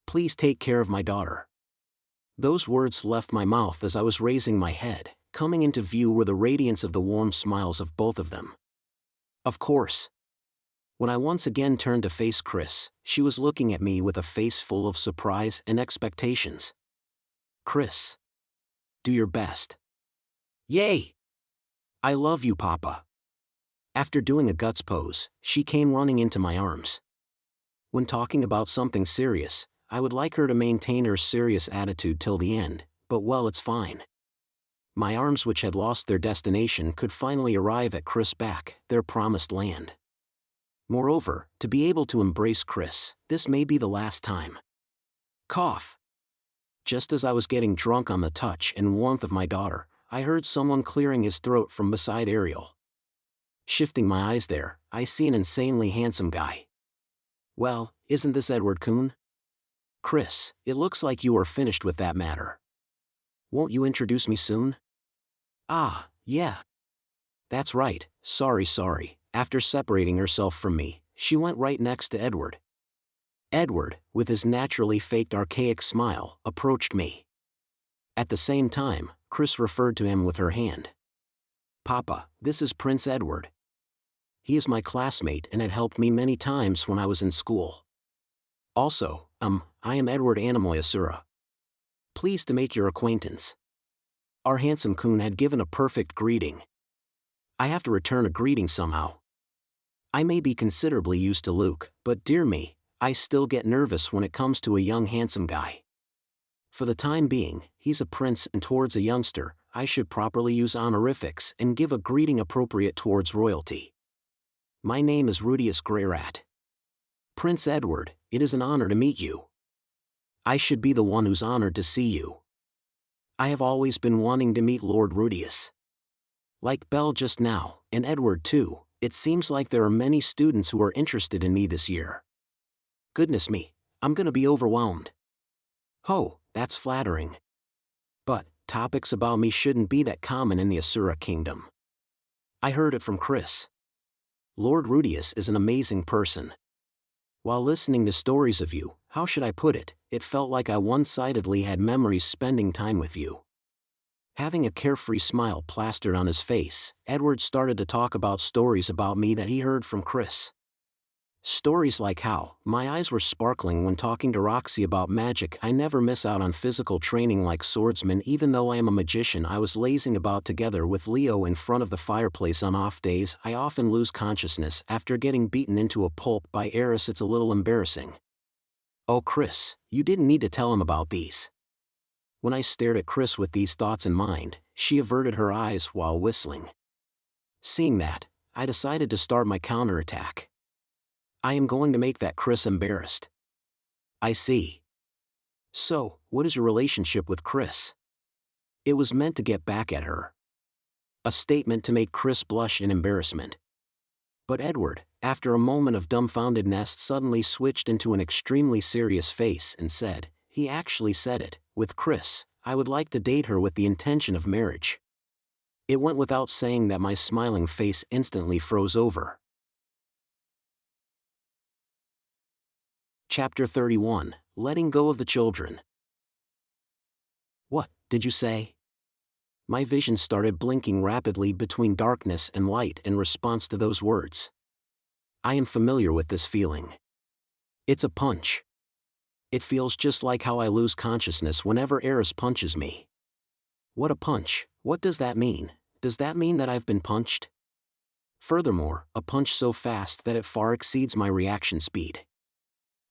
Please take care of my daughter. Those words left my mouth as I was raising my head. Coming into view were the radiance of the warm smiles of both of them. Of course. When I once again turned to face Chris, she was looking at me with a face full of surprise and expectations. Chris. Do your best. Yay! I love you, Papa. After doing a guts pose, she came running into my arms. When talking about something serious, I would like her to maintain her serious attitude till the end, but well, it's fine. My arms, which had lost their destination, could finally arrive at Chris' back, their promised land. Moreover, to be able to embrace Chris, this may be the last time. Cough. Just as I was getting drunk on the touch and warmth of my daughter, I heard someone clearing his throat from beside Ariel. Shifting my eyes there, I see an insanely handsome guy. Well, isn't this Edward-kun? Chris, it looks like you are finished with that matter. Won't you introduce me soon? Ah, yeah. That's right, sorry. After separating herself from me, she went right next to Edward. Edward, with his naturally faked archaic smile, approached me. At the same time, Chris referred to him with her hand. Papa, this is Prince Edward. He is my classmate and had helped me many times when I was in school. Also, I am Edward Animoy Asura. Pleased to make your acquaintance. Our handsome coon had given a perfect greeting. I have to return a greeting somehow. I may be considerably used to Luke, but dear me, I still get nervous when it comes to a young handsome guy. For the time being, he's a prince, and towards a youngster, I should properly use honorifics and give a greeting appropriate towards royalty. My name is Rudeus Greyrat. Prince Edward, it is an honor to meet you. I should be the one who's honored to see you. I have always been wanting to meet Lord Rudeus. Like Belle just now, and Edward too, it seems like there are many students who are interested in me this year. Goodness me, I'm gonna be overwhelmed. Oh, that's flattering. But, topics about me shouldn't be that common in the Asura kingdom. I heard it from Chris. Lord Rudeus is an amazing person. While listening to stories of you, how should I put it, it felt like I one-sidedly had memories spending time with you. Having a carefree smile plastered on his face, Edward started to talk about stories about me that he heard from Chris. Stories like how my eyes were sparkling when talking to Roxy about magic. I never miss out on physical training like swordsman. Even though I am a magician, I was lazing about together with Leo in front of the fireplace on off days. I often lose consciousness after getting beaten into a pulp by Eris. It's a little embarrassing. Oh Chris, you didn't need to tell him about these. When I stared at Chris with these thoughts in mind, she averted her eyes while whistling. Seeing that, I decided to start my counterattack. I am going to make that Chris embarrassed. I see. So, what is your relationship with Chris? It was meant to get back at her. A statement to make Chris blush in embarrassment. But Edward, after a moment of dumbfoundedness, suddenly switched into an extremely serious face and said, he actually said it, with Chris, I would like to date her with the intention of marriage. It went without saying that my smiling face instantly froze over. Chapter 31, Letting Go of the Children. What did you say? My vision started blinking rapidly between darkness and light in response to those words. I am familiar with this feeling. It's a punch. It feels just like how I lose consciousness whenever Eris punches me. What a punch, what does that mean? Does that mean that I've been punched? Furthermore, a punch so fast that it far exceeds my reaction speed.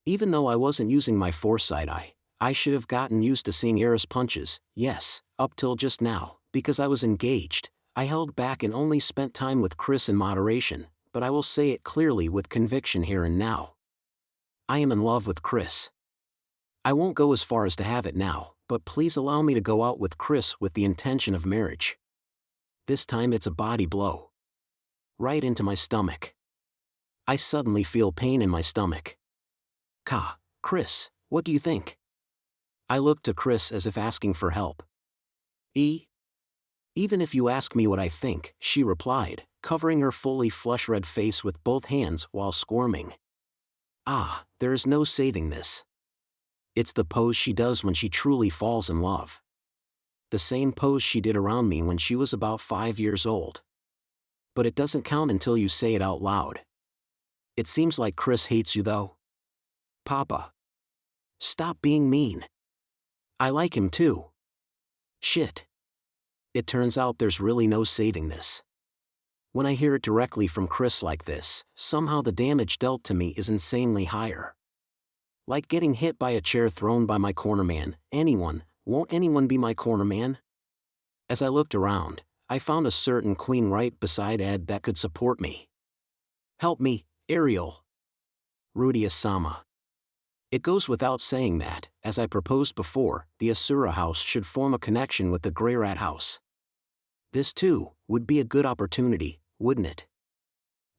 Even though I wasn't using my foresight, I should have gotten used to seeing Eris punches, yes, up till just now, because I was engaged. I held back and only spent time with Chris in moderation, but I will say it clearly with conviction here and now. I am in love with Chris. I won't go as far as to have it now, but please allow me to go out with Chris with the intention of marriage. This time it's a body blow. Right into my stomach. I suddenly feel pain in my stomach. Chris, what do you think? I looked to Chris as if asking for help. Even if you ask me what I think, she replied, covering her fully flush-red face with both hands while squirming. There is no saving this. It's the pose she does when she truly falls in love. The same pose she did around me when she was about 5 years old. But it doesn't count until you say it out loud. It seems like Chris hates you though. Papa. Stop being mean. I like him too. Shit. It turns out there's really no saving this. When I hear it directly from Chris like this, somehow the damage dealt to me is insanely higher. Like getting hit by a chair thrown by my cornerman. Won't anyone be my cornerman? As I looked around, I found a certain queen right beside Ed that could support me. Help me, Ariel. Rudeus-sama. It goes without saying that, as I proposed before, the Asura house should form a connection with the Greyrat house. This too, would be a good opportunity, wouldn't it?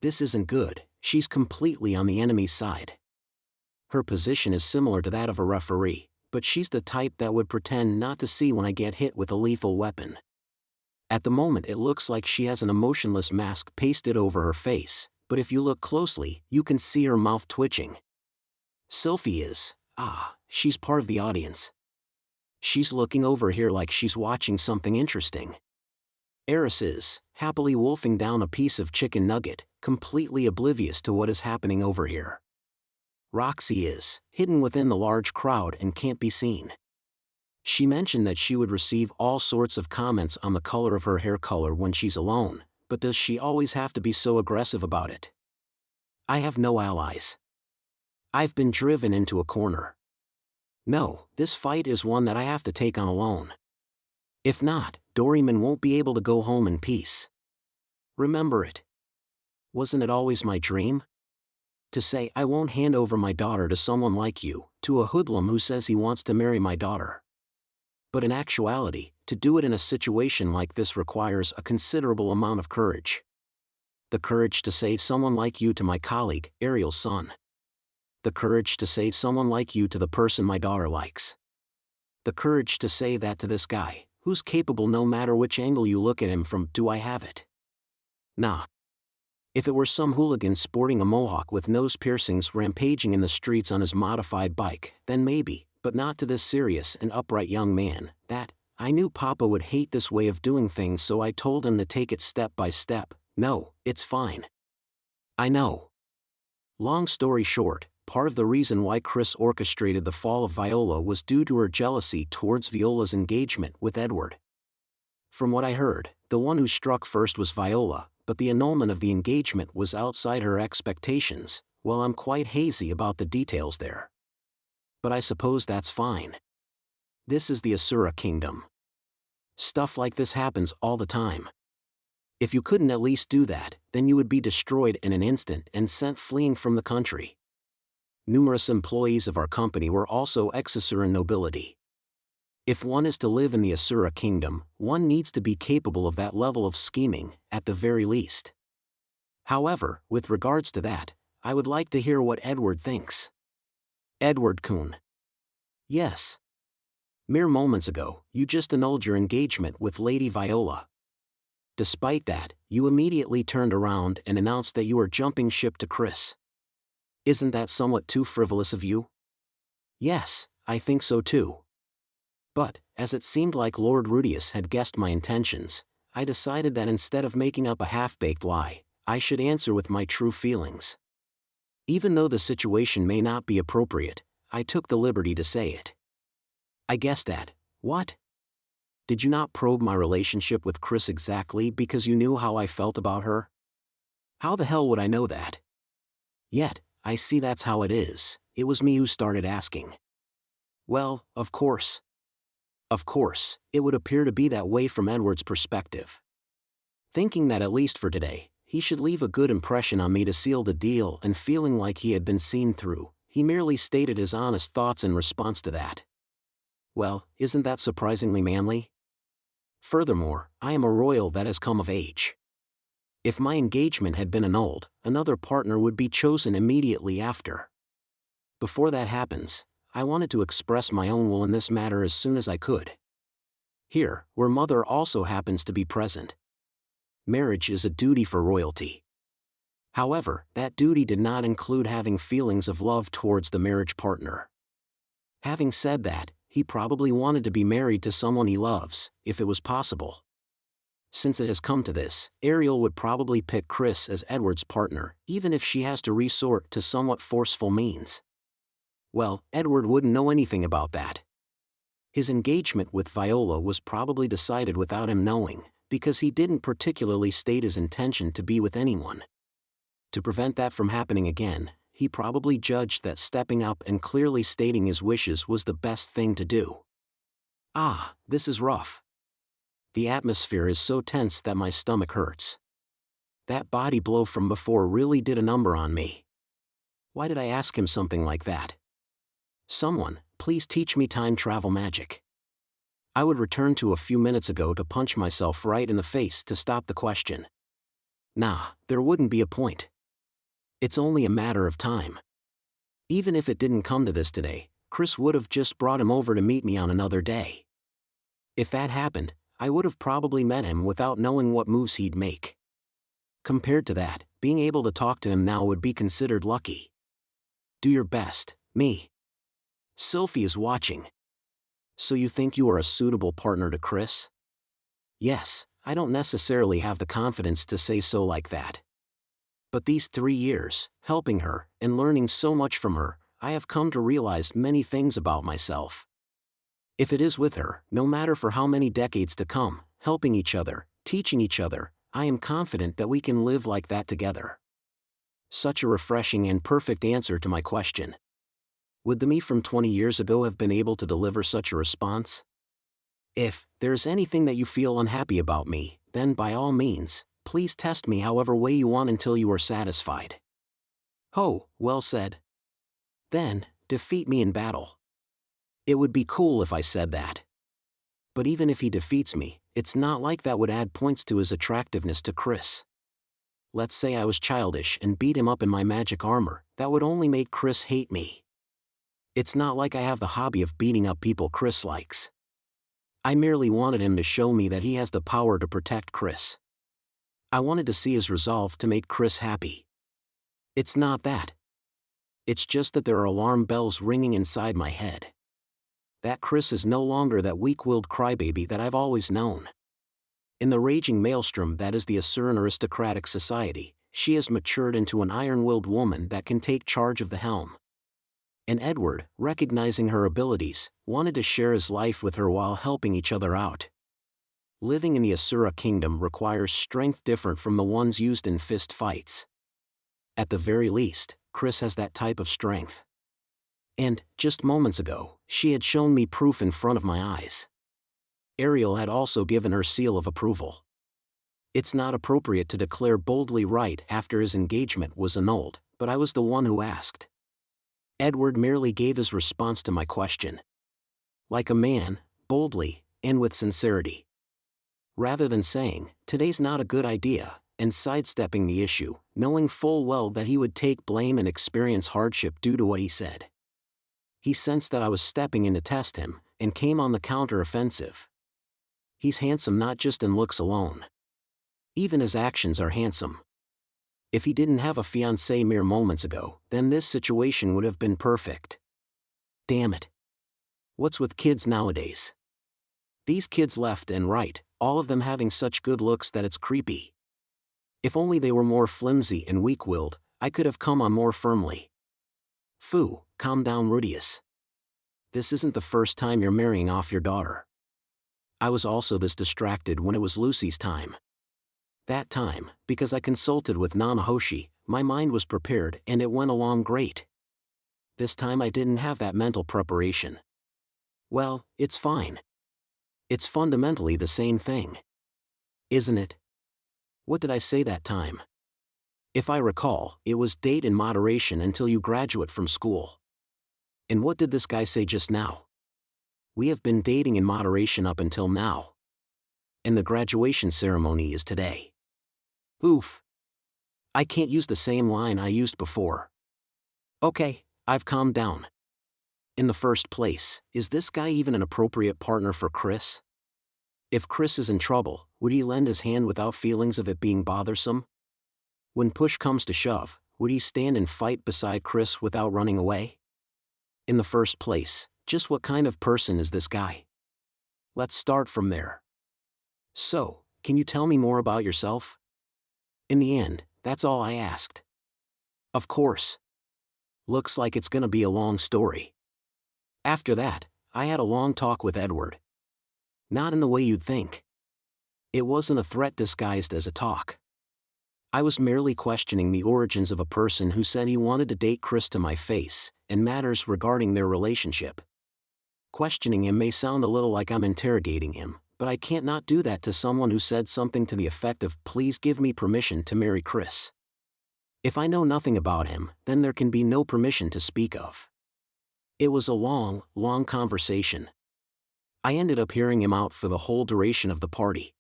This isn't good, she's completely on the enemy's side. Her position is similar to that of a referee, but she's the type that would pretend not to see when I get hit with a lethal weapon. At the moment it looks like she has an emotionless mask pasted over her face, but if you look closely, you can see her mouth twitching. Sylphie is, she's part of the audience. She's looking over here like she's watching something interesting. Eris is, happily wolfing down a piece of chicken nugget, completely oblivious to what is happening over here. Roxy is, hidden within the large crowd and can't be seen. She mentioned that she would receive all sorts of comments on the color of her hair color when she's alone, but does she always have to be so aggressive about it? I have no allies. I've been driven into a corner. No, this fight is one that I have to take on alone. If not, Doryman won't be able to go home in peace. Remember it. Wasn't it always my dream? To say I won't hand over my daughter to someone like you, to a hoodlum who says he wants to marry my daughter. But in actuality, to do it in a situation like this requires a considerable amount of courage. The courage to say someone like you to my colleague, Ariel's son. The courage to say someone like you to the person my daughter likes. The courage to say that to this guy, who's capable no matter which angle you look at him from. Do I have it? Nah. If it were some hooligan sporting a mohawk with nose piercings rampaging in the streets on his modified bike, then maybe, but not to this serious and upright young man. I knew Papa would hate this way of doing things, so I told him to take it step by step. No, it's fine. I know. Long story short, part of the reason why Chris orchestrated the fall of Viola was due to her jealousy towards Viola's engagement with Edward. From what I heard, the one who struck first was Viola, but the annulment of the engagement was outside her expectations. Well, I'm quite hazy about the details there. But I suppose that's fine. This is the Asura kingdom. Stuff like this happens all the time. If you couldn't at least do that, then you would be destroyed in an instant and sent fleeing from the country. Numerous employees of our company were also ex-Asuran nobility. If one is to live in the Asura kingdom, one needs to be capable of that level of scheming, at the very least. However, with regards to that, I would like to hear what Edward thinks. Edward-kun. Yes. Mere moments ago, you just annulled your engagement with Lady Viola. Despite that, you immediately turned around and announced that you are jumping ship to Chris. Isn't that somewhat too frivolous of you? Yes, I think so too. But, as it seemed like Lord Rudeus had guessed my intentions, I decided that instead of making up a half-baked lie, I should answer with my true feelings. Even though the situation may not be appropriate, I took the liberty to say it. I guessed that. What? Did you not probe my relationship with Chris exactly because you knew how I felt about her? How the hell would I know that? Yet, I see that's how it is. It was me who started asking. Well, of course. Of course, it would appear to be that way from Edward's perspective. Thinking that at least for today, he should leave a good impression on me to seal the deal, and feeling like he had been seen through, he merely stated his honest thoughts in response to that. Well, isn't that surprisingly manly? Furthermore, I am a royal that has come of age. If my engagement had been annulled, another partner would be chosen immediately after. Before that happens, I wanted to express my own will in this matter as soon as I could. Here, where Mother also happens to be present. Marriage is a duty for royalty. However, that duty did not include having feelings of love towards the marriage partner. Having said that, he probably wanted to be married to someone he loves, if it was possible. Since it has come to this, Ariel would probably pick Chris as Edward's partner, even if she has to resort to somewhat forceful means. Well, Edward wouldn't know anything about that. His engagement with Viola was probably decided without him knowing, because he didn't particularly state his intention to be with anyone. To prevent that from happening again, he probably judged that stepping up and clearly stating his wishes was the best thing to do. This is rough. The atmosphere is so tense that my stomach hurts. That body blow from before really did a number on me. Why did I ask him something like that? Someone, please teach me time travel magic. I would return to a few minutes ago to punch myself right in the face to stop the question. Nah, there wouldn't be a point. It's only a matter of time. Even if it didn't come to this today, Chris would have just brought him over to meet me on another day. If that happened, I would have probably met him without knowing what moves he'd make. Compared to that, being able to talk to him now would be considered lucky. Do your best, me. Sylphie is watching. So you think you are a suitable partner to Chris? Yes, I don't necessarily have the confidence to say so like that. But these 3 years, helping her, and learning so much from her, I have come to realize many things about myself. If it is with her, no matter for how many decades to come, helping each other, teaching each other, I am confident that we can live like that together. Such a refreshing and perfect answer to my question. Would the me from 20 years ago have been able to deliver such a response? If there is anything that you feel unhappy about me, then by all means, please test me however way you want until you are satisfied. Oh, well said. Then, defeat me in battle. It would be cool if I said that. But even if he defeats me, it's not like that would add points to his attractiveness to Chris. Let's say I was childish and beat him up in my magic armor, that would only make Chris hate me. It's not like I have the hobby of beating up people Chris likes. I merely wanted him to show me that he has the power to protect Chris. I wanted to see his resolve to make Chris happy. It's not that. It's just that there are alarm bells ringing inside my head. That Chris is no longer that weak-willed crybaby that I've always known. In the raging maelstrom that is the Asuran aristocratic society, she has matured into an iron-willed woman that can take charge of the helm. And Edward, recognizing her abilities, wanted to share his life with her while helping each other out. Living in the Asura kingdom requires strength different from the ones used in fist fights. At the very least, Chris has that type of strength. And, just moments ago, she had shown me proof in front of my eyes. Ariel had also given her seal of approval. It's not appropriate to declare boldly right after his engagement was annulled, but I was the one who asked. Edward merely gave his response to my question. Like a man, boldly, and with sincerity. Rather than saying, today's not a good idea, and sidestepping the issue, knowing full well that he would take blame and experience hardship due to what he said. He sensed that I was stepping in to test him, and came on the counter-offensive. He's handsome not just in looks alone. Even his actions are handsome. If he didn't have a fiancée mere moments ago, then this situation would have been perfect. Damn it. What's with kids nowadays? These kids left and right, all of them having such good looks that it's creepy. If only they were more flimsy and weak-willed, I could have come on more firmly. Phew, calm down, Rudeus. This isn't the first time you're marrying off your daughter. I was also this distracted when it was Lucy's time. That time, because I consulted with Nanahoshi, my mind was prepared and it went along great. This time I didn't have that mental preparation. Well, it's fine. It's fundamentally the same thing. Isn't it? What did I say that time? If I recall, it was date in moderation until you graduate from school. And what did this guy say just now? We have been dating in moderation up until now. And the graduation ceremony is today. Oof. I can't use the same line I used before. Okay, I've calmed down. In the first place, is this guy even an appropriate partner for Chris? If Chris is in trouble, would he lend his hand without feelings of it being bothersome? When push comes to shove, would he stand and fight beside Chris without running away? In the first place, just what kind of person is this guy? Let's start from there. So, can you tell me more about yourself? In the end, that's all I asked. Of course. Looks like it's gonna be a long story. After that, I had a long talk with Edward. Not in the way you'd think. It wasn't a threat disguised as a talk. I was merely questioning the origins of a person who said he wanted to date Chris to my face, and matters regarding their relationship. Questioning him may sound a little like I'm interrogating him, but I can't not do that to someone who said something to the effect of, "Please give me permission to marry Chris." If I know nothing about him, then there can be no permission to speak of. It was a long, long conversation. I ended up hearing him out for the whole duration of the party.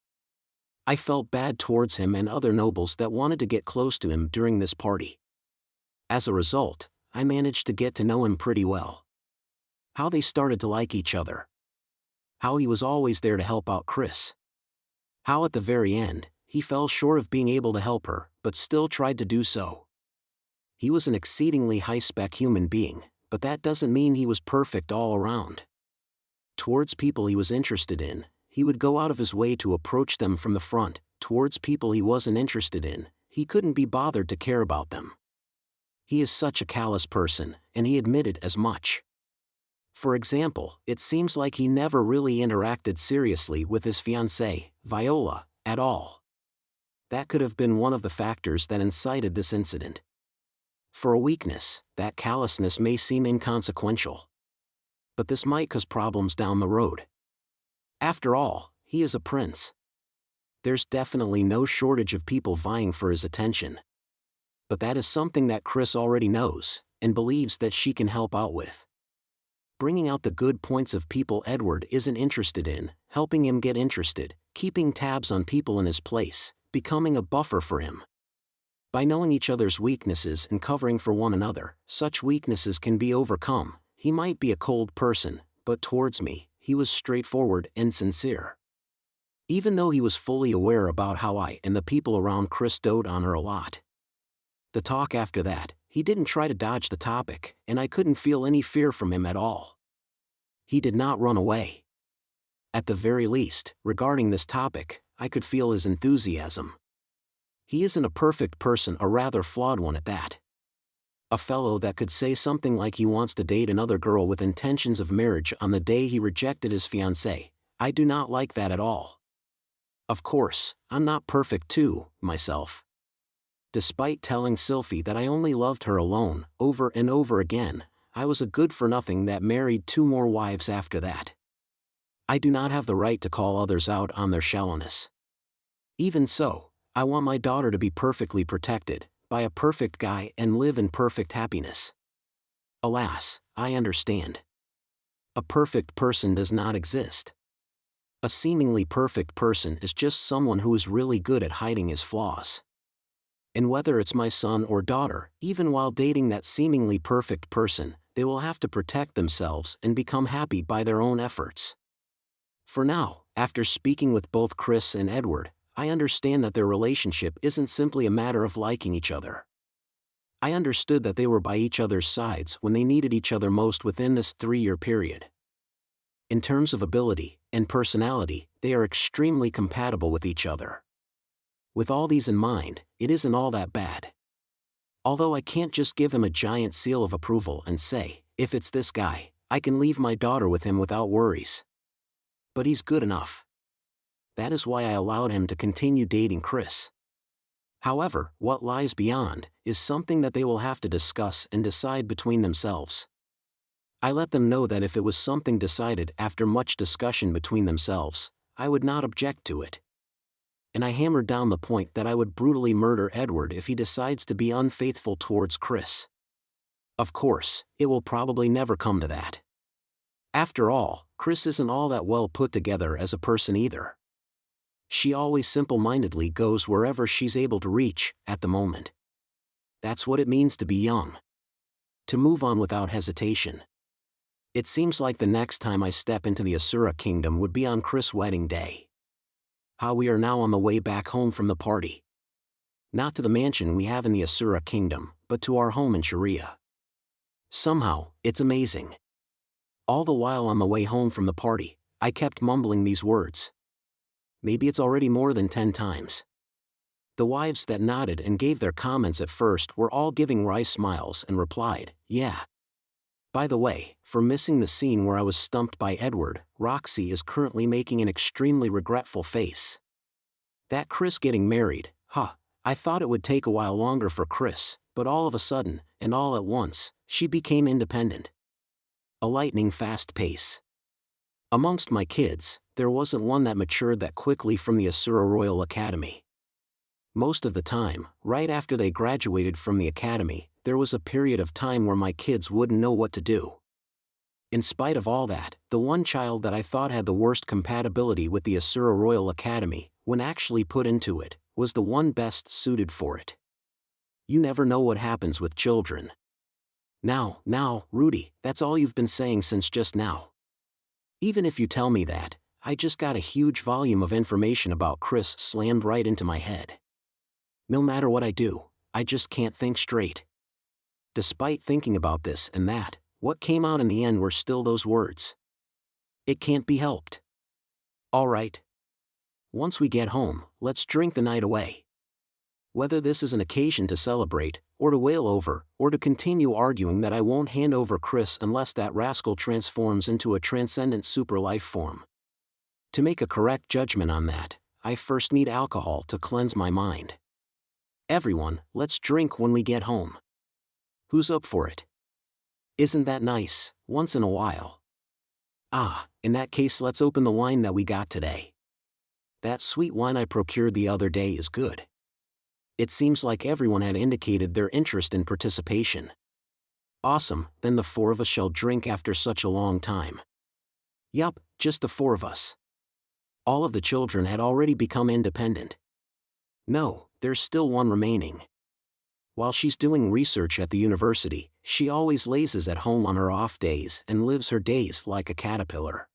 I felt bad towards him and other nobles that wanted to get close to him during this party. As a result, I managed to get to know him pretty well. How they started to like each other. How he was always there to help out Chris. How at the very end, he fell short of being able to help her, but still tried to do so. He was an exceedingly high-spec human being, but that doesn't mean he was perfect all around. Towards people he was interested in, he would go out of his way to approach them from the front. Towards people he wasn't interested in, he couldn't be bothered to care about them. He is such a callous person, and he admitted as much. For example, it seems like he never really interacted seriously with his fiancée, Viola, at all. That could have been one of the factors that incited this incident. For a weakness, that callousness may seem inconsequential. But this might cause problems down the road. After all, he is a prince. There's definitely no shortage of people vying for his attention. But that is something that Chris already knows, and believes that she can help out with. Bringing out the good points of people Edward isn't interested in, helping him get interested, keeping tabs on people in his place, becoming a buffer for him. By knowing each other's weaknesses and covering for one another, such weaknesses can be overcome. He might be a cold person, but towards me, he was straightforward and sincere. Even though he was fully aware about how I and the people around Chris dote on her a lot. The talk after that, he didn't try to dodge the topic, and I couldn't feel any fear from him at all. He did not run away. At the very least, regarding this topic, I could feel his enthusiasm. He isn't a perfect person, a rather flawed one at that. A fellow that could say something like he wants to date another girl with intentions of marriage on the day he rejected his fiancée. I do not like that at all. Of course, I'm not perfect too, myself. Despite telling Sylphie that I only loved her alone, over and over again, I was a good-for-nothing that married 2 more wives after that. I do not have the right to call others out on their shallowness. Even so, I want my daughter to be perfectly protected by a perfect guy and live in perfect happiness. Alas, I understand. A perfect person does not exist. A seemingly perfect person is just someone who is really good at hiding his flaws. And whether it's my son or daughter, even while dating that seemingly perfect person, they will have to protect themselves and become happy by their own efforts. For now, after speaking with both Chris and Edward, I understand that their relationship isn't simply a matter of liking each other. I understood that they were by each other's sides when they needed each other most within this 3-year period. In terms of ability and personality, they are extremely compatible with each other. With all these in mind, it isn't all that bad. Although I can't just give him a giant seal of approval and say, if it's this guy, I can leave my daughter with him without worries. But he's good enough. That is why I allowed him to continue dating Chris. However, what lies beyond is something that they will have to discuss and decide between themselves. I let them know that if it was something decided after much discussion between themselves, I would not object to it. And I hammered down the point that I would brutally murder Edward if he decides to be unfaithful towards Chris. Of course, it will probably never come to that. After all, Chris isn't all that well put together as a person either. She always simple-mindedly goes wherever she's able to reach, at the moment. That's what it means to be young. To move on without hesitation. It seems like the next time I step into the Asura kingdom would be on Chris' wedding day. How we are now on the way back home from the party. Not to the mansion we have in the Asura kingdom, but to our home in Sharia. Somehow, it's amazing. All the while on the way home from the party, I kept mumbling these words. Maybe it's already more than 10 times. The wives that nodded and gave their comments at first were all giving wry smiles and replied, yeah. By the way, for missing the scene where I was stumped by Edward, Roxy is currently making an extremely regretful face. That Chris getting married, I thought it would take a while longer for Chris, but all of a sudden, and all at once, she became independent. A lightning-fast pace. Amongst my kids, there wasn't one that matured that quickly from the Asura Royal Academy. Most of the time, right after they graduated from the academy, there was a period of time where my kids wouldn't know what to do. In spite of all that, the one child that I thought had the worst compatibility with the Asura Royal Academy, when actually put into it, was the one best suited for it. You never know what happens with children. Now, Rudy, that's all you've been saying since just now. Even if you tell me that, I just got a huge volume of information about Chris slammed right into my head. No matter what I do, I just can't think straight. Despite thinking about this and that, what came out in the end were still those words. It can't be helped. All right. Once we get home, let's drink the night away. Whether this is an occasion to celebrate, or to wail over, or to continue arguing that I won't hand over Chris unless that rascal transforms into a transcendent super life form. To make a correct judgment on that, I first need alcohol to cleanse my mind. Everyone, let's drink when we get home. Who's up for it? Isn't that nice, once in a while? Ah, in that case let's open the wine that we got today. That sweet wine I procured the other day is good. It seems like everyone had indicated their interest in participation. Awesome, then the four of us shall drink after such a long time. Yup, just the four of us. All of the children had already become independent. No, there's still one remaining. While she's doing research at the university, she always lazes at home on her off days and lives her days like a caterpillar.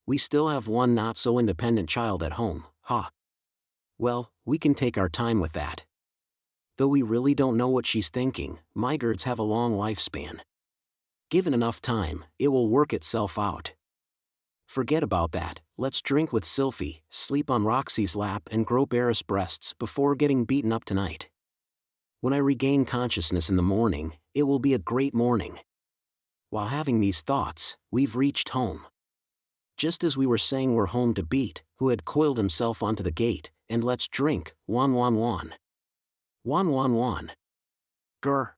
We still have one not-so-independent child at home, huh? Well, we can take our time with that. Though we really don't know what she's thinking, migrants have a long lifespan. Given enough time, it will work itself out. Forget about that, let's drink with Sylphie, sleep on Roxy's lap and grope Eris breasts before getting beaten up tonight. When I regain consciousness in the morning, it will be a great morning. While having these thoughts, we've reached home. Just as we were saying we're home to Beat, who had coiled himself onto the gate, and let's drink, wan wan wan. Wan wan wan. Grr.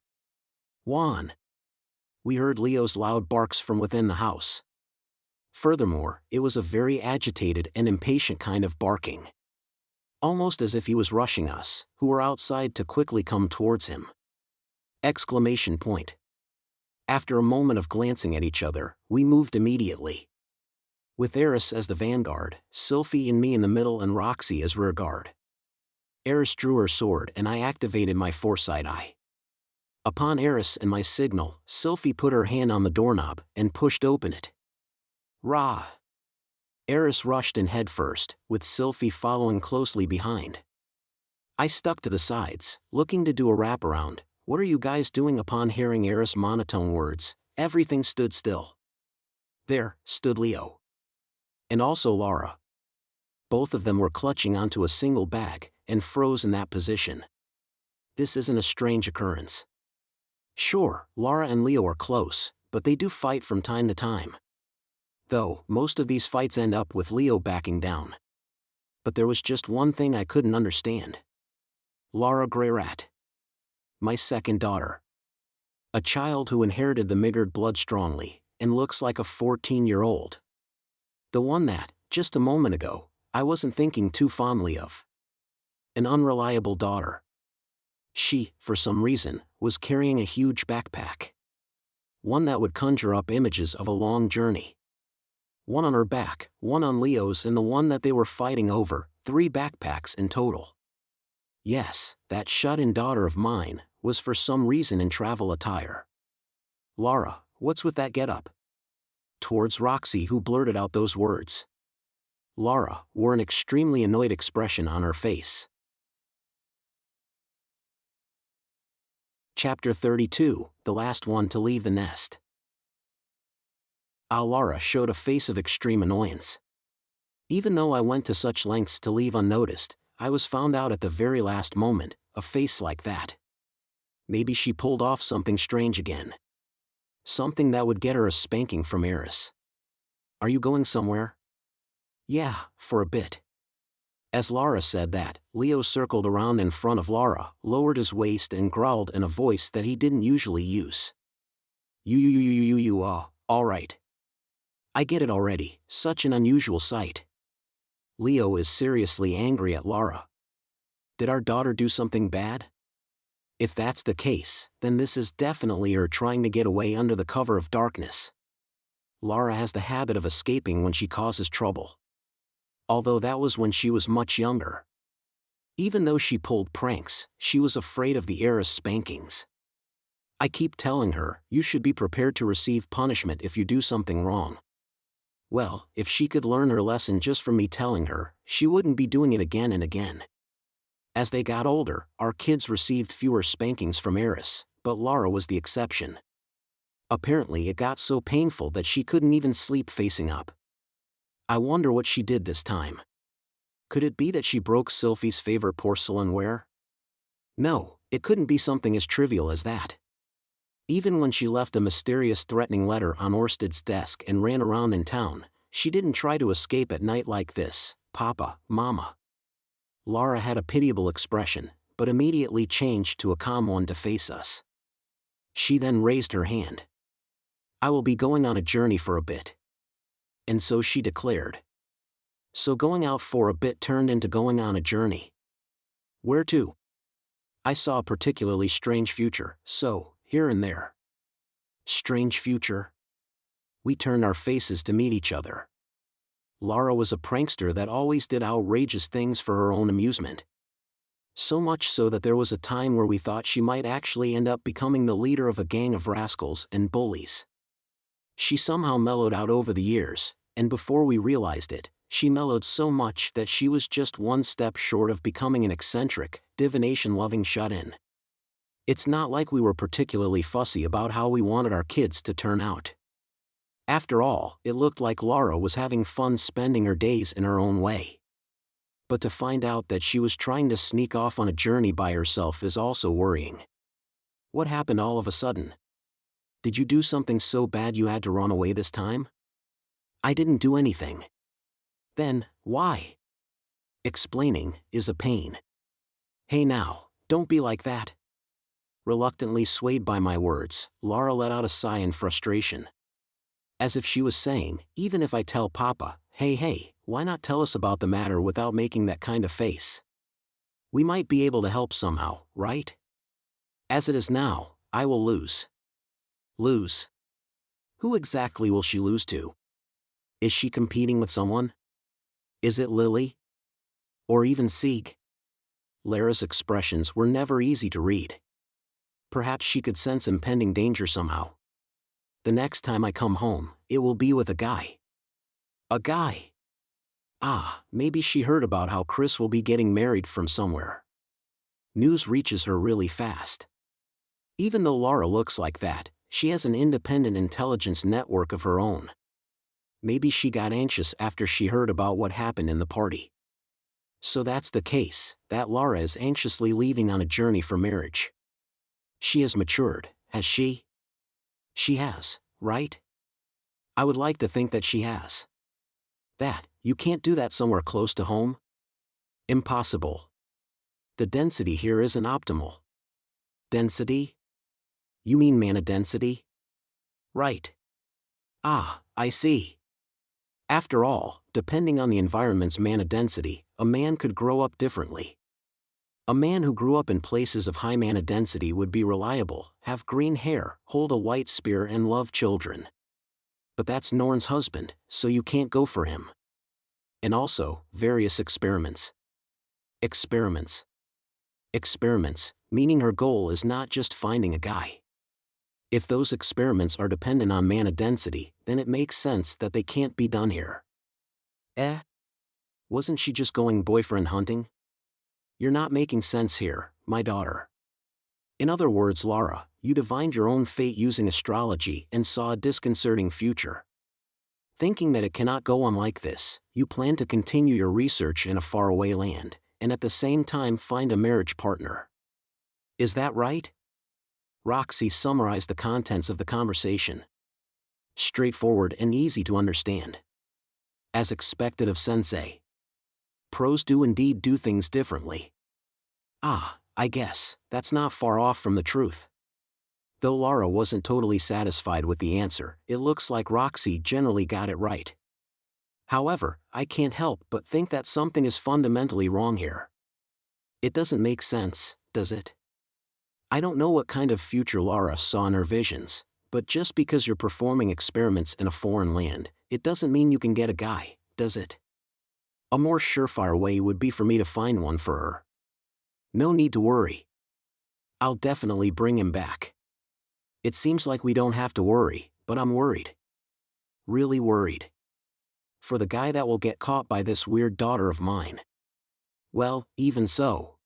Wan. We heard Leo's loud barks from within the house. Furthermore, it was a very agitated and impatient kind of barking. Almost as if he was rushing us, who were outside, to quickly come towards him. Exclamation point. After a moment of glancing at each other, we moved immediately. With Eris as the vanguard, Sylphie and me in the middle and Roxy as rearguard. Eris drew her sword and I activated my foresight eye. Upon Eris and my signal, Sylphie put her hand on the doorknob and pushed open it. Rah! Eris rushed in headfirst, with Sylphie following closely behind. I stuck to the sides, looking to do a wraparound. What are you guys doing? Upon hearing Eris' monotone words, everything stood still. There stood Leo. And also Lara. Both of them were clutching onto a single bag, and froze in that position. This isn't a strange occurrence. Sure, Lara and Leo are close, but they do fight from time to time. Though, most of these fights end up with Leo backing down. But there was just one thing I couldn't understand. Lara Greyrat. My second daughter. A child who inherited the Migard blood strongly, and looks like a 14-year-old. The one that, just a moment ago, I wasn't thinking too fondly of. An unreliable daughter. She, for some reason, was carrying a huge backpack. One that would conjure up images of a long journey. One on her back, one on Leo's, and the one that they were fighting over, 3 backpacks in total. Yes, that shut-in daughter of mine was for some reason in travel attire. Lara, what's with that getup? Towards Roxy, who blurted out those words. Lara wore an extremely annoyed expression on her face. Chapter 32, the last one to leave the nest. Lara showed a face of extreme annoyance. Even though I went to such lengths to leave unnoticed, I was found out at the very last moment. A face like that. Maybe she pulled off something strange again. Something that would get her a spanking from Eris. Are you going somewhere? Yeah, for a bit. As Lara said that, Leo circled around in front of Lara, lowered his waist and growled in a voice that he didn't usually use. All right. I get it already, such an unusual sight. Leo is seriously angry at Lara. Did our daughter do something bad? If that's the case, then this is definitely her trying to get away under the cover of darkness. Lara has the habit of escaping when she causes trouble. Although that was when she was much younger. Even though she pulled pranks, she was afraid of the Eris spankings. I keep telling her, you should be prepared to receive punishment if you do something wrong. Well, if she could learn her lesson just from me telling her, she wouldn't be doing it again and again. As they got older, our kids received fewer spankings from Eris, but Lara was the exception. Apparently it got so painful that she couldn't even sleep facing up. I wonder what she did this time. Could it be that she broke Sylphie's favorite porcelainware? No, it couldn't be something as trivial as that. Even when she left a mysterious threatening letter on Orsted's desk and ran around in town, she didn't try to escape at night like this. Papa, Mama. Lara had a pitiable expression, but immediately changed to a calm one to face us. She then raised her hand. I will be going on a journey for a bit. And so she declared. So going out for a bit turned into going on a journey. Where to? I saw a particularly strange future, so, here and there. Strange future? We turned our faces to meet each other. Lara was a prankster that always did outrageous things for her own amusement. So much so that there was a time where we thought she might actually end up becoming the leader of a gang of rascals and bullies. She somehow mellowed out over the years, and before we realized it, she mellowed so much that she was just one step short of becoming an eccentric, divination-loving shut-in. It's not like we were particularly fussy about how we wanted our kids to turn out. After all, it looked like Lara was having fun spending her days in her own way. But to find out that she was trying to sneak off on a journey by herself is also worrying. What happened all of a sudden? Did you do something so bad you had to run away this time? I didn't do anything. Then, why? Explaining is a pain. Hey now, don't be like that. Reluctantly swayed by my words, Lara let out a sigh in frustration. As if she was saying, even if I tell Papa, hey, why not tell us about the matter without making that kind of face? We might be able to help somehow, right? As it is now, I will lose. Lose? Who exactly will she lose to? Is she competing with someone? Is it Lily? Or even Sieg? Lara's expressions were never easy to read. Perhaps she could sense impending danger somehow. The next time I come home, it will be with a guy. A guy? Ah, maybe she heard about how Chris will be getting married from somewhere. News reaches her really fast. Even though Lara looks like that, she has an independent intelligence network of her own. Maybe she got anxious after she heard about what happened in the party. So that's the case, that Lara is anxiously leaving on a journey for marriage. She has matured, has she? She has, right? I would like to think that she has. That, you can't do that somewhere close to home? Impossible. The density here isn't optimal. Density? You mean mana density? Right. Ah, I see. After all, depending on the environment's mana density, a man could grow up differently. A man who grew up in places of high mana density would be reliable, have green hair, hold a white spear and love children. But that's Norn's husband, so you can't go for him. And also, various experiments. Experiments. Experiments, meaning her goal is not just finding a guy. If those experiments are dependent on mana density, then it makes sense that they can't be done here. Wasn't she just going boyfriend hunting? You're not making sense here, my daughter. In other words, Lara, you divined your own fate using astrology and saw a disconcerting future. Thinking that it cannot go on like this, you plan to continue your research in a faraway land, and at the same time find a marriage partner. Is that right? Roxy summarized the contents of the conversation. Straightforward and easy to understand. As expected of sensei. Pros do indeed do things differently. Ah, I guess, that's not far off from the truth. Though Lara wasn't totally satisfied with the answer, it looks like Roxy generally got it right. However, I can't help but think that something is fundamentally wrong here. It doesn't make sense, does it? I don't know what kind of future Lara saw in her visions, but just because you're performing experiments in a foreign land, it doesn't mean you can get a guy, does it? A more surefire way would be for me to find one for her. No need to worry. I'll definitely bring him back. It seems like we don't have to worry, but I'm worried. Really worried. For the guy that will get caught by this weird daughter of mine. Well, even so.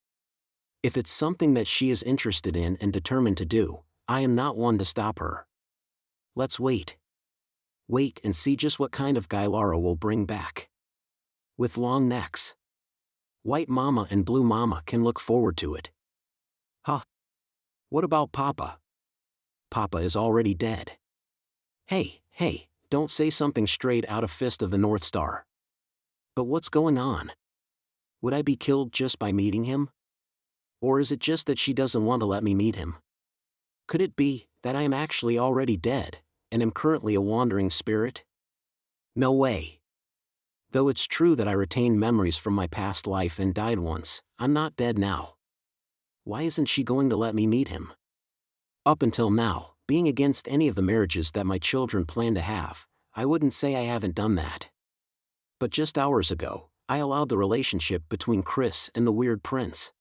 If it's something that she is interested in and determined to do, I am not one to stop her. Let's wait. Wait and see just what kind of guy Lara will bring back. With long necks. White Mama and Blue Mama can look forward to it. Huh. What about Papa? Papa is already dead. Hey, don't say something straight out of Fist of the North Star. But what's going on? Would I be killed just by meeting him? Or is it just that she doesn't want to let me meet him? Could it be that I am actually already dead, and am currently a wandering spirit? No way. Though it's true that I retained memories from my past life and died once, I'm not dead now. Why isn't she going to let me meet him? Up until now, being against any of the marriages that my children plan to have, I wouldn't say I haven't done that. But just hours ago, I allowed the relationship between Chris and the weird prince.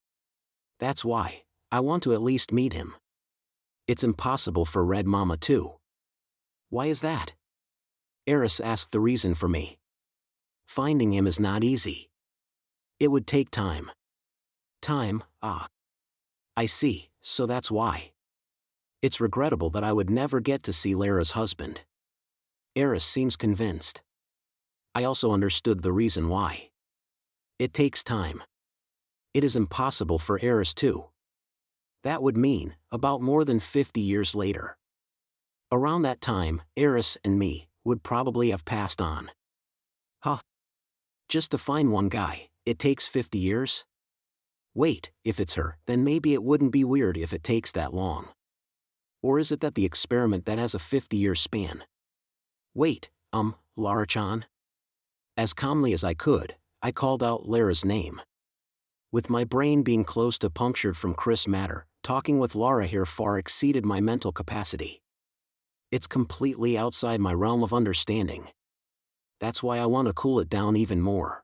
That's why, I want to at least meet him. It's impossible for Red Mama too. Why is that? Eris asked the reason for me. Finding him is not easy. It would take time. Time, ah. I see, so that's why. It's regrettable that I would never get to see Lara's husband. Eris seems convinced. I also understood the reason why. It takes time. It is impossible for Eris too. That would mean, about more than 50 years later. Around that time, Eris and me would probably have passed on. Huh. Just to find one guy, it takes 50 years? Wait, if it's her, then maybe it wouldn't be weird if it takes that long. Or is it that the experiment that has a 50-year span? Wait, Lara-chan? As calmly as I could, I called out Lara's name. With my brain being close to punctured from Chris matter, talking with Lara here far exceeded my mental capacity. It's completely outside my realm of understanding. That's why I want to cool it down even more.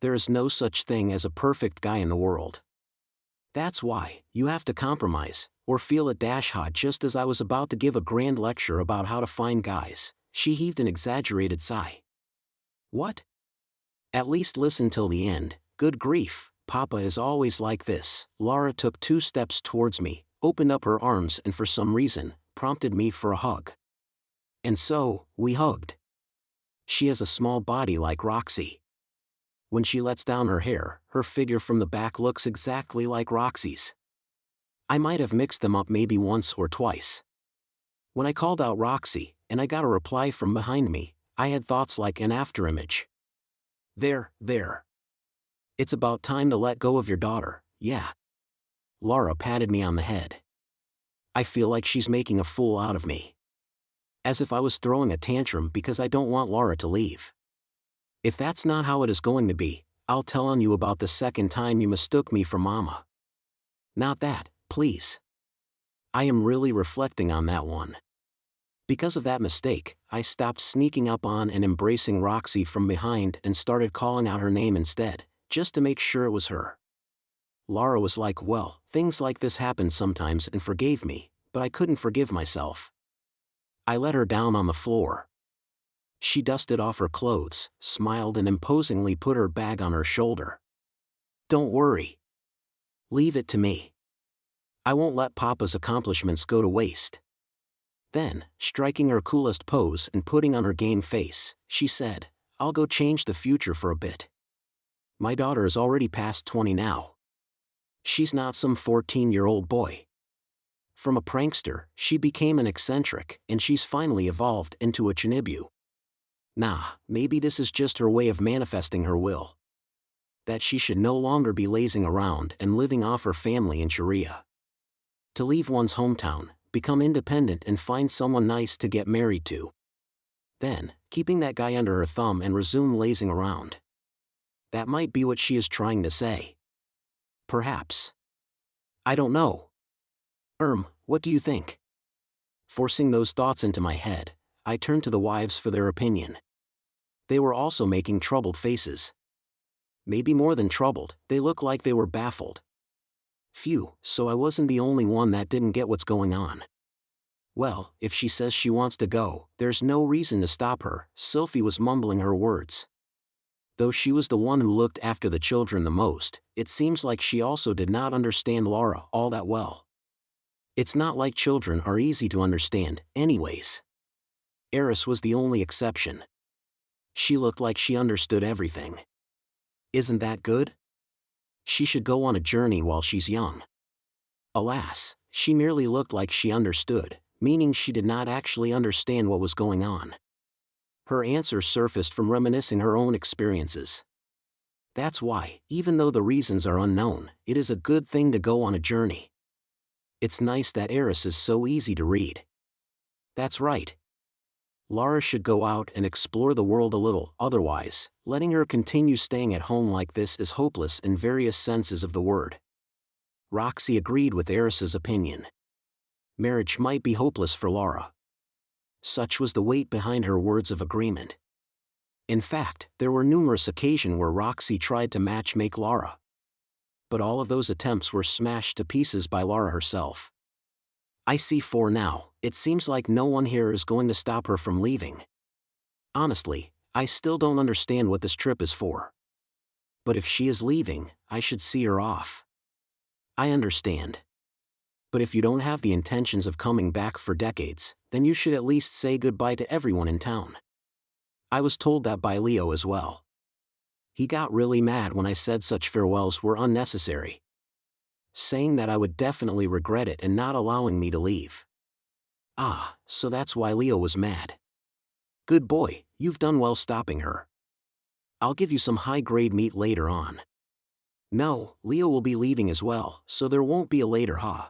There is no such thing as a perfect guy in the world. That's why, you have to compromise, or feel a dash hot. Just as I was about to give a grand lecture about how to find guys, she heaved an exaggerated sigh. What? At least listen till the end. Good grief, Papa is always like this. Lara took 2 steps towards me, opened up her arms and for some reason, prompted me for a hug. And so, we hugged. She has a small body like Roxy. When she lets down her hair, her figure from the back looks exactly like Roxy's. I might have mixed them up maybe once or twice. When I called out Roxy, and I got a reply from behind me, I had thoughts like an afterimage. There. It's about time to let go of your daughter, yeah. Lara patted me on the head. I feel like she's making a fool out of me. As if I was throwing a tantrum because I don't want Lara to leave. If that's not how it is going to be, I'll tell on you about the second time you mistook me for Mama. Not that, please. I am really reflecting on that one. Because of that mistake, I stopped sneaking up on and embracing Roxy from behind and started calling out her name instead, just to make sure it was her. Lara was like, well, things like this happen sometimes, and forgave me, but I couldn't forgive myself. I let her down on the floor. She dusted off her clothes, smiled and imposingly put her bag on her shoulder. Don't worry. Leave it to me. I won't let Papa's accomplishments go to waste. Then, striking her coolest pose and putting on her game face, she said, I'll go change the future for a bit. My daughter is already past 20 now. She's not some 14-year-old boy. From a prankster, she became an eccentric, and she's finally evolved into a Chinibu. Nah, maybe this is just her way of manifesting her will. That she should no longer be lazing around and living off her family in Sharia. To leave one's hometown, become independent and find someone nice to get married to. Then, keeping that guy under her thumb and resume lazing around. That might be what she is trying to say. Perhaps. I don't know. What do you think? Forcing those thoughts into my head, I turned to the wives for their opinion. They were also making troubled faces. Maybe more than troubled, they looked like they were baffled. Phew, so I wasn't the only one that didn't get what's going on. Well, if she says she wants to go, there's no reason to stop her, Sylphie was mumbling her words. Though she was the one who looked after the children the most, it seems like she also did not understand Laura all that well. It's not like children are easy to understand, anyways. Eris was the only exception. She looked like she understood everything. Isn't that good? She should go on a journey while she's young. Alas, she merely looked like she understood, meaning she did not actually understand what was going on. Her answer surfaced from reminiscing her own experiences. That's why, even though the reasons are unknown, it is a good thing to go on a journey. It's nice that Eris is so easy to read. That's right. Lara should go out and explore the world a little, otherwise, letting her continue staying at home like this is hopeless in various senses of the word. Roxy agreed with Eris's opinion. Marriage might be hopeless for Lara. Such was the weight behind her words of agreement. In fact, there were numerous occasions where Roxy tried to match-make Lara. But all of those attempts were smashed to pieces by Lara herself. I see for now, it seems like no one here is going to stop her from leaving. Honestly, I still don't understand what this trip is for. But if she is leaving, I should see her off. I understand. But if you don't have the intentions of coming back for decades, then you should at least say goodbye to everyone in town. I was told that by Leo as well. He got really mad when I said such farewells were unnecessary, saying that I would definitely regret it and not allowing me to leave. Ah, so that's why Leo was mad. Good boy, you've done well stopping her. I'll give you some high-grade meat later on. No, Leo will be leaving as well, so there won't be a later ha.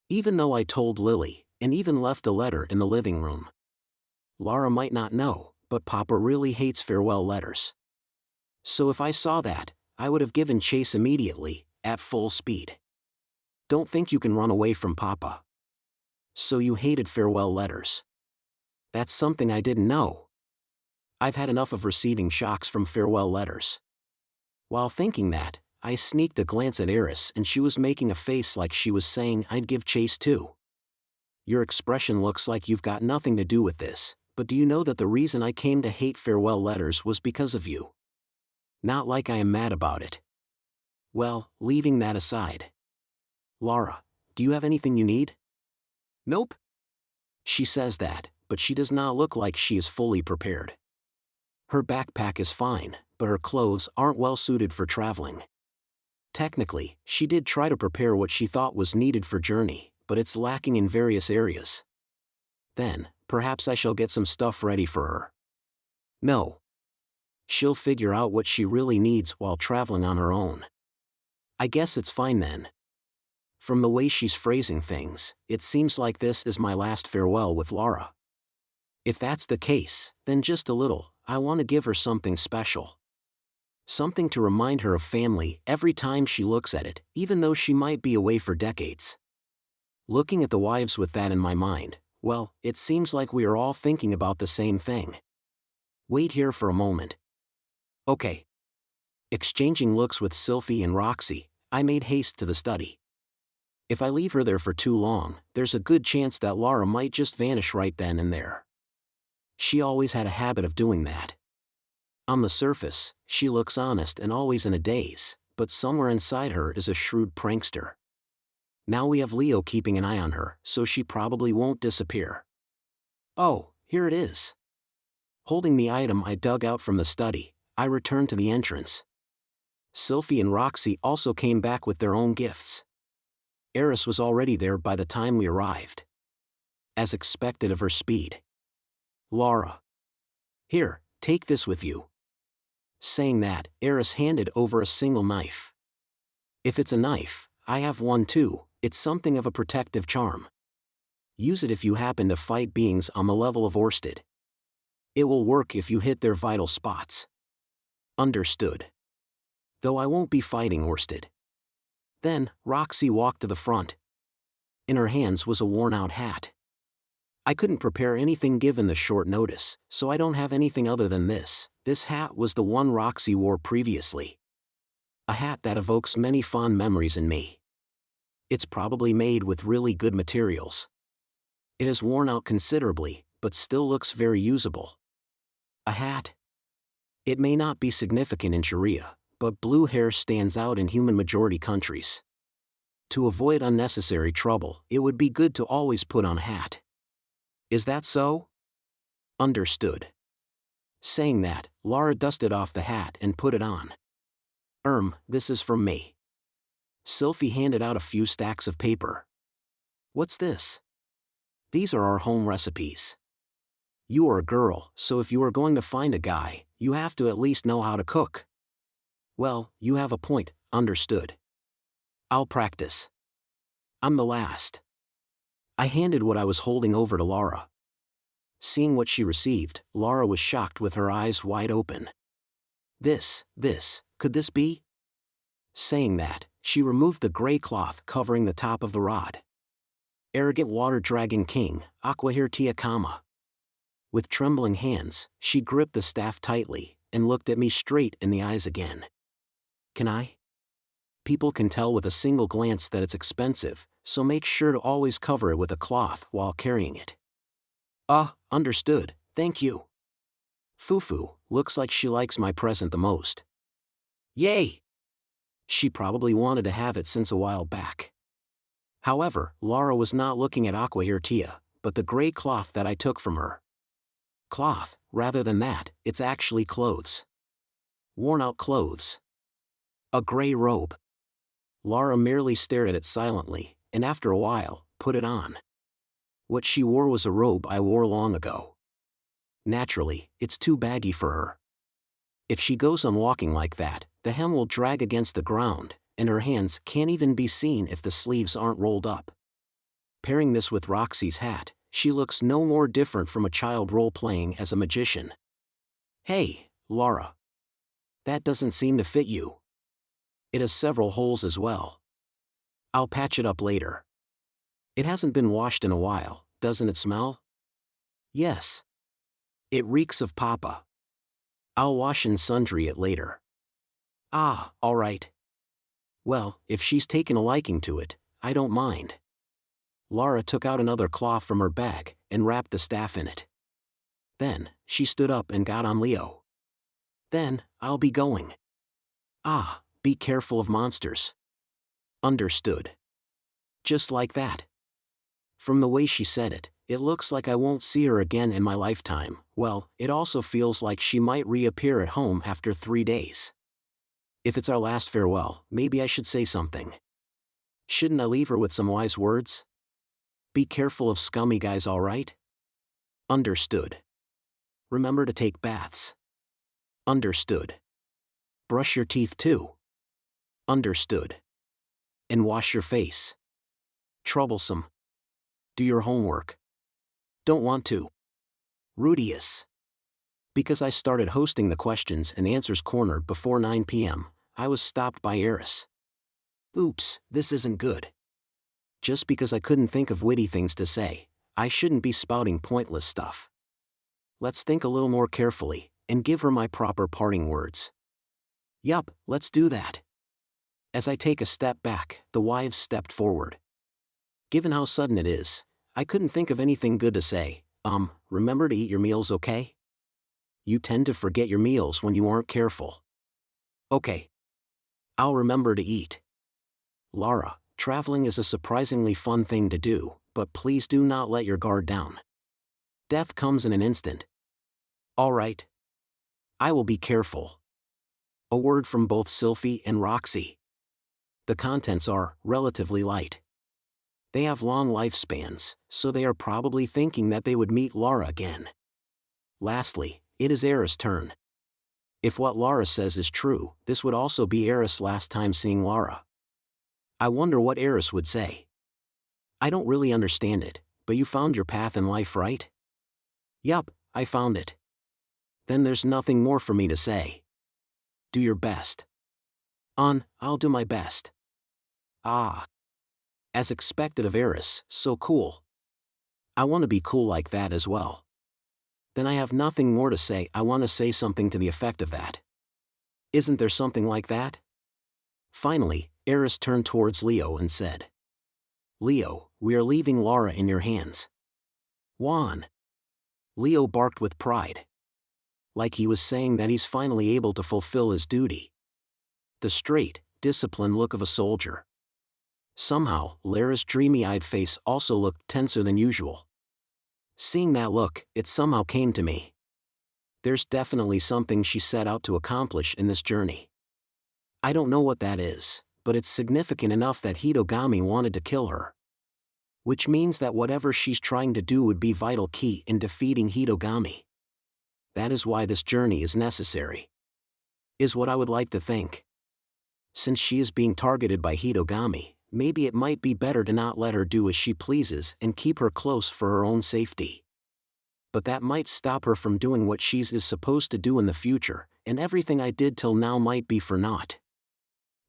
Even though I told Lily, and even left a letter in the living room. Lara might not know, but Papa really hates farewell letters. So if I saw that, I would have given chase immediately, at full speed. Don't think you can run away from Papa. So you hated farewell letters. That's something I didn't know. I've had enough of receiving shocks from farewell letters. While thinking that, I sneaked a glance at Eris and she was making a face like she was saying I'd give chase too. Your expression looks like you've got nothing to do with this, but do you know that the reason I came to hate farewell letters was because of you? Not like I am mad about it. Well, leaving that aside. Lara, do you have anything you need? Nope. She says that, but she does not look like she is fully prepared. Her backpack is fine, but her clothes aren't well suited for traveling. Technically, she did try to prepare what she thought was needed for journey, but it's lacking in various areas. Then, perhaps I shall get some stuff ready for her. No. She'll figure out what she really needs while traveling on her own. I guess it's fine then. From the way she's phrasing things, it seems like this is my last farewell with Lara. If that's the case, then just a little, I want to give her something special. Something to remind her of family every time she looks at it, even though she might be away for decades. Looking at the wives with that in my mind, well, it seems like we are all thinking about the same thing. Wait here for a moment. Okay. Exchanging looks with Sylphie and Roxy, I made haste to the study. If I leave her there for too long, there's a good chance that Lara might just vanish right then and there. She always had a habit of doing that. On the surface, she looks honest and always in a daze, but somewhere inside her is a shrewd prankster. Now we have Leo keeping an eye on her, so she probably won't disappear. Oh, here it is. Holding the item I dug out from the study, I returned to the entrance. Sylphie and Roxy also came back with their own gifts. Eris was already there by the time we arrived. As expected of her speed. Lara. Here, take this with you. Saying that, Eris handed over a single knife. If it's a knife, I have one too, it's something of a protective charm. Use it if you happen to fight beings on the level of Orsted. It will work if you hit their vital spots. Understood. Though I won't be fighting Orsted. Then, Roxy walked to the front. In her hands was a worn-out hat. I couldn't prepare anything given the short notice, so I don't have anything other than this. This hat was the one Roxy wore previously. A hat that evokes many fond memories in me. It's probably made with really good materials. It has worn out considerably, but still looks very usable. A hat? It may not be significant in Sharia, but blue hair stands out in human-majority countries. To avoid unnecessary trouble, it would be good to always put on a hat. Is that so? Understood. Saying that, Lara dusted off the hat and put it on. This is from me. Sylphie handed out a few stacks of paper. What's this? These are our home recipes. You are a girl, so if you are going to find a guy, you have to at least know how to cook. Well, you have a point, understood. I'll practice. I'm the last. I handed what I was holding over to Lara. Seeing what she received, Lara was shocked with her eyes wide open. Could this be? Saying that, she removed the gray cloth covering the top of the rod. Arrogant water dragon king, Aquahirtia Kama. With trembling hands, she gripped the staff tightly, and looked at me straight in the eyes again. Can I? People can tell with a single glance that it's expensive, so make sure to always cover it with a cloth while carrying it. Understood, thank you. Fufu, looks like she likes my present the most. Yay! She probably wanted to have it since a while back. However, Lara was not looking at Aquahirtia, but the gray cloth that I took from her. Cloth, rather than that, it's actually clothes. Worn-out clothes. A gray robe. Lara merely stared at it silently, and after a while, put it on. What she wore was a robe I wore long ago. Naturally, it's too baggy for her. If she goes on walking like that, the hem will drag against the ground, and her hands can't even be seen if the sleeves aren't rolled up. Pairing this with Roxy's hat, she looks no more different from a child role-playing as a magician. Hey, Lara. That doesn't seem to fit you. It has several holes as well. I'll patch it up later. It hasn't been washed in a while, doesn't it smell? Yes. It reeks of papa. I'll wash and sundry it later. All right. Well, if she's taken a liking to it, I don't mind. Lara took out another cloth from her bag and wrapped the staff in it. Then, she stood up and got on Leo. Then, I'll be going. Be careful of monsters. Understood. Just like that. From the way she said it, it looks like I won't see her again in my lifetime. Well, it also feels like she might reappear at home after 3 days. If it's our last farewell, maybe I should say something. Shouldn't I leave her with some wise words? Be careful of scummy guys, alright? Understood. Remember to take baths. Understood. Brush your teeth too. Understood. And wash your face. Troublesome. Do your homework. Don't want to. Rudeus. Because I started hosting the questions and answers corner before 9 p.m., I was stopped by Eris. Oops, this isn't good. Just because I couldn't think of witty things to say, I shouldn't be spouting pointless stuff. Let's think a little more carefully, and give her my proper parting words. Yup, let's do that. As I take a step back, the wives stepped forward. Given how sudden it is, I couldn't think of anything good to say. Remember to eat your meals, okay? You tend to forget your meals when you aren't careful. Okay. I'll remember to eat. Lara, traveling is a surprisingly fun thing to do, but please do not let your guard down. Death comes in an instant. All right. I will be careful. A word from both Sylphie and Roxy. The contents are relatively light. They have long lifespans, so they are probably thinking that they would meet Lara again. Lastly, it is Eris' turn. If what Lara says is true, this would also be Eris' last time seeing Lara. I wonder what Eris would say. I don't really understand it, but you found your path in life, right? Yup, I found it. Then there's nothing more for me to say. Do your best. I'll do my best. As expected of Eris, so cool. I want to be cool like that as well. Then I have nothing more to say. I want to say something to the effect of that. Isn't there something like that? Finally, Eris turned towards Leo and said, Leo, we are leaving Lara in your hands. Juan. Leo barked with pride. Like he was saying that he's finally able to fulfill his duty. The straight, disciplined look of a soldier. Somehow, Lara's dreamy-eyed face also looked tenser than usual. Seeing that look, it somehow came to me. There's definitely something she set out to accomplish in this journey. I don't know what that is, but it's significant enough that Hitogami wanted to kill her. Which means that whatever she's trying to do would be vital key in defeating Hitogami. That is why this journey is necessary. Is what I would like to think. Since she is being targeted by Hitogami, maybe it might be better to not let her do as she pleases and keep her close for her own safety. But that might stop her from doing what she is supposed to do in the future, and everything I did till now might be for naught.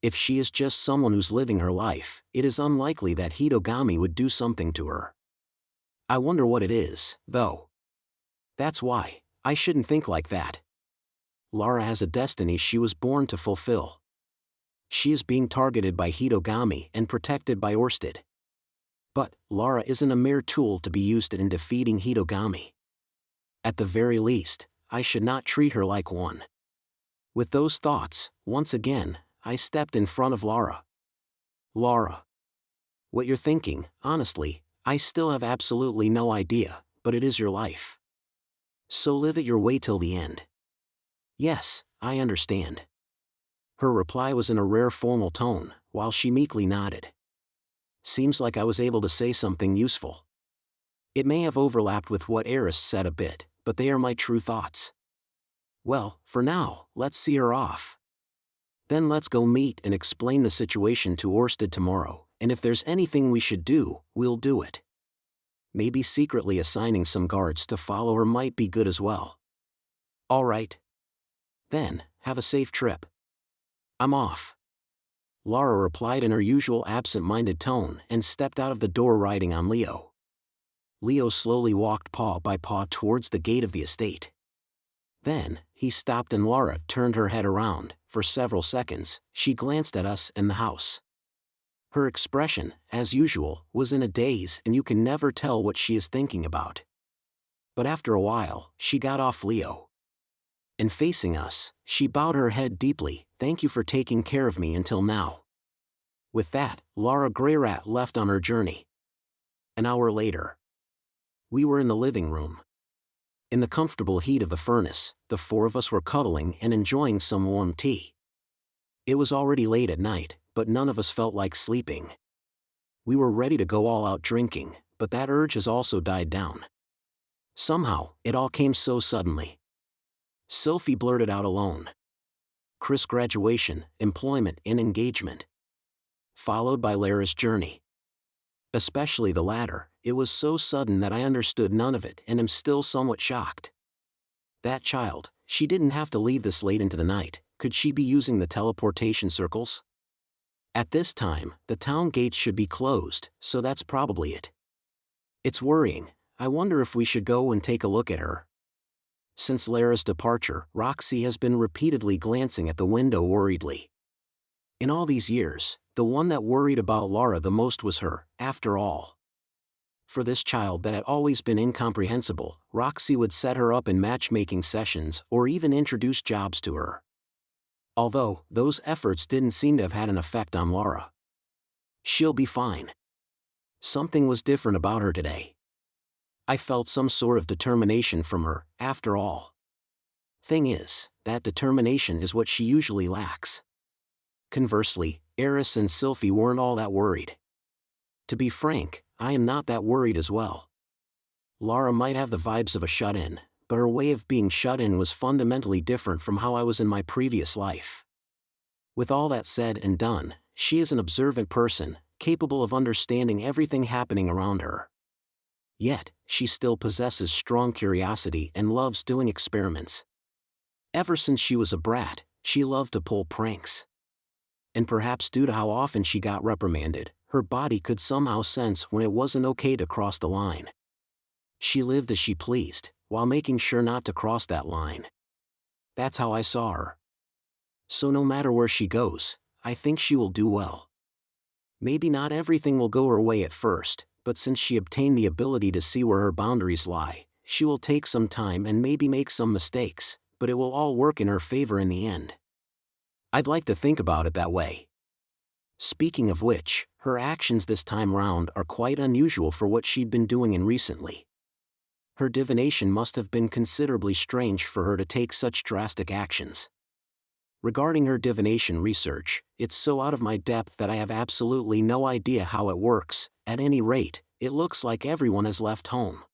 If she is just someone who's living her life, it is unlikely that Hitogami would do something to her. I wonder what it is, though. That's why, I shouldn't think like that. Lara has a destiny she was born to fulfill. She is being targeted by Hitogami and protected by Orsted. But, Lara isn't a mere tool to be used in defeating Hitogami. At the very least, I should not treat her like one. With those thoughts, once again, I stepped in front of Lara. Lara. What you're thinking, honestly, I still have absolutely no idea, but it is your life. So live it your way till the end. Yes, I understand. Her reply was in a rare formal tone, while she meekly nodded. Seems like I was able to say something useful. It may have overlapped with what Eris said a bit, but they are my true thoughts. Well, for now, let's see her off. Then let's go meet and explain the situation to Orsted tomorrow, and if there's anything we should do, we'll do it. Maybe secretly assigning some guards to follow her might be good as well. All right. Then, have a safe trip. I'm off. Lara replied in her usual absent-minded tone and stepped out of the door riding on Leo. Leo slowly walked paw by paw towards the gate of the estate. Then, he stopped and Lara turned her head around. For several seconds, she glanced at us and the house. Her expression, as usual, was in a daze and you can never tell what she is thinking about. But after a while, she got off Leo. And facing us, she bowed her head deeply. Thank you for taking care of me until now. With that, Lara Greyrat left on her journey. An hour later. We were in the living room. In the comfortable heat of the furnace, the four of us were cuddling and enjoying some warm tea. It was already late at night, but none of us felt like sleeping. We were ready to go all out drinking, but that urge has also died down. Somehow, it all came so suddenly. Sophie blurted out alone. Chris' graduation, employment and engagement. Followed by Lara's journey. Especially the latter, it was so sudden that I understood none of it and am still somewhat shocked. That child, she didn't have to leave this late into the night. Could she be using the teleportation circles? At this time, the town gates should be closed, so that's probably it. It's worrying. I wonder if we should go and take a look at her. Since Lara's departure, Roxy has been repeatedly glancing at the window worriedly. In all these years, the one that worried about Lara the most was her, after all. For this child that had always been incomprehensible, Roxy would set her up in matchmaking sessions or even introduce jobs to her. Although, those efforts didn't seem to have had an effect on Lara. She'll be fine. Something was different about her today. I felt some sort of determination from her, after all. Thing is, that determination is what she usually lacks. Conversely, Eris and Sylphie weren't all that worried. To be frank, I am not that worried as well. Lara might have the vibes of a shut-in, but her way of being shut in was fundamentally different from how I was in my previous life. With all that said and done, she is an observant person, capable of understanding everything happening around her. Yet, she still possesses strong curiosity and loves doing experiments. Ever since she was a brat, she loved to pull pranks. And perhaps due to how often she got reprimanded, her body could somehow sense when it wasn't okay to cross the line. She lived as she pleased, while making sure not to cross that line. That's how I saw her. So no matter where she goes, I think she will do well. Maybe not everything will go her way at first, but since she obtained the ability to see where her boundaries lie, she will take some time and maybe make some mistakes, but it will all work in her favor in the end. I'd like to think about it that way. Speaking of which, her actions this time round are quite unusual for what she'd been doing in recently. Her divination must have been considerably strange for her to take such drastic actions. Regarding her divination research, it's so out of my depth that I have absolutely no idea how it works. At any rate, it looks like everyone has left home.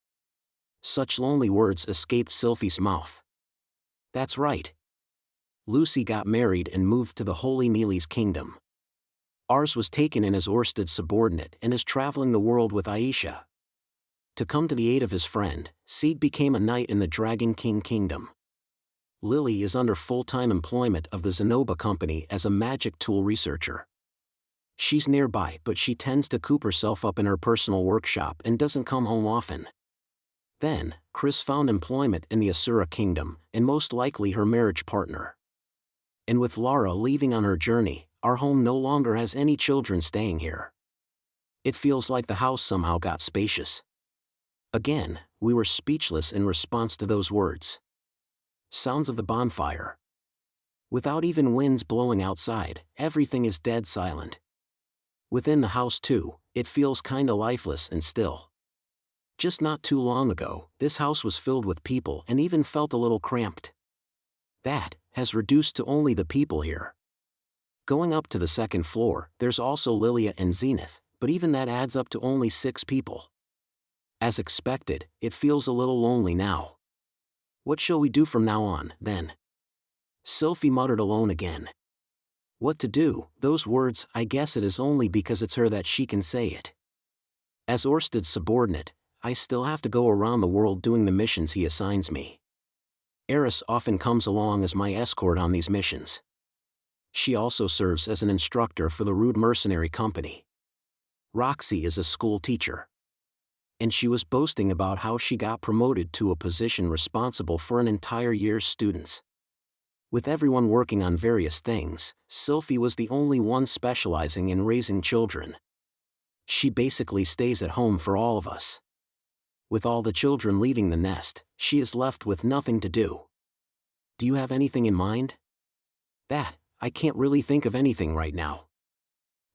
Such lonely words escaped Sylphie's mouth. That's right. Lucy got married and moved to the Holy Mealy's kingdom. Ours was taken in as Orsted's subordinate and is traveling the world with Aisha. To come to the aid of his friend, Seed became a knight in the Dragon King Kingdom. Lily is under full-time employment of the Zenoba Company as a magic tool researcher. She's nearby, but she tends to coop herself up in her personal workshop and doesn't come home often. Then, Chris found employment in the Asura Kingdom, and most likely her marriage partner. And with Lara leaving on her journey, our home no longer has any children staying here. It feels like the house somehow got spacious. Again, we were speechless in response to those words. Sounds of the bonfire. Without even winds blowing outside, everything is dead silent. Within the house too, it feels kinda lifeless and still. Just not too long ago, this house was filled with people and even felt a little cramped. That has reduced to only the people here. Going up to the second floor, there's also Lilia and Zenith, but even that adds up to only 6 people. As expected, it feels a little lonely now. What shall we do from now on, then? Sylphie muttered alone again. What to do? Those words, I guess it is only because it's her that she can say it. As Orsted's subordinate, I still have to go around the world doing the missions he assigns me. Eris often comes along as my escort on these missions. She also serves as an instructor for the Rude Mercenary Company. Roxy is a school teacher. And she was boasting about how she got promoted to a position responsible for an entire year's students. With everyone working on various things, Sylphie was the only one specializing in raising children. She basically stays at home for all of us. With all the children leaving the nest, she is left with nothing to do. Do you have anything in mind? That, I can't really think of anything right now.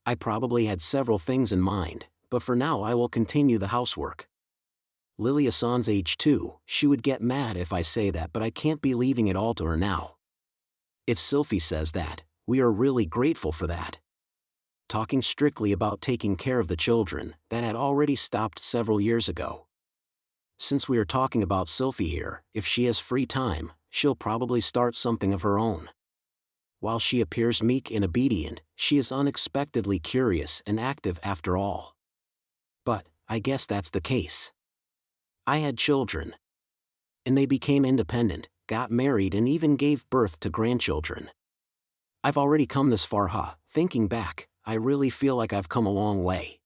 I probably had several things in mind, but for now I will continue the housework. Lilia-san's age too, she would get mad if I say that, but I can't be leaving it all to her now. If Sylphie says that, we are really grateful for that. Talking strictly about taking care of the children, that had already stopped several years ago. Since we are talking about Sylphie here, if she has free time, she'll probably start something of her own. While she appears meek and obedient, she is unexpectedly curious and active after all. But, I guess that's the case. I had children. And they became independent, got married and even gave birth to grandchildren. I've already come this far, Thinking back, I really feel like I've come a long way.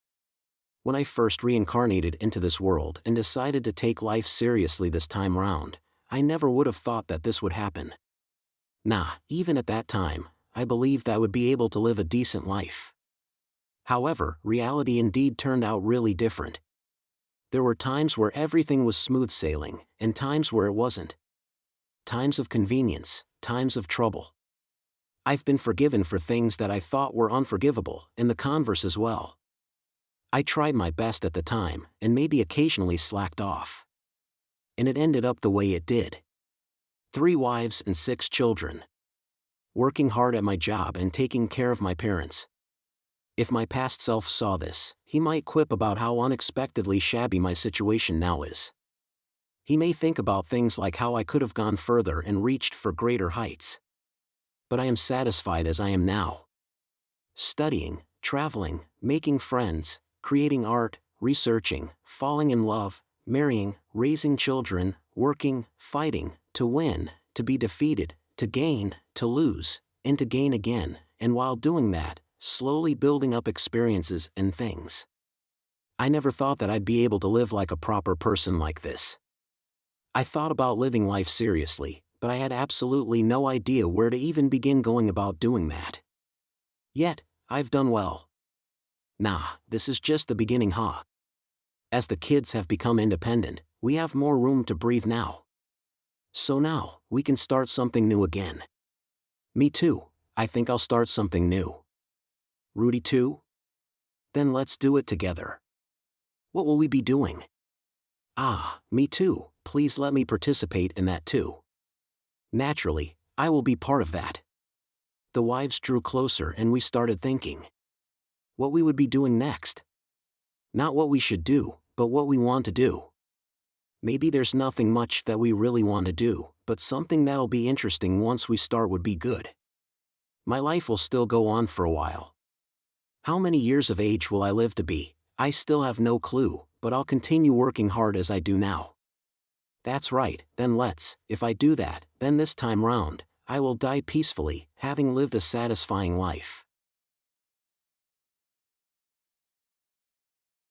When I first reincarnated into this world and decided to take life seriously this time round, I never would have thought that this would happen. Nah, even at that time, I believed I would be able to live a decent life. However, reality indeed turned out really different. There were times where everything was smooth sailing, and times where it wasn't. Times of convenience, times of trouble. I've been forgiven for things that I thought were unforgivable, and the converse as well. I tried my best at the time, and maybe occasionally slacked off. And it ended up the way it did. 3 wives and 6 children. Working hard at my job and taking care of my parents. If my past self saw this, he might quip about how unexpectedly shabby my situation now is. He may think about things like how I could have gone further and reached for greater heights. But I am satisfied as I am now. Studying, traveling, making friends, creating art, researching, falling in love, marrying, raising children, working, fighting, to win, to be defeated, to gain, to lose, and to gain again, and while doing that, slowly building up experiences and things. I never thought that I'd be able to live like a proper person like this. I thought about living life seriously, but I had absolutely no idea where to even begin going about doing that. Yet, I've done well. Nah, this is just the beginning, As the kids have become independent, we have more room to breathe now. So now, we can start something new again. Me too, I think I'll start something new. Rudy too? Then let's do it together. What will we be doing? Ah, me too, please let me participate in that too. Naturally, I will be part of that. The wives drew closer and we started thinking what we would be doing next. Not what we should do, but what we want to do. Maybe there's nothing much that we really want to do, but something that'll be interesting once we start would be good. My life will still go on for a while. How many years of age will I live to be? I still have no clue, but I'll continue working hard as I do now. That's right, then if I do that, then this time round, I will die peacefully, having lived a satisfying life.